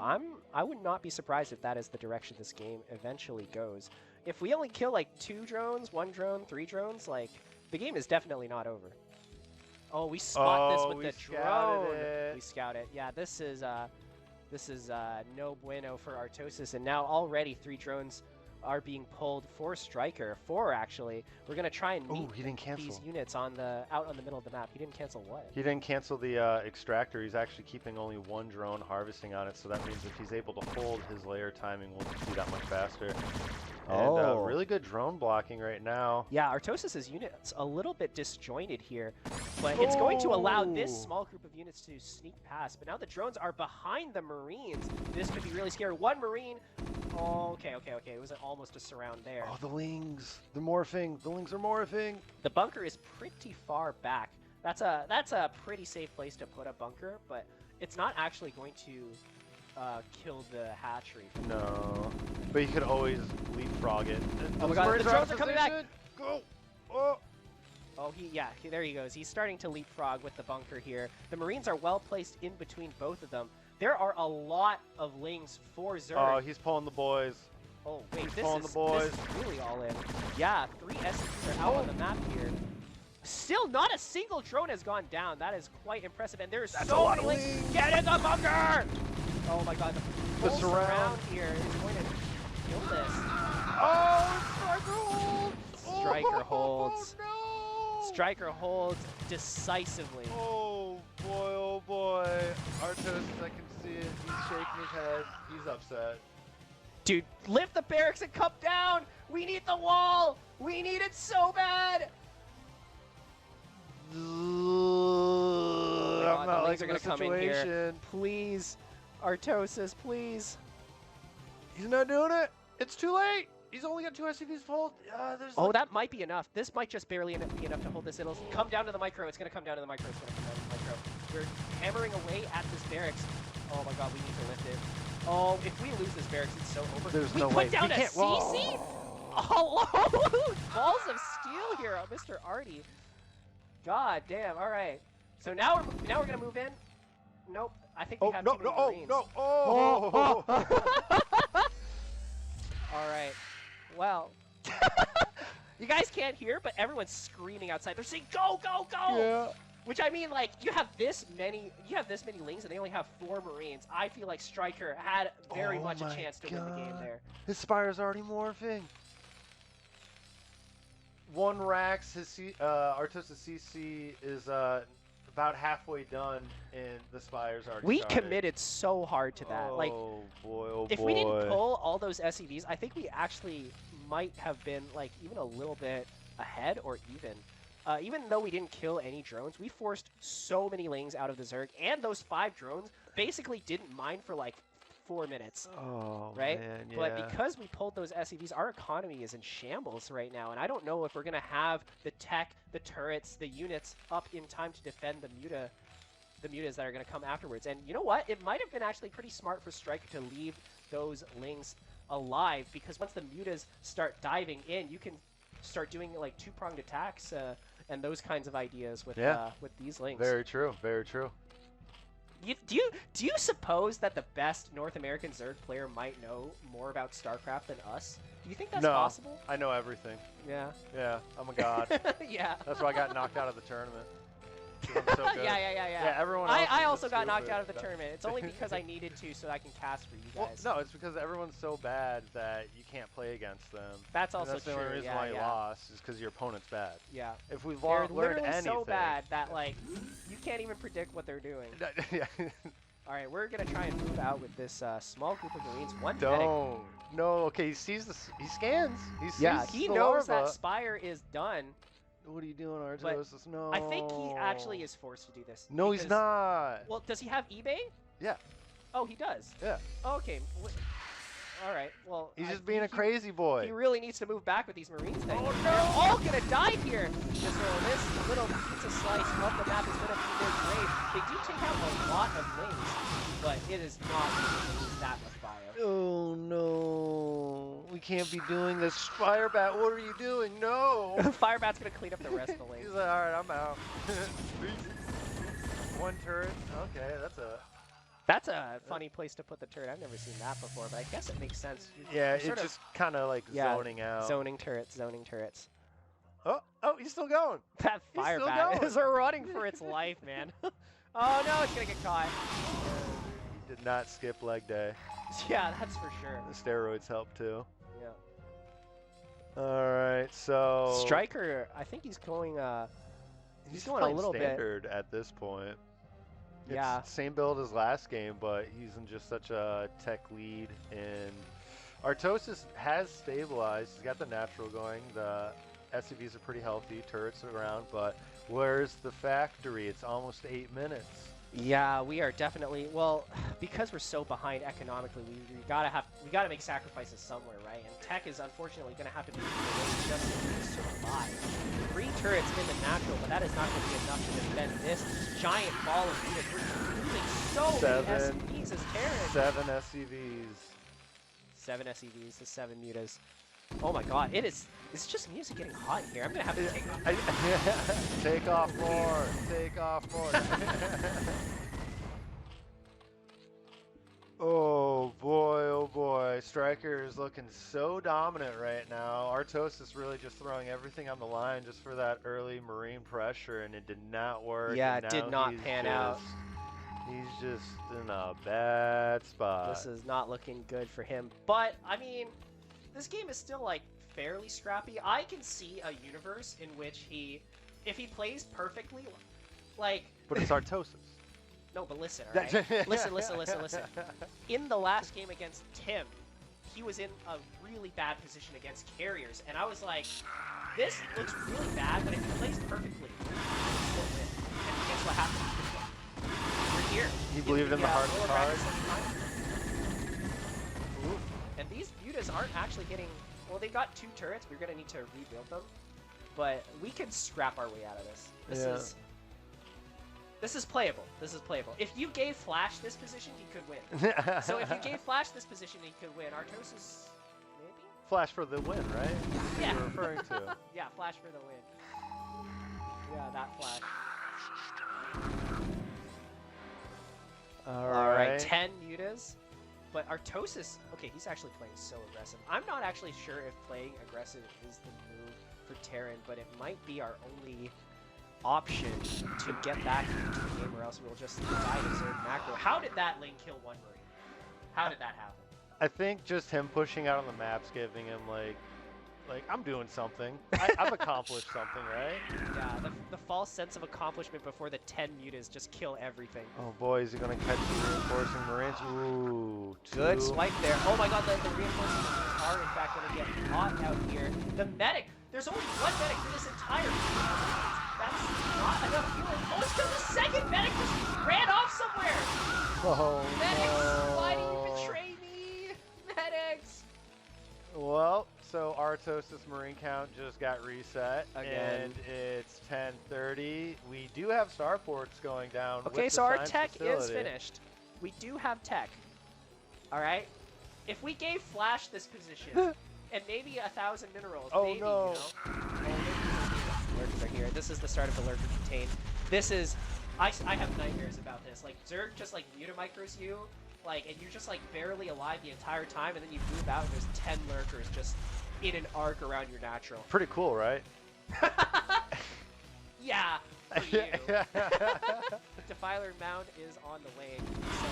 Speaker 4: I would not be surprised if that is the direction this game eventually goes. If we only kill like 2 drones, 1 drone, 3 drones, like the game is definitely not over. Oh, we spot this with the drone. We scout it. Yeah, this is no bueno for Artosis, and now already 3 drones are being pulled for StRyKeR. 4 actually. We're gonna try and meet
Speaker 11: he didn't cancel.
Speaker 4: these units out on the middle of the map. He didn't cancel what?
Speaker 11: He didn't cancel the extractor. He's actually keeping only 1 drone harvesting on it, so that means if he's able to hold his layer timing, we'll be that much faster. And really good drone blocking right now.
Speaker 4: Yeah, Artosis' unit's a little bit disjointed here, but it's going to allow this small group of units to sneak past. But now the drones are behind the Marines. This could be really scary. 1 Marine. Oh, okay. It was almost a surround there.
Speaker 11: Oh, the Lings. They're morphing. The Lings are morphing.
Speaker 4: The bunker is pretty far back. That's a pretty safe place to put a bunker, but it's not actually going to kill the hatchery.
Speaker 11: No. But you could always leapfrog it.
Speaker 4: Oh my god, the drones are coming back!
Speaker 11: Go! Oh!
Speaker 4: Oh, there he goes. He's starting to leapfrog with the bunker here. The Marines are well placed in between both of them. There are a lot of Lings for Zerg.
Speaker 11: Oh, he's pulling the boys.
Speaker 4: Oh, wait,
Speaker 11: He's
Speaker 4: this
Speaker 11: pulling
Speaker 4: is
Speaker 11: the boys.
Speaker 4: really all in. Yeah, 3 SCPs are out on the map here. Still not a single drone has gone down. That is quite impressive. And there's so many Lings. Get in the bunker! Oh my god, the full surround here is going to kill this.
Speaker 11: Oh,
Speaker 4: StRyKeR holds.
Speaker 11: No!
Speaker 4: StRyKeR holds decisively.
Speaker 11: Oh boy. Artosis, I can see it. He's shaking his head. He's upset.
Speaker 4: Dude, lift the barracks and come down! We need the wall! We need it so bad!
Speaker 11: I'm
Speaker 4: God,
Speaker 11: not
Speaker 4: the
Speaker 11: liking
Speaker 4: Lings
Speaker 11: the
Speaker 4: are gonna come in here.
Speaker 11: situation.
Speaker 4: Please, Artosis, please.
Speaker 11: He's not doing it. It's too late. He's only got 2 SCVs full.
Speaker 4: Oh, that might be enough. This might just barely be enough to hold this. It'll come down to the micro. It's going to come down to the micro. It's going to come down to the micro. We're hammering away at this barracks. Oh my god, we need to lift it. Oh, if we lose this barracks, it's so over.
Speaker 11: There's
Speaker 4: we
Speaker 11: no
Speaker 4: put
Speaker 11: way.
Speaker 4: down
Speaker 11: We
Speaker 4: a
Speaker 11: can't-
Speaker 4: CC? Oh, balls of steel here, Mr. Artie. God damn. All right. So now we're going to move in. Nope. I think we have too many Marines.
Speaker 11: Oh.
Speaker 4: All right. Well, you guys can't hear, but everyone's screaming outside. They're saying, "Go, go, go!"
Speaker 11: Yeah.
Speaker 4: Which I mean, like, you have this many Lings, and they only have 4 Marines. I feel like StRyKeR had very much a chance to win the game there.
Speaker 11: His Spire's already morphing. 1 Rax, his Artosis CC is about halfway done, and the Spire's already
Speaker 4: We
Speaker 11: started.
Speaker 4: committed so hard to that. Like,
Speaker 11: Oh boy, oh
Speaker 4: if
Speaker 11: boy.
Speaker 4: we didn't pull all those SCVs, I think we actually might have been, like, even a little bit ahead or even. Even though we didn't kill any drones, we forced so many Lings out of the Zerg, and those 5 drones basically didn't mine for like 4 minutes.
Speaker 11: Oh,
Speaker 4: right?
Speaker 11: man, yeah.
Speaker 4: But because we pulled those SCVs, our economy is in shambles right now, and I don't know if we're going to have the tech, the turrets, the units up in time to defend the mutas that are going to come afterwards. And you know what? It might have been actually pretty smart for StRyKeR to leave those Lings alive, because once the mutas start diving in, you can start doing like 2-pronged attacks and those kinds of ideas with these Lings.
Speaker 11: Very true, very true.
Speaker 4: Do you suppose that the best North American Zerg player might know more about StarCraft than us? Do you think that's possible?
Speaker 11: I know everything.
Speaker 4: Yeah.
Speaker 11: Yeah, I'm a god.
Speaker 4: Yeah.
Speaker 11: That's why I got knocked out of the tournament. 'Cause I'm so good.
Speaker 4: Yeah.
Speaker 11: Yeah, everyone else
Speaker 4: I
Speaker 11: is
Speaker 4: also got knocked
Speaker 11: stupid.
Speaker 4: out of the tournament. It's only because I needed to so I can cast for you guys.
Speaker 11: Well, no, it's because everyone's so bad that you can't play against them.
Speaker 4: That's
Speaker 11: And
Speaker 4: also
Speaker 11: that's the
Speaker 4: true.
Speaker 11: only reason why you lost is because your opponent's bad.
Speaker 4: Yeah.
Speaker 11: If we've
Speaker 4: They're
Speaker 11: learned
Speaker 4: literally
Speaker 11: anything,
Speaker 4: so bad that like you can't even predict what they're doing.
Speaker 11: Yeah.
Speaker 4: All right, we're gonna try and move out with this small group of Marines. One medic.
Speaker 11: Don't. No. Okay, he sees the. He scans. He sees.
Speaker 4: Yeah, he
Speaker 11: the
Speaker 4: knows
Speaker 11: larva.
Speaker 4: that Spire is done.
Speaker 11: What are you doing,
Speaker 4: But
Speaker 11: Artosis? No.
Speaker 4: I think he actually is forced to do this.
Speaker 11: No, he's
Speaker 4: because-
Speaker 11: not.
Speaker 4: Well, does he have eBay?
Speaker 11: Yeah.
Speaker 4: Oh, he does.
Speaker 11: Yeah.
Speaker 4: Okay. All right. Well,
Speaker 11: He's just being a crazy
Speaker 4: He
Speaker 11: boy.
Speaker 4: really needs to move back with these Marines. Then. They're all gonna die here. So this little pizza slice of the map is gonna be their grave. They do take out a lot of Lings, but it is not going to lose that much bio.
Speaker 11: Oh no. We can't be doing this. Firebat, what are you doing? No.
Speaker 4: Firebat's gonna clean up the rest of the Lings.
Speaker 11: He's like, alright, I'm out. 1 turret. Okay,
Speaker 4: That's a funny place to put the turret. I've never seen that before, but I guess it makes sense.
Speaker 11: yeah,
Speaker 4: You're
Speaker 11: it's
Speaker 4: sort of-
Speaker 11: just kind of like zoning out.
Speaker 4: Zoning turrets, zoning turrets.
Speaker 11: Oh, he's still going.
Speaker 4: That
Speaker 11: He's still
Speaker 4: Firebat
Speaker 11: going.
Speaker 4: is running for its life, man. Oh no, it's gonna get caught.
Speaker 11: He did not skip leg day.
Speaker 4: Yeah, that's for sure.
Speaker 11: The steroids help too.
Speaker 4: Yeah.
Speaker 11: Alright, so
Speaker 4: StRyKeR, I think he's going.
Speaker 11: he's
Speaker 4: going a
Speaker 11: playing
Speaker 4: little bit.
Speaker 11: standard at this point. It's
Speaker 4: Yeah.
Speaker 11: same build as last game, but he's in just such a tech lead. And Artosis has stabilized. He's got the natural going. The SCVs are pretty healthy. Turrets are around, but where's the factory? It's almost 8 minutes.
Speaker 4: Yeah, we are definitely because we're so behind economically. We gotta make sacrifices somewhere, right? And tech is unfortunately gonna have to be just to survive. 3 turrets in the natural, but that is not gonna be enough to defend this giant ball of units. We're losing so many SCVs as Terran.
Speaker 11: 7 SCVs.
Speaker 4: 7 SCVs to 7 mutas. Oh my god, it's just music getting hot in here. I'm gonna have to take off.
Speaker 11: Take off more. Take off more. Oh boy, StRyKeR is looking so dominant right now. Artosis really just throwing everything on the line just for that early Marine pressure, and it did not work.
Speaker 4: Yeah,
Speaker 11: and
Speaker 4: it did
Speaker 11: now
Speaker 4: not pan out.
Speaker 11: He's just in a bad spot.
Speaker 4: This is not looking good for him. But, I mean, this game is still, like, fairly scrappy. I can see a universe in which if he plays perfectly, like...
Speaker 11: But it's Artosis.
Speaker 4: No, but listen, alright? Listen. In the last game against Tim, he was in a really bad position against carriers, and I was like, this looks really bad, but if he plays perfectly, he can still win. And guess what happened? We're here.
Speaker 11: He believed in the heart of the cards.
Speaker 4: And these Budas aren't actually getting... Well, they got 2 turrets. We're going to need to rebuild them. But we can scrap our way out of this. This is playable. This is playable. If you gave Flash this position, he could win. So if you gave Flash this position, he could win. Artosis, maybe?
Speaker 11: Flash for the win, right? That's
Speaker 4: Yeah.
Speaker 11: what you're referring to.
Speaker 4: Yeah, Flash for the win. Yeah, that Flash.
Speaker 11: All
Speaker 4: right, 10 mutas. But Artosis, okay, he's actually playing so aggressive. I'm not actually sure if playing aggressive is the move for Terran, but it might be our only option to get back into the game, or else we'll just die to Zerg macro. How did that lane kill 1 Marine? How did that happen?
Speaker 11: I think just him pushing out on the maps, giving him like I'm doing something. I've accomplished something, right?
Speaker 4: Yeah, the false sense of accomplishment before the 10 mutas just kill everything.
Speaker 11: Oh boy, is he gonna catch the reinforcing Marines? Ooh,
Speaker 4: Good swipe there. Oh my god, the reinforcing Marines are in fact gonna get caught out here. The medic, there's only 1 medic for this entire team. That's not enough healing. Oh, it's because the second medic just ran off somewhere.
Speaker 11: Oh,
Speaker 4: Medics,
Speaker 11: no.
Speaker 4: why do you betray me? Medics.
Speaker 11: Well, so Artosis Marine count just got reset,
Speaker 4: Again.
Speaker 11: and it's 10:30. We do have starports going down.
Speaker 4: Okay,
Speaker 11: with
Speaker 4: so
Speaker 11: the
Speaker 4: our
Speaker 11: science
Speaker 4: tech is
Speaker 11: facility.
Speaker 4: finished. We do have tech. Alright? If we gave Flash this position, and maybe 1,000 minerals,
Speaker 11: Oh,
Speaker 4: maybe,
Speaker 11: no.
Speaker 4: you know? Lurkers are here. This is the start of the Lurker Contain. This is... I have nightmares about this. Like, Zerg just, like, mutamicros you, like, and you're just, like, barely alive the entire time, and then you move out, and there's 10 Lurkers just in an arc around your natural.
Speaker 11: Pretty cool, right?
Speaker 4: Yeah, for you. Defiler Mound is on the lane. So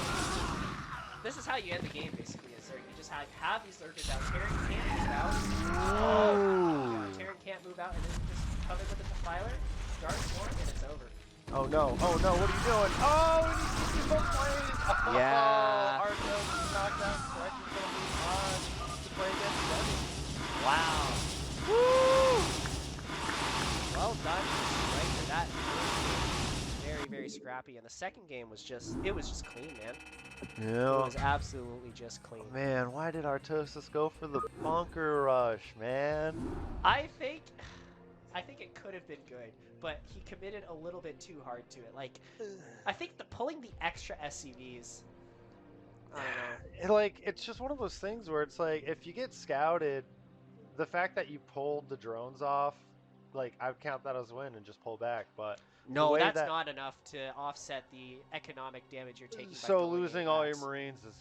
Speaker 4: this is how you end the game, basically. Is you just have these Lurkers out. Terran can't move out.
Speaker 11: Ooh.
Speaker 4: Terran can't move out, and then just come in with the Defiler, start swarm, and it's over.
Speaker 11: Oh no, oh no, what are you doing? Oh, and he's using both lanes! Oh,
Speaker 4: Yeah.
Speaker 11: Artos knockdown stretch is going to move on to play against Semih.
Speaker 4: Wow. Woo! Well done, right for that. Very, very scrappy. And the second game was just, it was just clean, man. It
Speaker 11: Yeah.
Speaker 4: was absolutely just clean.
Speaker 11: Man, why did Artosis go for the bunker rush, man?
Speaker 4: I think it could have been good, but he committed a little bit too hard to it. Like, I think pulling the extra SCVs, I don't know.
Speaker 11: It's just one of those things where it's like, if you get scouted, the fact that you pulled the drones off, like, I would count that as a win and just pull back, but...
Speaker 4: No,
Speaker 11: way
Speaker 4: that's
Speaker 11: that-
Speaker 4: not enough to offset the economic damage you're taking.
Speaker 11: So
Speaker 4: by delaying
Speaker 11: losing all your
Speaker 4: attacks.
Speaker 11: Marines is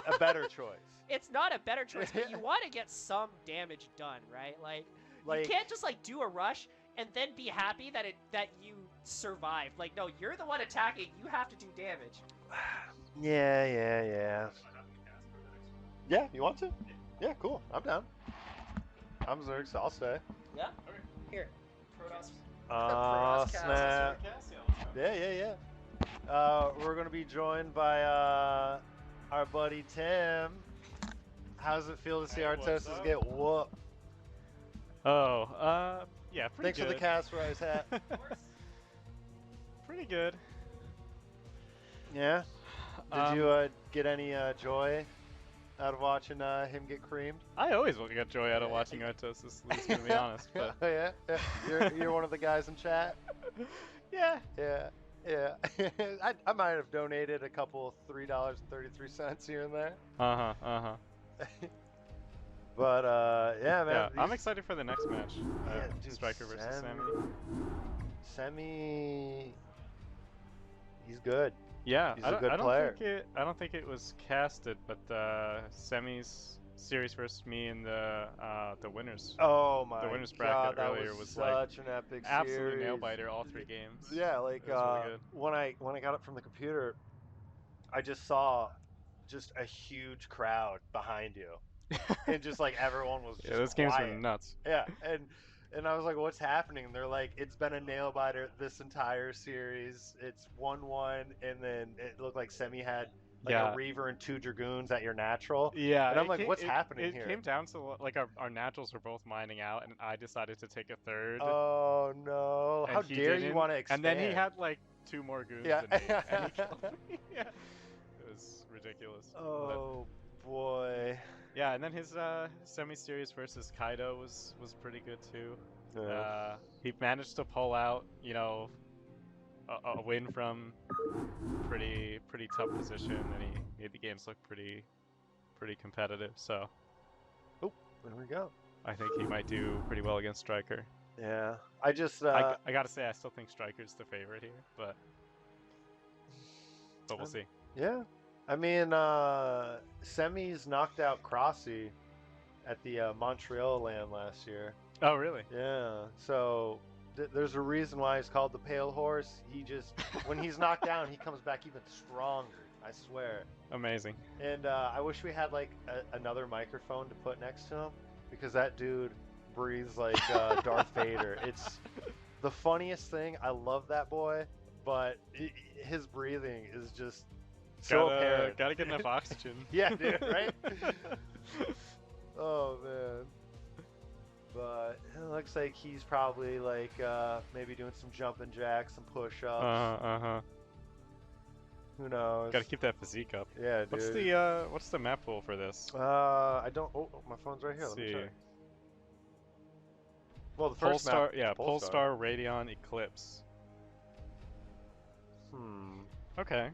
Speaker 11: a better choice.
Speaker 4: It's not a better choice, but you want to get some damage done, right? Like you can't just like do a rush and then be happy that you survived. Like, no, you're the one attacking. You have to do damage.
Speaker 11: Yeah. Yeah, you want to? Yeah, cool. I'm down. I'm Zerg, so I'll stay.
Speaker 4: Yeah. Here. Protoss.
Speaker 11: Snap. Yeah. We're gonna be joined by our buddy Tim. How does it feel to see Artosis get whooped?
Speaker 12: Oh, yeah, pretty
Speaker 11: Thanks
Speaker 12: good.
Speaker 11: for the cast rise hat.
Speaker 12: Pretty good.
Speaker 11: Yeah. Did you get any joy out of watching him get creamed?
Speaker 12: I always get joy out of watching Artosis lose, to be honest. But
Speaker 11: Oh yeah. You're one of the guys in chat.
Speaker 12: yeah.
Speaker 11: Yeah. I might have donated a couple $3.33 here and there. But yeah, man.
Speaker 12: Yeah, I'm excited for the next match.
Speaker 11: Yeah, dude,
Speaker 12: StRyKeR versus
Speaker 11: Semih. He's good.
Speaker 12: Yeah,
Speaker 11: He's a good player.
Speaker 12: I don't think it was casted, but Semih's series versus me in the winners.
Speaker 11: Oh my
Speaker 12: The winners
Speaker 11: god,
Speaker 12: bracket
Speaker 11: that
Speaker 12: earlier
Speaker 11: was
Speaker 12: was like
Speaker 11: such an epic
Speaker 12: absolute
Speaker 11: series.
Speaker 12: nail biter all 3 games.
Speaker 11: Yeah, like
Speaker 12: It was really good.
Speaker 11: when I got it from the computer, I just saw just a huge crowd behind you, and just like everyone was just
Speaker 12: Yeah, those games were
Speaker 11: quiet.
Speaker 12: nuts.
Speaker 11: Yeah, and I was like, "What's happening?" And they're like, "It's been a nail biter this entire series. It's 1-1, and then it looked like Semih had like
Speaker 12: Yeah.
Speaker 11: a Reaver and 2 Dragoons at your natural.
Speaker 12: Yeah,
Speaker 11: And I'm
Speaker 12: it
Speaker 11: like,
Speaker 12: ca-
Speaker 11: what's
Speaker 12: it-
Speaker 11: happening
Speaker 12: it
Speaker 11: here?
Speaker 12: came down to like our naturals were both mining out, and I decided to take a third.
Speaker 11: Oh no!
Speaker 12: and
Speaker 11: How
Speaker 12: he
Speaker 11: dare you
Speaker 12: didn't,
Speaker 11: want to expand?
Speaker 12: And then he had like 2 more goons
Speaker 11: Yeah.
Speaker 12: than me, and he killed me. Yeah, it was ridiculous. But,
Speaker 11: Oh boy.
Speaker 12: yeah, and then his semi-series versus Kaido was pretty good too.
Speaker 11: Yeah.
Speaker 12: He managed to pull out, you know, a win from pretty tough position, and he made the games look pretty competitive. So
Speaker 11: There we go.
Speaker 12: I think he might do pretty well against StRyKeR.
Speaker 11: Yeah. I just
Speaker 12: I gotta say, I still think StRyKeR's the favorite here, but we'll see.
Speaker 11: yeah. I mean, Semih's knocked out Crossy at the Montreal LAN last year.
Speaker 12: Oh, really?
Speaker 11: Yeah. So there's a reason why he's called the Pale Horse. He just when he's knocked down, he comes back even stronger. I swear.
Speaker 12: Amazing.
Speaker 11: And I wish we had like another microphone to put next to him because that dude breathes like Darth Vader. It's the funniest thing. I love that boy, but his breathing is just so apparent.
Speaker 12: Gotta get enough oxygen.
Speaker 11: Yeah, dude, right? Oh man. But it looks like he's probably like maybe doing some jumping jacks, some push-ups. Who knows?
Speaker 12: Gotta keep that physique up.
Speaker 11: Yeah, dude.
Speaker 12: What's the map pool for this?
Speaker 11: I don't. Oh, my phone's right here.
Speaker 12: Let's
Speaker 11: Let me
Speaker 12: see.
Speaker 11: check. Well, the first
Speaker 12: Polestar,
Speaker 11: map.
Speaker 12: yeah,
Speaker 11: Polestar.
Speaker 12: Polestar, Radeon, Eclipse.
Speaker 11: Hmm.
Speaker 12: Okay.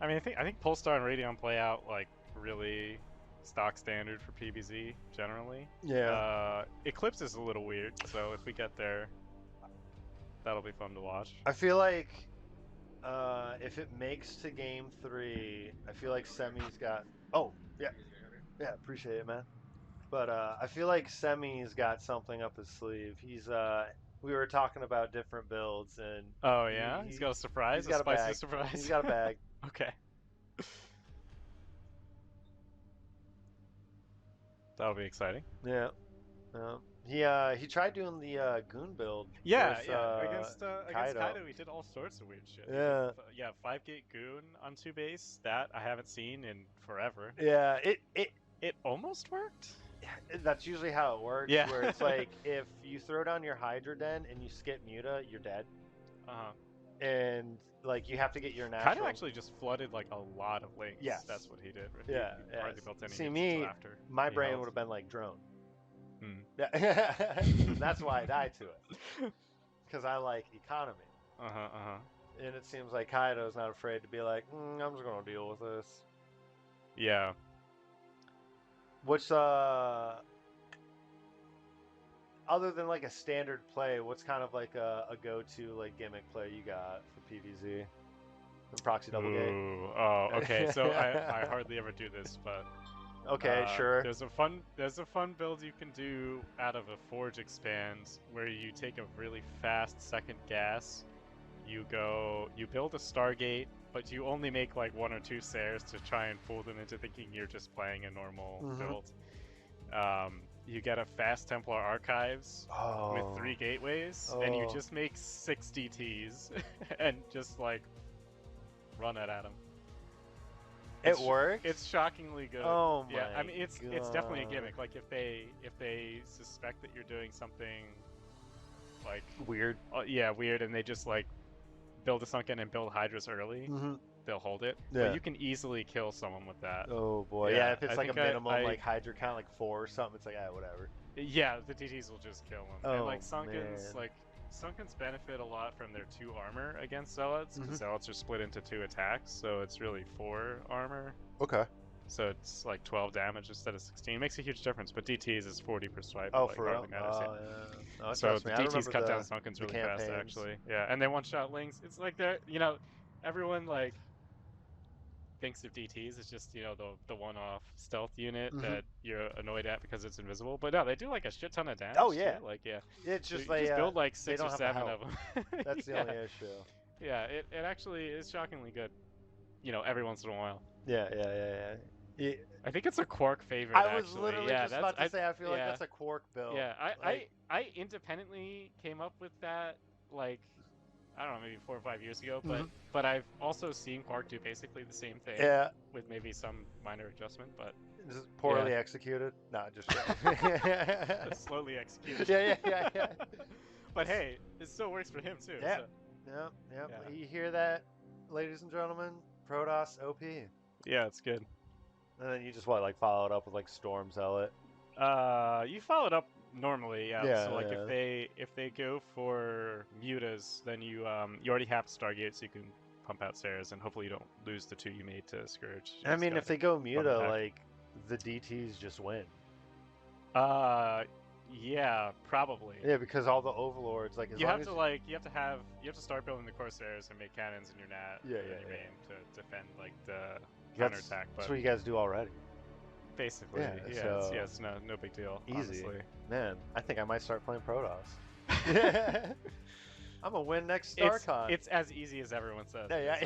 Speaker 12: I mean, I think Polestar and Radeon play out like really stock standard for PvZ generally.
Speaker 11: Yeah.
Speaker 12: Eclipse is a little weird, so if we get there, that'll be fun to watch.
Speaker 11: I feel like if it makes to game 3, I feel like Semih's got. Oh, yeah. Yeah, appreciate it, man. But I feel like Semih's got something up his sleeve. We were talking about different builds, and
Speaker 12: Oh yeah, he's got a surprise.
Speaker 11: he's got a
Speaker 12: spicy
Speaker 11: bag.
Speaker 12: surprise.
Speaker 11: He's got a bag.
Speaker 12: Okay. That'll be exciting.
Speaker 11: Yeah. He tried doing the goon build.
Speaker 12: Yeah,
Speaker 11: with,
Speaker 12: against
Speaker 11: Kaido.
Speaker 12: Kaido, he did all sorts of weird shit.
Speaker 11: Yeah.
Speaker 12: Yeah, 5-gate goon on 2 base. That I haven't seen in forever.
Speaker 11: Yeah,
Speaker 12: It almost worked.
Speaker 11: that's usually how it works.
Speaker 12: Yeah.
Speaker 11: Where it's like if you throw down your Hydra Den and you skip Muta, you're dead. And like you have to get your natural.
Speaker 12: Kaido actually just flooded like a lot of lanes.
Speaker 11: Yes.
Speaker 12: That's what he did.
Speaker 11: Yeah,
Speaker 12: He hardly built any
Speaker 11: See
Speaker 12: hits
Speaker 11: me,
Speaker 12: until after
Speaker 11: my
Speaker 12: he
Speaker 11: brain
Speaker 12: held.
Speaker 11: would have been like drone.
Speaker 12: Hmm.
Speaker 11: Yeah. That's why I died to it. Because I like economy. And it seems like Kaido's not afraid to be like, I'm just gonna deal with this.
Speaker 12: Yeah.
Speaker 11: What's other than like a standard play, what's kind of like a go-to like gimmick play you got for PvZ? Proxy double gate.
Speaker 12: Ooh, oh, okay. So I hardly ever do this, but
Speaker 11: Okay, sure.
Speaker 12: There's a fun build you can do out of a Forge expand where you take a really fast second gas. You build a Stargate, but you only make like 1 or 2 Sares to try and fool them into thinking you're just playing a normal build. You get a fast Templar Archives with 3 gateways, and you just make 6 DTs and just like run it at them.
Speaker 11: It works.
Speaker 12: It's shockingly good.
Speaker 11: Oh my
Speaker 12: yeah, I mean it's definitely a
Speaker 11: God.
Speaker 12: gimmick. Like if they suspect that you're doing something like
Speaker 11: Weird.
Speaker 12: Weird, and they just like build a sunken and build Hydras early, they'll hold it.
Speaker 11: Yeah.
Speaker 12: But you can easily kill someone with that.
Speaker 11: Oh boy.
Speaker 12: Yeah,
Speaker 11: Yeah, if it's
Speaker 12: I
Speaker 11: like a
Speaker 12: think
Speaker 11: minimum like Hydra count like 4 or something, it's like whatever.
Speaker 12: Yeah, the DTs will just kill them. And
Speaker 11: Oh,
Speaker 12: like Sunkens,
Speaker 11: man.
Speaker 12: Sunkens benefit a lot from their 2 armor against Zealots, because Zealots are split into 2 attacks, so it's really 4 armor.
Speaker 11: Okay.
Speaker 12: So it's like 12 damage instead of 16. It makes a huge difference, but DTs is 40 per swipe.
Speaker 11: Oh,
Speaker 12: like,
Speaker 11: for real?
Speaker 12: hardly matters, yeah.
Speaker 11: Oh,
Speaker 12: So
Speaker 11: trust
Speaker 12: the
Speaker 11: me, I
Speaker 12: DTs
Speaker 11: remember
Speaker 12: cut down
Speaker 11: the
Speaker 12: Sunkens really fast,
Speaker 11: campaigns.
Speaker 12: actually. Yeah, and they one-shot Lings. It's like they're, everyone like thinks of DTs as just, the one-off stealth unit that you're annoyed at because it's invisible. But no, they do like a shit ton of damage.
Speaker 11: Oh, yeah.
Speaker 12: Too. Like, yeah.
Speaker 11: It's
Speaker 12: So
Speaker 11: just
Speaker 12: you
Speaker 11: they
Speaker 12: just build like
Speaker 11: they
Speaker 12: 6
Speaker 11: don't
Speaker 12: or
Speaker 11: have the
Speaker 12: 7
Speaker 11: help.
Speaker 12: of them.
Speaker 11: That's the only issue.
Speaker 12: Yeah, it actually is shockingly good. Every once in a while.
Speaker 11: Yeah.
Speaker 12: I think it's a Quark favorite.
Speaker 11: I was
Speaker 12: actually.
Speaker 11: literally
Speaker 12: yeah,
Speaker 11: just about to say I feel like that's a Quark build.
Speaker 12: Yeah,
Speaker 11: Like,
Speaker 12: I independently came up with that like I don't know, maybe 4 or 5 years ago. But I've also seen Quark do basically the same thing.
Speaker 11: Yeah.
Speaker 12: With maybe some minor adjustment, but
Speaker 11: Just poorly executed. No, just
Speaker 12: slowly executed.
Speaker 11: Yeah.
Speaker 12: But hey, it still works for him too.
Speaker 11: Yeah.
Speaker 12: So.
Speaker 11: Yeah. You hear that, ladies and gentlemen? Protoss OP.
Speaker 12: Yeah, it's good.
Speaker 11: And then you just follow it up with Storm Zealot.
Speaker 12: You follow it up normally,
Speaker 11: Yeah,
Speaker 12: So like
Speaker 11: yeah.
Speaker 12: if they go for mutas, then you already have Stargate, so you can pump out Saras, and hopefully you don't lose the 2 you made to Scourge. You
Speaker 11: I
Speaker 12: just
Speaker 11: mean, if
Speaker 12: gotta
Speaker 11: they go
Speaker 12: pump it
Speaker 11: muta,
Speaker 12: back.
Speaker 11: the DTs just win.
Speaker 12: Yeah, probably.
Speaker 11: Yeah, because all the overlords, as
Speaker 12: You
Speaker 11: long
Speaker 12: have
Speaker 11: as
Speaker 12: to you have to start building the Corsairs and make cannons in your nat
Speaker 11: Yeah,
Speaker 12: in
Speaker 11: yeah,
Speaker 12: your
Speaker 11: yeah.
Speaker 12: main to defend the
Speaker 11: that's,
Speaker 12: counterattack. But
Speaker 11: that's what you guys do already.
Speaker 12: basically,
Speaker 11: Yeah, so
Speaker 12: it's no big deal.
Speaker 11: easy.
Speaker 12: Honestly.
Speaker 11: Man, I think I might start playing Protoss. I'm gonna win next StarCon.
Speaker 12: It's as easy as everyone says.
Speaker 11: Yeah.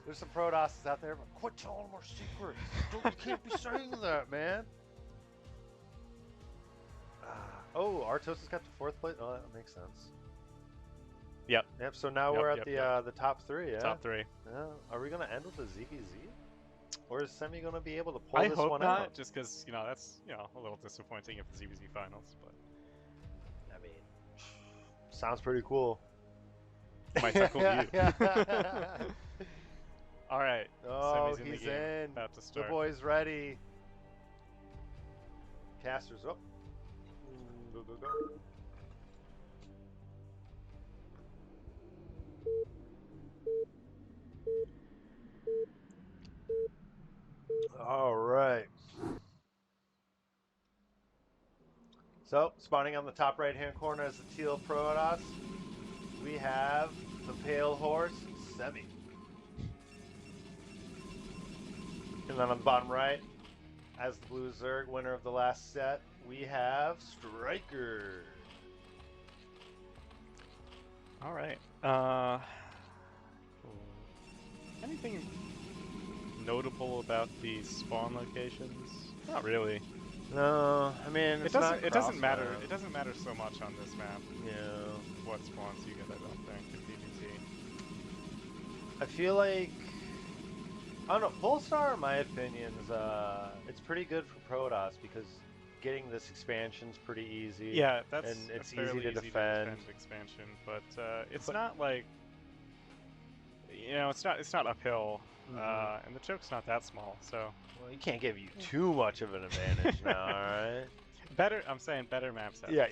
Speaker 11: There's some Protosses out there, but quit telling them our secrets. You can't be saying that, man. Oh, Artosis got to 4th place. Oh, that makes sense.
Speaker 12: Yep.
Speaker 11: So now we're at the top 3. Yeah.
Speaker 12: Top 3.
Speaker 11: Yeah. Are we gonna end with a ZVZ? Or is Semih gonna be able to pull
Speaker 12: I
Speaker 11: this
Speaker 12: hope
Speaker 11: one
Speaker 12: not,
Speaker 11: out?
Speaker 12: just because that's a little disappointing if the ZVZ finals, but
Speaker 11: I mean, sounds pretty cool.
Speaker 12: might tackle you. All right.
Speaker 11: Oh,
Speaker 12: Semi's in
Speaker 11: he's
Speaker 12: the game.
Speaker 11: in.
Speaker 12: About to
Speaker 11: The
Speaker 12: start.
Speaker 11: boy's ready. Casters up. Go. All right. So, spawning on the top right-hand corner as the teal Protoss, we have the pale horse, Semih. And then on the bottom right, as the blue Zerg, winner of the last set, we have StRyKeR.
Speaker 12: All right. Anything notable about the spawn locations? Not really.
Speaker 11: No, I mean
Speaker 12: It doesn't matter. It doesn't matter so much on this map.
Speaker 11: Yeah.
Speaker 12: What spawns you get, I don't think, in PvP.
Speaker 11: I feel like I don't know. Polestar, in my opinion, is it's pretty good for Protoss because getting this expansion's pretty easy.
Speaker 12: Yeah, that's
Speaker 11: and it's
Speaker 12: a fairly
Speaker 11: easy to defend.
Speaker 12: expansion, but it's not like it's not uphill, and the choke's not that small, so.
Speaker 11: Well, you can't give you too much of an advantage now, all right?
Speaker 12: I'm saying better maps.
Speaker 11: Yeah.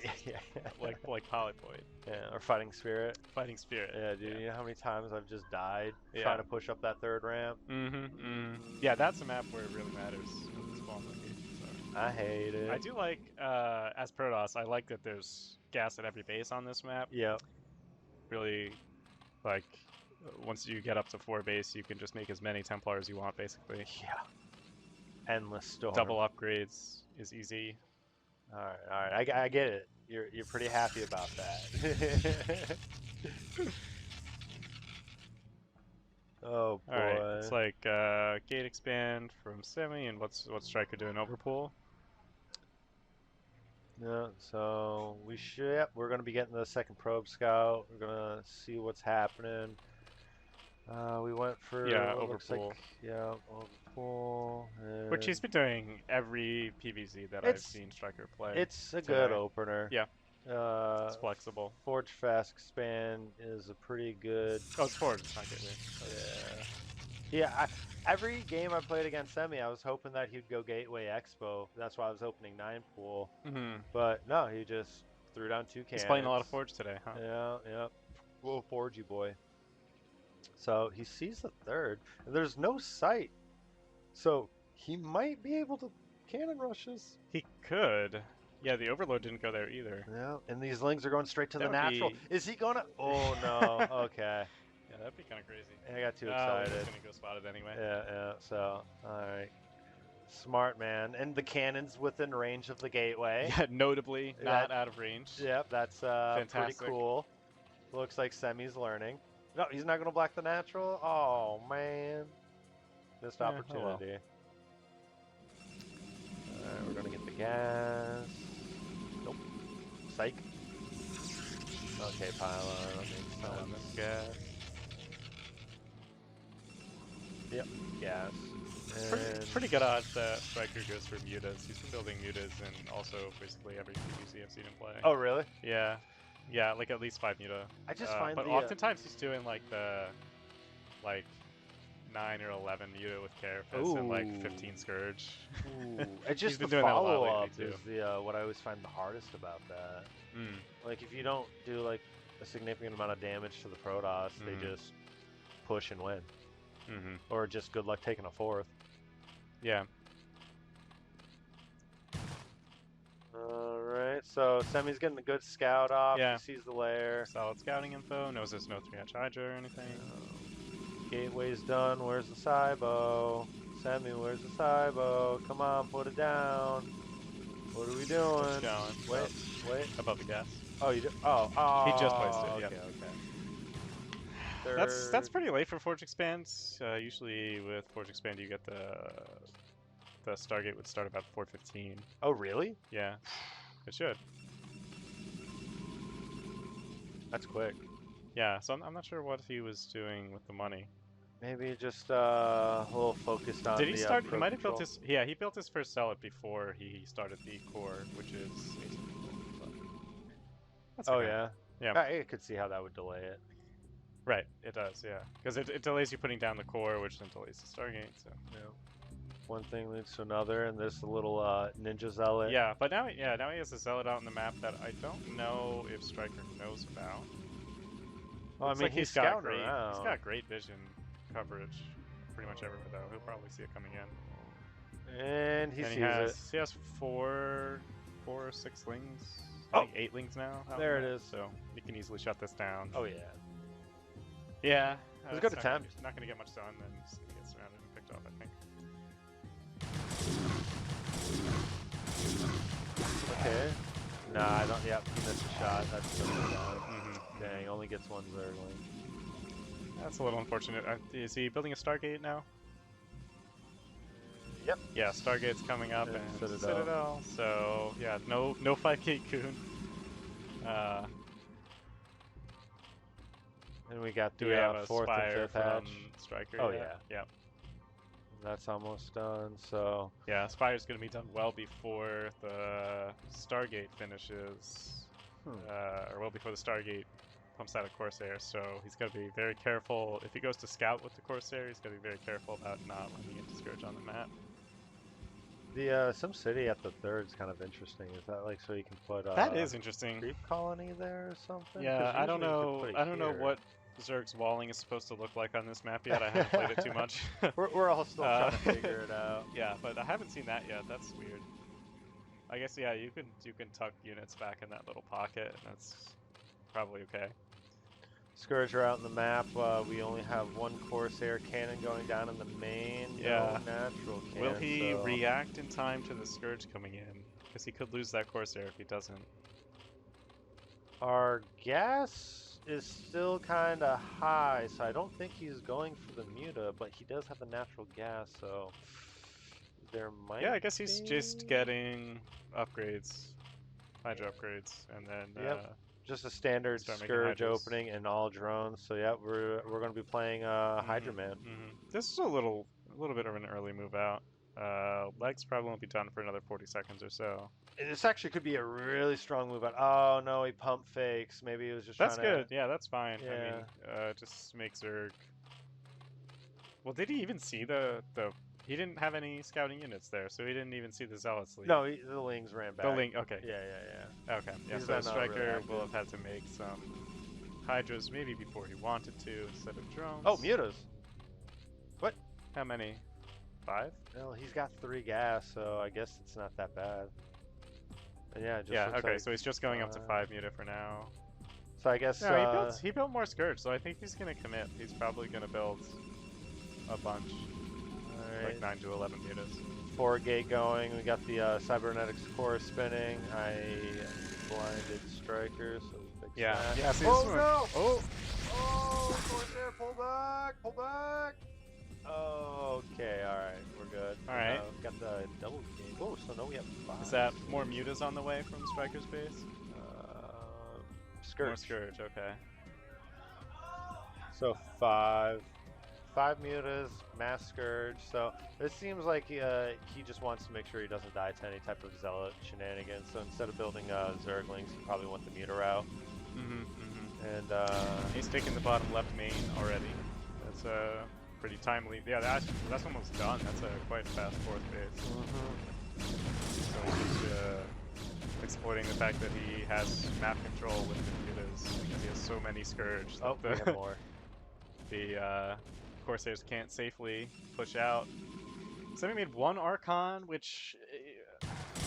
Speaker 12: like Polyploid.
Speaker 11: Yeah, or Fighting Spirit.
Speaker 12: Fighting Spirit.
Speaker 11: Yeah, dude. You know how many times I've just died trying to push up that 3rd ramp?
Speaker 12: Yeah, that's a map where it really matters with the spawn location. So.
Speaker 11: I hate it.
Speaker 12: I do like, as Protoss, I like that there's gas at every base on this map.
Speaker 11: Yeah.
Speaker 12: Really, once you get up to 4 base, you can just make as many Templars as you want, basically.
Speaker 11: Yeah. Endless storm.
Speaker 12: Double upgrades is easy.
Speaker 11: All right. I get it. You're pretty happy about that. Oh boy.
Speaker 12: All right. It's like gate expand from Semih, and what's StRyKeR doing overpool?
Speaker 11: Yeah. So we're gonna be getting the 2nd probe scout. We're gonna see what's happening. We went for
Speaker 12: overpool.
Speaker 11: Overpool.
Speaker 12: Which he's been doing every PvZ that I've seen StRyKeR play.
Speaker 11: It's a good opener.
Speaker 12: Yeah. It's flexible.
Speaker 11: Forge Fast Expand is a pretty good.
Speaker 12: Oh, it's Forge. It's not Gateway.
Speaker 11: Yeah. Every game I played against Semih, I was hoping that he'd go Gateway Expo. That's why I was opening 9 pool. But no, he just threw down 2 cannons.
Speaker 12: He's playing a lot of Forge today, huh?
Speaker 11: Yeah. Little Forgey boy. So he sees the 3rd, and there's no sight. So he might be able to cannon rushes.
Speaker 12: He could. Yeah, the Overlord didn't go there either.
Speaker 11: Yeah, and these Lings are going straight to the natural. Is he gonna? Oh no. Okay.
Speaker 12: Yeah, that'd be kind of crazy.
Speaker 11: I got too excited.
Speaker 12: He's gonna go spotted anyway.
Speaker 11: Yeah. So, all right. Smart man, and the cannons within range of the gateway.
Speaker 12: Yeah, notably not out of range.
Speaker 11: Yep, that's pretty cool. Looks like Semih's learning. No, he's not gonna block the natural. Oh man, missed opportunity.
Speaker 12: Oh well.
Speaker 11: All right, we're gonna get the gas. Nope. Psych. Okay, pylon. That makes sense.
Speaker 12: Gas.
Speaker 11: Yep, gas.
Speaker 12: Pretty good odds that StRyKeR goes for mutas. He's been building mutas and also basically every PvC I've seen him play.
Speaker 11: Oh, really?
Speaker 12: Yeah. Yeah, like at least 5 muta.
Speaker 11: I just find
Speaker 12: but
Speaker 11: the,
Speaker 12: oftentimes he's doing like the 9 or 11 muta with Carapace and like 15 Scourge.
Speaker 11: Ooh. It's just
Speaker 12: been
Speaker 11: the
Speaker 12: doing that a lot
Speaker 11: follow-up
Speaker 12: lately,
Speaker 11: is the what I always find the hardest about that.
Speaker 12: Mm.
Speaker 11: Like if you don't do like a significant amount of damage to the Protoss, they just push and win. Or just good luck taking a 4th.
Speaker 12: Yeah.
Speaker 11: Alright, so Semih's getting a good scout off.
Speaker 12: Yeah.
Speaker 11: He sees the lair.
Speaker 12: Solid scouting info. Knows there's no 3-hatch Hydra or anything.
Speaker 11: Gateway's done. Where's the Cybo? Semih, where's the Cybo? Come on, put it down. What are we doing?
Speaker 12: Just going.
Speaker 11: Wait.
Speaker 12: Above the gas.
Speaker 11: Oh, you do? Oh.
Speaker 12: He just placed it, yeah.
Speaker 11: Okay.
Speaker 12: That's pretty late for Forge Expand. Usually with Forge Expand you get the Stargate would start about 4:15.
Speaker 11: Oh, really?
Speaker 12: Yeah. It should.
Speaker 11: That's quick.
Speaker 12: Yeah, so I'm not sure what he was doing with the money.
Speaker 11: Maybe just a little focused on.
Speaker 12: Did he start?
Speaker 11: Pro
Speaker 12: He might have built
Speaker 11: control.
Speaker 12: his. Yeah, he built his first zealot before he started the core, which is 18 people. But that's
Speaker 11: Oh
Speaker 12: okay.
Speaker 11: yeah.
Speaker 12: Yeah.
Speaker 11: I could see how that would delay it.
Speaker 12: Right. It does. Yeah. Because it delays you putting down the core, which then delays the Stargate. So.
Speaker 11: Yeah. One thing leads to another, and there's a little ninja zealot.
Speaker 12: Yeah, but now he has a zealot out on the map that I don't know if StRyKeR knows about.
Speaker 11: Well, I
Speaker 12: Looks
Speaker 11: mean,
Speaker 12: like
Speaker 11: he's
Speaker 12: got
Speaker 11: scouting
Speaker 12: great.
Speaker 11: around.
Speaker 12: He's got great vision coverage, pretty much everywhere though. He'll probably see it coming in.
Speaker 11: And he
Speaker 12: And
Speaker 11: sees
Speaker 12: he has 4 or 6 lings.
Speaker 11: Oh.
Speaker 12: I think 8 lings now. out
Speaker 11: There
Speaker 12: on
Speaker 11: it
Speaker 12: the
Speaker 11: is.
Speaker 12: map, So he can easily shut this down.
Speaker 11: Oh yeah.
Speaker 12: Yeah.
Speaker 11: It was a good attempt.
Speaker 12: Not gonna get much done, then he's gonna get surrounded and picked off, I think.
Speaker 11: Okay. Nah, I don't. Yep, he missed a shot. That's so bad. Dang, only gets 1 Zergling.
Speaker 12: That's a little unfortunate. Is he building a Stargate now?
Speaker 11: Yep.
Speaker 12: Yeah, Stargate's coming up
Speaker 11: And
Speaker 12: and
Speaker 11: Citadel.
Speaker 12: So yeah, no 5-gate Coon.
Speaker 11: And we got
Speaker 12: Do
Speaker 11: the
Speaker 12: we have a
Speaker 11: 4th
Speaker 12: Spire
Speaker 11: and 5th
Speaker 12: from
Speaker 11: hatch.
Speaker 12: StRyKeR?
Speaker 11: Oh
Speaker 12: yet? Yeah.
Speaker 11: That's almost done. So
Speaker 12: Yeah, Spire's gonna be done well before the Stargate finishes, or well before the Stargate pumps out a Corsair. So he's gotta be very careful. If he goes to scout with the Corsair, he's gotta be very careful about not letting it discourage on the map.
Speaker 11: the Sim City at the 3rd is kind of interesting. Is that like so you can put
Speaker 12: That is interesting.
Speaker 11: creep colony there or something?
Speaker 12: Yeah,
Speaker 11: 'Cause
Speaker 12: I don't
Speaker 11: usually you could
Speaker 12: know.
Speaker 11: put it
Speaker 12: I don't know
Speaker 11: here.
Speaker 12: what Zerg's walling is supposed to look like on this map yet. I haven't played it too much.
Speaker 11: We're all still trying to figure it out.
Speaker 12: Yeah, but I haven't seen that yet. That's weird. I guess yeah, you can tuck units back in that little pocket, and that's probably okay.
Speaker 11: Scourge are out on the map. We only have 1 Corsair cannon going down in the main.
Speaker 12: Yeah.
Speaker 11: No natural cannon.
Speaker 12: Will he
Speaker 11: so-
Speaker 12: react in time to the Scourge coming in? Because he could lose that Corsair if he doesn't.
Speaker 11: Our gas is still kind of high, so I don't think he's going for the Muta, but he does have the natural gas, so there might
Speaker 12: Yeah, I guess he's
Speaker 11: be...
Speaker 12: just getting upgrades, Hydra upgrades, and then
Speaker 11: Yep. Just a standard
Speaker 12: start making
Speaker 11: Scourge
Speaker 12: Hydras.
Speaker 11: opening and all drones, so yeah, we're going to be playing Hydra Man.
Speaker 12: This is a little bit of an early move out. Legs probably won't be done for another 40 seconds or so.
Speaker 11: This actually could be a really strong move out. Oh no, he pump fakes. Maybe he was just
Speaker 12: That's
Speaker 11: trying
Speaker 12: good. Yeah, that's fine. I
Speaker 11: Yeah.
Speaker 12: mean, just make Zerg. Well, did he even see the? He didn't have any scouting units there, so he didn't even see the Zealots leave.
Speaker 11: No, the Lings ran back.
Speaker 12: The Ling. Okay.
Speaker 11: Yeah.
Speaker 12: Okay. Yeah.
Speaker 11: He's
Speaker 12: So
Speaker 11: not really
Speaker 12: StRyKeR
Speaker 11: active.
Speaker 12: will have had to make some Hydras maybe before he wanted to instead of drones.
Speaker 11: Oh, Mutas. What?
Speaker 12: How many? 5?
Speaker 11: Well, he's got 3 gas, so I guess it's not that bad. And yeah, it just
Speaker 12: Yeah.
Speaker 11: looks
Speaker 12: Okay.
Speaker 11: like
Speaker 12: so he's just going up to 5 Muta for now.
Speaker 11: So I guess
Speaker 12: No, he built more Scourge, so I think he's gonna commit. He's probably gonna build a bunch, like 9 to 11 Mutas.
Speaker 11: 4 gate going. We got the cybernetics core spinning. I blinded StRyKeR, so we fix
Speaker 12: Yeah.
Speaker 11: that.
Speaker 12: Yeah. So
Speaker 11: Oh
Speaker 12: this one-
Speaker 11: no!
Speaker 12: Oh.
Speaker 11: Oh, Corsair, pull back! Pull back! Oh, okay, alright, we're good.
Speaker 12: Alright.
Speaker 11: Got the double gate. Oh, so now we have 5.
Speaker 12: Is that more Mutas on the way from StRyKeR's base?
Speaker 11: Scourge.
Speaker 12: More Scourge, okay.
Speaker 11: So 5 mutas, mass Scourge. So it seems like he just wants to make sure he doesn't die to any type of zealot shenanigans. So instead of building Zerglings, he probably wants the muta route. And
Speaker 12: he's taking the bottom left main already. That's pretty timely. Yeah, that's almost done. That's a quite fast fourth base. So he's just exploiting the fact that he has map control with the mutas because he has so many Scourge.
Speaker 11: Oh, we have more.
Speaker 12: The Corsairs can't safely push out. Semih made 1 Archon, which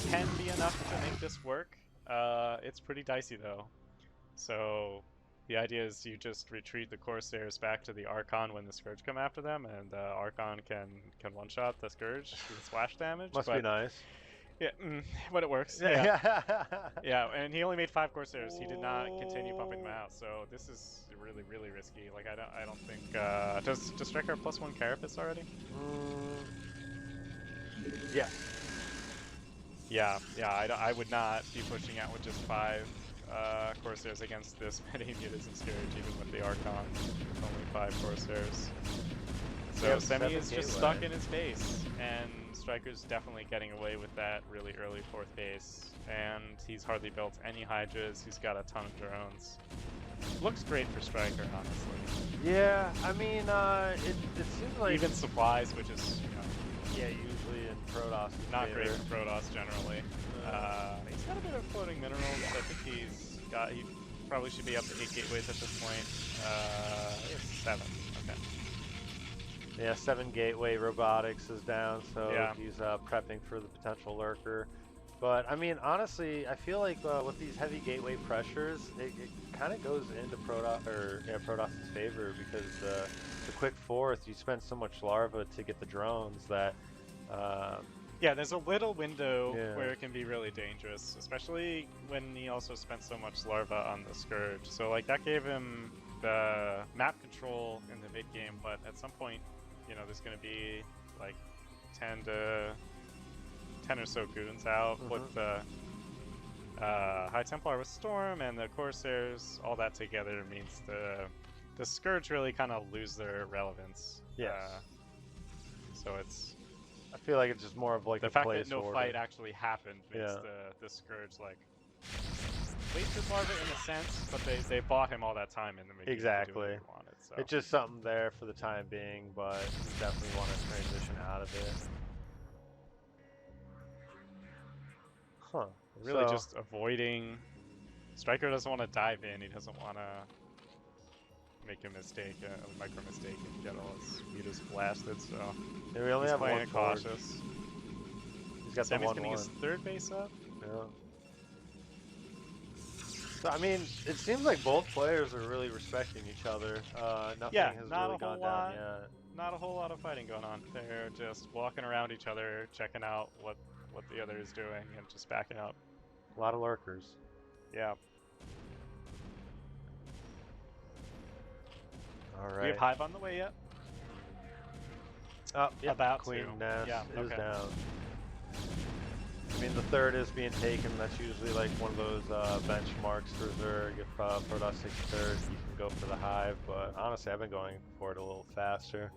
Speaker 12: can be enough to make this work. It's pretty dicey though. So the idea is you just retreat the Corsairs back to the Archon when the Scourge come after them, and Archon can one-shot the Scourge with splash damage.
Speaker 11: Must be nice.
Speaker 12: Yeah, but it works. Yeah. Yeah, and he only made 5 Corsairs. He did not continue pumping them out, so this is really, really risky. Like I don't think does StRyKeR +1 Carapace already?
Speaker 11: Yeah.
Speaker 12: Yeah. I would not be pushing out with just 5 Corsairs against this many mutas and Scourge, even with the Archon. With only 5 Corsairs. So Semih is just stuck in his base, and StrYKER's definitely getting away with that really early 4th base, and he's hardly built any Hydras. He's got a ton of drones. Looks great for StrYKER, honestly.
Speaker 11: Yeah, I mean, it seems like
Speaker 12: even supplies, which is
Speaker 11: yeah, usually in Protoss
Speaker 12: not great for Protoss generally. He's got a bit of floating minerals. I think he probably should be up to 8 gateways at this point. 7. Okay.
Speaker 11: Yeah, 7 gateway robotics is down, so
Speaker 12: yeah.
Speaker 11: He's prepping for the potential lurker. But I mean, honestly, I feel like with these heavy gateway pressures, it kind of goes into Protoss's favor because the quick 4th, you spend so much larva to get the drones that.
Speaker 12: Yeah, there's a little window where it can be really dangerous, especially when he also spent so much larva on the Scourge. So like that gave him the map control in the mid game, but at some point, there's going to be like 10 or so goons out with the High Templar with Storm and the Corsairs. All that together means the Scourge really kind of lose their relevance.
Speaker 11: Yes.
Speaker 12: So it's.
Speaker 11: I feel like it's just more of like
Speaker 12: the fact that no fight actually happened makes the Scourge like wasted larva in a sense, but they bought him all that time in the mid game to do what he wanted, so.
Speaker 11: It's just something there for the time being, but you definitely want to transition out of it. Huh.
Speaker 12: Really just avoiding. StrYKER doesn't want to dive in. He doesn't want to make a mistake, a micro mistake, and get all his mutas blasted. So
Speaker 11: we only have
Speaker 12: playing
Speaker 11: one
Speaker 12: it cautious.
Speaker 11: He's got
Speaker 12: Semih's getting his 3rd base up.
Speaker 11: Yeah. So I mean, it seems like both players are really respecting each other. Nothing has really gone down yet.
Speaker 12: Not a whole lot of fighting going on. They're just walking around each other, checking out what the other is doing, and just backing up.
Speaker 11: A lot of lurkers.
Speaker 12: Yeah.
Speaker 11: All right.
Speaker 12: Do we have Hive on the way yet?
Speaker 11: Oh, yeah.
Speaker 12: About
Speaker 11: Queen
Speaker 12: to.
Speaker 11: Nest is
Speaker 12: okay.
Speaker 11: down. I mean, the 3rd is being taken. That's usually like one of those benchmarks for Zerg. If Protoss takes 3rd, you can go for the Hive. But honestly, I've been going for it a little faster.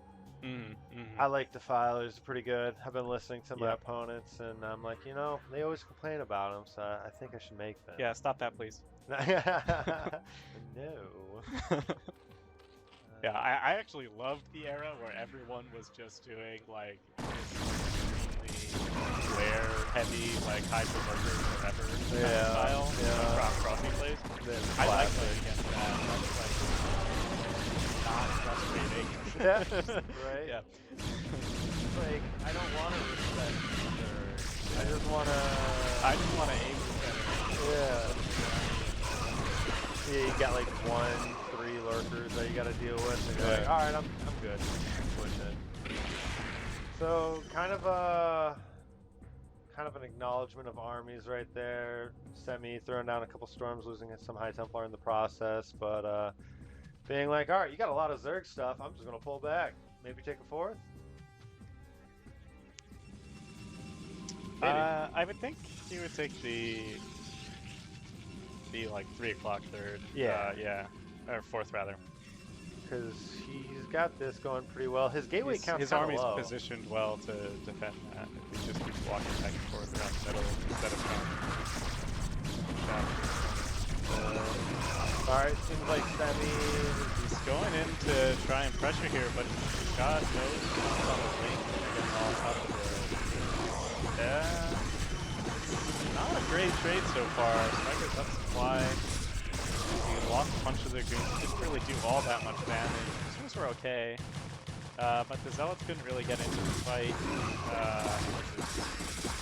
Speaker 11: I like Defilers pretty good. I've been listening to my opponents, and I'm like, they always complain about them, so I think I should make them.
Speaker 12: Yeah, stop that, please.
Speaker 11: No.
Speaker 12: Yeah, I actually loved the era where everyone was just doing like this flare heavy, like Hydra Lurker forever style crossing plays. I like playing against that. That was like not frustrating.
Speaker 11: Right?
Speaker 12: Yeah.
Speaker 11: Like, I don't want to respect Zerg. I just want to
Speaker 12: aim better.
Speaker 11: Yeah, you got like 1-3 lurkers that you got to deal with, and you're like, all right, I'm good. Push it. So kind of an acknowledgement of armies right there. Semih throwing down a couple storms, losing some High Templar in the process, but being like, all right, you got a lot of Zerg stuff. I'm just gonna pull back. Maybe take a 4th.
Speaker 12: I would think he would take the to be like 3 o'clock third.
Speaker 11: Yeah.
Speaker 12: Yeah. Or fourth rather.
Speaker 11: Because he's got this going pretty well. His gateway count's
Speaker 12: His
Speaker 11: kind
Speaker 12: army's
Speaker 11: of low.
Speaker 12: positioned well to defend that. If he just keeps walking back and forth around the middle instead of
Speaker 11: Alright, seems like Semih.
Speaker 12: He's going in to try and pressure here, but he's got no shots on the link. Getting all top of the... Yeah. Not a great trade so far. StRyKeR's up supply. He lost a bunch of their goons. Didn't really do all that much damage. His moves were okay. But the Zealots couldn't really get into the fight.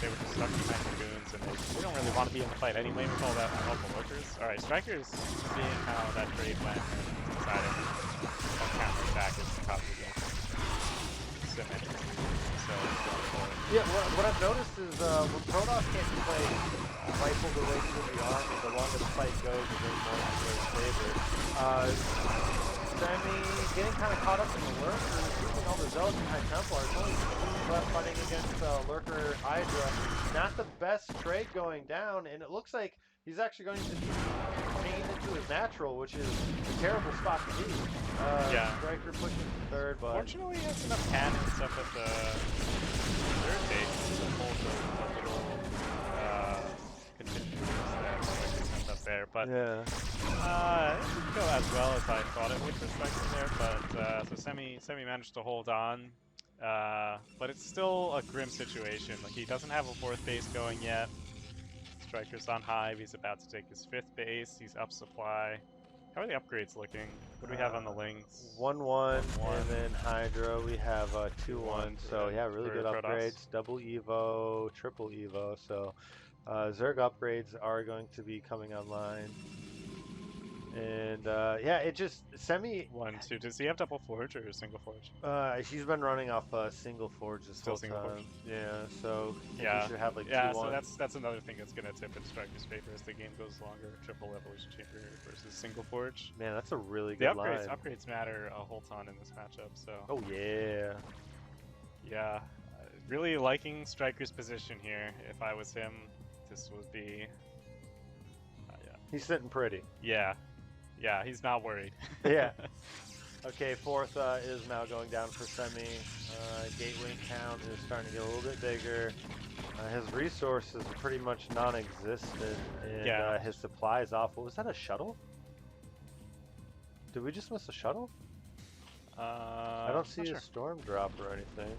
Speaker 12: They were just stuck behind the goons, and they don't really want to be in the fight anyway with all that multiple workers. Alright, StRyKeR's seeing how that trade went and decided that counter-attack is probably Semih. So,
Speaker 11: Yeah, what I've noticed is when KUDOS can't play rifled away through the army, the longer the fight goes, the more in his favor. Semih getting kind of caught up in the lurker, losing all the zealots behind Templars, only 2 left fighting against lurker Hydra. Not the best trade going down, and it looks like he's actually going to be chained into his natural, which is a terrible spot to be.
Speaker 12: yeah.
Speaker 11: StRyKER pushing to third, but...
Speaker 12: Fortunately, he has enough cannons up at the third base to hold a little contingent that StRyKER up there. But
Speaker 11: yeah.
Speaker 12: it didn't go as well as I thought it would for StRyKER there. But so Semih managed to hold on. But it's still a grim situation. Like, he doesn't have a 4th base going yet. StRyKER's on Hive. He's about to take his 5th base. He's up supply. How are the upgrades looking? What do we have on the links?
Speaker 11: 1-1, and then Hydra we have 2-1. So yeah, really good
Speaker 12: KUDOS.
Speaker 11: upgrades. Double Evo, triple Evo. So Zerg upgrades are going to be coming online. And yeah, it just Semih.
Speaker 12: 1, 2. Does he have double forge or single forge?
Speaker 11: She's been running off single forge this whole
Speaker 12: single
Speaker 11: time.
Speaker 12: forge.
Speaker 11: Yeah, so
Speaker 12: Yeah,
Speaker 11: we should have like 2-1.
Speaker 12: yeah. So that's another thing that's gonna tip in StRyKER's favor as the game goes longer. Triple evolution chamber versus single forge.
Speaker 11: Man, that's a really
Speaker 12: The
Speaker 11: good line.
Speaker 12: upgrades matter a whole ton in this matchup. So.
Speaker 11: Oh yeah.
Speaker 12: Yeah, really liking StRyKER's position here. If I was him, this would be. Yeah.
Speaker 11: He's sitting pretty.
Speaker 12: Yeah. Yeah, he's not worried.
Speaker 11: Yeah. Okay, 4th is now going down for Semih. Gateway count is starting to get a little bit bigger. His resources are pretty much non-existent, and his supply is off. What was that, a shuttle? Did we just miss a shuttle? I don't see a storm drop or anything.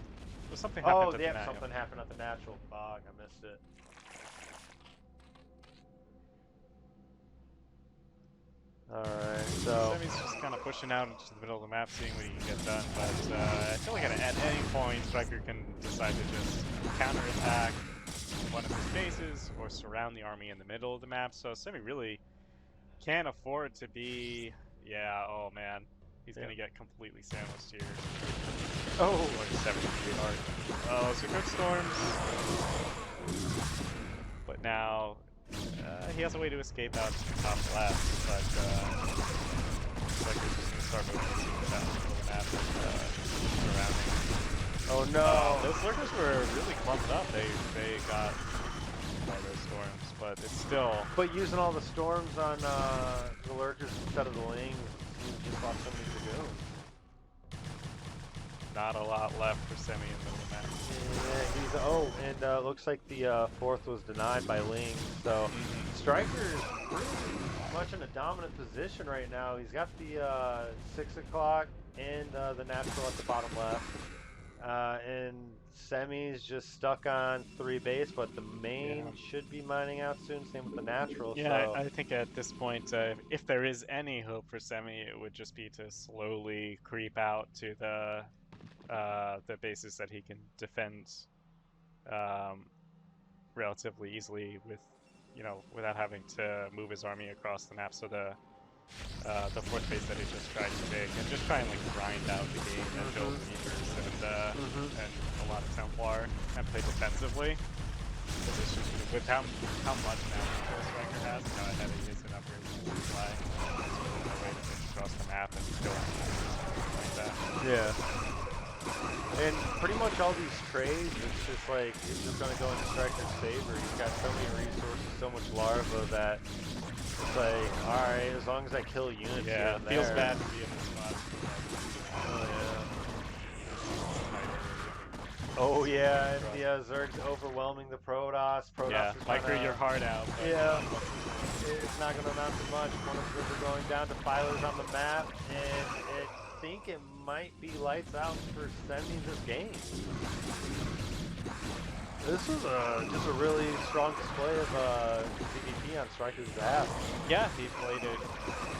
Speaker 12: Well, something happened at the
Speaker 11: yeah, something happened at the natural. Fuck, I missed it. Alright, so...
Speaker 12: Semih's just kind of pushing out into the middle of the map, seeing what he can get done, but I feel like at any point, StRyKER can decide to just counterattack one of his bases or surround the army in the middle of the map, so Semih really can't afford to be... Yeah, oh man, he's gonna get completely sandwiched here.
Speaker 11: Oh!
Speaker 12: Like 70 feet hard. Oh, so good storms. But now... he has a way to escape out to the top left, but StRyKER's just going to start moving down the middle of the map and surrounding.
Speaker 11: Oh no!
Speaker 12: Those lurkers were really clumped up. They got all those storms, but it's still...
Speaker 11: But using all the storms on the lurkers instead of the lings, you just lost so many dragoons.
Speaker 12: Not a lot left for Semih in the middle of the map.
Speaker 11: Yeah, he's... Oh, and looks like the 4th was denied by Ling, so StRyKER is pretty much in a dominant position right now. He's got the 6 o'clock and the natural at the bottom left. And Semih's just stuck on 3 base, but the main should be mining out soon, same with the natural.
Speaker 12: Yeah,
Speaker 11: so.
Speaker 12: I think at this point, if there is any hope for Semih, it would just be to slowly creep out to the bases that he can defend relatively easily with, without having to move his army across the map. So the 4th base that he just tried to take, and just try and like grind out the game and build meters and a lot of Templar and play defensively. Because it's just with how much natural StRyKER has, and how ahead he is in upgrades and supply, there's really no way to push across the map and kill anything like that.
Speaker 11: Yeah. And pretty much all these trades, it's just like, it's just going to go in StRyKER's favor. He's got so many resources, so much larva that It's like, alright, as long as I kill units here
Speaker 12: Yeah,
Speaker 11: and
Speaker 12: feels
Speaker 11: there.
Speaker 12: bad to be in this spot.
Speaker 11: Oh yeah, and the Zerg's overwhelming the Protoss. Protoss
Speaker 12: Yeah,
Speaker 11: is
Speaker 12: micro
Speaker 11: kinda,
Speaker 12: your heart out. But
Speaker 11: Yeah, it's not going to amount to much. One of them are going down to Phylers on the map, and I think it might be lights out for Semih this game. This was just a really strong display of PvP on StRyKeR's behalf.
Speaker 12: yeah, he played it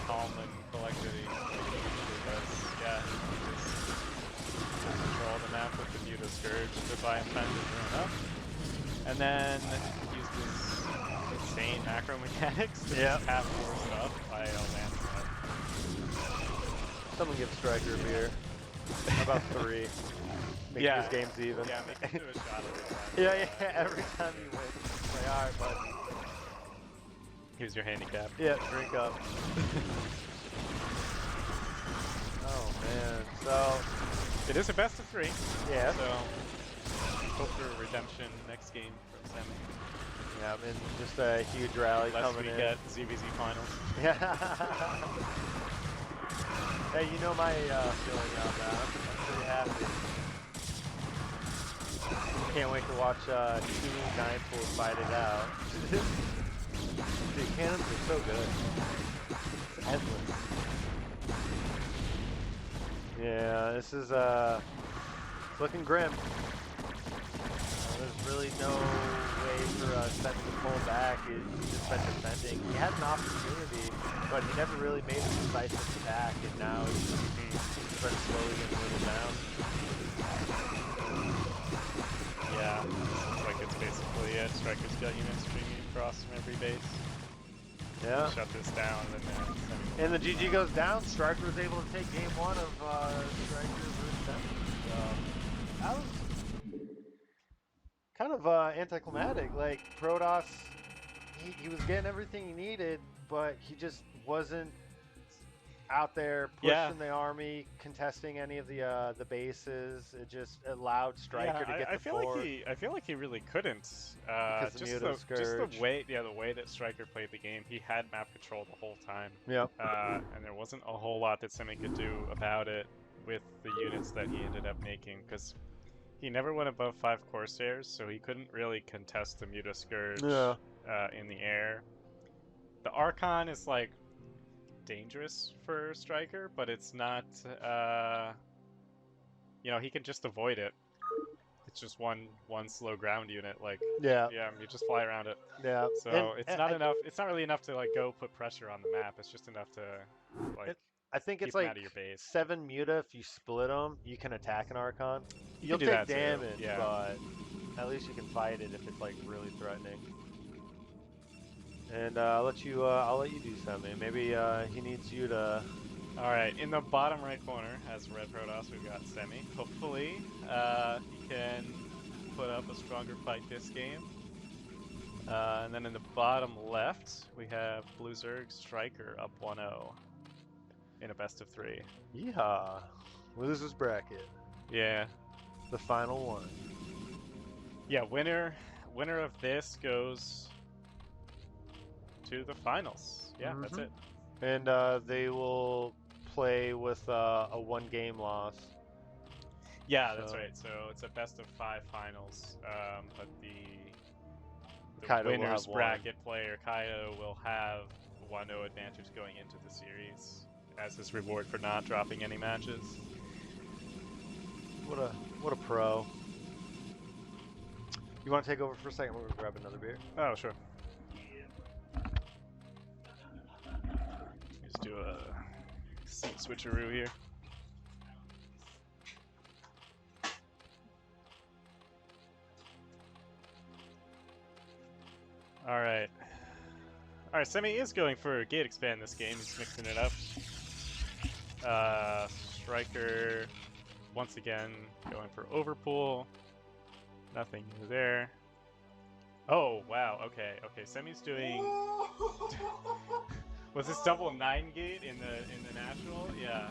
Speaker 12: calm and collected. He usually does. Yeah, he just control the map with the Muta Scourge to buy him time to run up. And then use this insane macro mechanics to just have more stuff by a landslide.
Speaker 11: Someone give StRyKeR a beer. How about 3? Make these games even.
Speaker 12: Yeah, make him do a shot every time.
Speaker 11: Yeah, every time you win. It's like, alright, bud.
Speaker 12: Here's your handicap.
Speaker 11: Yeah, drink up. Oh, man. So,
Speaker 12: it is a best of 3.
Speaker 11: Yeah.
Speaker 12: So, hope for redemption next game from Semih.
Speaker 11: Yeah, and just a huge rally coming in.
Speaker 12: Unless we get ZVZ finals.
Speaker 11: Yeah. Hey, you know my feeling on that. I'm pretty happy. Can't wait to watch 2 9-pools fight it out. Dude, cannons are so good. It's endless. Yeah, this is it's looking grim. There's really no way for Semih to pull back. He's just been defending. He had an opportunity, but he never really made a decisive attack, and now he's been slowly getting whittled down.
Speaker 12: Yeah, looks like it's basically it. StRyKER's got units streaming across from every base.
Speaker 11: Yeah.
Speaker 12: Shut this down, and then
Speaker 11: And the GG goes down. StRyKER was able to take game 1 of StRyKER versus Semih. So that was kind of anticlimactic. Like, Protoss, he was getting everything he needed, but he just wasn't out there pushing the army, contesting any of the bases. It just allowed StRyKER to get the forward.
Speaker 12: I feel like he really couldn't.
Speaker 11: Because
Speaker 12: just
Speaker 11: of Muta Scourge.
Speaker 12: the way that StRyKER played the game, he had map control the whole time.
Speaker 11: Yep.
Speaker 12: And there wasn't a whole lot that Semih could do about it with the units that he ended up making, because he never went above 5 Corsairs, so he couldn't really contest the Muta Scourge in the air. The Archon is like dangerous for StRyKER, but it's not, you know, he can just avoid it. It's just one slow ground unit, like, you just fly around it.
Speaker 11: Yeah.
Speaker 12: So it's not enough, it's not really enough to like go put pressure on the map, it's just enough to like
Speaker 11: I think it's
Speaker 12: keep him
Speaker 11: like
Speaker 12: out of your base.
Speaker 11: 7 Muta. If you split them, you can attack an Archon.
Speaker 12: You
Speaker 11: You'll
Speaker 12: can do
Speaker 11: take
Speaker 12: that too,
Speaker 11: damage,
Speaker 12: yeah.
Speaker 11: but at least you can fight it if it's like really threatening. And I'll let you do something. Maybe he needs you to.
Speaker 12: All right, in the bottom right corner, as Red Protoss, we've got Semih. Hopefully, he can put up a stronger fight this game. And then in the bottom left, we have Blue Zerg StRyKER up 1-0 in a best of 3.
Speaker 11: Yeehaw! Losers bracket.
Speaker 12: Yeah.
Speaker 11: The final one.
Speaker 12: Yeah, winner of this goes to the finals. Yeah, that's it.
Speaker 11: And they will play with a 1-game loss.
Speaker 12: Yeah, that's right. So it's a best of 5 finals. But the
Speaker 11: Kaido will
Speaker 12: winner's
Speaker 11: have
Speaker 12: bracket player, Kaido, will have 1-0 advantage going into the series as his reward for not dropping any matches.
Speaker 11: What a pro. You want to take over for a second? We're gonna grab another beer.
Speaker 12: Oh, sure. Just do a seat switcheroo here. Alright. Alright, Semih is going for gate expand this game. He's mixing it up. StRyKER, once again, going for overpool. Nothing new there. Oh, wow. Okay. Semih's doing... Was this double 9 gate in the national? Yeah.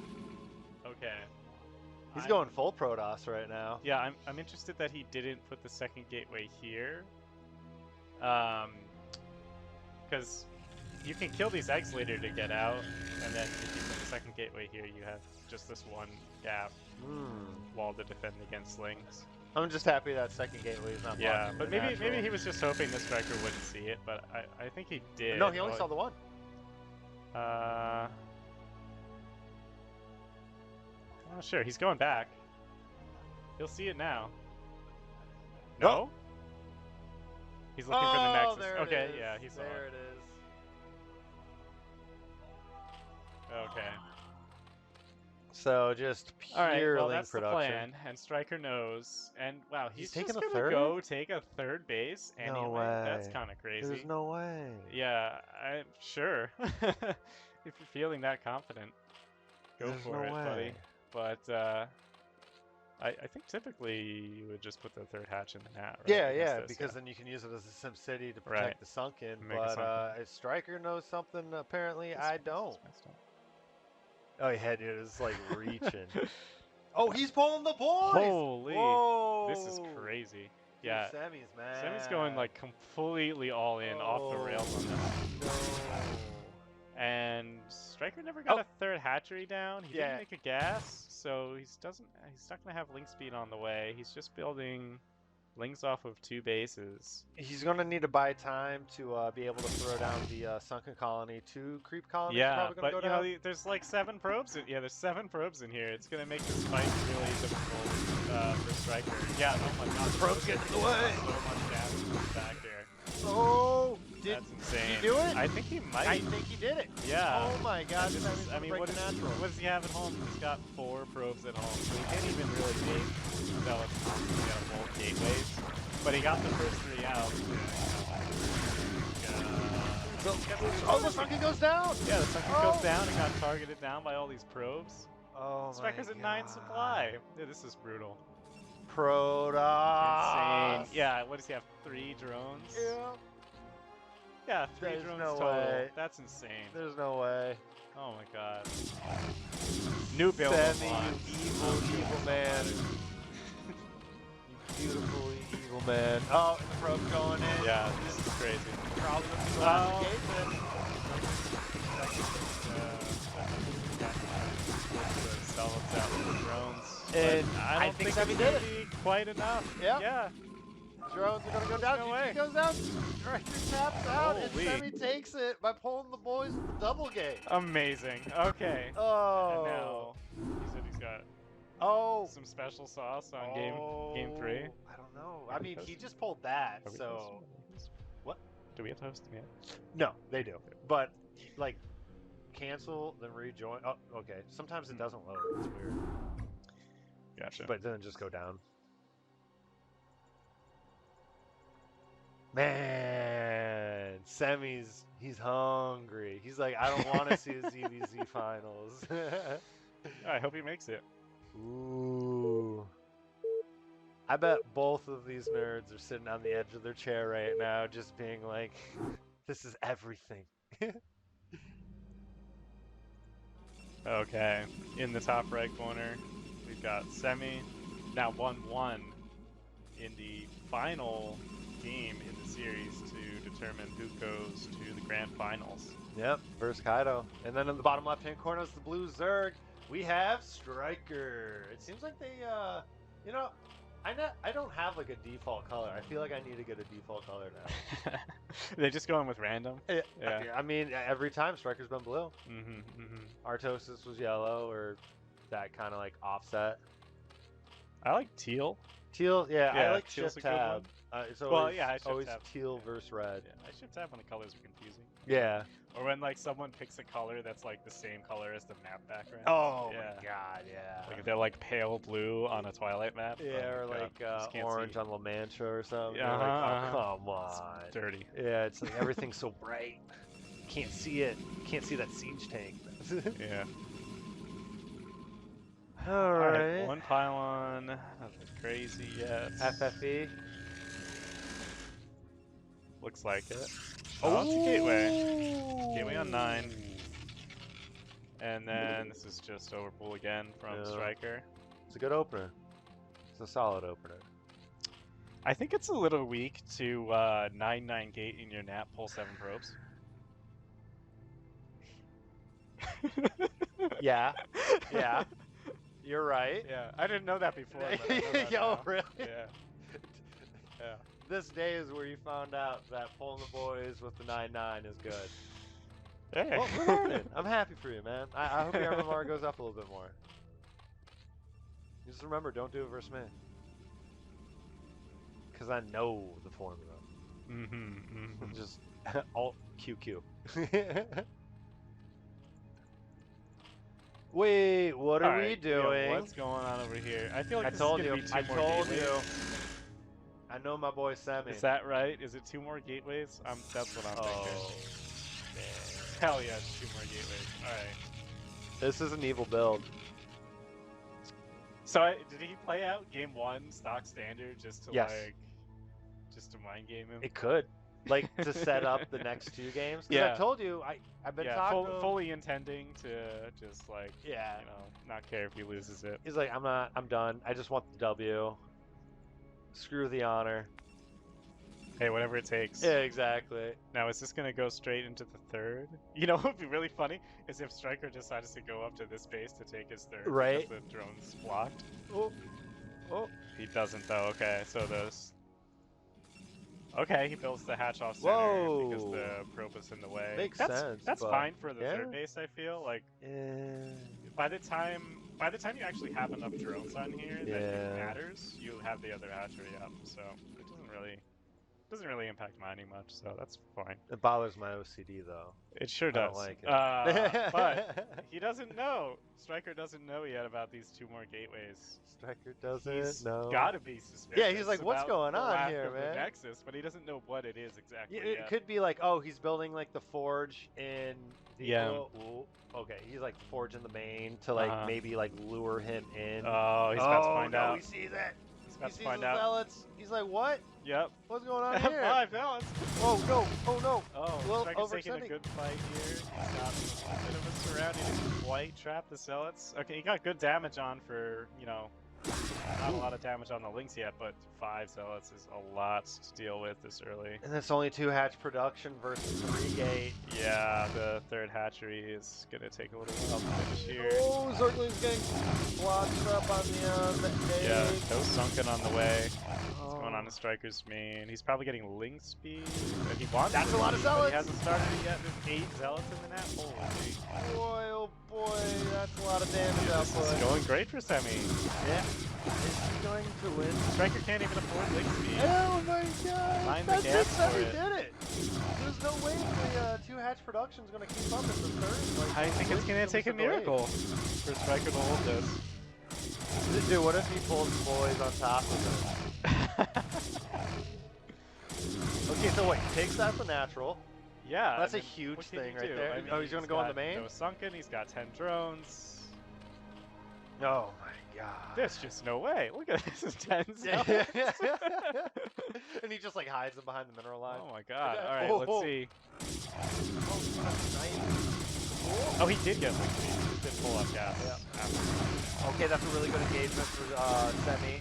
Speaker 12: Okay.
Speaker 11: He's going full Protoss right now.
Speaker 12: Yeah, I'm interested that he didn't put the second gateway here. Because you can kill these eggs later to get out, and then if you put the second gateway here, you have just this one gap wall to defend against slings.
Speaker 11: I'm just happy that second gateway is not
Speaker 12: Yeah,
Speaker 11: blocking
Speaker 12: but
Speaker 11: the
Speaker 12: maybe
Speaker 11: natural.
Speaker 12: he was just hoping the striker wouldn't see it, but I think he did.
Speaker 11: No, he only saw the one.
Speaker 12: I'm not sure. He's going back. He'll see it now. No? He's looking for the nexus.
Speaker 11: There
Speaker 12: Okay,
Speaker 11: it is.
Speaker 12: yeah, he saw
Speaker 11: There
Speaker 12: it.
Speaker 11: it is.
Speaker 12: Okay.
Speaker 11: So just pure
Speaker 12: All right, well,
Speaker 11: link
Speaker 12: that's the
Speaker 11: production.
Speaker 12: plan, and StRyKeR knows. And wow, he's
Speaker 11: taking
Speaker 12: just
Speaker 11: a
Speaker 12: gonna
Speaker 11: third?
Speaker 12: go take a third base anyway.
Speaker 11: No way.
Speaker 12: That's kind of crazy.
Speaker 11: There's no way.
Speaker 12: Yeah, I'm sure. If you're feeling that confident, go
Speaker 11: There's
Speaker 12: for
Speaker 11: no
Speaker 12: it, buddy.
Speaker 11: way.
Speaker 12: But I think typically you would just put the third hatch in the net, right?
Speaker 11: Yeah,
Speaker 12: against
Speaker 11: yeah,
Speaker 12: this,
Speaker 11: because then you can use it as a Sim City to
Speaker 12: Right.
Speaker 11: protect the sunken.
Speaker 12: Make a
Speaker 11: But
Speaker 12: sunken.
Speaker 11: if StRyKeR knows something, apparently
Speaker 12: This
Speaker 11: I
Speaker 12: one's
Speaker 11: don't.
Speaker 12: messed up.
Speaker 11: Oh, yeah, dude, it's like reaching. Oh, he's pulling the boys!
Speaker 12: Holy,
Speaker 11: Whoa!
Speaker 12: this is crazy.
Speaker 11: Dude,
Speaker 12: Yeah,
Speaker 11: Semi's man.
Speaker 12: Semi's going like completely all in, off the rails on this.
Speaker 11: No.
Speaker 12: And StRyKeR never got a third hatchery down. He
Speaker 11: Yeah.
Speaker 12: didn't make a gas, so he's not gonna have link speed on the way. He's just building links off of 2 bases.
Speaker 11: He's going to need to buy time to be able to throw down the sunken colony. 2 creep colonies
Speaker 12: Yeah,
Speaker 11: probably going
Speaker 12: but
Speaker 11: to go down.
Speaker 12: there's like 7 probes. There's 7 probes in here. It's gonna make this fight really difficult for StRyKeR. Yeah, oh my god, the
Speaker 11: probes getting in the way.
Speaker 12: So much damage back there.
Speaker 11: Oh!
Speaker 12: That's insane.
Speaker 11: Did he do it?
Speaker 12: I think he might.
Speaker 11: I think he did it.
Speaker 12: Yeah.
Speaker 11: Oh my god,
Speaker 12: This
Speaker 11: this
Speaker 12: is,
Speaker 11: is
Speaker 12: I mean,
Speaker 11: break
Speaker 12: what
Speaker 11: the
Speaker 12: does he have at home? He's got 4 probes at home, so he didn't even really make both gateways. But he got the first 3 out.
Speaker 11: Oh, the sunken goes down!
Speaker 12: Yeah, the sunken goes down and got targeted down by all these probes.
Speaker 11: Oh my
Speaker 12: StRyKER's at 9 supply. Yeah, this is brutal.
Speaker 11: Protoss!
Speaker 12: Insane. Yeah, what does he have? 3 drones?
Speaker 11: Yeah.
Speaker 12: Yeah, 3
Speaker 11: There's
Speaker 12: drones
Speaker 11: no
Speaker 12: total.
Speaker 11: way.
Speaker 12: That's insane.
Speaker 11: There's no way.
Speaker 12: Oh my god. New build
Speaker 11: Semi,
Speaker 12: unlocked.
Speaker 11: you evil man. You beautiful evil man. Oh, and the probe's going in.
Speaker 12: Yeah, this is crazy.
Speaker 11: Probably going to be the last engagement. And
Speaker 12: I don't think
Speaker 11: Semi
Speaker 12: it's
Speaker 11: did
Speaker 12: gonna
Speaker 11: it.
Speaker 12: be quite enough.
Speaker 11: Yep.
Speaker 12: Yeah.
Speaker 11: Drones are going to go down.
Speaker 12: no
Speaker 11: GG
Speaker 12: way.
Speaker 11: goes down. StRyKER taps out.
Speaker 12: Holy.
Speaker 11: And Semi takes it by pulling the boys with the double game.
Speaker 12: Amazing. Okay.
Speaker 11: Oh.
Speaker 12: And now he said he's got some special sauce on game 3.
Speaker 11: I don't know. I mean, he just pulled that,
Speaker 12: Are we
Speaker 11: so...
Speaker 12: hosting it?
Speaker 11: What?
Speaker 12: Do we have to host him yet?
Speaker 11: No, they do. But, like, cancel, then rejoin. Oh, okay. Sometimes it doesn't load. It's weird.
Speaker 12: Gotcha.
Speaker 11: But then just go down. Man, Semi's, he's hungry. He's like, I don't want to see a ZVZ finals.
Speaker 12: I hope he makes it.
Speaker 11: Ooh. I bet both of these nerds are sitting on the edge of their chair right now, just being like, this is everything.
Speaker 12: Okay. In the top right corner, we've got Semih. Now 1-1 in the final game in the series to determine who goes to the grand finals.
Speaker 11: Yep, versus KUDOS. And then in the bottom left-hand corner is the blue Zerg. We have StRyKER. It seems like they, you know, I don't have like a default color. I feel like I need to get a default color now.
Speaker 12: They're just going with random.
Speaker 11: Yeah. I mean, every time StRyKER's been blue. Artosis was yellow, or that kind of like offset.
Speaker 12: I like teal.
Speaker 11: Teal, yeah, I like
Speaker 12: teal's
Speaker 11: shift
Speaker 12: a good
Speaker 11: tab.
Speaker 12: one.
Speaker 11: It's
Speaker 12: Well,
Speaker 11: always,
Speaker 12: yeah, I shift
Speaker 11: always
Speaker 12: tab.
Speaker 11: teal versus red.
Speaker 12: Yeah, I shift tab when the colors are confusing.
Speaker 11: Yeah.
Speaker 12: Or when like someone picks a color that's like the same color as the map background.
Speaker 11: Oh
Speaker 12: yeah.
Speaker 11: my god, yeah.
Speaker 12: Like if they're like pale blue on a Twilight map.
Speaker 11: Yeah,
Speaker 12: oh
Speaker 11: or
Speaker 12: my God,
Speaker 11: like
Speaker 12: you just can't
Speaker 11: orange
Speaker 12: see.
Speaker 11: on La Mancha or something.
Speaker 12: Yeah,
Speaker 11: You're like,
Speaker 12: uh-huh.
Speaker 11: oh, come on.
Speaker 12: It's dirty.
Speaker 11: Yeah, it's like everything's so bright. Can't see it. Can't see that siege tank.
Speaker 12: Yeah.
Speaker 11: Alright.
Speaker 12: One pylon. Nothing crazy yet.
Speaker 11: FFE.
Speaker 12: Looks like it. Oh, it's a gateway. Gateway on 9. And then this is just overpull again from
Speaker 11: Yeah.
Speaker 12: StRyKER.
Speaker 11: It's a good opener. It's a solid opener.
Speaker 12: I think it's a little weak to 9-9 gate in your nap, pull 7 probes.
Speaker 11: Yeah. Yeah. You're right.
Speaker 12: Yeah, I didn't know that before. But I know that
Speaker 11: Yo,
Speaker 12: now.
Speaker 11: really?
Speaker 12: Yeah. Yeah.
Speaker 11: This day is where you found out that pulling the boys with the 9-9 is good.
Speaker 12: Hey.
Speaker 11: Well, we're learning. I'm happy for you, man. I hope your MMR goes up a little bit more. Just remember, don't do it versus me. Because I know the formula. Just alt QQ. Wait, what are we doing?
Speaker 12: What's going on over here? I feel like
Speaker 11: I
Speaker 12: this
Speaker 11: told
Speaker 12: is gonna
Speaker 11: you.
Speaker 12: be two
Speaker 11: I
Speaker 12: more
Speaker 11: told
Speaker 12: gateways.
Speaker 11: you. I know my boy Semih.
Speaker 12: Is that right? Is it 2 more gateways? That's what I'm thinking. Hell yeah, it's 2 more gateways. All right.
Speaker 11: This is an evil build.
Speaker 12: So did he play out game 1 stock standard just to
Speaker 11: Yes.
Speaker 12: just to mind game him?
Speaker 11: It could. Like, to set up the next 2 games. Because
Speaker 12: Yeah.
Speaker 11: I told you, I've been talking to him.
Speaker 12: fully intending to just like,
Speaker 11: Yeah.
Speaker 12: you know, not care if he loses it.
Speaker 11: He's like, I'm done. I just want the W. Screw the honor.
Speaker 12: Hey, whatever it takes.
Speaker 11: Yeah, exactly.
Speaker 12: Now, is this going to go straight into the 3rd? You know what would be really funny is if StRyKeR decides to go up to this base to take his 3rd.
Speaker 11: Right.
Speaker 12: Because the drone's blocked.
Speaker 11: Oh. Oh.
Speaker 12: He doesn't, though. Okay, so those... Okay, he builds the hatch off center
Speaker 11: Whoa.
Speaker 12: because the probe is in the way.
Speaker 11: Makes
Speaker 12: that's,
Speaker 11: sense,
Speaker 12: That's
Speaker 11: but-
Speaker 12: fine for the
Speaker 11: yeah.
Speaker 12: 3rd base, I feel. Like,
Speaker 11: Yeah.
Speaker 12: by the time you actually have enough drones on here that it matters, you have the other hatchery up. So it doesn't really impact mining much. So that's fine.
Speaker 11: It bothers my OCD though.
Speaker 12: It sure
Speaker 11: I
Speaker 12: does.
Speaker 11: don't like it.
Speaker 12: But he doesn't know. StRyKeR doesn't know yet about these 2 more gateways.
Speaker 11: StRyKeR doesn't
Speaker 12: He's
Speaker 11: know.
Speaker 12: gotta be suspicious.
Speaker 11: Yeah, he's like, "What's
Speaker 12: about
Speaker 11: going
Speaker 12: the
Speaker 11: on
Speaker 12: lack
Speaker 11: here,
Speaker 12: of the
Speaker 11: man?"
Speaker 12: Nexus, but he doesn't know what it is exactly.
Speaker 11: It
Speaker 12: yet.
Speaker 11: could be like, oh, he's building like the forge in the okay, he's like forging the main to like maybe like lure him in.
Speaker 12: Oh, he's about to find
Speaker 11: no,
Speaker 12: out.
Speaker 11: he sees it.
Speaker 12: He's about
Speaker 11: He
Speaker 12: to
Speaker 11: sees
Speaker 12: find
Speaker 11: the
Speaker 12: out.
Speaker 11: zealots. He's like, what?
Speaker 12: Yep.
Speaker 11: What's going on here?
Speaker 12: 5 zealots.
Speaker 11: Oh no! Oh no!
Speaker 12: Oh,
Speaker 11: Well,
Speaker 12: StRyKER's taking a
Speaker 11: overextending.
Speaker 12: good fight here. He's got a bit of a surrounding. He didn't quite trap the zealots. Okay, he got good damage on for, you know, not a lot of damage on the links yet, but 5 zealots is a lot to deal with this early.
Speaker 11: And it's only 2 hatch production versus 3 gate.
Speaker 12: Yeah, the 3rd hatchery is gonna take a little while to finish here.
Speaker 11: Oh, Zergling's getting blocked up on the egg.
Speaker 12: Yeah, no sunken on the way. What's going on in StRyKER's main? He's probably getting link speed. He wants
Speaker 11: That's
Speaker 12: to
Speaker 11: a lot of
Speaker 12: lead, but
Speaker 11: zealots.
Speaker 12: He hasn't started it yet. There's 8 zealots in the net. Holy.
Speaker 11: Boy, oh boy, that's a lot of damage
Speaker 12: This
Speaker 11: output.
Speaker 12: is going great for Semih.
Speaker 11: Yeah. Is he going to win?
Speaker 12: StRyKER can't even afford link speed.
Speaker 11: Oh my god!
Speaker 12: Mind the
Speaker 11: That's
Speaker 12: gas
Speaker 11: it,
Speaker 12: for
Speaker 11: Semih
Speaker 12: it.
Speaker 11: did it! There's no way the 2 hatch production is going to keep up in the 3rd. Like,
Speaker 12: I think it's
Speaker 11: Blink
Speaker 12: gonna
Speaker 11: is
Speaker 12: take a
Speaker 11: delayed.
Speaker 12: miracle for StRyKER to hold this.
Speaker 11: Dude, what if he pulls the boys on top of him? Okay, so wait, takes that for natural.
Speaker 12: Yeah.
Speaker 11: That's
Speaker 12: I
Speaker 11: a
Speaker 12: mean,
Speaker 11: huge
Speaker 12: what can
Speaker 11: thing
Speaker 12: you
Speaker 11: right
Speaker 12: do?
Speaker 11: there.
Speaker 12: I mean,
Speaker 11: Oh, he's gonna go on the
Speaker 12: got
Speaker 11: main?
Speaker 12: No sunken. He's got 10 drones.
Speaker 11: Oh my god.
Speaker 12: There's just no way. Look at this. Is 10
Speaker 11: Yeah.
Speaker 12: zealots.
Speaker 11: And he just like hides them behind the mineral line.
Speaker 12: Oh my god.
Speaker 11: Okay.
Speaker 12: All right,
Speaker 11: Oh,
Speaker 12: let's
Speaker 11: oh.
Speaker 12: see.
Speaker 11: Oh,
Speaker 12: Oh, he did get link speed. He did pull up gas.
Speaker 11: yeah. Okay, that's a really good engagement for Semih.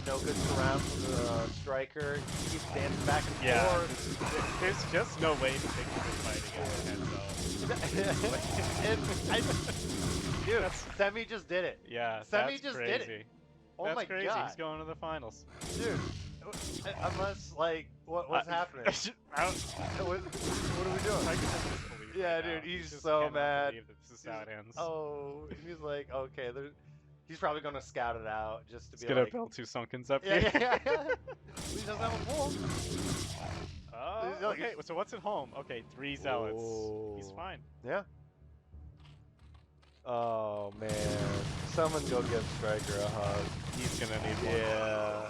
Speaker 11: No good surround from the StRyKER. He keeps dancing back and
Speaker 12: Yeah.
Speaker 11: forth.
Speaker 12: There's just no way to take a good fight against 10 zealots.
Speaker 11: Dude, Semih just did it.
Speaker 12: Yeah,
Speaker 11: Semih
Speaker 12: that's
Speaker 11: just
Speaker 12: crazy.
Speaker 11: did it. Oh
Speaker 12: That's
Speaker 11: my
Speaker 12: crazy.
Speaker 11: god.
Speaker 12: He's going to the finals.
Speaker 11: Dude, unless, like, what's happening?
Speaker 12: I don't,
Speaker 11: what are we doing?
Speaker 12: I can just disbelieve
Speaker 11: Yeah,
Speaker 12: right now.
Speaker 11: dude, he's
Speaker 12: Just
Speaker 11: so
Speaker 12: cannot
Speaker 11: mad.
Speaker 12: believe that this is how it ends.
Speaker 11: Oh, he's like, okay, he's probably going to scout it out just to
Speaker 12: He's
Speaker 11: be
Speaker 12: gonna
Speaker 11: like...
Speaker 12: build 2 sunkens up
Speaker 11: Yeah,
Speaker 12: here.
Speaker 11: yeah, yeah. He doesn't have a pull.
Speaker 12: Oh,
Speaker 11: He's like-
Speaker 12: okay. So what's at home? Okay, 3 zealots. He's
Speaker 11: Oh.
Speaker 12: fine.
Speaker 11: Yeah. Oh, man. Someone go give StRyKER a hug.
Speaker 12: He's gonna need one.
Speaker 11: Yeah.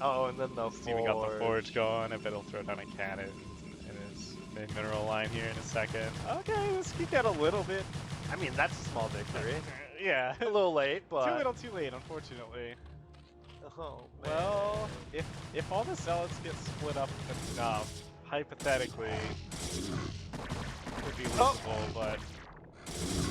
Speaker 11: Oh, and then the
Speaker 12: He's even got the forge going. I bet he'll throw down a cannon in his main mineral line here in a second. Okay, let's keep that a little bit.
Speaker 11: I mean, that's a small victory.
Speaker 12: Yeah.
Speaker 11: A little late, but...
Speaker 12: Too little, too late, unfortunately.
Speaker 11: Oh, man.
Speaker 12: Well, if all the zealots get split up enough, hypothetically, it could be losable, but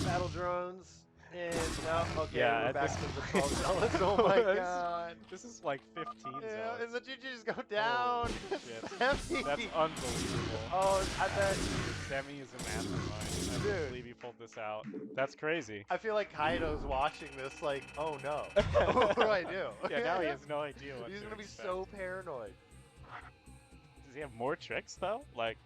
Speaker 11: Battle drones. And no, okay,
Speaker 12: Yeah,
Speaker 11: we're back
Speaker 12: this-
Speaker 11: to the 12 zealots. Oh my
Speaker 12: This-
Speaker 11: god.
Speaker 12: This is like 15
Speaker 11: Yeah,
Speaker 12: zealots.
Speaker 11: and the GGs go down.
Speaker 12: shit.
Speaker 11: Semih.
Speaker 12: That's unbelievable.
Speaker 11: Oh, I bet.
Speaker 12: Semih is a mastermind. I
Speaker 11: Dude.
Speaker 12: can't believe he pulled this out. That's crazy.
Speaker 11: I feel like KUDOS watching this like, oh no. What do I do?
Speaker 12: Yeah, now he has no idea what
Speaker 11: He's
Speaker 12: to
Speaker 11: gonna be
Speaker 12: expect.
Speaker 11: so paranoid.
Speaker 12: Does he have more tricks though? Like,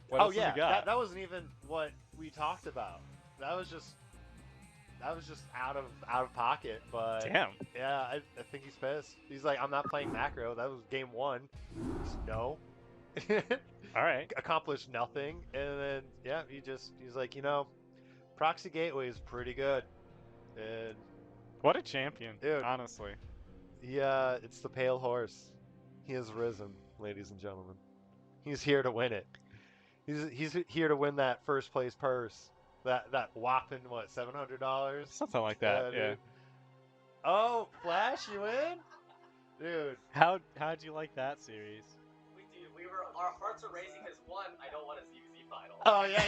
Speaker 12: what
Speaker 11: Oh
Speaker 12: else
Speaker 11: yeah,
Speaker 12: has he got?
Speaker 11: that wasn't even what we talked about. That was just out of pocket. But
Speaker 12: Damn.
Speaker 11: yeah, I think he's pissed. He's like, I'm not playing macro. That was game one. No.
Speaker 12: All right.
Speaker 11: Accomplished nothing, and then yeah, he's like, proxy gateway is pretty good, and
Speaker 12: What a champion,
Speaker 11: Dude.
Speaker 12: honestly.
Speaker 11: it's the pale horse. He has risen, ladies and gentlemen. He's here to win it. He's here to win that first place purse. That whopping what, $700?
Speaker 12: Something like that, yeah.
Speaker 11: dude. Oh, Flash, you in? Dude.
Speaker 12: How'd you like that series?
Speaker 6: Our hearts are racing because one, I don't want a ZVZ final.
Speaker 11: Oh yeah.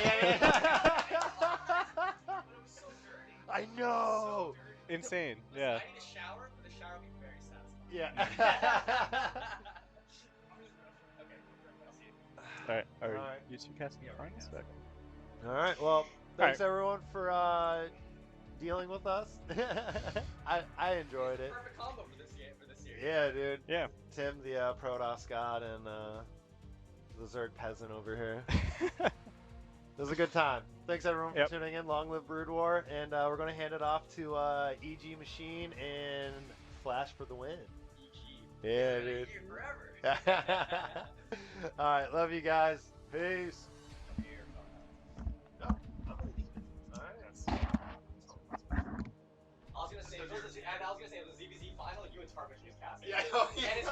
Speaker 6: But it was so dirty.
Speaker 11: I know.
Speaker 12: Insane,
Speaker 6: Listen,
Speaker 12: yeah.
Speaker 6: I need a shower, but the shower will be very satisfying.
Speaker 11: Yeah.
Speaker 6: Okay, I'll see you.
Speaker 12: Alright, are
Speaker 11: Alright.
Speaker 12: you two casting your finals back?
Speaker 11: All right. Well, thanks everyone for dealing with us. I enjoyed it.
Speaker 6: Perfect combo for this series.
Speaker 11: Yeah, dude.
Speaker 12: Yeah.
Speaker 11: Tim, the Protoss god, and the Zerg peasant over here. It was a good time. Thanks everyone for tuning in. Long live Brood War, and we're gonna hand it off to EG Machine and Flash for the win.
Speaker 6: EG.
Speaker 11: Yeah, dude.
Speaker 6: Forever.
Speaker 11: All right, love you guys. Peace.
Speaker 6: I was gonna say, it was a ZVZ final, you and Tarbush just cast it.
Speaker 11: Yeah,
Speaker 6: And it's,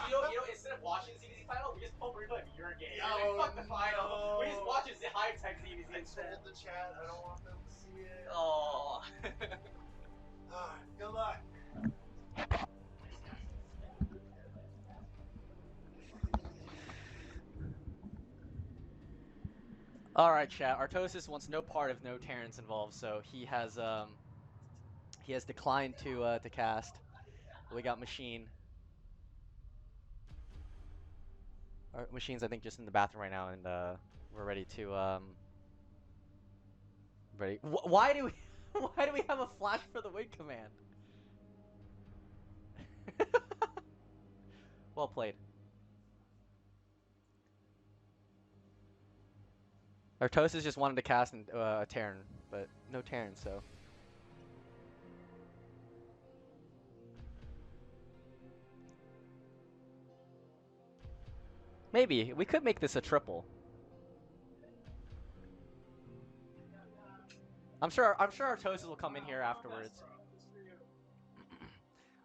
Speaker 6: instead of watching the ZVZ final, we just pull replay of your game.
Speaker 11: Oh,
Speaker 6: Fuck the final.
Speaker 11: no.
Speaker 6: We just watch it high-tech ZVZ
Speaker 11: I
Speaker 6: instead.
Speaker 11: told the chat I don't want them to see it.
Speaker 6: Oh.
Speaker 11: Alright, good luck.
Speaker 6: Alright, chat. Artosis wants no part of no Terrans involved, so he has declined to cast. We got Machine. Our Machine's, I think, just in the bathroom right now, and we're ready to ready. Why do we have a flash for the win command? Well played. Artosis just wanted to cast a Terran, but no Terran, so. Maybe we could make this a triple. I'm sure Artosis will come in here afterwards.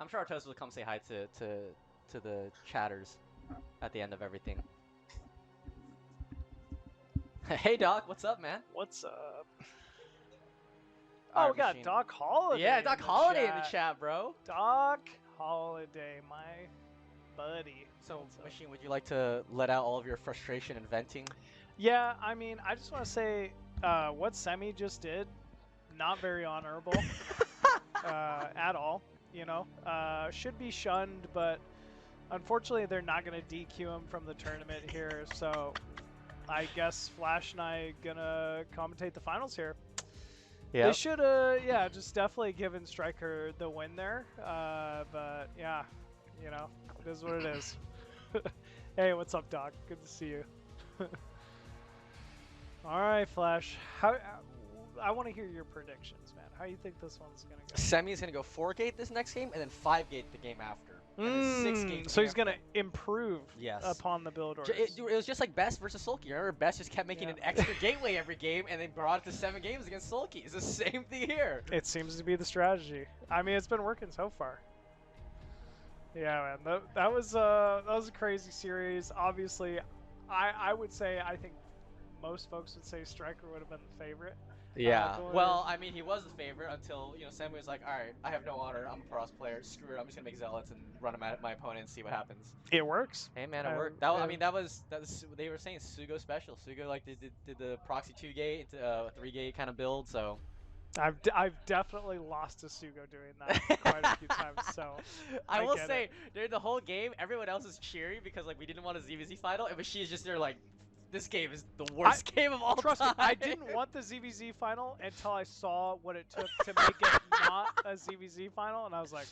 Speaker 6: I'm sure Artosis will come say hi to the chatters at the end of everything. Hey Doc, what's up, man?
Speaker 8: What's up?
Speaker 6: Our
Speaker 8: Oh, we got
Speaker 6: machine.
Speaker 8: Doc Holiday.
Speaker 6: Yeah,
Speaker 8: in
Speaker 6: Doc
Speaker 8: the
Speaker 6: Holiday in
Speaker 8: chat.
Speaker 6: the chat, bro.
Speaker 8: Doc Holiday, my buddy.
Speaker 6: So,
Speaker 8: What's up?
Speaker 6: Machine, would you like to let out all of your frustration and venting?
Speaker 8: Yeah, I mean, I just want to say what Semih just did, not very honorable at all. You know, should be shunned, but unfortunately, they're not going to DQ him from the tournament here. So, I guess Flash and I gonna commentate the finals here.
Speaker 6: Yeah.
Speaker 8: They should, yeah, just definitely given StRyKeR the win there. But yeah, you know, it is what it is. Hey, what's up, Doc? Good to see you. All right, Flash. I want to hear your predictions, man. How you think this one's gonna go?
Speaker 6: Semi's gonna go 4-gate this next game, and then 5-gate the game after. And then 6-gate.
Speaker 8: So he's gonna improve
Speaker 6: Yes.
Speaker 8: upon the build orders.
Speaker 6: It was just like Best versus Sulky. Remember, Best just kept making an extra gateway every game, and they brought it to 7 games against Sulky. It's the same thing here.
Speaker 8: It seems to be the strategy. I mean, it's been working so far. Yeah, man, that was a crazy series. Obviously, I would say I think most folks would say StRyKeR would have been the favorite.
Speaker 6: Yeah. Well, I mean, he was the favorite until Semi was like, "All right, I have no honor. I'm a cross player. Screw it. I'm just gonna make zealots and run them at my opponent and see what happens."
Speaker 8: It works.
Speaker 6: Hey man, it worked. I mean, that was they were saying Sugo special. Sugo like did the proxy 2-gate into 3-gate kind of build. So
Speaker 8: I've definitely lost to Sugo doing that quite a few times. So
Speaker 6: I will
Speaker 8: get
Speaker 6: say
Speaker 8: it.
Speaker 6: during the whole game, everyone else is cheering because like we didn't want a ZVZ final, and she's just there like, this game is the worst game of all
Speaker 8: Trust
Speaker 6: time.
Speaker 8: me, I didn't want the ZVZ final until I saw what it took to make it not a ZVZ final, and I was like,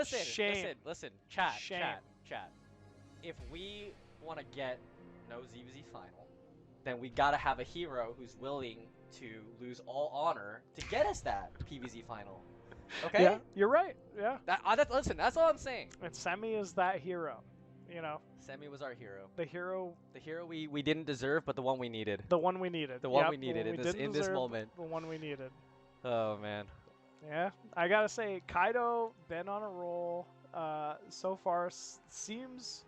Speaker 8: shame.
Speaker 6: Listen, chat.
Speaker 8: Shame.
Speaker 6: If we want to get no ZVZ final, then we gotta have a hero who's willing to lose all honor to get us that PVZ final. Okay?
Speaker 8: Yeah, you're right. Yeah.
Speaker 6: Listen, that's all I'm saying.
Speaker 8: And Semih is that hero. You know.
Speaker 6: Semih was our hero.
Speaker 8: The hero.
Speaker 6: The hero we didn't deserve, but the one we needed.
Speaker 8: The one we needed.
Speaker 6: The one
Speaker 8: yep,
Speaker 6: we needed in this moment.
Speaker 8: The one we needed.
Speaker 6: Oh man.
Speaker 8: Yeah, I gotta say, Kaido been on a roll. So far seems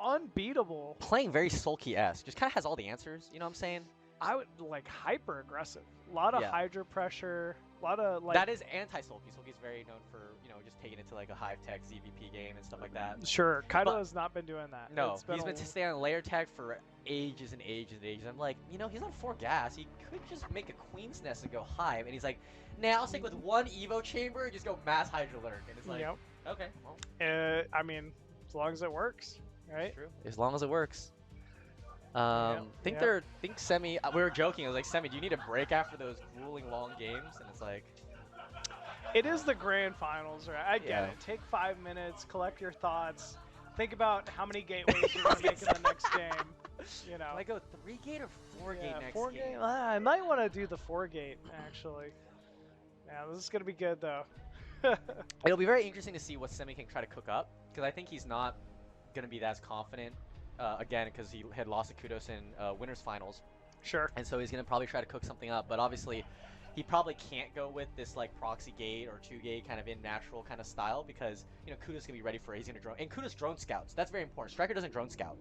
Speaker 8: unbeatable.
Speaker 6: Playing very sulky-esque. Just kind of has all the answers. You know what I'm saying?
Speaker 8: I would like hyper aggressive. A lot of Hydra pressure. A lot of like.
Speaker 6: That is anti-sulky. Sulky's very known for just taking it to like a hive-tech ZVP game and stuff like that.
Speaker 8: Sure, Kaido has not been doing that.
Speaker 6: No, he's been staying on layer tag for ages and ages and ages. I'm like, he's on 4 gas. He could just make a Queen's Nest and go hive. And he's like, nah, I'll stick with 1 Evo chamber and just go mass Hydra lurk. And it's like, okay, well.
Speaker 8: I mean, as long as it works, right?
Speaker 6: True. As long as it works. Think Semih. We were joking. I was like, Semih, do you need a break after those grueling long games? And it's like,
Speaker 8: it is the grand finals, right? I get it. Take 5 minutes, collect your thoughts, think about how many gateways you're gonna make in the next game. You know,
Speaker 6: like go 3 gate or 4 gate next
Speaker 8: 4
Speaker 6: game.
Speaker 8: Gate. I might want to do the 4 gate actually. Yeah, this is gonna be good though.
Speaker 6: It'll be very interesting to see what Semih can try to cook up, because I think he's not gonna be as confident. Again, because he had lost to KUDOS in winners finals.
Speaker 8: Sure.
Speaker 6: And so he's gonna probably try to cook something up, but obviously he probably can't go with this like proxy gate or 2 gate kind of in natural kind of style, because KUDOS can be ready for it. He's gonna drone, and KUDOS drone scouts. That's very important. StRyKeR doesn't drone scout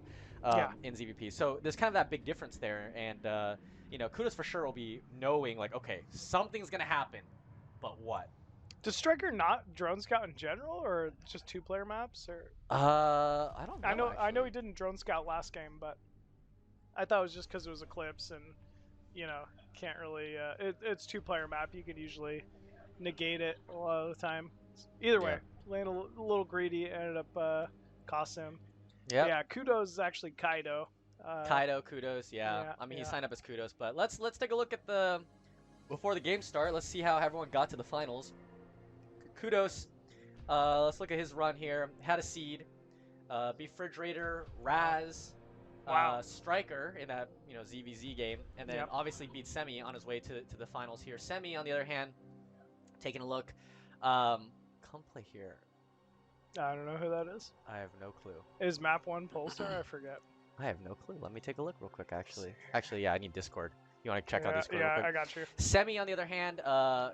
Speaker 6: in ZVP, so there's kind of that big difference there. And KUDOS for sure will be knowing like, okay, something's gonna happen, but what?
Speaker 8: Does StRyKeR not drone scout in general, or just 2-player maps? Or
Speaker 6: I don't know.
Speaker 8: I know he didn't drone scout last game, but I thought it was just because it was Eclipse and can't really. It's 2-player map. You can usually negate it a lot of the time. Either way, land a little greedy, ended up costing him.
Speaker 6: Yeah.
Speaker 8: Yeah. KUDOS is actually Kaido.
Speaker 6: KUDOS. Yeah. I mean, he signed up as KUDOS, but let's take a look at before the game start. Let's see how everyone got to the finals. KUDOS, let's look at his run here. Had a seed, Befridgerator, Raz, StRyKeR in that ZVZ game, and then obviously beat Semih on his way to the finals here. Semih, on the other hand, taking a look. Come play here.
Speaker 8: I don't know who that is.
Speaker 6: I have no clue.
Speaker 8: Is Map 1 Pulsar? I forget.
Speaker 6: I have no clue. Let me take a look real quick, actually. Actually, yeah, I need Discord. You want to check out Discord real quick?
Speaker 8: Yeah, I got you.
Speaker 6: Semih, on the other hand,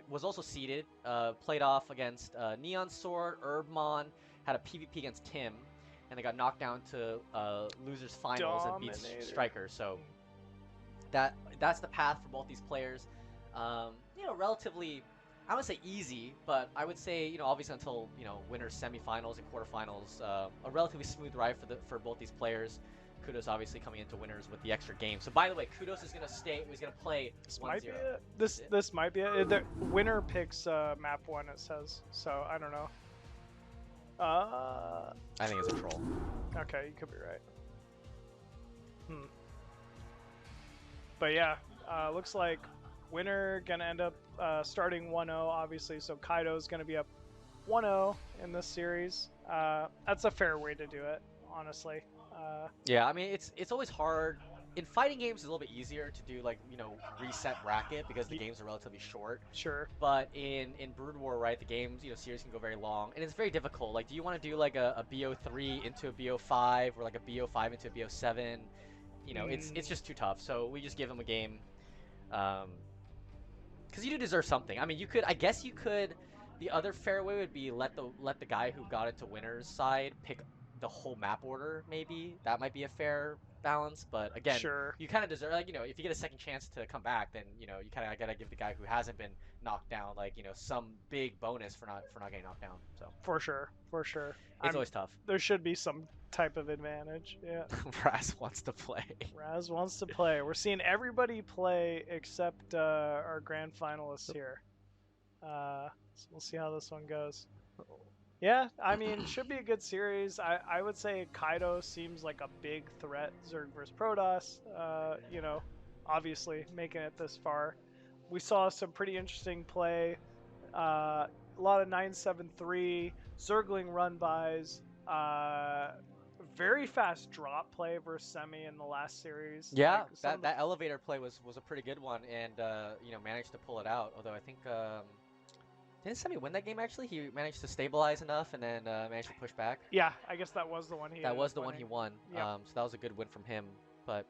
Speaker 6: was also seeded. Played off against Neon Sword, Herbmon, had a PvP against Tim, and they got knocked down to losers finals and beat StRyKeR. So that's the path for both these players. Relatively, I would say easy, but I would say obviously until winners semifinals and quarterfinals, a relatively smooth ride for both these players. KUDOS obviously coming into winners with the extra game. So by the way, KUDOS is gonna stay. He's gonna play 1-0.
Speaker 8: This might be it. The winner picks map 1. It says. So I don't know.
Speaker 6: I think it's a troll.
Speaker 8: Okay, you could be right. But yeah, looks like winner gonna end up starting 1-0, obviously. So Kaido's gonna be up 1-0 in this series. That's a fair way to do it, honestly.
Speaker 6: Yeah, I mean it's always hard. In fighting games, it's a little bit easier to do like reset bracket because the games are relatively short.
Speaker 8: Sure.
Speaker 6: But in Brood War, right, the games series can go very long, and it's very difficult. Like, do you want to do like a BO3 into a BO5 or like a BO5 into a BO7? It's just too tough. So we just give them a game, because you do deserve something. I mean, I guess you could. The other fair way would be let the guy who got into winner's side pick the whole map order. Maybe that might be a fair balance, but again, you kind of deserve, like, if you get a second chance to come back, then you kind of gotta give the guy who hasn't been knocked down like some big bonus for not getting knocked down. So for sure
Speaker 8: it's
Speaker 6: always tough.
Speaker 8: There should be some type of advantage. Yeah.
Speaker 6: Raz wants to play.
Speaker 8: Raz wants to play. We're seeing everybody play except our grand finalists here. So we'll see how this one goes. Yeah, I mean, should be a good series. I would say KUDOS seems like a big threat. Zerg versus Protoss, you know, obviously making it this far. We saw some pretty interesting play. A lot of 973, Zergling run-bys, very fast drop play versus Semih in the last series.
Speaker 6: Yeah,
Speaker 8: Like,
Speaker 6: that elevator play was a pretty good one, and you know, managed to pull it out. Although I think didn't Semih win that game actually? He managed to stabilize enough and then managed to push back.
Speaker 8: Yeah, I guess that was the one he.
Speaker 6: That was the one he won.
Speaker 8: Yep.
Speaker 6: So that was a good win from him. But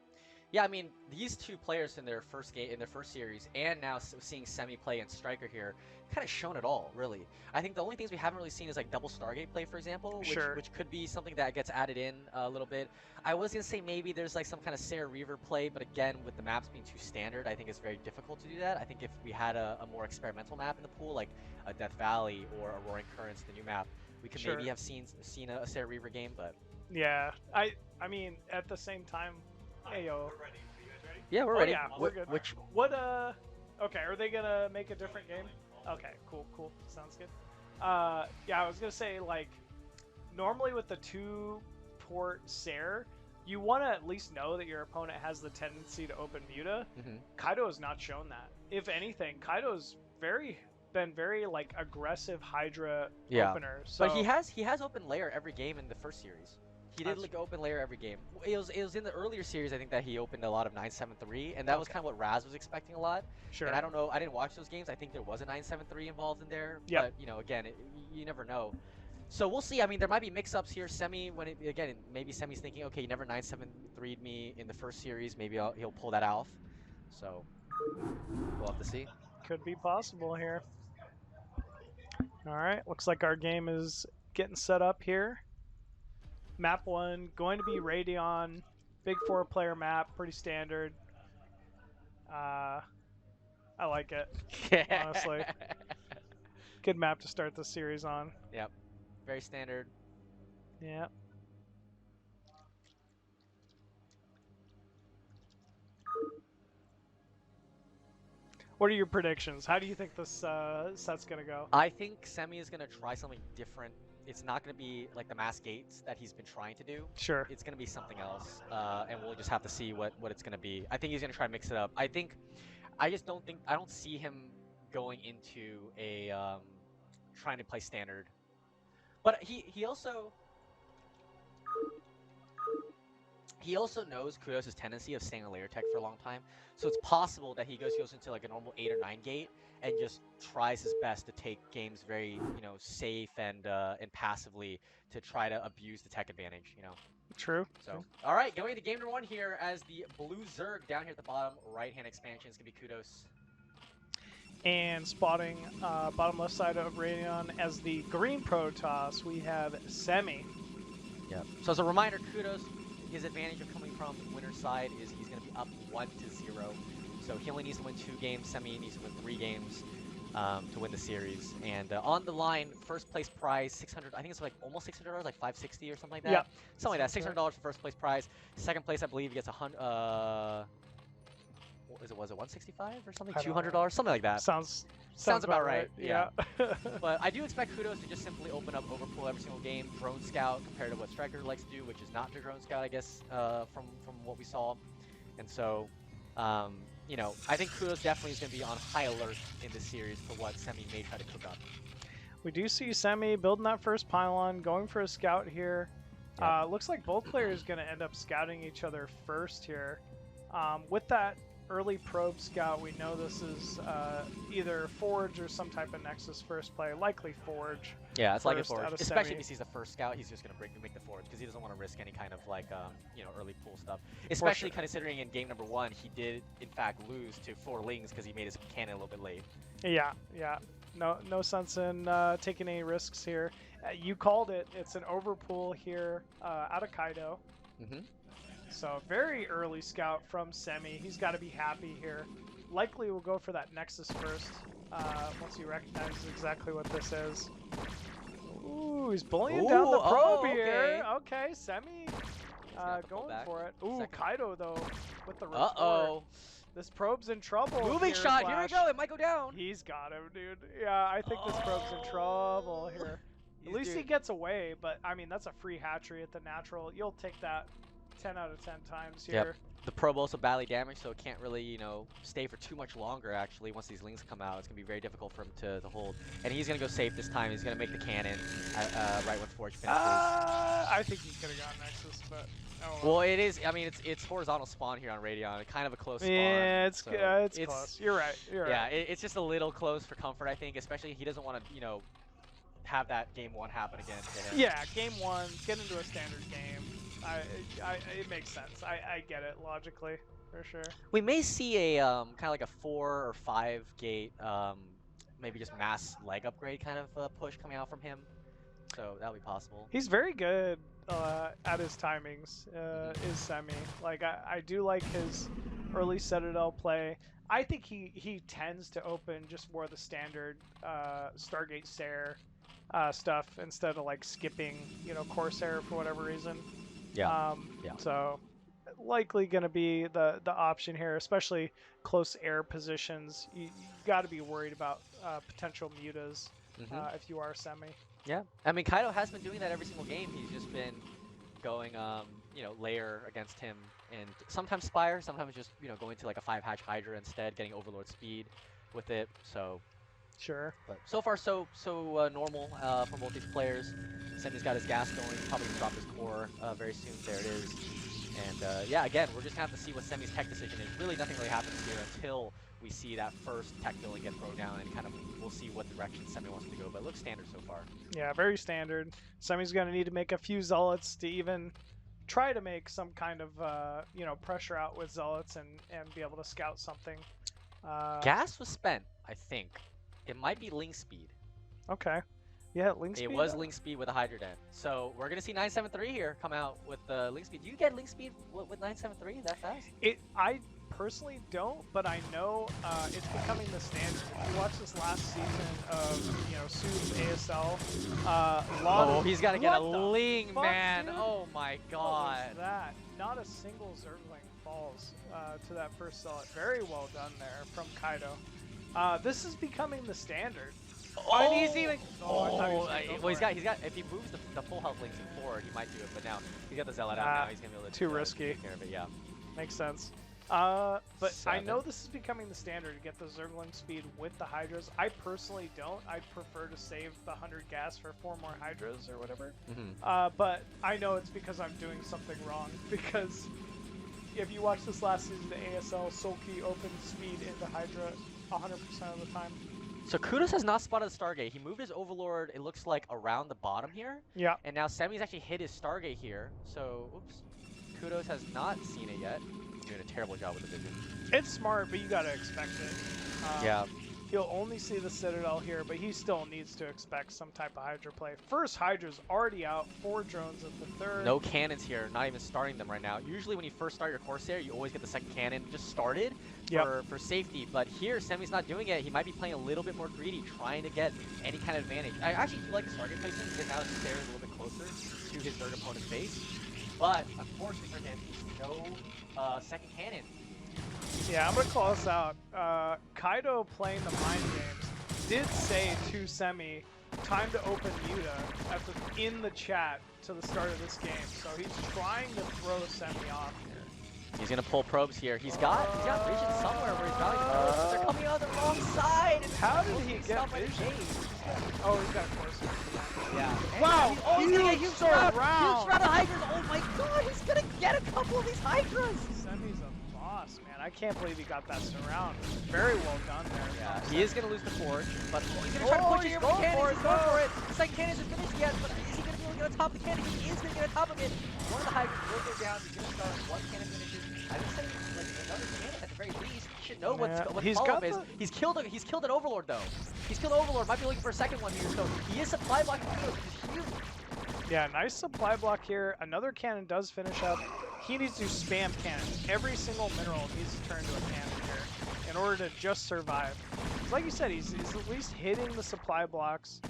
Speaker 6: yeah, I mean, these two players in their first game, in their first series, and now seeing Semih play and StRyKeR here, kind of shown it all, really. I think the only things we haven't really seen is like double Stargate play, for example, which could be something that gets added in a little bit. I was gonna say maybe there's like some kind of Sarah Reaver play, but again, with the maps being too standard, I think it's very difficult to do that. I think if we had a more experimental map in the pool, like a Death Valley or a Roaring Currents, the new map, we could maybe have seen a Sarah Reaver game, but
Speaker 8: yeah, I mean, at the same time, hey yo.
Speaker 6: We're ready. Yeah, we're ready.
Speaker 8: Yeah, we're good. Okay, are they gonna make a different game? Okay, cool. Sounds good. Yeah, I was gonna say, like, normally with the 2-port SARE, you want to at least know that your opponent has the tendency to open Muta. KUDOS has not shown that. If anything, KUDOS been very like aggressive Hydra opener. So
Speaker 6: but he has open layer every game in the first series. He did like open layer every game. It was in the earlier series, I think, that he opened a lot of 973, and that was kind of what Raz was expecting a lot.
Speaker 8: Sure.
Speaker 6: And I don't know, I didn't watch those games. I think there was a 973 involved in there.
Speaker 8: Yep.
Speaker 6: But you know, again, you never know. So we'll see. I mean, there might be mix-ups here. Semih, maybe Semih's thinking, okay, you never 973'd me in the first series. Maybe he'll pull that off. So we'll have to see.
Speaker 8: Could be possible here. All right, looks like our game is getting set up here. Map 1 going to be Radeon, big 4-player map, pretty standard. I like it, honestly. Good map to start the series on.
Speaker 6: Yep, very standard.
Speaker 8: Yeah. What are your predictions? How do you think this set's gonna go?
Speaker 6: I think Semih is gonna try something different. It's not going to be like the mass gates that he's been trying to do.
Speaker 8: Sure.
Speaker 6: It's going to be something else, and we'll just have to see what it's going to be. I think he's going to try to mix it up. I don't see him going into a trying to play standard. But he also knows KUDOS' tendency of staying on layer tech for a long time. So it's possible that he goes into like a normal 8 or 9 gate and just tries his best to take games very, you know, safe and passively to try to abuse the tech advantage, you know.
Speaker 8: True.
Speaker 6: So, all right, going into game number 1 here as the blue Zerg down here at the bottom right-hand expansion is going to be KUDOS.
Speaker 8: And spotting bottom left side of Radeon as the green Protoss, we have Semih.
Speaker 6: Yep. So as a reminder, KUDOS, his advantage of coming from the winner's side is he's going to be up 1-0. So he only needs to win 2 games. Semih needs to win 3 games to win the series. And on the line, first place prize, 600. I think it's like almost $600, like 560 or something like that.
Speaker 8: Yeah.
Speaker 6: Something like that. $600 for first place prize. Second place, I believe, gets was it 165 or something? $200, something like that.
Speaker 8: Sounds
Speaker 6: about right. Yeah. But I do expect KUDOS to just simply open up Overpool every single game. Drone Scout compared to what StRyKeR likes to do, which is not to Drone Scout, I guess, from what we saw. And so, you know, I think KUDOS definitely is going to be on high alert in this series for what Semih may try to cook up.
Speaker 8: We do see Semih building that first pylon, going for a scout here.
Speaker 6: Yep.
Speaker 8: Looks like both players going to end up scouting each other first here. With that early probe scout, we know this is either Forge or some type of Nexus first play, likely Forge.
Speaker 6: Yeah, it's like a Forge. Especially
Speaker 8: Semih.
Speaker 6: if he sees the first scout, he's just going to make the Forge because he doesn't want to risk any kind of like, you know, early pool stuff. Especially considering in game number 1, he did in fact lose to 4 Lings because he made his cannon a little bit late.
Speaker 8: Yeah. No sense in taking any risks here. You called it. It's an overpool here out of KUDOS. So very early scout from Semih. He's got to be happy here. Likely will go for that Nexus first once he recognizes exactly what this is. Ooh, he's bullying down the probe here. Okay, Semih going for it. Ooh, KUDOS though with the retort. This probe's in trouble.
Speaker 6: Moving
Speaker 8: here,
Speaker 6: shot.
Speaker 8: Flash.
Speaker 6: Here we go. It might go down.
Speaker 8: He's got him, dude. Yeah, I think this probe's in trouble here. At least he gets away, but I mean, that's a free hatchery at the natural. You'll take that 10 out of 10 times here.
Speaker 6: Yep. The probe also badly damaged, so it can't really, you know, stay for too much longer, actually. Once these lings come out, it's going to be very difficult for him to hold. And he's going to go safe this time. He's going to make the cannon right when Forge finishes.
Speaker 8: I think he could have gotten Nexus, but... Oh,
Speaker 6: well, it is, I mean, it's horizontal spawn here on Radeon. Kind of a close spawn.
Speaker 8: Yeah, it's
Speaker 6: so
Speaker 8: close. You're right. You're right.
Speaker 6: Yeah, it's just a little close for comfort, I think, especially he doesn't want to, you know, have that game 1 happen again to him.
Speaker 8: Yeah, game 1, get into a standard game. It makes sense. I get it logically, for sure.
Speaker 6: We may see a kind of like a 4 or 5 gate, maybe just mass leg upgrade kind of push coming out from him. So that'll be possible.
Speaker 8: He's very good at his timings, is Semih. Like, I do like his early Citadel play. I think he tends to open just more the standard Stargate Sair stuff instead of like skipping, you know, Corsair for whatever reason.
Speaker 6: Yeah.
Speaker 8: So likely going to be the option here, especially close air positions. You got to be worried about potential mutas if you are Semih.
Speaker 6: Yeah. I mean, Kaido has been doing that every single game. He's just been going, you know, layer against him, and sometimes Spire, sometimes just, you know, going to like a 5-hatch Hydra instead, getting Overlord speed with it. So.
Speaker 8: Sure.
Speaker 6: But so far, so normal for both these players. Semih's got his gas going. Probably gonna drop his core very soon. There it is. And yeah, again, we're just gonna have to see what Semih's tech decision is. Really, nothing really happens here until we see that first tech building get thrown down, and kind of we'll see what direction Semih wants to go. But it looks standard so far.
Speaker 8: Yeah, very standard. Semih's gonna need to make a few zealots to even try to make some kind of you know, pressure out with zealots and be able to scout something.
Speaker 6: Gas was spent, I think. It might be Ling speed.
Speaker 8: Okay. Yeah, Ling speed.
Speaker 6: It was Ling speed with a Hydra Den. So we're gonna see 973 here come out with Ling speed. Do you get Ling speed with 973 that fast?
Speaker 8: I personally don't, but I know it's becoming the standard. If you watch this last season of, you know, Sue's ASL,
Speaker 6: he's got to get a Ling,
Speaker 8: fuck,
Speaker 6: man.
Speaker 8: Dude?
Speaker 6: Oh my god.
Speaker 8: What was that? Not a single Zergling falls to that first zealot. Very well done there from Kaido. This is becoming the standard.
Speaker 6: And he's even.
Speaker 8: Well,
Speaker 6: he's got. If he moves the full health links forward, he might do it. But now he's got the zealot out. Now he's gonna be able to.
Speaker 8: Too risky.
Speaker 6: Take care of it, yeah.
Speaker 8: Makes sense. But
Speaker 6: 7.
Speaker 8: I know this is becoming the standard to get the Zergling speed with the Hydras. I personally don't. I prefer to save the 100 gas for 4 more Hydras or whatever. But I know it's because I'm doing something wrong. Because if you watch this last season, the ASL, Sulky opens speed into Hydra 100% of the time.
Speaker 6: So KUDOS has not spotted the Stargate. He moved his Overlord, it looks like, around the bottom here.
Speaker 8: Yeah.
Speaker 6: And now Semih's actually hit his Stargate here. So, oops. KUDOS has not seen it yet. Doing a terrible job with the vision.
Speaker 8: It's smart, but you gotta expect it.
Speaker 6: Yeah.
Speaker 8: He'll only see the Citadel here, but he still needs to expect some type of Hydra play. First Hydra's already out, 4 drones at the third.
Speaker 6: No cannons here, not even starting them right now. Usually when you first start your Corsair, you always get the second cannon just started for safety. But here, Semih's not doing it. He might be playing a little bit more greedy, trying to get any kind of advantage. I actually do like the Stargate placement because now his Stair is a little bit closer to his third opponent's base. But unfortunately for him, no second cannon.
Speaker 8: Yeah, I'm gonna call this out. Kaido playing the mind games did say to Semih, time to open Muta in the chat to the start of this game. So he's trying to throw Semih off here.
Speaker 6: He's gonna pull probes here. He's got vision somewhere where he's rallying probes, but they're coming out the wrong side.
Speaker 8: How did he get vision? Oh, he's got a course.
Speaker 6: Yeah.
Speaker 8: Wow!
Speaker 6: He's gonna get a huge round.
Speaker 8: round.
Speaker 6: Huge round of Hydras. Oh my god, he's gonna get a couple of these Hydras.
Speaker 8: Semih's a boss, man. I can't believe he got that surround. Very well done there.
Speaker 6: Yeah, he is gonna lose the Forge, but he's gonna try to push his cannon. He's going for it. The second cannon isn't finished yet, but is he gonna be able to get on top of the cannon? He is gonna get on top of it. One of the Hydras will go down. He's gonna start. One cannon finishes. I would say like another cannon at the very least. He should know what the follow-up is. He's killed an Overlord though. He's killed an Overlord. Might be looking for a second one here. So he is supply blocking KUDOS, which is huge.
Speaker 8: Yeah, nice supply block here. Another cannon does finish up. He needs to spam cannons. Every single mineral needs to turn to a cannon here in order to just survive. Like you said, he's at least hitting the supply blocks.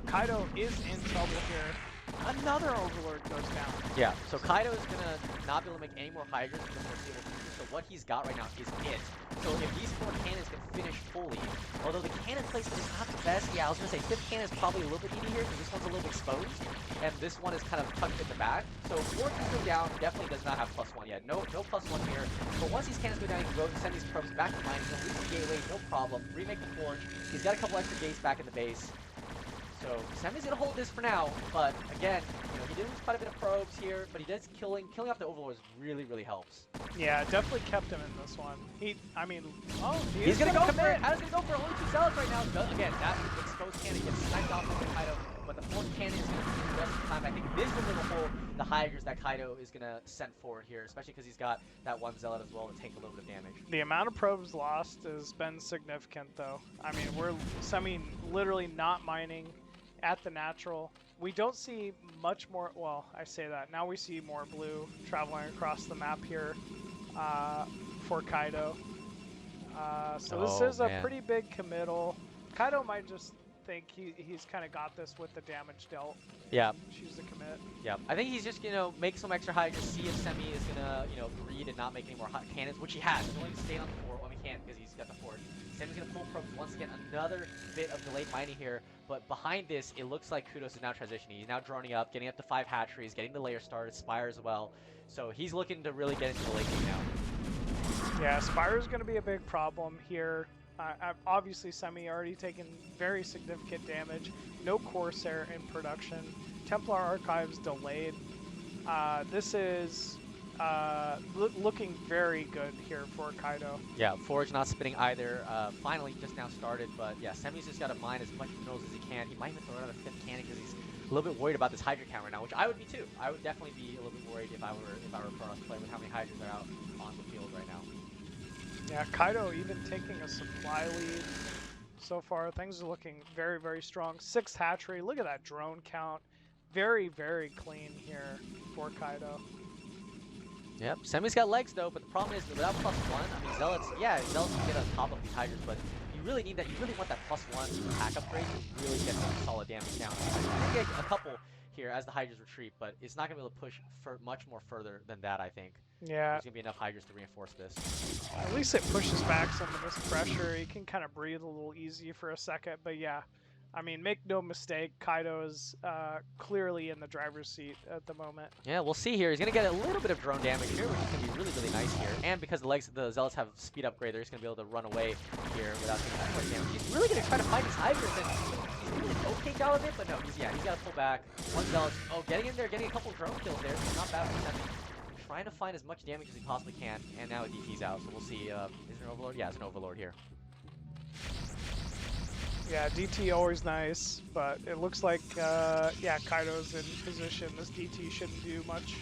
Speaker 8: Kaido is in trouble here. another Overlord goes down.
Speaker 6: Yeah, so Kaido is gonna not be able to make any more Hydras for the foreseeable future, so what he's got right now is it. So if these 4 cannons can finish fully, although the cannon placement is not the best, yeah, I was gonna say 5th cannon is probably a little bit easy here because this one's a little bit exposed, and this one is kind of tucked in the back. So 4 can go down, definitely does not have +1 yet. No +1 here. But once these cannons go down, he can go and send these probes back to mine. He'll reach the gateway, no problem. Remake the forge. He's got a couple extra gates back in the base. So Semi's gonna hold this for now, but again, you know, he did lose quite a bit of probes here, but he does killing off the Overlords really helps.
Speaker 8: Yeah, definitely kept him in this one.
Speaker 6: He's gonna go for it. How's he gonna go for only 2 zealots right now? Again, that exposed cannon gets sniped off by Kaido, but the 4th cannon is gonna do the rest of the time. I think this will hold the Hydras that Kaido is gonna send forward here, especially because he's got that 1 zealot as well to take a little bit of damage.
Speaker 8: The amount of probes lost has been significant, though. I mean, we're literally not mining at the natural. We don't see much more, well, I say that. Now we see more blue traveling across the map here for Kaido. So this is a pretty big committal. Kaido might just think he's kind of got this with the damage dealt.
Speaker 6: Yeah.
Speaker 8: Choose to commit.
Speaker 6: Yeah, I think he's just gonna make some extra Hydras, see if Semih is gonna, greed and not make any more cannons, which he has. He's only staying on the 4 when he can because he's got the forge. Semih's gonna pull probes once again, another bit of delayed mining here, but behind this, it looks like KUDOS is now transitioning. He's now droning up, getting up to 5 hatcheries, getting the layer started, Spire as well. So he's looking to really get into the late game now.
Speaker 8: Yeah, Spire is gonna be a big problem here. Obviously, Semih already taken very significant damage. No Corsair in production. Templar Archives delayed. This is looking very good here for Kaido.
Speaker 6: Yeah, Forge not spinning either. Finally, just now started, but yeah, Semih's just got to mine as much minerals as he can. He might even throw out a 5th cannon because he's a little bit worried about this Hydra count right now, which I would be too. I would definitely be a little bit worried if I were a Kronos player with how many Hydras are out on the field right now.
Speaker 8: Yeah, Kaido even taking a supply lead so far. Things are looking very strong. 6th hatchery. Look at that drone count. Very clean here for Kaido.
Speaker 6: Yep, Semih's got legs though, but the problem is without +1, I mean Zealots can get on top of these Hydras, but you really need that. You really want that +1 attack upgrade to really get some solid damage down. You get a couple here as the Hydras retreat, but it's not gonna be able to push for much more further than that, I think.
Speaker 8: Yeah.
Speaker 6: There's gonna be enough Hydras to reinforce this.
Speaker 8: At least it pushes back some of this pressure. You can kind of breathe a little easy for a second, but yeah. I mean, make no mistake, Kaido is clearly in the driver's seat at the moment.
Speaker 6: Yeah, we'll see here. He's going to get a little bit of drone damage here, which is going to be really nice here. And because the Zealots have speed upgrade, they're just going to be able to run away here without taking that much damage. He's really going to try to fight his Hydras, and he's doing an okay job of it, but no, he's got to pull back. 1 Zealot, getting in there, getting a couple drone kills there. So not bad for Semih. Trying to find as much damage as he possibly can, and now DT's out, so we'll see. Is there an Overlord? Yeah, it's an Overlord here.
Speaker 8: Yeah, DT always nice, but it looks like, Kaido's in position. This DT shouldn't do much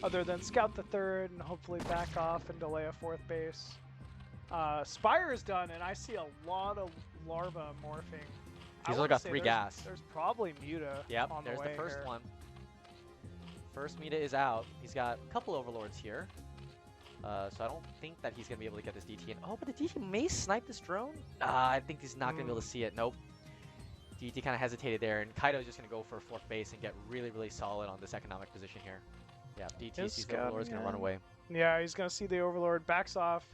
Speaker 8: other than scout the 3rd and hopefully back off and delay a 4th base. Spire is done, and I see a lot of larva morphing.
Speaker 6: He's only got 3 gas.
Speaker 8: There's probably Muta on the way.
Speaker 6: There's the first
Speaker 8: here.
Speaker 6: one. First Muta is out. He's got a couple Overlords here. So I don't think that he's going to be able to get this DT in. Oh, but the DT may snipe this drone? I think he's not going to be able to see it. Nope. DT kind of hesitated there, and Kaido's just going to go for a 4th base and get really solid on this economic position here. Yeah, DT sees the Overlord is going to run away.
Speaker 8: Yeah, he's going to see the Overlord, backs off.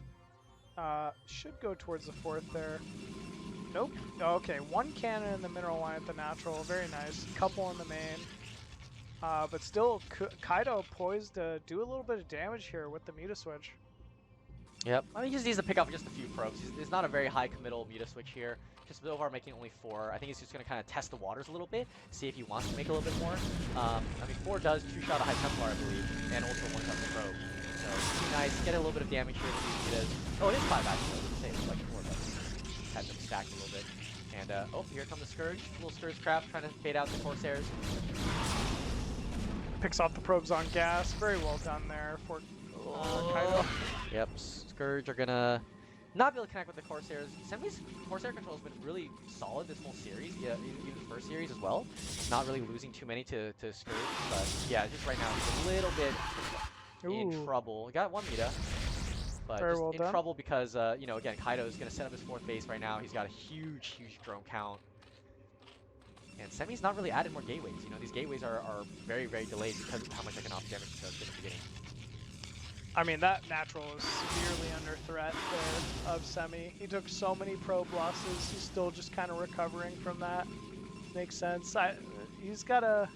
Speaker 8: Should go towards the 4th there. Nope. Okay, 1 cannon in the mineral line at the natural. Very nice. Couple in the main. But still, Kaido poised to do a little bit of damage here with the Muta switch.
Speaker 6: Yep. I mean, he just needs to pick up just a few probes. There's not a very high committal Muta switch here. Just so far making only 4. I think he's just going to kind of test the waters a little bit, see if he wants to make a little bit more. I mean, 4 does 2-shot a High Templar, I believe, and also 1-shot the probe. So, pretty nice. Get a little bit of damage here with these Mutas. Oh, it is 5 actually. I was going to say it's like 4, but had them stacked a little bit. And, here comes the Scourge. Little Scourge craft trying to fade out the Corsairs.
Speaker 8: Picks off the probes on gas. Very well done there for Kaido.
Speaker 6: Yep, Scourge are gonna not be able to connect with the Corsairs. Semih's Corsair control has been really solid this whole series, even the first series as well. Not really losing too many to Scourge, but yeah, just right now he's a little bit in trouble. He got 1 Muta, but
Speaker 8: Very
Speaker 6: just
Speaker 8: well
Speaker 6: in
Speaker 8: done.
Speaker 6: trouble because, again, Kaido is gonna set up his 4th base right now. He's got a huge drone count. And Semih's not really added more gateways. You know, these gateways are very, very delayed because of how much economic damage he does in the beginning.
Speaker 8: I mean, that natural is severely under threat there of Semih. He took so many probe losses. He's still just kind of recovering from that. Makes sense. He's got to...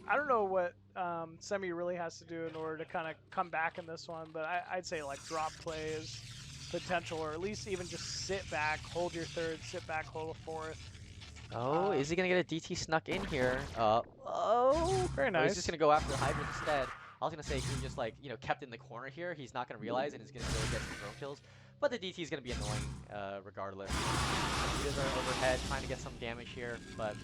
Speaker 8: I don't know what Semih really has to do in order to kind of come back in this one, but I'd say like drop play is potential, or at least even just sit back, hold your third, sit back, hold a fourth.
Speaker 6: Oh, is he going to get a DT snuck in here? Oh,
Speaker 8: very nice.
Speaker 6: He's just going to go after the Hydra instead. I was going to say, if he just like, you know, kept in the corner here, he's not going to realize and he's going to go get some drone kills. But the DT is going to be annoying regardless. Mitas are overhead, trying to get some damage here, but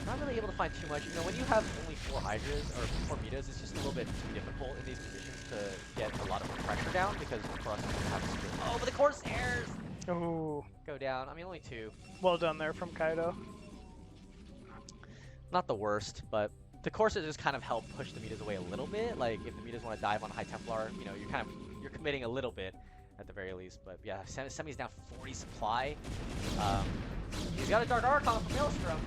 Speaker 6: not really able to find too much. You know, when you have only 4 Hydras, or 4 Mitas, it's just a little bit too difficult in these positions to get a lot of pressure down, because for us, we have to... Oh, but the Corsairs!
Speaker 8: Ooh.
Speaker 6: Go down. I mean, only 2.
Speaker 8: Well done there from Kaido.
Speaker 6: Not the worst, but the Corsairs just kind of help push the Mitas away a little bit. Like, if the Mitas want to dive on High Templar, you know, you're committing a little bit at the very least. But yeah, Semih's down 40 supply. He's got a Dark Archon from Maelstrom.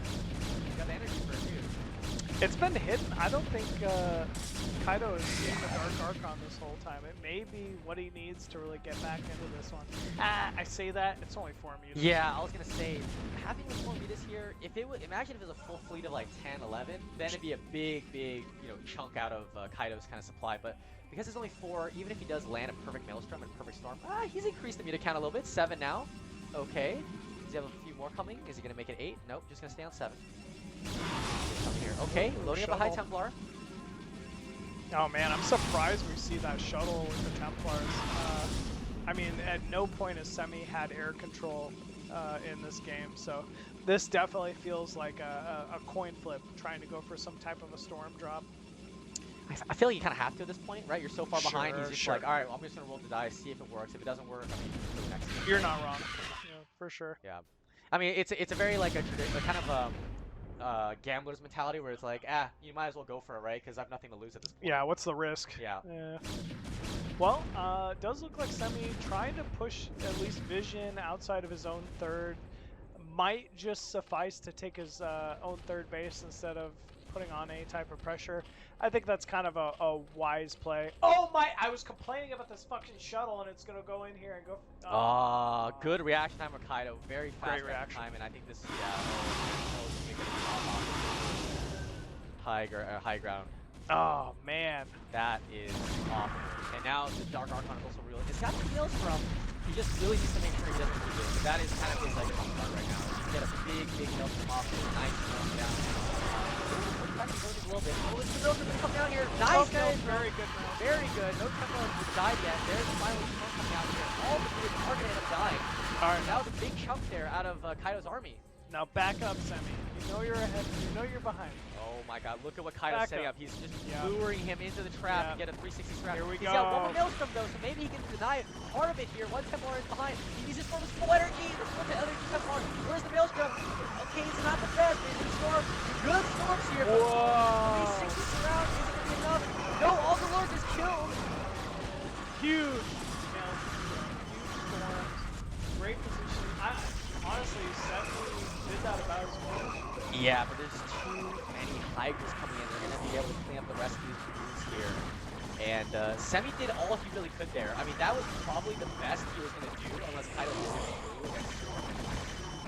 Speaker 6: He's got the energy for it too.
Speaker 8: It's been hidden. I don't think Kaido has seen the Dark Archon this whole time. It may be what he needs to really get back into this one. I say that, it's only 4 Mitas.
Speaker 6: Yeah, I was going to say, having the 4 Mitas here, if it would, imagine if it was a full fleet of like 10, 11, then it'd be a big, you know, chunk out of Kaido's kind of supply. But because there's only 4, even if he does land a perfect Maelstrom and perfect Storm, he's increased the Mita count a little bit. 7 now. Okay. Does he have a few more coming? Is he going to make it 8? Nope, just going to stay on 7. Here. Okay, loading up a High Templar.
Speaker 8: Oh man, I'm surprised we see that shuttle with the Templars. I mean, at no point has Semih had air control in this game, so this definitely feels like a coin flip, trying to go for some type of a storm drop.
Speaker 6: I feel like you kind of have to at this point, right? You're so far behind, he's just
Speaker 8: sure.
Speaker 6: like, alright, well, I'm just going to roll the dice, see if it works. If it doesn't work, I mean, go to the next game.
Speaker 8: You're not wrong. Yeah, for sure.
Speaker 6: Yeah. I mean, it's a very, like, a kind of gambler's mentality where it's like, you might as well go for it, right? Because I have nothing to lose at this point.
Speaker 8: Yeah, what's the risk?
Speaker 6: Yeah.
Speaker 8: Well, it does look like Semih trying to push at least Vision outside of his own third. Might just suffice to take his own third base instead of putting on any type of pressure. I think that's kind of a wise play. Oh my, I was complaining about this fucking shuttle and it's going to go in here and go...
Speaker 6: good reaction time for Kaido. Very fast
Speaker 8: reaction
Speaker 6: time, and I think this, high ground.
Speaker 8: Oh, man.
Speaker 6: That is awful. And now the Dark Archon is also real. It's got 2 Mails from. He just really needs to make sure he doesn't lose it. That is kind of his, like, trump card right now. He get a big Mail from off. Nice going down. A little bit. Oh, it's the Maelstrom to come down here. Nice, guys.
Speaker 8: Very good.
Speaker 6: Very good. No Templar has died yet. There's the final storm coming out here. All the Mitas are going to end up dying.
Speaker 8: All right.
Speaker 6: That was a big chunk there out of Kaido's army.
Speaker 8: Now back up, Semih. You know you're ahead. You know you're behind.
Speaker 6: Oh my god, look at what Kaido's setting up. He's just luring him into the trap and get a 360 scrap.
Speaker 8: Here we
Speaker 6: He's
Speaker 8: go.
Speaker 6: got 1 more Maelstrom though, so maybe he can deny part of it here. 1 Templar is behind. He needs his full energy. Let's go to the other Templar. Where's the Maelstrom? Okay, it's not the best. There's a storm. Good storms here.
Speaker 8: Whoa.
Speaker 6: 360 surround. Is it going to be enough? No, all the Lord is killed.
Speaker 8: Huge. Huge storms. Great position. Honestly, Semih did that about as well.
Speaker 6: Yeah, but there's too many Hydras coming in. They're going to be able to clean up the rest of these dudes here. And Semih did all he really could there. I mean, that was probably the best he was going to do, unless Kaido did it.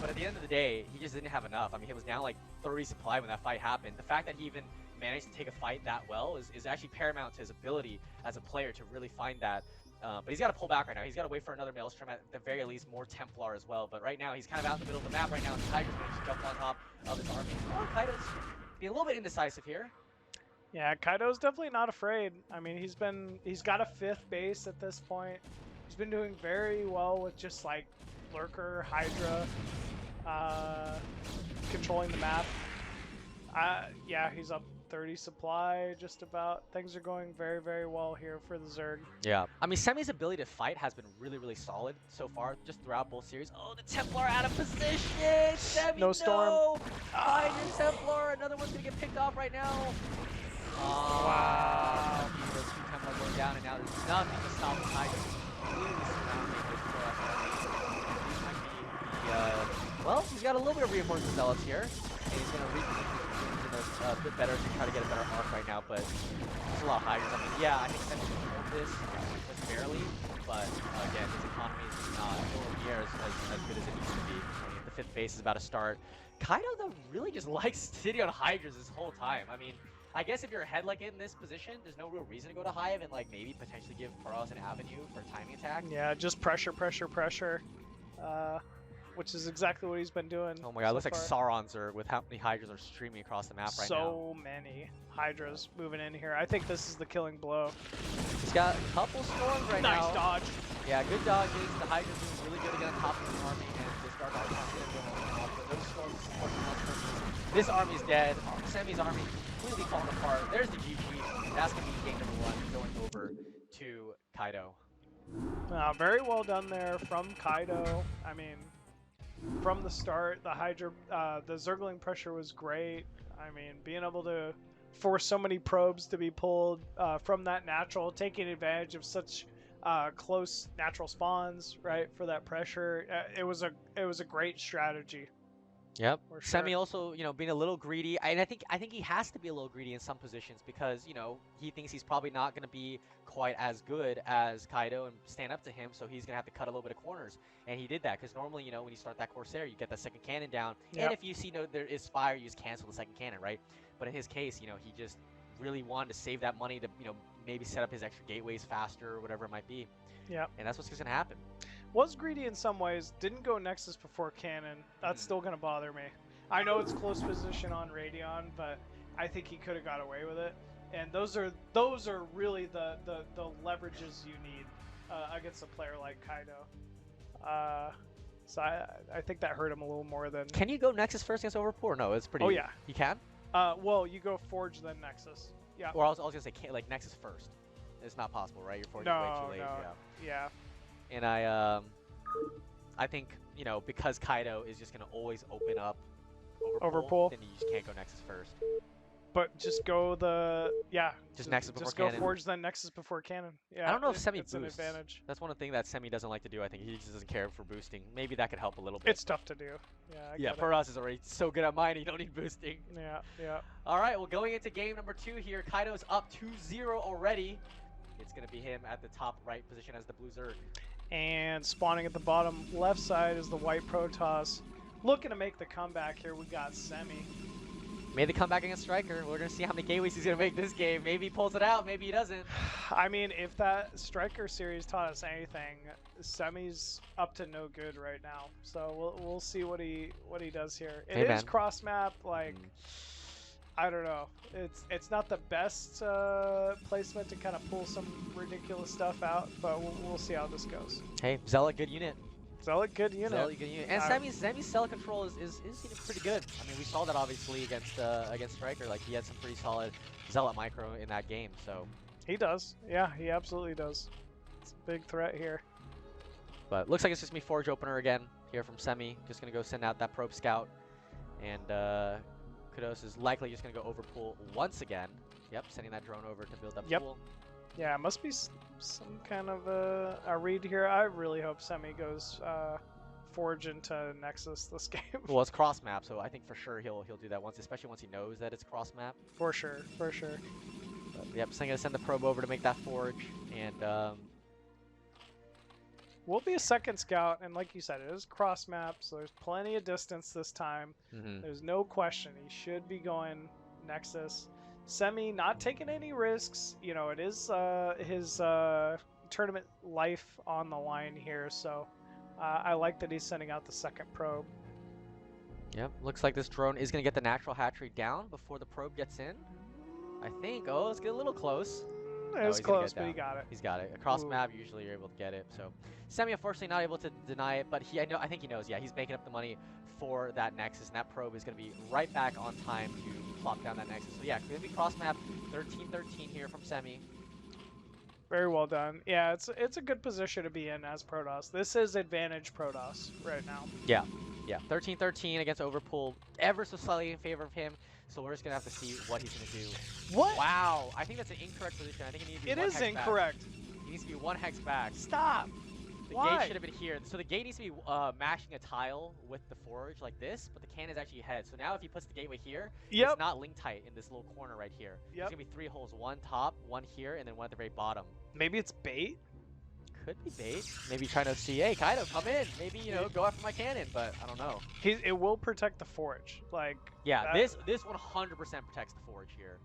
Speaker 6: But at the end of the day, he just didn't have enough. I mean, he was down like 30 supply when that fight happened. The fact that he even managed to take a fight that well is actually paramount to his ability as a player to really find that. But he's got to pull back right now. He's got to wait for another Maelstrom, at the very least more Templar as well. But right now, he's kind of out in the middle of the map right now, and Tiger's going to jump on top of his army. Oh, Kaido's being a little bit indecisive here.
Speaker 8: Yeah, Kaido's definitely not afraid. I mean, he's got a 5th base at this point. He's been doing very well with just like Lurker, Hydra, controlling the map. Yeah, he's up 30 supply, just about. Things are going very, very well here for the Zerg.
Speaker 6: Yeah. I mean, Semih's ability to fight has been really, really solid so far, just throughout both series. Oh, the Templar out of position! Semih,
Speaker 8: no storm.
Speaker 6: Behind your Templar! Another one's going to get picked off right now. Oh,
Speaker 8: wow.
Speaker 6: Those 2 Templar going down, and now there's nothing to stop the Tigers. Well, he's got a little bit of reinforcement zealots here. and he's going to reposition a bit better to try to get a better arc right now, but there's a lot of Hydras. I mean, yeah, I think Semih can hold this just barely, but again, his economy is just not nowhere near as good as it needs to be. I mean, the 5th base is about to start. Kaido, though, really just likes sitting on Hydras this whole time. I mean, I guess if you're ahead like in this position, there's no real reason to go to Hive and like maybe potentially give KUDOS an avenue for timing attack.
Speaker 8: Yeah, just pressure, which is exactly what he's been doing.
Speaker 6: Oh my god, it looks like
Speaker 8: far.
Speaker 6: Sauron's are with how many Hydras are streaming across the map right now.
Speaker 8: So many Hydras moving in here. I think this is the killing blow.
Speaker 6: He's got a couple storms right now.
Speaker 8: Nice dodge.
Speaker 6: Yeah, good dodges. The Hydra's doing really good to get on top of his army, and this Dark Army's not going to go home off, but those storms support the This army's dead. Semih's army completely falling apart. There's the GG. That's going to be game number 1 going over to Kaido.
Speaker 8: Very well done there from Kaido. I mean, from the start, the Hydra, the Zergling pressure was great. I mean, being able to force so many probes to be pulled from that natural, taking advantage of such close natural spawns, right, for that pressure. It was a great strategy.
Speaker 6: Yep.
Speaker 8: Sure.
Speaker 6: Semih also, you know, being a little greedy, and I think he has to be a little greedy in some positions because, you know, he thinks he's probably not going to be quite as good as Kaido and stand up to him, so he's going to have to cut a little bit of corners. And he did that because normally, you know, when you start that Corsair, you get that second cannon down, and if you see there is fire, you just cancel the second cannon, right? But in his case, you know, he just really wanted to save that money to, you know, maybe set up his extra gateways faster or whatever it might be.
Speaker 8: Yeah.
Speaker 6: And that's what's going to happen.
Speaker 8: Was greedy in some ways, didn't go Nexus before Cannon. That's still going to bother me. I know it's close position on Radeon, but I think he could have got away with it. And those are really the leverages you need against a player like Kaido. So I think that hurt him a little more than...
Speaker 6: Can you go Nexus first against Overpool? No, it's pretty...
Speaker 8: Oh, yeah.
Speaker 6: You can?
Speaker 8: Well, you go Forge, then Nexus. Yeah.
Speaker 6: Or I was going to say, like, Nexus first. It's not possible, right? Your Forge is way too late.
Speaker 8: Yeah.
Speaker 6: And I think, you know, because Kaido is just going to always open up Overpool, then you just can't go Nexus first.
Speaker 8: But just go
Speaker 6: just Nexus before
Speaker 8: Just
Speaker 6: Cannon.
Speaker 8: go Forge, then Nexus before Cannon. Yeah.
Speaker 6: I don't know if Semih
Speaker 8: it's
Speaker 6: boosts.
Speaker 8: an advantage.
Speaker 6: That's one of the things that Semih doesn't like to do. I think he just doesn't care for boosting. Maybe that could help a little bit.
Speaker 8: It's tough to do. Yeah,
Speaker 6: for us is already so good at mining, you don't need boosting.
Speaker 8: Yeah.
Speaker 6: All right, well, going into game number 2 here, Kaido's up 2-0 already. It's going to be him at the top right position as the Blue Zerg.
Speaker 8: And spawning at the bottom left side is the white Protoss. Looking to make the comeback here, we got Semih.
Speaker 6: Made the comeback against StRyKeR. We're going to see how many gateways he's going to make this game. Maybe he pulls it out, maybe he doesn't.
Speaker 8: I mean, if that StRyKeR series taught us anything, Semih's up to no good right now. So we'll see what he does here. It is cross map, like I don't know. It's not the best placement to kind of pull some ridiculous stuff out, but we'll see how this goes.
Speaker 6: Hey, Zealot, good unit.
Speaker 8: Zealot, good unit.
Speaker 6: Zealot, good unit. And Semih's Zealot control is pretty good. I mean, we saw that obviously against StRyKeR. Like, he had some pretty solid Zealot micro in that game. So
Speaker 8: he does. Yeah, he absolutely does. It's a big threat here.
Speaker 6: But looks like it's just me Forge opener again here from Semih. Just gonna go send out that probe scout, and KUDOS is likely just gonna go overpool once again. Yep, sending that drone over to build up pool.
Speaker 8: Yeah, it must be some kind of a read here. I really hope Semih goes Forge into Nexus this game.
Speaker 6: Well, it's cross map, so I think for sure he'll do that once, especially once he knows that it's cross map.
Speaker 8: For sure.
Speaker 6: But, yep, so I'm gonna send the probe over to make that Forge, and
Speaker 8: will be a second scout, and like you said, it is cross map, so there's plenty of distance this time. There's no question he should be going Nexus. Semih not taking any risks. You know, it is his tournament life on the line here, so I like that he's sending out the second probe.
Speaker 6: Yep, looks like this drone is going to get the natural hatchery down before the probe gets in. I think. Oh, let's get a little close.
Speaker 8: It was close, but he got it.
Speaker 6: He's got it. Across map, usually you're able to get it. So Semih, unfortunately, not able to deny it, but I think he knows. Yeah, he's making up the money for that Nexus, and that probe is going to be right back on time to plop down that Nexus. So yeah, going to be cross map 13-13 here from Semih.
Speaker 8: Very well done. Yeah, it's a good position to be in as Protoss. This is advantage Protoss right now.
Speaker 6: Yeah. 13-13 against Overpool, ever so slightly in favor of him. So we're just gonna have to see what he's gonna do.
Speaker 8: What?
Speaker 6: Wow, I think that's an incorrect position. I think it needs to be
Speaker 8: It is incorrect.
Speaker 6: He needs to be 1 hex back. Stop. The
Speaker 8: Why?
Speaker 6: gate should have been here. So the gate needs to be mashing a tile with the forge like this, but the cannon's actually ahead. So now if he puts the gateway here,
Speaker 8: Yep.
Speaker 6: it's not link tight in this little corner right here. There's
Speaker 8: Yep.
Speaker 6: gonna be 3 holes, one top, one here, and then one at the very bottom.
Speaker 8: Maybe it's bait.
Speaker 6: Could be bait. Maybe trying to see, hey, Kaido, come in. Maybe, you know, go after my cannon, but I don't know.
Speaker 8: It will protect the forge. Like.
Speaker 6: Yeah,
Speaker 8: that-
Speaker 6: this 100% protects the forge here.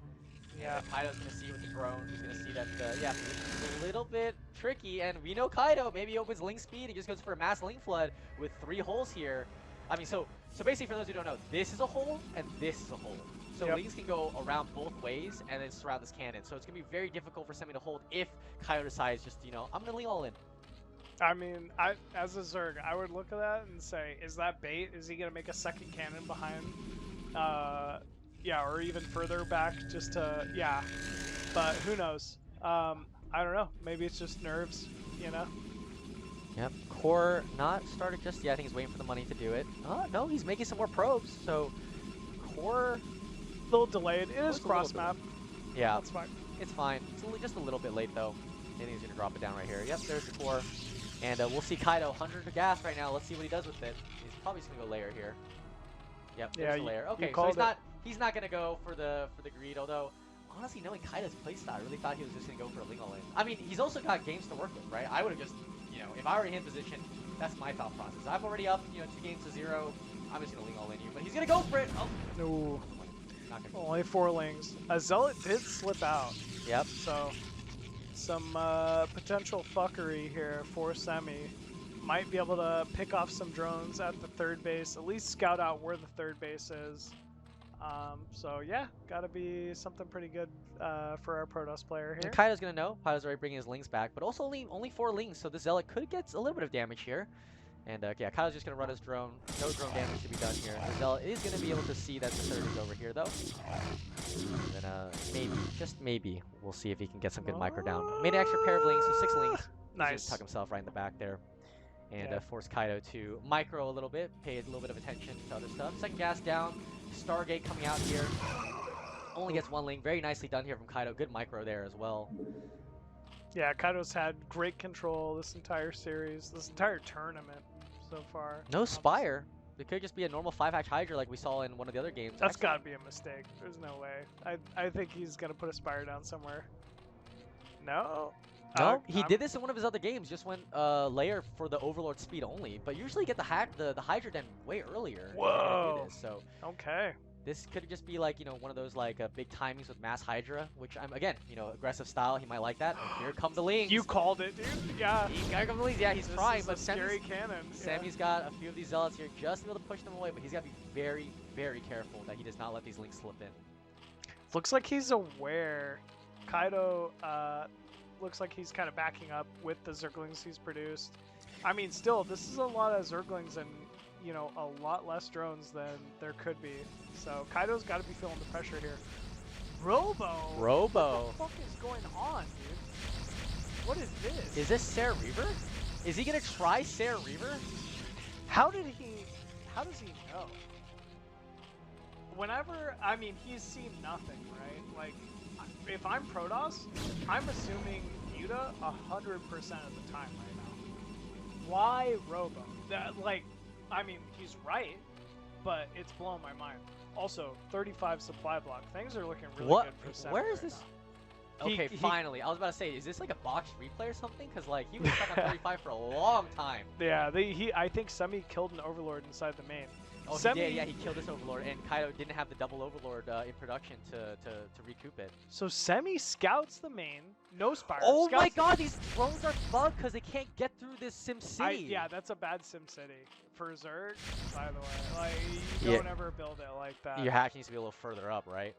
Speaker 8: Yeah.
Speaker 6: And Kaido's gonna see with the drone. He's gonna see that it's a little bit tricky, and we know Kaido. Maybe he opens link speed. He just goes for a mass link flood with 3 holes here. I mean, so basically, for those who don't know, this is a hole and this is a hole. So
Speaker 8: Yep.
Speaker 6: links can go around both ways and then surround this cannon. So it's gonna be very difficult for Semih to hold if Kaido decides just, you know, I'm gonna link all in.
Speaker 8: I mean, as a Zerg, I would look at that and say, is that bait? Is he gonna make a second cannon behind? Yeah, or even further back, just to But who knows? I don't know. Maybe it's just nerves, you know.
Speaker 6: Yep. Core not started just yet. I think he's waiting for the money to do it. Oh no, he's making some more probes. So Core,
Speaker 8: A little delayed. It is
Speaker 6: It's a little
Speaker 8: cross map.
Speaker 6: yeah,
Speaker 8: That's fine.
Speaker 6: it's fine. It's only just a little bit late though. I think he's gonna drop it down right here. Yep, there's the Core. And we'll see Kaido 100 to gas right now. Let's see what he does with it. He's probably just gonna go layer here. Yep, there's the layer. Okay, so he's not gonna go for the greed. Although honestly, knowing Kaido's playstyle, I really thought he was just gonna go for a Ling all in. I mean, he's also got games to work with, right? I would have just, you know, if I were in his position, that's my thought process. I'm already up, you know, 2 games to 0. I'm just gonna Ling all in you, but he's gonna go for it. Oh,
Speaker 8: No.
Speaker 6: not gonna.
Speaker 8: Only 4 lings. A Zealot did slip out.
Speaker 6: Yep.
Speaker 8: So some potential fuckery here for Semih. Might be able to pick off some drones at the 3rd base, at least scout out where the 3rd base is. So yeah, gotta be something pretty good for our Protoss player here.
Speaker 6: And Kaido's gonna know. Kaido's already bringing his links back, but also only 4 links, so the Zealot could get a little bit of damage here. And yeah, Kaido's just gonna run his drone. No drone damage to be done here. The Zealot is gonna be able to see that the 3rd is over here though. And then maybe, just maybe, we'll see if he can get some good micro down. Made an extra pair of links, so 6 links. He's
Speaker 8: Nice.
Speaker 6: gonna tuck himself right in the back there. And
Speaker 8: Yeah.
Speaker 6: force Kaido to micro a little bit, pay a little bit of attention to other stuff. Second gas down, Stargate coming out here. Only gets 1 link, very nicely done here from Kaido. Good micro there as well.
Speaker 8: Yeah, Kaido's had great control this entire series, this entire tournament so far.
Speaker 6: No Spire. It could just be a normal 5-hatch Hydra like we saw in one of the other games.
Speaker 8: That's
Speaker 6: Actually,
Speaker 8: gotta be a mistake. There's no way. I think he's gonna put a Spire down somewhere. No?
Speaker 6: No, he did this in one of his other games. Just went layer for the Overlord speed only, but usually get the Hydra den way earlier. if you're gonna do
Speaker 8: Whoa.
Speaker 6: this. So
Speaker 8: Okay.
Speaker 6: this could just be like, you know, one of those like big timings with mass Hydra, which I'm again, you know, aggressive style. He might like that. And here come the Lings.
Speaker 8: You called it, dude. Yeah.
Speaker 6: Here come the Lings. Yeah, he's
Speaker 8: This
Speaker 6: trying,
Speaker 8: is
Speaker 6: but
Speaker 8: a scary
Speaker 6: Semi's,
Speaker 8: cannon. Yeah.
Speaker 6: Semi's got a few of these Zealots here just to be able to push them away, but he's got to be very, very careful that he does not let these Lings slip in.
Speaker 8: Looks like he's aware. Kaido looks like he's kind of backing up with the Zerglings he's produced. I mean, still, this is a lot of Zerglings and, you know, a lot less drones than there could be. So Kaido's got to be feeling the pressure here. Robo?
Speaker 6: Robo.
Speaker 8: What the fuck is going on, dude? What is this?
Speaker 6: Is this Sarah Reaver? Is he gonna try Sarah Reaver?
Speaker 8: How does he know? Whenever, I mean, he's seen nothing, right? Like, if I'm Protoss, I'm assuming Yuta 100% of the time right now. Why Robo? That, like, I mean, he's right, but it's blowing my mind. Also, 35 supply block. Things are looking really
Speaker 6: What?
Speaker 8: good for Semih
Speaker 6: Where is
Speaker 8: right
Speaker 6: this?
Speaker 8: now.
Speaker 6: Okay, finally. I was about to say, is this like a botched replay or something? Because like he was stuck on 35 for a long time.
Speaker 8: Yeah, I think Semih killed an Overlord inside the main.
Speaker 6: Oh, he did. Yeah, he killed this Overlord, and Kaido didn't have the double Overlord in production to recoup it.
Speaker 8: So Semih scouts the main, no Spire.
Speaker 6: Oh my
Speaker 8: scouts-
Speaker 6: God, these drones are bugged because they can't get through this Sim City.
Speaker 8: Yeah, that's a bad Sim City for Zerg. By the way, like you don't ever build it like that.
Speaker 6: Your hatch needs to be a little further up, right?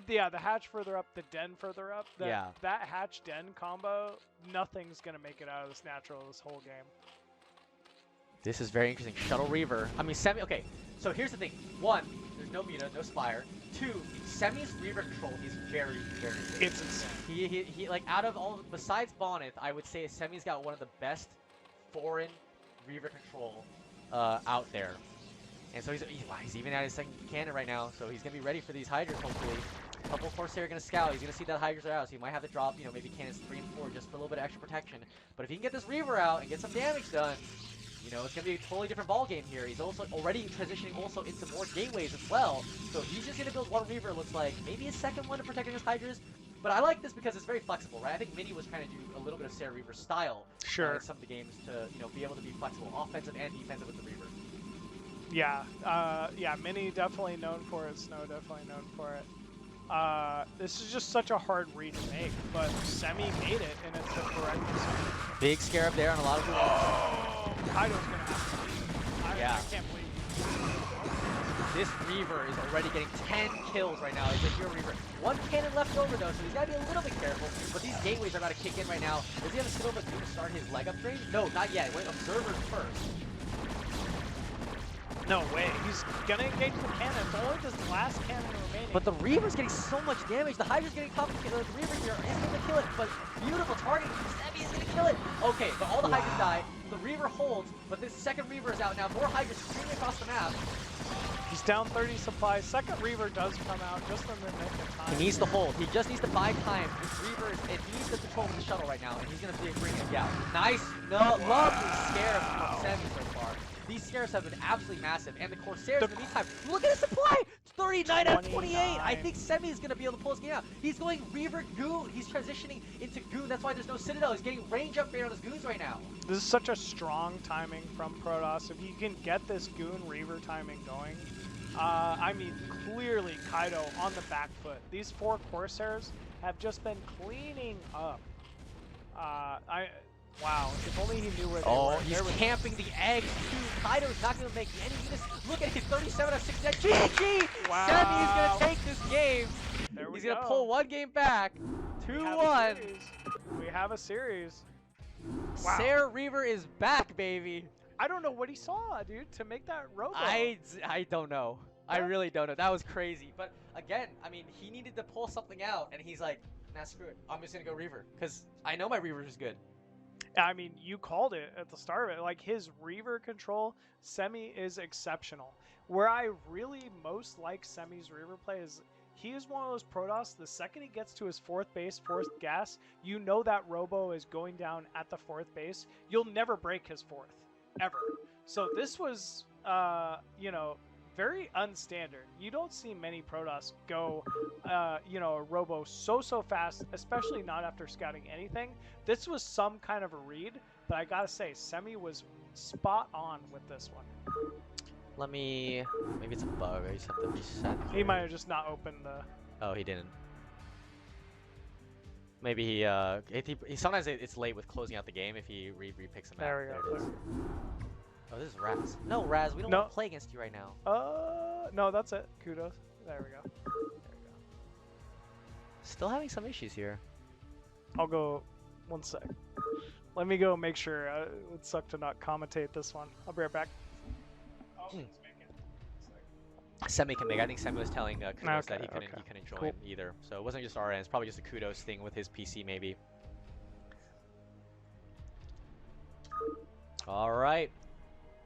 Speaker 8: Yeah, the hatch further up, the den further up.
Speaker 6: Yeah.
Speaker 8: That hatch den combo, nothing's gonna make it out of this natural this whole game.
Speaker 6: This is very interesting. Shuttle Reaver. I mean, Semih. Okay, so here's the thing. 1, there's no Muta, no Spire. 2, Semih's Reaver control, he's very, very good.
Speaker 8: It's insane.
Speaker 6: He like out of all besides Bonneth, I would say Semih's got one of the best foreign Reaver control out there. And so he's even at his second cannon right now, so he's gonna be ready for these Hydras hopefully. Couple Corsair gonna scout. He's gonna see that Hydras are out, so he might have to drop, you know, maybe cannons 3 and 4 just for a little bit of extra protection. But if he can get this Reaver out and get some damage done, you know, it's gonna be a totally different ball game here. He's also already transitioning also into more gateways as well. So he's just gonna build one Reaver. Looks like maybe a second one to protect against Hydras. But I like this because it's very flexible, right? I think Mini was trying to do a little bit of Sarah Reaver style in some of the games to, you know, be able to be flexible, offensive and defensive with the Reaver.
Speaker 8: Yeah, yeah, Mini definitely known for it. Snow definitely known for it. This is just such a hard read to make, but Semih made it, and it's the correct decision.
Speaker 6: Big Scarab there on a lot of people.
Speaker 8: Oh, Kaido's gonna have to leave. I can't believe
Speaker 6: this Reaver is already getting 10 kills right now. He's a pure Reaver. 1 cannon left over though, so he's gotta be a little bit careful. But these gateways are about to kick in right now. Is he gonna sit over to start his leg upgrade? No, not yet. Wait, Observers first.
Speaker 8: No way. He's gonna engage the cannon. It's only this last cannon remaining.
Speaker 6: But the Reaver's getting so much damage. The Hydra's getting complicated. The Reaver here is gonna kill it, but beautiful targeting. Semih is gonna kill it. Okay, but all the Hydras die. The Reaver holds, but this second Reaver is out now. More Hydras streaming across the map.
Speaker 8: He's down 30 supplies. Second Reaver does come out just in the nick of time.
Speaker 6: He needs to hold. He just needs to buy time. This Reaver is, and he needs to control the shuttle right now, and he's gonna bring it down. Nice, lovely Scarab from Semih so far. These Scarabs have been absolutely massive, and the Corsairs in the meantime, look at his supply! 39 out of 28! I think Semih is going to be able to pull this game out. He's going Reaver Goon. He's transitioning into Goon. That's why there's no Citadel. He's getting range upgrade on his Goons right now.
Speaker 8: This is such a strong timing from KUDOS. If you can get this Goon Reaver timing going, I mean, clearly Kaido on the back foot. These 4 Corsairs have just been cleaning up. Wow, if only he knew where they were.
Speaker 6: Oh, he's camping the eggs too. Kaido's not going to make any units. Look at his 37 out of 6 dead. GG!
Speaker 8: Wow.
Speaker 6: Semih is going to take this game. He's going to
Speaker 8: go.
Speaker 6: pull 1 game back. 2-1.
Speaker 8: We have a series. Wow.
Speaker 6: Sarah Reaver is back, baby.
Speaker 8: I don't know what he saw, dude, to make that robo.
Speaker 6: I don't know. I really don't know. That was crazy. But again, I mean, he needed to pull something out, and he's like, nah, screw it. I'm just going to go Reaver, because I know my Reaver is good.
Speaker 8: I mean, you called it at the start of it. Like, his Reaver control, Semih is exceptional. Where I really most like Semih's Reaver play is he is one of those Protoss, the second he gets to his 4th base, 4th gas, you know that Robo is going down at the 4th base. You'll never break his 4th, ever. So this was, you know, very unstandard. You don't see many Protoss go, you know, a Robo so fast, especially not after scouting anything. This was some kind of a read, but I gotta say, Semih was spot on with this one.
Speaker 6: Let me, maybe it's a bug. I just have to reset.
Speaker 8: He might have just not opened the.
Speaker 6: Oh, he didn't. Maybe he sometimes it's late with closing out the game if he repicks a map.
Speaker 8: There we go.
Speaker 6: It is. Oh, this is Raz. No, Raz, we don't want to play against you right now.
Speaker 8: No, that's it. KUDOS. There we go.
Speaker 6: Still having some issues here.
Speaker 8: I'll go 1 sec. Let me go make sure. It would suck to not commentate this one. I'll be right back. Oh, let's make it.
Speaker 6: Semih can make. I think Semih was telling KUDOS that he couldn't join
Speaker 8: Cool.
Speaker 6: either. So it wasn't just our end. It's probably just a KUDOS thing with his PC maybe. All right.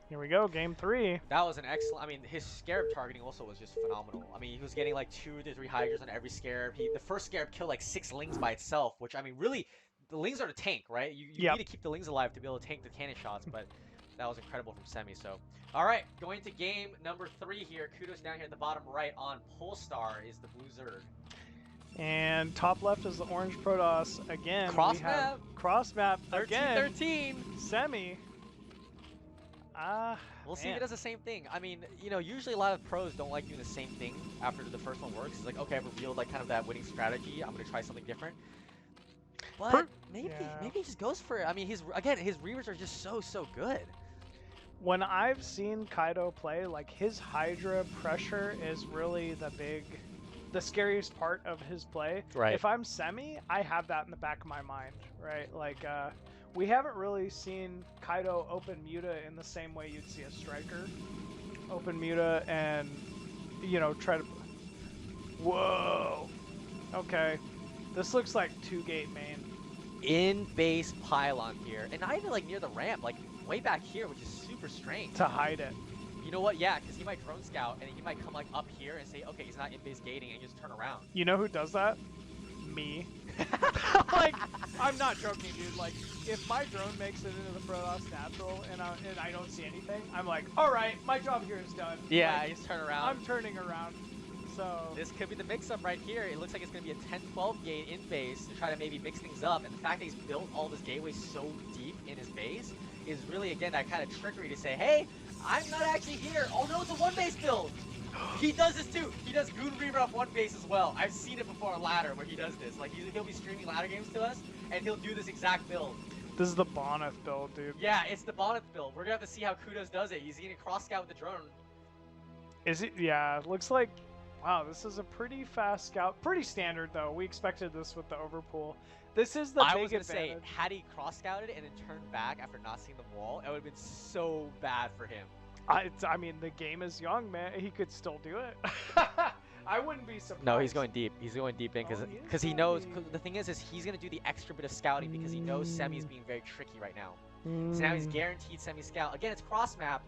Speaker 8: Here we go, game 3.
Speaker 6: That was an excellent. I mean, his Scarab targeting also was just phenomenal. I mean, he was getting like 2 to 3 Hydras on every Scarab. The first Scarab killed like 6 Lings by itself, which I mean, really, the Lings are the tank, right? You need to keep the Lings alive to be able to tank the cannon shots, but that was incredible from Semih. So, all right, going to game number 3 here. KUDOS down here at the bottom right on Polestar is the blue Zerg.
Speaker 8: And top left is the orange Protoss again.
Speaker 6: Cross map.
Speaker 8: Cross map again.
Speaker 6: 13-13.
Speaker 8: Semih.
Speaker 6: We'll see if it does the same thing. I mean, you know, usually a lot of pros don't like doing the same thing after the first one works. It's like, okay, I've revealed like kind of that winning strategy. I'm gonna try something different. But maybe he just goes for it. I mean, his Reavers are just so good.
Speaker 8: When I've seen Kaido play, like his Hydra pressure is really the scariest part of his play.
Speaker 6: Right.
Speaker 8: If I'm Semih, I have that in the back of my mind, right? Like, we haven't really seen Kaido open Muta in the same way you'd see a StRyKeR open Muta and, you know, try to... Whoa! Okay. This looks like 2-gate main.
Speaker 6: In base pylon here. And not even like near the ramp, like way back here, which is super strange.
Speaker 8: To hide it.
Speaker 6: You know what? Yeah, because he might drone scout and he might come like up here and say, okay, he's not in base gating, and just turn around.
Speaker 8: You know who does that? Me. Like, I'm not joking, dude. Like, if my drone makes it into the Protoss natural and I don't see anything, I'm like, all right, my job here is done.
Speaker 6: Yeah,
Speaker 8: like,
Speaker 6: just turn around.
Speaker 8: I'm turning around. So
Speaker 6: this could be the mix-up right here. It looks like it's going to be a 10-12 gate in base to try to maybe mix things up. And the fact that he's built all this gateways so deep in his base is really, again, that kind of trickery to say, hey, I'm not actually here. Oh no, it's a one-base build. He does this too. He does Goon Reaver off one base as well. I've seen it before on ladder where he does this. Like, he'll be streaming ladder games to us, and he'll do this exact build.
Speaker 8: this is the Bonneth build, dude.
Speaker 6: Yeah, it's the Bonneth build. We're going to have to see how KUDOS does it. He's going to cross-scout with the drone.
Speaker 8: Is it? Yeah, it looks like, wow, this is a pretty fast scout. Pretty standard, though. We expected this with the overpool. This is the
Speaker 6: I
Speaker 8: big
Speaker 6: was going to say,
Speaker 8: advantage.
Speaker 6: had he cross-scouted and then turned back after not seeing the wall, it would have been so bad for him.
Speaker 8: I mean, the game is young, man. He could still do it. I wouldn't be surprised.
Speaker 6: No, he's going deep. He's going deep in because he knows. Cause the thing is he's going to do the extra bit of scouting because he knows Semi's being very tricky right now. So now he's guaranteed Semi scout. Again, it's cross map.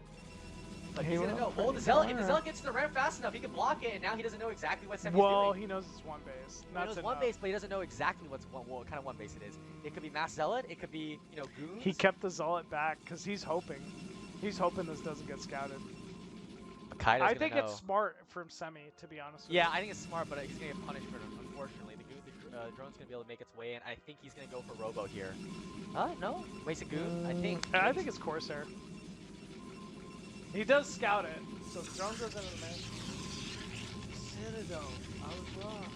Speaker 6: But he's going to know. Oh, the Zealot. If the Zealot gets to the ramp fast enough, he can block it, and now he doesn't know exactly what Semi's doing.
Speaker 8: Well, he knows it's one base.
Speaker 6: He knows one base, but he doesn't know exactly what kind of one base it is. It could be Mass Zealot. It could be, you know, Goons.
Speaker 8: He kept the Zealot back because he's hoping. He's hoping this doesn't get scouted. I think it's smart from Semi, to be honest with you.
Speaker 6: Yeah, I think it's smart, but he's going to get punished for it, unfortunately. The drone's going to be able to make its way in. I think he's going to go for Robo here. No? Waste a Goon? I think
Speaker 8: it's Corsair. He does scout it, so the drone goes into the main. Citadel. I was wrong.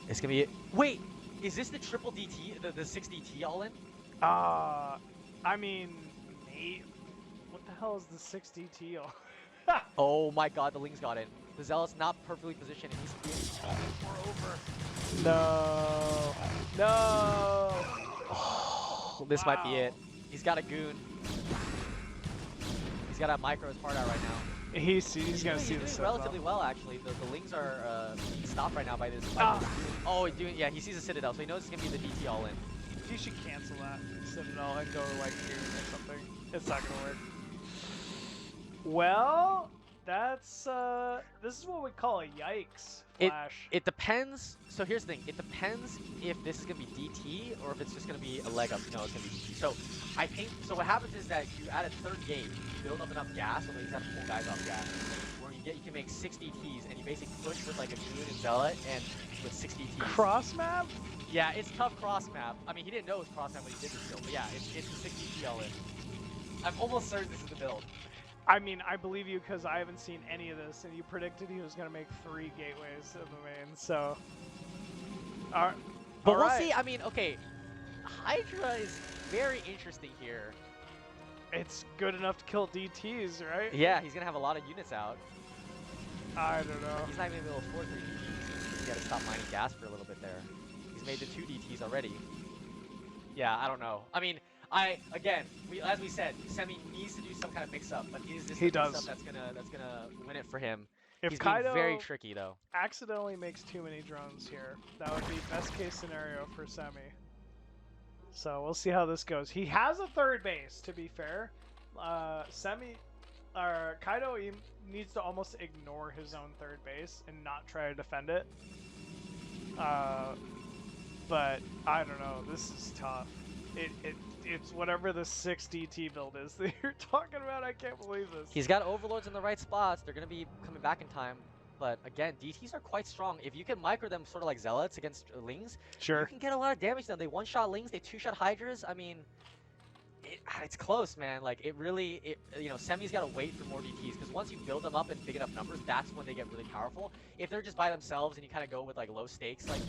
Speaker 6: It's going to be... Wait! Is this the triple DT, the 6 DT all in?
Speaker 8: I mean, what the hell is the 6 DT all?
Speaker 6: Oh my god, the Ling's got in. The Zealot's not perfectly positioned, and he's being over.
Speaker 8: No. No.
Speaker 6: Oh, this might be it. He's got a Goon. He's got a micro his heart out right now.
Speaker 8: He's gonna see this
Speaker 6: relatively well, actually. The Lings are being stopped right now by this. Oh, he's doing. Yeah, he sees a Citadel, so he knows it's gonna be the DT all in.
Speaker 8: You should cancel that Citadel and go like here or something. It's not gonna work. Well, that's this is what we call a yikes flash.
Speaker 6: It depends. So here's the thing. It depends if this is gonna be DT or if it's just gonna be a leg up. No, it's gonna be DT. So I think what happens is that you add a third gate, you build up enough gas, so that you have to pull guys off gas. Where you can make 6 DTs and you basically push with like a Goon and Zealot and with 6 DTs.
Speaker 8: Cross map?
Speaker 6: Yeah, it's tough cross map. I mean, he didn't know it was cross map when he did this build, but yeah, it's a 6 DT all in. I'm almost certain this is the build.
Speaker 8: I mean, I believe you because I haven't seen any of this, and you predicted he was going to make 3 gateways in the main, so...
Speaker 6: But we'll see. I mean, okay, Hydra is very interesting here.
Speaker 8: It's good enough to kill DTs, right?
Speaker 6: Yeah, he's going to have a lot of units out.
Speaker 8: I don't know.
Speaker 6: He's not even able to afford 3 DTs. He's got to stop mining gas for a little bit there. He's made the 2 DTs already. Yeah, I don't know. I mean... Again, as we said, Semi needs to do some kind of mix-up, but is this mix-up that's gonna win it for him?
Speaker 8: If
Speaker 6: He's
Speaker 8: Kaido
Speaker 6: being very tricky though.
Speaker 8: Accidentally makes too many drones here, that would be best case scenario for Semi. So we'll see how this goes. He has a third base, to be fair. Kaido needs to almost ignore his own third base and not try to defend it. But I don't know. This is tough. It's whatever the 6 DT build is that you're talking about. I can't believe this.
Speaker 6: He's got overlords in the right spots. They're going to be coming back in time. But again, DTs are quite strong. If you can micro them sort of like Zealots against Lings,
Speaker 8: sure,
Speaker 6: you can get a lot of damage done. They one-shot Lings, they 2-shot Hydras. I mean, it's close, man. Like, you know, Semi's got to wait for more DTs, because once you build them up in big enough numbers, that's when they get really powerful. If they're just by themselves and you kind of go with like low stakes, like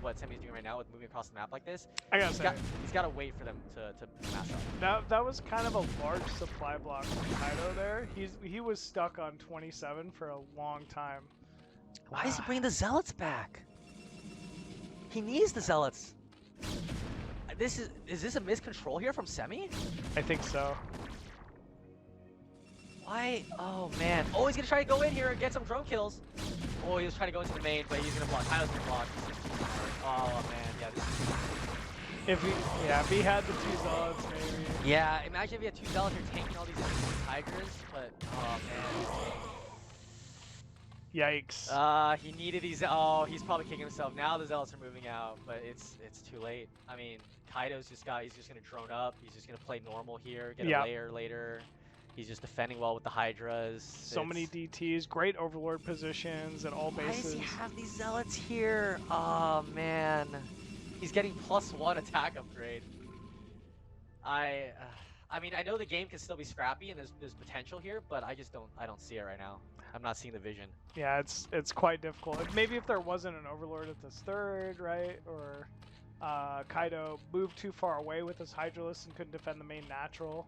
Speaker 6: what Semi's doing right now with moving across the map like this, he's got to wait for them to mass up.
Speaker 8: That was kind of a large supply block from Kaido there. He was stuck on 27 for a long time.
Speaker 6: Why is he bringing the Zealots back? He needs the Zealots. Is this a miscontrol here from Semi?
Speaker 8: I think so.
Speaker 6: Why? Oh man. Oh, he's gonna try to go in here and get some drone kills. Oh, he was trying to go into the main, but he's gonna block. Kaido's gonna block. Oh man, yeah.
Speaker 8: If he had the 2 Zealots, maybe.
Speaker 6: Yeah, imagine if he had 2 Zealots here tanking all these Hydras, but oh man.
Speaker 8: Yikes.
Speaker 6: He needed these. Oh, he's probably kicking himself. Now the Zealots are moving out, but it's too late. I mean, Kaido's he's just gonna drone up. He's just gonna play normal here, get a layer later. He's just defending well with the Hydras.
Speaker 8: So many DTs, great Overlord positions at all bases.
Speaker 6: Why does he have these Zealots here? Oh man, he's getting +1 attack upgrade. I mean, I know the game can still be scrappy and there's potential here, but I don't see it right now. I'm not seeing the vision.
Speaker 8: Yeah, it's quite difficult. Kmaybe if there wasn't an Overlord at this third, right? Or Kaido moved too far away with his Hydralisk and couldn't defend the main natural.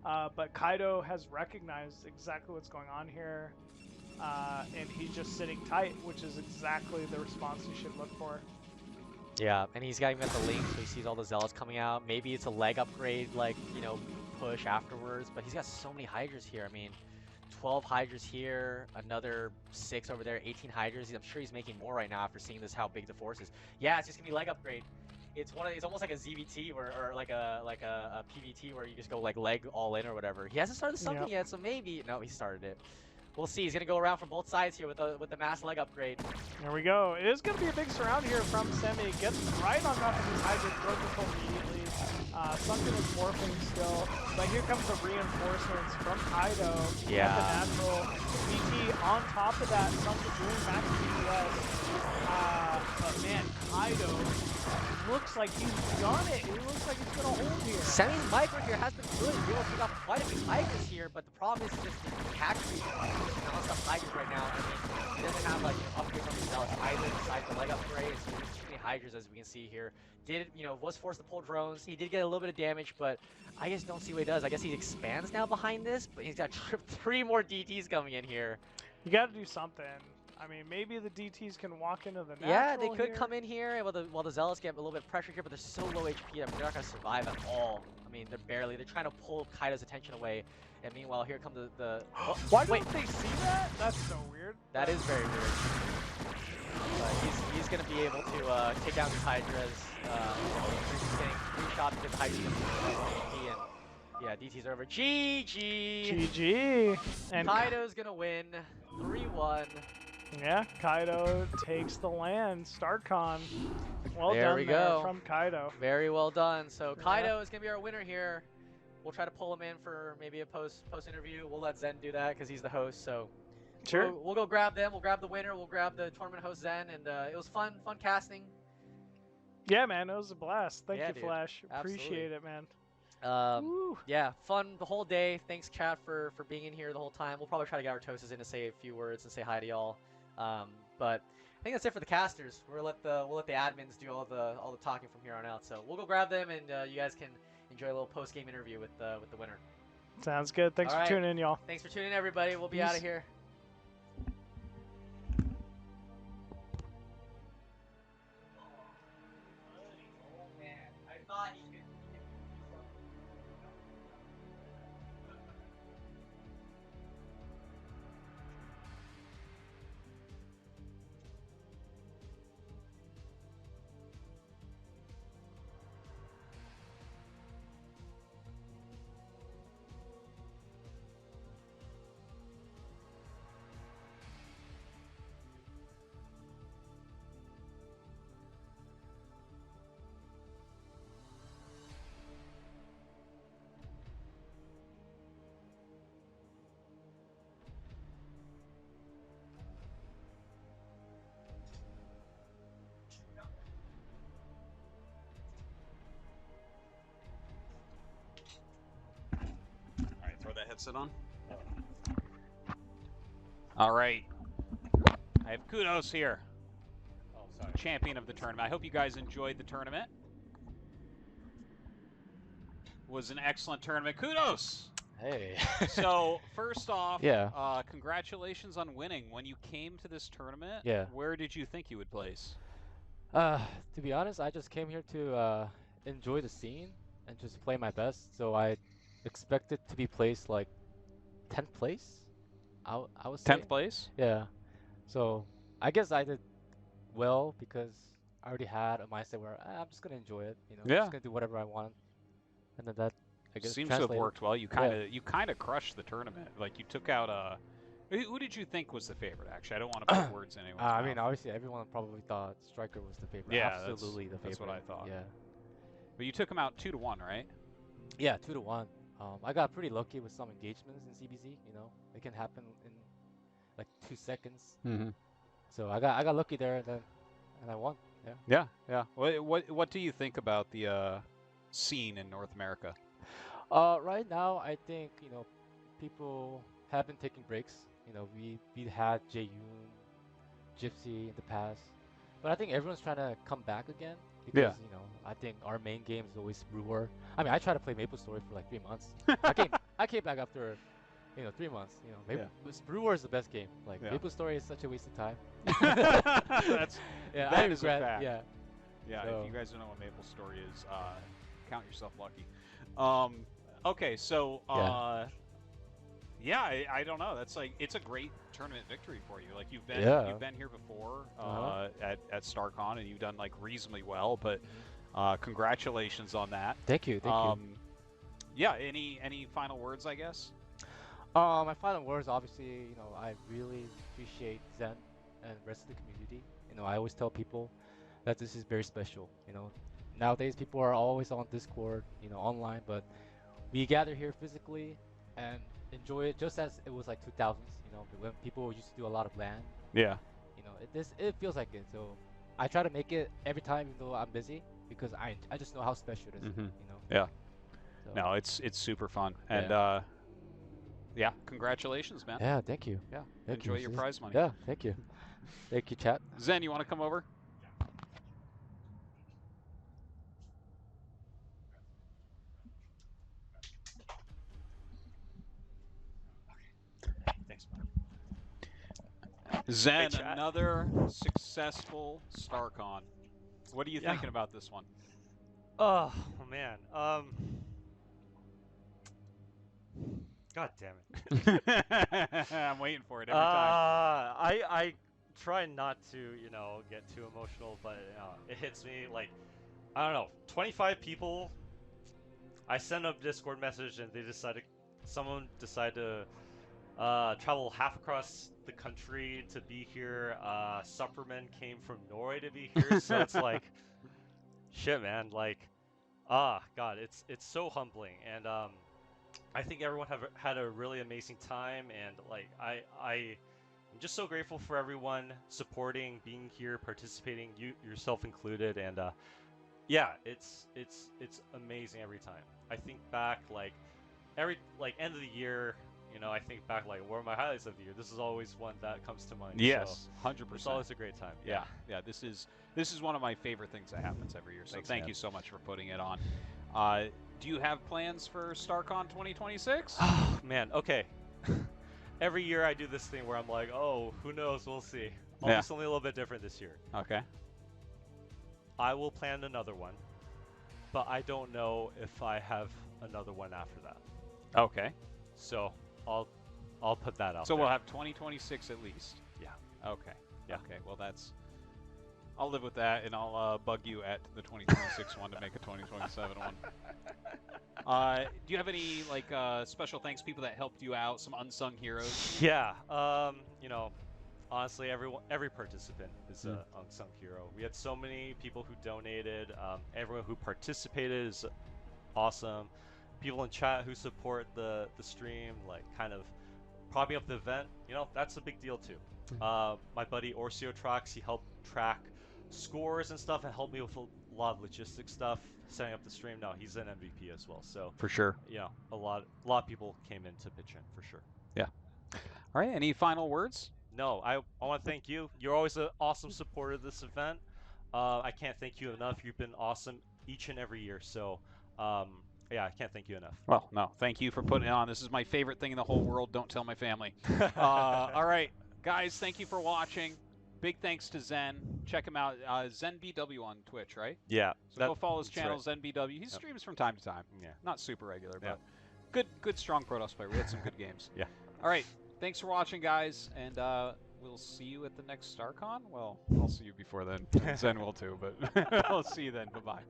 Speaker 8: But Kaido has recognized exactly what's going on here, and he's just sitting tight, which is exactly the response you should look for.
Speaker 6: Yeah, and he's got the link, so he sees all the Zealots coming out. Maybe it's a leg upgrade, like, you know, push afterwards, but he's got so many Hydras here. I mean, 12 Hydras here, another 6 over there, 18 Hydras. I'm sure he's making more right now after seeing this, how big the force is. Yeah, it's just gonna be leg upgrade. It's almost like a ZVT or like a PVT where you just go like leg all in or whatever. He hasn't started something yet, so maybe no, he started it. We'll see. He's gonna go around from both sides here with the mass leg upgrade.
Speaker 8: There we go. It is gonna be a big surround here from Semih. Gets right on top of his Hydra, throws the full immediately. Sunken is morphing still, but here comes the reinforcements from Kaido.
Speaker 6: Yeah.
Speaker 8: The natural BT on top of that. Sunken doing back to DPS. But man, Kaido looks like he's done it. He looks like he's gonna hold here.
Speaker 6: Semih's micro here has been good. He's able to pick off quite a few Hydras here, but the problem is just the catch rate on some Hydras right now. I mean, he doesn't have like upgrades on these Zealots either besides the leg upgrade, so there's too many Hydras as we can see here. Was forced to pull drones. He did get a little bit of damage, but I just don't see what he does. I guess he expands now behind this, but he's got 3 more DTs coming in here.
Speaker 8: You gotta do something. I mean, maybe the DTs can walk into the natural.
Speaker 6: Yeah, they could come in here while the Zealots get a little bit of pressure here, but they're so low HP that they're not going to survive at all. I mean, they're trying to pull Kaido's attention away, and meanwhile, here come the
Speaker 8: Why don't they see that? That's so weird.
Speaker 6: That is very weird. But he's going to be able to take down these Hydras. He's getting 3 shots because Hydra's going to be and yeah, DT's are over. GG!
Speaker 8: GG!
Speaker 6: And Kaido's going to win 3-1.
Speaker 8: Yeah, Kaido takes the land. StarCon. Well
Speaker 6: there
Speaker 8: done
Speaker 6: we
Speaker 8: there
Speaker 6: go.
Speaker 8: From Kaido.
Speaker 6: Very well done. So Kaido is going to be our winner here. We'll try to pull him in for maybe a post interview. We'll let Zen do that because he's the host. So
Speaker 8: sure.
Speaker 6: We'll go grab them. We'll grab the winner. We'll grab the tournament host Zen. And it was fun casting.
Speaker 8: Yeah, man. It was a blast. Thank you,
Speaker 6: dude.
Speaker 8: Flash.
Speaker 6: Absolutely.
Speaker 8: Appreciate it, man.
Speaker 6: Yeah, fun the whole day. Thanks, chat, for being in here the whole time. We'll probably try to get Artosis in to say a few words and say hi to y'all. But I think that's it for the casters. We'll let the admins do all the talking from here on out. So we'll go grab them, and you guys can enjoy a little post game interview with the winner.
Speaker 8: Sounds good. Thanks for tuning in, y'all.
Speaker 6: Thanks for tuning in, everybody. We'll be out of here.
Speaker 1: Headset on. All right. I have KUDOS here.
Speaker 12: Oh, sorry.
Speaker 1: Champion of the tournament. I hope you guys enjoyed the tournament. It was an excellent tournament. KUDOS!
Speaker 5: Hey.
Speaker 1: So, first off,
Speaker 5: yeah.
Speaker 1: Congratulations on winning. When you came to this tournament,
Speaker 5: yeah.
Speaker 1: Where did you think you would place?
Speaker 5: To be honest, I just came here to enjoy the scene and just play my best. So I expected to be placed like 10th place. I was
Speaker 1: 10th place.
Speaker 5: Yeah. So I guess I did well because I already had a mindset where I'm just gonna enjoy it. You know, I'm
Speaker 1: Yeah.
Speaker 5: just gonna do whatever I want, and then that I guess
Speaker 1: Seems to have
Speaker 5: translated.
Speaker 1: worked well. You kind of crushed the tournament. Like you took out who did you think was the favorite? Actually, I don't want to put words in anyone's
Speaker 5: I
Speaker 1: mouth.
Speaker 5: mean, obviously, everyone probably thought StRyKeR was the favorite.
Speaker 1: Yeah,
Speaker 5: Absolutely the favorite.
Speaker 1: that's what I thought.
Speaker 5: Yeah.
Speaker 1: But you took him out 2-1, right?
Speaker 5: Yeah, 2-1. I got pretty lucky with some engagements in CBZ. You know, it can happen in like 2 seconds.
Speaker 1: Mm-hmm.
Speaker 5: So I got lucky there, and I won.
Speaker 1: Yeah. What do you think about the scene in North America?
Speaker 5: Right now, I think people have been taking breaks. You know, we had Jaeyoon, Gypsy in the past, but I think everyone's trying to come back again because I think our main game is always Brewer. I mean, I tried to play Maple Story for like 3 months. I came back after 3 months. You know, Brewer is the best game. Like Maple Story is such a waste of time. I regret.
Speaker 1: Yeah.
Speaker 5: So.
Speaker 1: If you guys don't know what Maple Story is, count yourself lucky. Okay, so I don't know. That's like it's a great tournament victory for you. Like you've been here before at StarCon and you've done like reasonably well. But congratulations on that.
Speaker 5: Thank you. Thank you.
Speaker 1: Yeah. Any final words? I guess.
Speaker 5: My final words, obviously, I really appreciate Zen and the rest of the community. I always tell people that this is very special. Nowadays people are always on Discord, online, but we gather here physically and enjoy it just as it was like 2000s, when people used to do a lot of LAN.
Speaker 1: Yeah.
Speaker 5: It feels like it. So I try to make it every time, even though I'm busy, because I just know how special it is.
Speaker 1: Yeah.
Speaker 5: So.
Speaker 1: No, it's super fun, and congratulations, man.
Speaker 5: Yeah, thank you.
Speaker 1: Yeah,
Speaker 5: thank
Speaker 1: enjoy
Speaker 5: you.
Speaker 1: your prize money.
Speaker 5: Yeah, thank you. Thank you, chat.
Speaker 1: Zen, you want to come over?
Speaker 9: Thanks,
Speaker 1: Zen, another successful StarCon. What are you thinking about this one?
Speaker 9: Oh man. God damn it.
Speaker 1: I'm waiting for it every time.
Speaker 9: I try not to, get too emotional, but it hits me like, I don't know, 25 people. I sent a Discord message and someone decided to travel half across the country to be here. Supperman came from Norway to be here, so it's like, shit, man. Like, God, it's so humbling, and I think everyone had a really amazing time, and like I'm just so grateful for everyone supporting, being here, participating, yourself included, and it's amazing every time. I think back every end of the year. I think back what are my highlights of the year? This is always one that comes to mind.
Speaker 1: Yes,
Speaker 9: so
Speaker 1: 100%.
Speaker 9: It's always a great time.
Speaker 1: Yeah. This is one of my favorite things that happens every year. So
Speaker 9: Thanks,
Speaker 1: thank
Speaker 9: man.
Speaker 1: you so much for putting it on. Do you have plans for StarCon 2026?
Speaker 9: Man, okay. Every year I do this thing where I'm like, oh, who knows? We'll see. I'll do something a little bit different this year.
Speaker 1: Okay.
Speaker 9: I will plan another one, but I don't know if I have another one after that.
Speaker 1: Okay.
Speaker 9: So I'll put that out.
Speaker 1: So
Speaker 9: there.
Speaker 1: we'll have 2026 at least.
Speaker 9: Yeah.
Speaker 1: Okay.
Speaker 9: Yeah.
Speaker 1: Okay. Well, I'll live with that, and I'll bug you at the 2026 one to make a 2027 one. Do you have any special thanks, people that helped you out, some unsung heroes?
Speaker 9: Yeah. Honestly, every participant is an unsung hero. We had so many people who donated. Everyone who participated is awesome. People in chat who support the stream, kind of propping up the event. That's a big deal too. My buddy Orsiotrax, he helped track scores and stuff and helped me with a lot of logistics stuff, setting up the stream. Now he's an MVP as well, so
Speaker 1: for sure.
Speaker 9: A lot of people came in to pitch in for sure.
Speaker 1: Yeah. All right. Any final words?
Speaker 9: No, I want to thank you. You're always an awesome supporter of this event. I can't thank you enough. You've been awesome each and every year. So, I can't thank you enough.
Speaker 1: Well, no, thank you for putting it on. This is my favorite thing in the whole world. Don't tell my family. All right, guys, thank you for watching. Big thanks to Zen. Check him out. ZenBW on Twitch, right?
Speaker 9: Yeah.
Speaker 1: So go follow his channel, right. ZenBW. He streams from time to time.
Speaker 9: Yeah.
Speaker 1: Not super regular, but good strong Protoss player. We had some good games.
Speaker 9: Yeah.
Speaker 1: All right. Thanks for watching, guys, and we'll see you at the next StarCon. Well, I'll see you before then. Zen will too, but I'll see you then. Bye-bye.